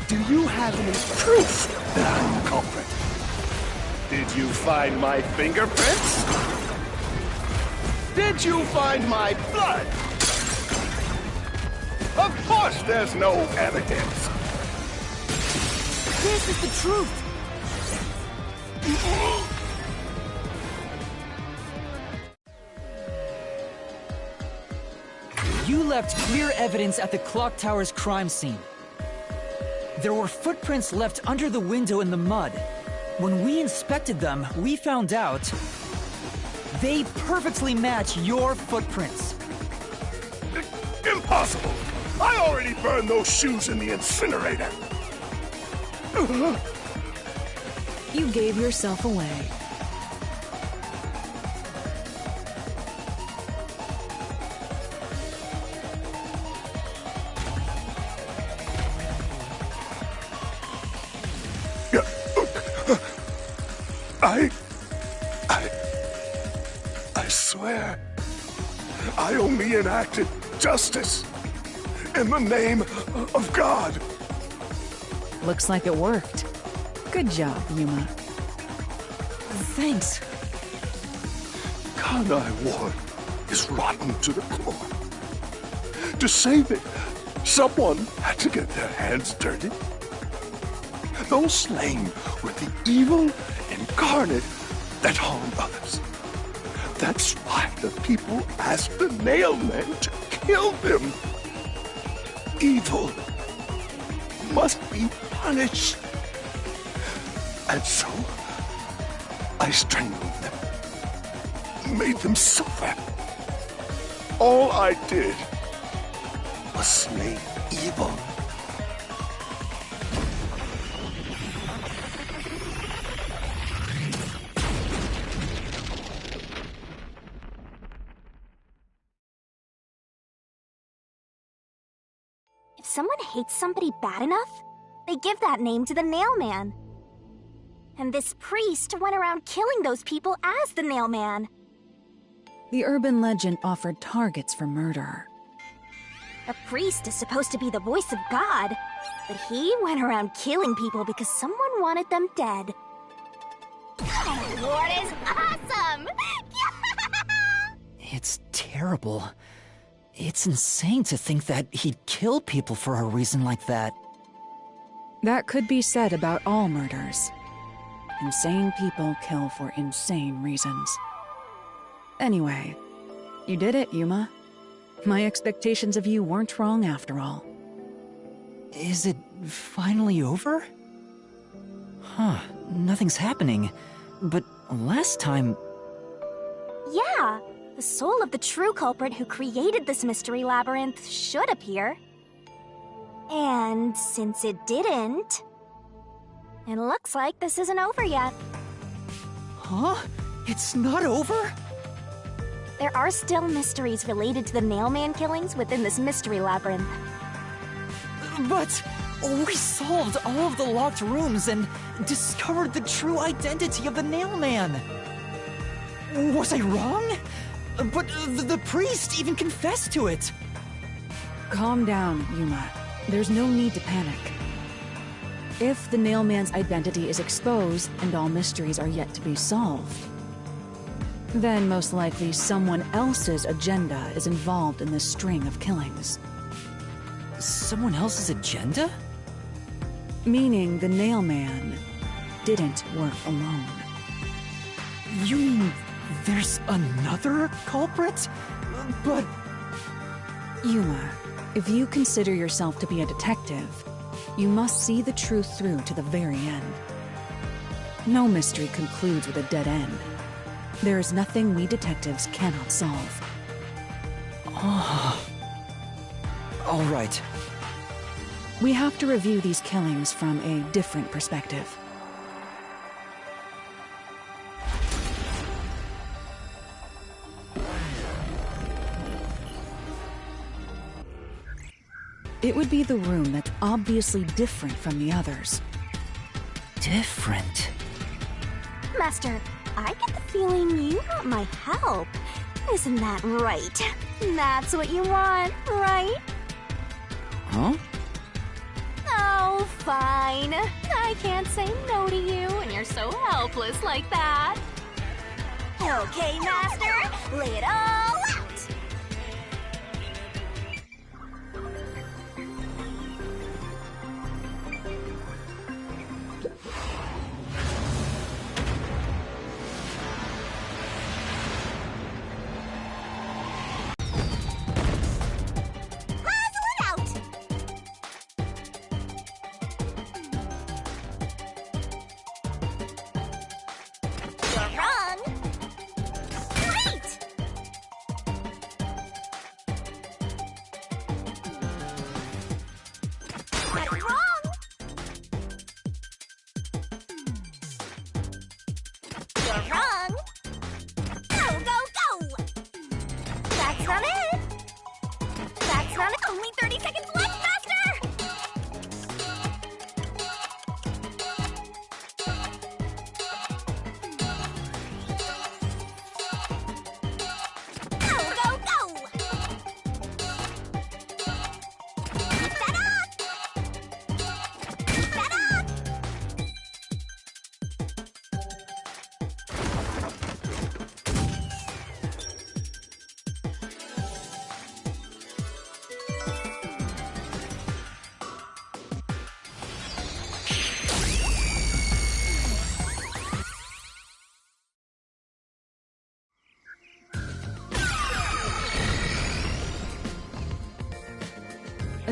Do you have any proof that I'm the culprit? Did you find my fingerprints? Did you find my blood? Of course there's no evidence! This is the truth! You left clear evidence at the clock tower's crime scene. There were footprints left under the window in the mud. When we inspected them, we found out they perfectly match your footprints. Impossible! I already burned those shoes in the incinerator! You gave yourself away. I swear, I only enacted justice. In the name of God. Looks like it worked. Good job, Yuma. Thanks. Kanai Ward is rotten to the core. To save it, someone had to get their hands dirty. Those slain were the evil incarnate that harm others. That's why the people asked the Nailmen to kill them. Evil must be punished. And so, I strangled them, made them suffer. All I did was slay evil. If someone hates somebody bad enough, they give that name to the Nailman. And this priest went around killing those people as the Nailman. The urban legend offered targets for murder. A priest is supposed to be the voice of God, but he went around killing people because someone wanted them dead. Lord is awesome! It's terrible. It's insane to think that he'd kill people for a reason like that. That could be said about all murders. Insane people kill for insane reasons. Anyway, you did it, Yuma. My expectations of you weren't wrong after all. Is it finally over? Huh, nothing's happening. But last time... Yeah, the soul of the true culprit who created this mystery labyrinth should appear. And since it didn't, it looks like this isn't over yet. Huh? It's not over? There are still mysteries related to the Nailman killings within this mystery labyrinth. But we solved all of the locked rooms and discovered the true identity of the Nailman. Was I wrong? But the priest even confessed to it. Calm down, Yuma. There's no need to panic. If the Nailman's identity is exposed and all mysteries are yet to be solved, then most likely someone else's agenda is involved in this string of killings. Someone else's agenda? Meaning the Nailman didn't work alone. You mean there's another culprit? But... Yuma, if you consider yourself to be a detective, you must see the truth through to the very end. No mystery concludes with a dead end. There is nothing we detectives cannot solve. Oh. All right. We have to review these killings from a different perspective. It would be the room that's obviously different from the others. Different? Master, I get the feeling you want my help. Isn't that right? That's what you want, right? Huh? Oh, fine. I can't say no to you when you're so helpless like that. Okay, Master, lay it all out!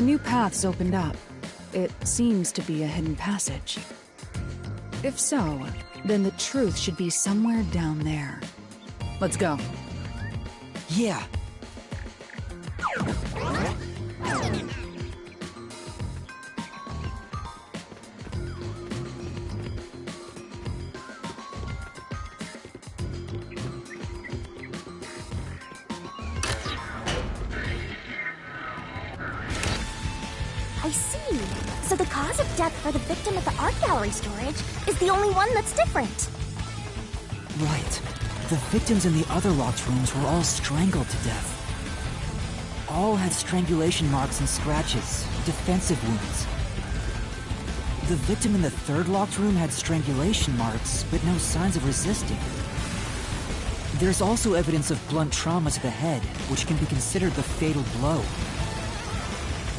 new path's opened up. It seems to be a hidden passage. If so, then the truth should be somewhere down there. Let's go. Yeah. I see. So the cause of death for the victim at the art gallery storage is the only one that's different. Right. The victims in the other locked rooms were all strangled to death. All had strangulation marks and scratches, defensive wounds. The victim in the third locked room had strangulation marks, but no signs of resisting. There's also evidence of blunt trauma to the head, which can be considered the fatal blow.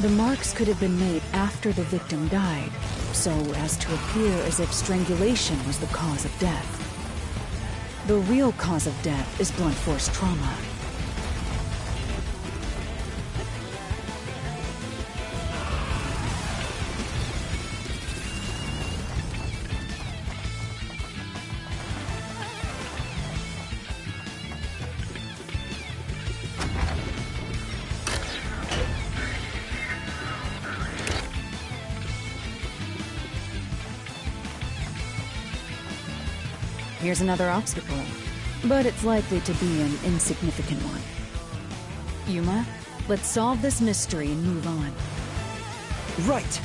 The marks could have been made after the victim died, so as to appear as if strangulation was the cause of death. The real cause of death is blunt force trauma. Here's another obstacle, but it's likely to be an insignificant one. Yuma, let's solve this mystery and move on. Right!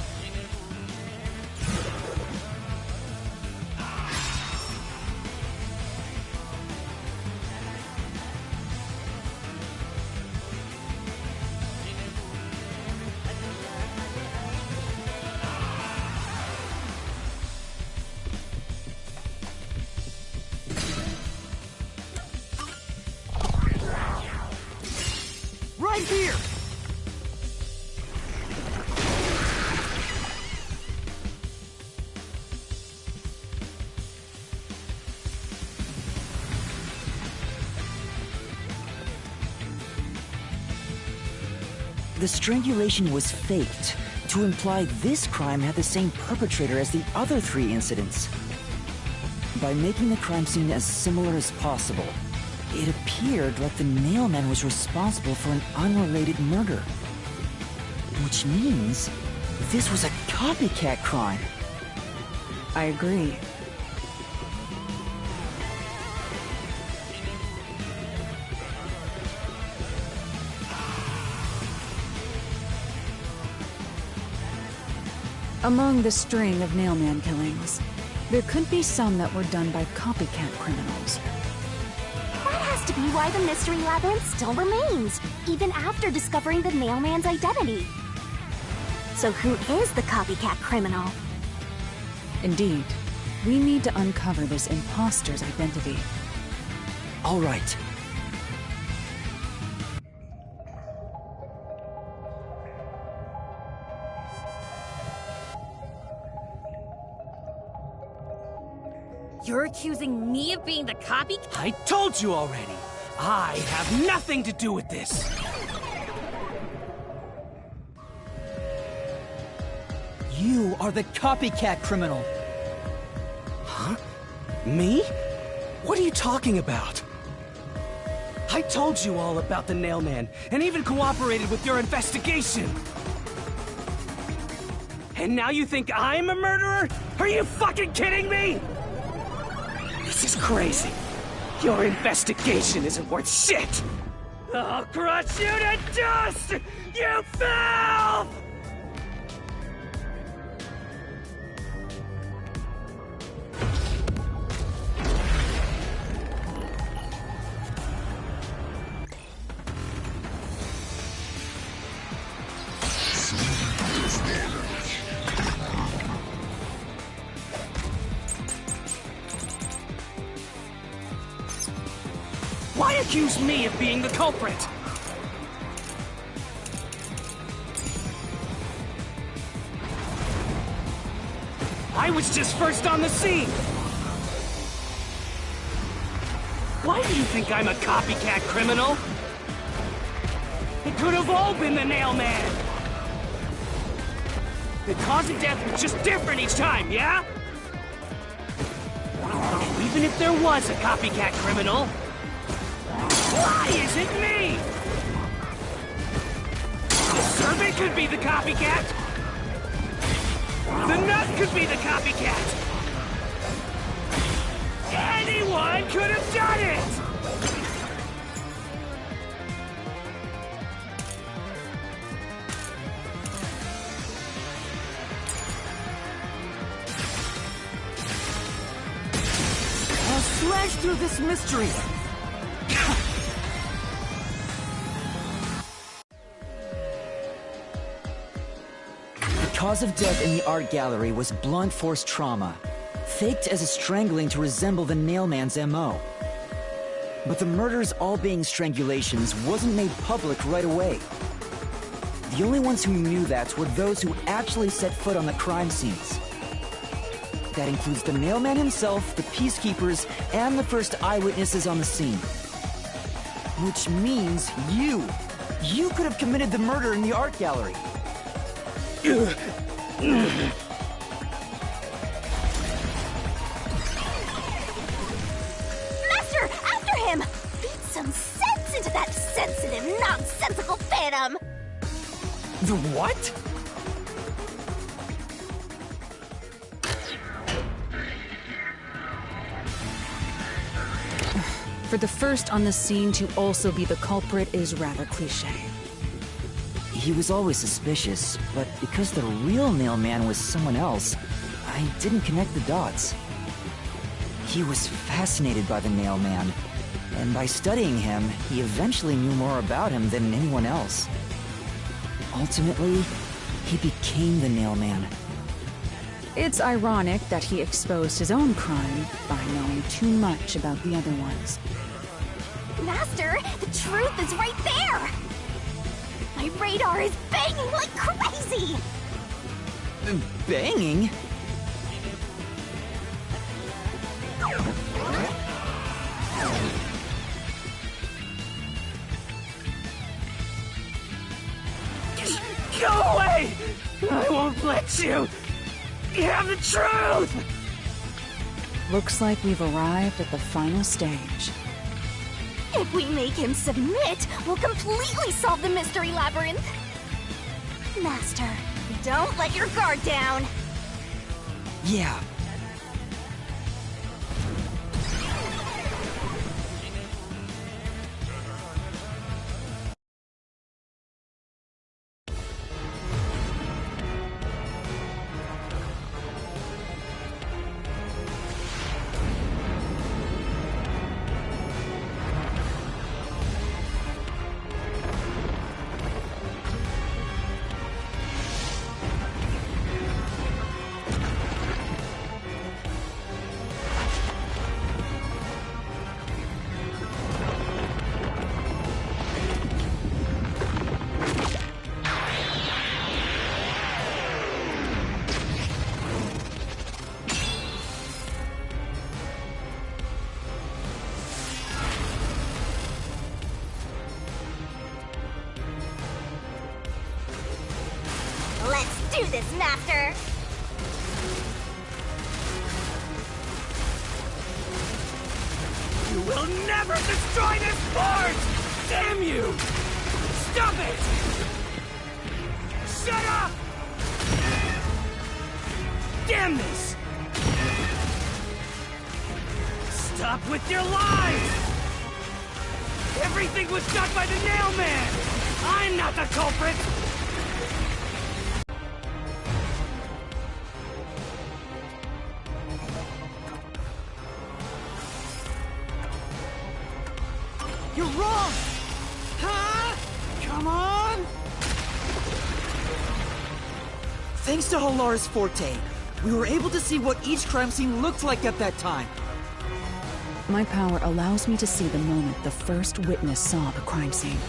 Right here! The strangulation was faked, to imply this crime had the same perpetrator as the other 3 incidents. By making the crime scene as similar as possible, it appeared like the mailman was responsible for an unrelated murder. Which means this was a copycat crime. I agree. Among the string of mailman killings, there could be some that were done by copycat criminals. That has to be why the mystery labyrinth still remains, even after discovering the mailman's identity. So who is the copycat criminal? Indeed, we need to uncover this imposter's identity. All right. You're accusing me of being the copycat? I told you already. I have nothing to do with this. You are the copycat criminal. Huh? Me? What are you talking about? I told you all about the Nailman, and even cooperated with your investigation. And now you think I'm a murderer? Are you fucking kidding me? This is crazy. Your investigation isn't worth shit. I'll crush you to dust, you filth! Why accuse me of being the culprit? I was just first on the scene! Why do you think I'm a copycat criminal? It could have all been the Nailman! The cause of death was just different each time, yeah? Even if there was a copycat criminal, why is it me? The servant could be the copycat. The nut could be the copycat. Anyone could have done it! I'll slash through this mystery! The cause of death in the art gallery was blunt force trauma, faked as a strangling to resemble the Nailman's MO. But the murders all being strangulations wasn't made public right away. The only ones who knew that were those who actually set foot on the crime scenes. That includes the Nailman himself, the Peacekeepers, and the first eyewitnesses on the scene. Which means you! You could have committed the murder in the art gallery. Master, after him! Beat some sense into that sensitive, nonsensical phantom! The what? For the first on the scene to also be the culprit is rather cliché. He was always suspicious, but because the real Nailman was someone else, I didn't connect the dots. He was fascinated by the Nailman, and by studying him, he eventually knew more about him than anyone else. Ultimately, he became the Nailman. It's ironic that he exposed his own crime by knowing too much about the other ones. Master, the truth is right there! My radar is banging like crazy! Banging? Go away! I won't let you! You have the truth! Looks like we've arrived at the final stage. If we make him submit, we'll completely solve the mystery labyrinth! Master, don't let your guard down! Yeah. Let's do this, Master! You will never destroy this fort! Damn you! Stop it! Shut up! Damn this! Stop with your lies! Everything was done by the Nailman! I'm not the culprit! You're wrong! Huh? Come on! Thanks to Halar's forte, we were able to see what each crime scene looked like at that time. My power allows me to see the moment the first witness saw the crime scene.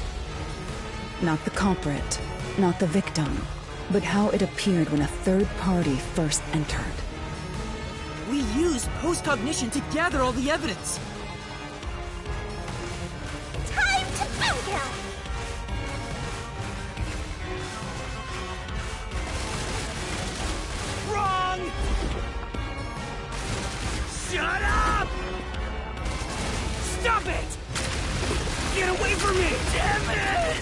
Not the culprit, not the victim, but how it appeared when a third party first entered. We used post-cognition to gather all the evidence. Time to bungle! Shut up! Stop it! Get away from me! Damn it!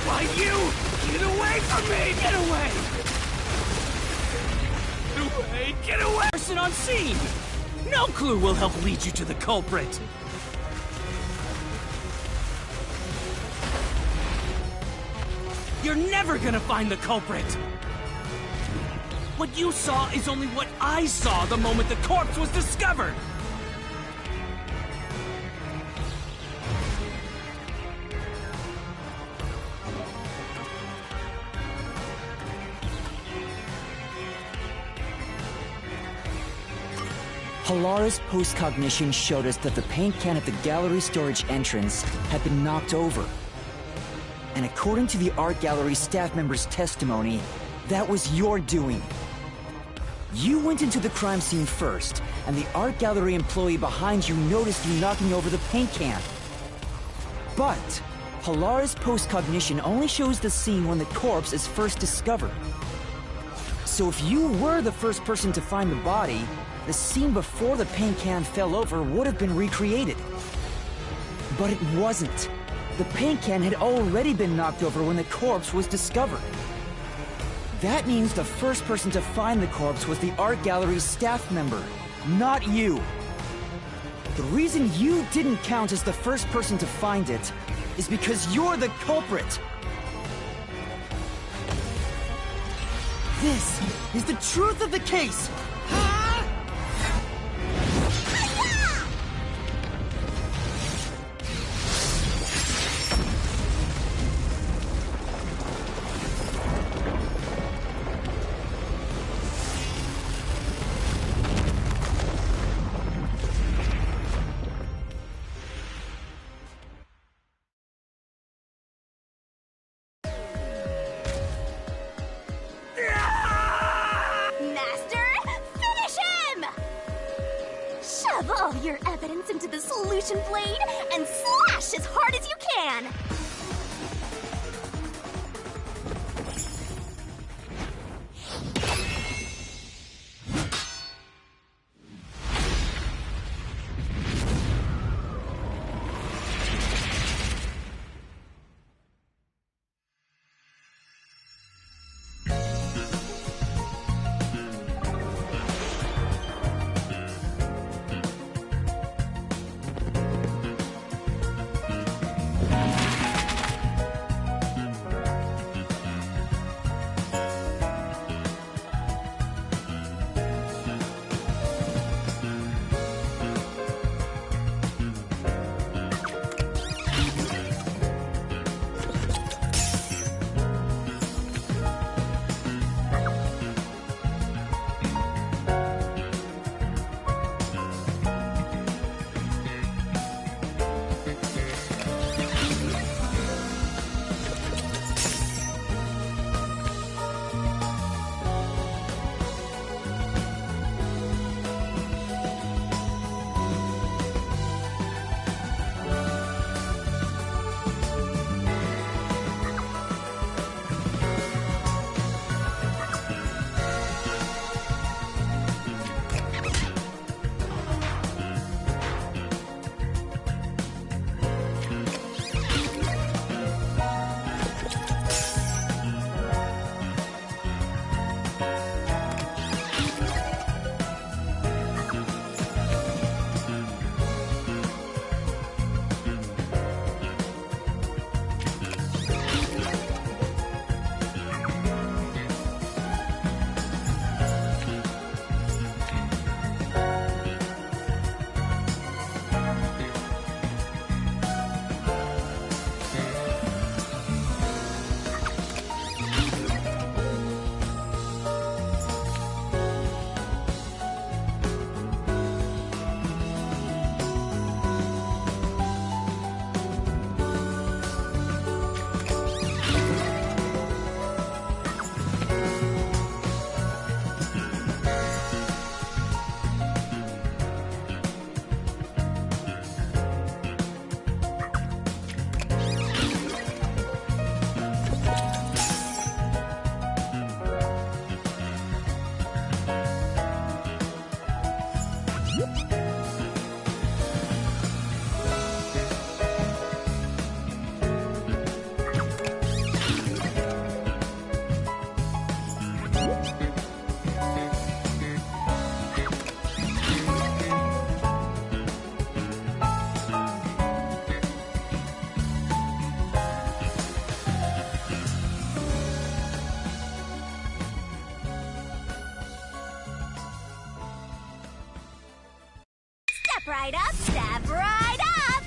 Why you? Get away from me! Get away! Get away! Get away! Person on scene! No clue will help lead you to the culprit! You're never gonna find the culprit! What you saw is only what I saw the moment the corpse was discovered! Halara's post-cognition showed us that the paint can at the gallery storage entrance had been knocked over. And according to the art gallery staff member's testimony, that was your doing. You went into the crime scene first, and the art gallery employee behind you noticed you knocking over the paint can. But Halara's post-cognition only shows the scene when the corpse is first discovered. So if you were the first person to find the body, the scene before the paint can fell over would have been recreated. But it wasn't. The paint can had already been knocked over when the corpse was discovered. That means the first person to find the corpse was the art gallery's staff member, not you. The reason you didn't count as the first person to find it is because you're the culprit. This is the truth of the case. All your evidence into the solution blade and slash as hard as you can! right up, step right up!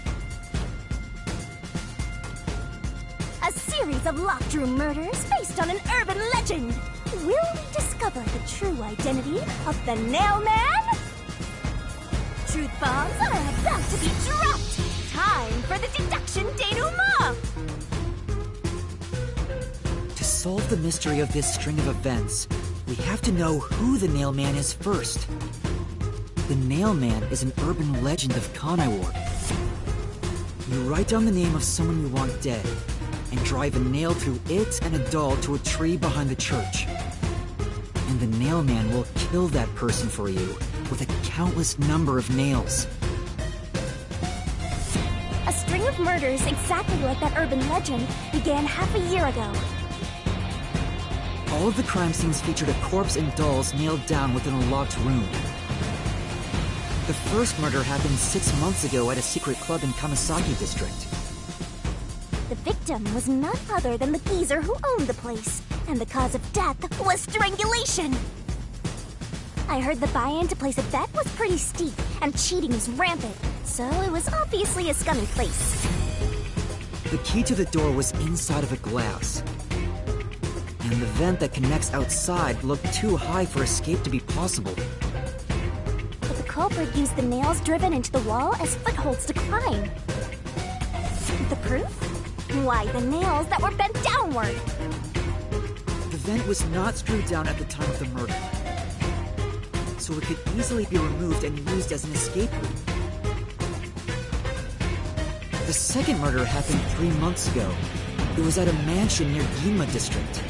A series of locked room murders based on an urban legend. Will we discover the true identity of the Nail Man? Truth bombs are about to be dropped! Time for the deduction denouement! To solve the mystery of this string of events, we have to know who the Nail Man is first. The Nail Man is an urban legend of Kanaiwar. You write down the name of someone you want dead, and drive a nail through it and a doll to a tree behind the church. And the Nail Man will kill that person for you with a countless number of nails. A string of murders exactly like that urban legend began half a year ago. All of the crime scenes featured a corpse and dolls nailed down within a locked room. The first murder happened 6 months ago at a secret club in Kamasaki district. The victim was none other than the geezer who owned the place, and the cause of death was strangulation. I heard the buy-in to place a bet was pretty steep, and cheating was rampant, so it was obviously a scummy place. The key to the door was inside of a glass, and the vent that connects outside looked too high for escape to be possible. But the culprit used the nails driven into the wall as footholds to climb. The proof? Why, the nails that were bent downward! The vent was not screwed down at the time of the murder, so it could easily be removed and used as an escape route. The second murder happened 3 months ago. It was at a mansion near Ginma district.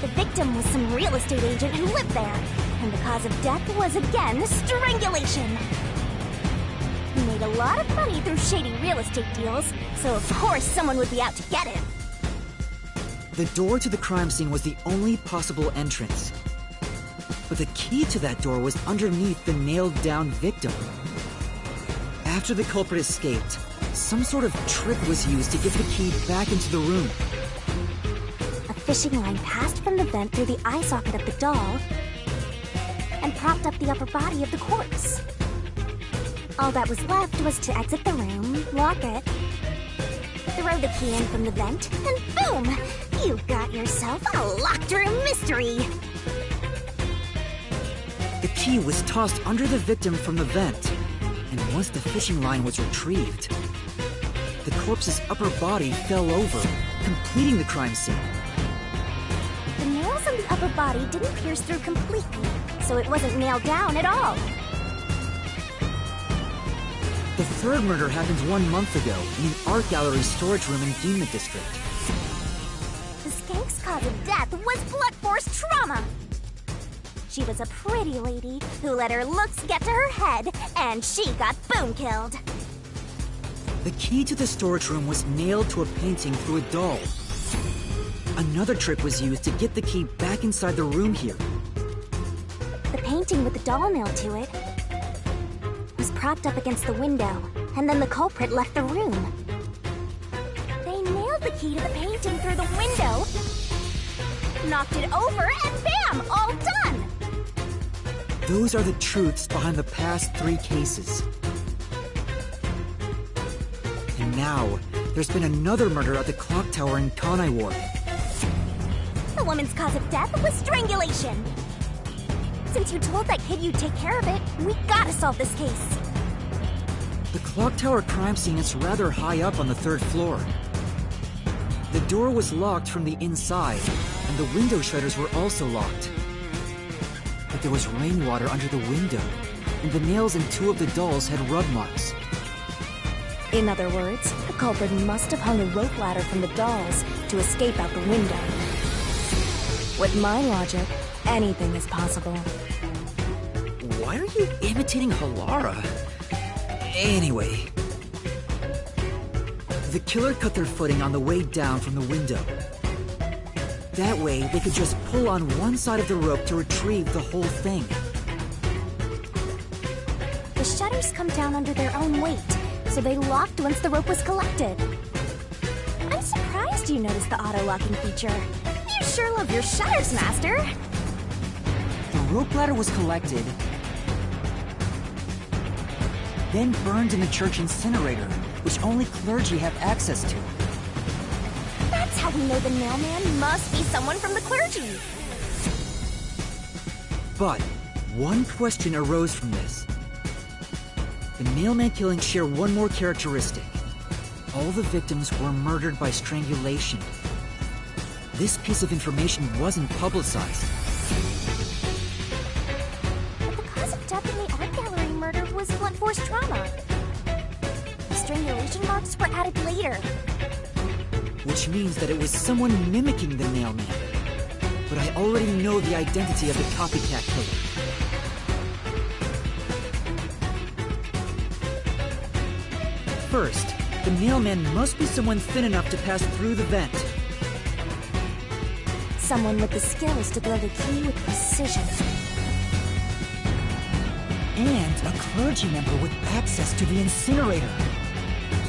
The victim was some real estate agent who lived there, and the cause of death was again strangulation. He made a lot of money through shady real estate deals, so of course someone would be out to get him. The door to the crime scene was the only possible entrance. But the key to that door was underneath the nailed-down victim. After the culprit escaped, some sort of trick was used to get the key back into the room. A fishing line passed from the vent through the eye socket of the doll and propped up the upper body of the corpse. All that was left was to exit the room, lock it, throw the key in from the vent, and boom! You've got yourself a locked room mystery! The key was tossed under the victim from the vent, and once the fishing line was retrieved, the corpse's upper body fell over, completing the crime scene. The nails on the upper body didn't pierce through completely, so it wasn't nailed down at all. The third murder happened 1 month ago in an art gallery storage room in Ginma district. The skank's cause of death was blunt force trauma! She was a pretty lady who let her looks get to her head, and she got boom killed. The key to the storage room was nailed to a painting through a doll. Another trick was used to get the key back inside the room here. The painting with the doll nailed to it was propped up against the window, and then the culprit left the room. They nailed the key to the painting through the window, knocked it over, and bam! All done! Those are the truths behind the past 3 cases. And now, there's been another murder at the clock tower in Kanaiwar. The woman's cause of death was strangulation. Since you told that kid you'd take care of it, we gotta solve this case. The clock tower crime scene is rather high up on the 3rd floor. The door was locked from the inside, and the window shutters were also locked. But there was rainwater under the window, and the nails in 2 of the dolls had rub marks. In other words, the culprit must have hung a rope ladder from the dolls to escape out the window. With my logic, anything is possible. Why are you imitating Halara? Anyway. The killer cut their footing on the way down from the window. That way, they could just pull on one side of the rope to retrieve the whole thing. The shutters come down under their own weight, so they locked once the rope was collected. I'm surprised you noticed the auto-locking feature. You sure love your shutters, Master! The rope ladder was collected, then burned in the church incinerator, which only clergy have access to. That's how we know the mailman must be someone from the clergy. But one question arose from this. The mailman killings share one more characteristic. All the victims were murdered by strangulation. This piece of information wasn't publicized. But the cause of death in the art gallery murder was blunt force trauma. The strangulation marks were added later. Which means that it was someone mimicking the mailman. But I already know the identity of the copycat killer. First, the mailman must be someone thin enough to pass through the vent. Someone with the skills to blow the key with precision. And a clergy member with access to the incinerator.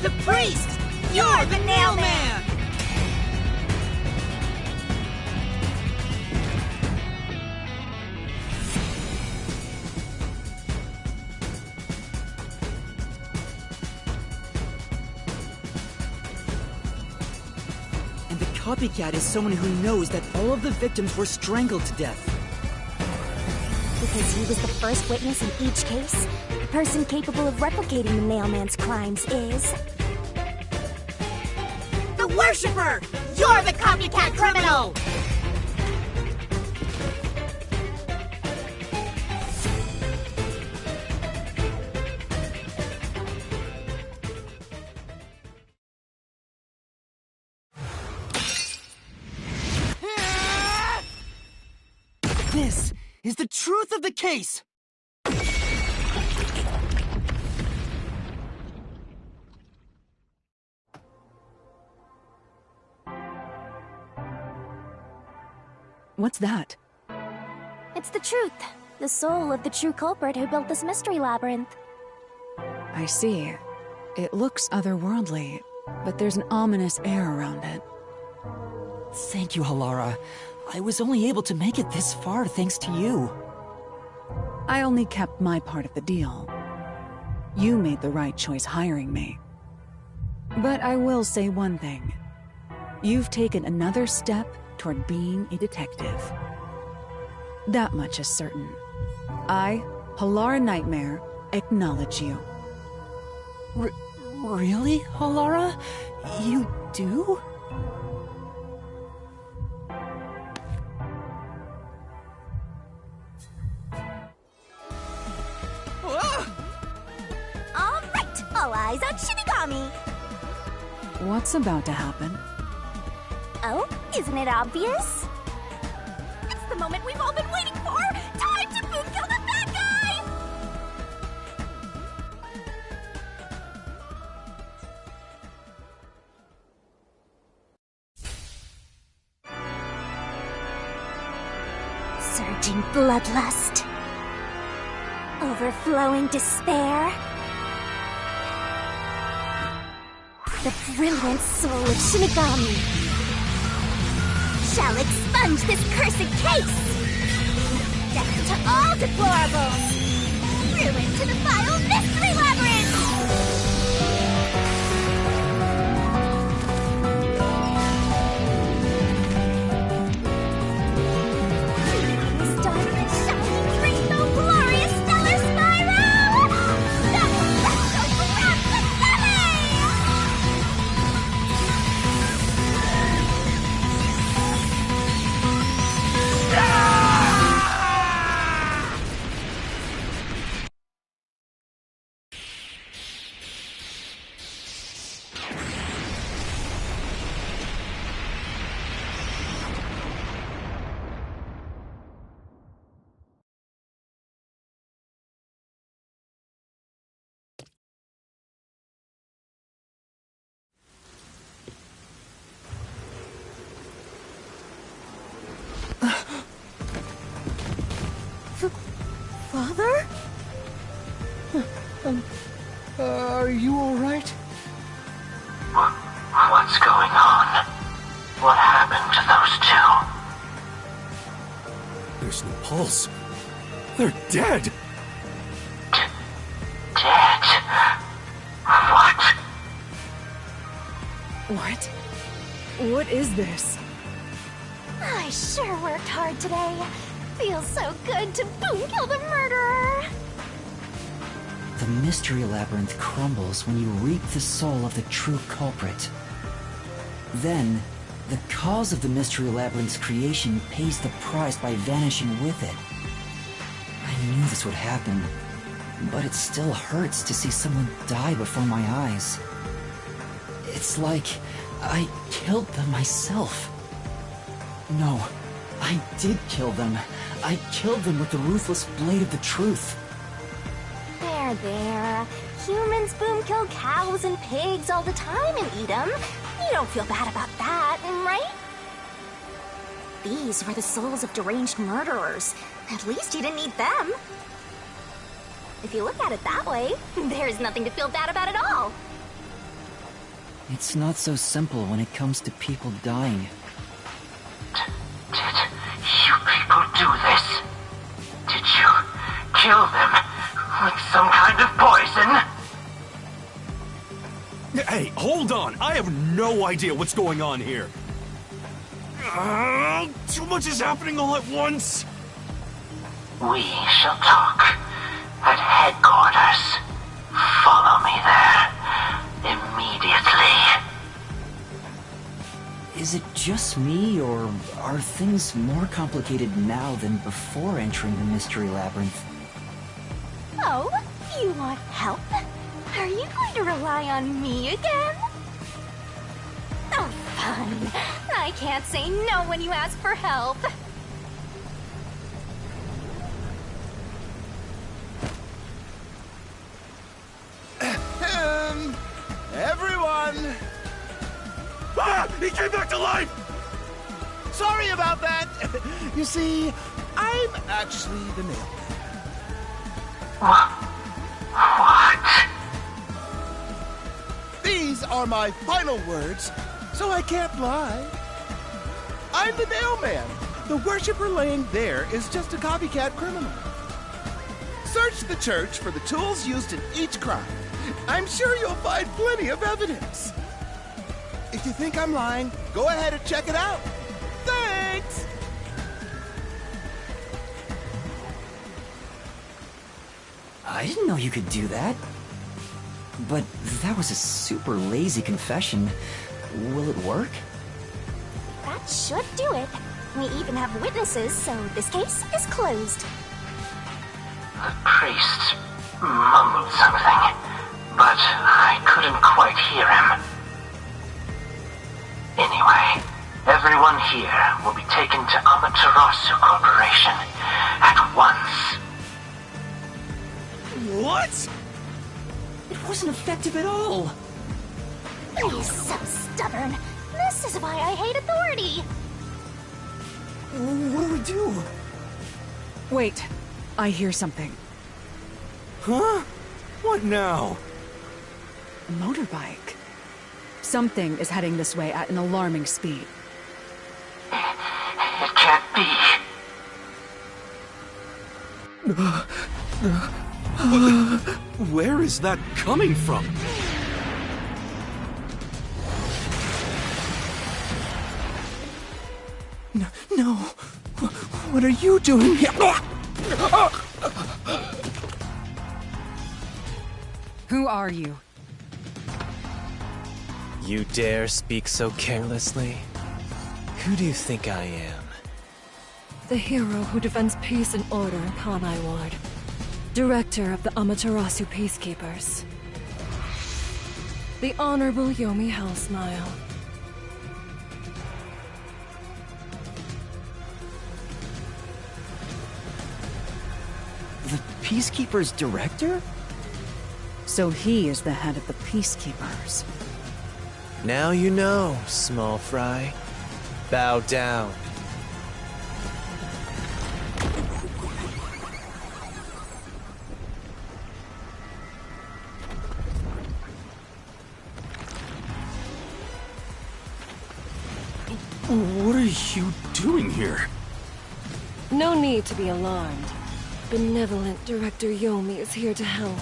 The priest! You're the mailman! And the copycat is someone who knows that all of the victims were strangled to death. Because he was the first witness in each case, the person capable of replicating the mailman's crimes is... The Worshipper! You're the copycat criminal! This is the truth of the case! What's that? It's the truth. The soul of the true culprit who built this mystery labyrinth. I see. It looks otherworldly, but there's an ominous air around it. Thank you, Halara. I was only able to make it this far thanks to you. I only kept my part of the deal. You made the right choice hiring me. But I will say one thing. You've taken another step toward being a detective. That much is certain. I, Halara Nightmare, acknowledge you. Really, Halara? You do? All right, all eyes on Shinigami. What's about to happen? Oh, isn't it obvious? It's the moment we've all been waiting for! Time to boom kill the bad guy! Surging bloodlust. Overflowing despair. The brilliant soul of Shinigami shall expunge this cursed case! Death to all deplorables! Ruin to the vile mystery labyrinth! Starry, shining, rainbow, glorious, stellar spiral! The Retrograph Father? Are you alright? What's going on? What happened to those two? There's no pulse. They're dead. Dead? What? What is this? I sure worked hard today. Feels so good to boom kill the murderer. The mystery labyrinth crumbles when you reap the soul of the true culprit. Then, the cause of the mystery labyrinth's creation pays the price by vanishing with it. I knew this would happen, but it still hurts to see someone die before my eyes. It's like I killed them myself. No, I did kill them. I killed them with the ruthless blade of the truth. There. Humans boom kill cows and pigs all the time and eat them. You don't feel bad about that, right? These were the souls of deranged murderers. At least you didn't eat them. If you look at it that way, there's nothing to feel bad about at all. It's not so simple when it comes to people dying. Did you people do this? Did you kill them with some kind of poison? Hey, hold on! I have no idea what's going on here. Too much is happening all at once. We shall talk at headquarters. Follow me there immediately. Is it just me, or are things more complicated now than before entering the mystery labyrinth? Oh, you want help? Are you going to rely on me again? Oh, fine. I can't say no when you ask for help. Everyone! Ah! He came back to life! Sorry about that! You see, I'm actually the mailman. What? These are my final words, so I can't lie. I'm the mailman. The worshiper laying there is just a copycat criminal. Search the church for the tools used in each crime. I'm sure you'll find plenty of evidence. If you think I'm lying, go ahead and check it out. Thanks! I didn't know you could do that. But that was a super lazy confession. Will it work? That should do it. We even have witnesses, so this case is closed. The priest mumbled something, but I couldn't quite hear him. Anyway, everyone here will be taken to Amaterasu Corporation at once. What? It wasn't effective at all. He's so stubborn. This is why I hate authority. What do we do? Wait, I hear something. Huh? What now? A motorbike. Something is heading this way at an alarming speed. It can't be. Where is that coming from? No. What are you doing here? Who are you? You dare speak so carelessly? Who do you think I am? The hero who defends peace and order in Kanai Ward. Director of the Amaterasu Peacekeepers. The Honorable Yomi Hellsmile. The Peacekeeper's director? So he is the head of the Peacekeepers. Now you know, small fry. Bow down. What are you doing here? No need to be alarmed. Benevolent Director Yomi is here to help.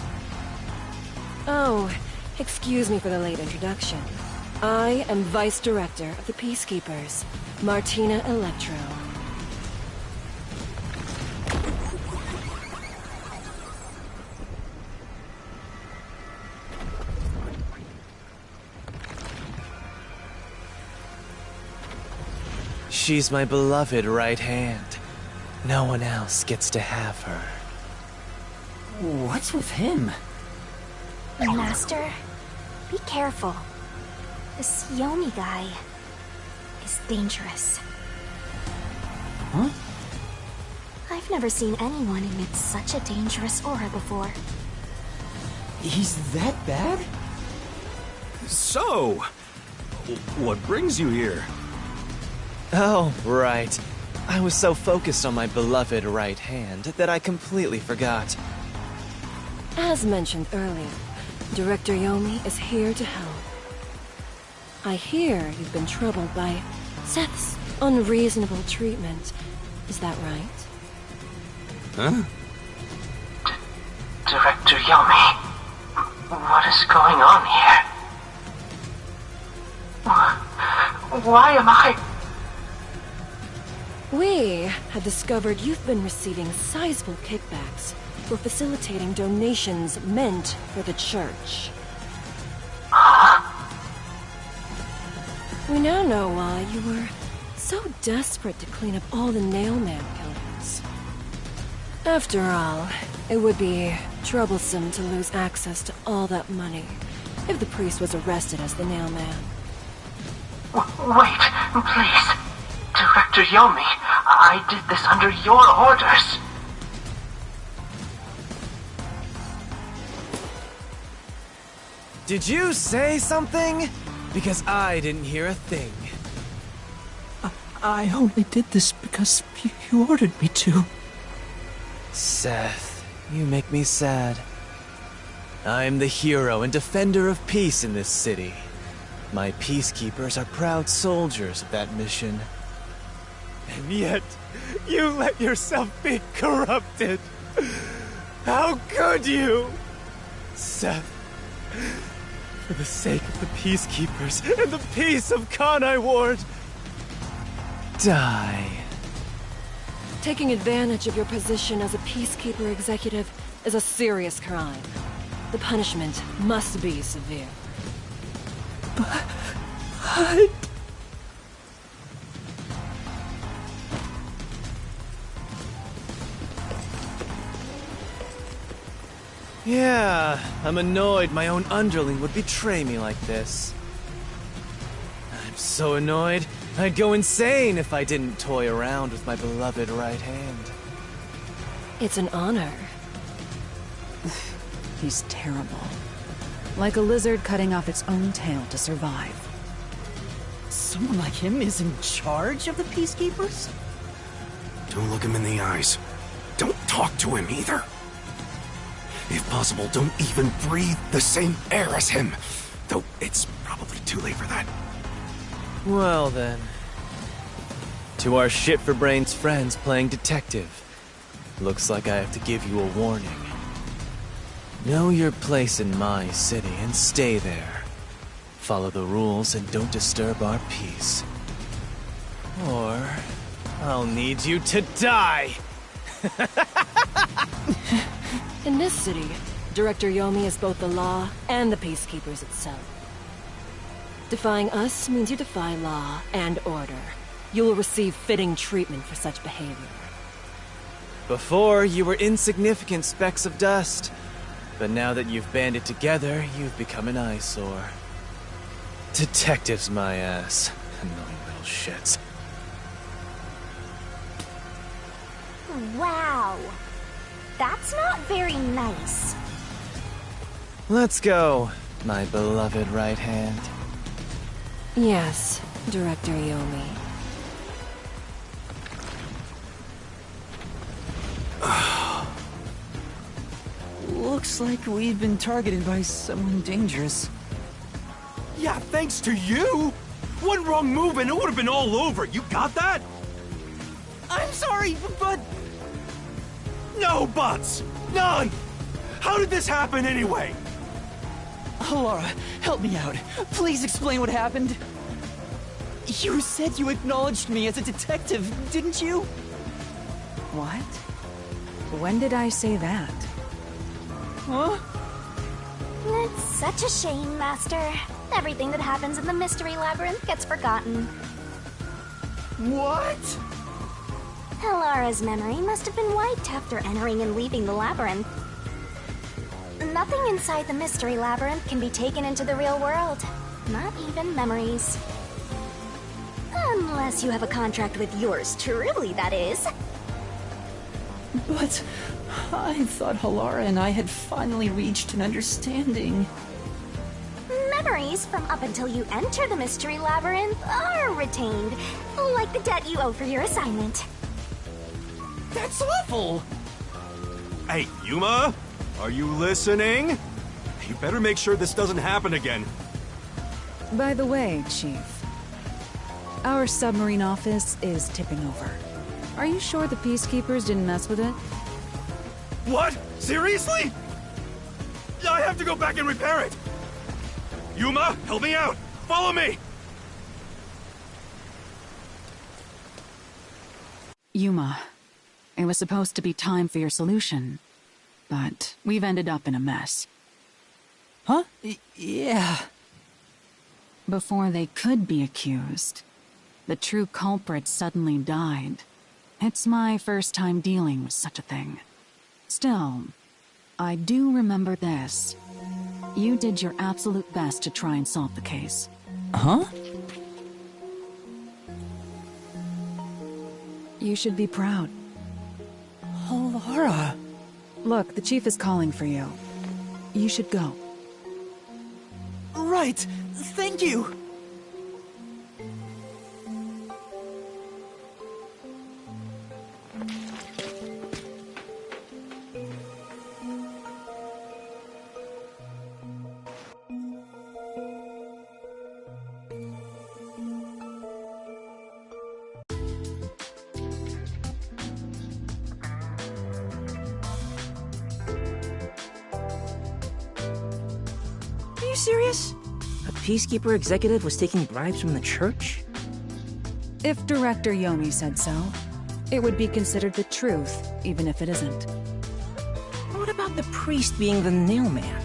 Oh, excuse me for the late introduction. I am Vice Director of the Peacekeepers, Martina Electro. She's my beloved right hand. No one else gets to have her. What's with him? Master, be careful. This Yomi guy is dangerous. Huh? I've never seen anyone emit such a dangerous aura before. He's that bad? So, what brings you here? Oh, right. I was so focused on my beloved right hand that I completely forgot. As mentioned earlier, Director Yomi is here to help. I hear you've been troubled by Seth's unreasonable treatment. Is that right? Huh? Director Yomi, what is going on here? Why am I... We had discovered you've been receiving sizable kickbacks for facilitating donations meant for the church. We now know why you were so desperate to clean up all the Nailman killings. After all, it would be troublesome to lose access to all that money if the priest was arrested as the Nailman. Wait, please. Director Yomi, I did this under your orders. Did you say something? Because I didn't hear a thing. I only did this because you ordered me to. Seth, you make me sad. I'm the hero and defender of peace in this city. My peacekeepers are proud soldiers of that mission. And yet, you let yourself be corrupted. How could you? Seth, for the sake of the peacekeepers and the peace of Kanai Ward, die. Taking advantage of your position as a peacekeeper executive is a serious crime. The punishment must be severe. But... Yeah, I'm annoyed my own underling would betray me like this. I'm so annoyed, I'd go insane if I didn't toy around with my beloved right hand. It's an honor. He's terrible. Like a lizard cutting off its own tail to survive. Someone like him is in charge of the Peacekeepers? Don't look him in the eyes. Don't talk to him either. If possible, don't even breathe the same air as him. Though it's probably too late for that. Well then. To our shit-for-brains friends playing detective. Looks like I have to give you a warning. Know your place in my city and stay there. Follow the rules and don't disturb our peace. Or I'll need you to die! In this city, Director Yomi is both the law and the Peacekeepers itself. Defying us means you defy law and order. You will receive fitting treatment for such behavior. Before, you were insignificant specks of dust. But now that you've banded together, you've become an eyesore. Detectives, my ass. Annoying little shits. Wow. That's not very nice. Let's go, my beloved right hand. Yes, Director Yomi. Looks like we've been targeted by someone dangerous. Yeah, thanks to you! One wrong move and it would have been all over. You got that? I'm sorry, but... No buts! None! How did this happen anyway? Laura, help me out. Please explain what happened. You said you acknowledged me as a detective, didn't you? What? When did I say that? Huh? It's such a shame, Master. Everything that happens in the Mystery Labyrinth gets forgotten. What? Elara's memory must have been wiped after entering and leaving the labyrinth. Nothing inside the Mystery Labyrinth can be taken into the real world. Not even memories. Unless you have a contract with yours truly, that is. But I thought Halara and I had finally reached an understanding. Memories from up until you enter the Mystery Labyrinth are retained, like the debt you owe for your assignment. That's awful! Hey, Yuma? Are you listening? You better make sure this doesn't happen again. By the way, Chief, our submarine office is tipping over. Are you sure the Peacekeepers didn't mess with it? What? Seriously? I have to go back and repair it! Yuma, help me out! Follow me! Yuma, it was supposed to be time for your solution, but we've ended up in a mess. Huh? Yeah. Before they could be accused, the true culprit suddenly died. It's my first time dealing with such a thing. Still, I do remember this. You did your absolute best to try and solve the case. Huh? You should be proud. Oh, Laura. Look, the Chief is calling for you. You should go. Right. Thank you. Are you serious? A Peacekeeper executive was taking bribes from the church? If Director Yomi said so, it would be considered the truth, even if it isn't. What about the priest being the nail man?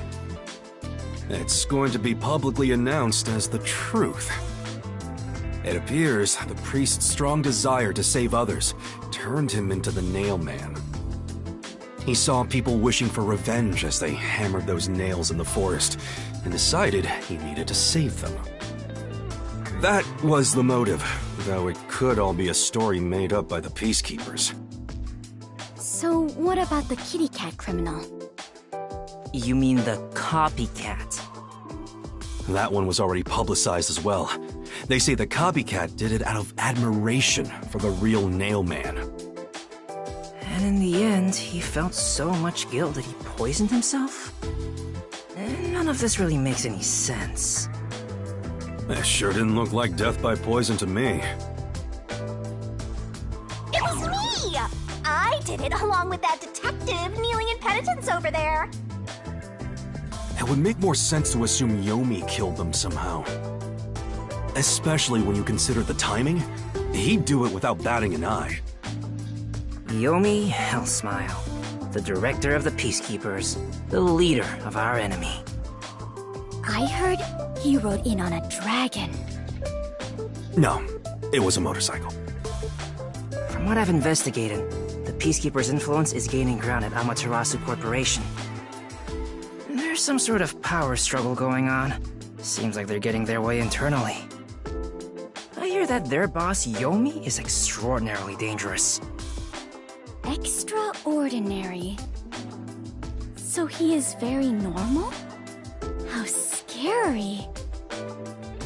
It's going to be publicly announced as the truth. It appears the priest's strong desire to save others turned him into the nail man. He saw people wishing for revenge as they hammered those nails in the forest, and decided he needed to save them. That was the motive, though it could all be a story made up by the Peacekeepers. So what about the kitty cat criminal? You mean the copycat? That one was already publicized as well. They say the copycat did it out of admiration for the real nail man. And in the end, he felt so much guilt that he poisoned himself? None of this really makes any sense. That sure didn't look like death by poison to me. It was me! I did it along with that detective kneeling in penitence over there. It would make more sense to assume Yomi killed them somehow. Especially when you consider the timing. He'd do it without batting an eye. Yomi Hellsmile, the director of the Peacekeepers, the leader of our enemy. I heard he rode in on a dragon. No, it was a motorcycle. From what I've investigated, the Peacekeepers' influence is gaining ground at Amaterasu Corporation. There's some sort of power struggle going on. Seems like they're getting their way internally. I hear that their boss, Yomi, is extraordinarily dangerous. Extraordinary. So he is very normal? How scary.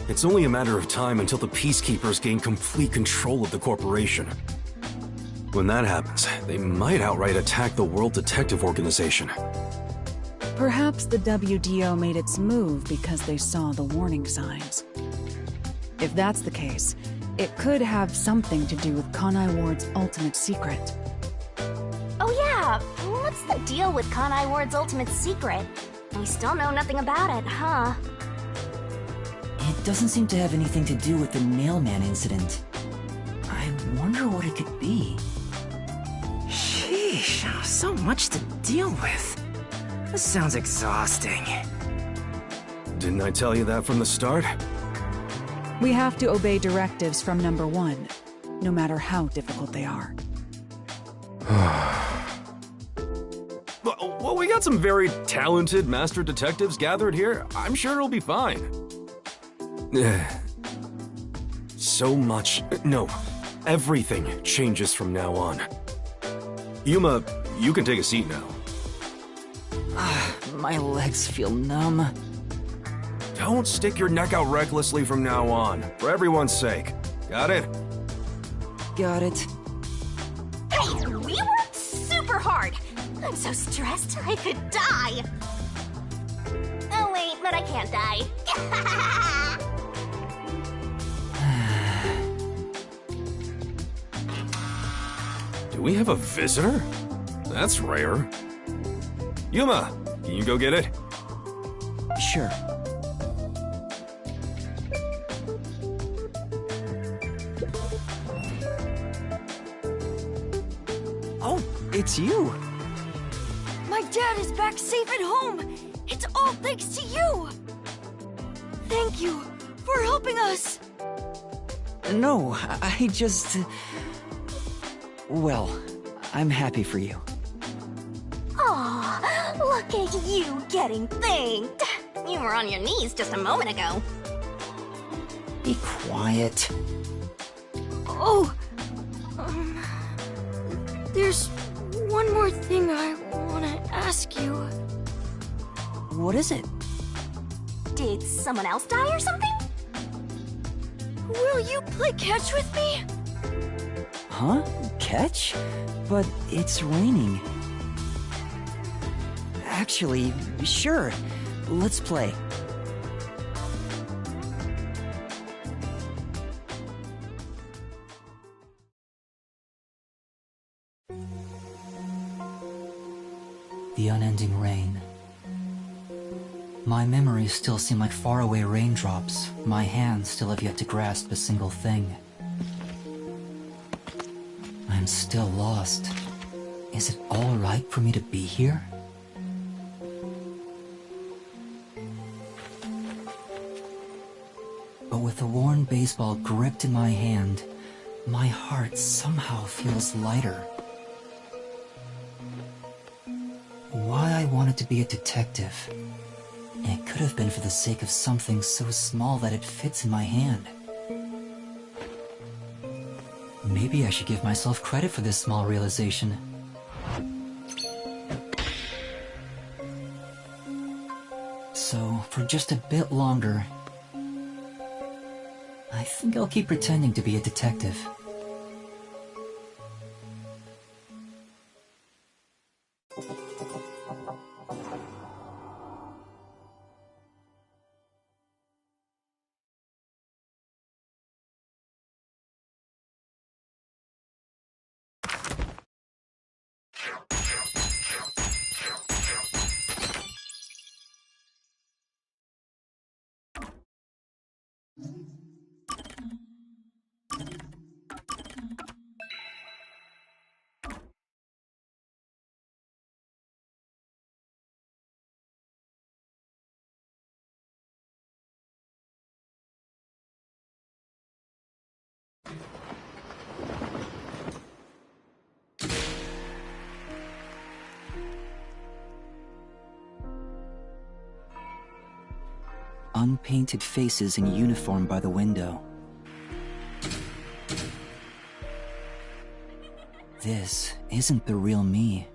It's only a matter of time until the Peacekeepers gain complete control of the corporation. When that happens, they might outright attack the World Detective Organization. Perhaps the WDO made its move because they saw the warning signs. If that's the case, it could have something to do with Kanai Ward's ultimate secret. Oh yeah, what's the deal with Kanai Ward's ultimate secret? We still know nothing about it, huh? It doesn't seem to have anything to do with the Nailman incident. I wonder what it could be. Sheesh, so much to deal with. This sounds exhausting. Didn't I tell you that from the start? We have to obey directives from number 1, no matter how difficult they are. Well, we got some very talented master detectives gathered here. I'm sure it'll be fine. So much... No, everything changes from now on. Yuma, you can take a seat now. My legs feel numb. Don't stick your neck out recklessly from now on, for everyone's sake. Got it? Got it. Hey, we worked super hard! I'm so stressed I could die! Oh wait, but I can't die. Do we have a visitor? That's rare. Yuma, can you go get it? Sure. Oh, it's you! My dad is back safe at home! It's all thanks to you! Thank you for helping us! No, I just... Well, I'm happy for you. Aw, look at you getting thanked! You were on your knees just a moment ago. Be quiet. Oh, there's one more thing I want to ask you. What is it? Did someone else die or something? Will you play catch with me? Huh? Catch? But it's raining. Actually, sure. Let's play. The unending rain. My memories still seem like faraway raindrops. My hands still have yet to grasp a single thing. I'm still lost. Is it all right for me to be here? But with the worn baseball gripped in my hand, my heart somehow feels lighter. Why I wanted to be a detective. It could have been for the sake of something so small that it fits in my hand. Maybe I should give myself credit for this small realization. So, for just a bit longer, I think I'll keep pretending to be a detective. Unpainted faces in uniform by the window. This isn't the real me.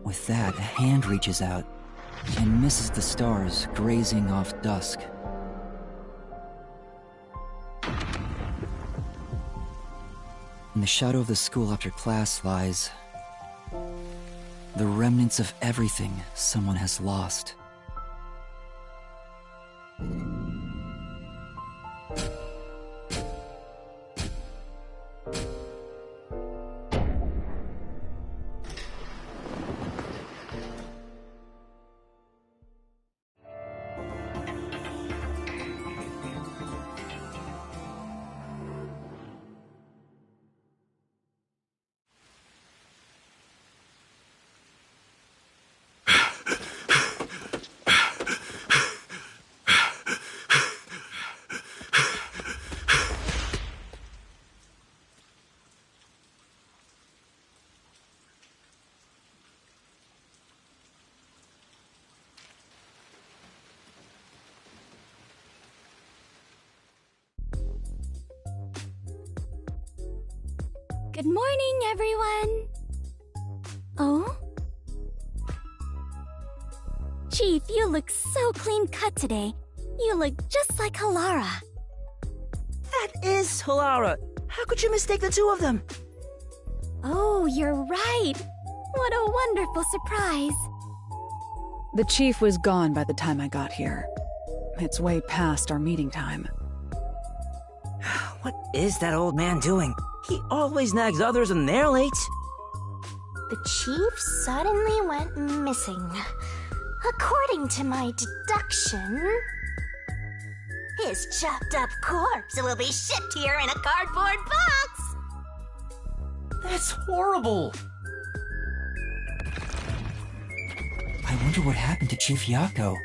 With that, a hand reaches out and misses the stars grazing off dusk. In the shadow of the school after class lies the remnants of everything someone has lost. Good morning, everyone. Oh? Chief, you look so clean-cut today. You look just like Halara. That is Halara. How could you mistake the two of them? Oh, you're right. What a wonderful surprise. The chief was gone by the time I got here. It's way past our meeting time. What is that old man doing? He always nags others and they're late. The chief suddenly went missing. According to my deduction, his chopped up corpse will be shipped here in a cardboard box! That's horrible! I wonder what happened to Chief Yako.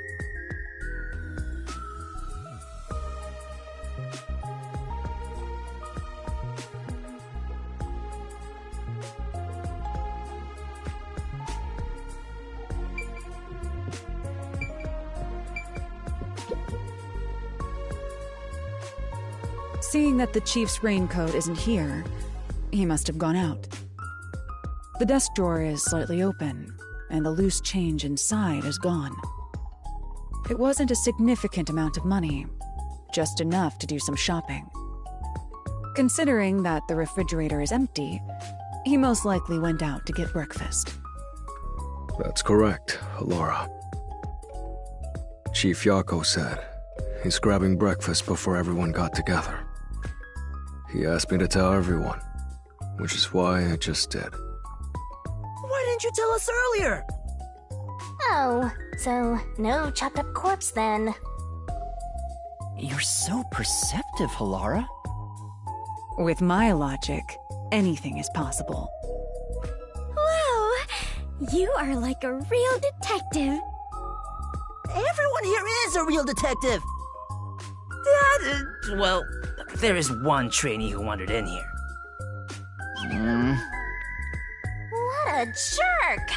Seeing that the chief's RainCode isn't here, he must have gone out. The desk drawer is slightly open, and the loose change inside is gone. It wasn't a significant amount of money, just enough to do some shopping. Considering that the refrigerator is empty, he most likely went out to get breakfast. That's correct, Alora. Chief Yako said he's grabbing breakfast before everyone got together. He asked me to tell everyone, which is why I just did. Why didn't you tell us earlier? Oh, so no chopped up corpse then. You're so perceptive, Halara. With my logic, anything is possible. Whoa! You are like a real detective. Everyone here is a real detective. Well, there is one trainee who wandered in here. What a jerk!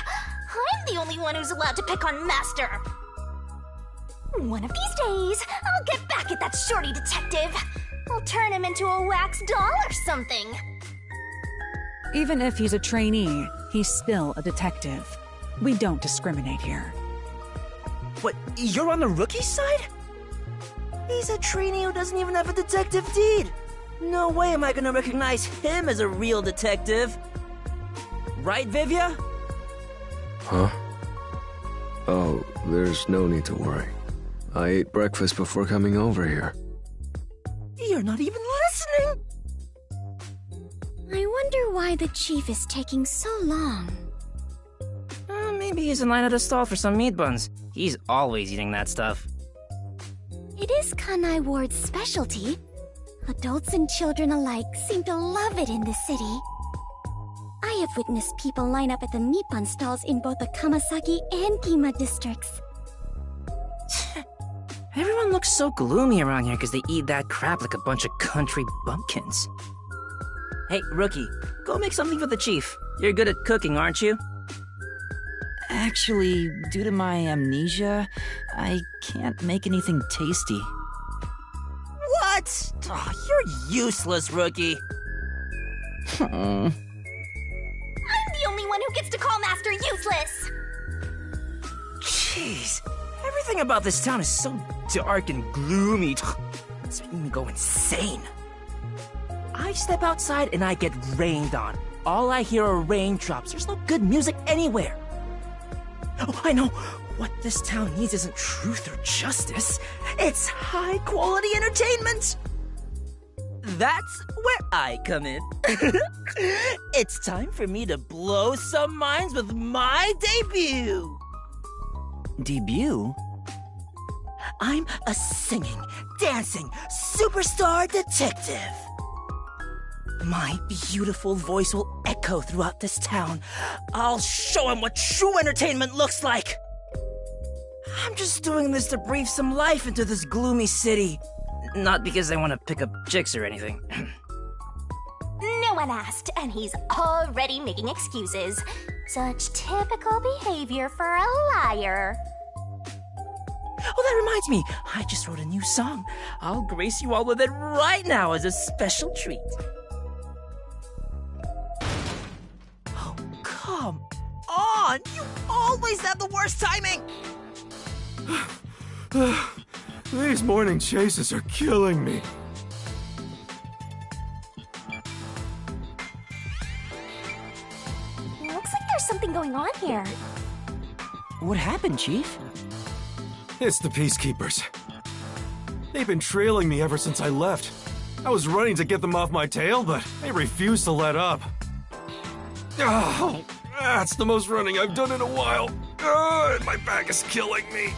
I'm the only one who's allowed to pick on Master. One of these days, I'll get back at that shorty detective. I'll turn him into a wax doll or something. Even if he's a trainee, he's still a detective. We don't discriminate here. What, you're on the rookie side? He's a trainee who doesn't even have a detective deed. No way am I gonna recognize him as a real detective. Right, Vivia? Huh? Oh, there's no need to worry. I ate breakfast before coming over here. You're not even listening! I wonder why the chief is taking so long. Maybe he's in line at a stall for some meat buns. He's always eating that stuff. It is Kanai Ward's specialty. Adults and children alike seem to love it in the city. I have witnessed people line up at the meat bun stalls in both the Kamasaki and Gima districts. Everyone looks so gloomy around here because they eat that crap like a bunch of country bumpkins. Hey, Rookie, go make something for the chief. You're good at cooking, aren't you? Actually, due to my amnesia, I can't make anything tasty. What? Oh, you're useless, Rookie. I'm the only one who gets to call Master useless! Jeez, everything about this town is so dark and gloomy. It's making me go insane. I step outside and I get rained on. All I hear are raindrops. There's no good music anywhere. Oh, I know. What this town needs isn't truth or justice. It's high-quality entertainment. That's where I come in. It's time for me to blow some minds with my debut. Debut? I'm a singing, dancing, superstar detective. My beautiful voice will echo throughout this town. I'll show him what true entertainment looks like. I'm just doing this to breathe some life into this gloomy city. Not because I want to pick up chicks or anything. No one asked, and he's already making excuses. Such typical behavior for a liar. Oh, that reminds me. I just wrote a new song. I'll grace you all with it right now as a special treat. on! You always have the worst timing! These morning chases are killing me. Looks like there's something going on here. What happened, Chief? It's the Peacekeepers. They've been trailing me ever since I left. I was running to get them off my tail, but they refused to let up. Oh, that's the most running I've done in a while. And my back is killing me.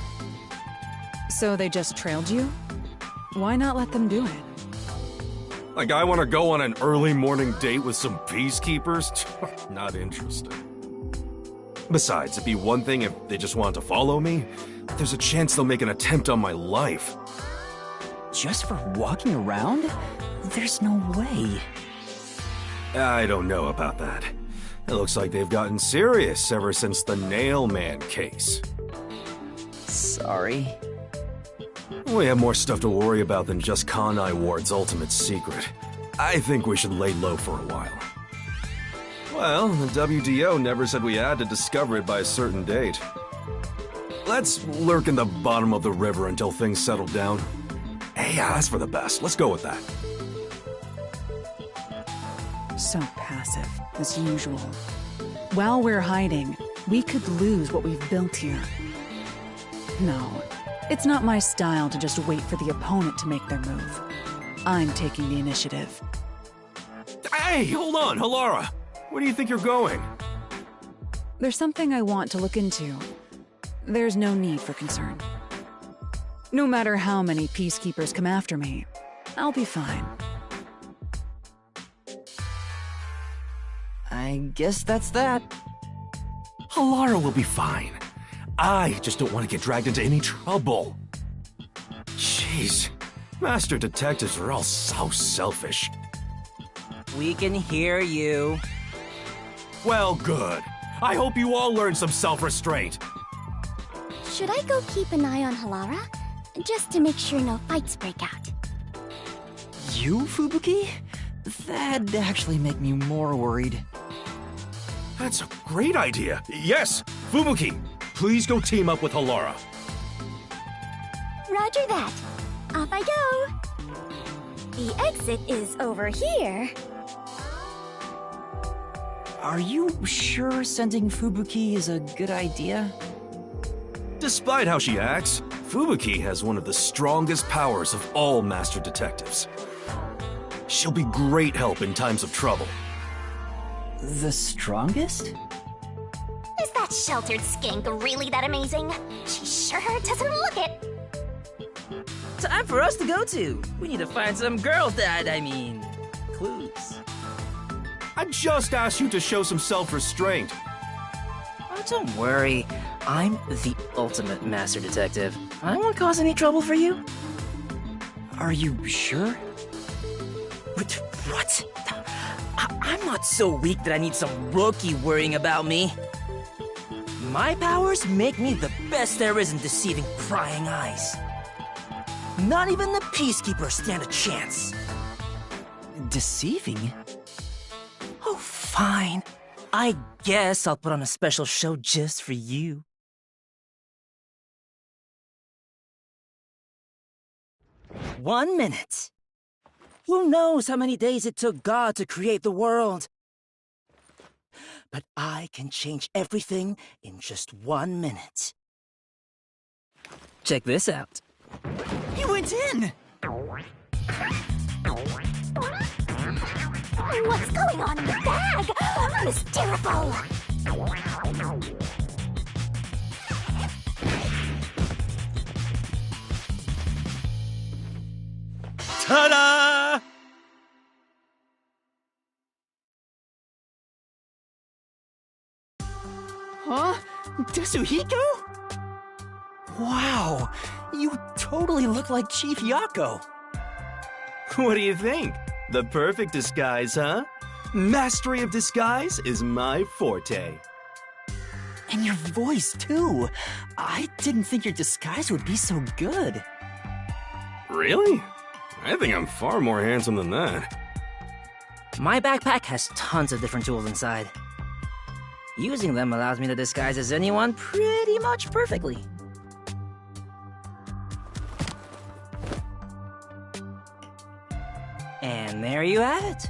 So they just trailed you? Why not let them do it? Like I want to go on an early morning date with some peacekeepers? Not interested. Besides, it'd be one thing if they just wanted to follow me, but there's a chance they'll make an attempt on my life. Just for walking around? There's no way. I don't know about that. It looks like they've gotten serious ever since the Nail Man case. Sorry. We have more stuff to worry about than just Kanai Ward's ultimate secret. I think we should lay low for a while. Well, the WDO never said we had to discover it by a certain date. Let's lurk in the bottom of the river until things settle down. Hey, yeah, that's for the best. Let's go with that. So passive, as usual. While we're hiding, we could lose what we've built here. No, it's not my style to just wait for the opponent to make their move. I'm taking the initiative. Hey, hold on, Halara! Where do you think you're going? There's something I want to look into. There's no need for concern. No matter how many peacekeepers come after me, I'll be fine. I guess that's that. Halara will be fine. I just don't want to get dragged into any trouble. Jeez, master detectives are all so selfish. We can hear you. Well, good. I hope you all learn some self-restraint. Should I go keep an eye on Halara? Just to make sure no fights break out. You, Fubuki? That'd actually make me more worried. That's a great idea. Yes, Fubuki, please go team up with Halara. Roger that. Off I go. The exit is over here. Are you sure sending Fubuki is a good idea? Despite how she acts, Fubuki has one of the strongest powers of all master detectives. She'll be great help in times of trouble. The strongest? Is that sheltered skink really that amazing? She sure doesn't look it. Time for us to go to. We need to find some girls clues. I just asked you to show some self-restraint. Oh, don't worry. I'm the ultimate master detective. I won't cause any trouble for you. Are you sure? What? I'm not so weak that I need some rookie worrying about me. My powers make me the best there is in deceiving prying eyes. Not even the Peacekeepers stand a chance. Deceiving? Oh, fine. I guess I'll put on a special show just for you. One minute. Who knows how many days it took God to create the world? But I can change everything in just 1 minute. Check this out. He went in! What's going on in the bag? I'm hysterical! Ta-da! Huh? Tetsuhiko? Wow, you totally look like Chief Yako. What do you think? The perfect disguise, huh? Mastery of disguise is my forte. And your voice, too. I didn't think your disguise would be so good. Really? I think I'm far more handsome than that. My backpack has tons of different tools inside. Using them allows me to disguise as anyone pretty much perfectly. And there you have it.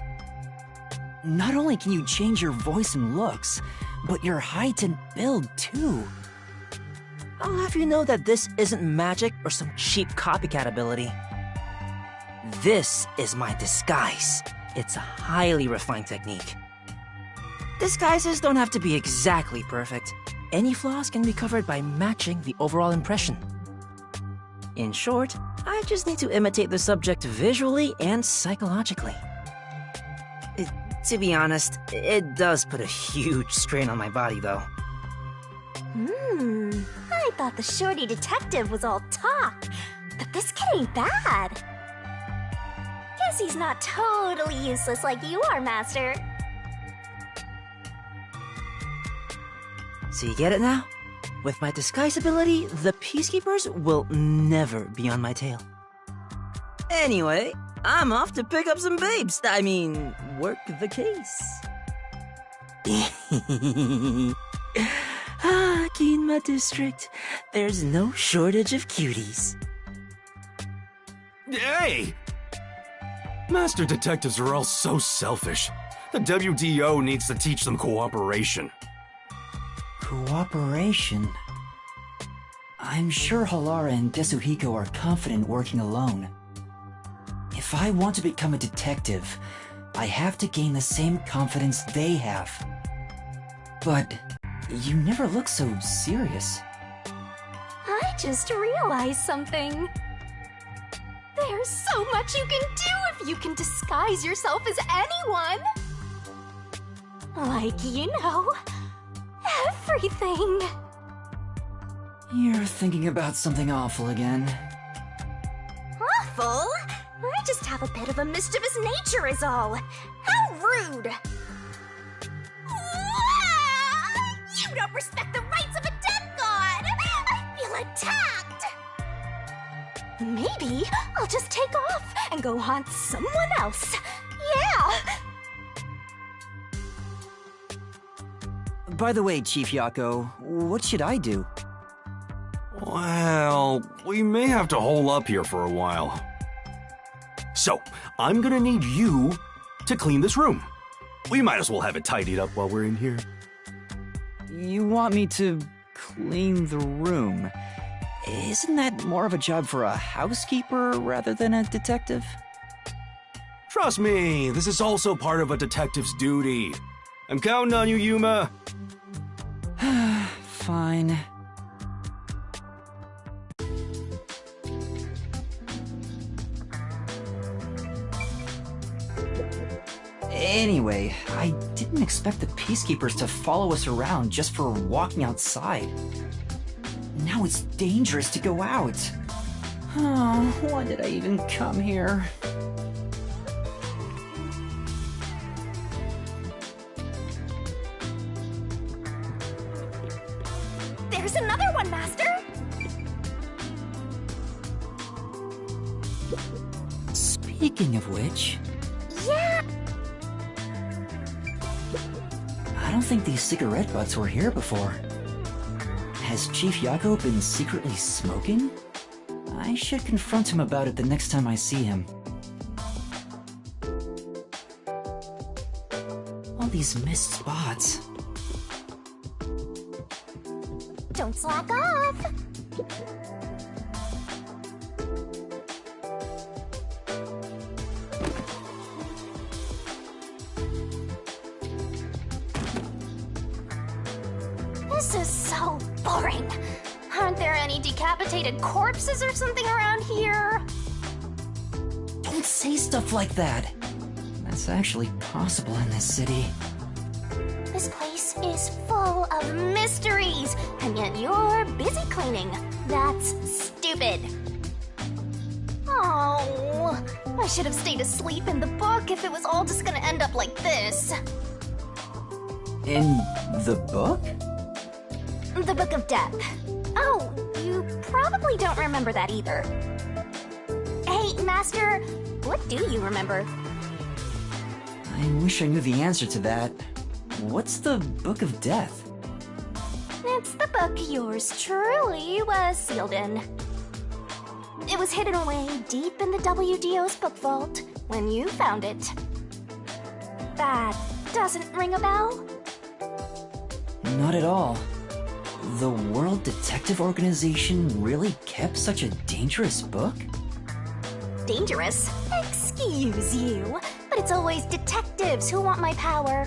Not only can you change your voice and looks, but your height and build too. I'll have you know that this isn't magic or some cheap copycat ability. This is my disguise. It's a highly refined technique. Disguises don't have to be exactly perfect. Any flaws can be covered by matching the overall impression. In short, I just need to imitate the subject visually and psychologically. To be honest, it does put a huge strain on my body, though. I thought the shorty detective was all talk, but this kid ain't bad. Guess he's not totally useless like you are, Master. So you get it now? With my disguise ability, the Peacekeepers will never be on my tail. Anyway, I'm off to pick up some babes. I mean, work the case. Kinma District. There's no shortage of cuties. Hey! Master detectives are all so selfish. The WDO needs to teach them cooperation. Cooperation? I'm sure Halara and Desuhiko are confident working alone. If I want to become a detective, I have to gain the same confidence they have. But you never look so serious. I just realized something. There's so much you can do if you can disguise yourself as anyone. Like, you know, everything. You're thinking about something awful again. Awful? I just have a bit of a mischievous nature is all. How rude! You don't respect the rights of a dead god! I feel attacked! Maybe I'll just take off and go haunt someone else. Yeah! By the way, Chief Yako, what should I do? Well, we may have to hole up here for a while. So, I'm gonna need you to clean this room. We might as well have it tidied up while we're in here. You want me to clean the room? Isn't that more of a job for a housekeeper rather than a detective? Trust me, this is also part of a detective's duty. I'm counting on you, Yuma. Fine. Anyway, I didn't expect the Peacekeepers to follow us around just for walking outside. Now it's dangerous to go out. Oh, why did I even come here? There's another one, Master! Speaking of which... Yeah! I don't think these cigarette butts were here before. Has Chief Yako been secretly smoking? I should confront him about it the next time I see him. All these missed spots. Don't slack off! This is so boring. Aren't there any decapitated corpses or something around here? Don't say stuff like that. That's actually possible in this city. This place is full of mysteries, and yet you're busy cleaning. That's stupid. Oh, I should have stayed asleep in the book if it was all just gonna end up like this. In the book? The Book of Death. Oh, you probably don't remember that either. Hey, Master, what do you remember? I wish I knew the answer to that. What's the Book of Death? It's the book yours truly was sealed in. It was hidden away deep in the WDO's book vault when you found it. That doesn't ring a bell? Not at all. The World Detective Organization really kept such a dangerous book? Dangerous? Excuse you, but it's always detectives who want my power.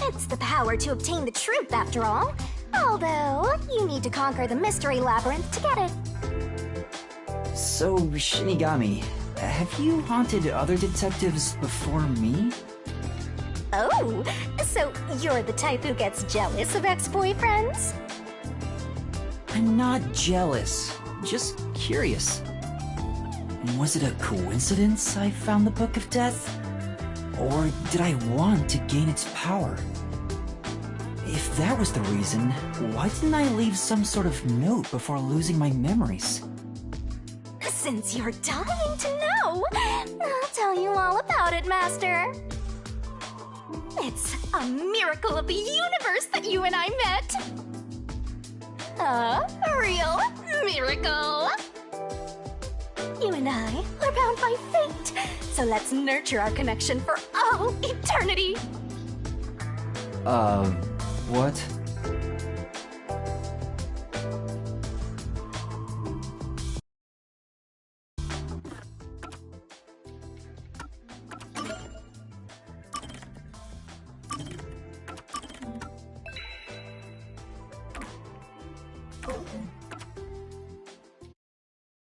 It's the power to obtain the truth, after all. Although, you need to conquer the mystery labyrinth to get it. So, Shinigami, have you haunted other detectives before me? Oh, so you're the type who gets jealous of ex-boyfriends? I'm not jealous, just curious. Was it a coincidence I found the Book of Death? Or did I want to gain its power? If that was the reason, why didn't I leave some sort of note before losing my memories? Since you're dying to know, I'll tell you all about it, Master. It's a miracle of the universe that you and I met. A real miracle. You and I are bound by fate, so let's nurture our connection for all eternity. What?